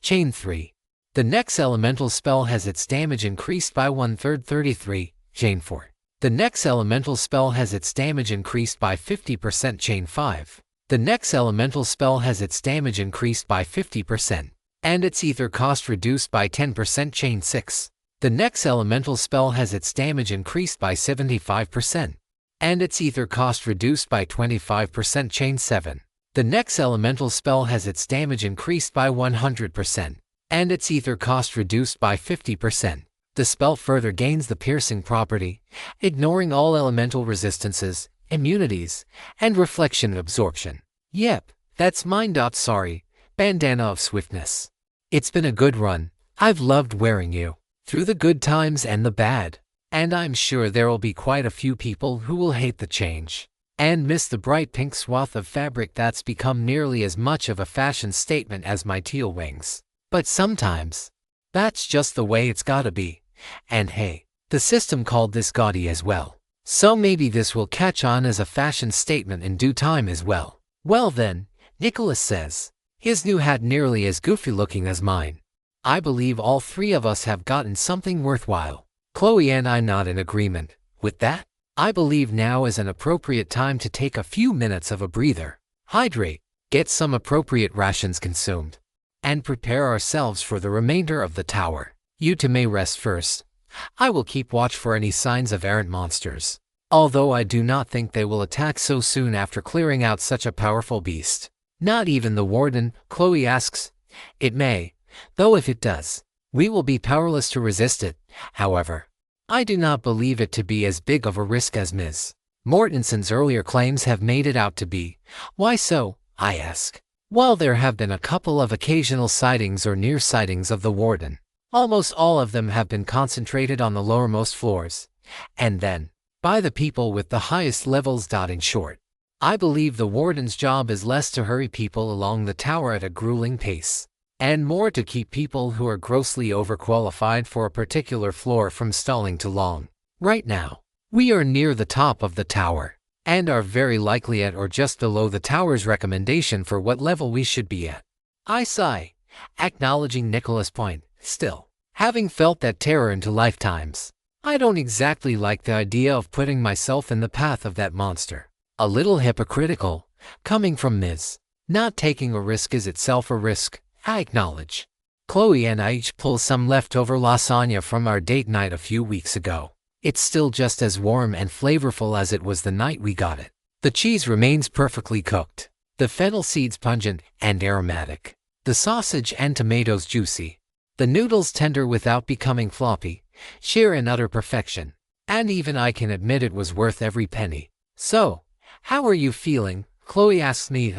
Chain 3. The next elemental spell has its damage increased by 1/3. 33. Chain 4. The next elemental spell has its damage increased by 50%. Chain 5. The next elemental spell has its damage increased by 50%, and its ether cost reduced by 10%. Chain 6. The next elemental spell has its damage increased by 75%, and its ether cost reduced by 25%. Chain 7. The next elemental spell has its damage increased by 100%, and its ether cost reduced by 50%. The spell further gains the piercing property, ignoring all elemental resistances, immunities, and reflection absorption. Yep, that's mine. Sorry, Bandana of Swiftness. It's been a good run. I've loved wearing you, through the good times and the bad. And I'm sure there'll be quite a few people who will hate the change, and miss the bright pink swath of fabric that's become nearly as much of a fashion statement as my teal wings. But sometimes, that's just the way it's gotta be. And hey, the system called this gaudy as well. So maybe this will catch on as a fashion statement in due time as well. Well then, Nicholas says. His new hat nearly as goofy looking as mine. I believe all three of us have gotten something worthwhile. Chloe and I nod in agreement. With that, I believe now is an appropriate time to take a few minutes of a breather, hydrate, get some appropriate rations consumed, and prepare ourselves for the remainder of the tower. You two may rest first. I will keep watch for any signs of errant monsters, although I do not think they will attack so soon after clearing out such a powerful beast. Not even the warden, Chloe asks. It may, though if it does, we will be powerless to resist it. However, I do not believe it to be as big of a risk as Ms. Mortenson's earlier claims have made it out to be. Why so, I ask. While there have been a couple of occasional sightings or near sightings of the warden, almost all of them have been concentrated on the lowermost floors, and then, by the people with the highest levels. In short, I believe the warden's job is less to hurry people along the tower at a grueling pace, and more to keep people who are grossly overqualified for a particular floor from stalling too long. Right now, we are near the top of the tower, and are very likely at or just below the tower's recommendation for what level we should be at. I sigh, acknowledging Nicholas' point. Still, having felt that terror into lifetimes, I don't exactly like the idea of putting myself in the path of that monster. A little hypocritical, coming from Ms. Not taking a risk is itself a risk, I acknowledge. Chloe and I each pull some leftover lasagna from our date night a few weeks ago. It's still just as warm and flavorful as it was the night we got it. The cheese remains perfectly cooked, the fennel seeds pungent and aromatic, the sausage and tomatoes juicy, the noodles tender without becoming floppy, sheer in utter perfection, and even I can admit it was worth every penny. So, how are you feeling? Chloe asks me.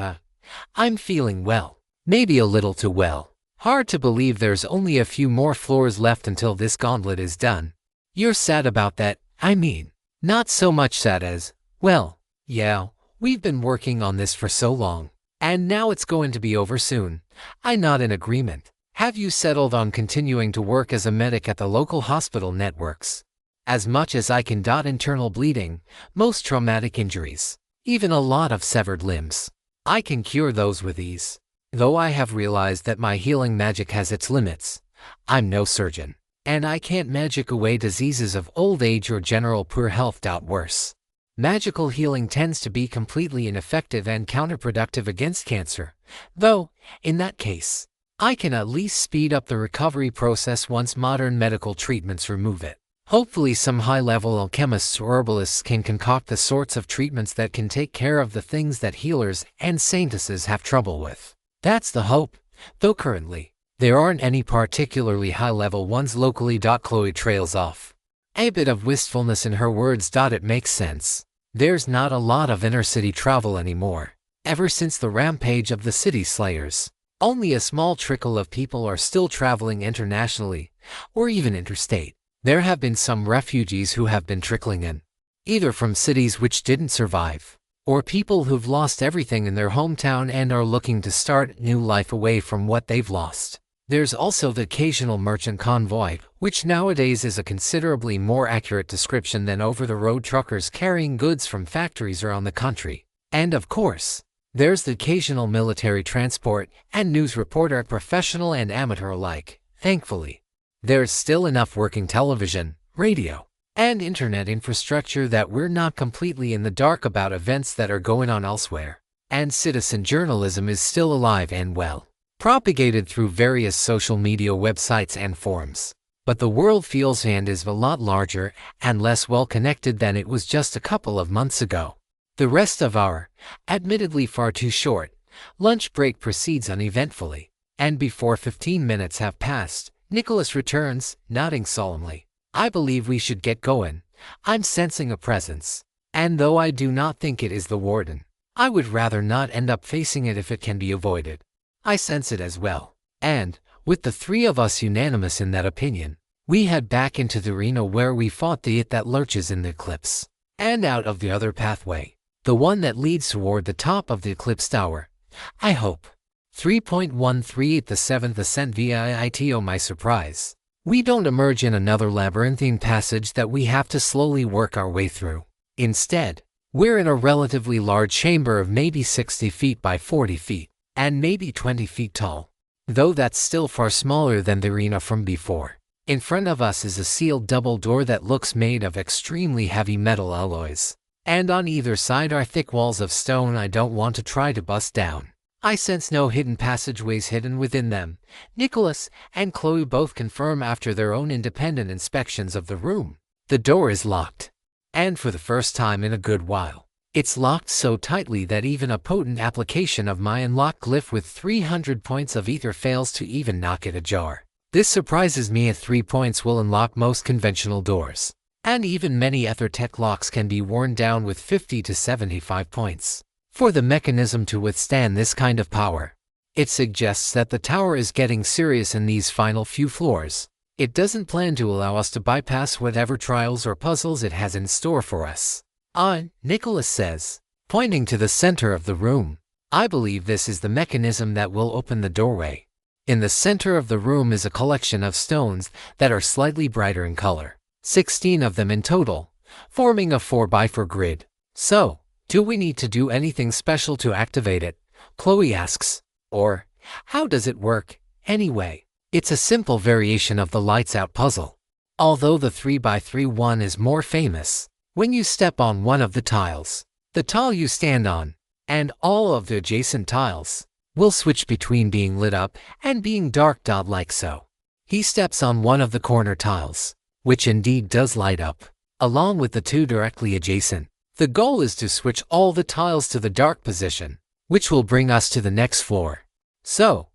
I'm feeling well. Maybe a little too well. Hard to believe there's only a few more floors left until this gauntlet is done. You're sad about that, I mean. Not so much sad as, well, yeah, we've been working on this for so long, and now it's going to be over soon. I nod in agreement. Have you settled on continuing to work as a medic at the local hospital networks? As much as I can. Internal bleeding, most traumatic injuries, even a lot of severed limbs. I can cure those with ease. Though I have realized that my healing magic has its limits. I'm no surgeon, and I can't magic away diseases of old age or general poor health. Worse, magical healing tends to be completely ineffective and counterproductive against cancer, though, in that case, I can at least speed up the recovery process once modern medical treatments remove it. Hopefully some high-level alchemists or herbalists can concoct the sorts of treatments that can take care of the things that healers and saintesses have trouble with. That's the hope, though currently, there aren't any particularly high-level ones locally. Chloe trails off, a bit of wistfulness in her words. It makes sense. There's not a lot of inner-city travel anymore. Ever since the rampage of the city slayers, only a small trickle of people are still traveling internationally, or even interstate. There have been some refugees who have been trickling in, either from cities which didn't survive, or people who've lost everything in their hometown and are looking to start a new life away from what they've lost. There's also the occasional merchant convoy, which nowadays is a considerably more accurate description than over-the-road truckers carrying goods from factories around the country. And of course, there's the occasional military transport and news reporter, professional and amateur alike. Thankfully, there's still enough working television, radio, and internet infrastructure that we're not completely in the dark about events that are going on elsewhere. And citizen journalism is still alive and well, propagated through various social media websites and forums. But the world feels and is a lot larger and less well connected than it was just a couple of months ago. The rest of our, admittedly far too short, lunch break proceeds uneventfully, and before 15 minutes have passed, Nicholas returns, nodding solemnly. I believe we should get going. I'm sensing a presence, and though I do not think it is the warden, I would rather not end up facing it if it can be avoided. I sense it as well, and, with the three of us unanimous in that opinion, we head back into the arena where we fought the it that lurches in the eclipse, and out of the other pathway, the one that leads toward the top of the eclipse tower. I hope. 3.138 The Seventh Ascent via ITO. My surprise, we don't emerge in another labyrinthine passage that we have to slowly work our way through. Instead, We're in a relatively large chamber of maybe 60 feet by 40 feet, and maybe 20 feet tall. Though that's still far smaller than the arena from before. In front of us is a sealed double door that looks made of extremely heavy metal alloys. And on either side are thick walls of stone I don't want to try to bust down. I sense no hidden passageways hidden within them. Nicholas and Chloe both confirm after their own independent inspections of the room. The door is locked. And for the first time in a good while. It's locked so tightly that even a potent application of my unlock glyph with 300 points of ether fails to even knock it ajar. This surprises me. At 3 points will unlock most conventional doors. And even many ether-tech locks can be worn down with 50 to 75 points. For the mechanism to withstand this kind of power, it suggests that the tower is getting serious in these final few floors. It doesn't plan to allow us to bypass whatever trials or puzzles it has in store for us. Nicholas says, pointing to the center of the room. I believe this is the mechanism that will open the doorway. In the center of the room is a collection of stones that are slightly brighter in color. 16 of them in total, forming a 4x4 grid. So, do we need to do anything special to activate it? Chloe asks. Or, how does it work, anyway? It's a simple variation of the lights out puzzle. Although the 3x3 one is more famous. When you step on one of the tiles, the tile you stand on, and all of the adjacent tiles, will switch between being lit up and being dark like so. He steps on one of the corner tiles, which indeed does light up, along with the two directly adjacent. The goal is to switch all the tiles to the dark position, which will bring us to the next floor. So,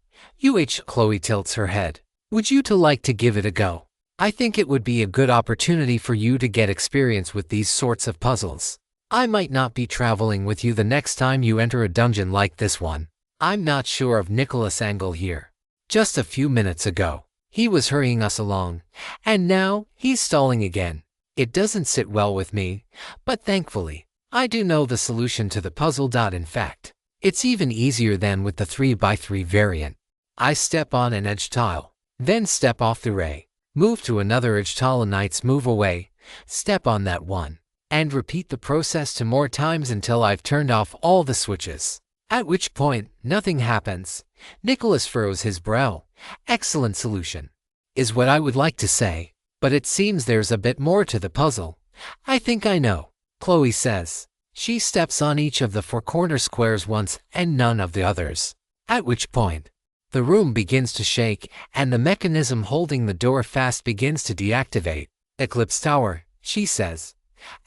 Chloe tilts her head. Would you two like to give it a go? I think it would be a good opportunity for you to get experience with these sorts of puzzles. I might not be traveling with you the next time you enter a dungeon like this one. I'm not sure of Nicholas' angle here. Just a few minutes ago, he was hurrying us along, and now he's stalling again. It doesn't sit well with me, but thankfully, I do know the solution to the puzzle. In fact, it's even easier than with the 3x3 variant. I step on an edge tile, then step off the ray, move to another edge tile, and knights move away, step on that one, and repeat the process 2 more times until I've turned off all the switches. At which point, nothing happens. Nicholas furrows his brow. Excellent solution, is what I would like to say. But it seems there's a bit more to the puzzle. I think I know, Chloe says. She steps on each of the 4 corner squares once and none of the others. At which point, the room begins to shake and the mechanism holding the door fast begins to deactivate. Eclipse Tower, she says.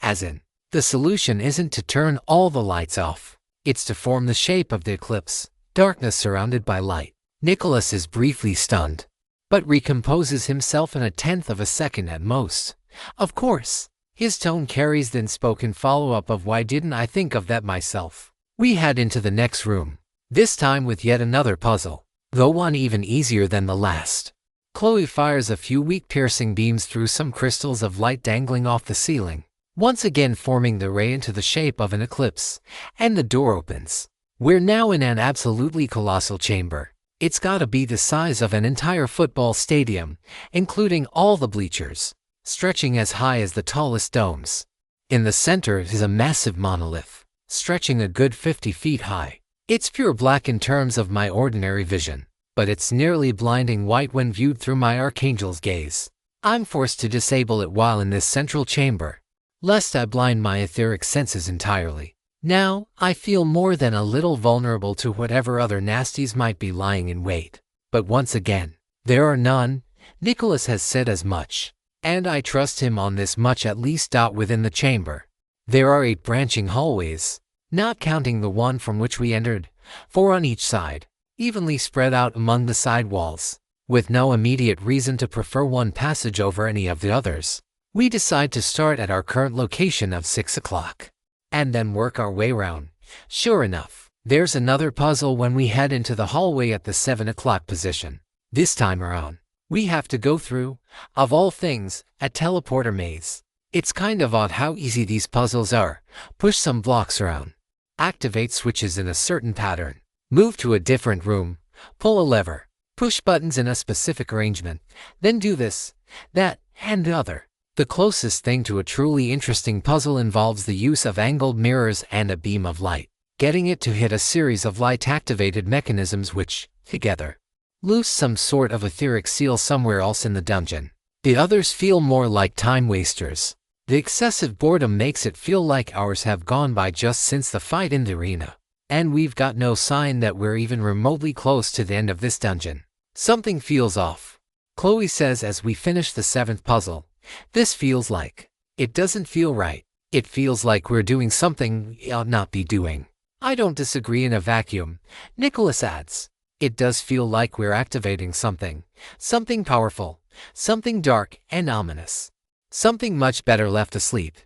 As in, the solution isn't to turn all the lights off. It's to form the shape of the eclipse, darkness surrounded by light. Nicholas is briefly stunned, but recomposes himself in 1/10 of a second at most. Of course, his tone carries the unspoken follow-up of why didn't I think of that myself? We head into the next room, this time with yet another puzzle, though one even easier than the last. Chloe fires a few weak piercing beams through some crystals of light dangling off the ceiling, once again forming the ray into the shape of an eclipse, and the door opens. We're now in an absolutely colossal chamber. It's gotta be the size of an entire football stadium, including all the bleachers, stretching as high as the tallest domes. In the center is a massive monolith, stretching a good 50 feet high. It's pure black in terms of my ordinary vision, but it's nearly blinding white when viewed through my archangel's gaze. I'm forced to disable it while in this central chamber, lest I blind my etheric senses entirely. Now, I feel more than a little vulnerable to whatever other nasties might be lying in wait. But once again, there are none. Nicholas has said as much, and I trust him on this much at least. Within the chamber, there are 8 branching hallways, not counting the one from which we entered, 4 on each side, evenly spread out among the side walls. With no immediate reason to prefer one passage over any of the others, we decide to start at our current location of 6 o'clock. And then work our way around. Sure enough, there's another puzzle when we head into the hallway at the 7 o'clock position. This time around, we have to go through, of all things, a teleporter maze. It's kind of odd how easy these puzzles are. Push some blocks around, activate switches in a certain pattern, move to a different room, pull a lever, push buttons in a specific arrangement, then do this, that, and the other. The closest thing to a truly interesting puzzle involves the use of angled mirrors and a beam of light, getting it to hit a series of light-activated mechanisms which, together, loose some sort of etheric seal somewhere else in the dungeon. The others feel more like time wasters. The excessive boredom makes it feel like hours have gone by just since the fight in the arena, and we've got no sign that we're even remotely close to the end of this dungeon. Something feels off, Chloe says as we finish the 7th puzzle. This feels like. It doesn't feel right. It feels like we're doing something we ought not be doing. I don't disagree in a vacuum, Nicholas adds. It does feel like we're activating something powerful, something dark and ominous, something much better left asleep.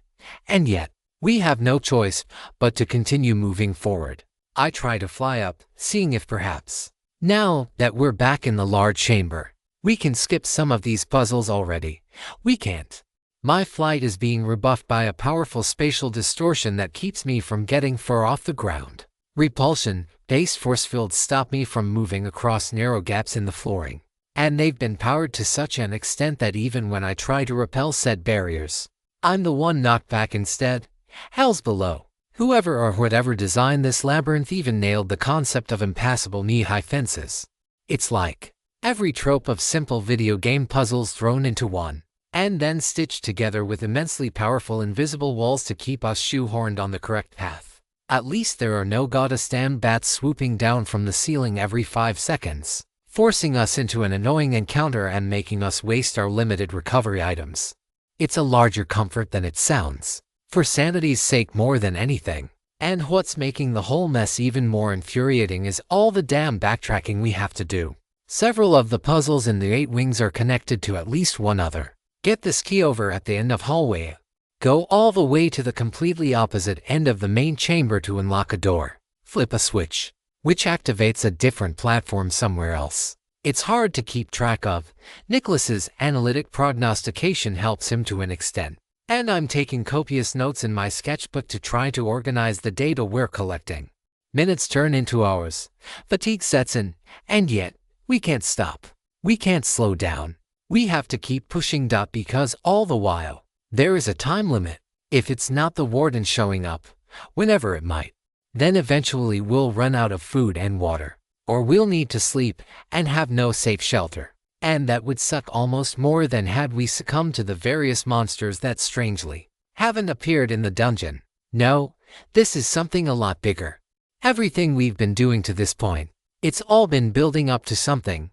And yet, we have no choice but to continue moving forward. I try to fly up, seeing if perhaps, now that we're back in the large chamber, we can skip some of these puzzles already. We can't. My flight is being rebuffed by a powerful spatial distortion that keeps me from getting far off the ground. Repulsion-based force fields stop me from moving across narrow gaps in the flooring, and they've been powered to such an extent that even when I try to repel said barriers, I'm the one knocked back instead. Hell's below. Whoever or whatever designed this labyrinth even nailed the concept of impassable knee-high fences. It's like every trope of simple video game puzzles thrown into one, and then stitched together with immensely powerful invisible walls to keep us shoehorned on the correct path. At least there are no goddamn bats swooping down from the ceiling every 5 seconds, forcing us into an annoying encounter and making us waste our limited recovery items. It's a larger comfort than it sounds, for sanity's sake more than anything. And what's making the whole mess even more infuriating is all the damn backtracking we have to do. Several of the puzzles in the 8 wings are connected to at least one other. Get this key over at the end of hallway. Go all the way to the completely opposite end of the main chamber to unlock a door. Flip a switch, which activates a different platform somewhere else. It's hard to keep track of. Nicholas's analytic prognostication helps him to an extent, and I'm taking copious notes in my sketchbook to try to organize the data we're collecting. Minutes turn into hours. Fatigue sets in, and yet, we can't stop. We can't slow down. We have to keep pushing. Because all the while, there is a time limit. If it's not the warden showing up, whenever it might, then eventually we'll run out of food and water, or we'll need to sleep and have no safe shelter. And that would suck almost more than had we succumbed to the various monsters that strangely haven't appeared in the dungeon. No, this is something a lot bigger. Everything we've been doing to this point, it's all been building up to something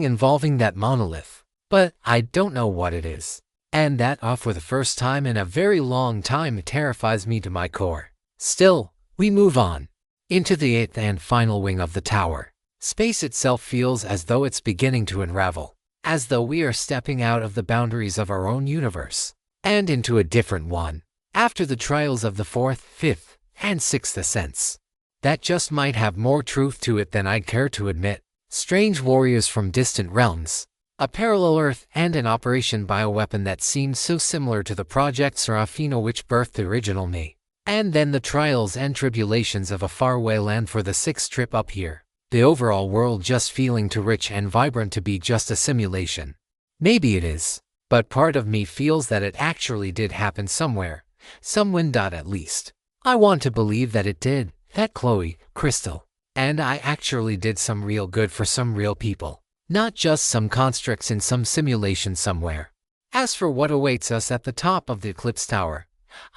involving that monolith. But I don't know what it is. And that, for the first time in a very long time, terrifies me to my core. Still, we move on into the 8th and final wing of the tower. Space itself feels as though it's beginning to unravel, as though we are stepping out of the boundaries of our own universe and into a different one. After the trials of the 4th, 5th, and 6th ascents, that just might have more truth to it than I'd care to admit. Strange warriors from distant realms, a parallel Earth, and an Operation Bioweapon that seemed so similar to the Project Seraphina which birthed the original me. And then the trials and tribulations of a faraway land for the 6th trip up here. The overall world just feeling too rich and vibrant to be just a simulation. Maybe it is, but part of me feels that it actually did happen somewhere, somewhen. At least, I want to believe that it did, that Chloe, Crystal, and I actually did some real good for some real people, not just some constructs in some simulation somewhere. As for what awaits us at the top of the Eclipse Tower,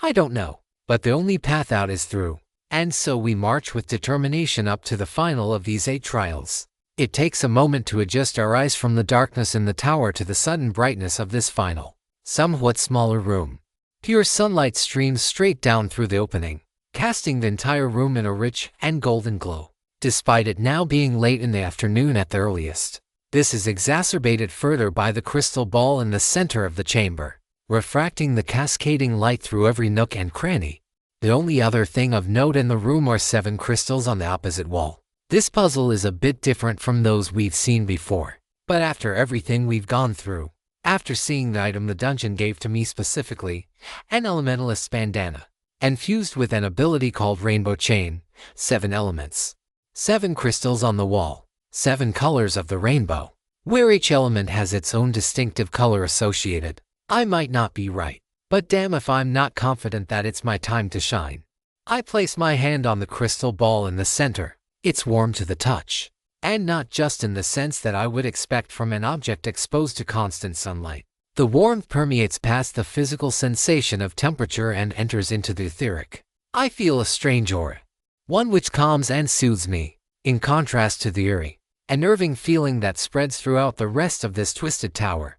I don't know, but the only path out is through. And so we march with determination up to the final of these 8 trials. It takes a moment to adjust our eyes from the darkness in the tower to the sudden brightness of this final, somewhat smaller room. Pure sunlight streams straight down through the opening, casting the entire room in a rich and golden glow. Despite it now being late in the afternoon at the earliest, this is exacerbated further by the crystal ball in the center of the chamber, refracting the cascading light through every nook and cranny. The only other thing of note in the room are 7 crystals on the opposite wall. This puzzle is a bit different from those we've seen before, but after everything we've gone through, after seeing the item the dungeon gave to me specifically, an elementalist bandana, and fused with an ability called Rainbow Chain, 7 elements. 7 crystals on the wall, 7 colors of the rainbow, where each element has its own distinctive color associated. I might not be right, but damn if I'm not confident that it's my time to shine. I place my hand on the crystal ball in the center. It's warm to the touch, and not just in the sense that I would expect from an object exposed to constant sunlight. The warmth permeates past the physical sensation of temperature and enters into the etheric. I feel a strange aura, one which calms and soothes me, in contrast to the eerie, unnerving feeling that spreads throughout the rest of this twisted tower.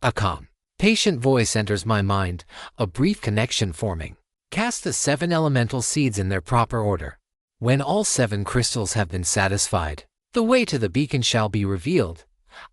A calm, patient voice enters my mind, a brief connection forming. Cast the 7 elemental seeds in their proper order. When all 7 crystals have been satisfied, the way to the beacon shall be revealed.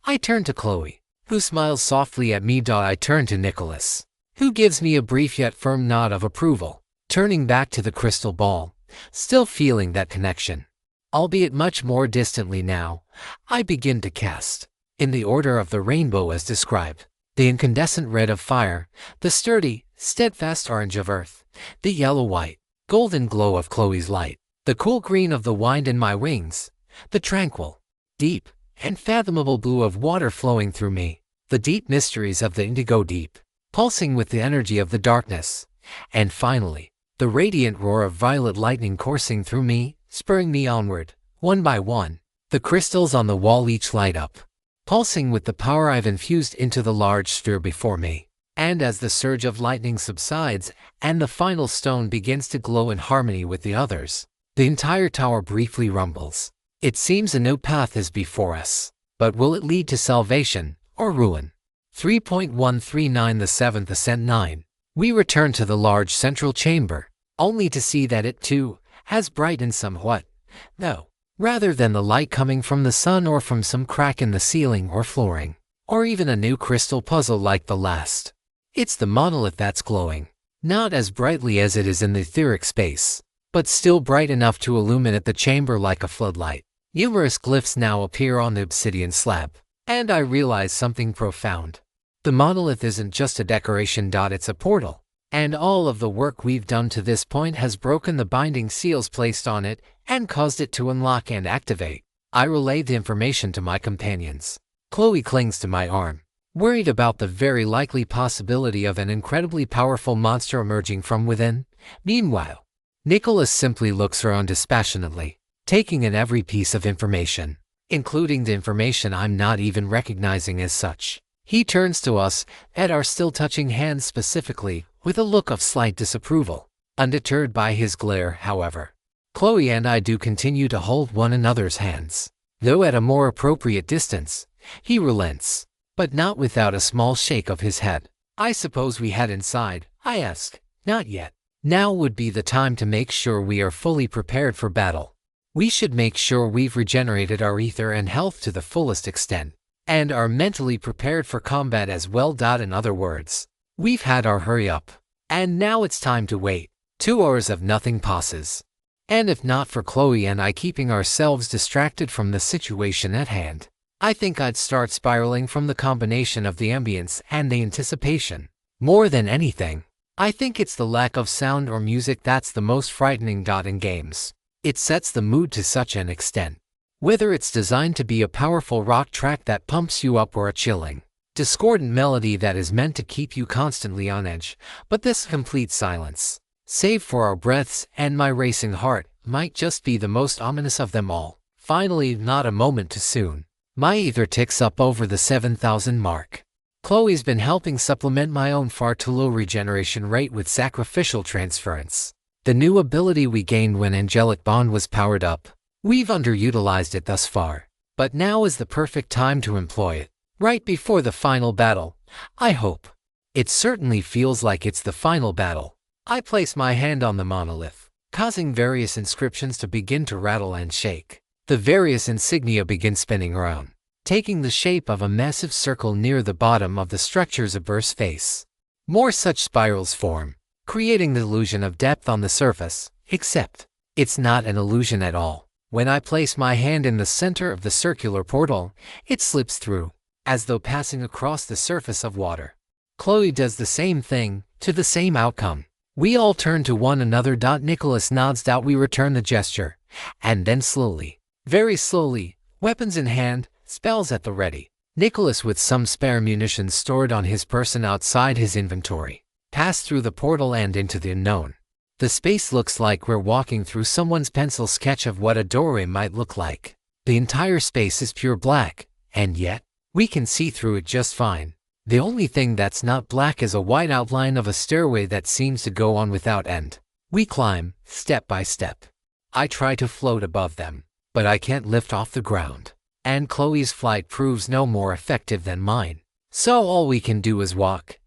I turn to Chloe, who smiles softly at me. I turn to Nicholas, who gives me a brief yet firm nod of approval. Turning back to the crystal ball, still feeling that connection, albeit much more distantly now, I begin to cast, in the order of the rainbow as described, the incandescent red of fire, the sturdy, steadfast orange of earth, the yellow-white, golden glow of Chloe's light, the cool green of the wind in my wings, the tranquil, deep, and fathomable blue of water flowing through me, the deep mysteries of the indigo deep, pulsing with the energy of the darkness, and finally, the radiant roar of violet lightning coursing through me, spurring me onward, one by one. The crystals on the wall each light up, pulsing with the power I've infused into the large sphere before me. And as the surge of lightning subsides and the final stone begins to glow in harmony with the others, the entire tower briefly rumbles. It seems a new path is before us, but will it lead to salvation or ruin? 3.139 The Seventh Ascent 9. We return to the large central chamber, only to see that it too has brightened somewhat, though, rather than the light coming from the sun or from some crack in the ceiling or flooring, or even a new crystal puzzle like the last. It's the monolith that's glowing, not as brightly as it is in the etheric space, but still bright enough to illuminate the chamber like a floodlight. Numerous glyphs now appear on the obsidian slab, and I realize something profound. The monolith isn't just a decoration. It's a portal, and all of the work we've done to this point has broken the binding seals placed on it and caused it to unlock and activate. I relay the information to my companions. Chloe clings to my arm, worried about the very likely possibility of an incredibly powerful monster emerging from within. Meanwhile, Nicholas simply looks around dispassionately, taking in every piece of information, including the information I'm not even recognizing as such. He turns to us, at our still touching hands specifically, with a look of slight disapproval. Undeterred by his glare, however, Chloe and I do continue to hold one another's hands. Though at a more appropriate distance, he relents, but not without a small shake of his head. I suppose we head inside, I ask. Not yet. Now would be the time to make sure we are fully prepared for battle. We should make sure we've regenerated our ether and health to the fullest extent, and are mentally prepared for combat as well. In other words, we've had our hurry up, and now it's time to wait. 2 hours of nothing passes. And if not for Chloe and I keeping ourselves distracted from the situation at hand, I think I'd start spiraling from the combination of the ambience and the anticipation. More than anything, I think it's the lack of sound or music that's the most frightening. In games, it sets the mood to such an extent. Whether it's designed to be a powerful rock track that pumps you up or a chilling, discordant melody that is meant to keep you constantly on edge, but this complete silence, save for our breaths and my racing heart, might just be the most ominous of them all. Finally, not a moment too soon, my ether ticks up over the 7,000 mark. Chloe's been helping supplement my own far too low regeneration rate with sacrificial transference, the new ability we gained when Angelic Bond was powered up. We've underutilized it thus far, but now is the perfect time to employ it, right before the final battle, I hope. It certainly feels like it's the final battle. I place my hand on the monolith, causing various inscriptions to begin to rattle and shake. The various insignia begin spinning around, taking the shape of a massive circle near the bottom of the structure's obverse face. More such spirals form, creating the illusion of depth on the surface, except it's not an illusion at all. When I place my hand in the center of the circular portal, it slips through, as though passing across the surface of water. Chloe does the same thing, to the same outcome. We all turn to one another. Nicholas nods. We return the gesture, and then slowly, very slowly, weapons in hand, spells at the ready, Nicholas, with some spare munitions stored on his person outside his inventory, passed through the portal and into the unknown. The space looks like we're walking through someone's pencil sketch of what a doorway might look like. The entire space is pure black, and yet, we can see through it just fine. The only thing that's not black is a white outline of a stairway that seems to go on without end. We climb, step by step. I try to float above them, but I can't lift off the ground. And Chloe's flight proves no more effective than mine. So all we can do is walk,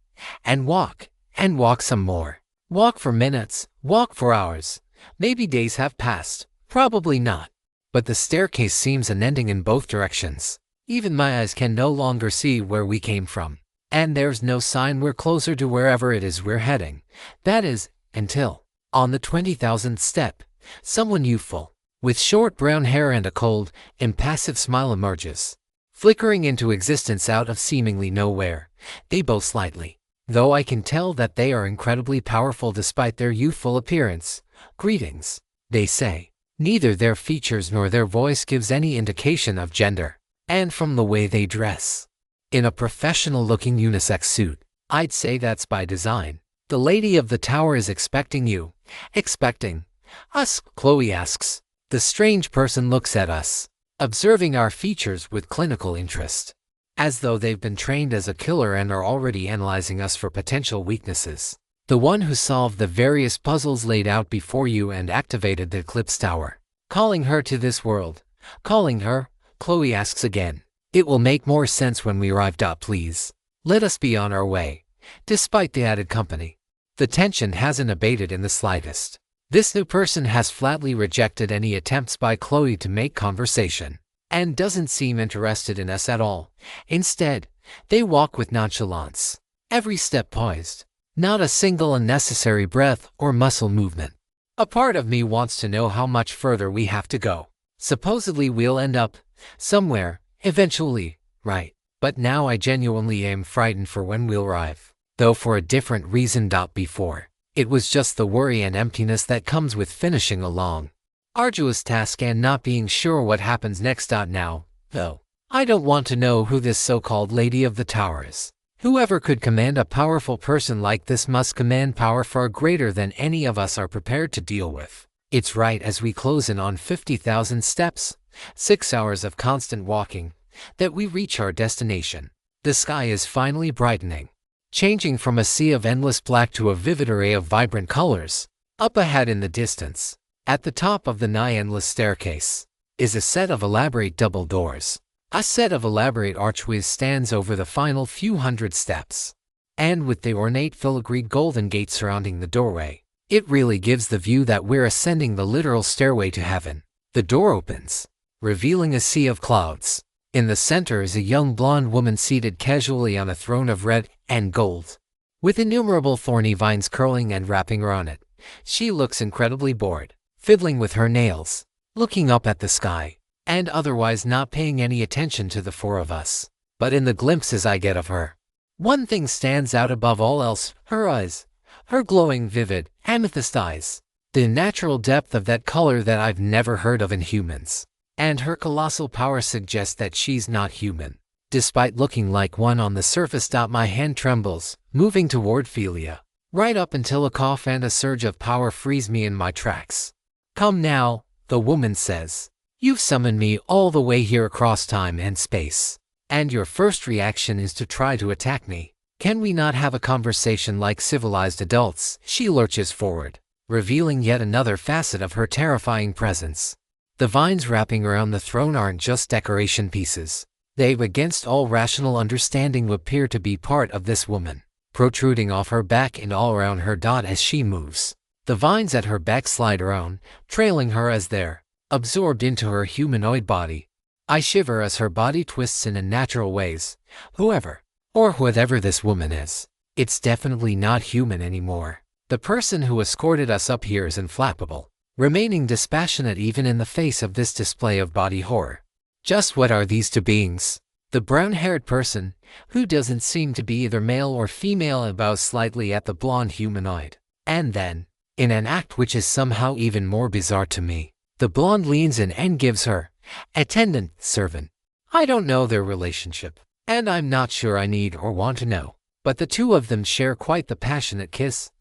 and walk, and walk some more. Walk for minutes, walk for hours. Maybe days have passed, probably not. But the staircase seems unending in both directions. Even my eyes can no longer see where we came from. And there's no sign we're closer to wherever it is we're heading. That is, until, on the 20,000th step, someone youthful, with short brown hair and a cold, impassive smile emerges. Flickering into existence out of seemingly nowhere, they bow slightly. Though I can tell that they are incredibly powerful despite their youthful appearance. Greetings, they say. Neither their features nor their voice gives any indication of gender. And from the way they dress, in a professional-looking unisex suit, I'd say that's by design. The lady of the tower is expecting you. Expecting us? Chloe asks. The strange person looks at us, observing our features with clinical interest, as though they've been trained as a killer and are already analyzing us for potential weaknesses. The one who solved the various puzzles laid out before you and activated the Eclipse Tower. Calling her to this world. Calling her? Chloe asks again. It will make more sense when we arrived up, please. Let us be on our way. Despite the added company, the tension hasn't abated in the slightest. This new person has flatly rejected any attempts by Chloe to make conversation, and doesn't seem interested in us at all. Instead, they walk with nonchalance, every step poised, not a single unnecessary breath or muscle movement. A part of me wants to know how much further we have to go. Supposedly we'll end up somewhere, eventually, right? But now I genuinely am frightened for when we'll arrive, though for a different reason. Before, it was just the worry and emptiness that comes with finishing a long, arduous task and not being sure what happens next. Now, though, I don't want to know who this so-called lady of the tower is. Whoever could command a powerful person like this must command power far greater than any of us are prepared to deal with. It's right as we close in on 50,000 steps, 6 hours of constant walking, that we reach our destination. The sky is finally brightening, changing from a sea of endless black to a vivid array of vibrant colors. Up ahead in the distance, at the top of the nigh-endless staircase, is a set of elaborate double doors. A set of elaborate archways stands over the final few hundred steps, and with the ornate filigreed golden gate surrounding the doorway, it really gives the view that we're ascending the literal stairway to heaven. The door opens, revealing a sea of clouds. In the center is a young blonde woman seated casually on a throne of red and gold, with innumerable thorny vines curling and wrapping around it. She looks incredibly bored, fiddling with her nails, looking up at the sky, and otherwise not paying any attention to the four of us. But in the glimpses I get of her, one thing stands out above all else: her eyes. Her glowing, vivid, amethyst eyes. The natural depth of that color that I've never heard of in humans. And her colossal power suggests that she's not human, despite looking like one on the surface. My hand trembles, moving toward Philia, right up until a cough and a surge of power freeze me in my tracks. Come now, the woman says. You've summoned me all the way here across time and space, and your first reaction is to try to attack me. Can we not have a conversation like civilized adults? She lurches forward, revealing yet another facet of her terrifying presence. The vines wrapping around the throne aren't just decoration pieces. They, against all rational understanding, appear to be part of this woman, protruding off her back and all around her. As she moves, the vines at her back slide around, trailing her as they're absorbed into her humanoid body. I shiver as her body twists in unnatural ways. Whoever, or whatever this woman is, it's definitely not human anymore. The person who escorted us up here is inflappable, remaining dispassionate even in the face of this display of body horror. Just what are these two beings? The brown-haired person, who doesn't seem to be either male or female, bows slightly at the blonde humanoid. And then, in an act which is somehow even more bizarre to me, the blonde leans in and gives her attendant, servant. I don't know their relationship, And I'm not sure I need or want to know. But the two of them share quite the passionate kiss.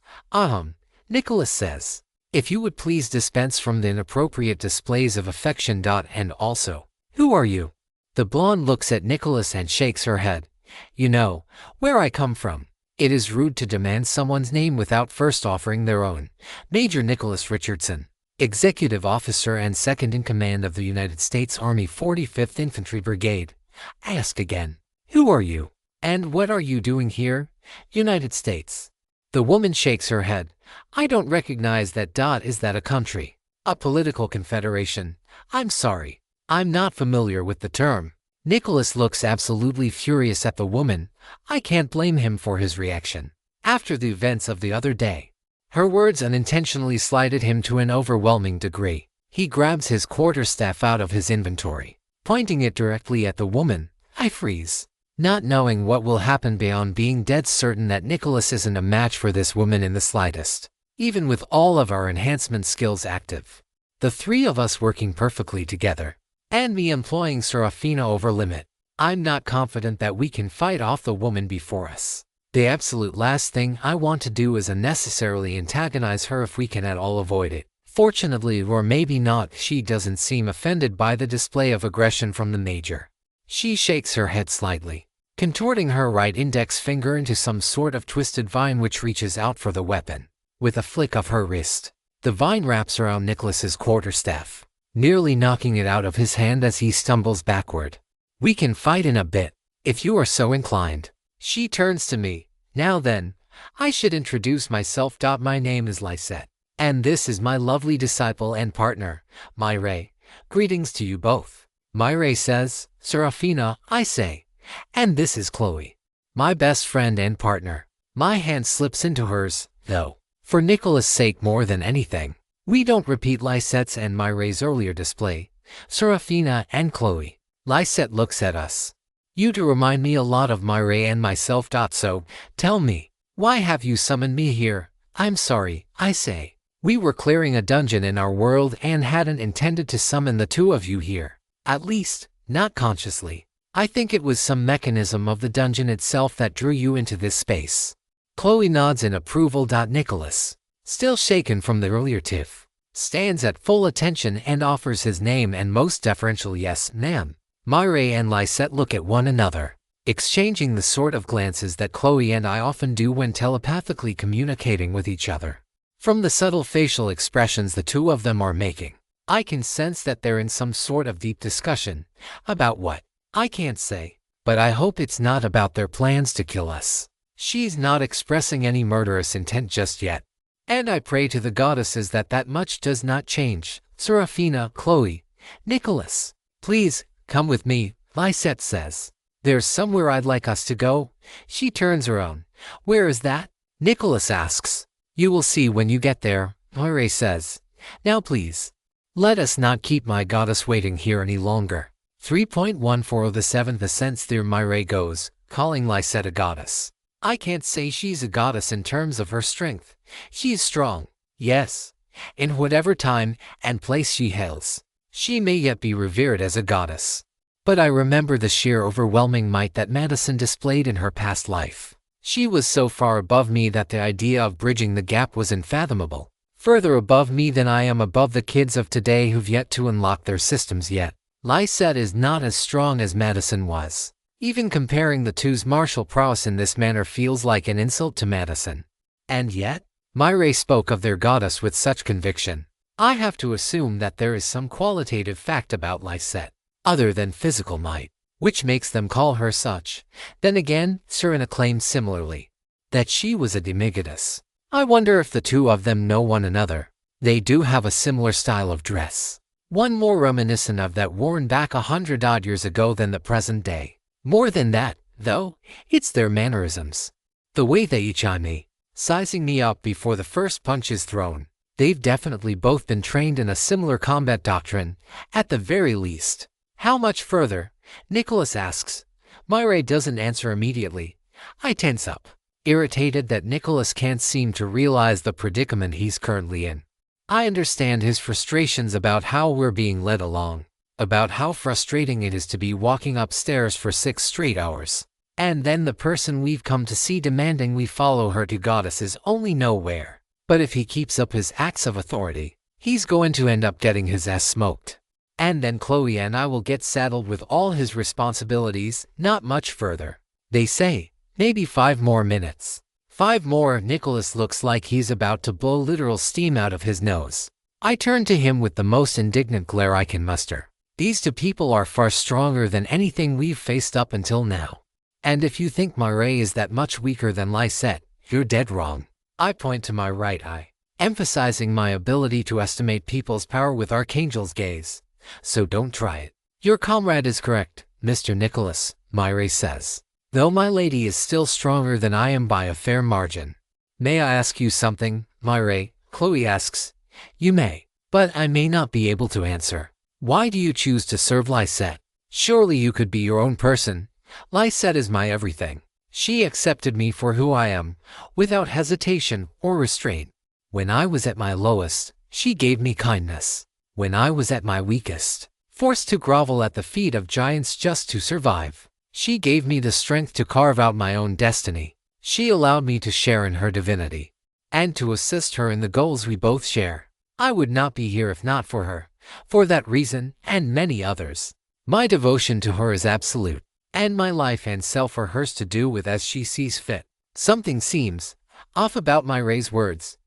Nicholas says. If you would please dispense from the inappropriate displays of affection. And also, who are you? The blonde looks at Nicholas and shakes her head. You know, where I come from. It is rude to demand someone's name without first offering their own. Major Nicholas Richardson, Executive Officer and Second in Command of the United States Army 45th Infantry Brigade. Ask again. Who are you? And what are you doing here? United States. The woman shakes her head. I don't recognize that. Is that a country? A political confederation? I'm sorry. I'm not familiar with the term. Nicholas looks absolutely furious at the woman. I can't blame him for his reaction. After the events of the other day, her words unintentionally slighted him to an overwhelming degree. He grabs his quarterstaff out of his inventory. Pointing it directly at the woman, I freeze. Not knowing what will happen beyond being dead certain that Nicholas isn't a match for this woman in the slightest, even with all of our enhancement skills active. The three of us working perfectly together, and me employing Seraphina over limit. I'm not confident that we can fight off the woman before us. The absolute last thing I want to do is unnecessarily antagonize her if we can at all avoid it. Fortunately, or maybe not, she doesn't seem offended by the display of aggression from the Major. She shakes her head slightly, contorting her right index finger into some sort of twisted vine which reaches out for the weapon. With a flick of her wrist, the vine wraps around Nicholas's quarterstaff, nearly knocking it out of his hand as he stumbles backward. We can fight in a bit, if you are so inclined. She turns to me. Now then, I should introduce myself. My name is Lysette, and this is my lovely disciple and partner, Myre. Greetings to you both. Myre says. Seraphina, I say. And this is Chloe, my best friend and partner. My hand slips into hers, though, for Nicholas' sake more than anything. We don't repeat Lysette's and Myre's earlier display. Seraphina and Chloe. Lysette looks at us. You two remind me a lot of Myre and myself. So, tell me, why have you summoned me here? I'm sorry, I say. We were clearing a dungeon in our world and hadn't intended to summon the two of you here. At least, not consciously. I think it was some mechanism of the dungeon itself that drew you into this space. Chloe nods in approval. Nicholas, still shaken from the earlier tiff, stands at full attention and offers his name and most deferential yes, ma'am. Myre and Lysette look at one another, exchanging the sort of glances that Chloe and I often do when telepathically communicating with each other. From the subtle facial expressions the two of them are making, I can sense that they're in some sort of deep discussion. About what? I can't say, but I hope it's not about their plans to kill us. She's not expressing any murderous intent just yet. And I pray to the goddesses that much does not change. Seraphina, Chloe, Nicholas, please, come with me, Lysette says. There's somewhere I'd like us to go. She turns around. Where is that? Nicholas asks. You will see when you get there, Myre says. Now please, let us not keep my goddess waiting here any longer. 3.14 of the 7th Ascent there Myre goes, calling Lysette a goddess. I can't say she's a goddess in terms of her strength. She's strong, yes, in whatever time and place she hails. She may yet be revered as a goddess. But I remember the sheer overwhelming might that Madison displayed in her past life. She was so far above me that the idea of bridging the gap was unfathomable. Further above me than I am above the kids of today who've yet to unlock their systems yet. Lysette is not as strong as Madison was. Even comparing the two's martial prowess in this manner feels like an insult to Madison. And yet, Myre spoke of their goddess with such conviction. I have to assume that there is some qualitative fact about Lysette, other than physical might, which makes them call her such. Then again, Serena claimed similarly, that she was a demigoddess. I wonder if the two of them know one another. They do have a similar style of dress. One more reminiscent of that worn back 100-odd years ago than the present day. More than that, though, it's their mannerisms. The way they each eye me, sizing me up before the first punch is thrown. They've definitely both been trained in a similar combat doctrine, at the very least. How much further? Nicholas asks. Myre doesn't answer immediately. I tense up, irritated that Nicholas can't seem to realize the predicament he's currently in. I understand his frustrations about how we're being led along. about how frustrating it is to be walking upstairs for 6 straight hours. And then the person we've come to see demanding we follow her to goddesses only know where. But if he keeps up his acts of authority, he's going to end up getting his ass smoked. And then Chloe and I will get saddled with all his responsibilities, not much further. They say, maybe 5 more minutes. 5 more. Nicholas looks like he's about to blow literal steam out of his nose. I turn to him with the most indignant glare I can muster. These 2 people are far stronger than anything we've faced up until now. And if you think my ray is that much weaker than Lysette, you're dead wrong. I point to my right eye, emphasizing my ability to estimate people's power with Archangel's gaze. So don't try it. Your comrade is correct, Mr. Nicholas, Myre says. Though my lady is still stronger than I am by a fair margin. May I ask you something, Myre? Chloe asks. You may, but I may not be able to answer. Why do you choose to serve Lysette? Surely you could be your own person. Lysette is my everything. She accepted me for who I am, without hesitation or restraint. When I was at my lowest, she gave me kindness. When I was at my weakest, forced to grovel at the feet of giants just to survive, she gave me the strength to carve out my own destiny. She allowed me to share in her divinity, and to assist her in the goals we both share. I would not be here if not for her. For that reason, and many others, my devotion to her is absolute, and my life and self are hers to do with as she sees fit. Something seems off about Myre's words,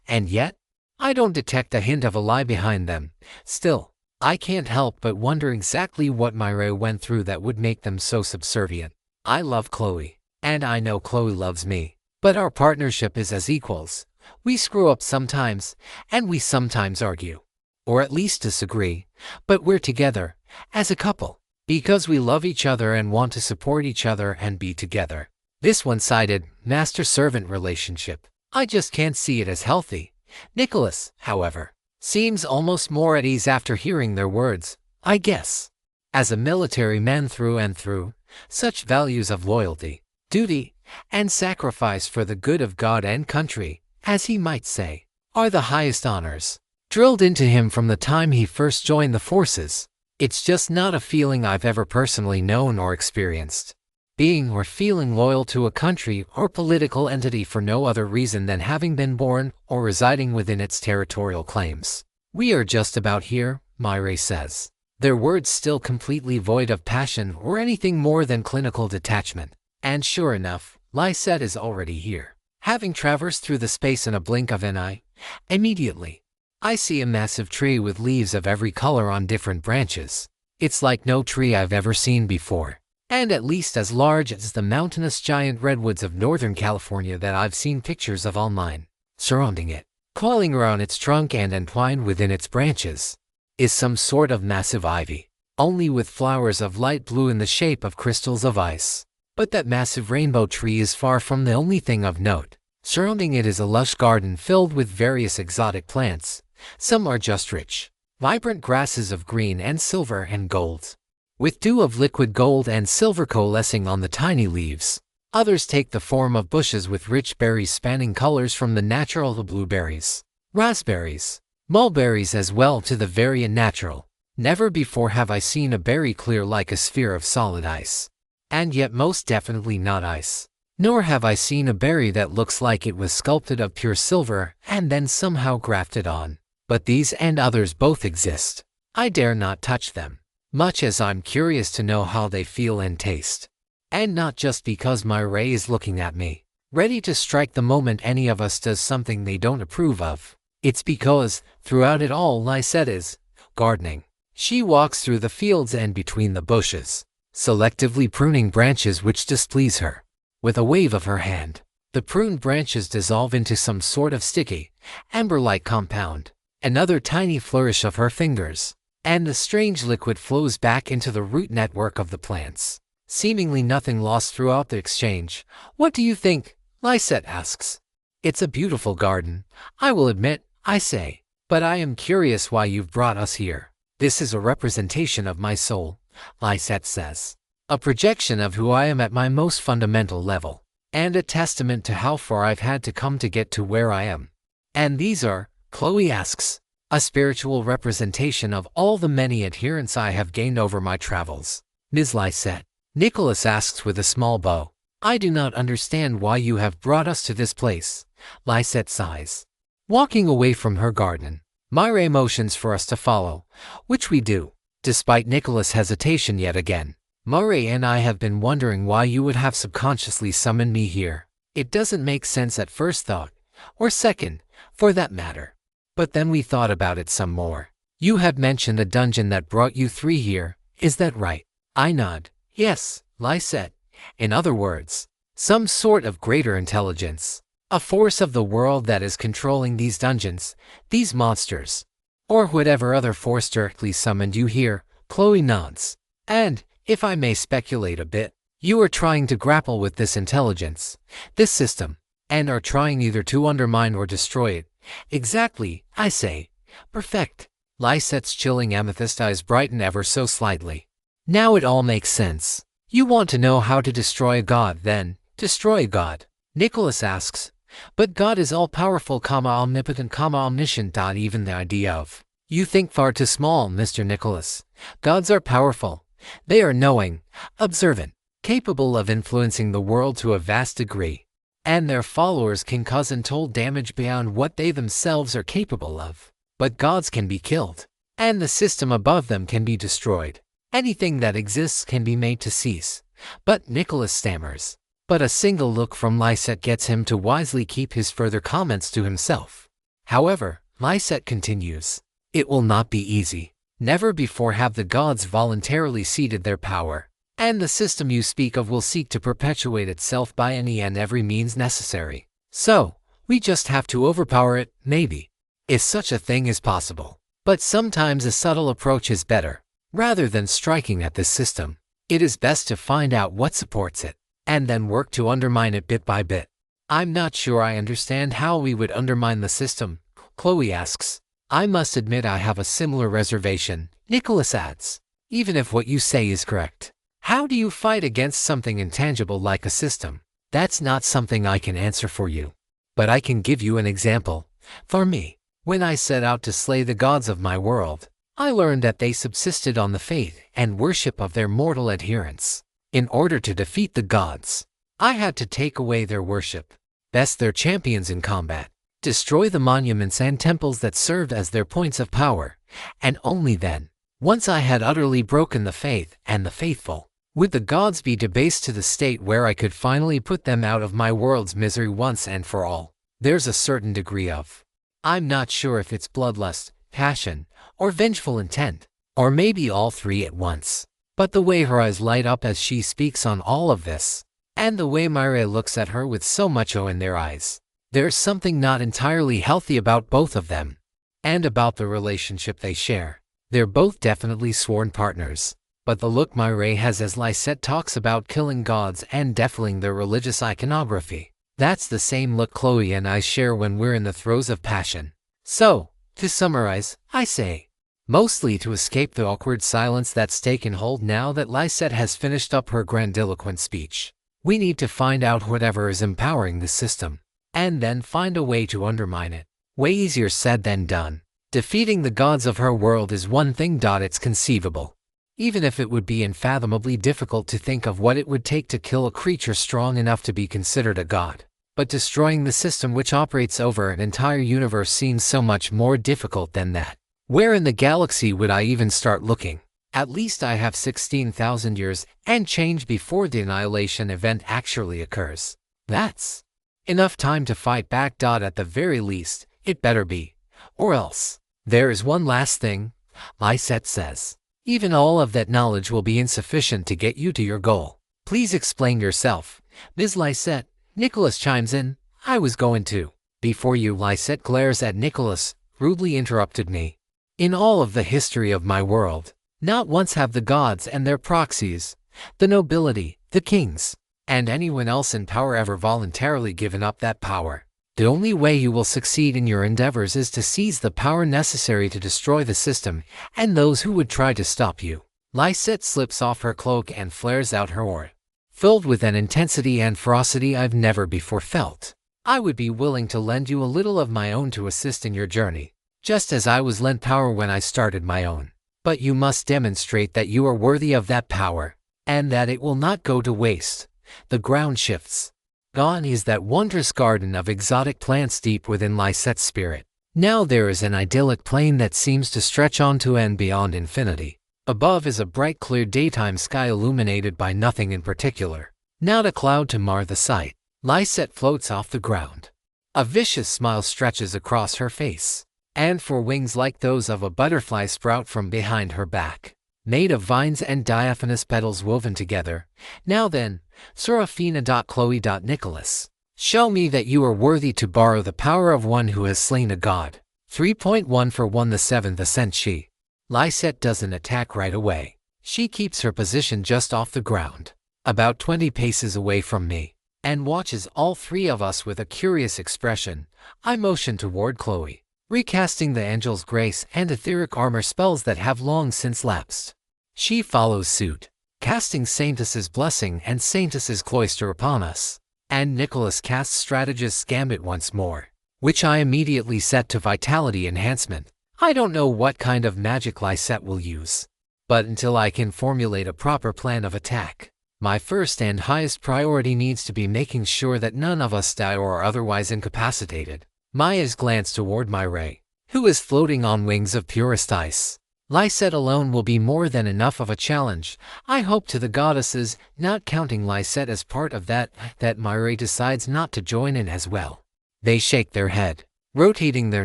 and yet, I don't detect a hint of a lie behind them. Still, I can't help but wonder exactly what Myre went through that would make them so subservient. I love Chloe, and I know Chloe loves me, but our partnership is as equals. We screw up sometimes, and we sometimes argue. Or at least disagree, but we're together, as a couple, because we love each other and want to support each other and be together. This one-sided, master-servant relationship, I just can't see it as healthy. Nicholas, however, seems almost more at ease after hearing their words, I guess. As a military man through and through, such values of loyalty, duty, and sacrifice for the good of God and country, as he might say, are the highest honors, drilled into him from the time he first joined the forces. It's just not a feeling I've ever personally known or experienced. Being or feeling loyal to a country or political entity for no other reason than having been born or residing within its territorial claims. We are just about here, Myre says. Their words still completely void of passion or anything more than clinical detachment. And sure enough, Lysette is already here. Having traversed through the space in a blink of an eye, immediately, I see a massive tree with leaves of every color on different branches. It's like no tree I've ever seen before, and at least as large as the mountainous giant redwoods of Northern California that I've seen pictures of online. Surrounding it, coiling around its trunk and entwined within its branches, is some sort of massive ivy, only with flowers of light blue in the shape of crystals of ice. But that massive rainbow tree is far from the only thing of note. Surrounding it is a lush garden filled with various exotic plants. Some are just rich, vibrant grasses of green and silver and gold, with dew of liquid gold and silver coalescing on the tiny leaves. Others take the form of bushes with rich berries spanning colors from the natural to blueberries, raspberries, mulberries as well to the very unnatural. Never before have I seen a berry clear like a sphere of solid ice, and yet most definitely not ice. Nor have I seen a berry that looks like it was sculpted of pure silver and then somehow grafted on. But these and others both exist. I dare not touch them, much as I'm curious to know how they feel and taste. And not just because Myre is looking at me, ready to strike the moment any of us does something they don't approve of. It's because, throughout it all, Lysette is gardening. She walks through the fields and between the bushes, selectively pruning branches which displease her. With a wave of her hand, the pruned branches dissolve into some sort of sticky, amber-like compound. Another tiny flourish of her fingers, and the strange liquid flows back into the root network of the plants. Seemingly nothing lost throughout the exchange. What do you think? Lysette asks. It's a beautiful garden, I will admit, I say. But I am curious why you've brought us here. This is a representation of my soul, Lysette says. A projection of who I am at my most fundamental level, and a testament to how far I've had to come to get to where I am. And these are, Chloe asks. a spiritual representation of all the many adherents I have gained over my travels. Ms. Lysette, Nicholas asks with a small bow. I do not understand why you have brought us to this place, Lysette sighs. Walking away from her garden, Myra motions for us to follow, which we do. Despite Nicholas' hesitation yet again, Murray and I have been wondering why you would have subconsciously summoned me here. It doesn't make sense at first thought, or second, for that matter. But then we thought about it some more. You had mentioned the dungeon that brought you three here, is that right? I nod. Yes, Lysette. In other words, some sort of greater intelligence. A force of the world that is controlling these dungeons, these monsters. Or whatever other force directly summoned you here, Chloe nods. And, if I may speculate a bit, you are trying to grapple with this intelligence, this system, and are trying either to undermine or destroy it. Exactly, I say. Perfect. Lysette's chilling amethyst eyes brighten ever so slightly. Now it all makes sense. You want to know how to destroy a god, then. Destroy a god. Nicholas asks. But God is all-powerful, omnipotent, omniscient. Even the idea of. You think far too small, Mr. Nicholas. Gods are powerful. They are knowing, observant, capable of influencing the world to a vast degree. And their followers can cause untold damage beyond what they themselves are capable of. But gods can be killed. And the system above them can be destroyed. Anything that exists can be made to cease. But Nicholas stammers. But a single look from Lysette gets him to wisely keep his further comments to himself. However, Lysette continues. It will not be easy. Never before have the gods voluntarily ceded their power. And the system you speak of will seek to perpetuate itself by any and every means necessary. So, we just have to overpower it, maybe. If such a thing is possible. But sometimes a subtle approach is better. Rather than striking at this system, it is best to find out what supports it, and then work to undermine it bit by bit. I'm not sure I understand how we would undermine the system, Chloe asks. I must admit I have a similar reservation, Nicholas adds. Even if what you say is correct. How do you fight against something intangible like a system? That's not something I can answer for you. But I can give you an example. For me, when I set out to slay the gods of my world, I learned that they subsisted on the faith and worship of their mortal adherents. In order to defeat the gods, I had to take away their worship, best their champions in combat, destroy the monuments and temples that served as their points of power, and only then, once I had utterly broken the faith and the faithful, would the gods be debased to the state where I could finally put them out of my world's misery once and for all. There's a certain degree of, I'm not sure if it's bloodlust, passion, or vengeful intent, or maybe all three at once. But the way her eyes light up as she speaks on all of this, and the way Myra looks at her with so much awe in their eyes, there's something not entirely healthy about both of them, and about the relationship they share. They're both definitely sworn partners, but the look Myra has as Lysette talks about killing gods and defiling their religious iconography, that's the same look Chloe and I share when we're in the throes of passion. So, to summarize, I say, mostly to escape the awkward silence that's taken hold now that Lysette has finished up her grandiloquent speech. We need to find out whatever is empowering the system, and then find a way to undermine it. Way easier said than done. Defeating the gods of her world is one thing. It's conceivable. Even if it would be unfathomably difficult to think of what it would take to kill a creature strong enough to be considered a god. But destroying the system which operates over an entire universe seems so much more difficult than that. Where in the galaxy would I even start looking? At least I have 16,000 years and change before the annihilation event actually occurs. That's enough time to fight back. At the very least, it better be. Or else. There is one last thing, Lysette says. Even all of that knowledge will be insufficient to get you to your goal. Please explain yourself, Ms. Lysette. Nicholas chimes in. I was going to. Before you. Lysette glares at Nicholas, rudely interrupted me. In all of the history of my world, not once have the gods and their proxies, the nobility, the kings, and anyone else in power ever voluntarily given up that power. The only way you will succeed in your endeavors is to seize the power necessary to destroy the system and those who would try to stop you. Lysette slips off her cloak and flares out her aura, filled with an intensity and ferocity I've never before felt. I would be willing to lend you a little of my own to assist in your journey. just as I was lent power when I started my own. But you must demonstrate that you are worthy of that power, and that it will not go to waste. The ground shifts. Gone is that wondrous garden of exotic plants deep within Lysette's spirit. Now there is an idyllic plain that seems to stretch on to and beyond infinity. Above is a bright clear daytime sky illuminated by nothing in particular. Not a cloud to mar the sight. Lysette floats off the ground. A vicious smile stretches across her face, and four wings like those of a butterfly sprout from behind her back, made of vines and diaphanous petals woven together. Now then, Seraphina. Chloe. Nicholas, show me that you are worthy to borrow the power of one who has slain a god. 3.1 for 1 the 7th ascent. She. Lysette doesn't attack right away. She keeps her position just off the ground, about 20 paces away from me, and watches all three of us with a curious expression. I motion toward Chloe, recasting the angel's grace and etheric armor spells that have long since lapsed. She follows suit, casting Saintess's blessing and Saintess's cloister upon us, and Nicholas casts strategist's gambit once more, which I immediately set to vitality enhancement. I don't know what kind of magic Lysette will use, but until I can formulate a proper plan of attack, my first and highest priority needs to be making sure that none of us die or are otherwise incapacitated. Maya's glance toward Myray, who is floating on wings of purest ice. Lysette alone will be more than enough of a challenge, I hope, to the goddesses, not counting Lysette as part of that Myray decides not to join in as well. They shake their head, rotating their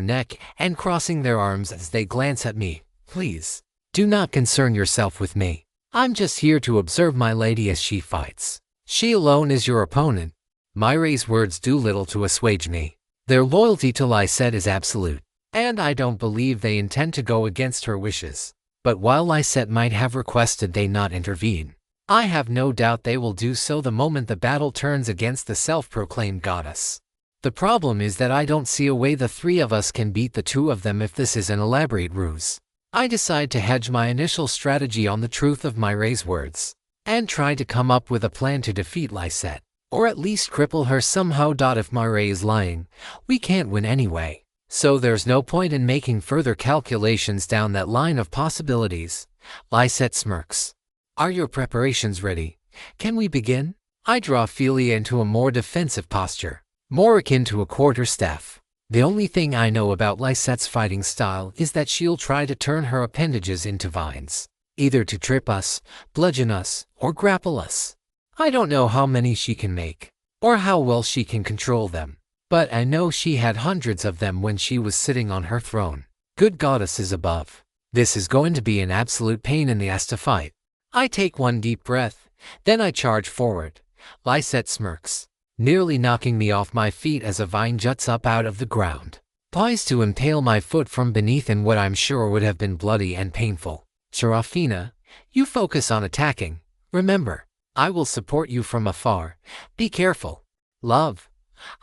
neck and crossing their arms as they glance at me. Please, do not concern yourself with me. I'm just here to observe my lady as she fights. She alone is your opponent. Myray's words do little to assuage me. Their loyalty to Lysette is absolute, and I don't believe they intend to go against her wishes. But while Lysette might have requested they not intervene, I have no doubt they will do so the moment the battle turns against the self-proclaimed goddess. The problem is that I don't see a way the three of us can beat the two of them if this is an elaborate ruse. I decide to hedge my initial strategy on the truth of Myray's words, and try to come up with a plan to defeat Lysette, or at least cripple her somehow. If Myray is lying, we can't win anyway, so there's no point in making further calculations down that line of possibilities. Lysette smirks. Are your preparations ready? Can we begin? I draw Ophelia into a more defensive posture, more akin to a quarterstaff. The only thing I know about Lysette's fighting style is that she'll try to turn her appendages into vines, either to trip us, bludgeon us, or grapple us. I don't know how many she can make, or how well she can control them, but I know she had hundreds of them when she was sitting on her throne. Good goddesses above, this is going to be an absolute pain in the ass to fight. I take one deep breath, then I charge forward. Lysette smirks, nearly knocking me off my feet as a vine juts up out of the ground, poised to impale my foot from beneath in what I'm sure would have been bloody and painful. Seraphina, you focus on attacking. Remember, I will support you from afar. Be careful. Love.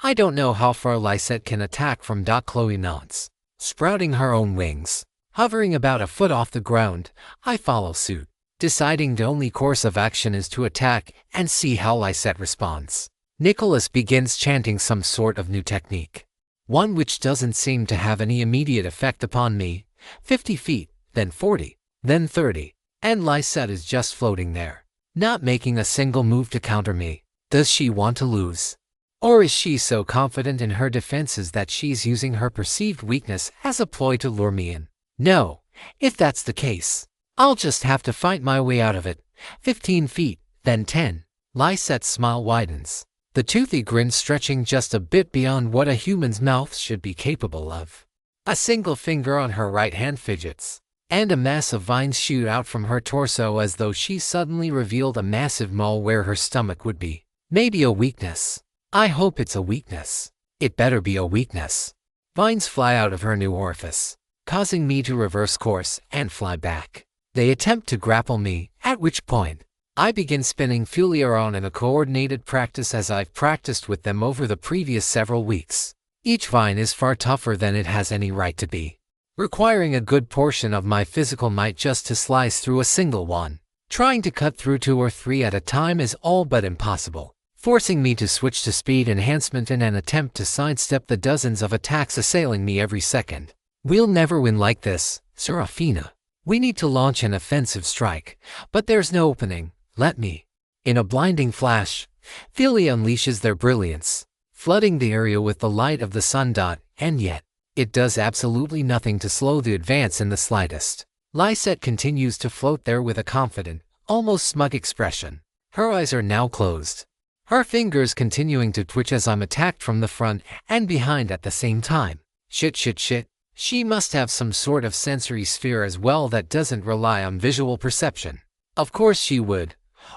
I don't know how far Lysette can attack from. Chloe nods, sprouting her own wings. Hovering about a foot off the ground, I follow suit, deciding the only course of action is to attack and see how Lysette responds. Nicholas begins chanting some sort of new technique, one which doesn't seem to have any immediate effect upon me. 50 feet, then 40, then 30, and Lysette is just floating there, not making a single move to counter me. Does she want to lose? Or is she so confident in her defenses that she's using her perceived weakness as a ploy to lure me in? No, if that's the case, I'll just have to fight my way out of it. 15 feet, then 10. Lysette's smile widens, the toothy grin stretching just a bit beyond what a human's mouth should be capable of. A single finger on her right hand fidgets, and a mass of vines shoot out from her torso as though she suddenly revealed a massive mole where her stomach would be. Maybe a weakness. I hope it's a weakness. It better be a weakness. Vines fly out of her new orifice, causing me to reverse course and fly back. They attempt to grapple me, at which point I begin spinning Ophelia around in a coordinated practice as I've practiced with them over the previous several weeks. Each vine is far tougher than it has any right to be, requiring a good portion of my physical might just to slice through a single one. Trying to cut through 2 or 3 at a time is all but impossible, forcing me to switch to speed enhancement in an attempt to sidestep the dozens of attacks assailing me every second. We'll never win like this, Seraphina. We need to launch an offensive strike, but there's no opening. Let me. In a blinding flash, Philly unleashes their brilliance, flooding the area with the light of the sun dot, and yet, it does absolutely nothing to slow the advance in the slightest. Lysette continues to float there with a confident, almost smug expression. Her eyes are now closed, her fingers continuing to twitch as I'm attacked from the front and behind at the same time. Shit. She must have some sort of sensory sphere as well that doesn't rely on visual perception. Of course she would.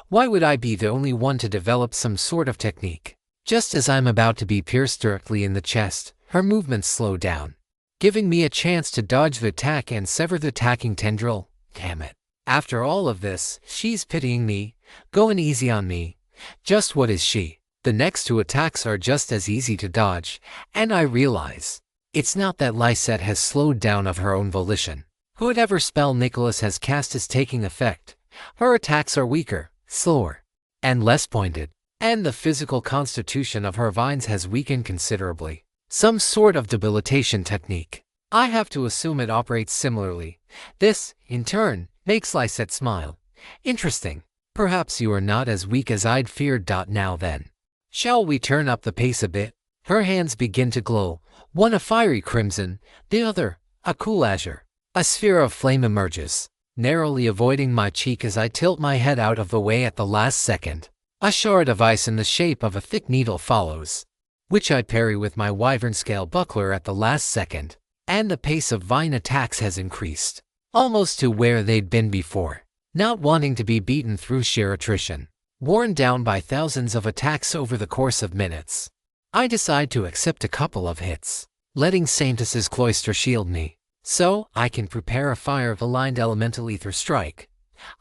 Why would I be the only one to develop some sort of technique? Just as I'm about to be pierced directly in the chest, her movements slow down, giving me a chance to dodge the attack and sever the attacking tendril. Damn it. After all of this, she's pitying me, going easy on me. Just what is she? The next two attacks are just as easy to dodge, and I realize it's not that Lysette has slowed down of her own volition. Whatever spell Nicholas has cast is taking effect. Her attacks are weaker, slower, and less pointed, and the physical constitution of her vines has weakened considerably. Some sort of debilitation technique. I have to assume it operates similarly. This, in turn, makes Lysette smile. Interesting. Perhaps you are not as weak as I'd feared. Now then, shall we turn up the pace a bit? Her hands begin to glow, one a fiery crimson, the other a cool azure. A sphere of flame emerges, narrowly avoiding my cheek as I tilt my head out of the way at the last second. A shard of ice in the shape of a thick needle follows, which I parry with my wyvern scale buckler at the last second, and the pace of vine attacks has increased, almost to where they'd been before. Not wanting to be beaten through sheer attrition, worn down by thousands of attacks over the course of minutes, I decide to accept a couple of hits, letting Saintus's cloister shield me, so I can prepare a fire-aligned elemental ether strike.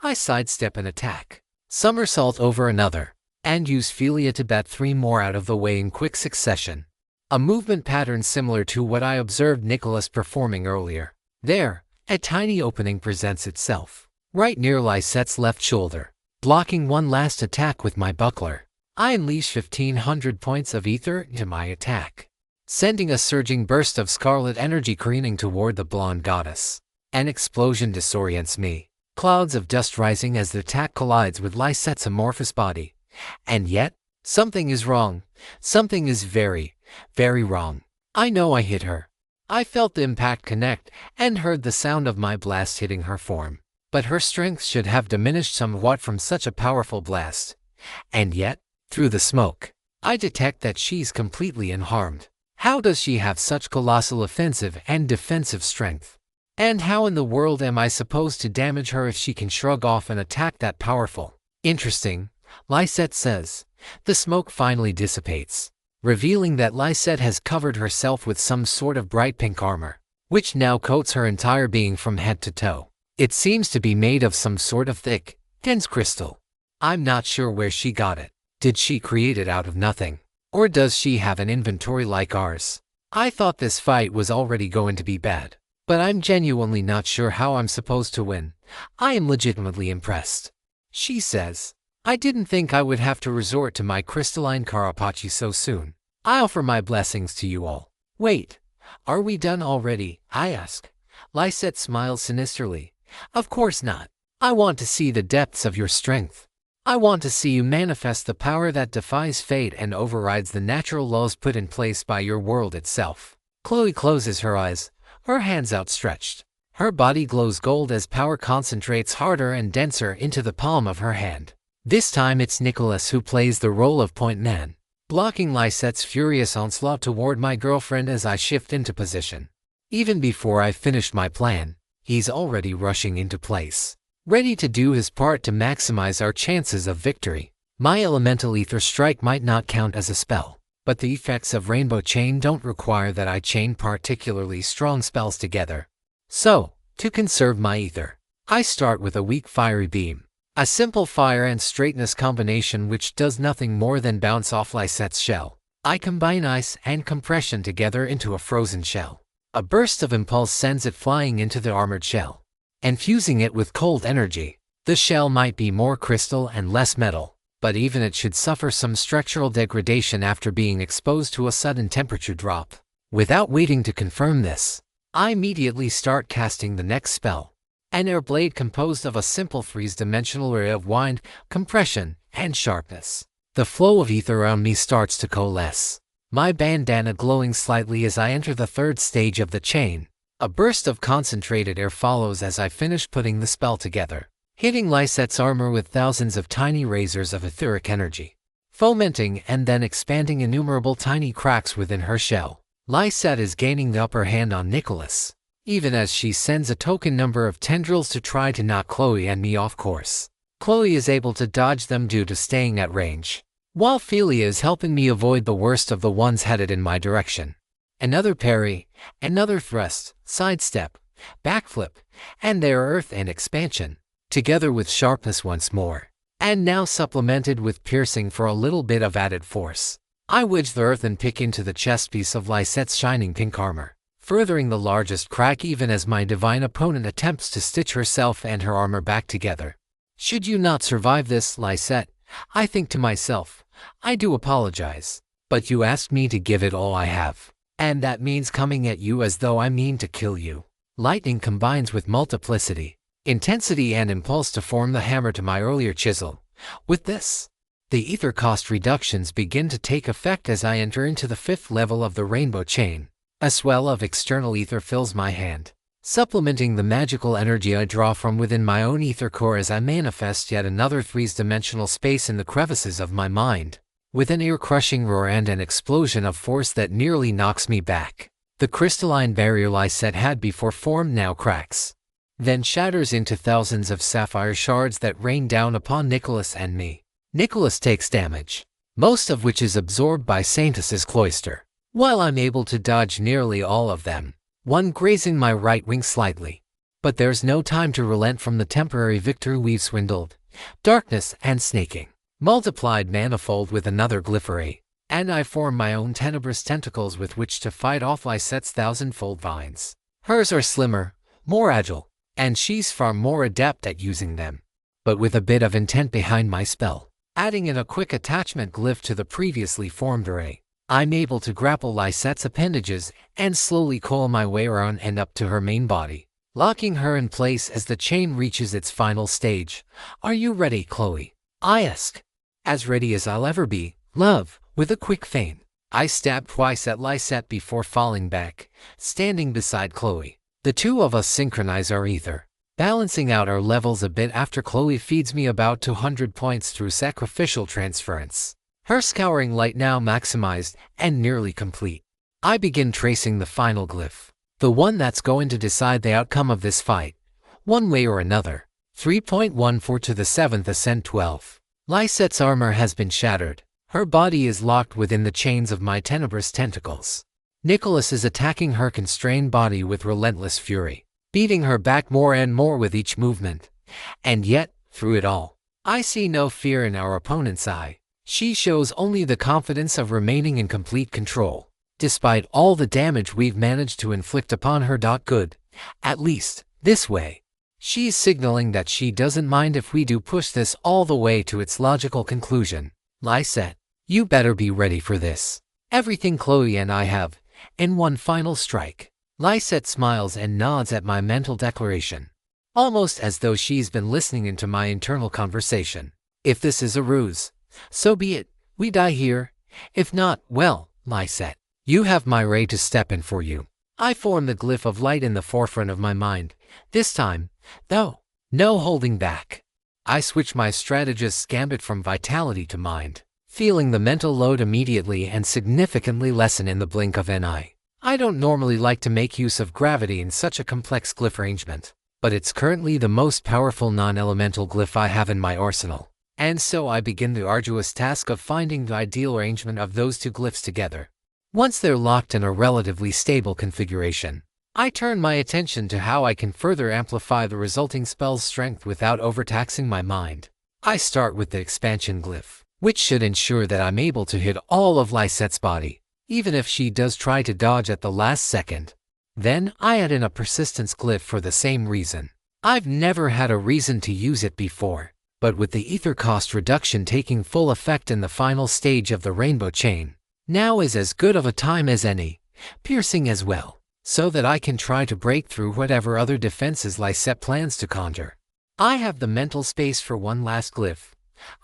I sidestep an attack, somersault over another, and use Philia to bat 3 more out of the way in quick succession. A movement pattern similar to what I observed Nicholas performing earlier. There, a tiny opening presents itself, right near Lysette's left shoulder, blocking one last attack with my buckler. I unleash 1,500 points of ether into my attack, sending a surging burst of scarlet energy careening toward the blonde goddess. An explosion disorients me, clouds of dust rising as the attack collides with Lysette's amorphous body. And yet, something is wrong. Something is very, very wrong. I know I hit her. I felt the impact connect and heard the sound of my blast hitting her form. But her strength should have diminished somewhat from such a powerful blast. And yet, through the smoke, I detect that she's completely unharmed. How does she have such colossal offensive and defensive strength? And how in the world am I supposed to damage her if she can shrug off an attack that powerful? Interesting, Lysette says. The smoke finally dissipates, revealing that Lysette has covered herself with some sort of bright pink armor, which now coats her entire being from head to toe. It seems to be made of some sort of thick, dense crystal. I'm not sure where she got it. Did she create it out of nothing? Or does she have an inventory like ours? I thought this fight was already going to be bad, but I'm genuinely not sure how I'm supposed to win. I am legitimately impressed. She says, I didn't think I would have to resort to my crystalline Carapace so soon. I offer my blessings to you all. Wait, are we done already? I ask. Lysette smiles sinisterly. Of course not. I want to see the depths of your strength. I want to see you manifest the power that defies fate and overrides the natural laws put in place by your world itself. Chloe closes her eyes, her hands outstretched. Her body glows gold as power concentrates harder and denser into the palm of her hand. This time it's Nicholas who plays the role of point man, blocking Lysette's furious onslaught toward my girlfriend as I shift into position. Even before I finished my plan, he's already rushing into place, ready to do his part to maximize our chances of victory. My elemental ether strike might not count as a spell, but the effects of Rainbow Chain don't require that I chain particularly strong spells together. So, to conserve my ether, I start with a weak fiery beam, a simple fire and straightness combination which does nothing more than bounce off Lysette's shell. I combine ice and compression together into a frozen shell. A burst of impulse sends it flying into the armored shell, and fusing it with cold energy. The shell might be more crystal and less metal, but even it should suffer some structural degradation after being exposed to a sudden temperature drop. Without waiting to confirm this, I immediately start casting the next spell. An air blade composed of a simple three-dimensional array of wind, compression, and sharpness. The flow of ether around me starts to coalesce, my bandana glowing slightly as I enter the third stage of the chain. A burst of concentrated air follows as I finish putting the spell together, hitting Lysette's armor with thousands of tiny razors of etheric energy, fomenting and then expanding innumerable tiny cracks within her shell. Lysette is gaining the upper hand on Nicholas, even as she sends a token number of tendrils to try to knock Chloe and me off course. Chloe is able to dodge them due to staying at range, while Philia is helping me avoid the worst of the ones headed in my direction. Another parry, another thrust, sidestep, backflip, and their earth and expansion, together with sharpness once more, and now supplemented with piercing for a little bit of added force. I wedge the earth and pick into the chest piece of Lysette's shining pink armor, furthering the largest crack even as my divine opponent attempts to stitch herself and her armor back together. Should you not survive this, Lysette, I think to myself, I do apologize, but you asked me to give it all I have. And that means coming at you as though I mean to kill you. Lightning combines with multiplicity, intensity and impulse to form the hammer to my earlier chisel. With this, the ether cost reductions begin to take effect as I enter into the 5th level of the rainbow chain. A swell of external ether fills my hand, supplementing the magical energy I draw from within my own ether core as I manifest yet another three-dimensional space in the crevices of my mind. With an ear-crushing roar and an explosion of force that nearly knocks me back, the crystalline barrier Lysette had before formed now cracks, then shatters into thousands of sapphire shards that rain down upon Nicholas and me. Nicholas takes damage, most of which is absorbed by Saintus's cloister, while I'm able to dodge nearly all of them, one grazing my right wing slightly. But there's no time to relent from the temporary victory we've swindled. Darkness and snaking, multiplied manifold with another glyph array, and I form my own tenebrous tentacles with which to fight off Lysette's thousand-fold vines. Hers are slimmer, more agile, and she's far more adept at using them, but with a bit of intent behind my spell. Adding in a quick attachment glyph to the previously formed array, I'm able to grapple Lysette's appendages and slowly coil my way around and up to her main body, locking her in place as the chain reaches its final stage. Are you ready, Chloe? I ask. As ready as I'll ever be, love. With a quick feint, I stab twice at Lysette before falling back, standing beside Chloe. The two of us synchronize our ether, balancing out our levels a bit after Chloe feeds me about 200 points through sacrificial transference. Her scouring light now maximized and nearly complete. I begin tracing the final glyph, the one that's going to decide the outcome of this fight, one way or another. 3.14 to the 7th Ascent 12. Lysette's armor has been shattered. Her body is locked within the chains of my tenebrous tentacles. Nicholas is attacking her constrained body with relentless fury, beating her back more and more with each movement. And yet, through it all, I see no fear in our opponent's eye. She shows only the confidence of remaining in complete control, despite all the damage we've managed to inflict upon her. Good, at least, this way. She's signaling that she doesn't mind if we do push this all the way to its logical conclusion. Lysette, you better be ready for this. Everything Chloe and I have, in one final strike. Lysette smiles and nods at my mental declaration, almost as though she's been listening into my internal conversation. If this is a ruse, so be it. We die here. If not, well, Lysette, you have my ray to step in for you. I form the glyph of light in the forefront of my mind. This time, though, no holding back. I switch my strategist's gambit from vitality to mind, feeling the mental load immediately and significantly lessen in the blink of an eye. I don't normally like to make use of gravity in such a complex glyph arrangement, but it's currently the most powerful non-elemental glyph I have in my arsenal, and so I begin the arduous task of finding the ideal arrangement of those two glyphs together. Once they're locked in a relatively stable configuration, I turn my attention to how I can further amplify the resulting spell's strength without overtaxing my mind. I start with the expansion glyph, which should ensure that I'm able to hit all of Lysette's body, even if she does try to dodge at the last second. Then I add in a persistence glyph for the same reason. I've never had a reason to use it before, but with the ether cost reduction taking full effect in the final stage of the rainbow chain, now is as good of a time as any. Piercing as well. so that I can try to break through whatever other defenses Lysette plans to conjure. I have the mental space for one last glyph.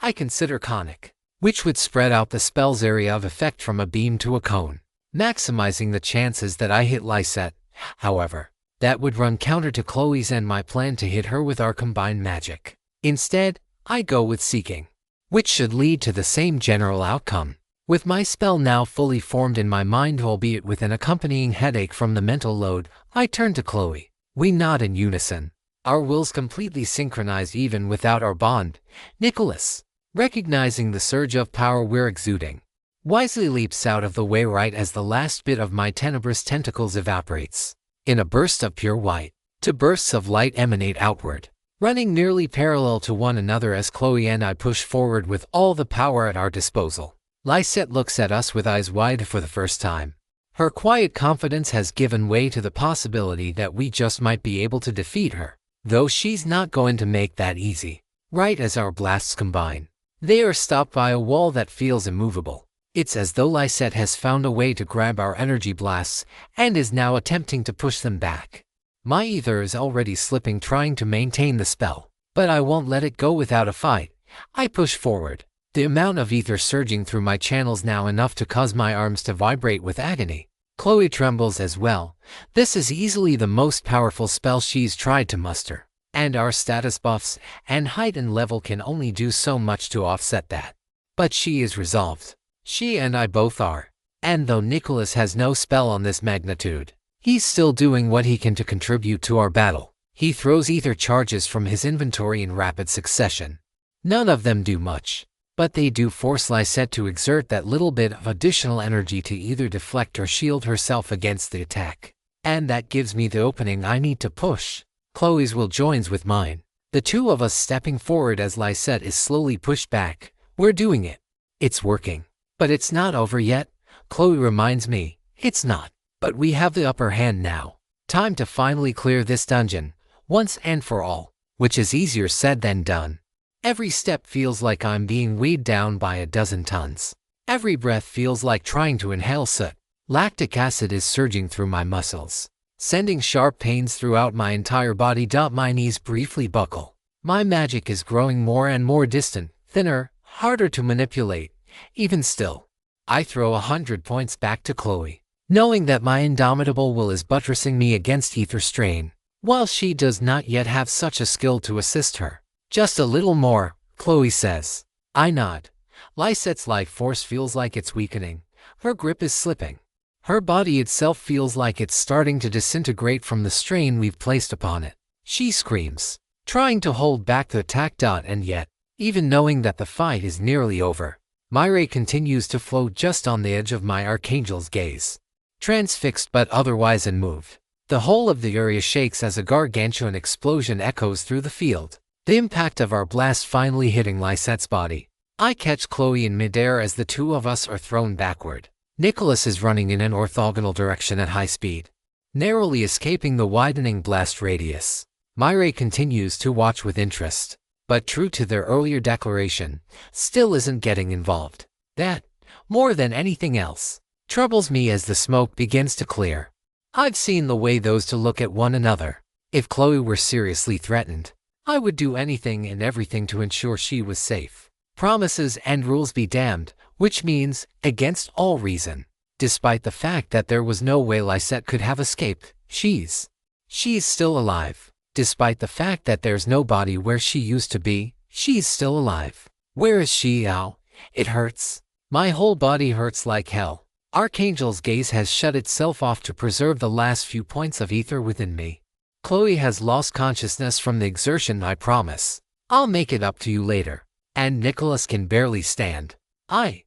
I consider conic, which would spread out the spell's area of effect from a beam to a cone, maximizing the chances that I hit Lysette. However, that would run counter to Chloe's and my plan to hit her with our combined magic. Instead, I go with seeking, which should lead to the same general outcome. With my spell now fully formed in my mind, albeit with an accompanying headache from the mental load, I turn to Chloe. We nod in unison, our wills completely synchronized even without our bond. Nicholas, recognizing the surge of power we're exuding, wisely leaps out of the way right as the last bit of my tenebrous tentacles evaporates. In a burst of pure white, two bursts of light emanate outward, running nearly parallel to one another as Chloe and I push forward with all the power at our disposal. Lysette looks at us with eyes wide for the first time. Her quiet confidence has given way to the possibility that we just might be able to defeat her, though she's not going to make that easy. Right as our blasts combine, they are stopped by a wall that feels immovable. It's as though Lysette has found a way to grab our energy blasts and is now attempting to push them back. My ether is already slipping trying to maintain the spell, but I won't let it go without a fight. I push forward, the amount of ether surging through my channels now enough to cause my arms to vibrate with agony. Chloe trembles as well. This is easily the most powerful spell she's tried to muster, and our status buffs and height and level can only do so much to offset that. But she is resolved. She and I both are. And though Nicholas has no spell on this magnitude, he's still doing what he can to contribute to our battle. He throws ether charges from his inventory in rapid succession. None of them do much, but they do force Lysette to exert that little bit of additional energy to either deflect or shield herself against the attack. And that gives me the opening I need to push. Chloe's will joins with mine, the two of us stepping forward as Lysette is slowly pushed back. We're doing it. It's working. But it's not over yet. Chloe reminds me, it's not. But we have the upper hand now. Time to finally clear this dungeon, once and for all, which is easier said than done. Every step feels like I'm being weighed down by a dozen tons. Every breath feels like trying to inhale soot. Lactic acid is surging through my muscles, sending sharp pains throughout my entire body. My knees briefly buckle. My magic is growing more and more distant, thinner, harder to manipulate. Even still, I throw 100 points back to Chloe, knowing that my indomitable will is buttressing me against ether strain, while she does not yet have such a skill to assist her. Just a little more, Chloe says. I nod. Lysette's life force feels like it's weakening. Her grip is slipping. Her body itself feels like it's starting to disintegrate from the strain we've placed upon it. She screams, trying to hold back the attack. And yet, even knowing that the fight is nearly over, my ray continues to float just on the edge of my archangel's gaze. Transfixed but otherwise unmoved, the whole of the area shakes as a gargantuan explosion echoes through the field, the impact of our blast finally hitting Lysette's body. I catch Chloe in midair as the two of us are thrown backward. Nicholas is running in an orthogonal direction at high speed, narrowly escaping the widening blast radius. My ray continues to watch with interest, but true to their earlier declaration, still isn't getting involved. That, more than anything else, troubles me as the smoke begins to clear. I've seen the way those two look at one another. If Chloe were seriously threatened, I would do anything and everything to ensure she was safe. Promises and rules be damned, which means, against all reason, despite the fact that there was no way Lysette could have escaped, she's still alive. Despite the fact that there's no body where she used to be, she's still alive. Where is she now? It hurts. My whole body hurts like hell. Archangel's gaze has shut itself off to preserve the last few points of ether within me. Chloe has lost consciousness from the exertion. I promise. I'll make it up to you later. And Nicholas can barely stand. I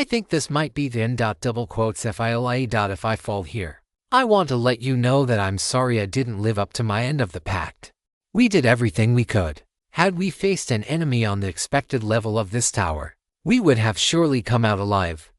think this might be the end. Double quotes FILA. If I fall here, I want to let you know that I'm sorry I didn't live up to my end of the pact. We did everything we could. Had we faced an enemy on the expected level of this tower, we would have surely come out alive.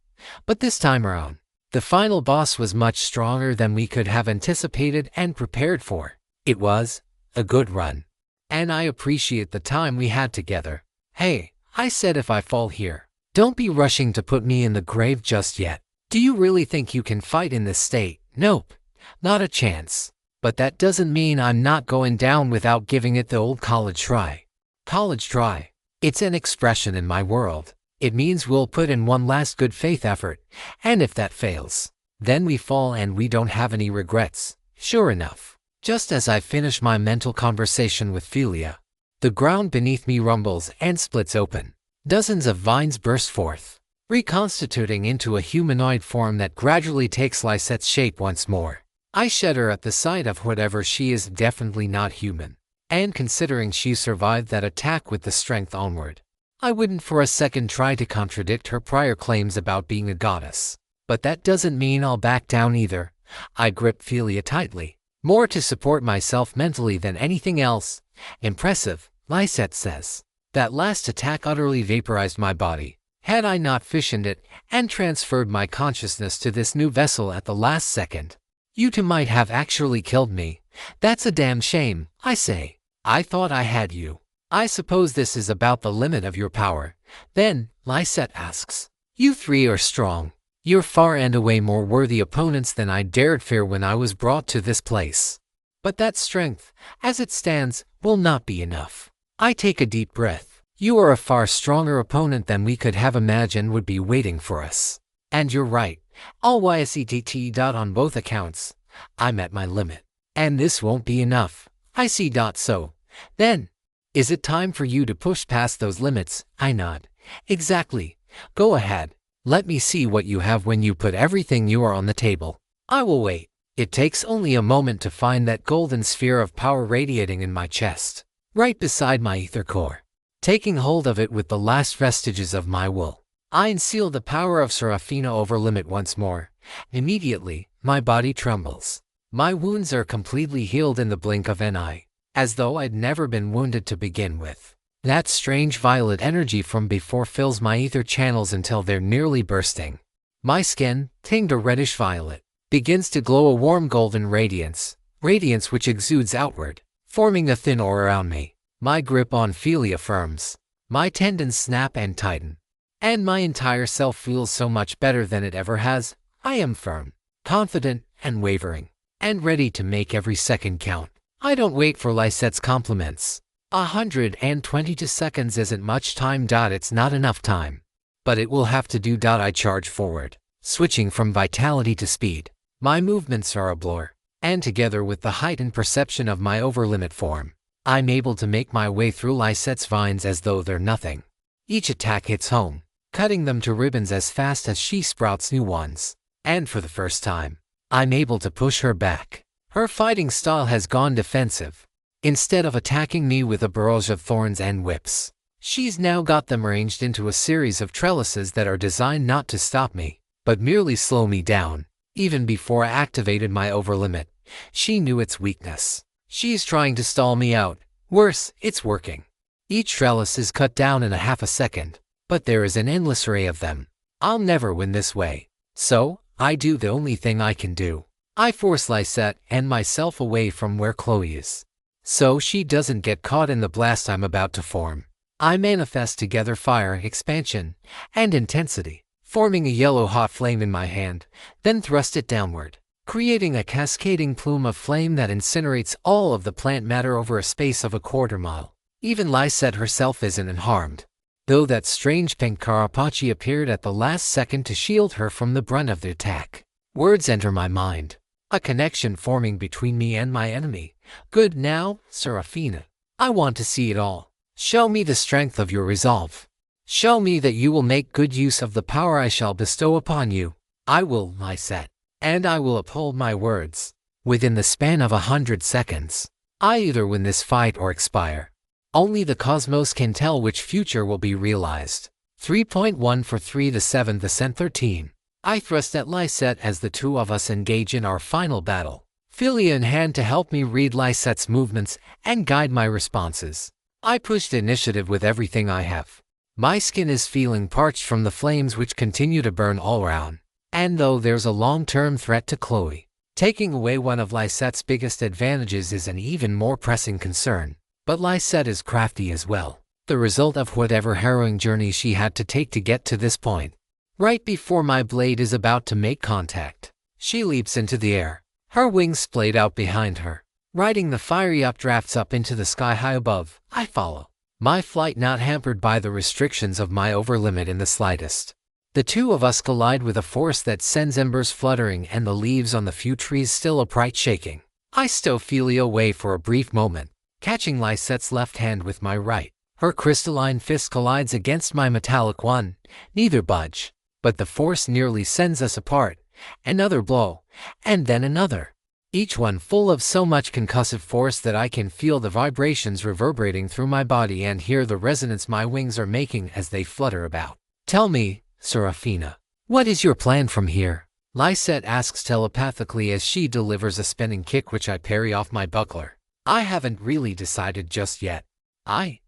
But this time around, the final boss was much stronger than we could have anticipated and prepared for. It was a good run, and I appreciate the time we had together. Hey, I said if I fall here, don't be rushing to put me in the grave just yet. Do you really think you can fight in this state? Nope. Not a chance. But that doesn't mean I'm not going down without giving it the old college try. College try. It's an expression in my world. It means we'll put in one last good faith effort, and if that fails, then we fall and we don't have any regrets. Sure enough, just as I finish my mental conversation with Philia, the ground beneath me rumbles and splits open. Dozens of vines burst forth, reconstituting into a humanoid form that gradually takes Lysette's shape once more. I shudder at the sight of whatever she is, definitely not human. And considering she survived that attack with the strength onward, I wouldn't for a second try to contradict her prior claims about being a goddess. But that doesn't mean I'll back down either. I grip Philia tightly, more to support myself mentally than anything else. Impressive, Lysette says. That last attack utterly vaporized my body. Had I not fissioned it and transferred my consciousness to this new vessel at the last second, you two might have actually killed me. That's a damn shame, I say. I thought I had you. I suppose this is about the limit of your power. Then, Lysette asks, you three are strong. You're far and away more worthy opponents than I dared fear when I was brought to this place. But that strength, as it stands, will not be enough. I take a deep breath. You are a far stronger opponent than we could have imagined would be waiting for us. And you're right. All YSETT. On both accounts, I'm at my limit. And this won't be enough. I see. So, then, is it time for you to push past those limits? I nod. Exactly. Go ahead. Let me see what you have when you put everything you are on the table. I will wait. It takes only a moment to find that golden sphere of power radiating in my chest, right beside my ether core. Taking hold of it with the last vestiges of my will, I unseal the power of Seraphina over limit once more. Immediately, my body trembles. My wounds are completely healed in the blink of an eye, as though I'd never been wounded to begin with. That strange violet energy from before fills my ether channels until they're nearly bursting. My skin, tinged a reddish violet, begins to glow a warm golden radiance which exudes outward, forming a thin aura around me. My grip on Philia firms. My tendons snap and tighten. And my entire self feels so much better than it ever has. I am firm, confident, and wavering, and ready to make every second count. I don't wait for Lysette's compliments. 122 seconds isn't much time. It's not enough time. But it will have to do. I charge forward, switching from vitality to speed. My movements are a blur, and together with the heightened perception of my overlimit form, I'm able to make my way through Lysette's vines as though they're nothing. Each attack hits home, cutting them to ribbons as fast as she sprouts new ones. And for the first time, I'm able to push her back. Her fighting style has gone defensive. Instead of attacking me with a barrage of thorns and whips, she's now got them arranged into a series of trellises that are designed not to stop me, but merely slow me down. Even before I activated my overlimit, she knew its weakness. She's trying to stall me out. Worse, it's working. Each trellis is cut down in a half a second, but there is an endless array of them. I'll never win this way. So, I do the only thing I can do. I force Lysette and myself away from where Chloe is, so she doesn't get caught in the blast I'm about to form. I manifest together fire, expansion, and intensity, forming a yellow-hot flame in my hand, then thrust it downward, creating a cascading plume of flame that incinerates all of the plant matter over a space of a quarter mile. Even Lysette herself isn't unharmed, though that strange pink Carapace appeared at the last second to shield her from the brunt of the attack. Words enter my mind, a connection forming between me and my enemy. Good now, Seraphina. I want to see it all. Show me the strength of your resolve. Show me that you will make good use of the power I shall bestow upon you. I will, Lysette. And I will uphold my words. Within the span of 100 seconds, I either win this fight or expire. Only the cosmos can tell which future will be realized. 3.1 for 3 the 7th Ascent 13. I thrust at Lysette as the two of us engage in our final battle, Philia in hand to help me read Lysette's movements and guide my responses. I pushed initiative with everything I have. My skin is feeling parched from the flames which continue to burn all around. And though there's a long-term threat to Chloe, taking away one of Lysette's biggest advantages is an even more pressing concern. But Lysette is crafty as well, the result of whatever harrowing journey she had to take to get to this point. Right before my blade is about to make contact, she leaps into the air, Her wings splayed out behind her, riding the fiery updrafts up into the sky high above. I follow, my flight not hampered by the restrictions of my overlimit in the slightest. The two of us collide with a force that sends embers fluttering and the leaves on the few trees still upright shaking. I stow Ophelia away for a brief moment, catching Lysette's left hand with my right. Her crystalline fist collides against my metallic one, neither budge, but the force nearly sends us apart. Another blow, and then another, each one full of so much concussive force that I can feel the vibrations reverberating through my body and hear the resonance my wings are making as they flutter about. Tell me, Seraphina, what is your plan from here? Lysette asks telepathically as she delivers a spinning kick which I parry off my buckler. I haven't really decided just yet. I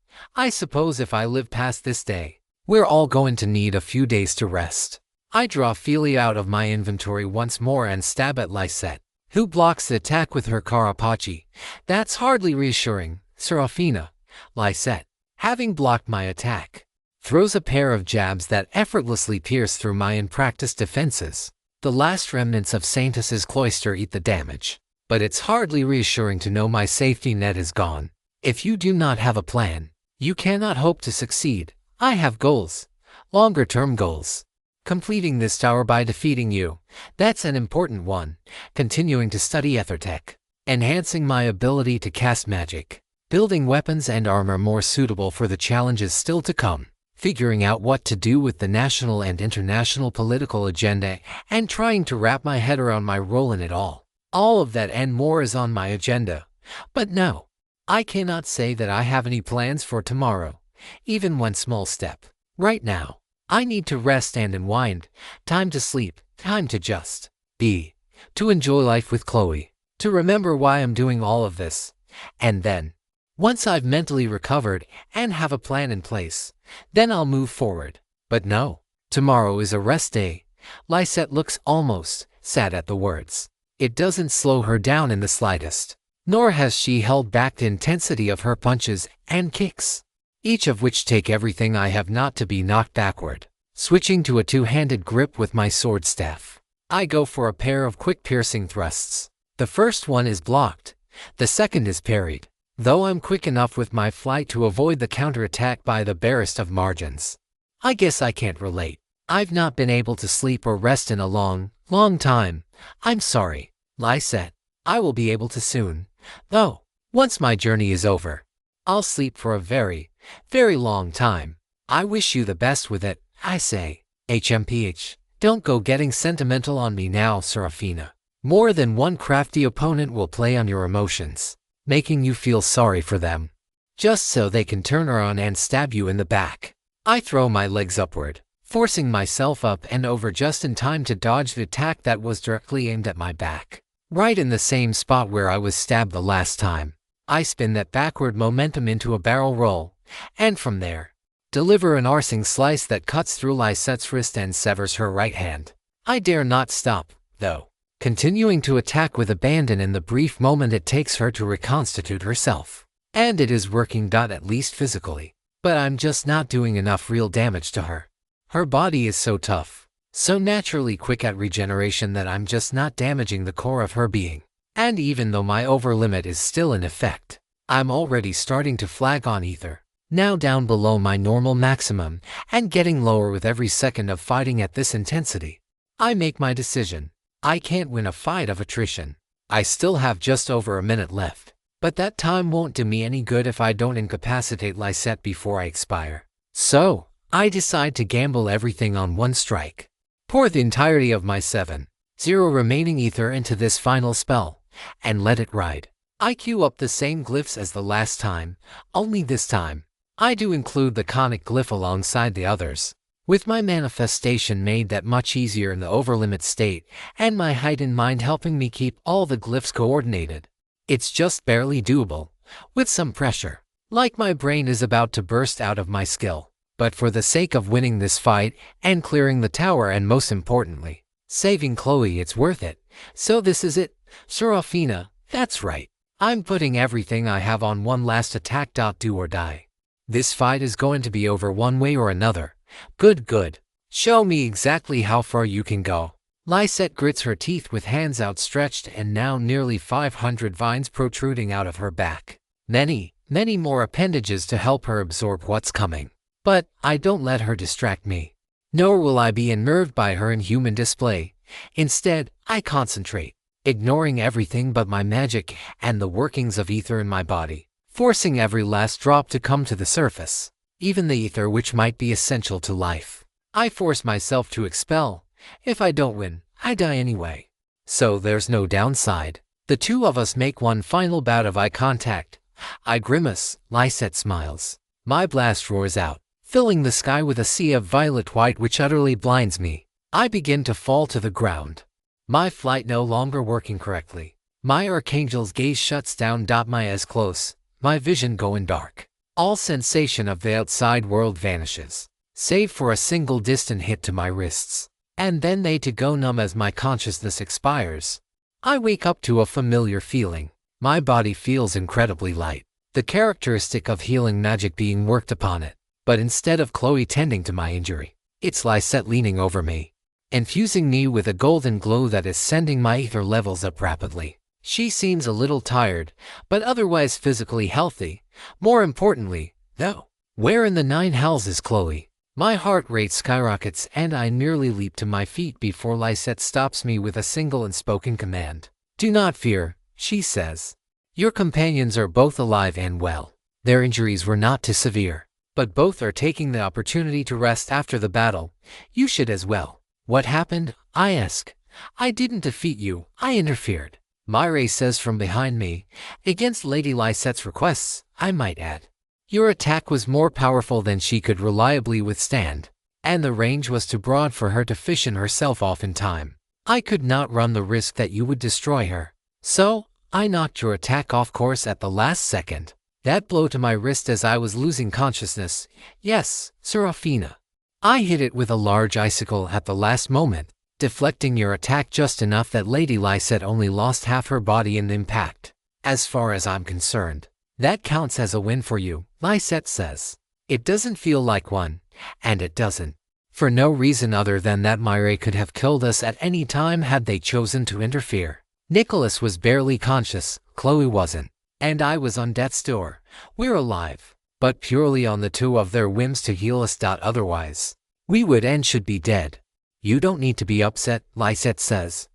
suppose if I live past this day, we're all going to need a few days to rest. I draw Ophelia out of my inventory once more and stab at Lysette, who blocks the attack with her Karapachi. That's hardly reassuring, Seraphina. Lysette, having blocked my attack, throws a pair of jabs that effortlessly pierce through my unpracticed defenses. The last remnants of Saintus's cloister eat the damage, but it's hardly reassuring to know my safety net is gone. If you do not have a plan, you cannot hope to succeed. I have goals, longer-term goals. Completing this tower by defeating you, that's an important one. Continuing to study Ethertech, enhancing my ability to cast magic, building weapons and armor more suitable for the challenges still to come, figuring out what to do with the national and international political agenda, and trying to wrap my head around my role in it all. All of that and more is on my agenda. But no, I cannot say that I have any plans for tomorrow, even one small step. Right now, I need to rest and unwind, time to sleep, time to just be, to enjoy life with Chloe, to remember why I'm doing all of this. And then, once I've mentally recovered and have a plan in place, then I'll move forward. But no, tomorrow is a rest day. Lysette looks almost sad at the words. It doesn't slow her down in the slightest, nor has she held back the intensity of her punches and kicks, each of which take everything I have not to be knocked backward. Switching to a two-handed grip with my sword staff, I go for a pair of quick piercing thrusts. The first one is blocked, the second is parried, though I'm quick enough with my flight to avoid the counterattack by the barest of margins. I guess I can't relate. I've not been able to sleep or rest in a long time. I'm sorry, Lysette. I will be able to soon, though. Once my journey is over, I'll sleep for a very long time. I wish you the best with it, I say. HMPH, don't go getting sentimental on me now, Seraphina. More than one crafty opponent will play on your emotions, making you feel sorry for them, just so they can turn around and stab you in the back. I throw my legs upward, forcing myself up and over just in time to dodge the attack that was directly aimed at my back, right in the same spot where I was stabbed the last time. I spin that backward momentum into a barrel roll, and from there, deliver an arsing slice that cuts through Lysette's wrist and severs her right hand. I dare not stop, though, continuing to attack with abandon in the brief moment it takes her to reconstitute herself. And it is working, at least physically. But I'm just not doing enough real damage to her. Her body is so tough, so naturally quick at regeneration that I'm just not damaging the core of her being. And even though my overlimit is still in effect, I'm already starting to flag on ether, now down below my normal maximum, and getting lower with every second of fighting at this intensity. I make my decision. I can't win a fight of attrition. I still have just over a minute left, but that time won't do me any good if I don't incapacitate Lysette before I expire. So, I decide to gamble everything on one strike. Pour the entirety of my 7.0 remaining ether into this final spell, and let it ride. I queue up the same glyphs as the last time, only this time, I do include the conic glyph alongside the others. With my manifestation made that much easier in the overlimit state, and my heightened mind helping me keep all the glyphs coordinated, it's just barely doable, with some pressure. Like my brain is about to burst out of my skill. But for the sake of winning this fight, and clearing the tower, and most importantly, saving Chloe, it's worth it. So this is it, Seraphina, that's right. I'm putting everything I have on one last attack. Do or die. This fight is going to be over one way or another. Good. Show me exactly how far you can go. Lysette grits her teeth with hands outstretched and now nearly 500 vines protruding out of her back. Many more appendages to help her absorb what's coming. But I don't let her distract me. Nor will I be unnerved by her inhuman display. Instead, I concentrate, ignoring everything but my magic and the workings of ether in my body, forcing every last drop to come to the surface, even the ether which might be essential to life. I force myself to expel. If I don't win, I die anyway. So there's no downside. The two of us make one final bout of eye contact. I grimace, Lysette smiles. My blast roars out, filling the sky with a sea of violet white which utterly blinds me. I begin to fall to the ground. My flight no longer working correctly. My archangel's gaze shuts down. My eyes close, my vision going dark. All sensation of the outside world vanishes, save for a single distant hit to my wrists. And then they to go numb as my consciousness expires. I wake up to a familiar feeling. My body feels incredibly light, the characteristic of healing magic being worked upon it. But instead of Chloe tending to my injury, it's Lysette leaning over me, infusing me with a golden glow that is sending my ether levels up rapidly. She seems a little tired, but otherwise physically healthy. More importantly, though, where in the nine hells is Chloe? My heart rate skyrockets and I nearly leap to my feet before Lysette stops me with a single unspoken command. Do not fear, she says. Your companions are both alive and well. Their injuries were not too severe, but both are taking the opportunity to rest after the battle. You should as well. What happened? I ask. I didn't defeat you, I interfered, Myre says from behind me, against Lady Lysette's requests, I might add. Your attack was more powerful than she could reliably withstand, and the range was too broad for her to fission herself off in time. I could not run the risk that you would destroy her. So, I knocked your attack off course at the last second. That blow to my wrist as I was losing consciousness. Yes, Seraphina. I hit it with a large icicle at the last moment, deflecting your attack just enough that Lady Lysette only lost half her body in the impact. As far as I'm concerned, that counts as a win for you, Lysette says. It doesn't feel like one, and it doesn't. For no reason other than that Myre could have killed us at any time had they chosen to interfere. Nicholas was barely conscious, Chloe wasn't, and I was on death's door. We're alive, but purely on the two of their whims to heal us. Otherwise, we would and should be dead. You don't need to be upset, Lysette says.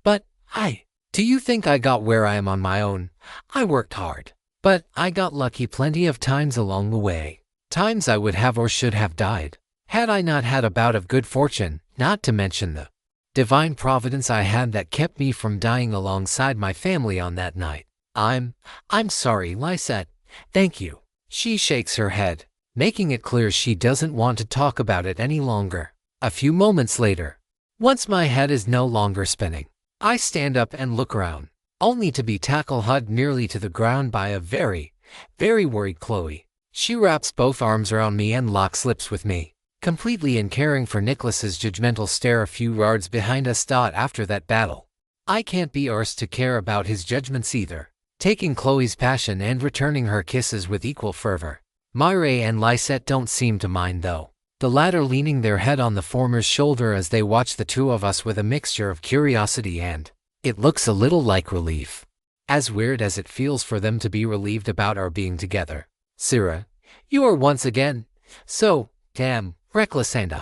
But, do you think I got where I am on my own? I worked hard. But I got lucky plenty of times along the way. Times I would have or should have died, had I not had a bout of good fortune, not to mention the divine providence I had that kept me from dying alongside my family on that night. I'm sorry, Lysette. Thank you. She shakes her head, making it clear she doesn't want to talk about it any longer. A few moments later, once my head is no longer spinning, I stand up and look around, only to be hugged nearly to the ground by a very worried Chloe. She wraps both arms around me and locks lips with me, completely uncaring for Nicholas's judgmental stare a few yards behind us. After that battle, I can't be arsed to care about his judgments either, taking Chloe's passion and returning her kisses with equal fervor. Myre and Lysette don't seem to mind though, the latter leaning their head on the former's shoulder as they watch the two of us with a mixture of curiosity and, it looks a little like, relief. As weird as it feels for them to be relieved about our being together. Sera, you are once again so damn reckless, and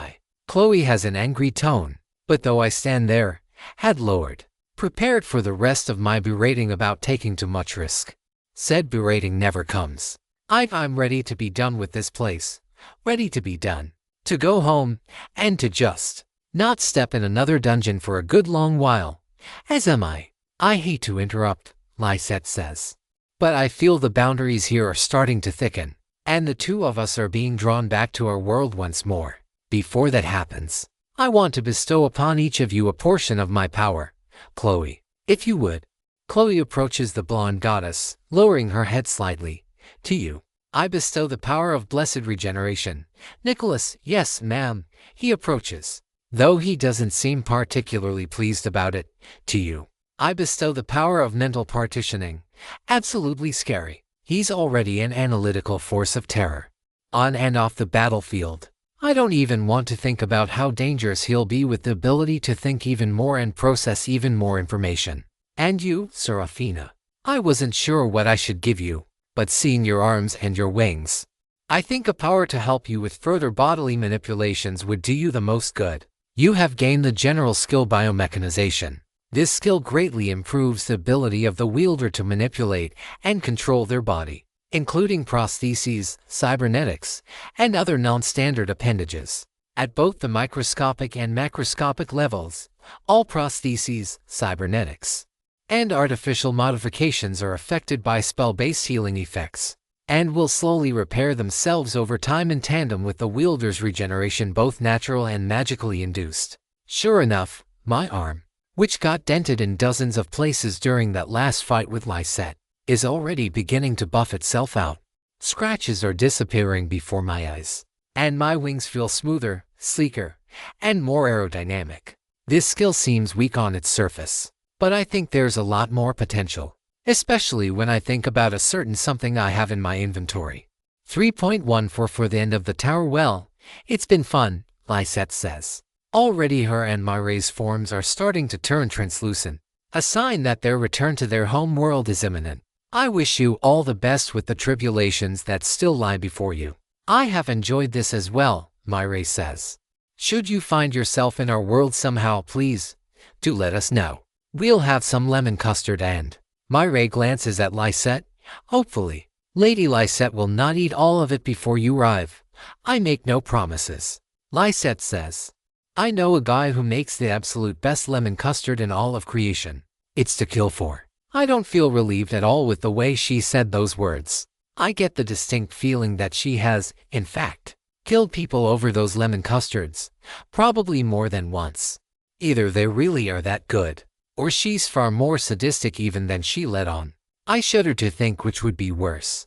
Chloe has an angry tone, but though I stand there, head lowered, prepared for the rest of my berating about taking too much risk. Said berating never comes. I'm ready to be done with this place. Ready to be done. To go home, and to just not step in another dungeon for a good long while. As am I. I hate to interrupt, Lysette says, but I feel the boundaries here are starting to thicken, and the two of us are being drawn back to our world once more. Before that happens, I want to bestow upon each of you a portion of my power. Chloe, if you would. Chloe approaches the blonde goddess, lowering her head slightly. To you, I bestow the power of blessed regeneration. Nicholas, yes, ma'am. He approaches, though he doesn't seem particularly pleased about it. To you, I bestow the power of mental partitioning. Absolutely scary. He's already an analytical force of terror. On and off the battlefield, I don't even want to think about how dangerous he'll be with the ability to think even more and process even more information. And you, Seraphina? I wasn't sure what I should give you, but seeing your arms and your wings, I think a power to help you with further bodily manipulations would do you the most good. You have gained the general skill biomechanization. This skill greatly improves the ability of the wielder to manipulate and control their body, including prostheses, cybernetics, and other non-standard appendages. At both the microscopic and macroscopic levels, all prostheses, cybernetics, and artificial modifications are affected by spell-based healing effects, and will slowly repair themselves over time in tandem with the wielder's regeneration, both natural and magically induced. Sure enough, my arm, which got dented in dozens of places during that last fight with Lysette, is already beginning to buff itself out. Scratches are disappearing before my eyes, and my wings feel smoother, sleeker, and more aerodynamic. This skill seems weak on its surface, but I think there's a lot more potential, especially when I think about a certain something I have in my inventory. 3.14 for the end of the tower. Well, it's been fun, Lysette says. Already her and Myre's forms are starting to turn translucent, a sign that their return to their home world is imminent. I wish you all the best with the tribulations that still lie before you. I have enjoyed this as well, Myre says. Should you find yourself in our world somehow, please do let us know. We'll have some lemon custard. And Myre glances at Lysette. Hopefully, Lady Lysette will not eat all of it before you arrive. I make no promises. Lysette says, I know a guy who makes the absolute best lemon custard in all of creation. It's to kill for. I don't feel relieved at all with the way she said those words. I get the distinct feeling that she has, in fact, killed people over those lemon custards, probably more than once. Either they really are that good, or she's far more sadistic even than she let on. I shudder to think which would be worse.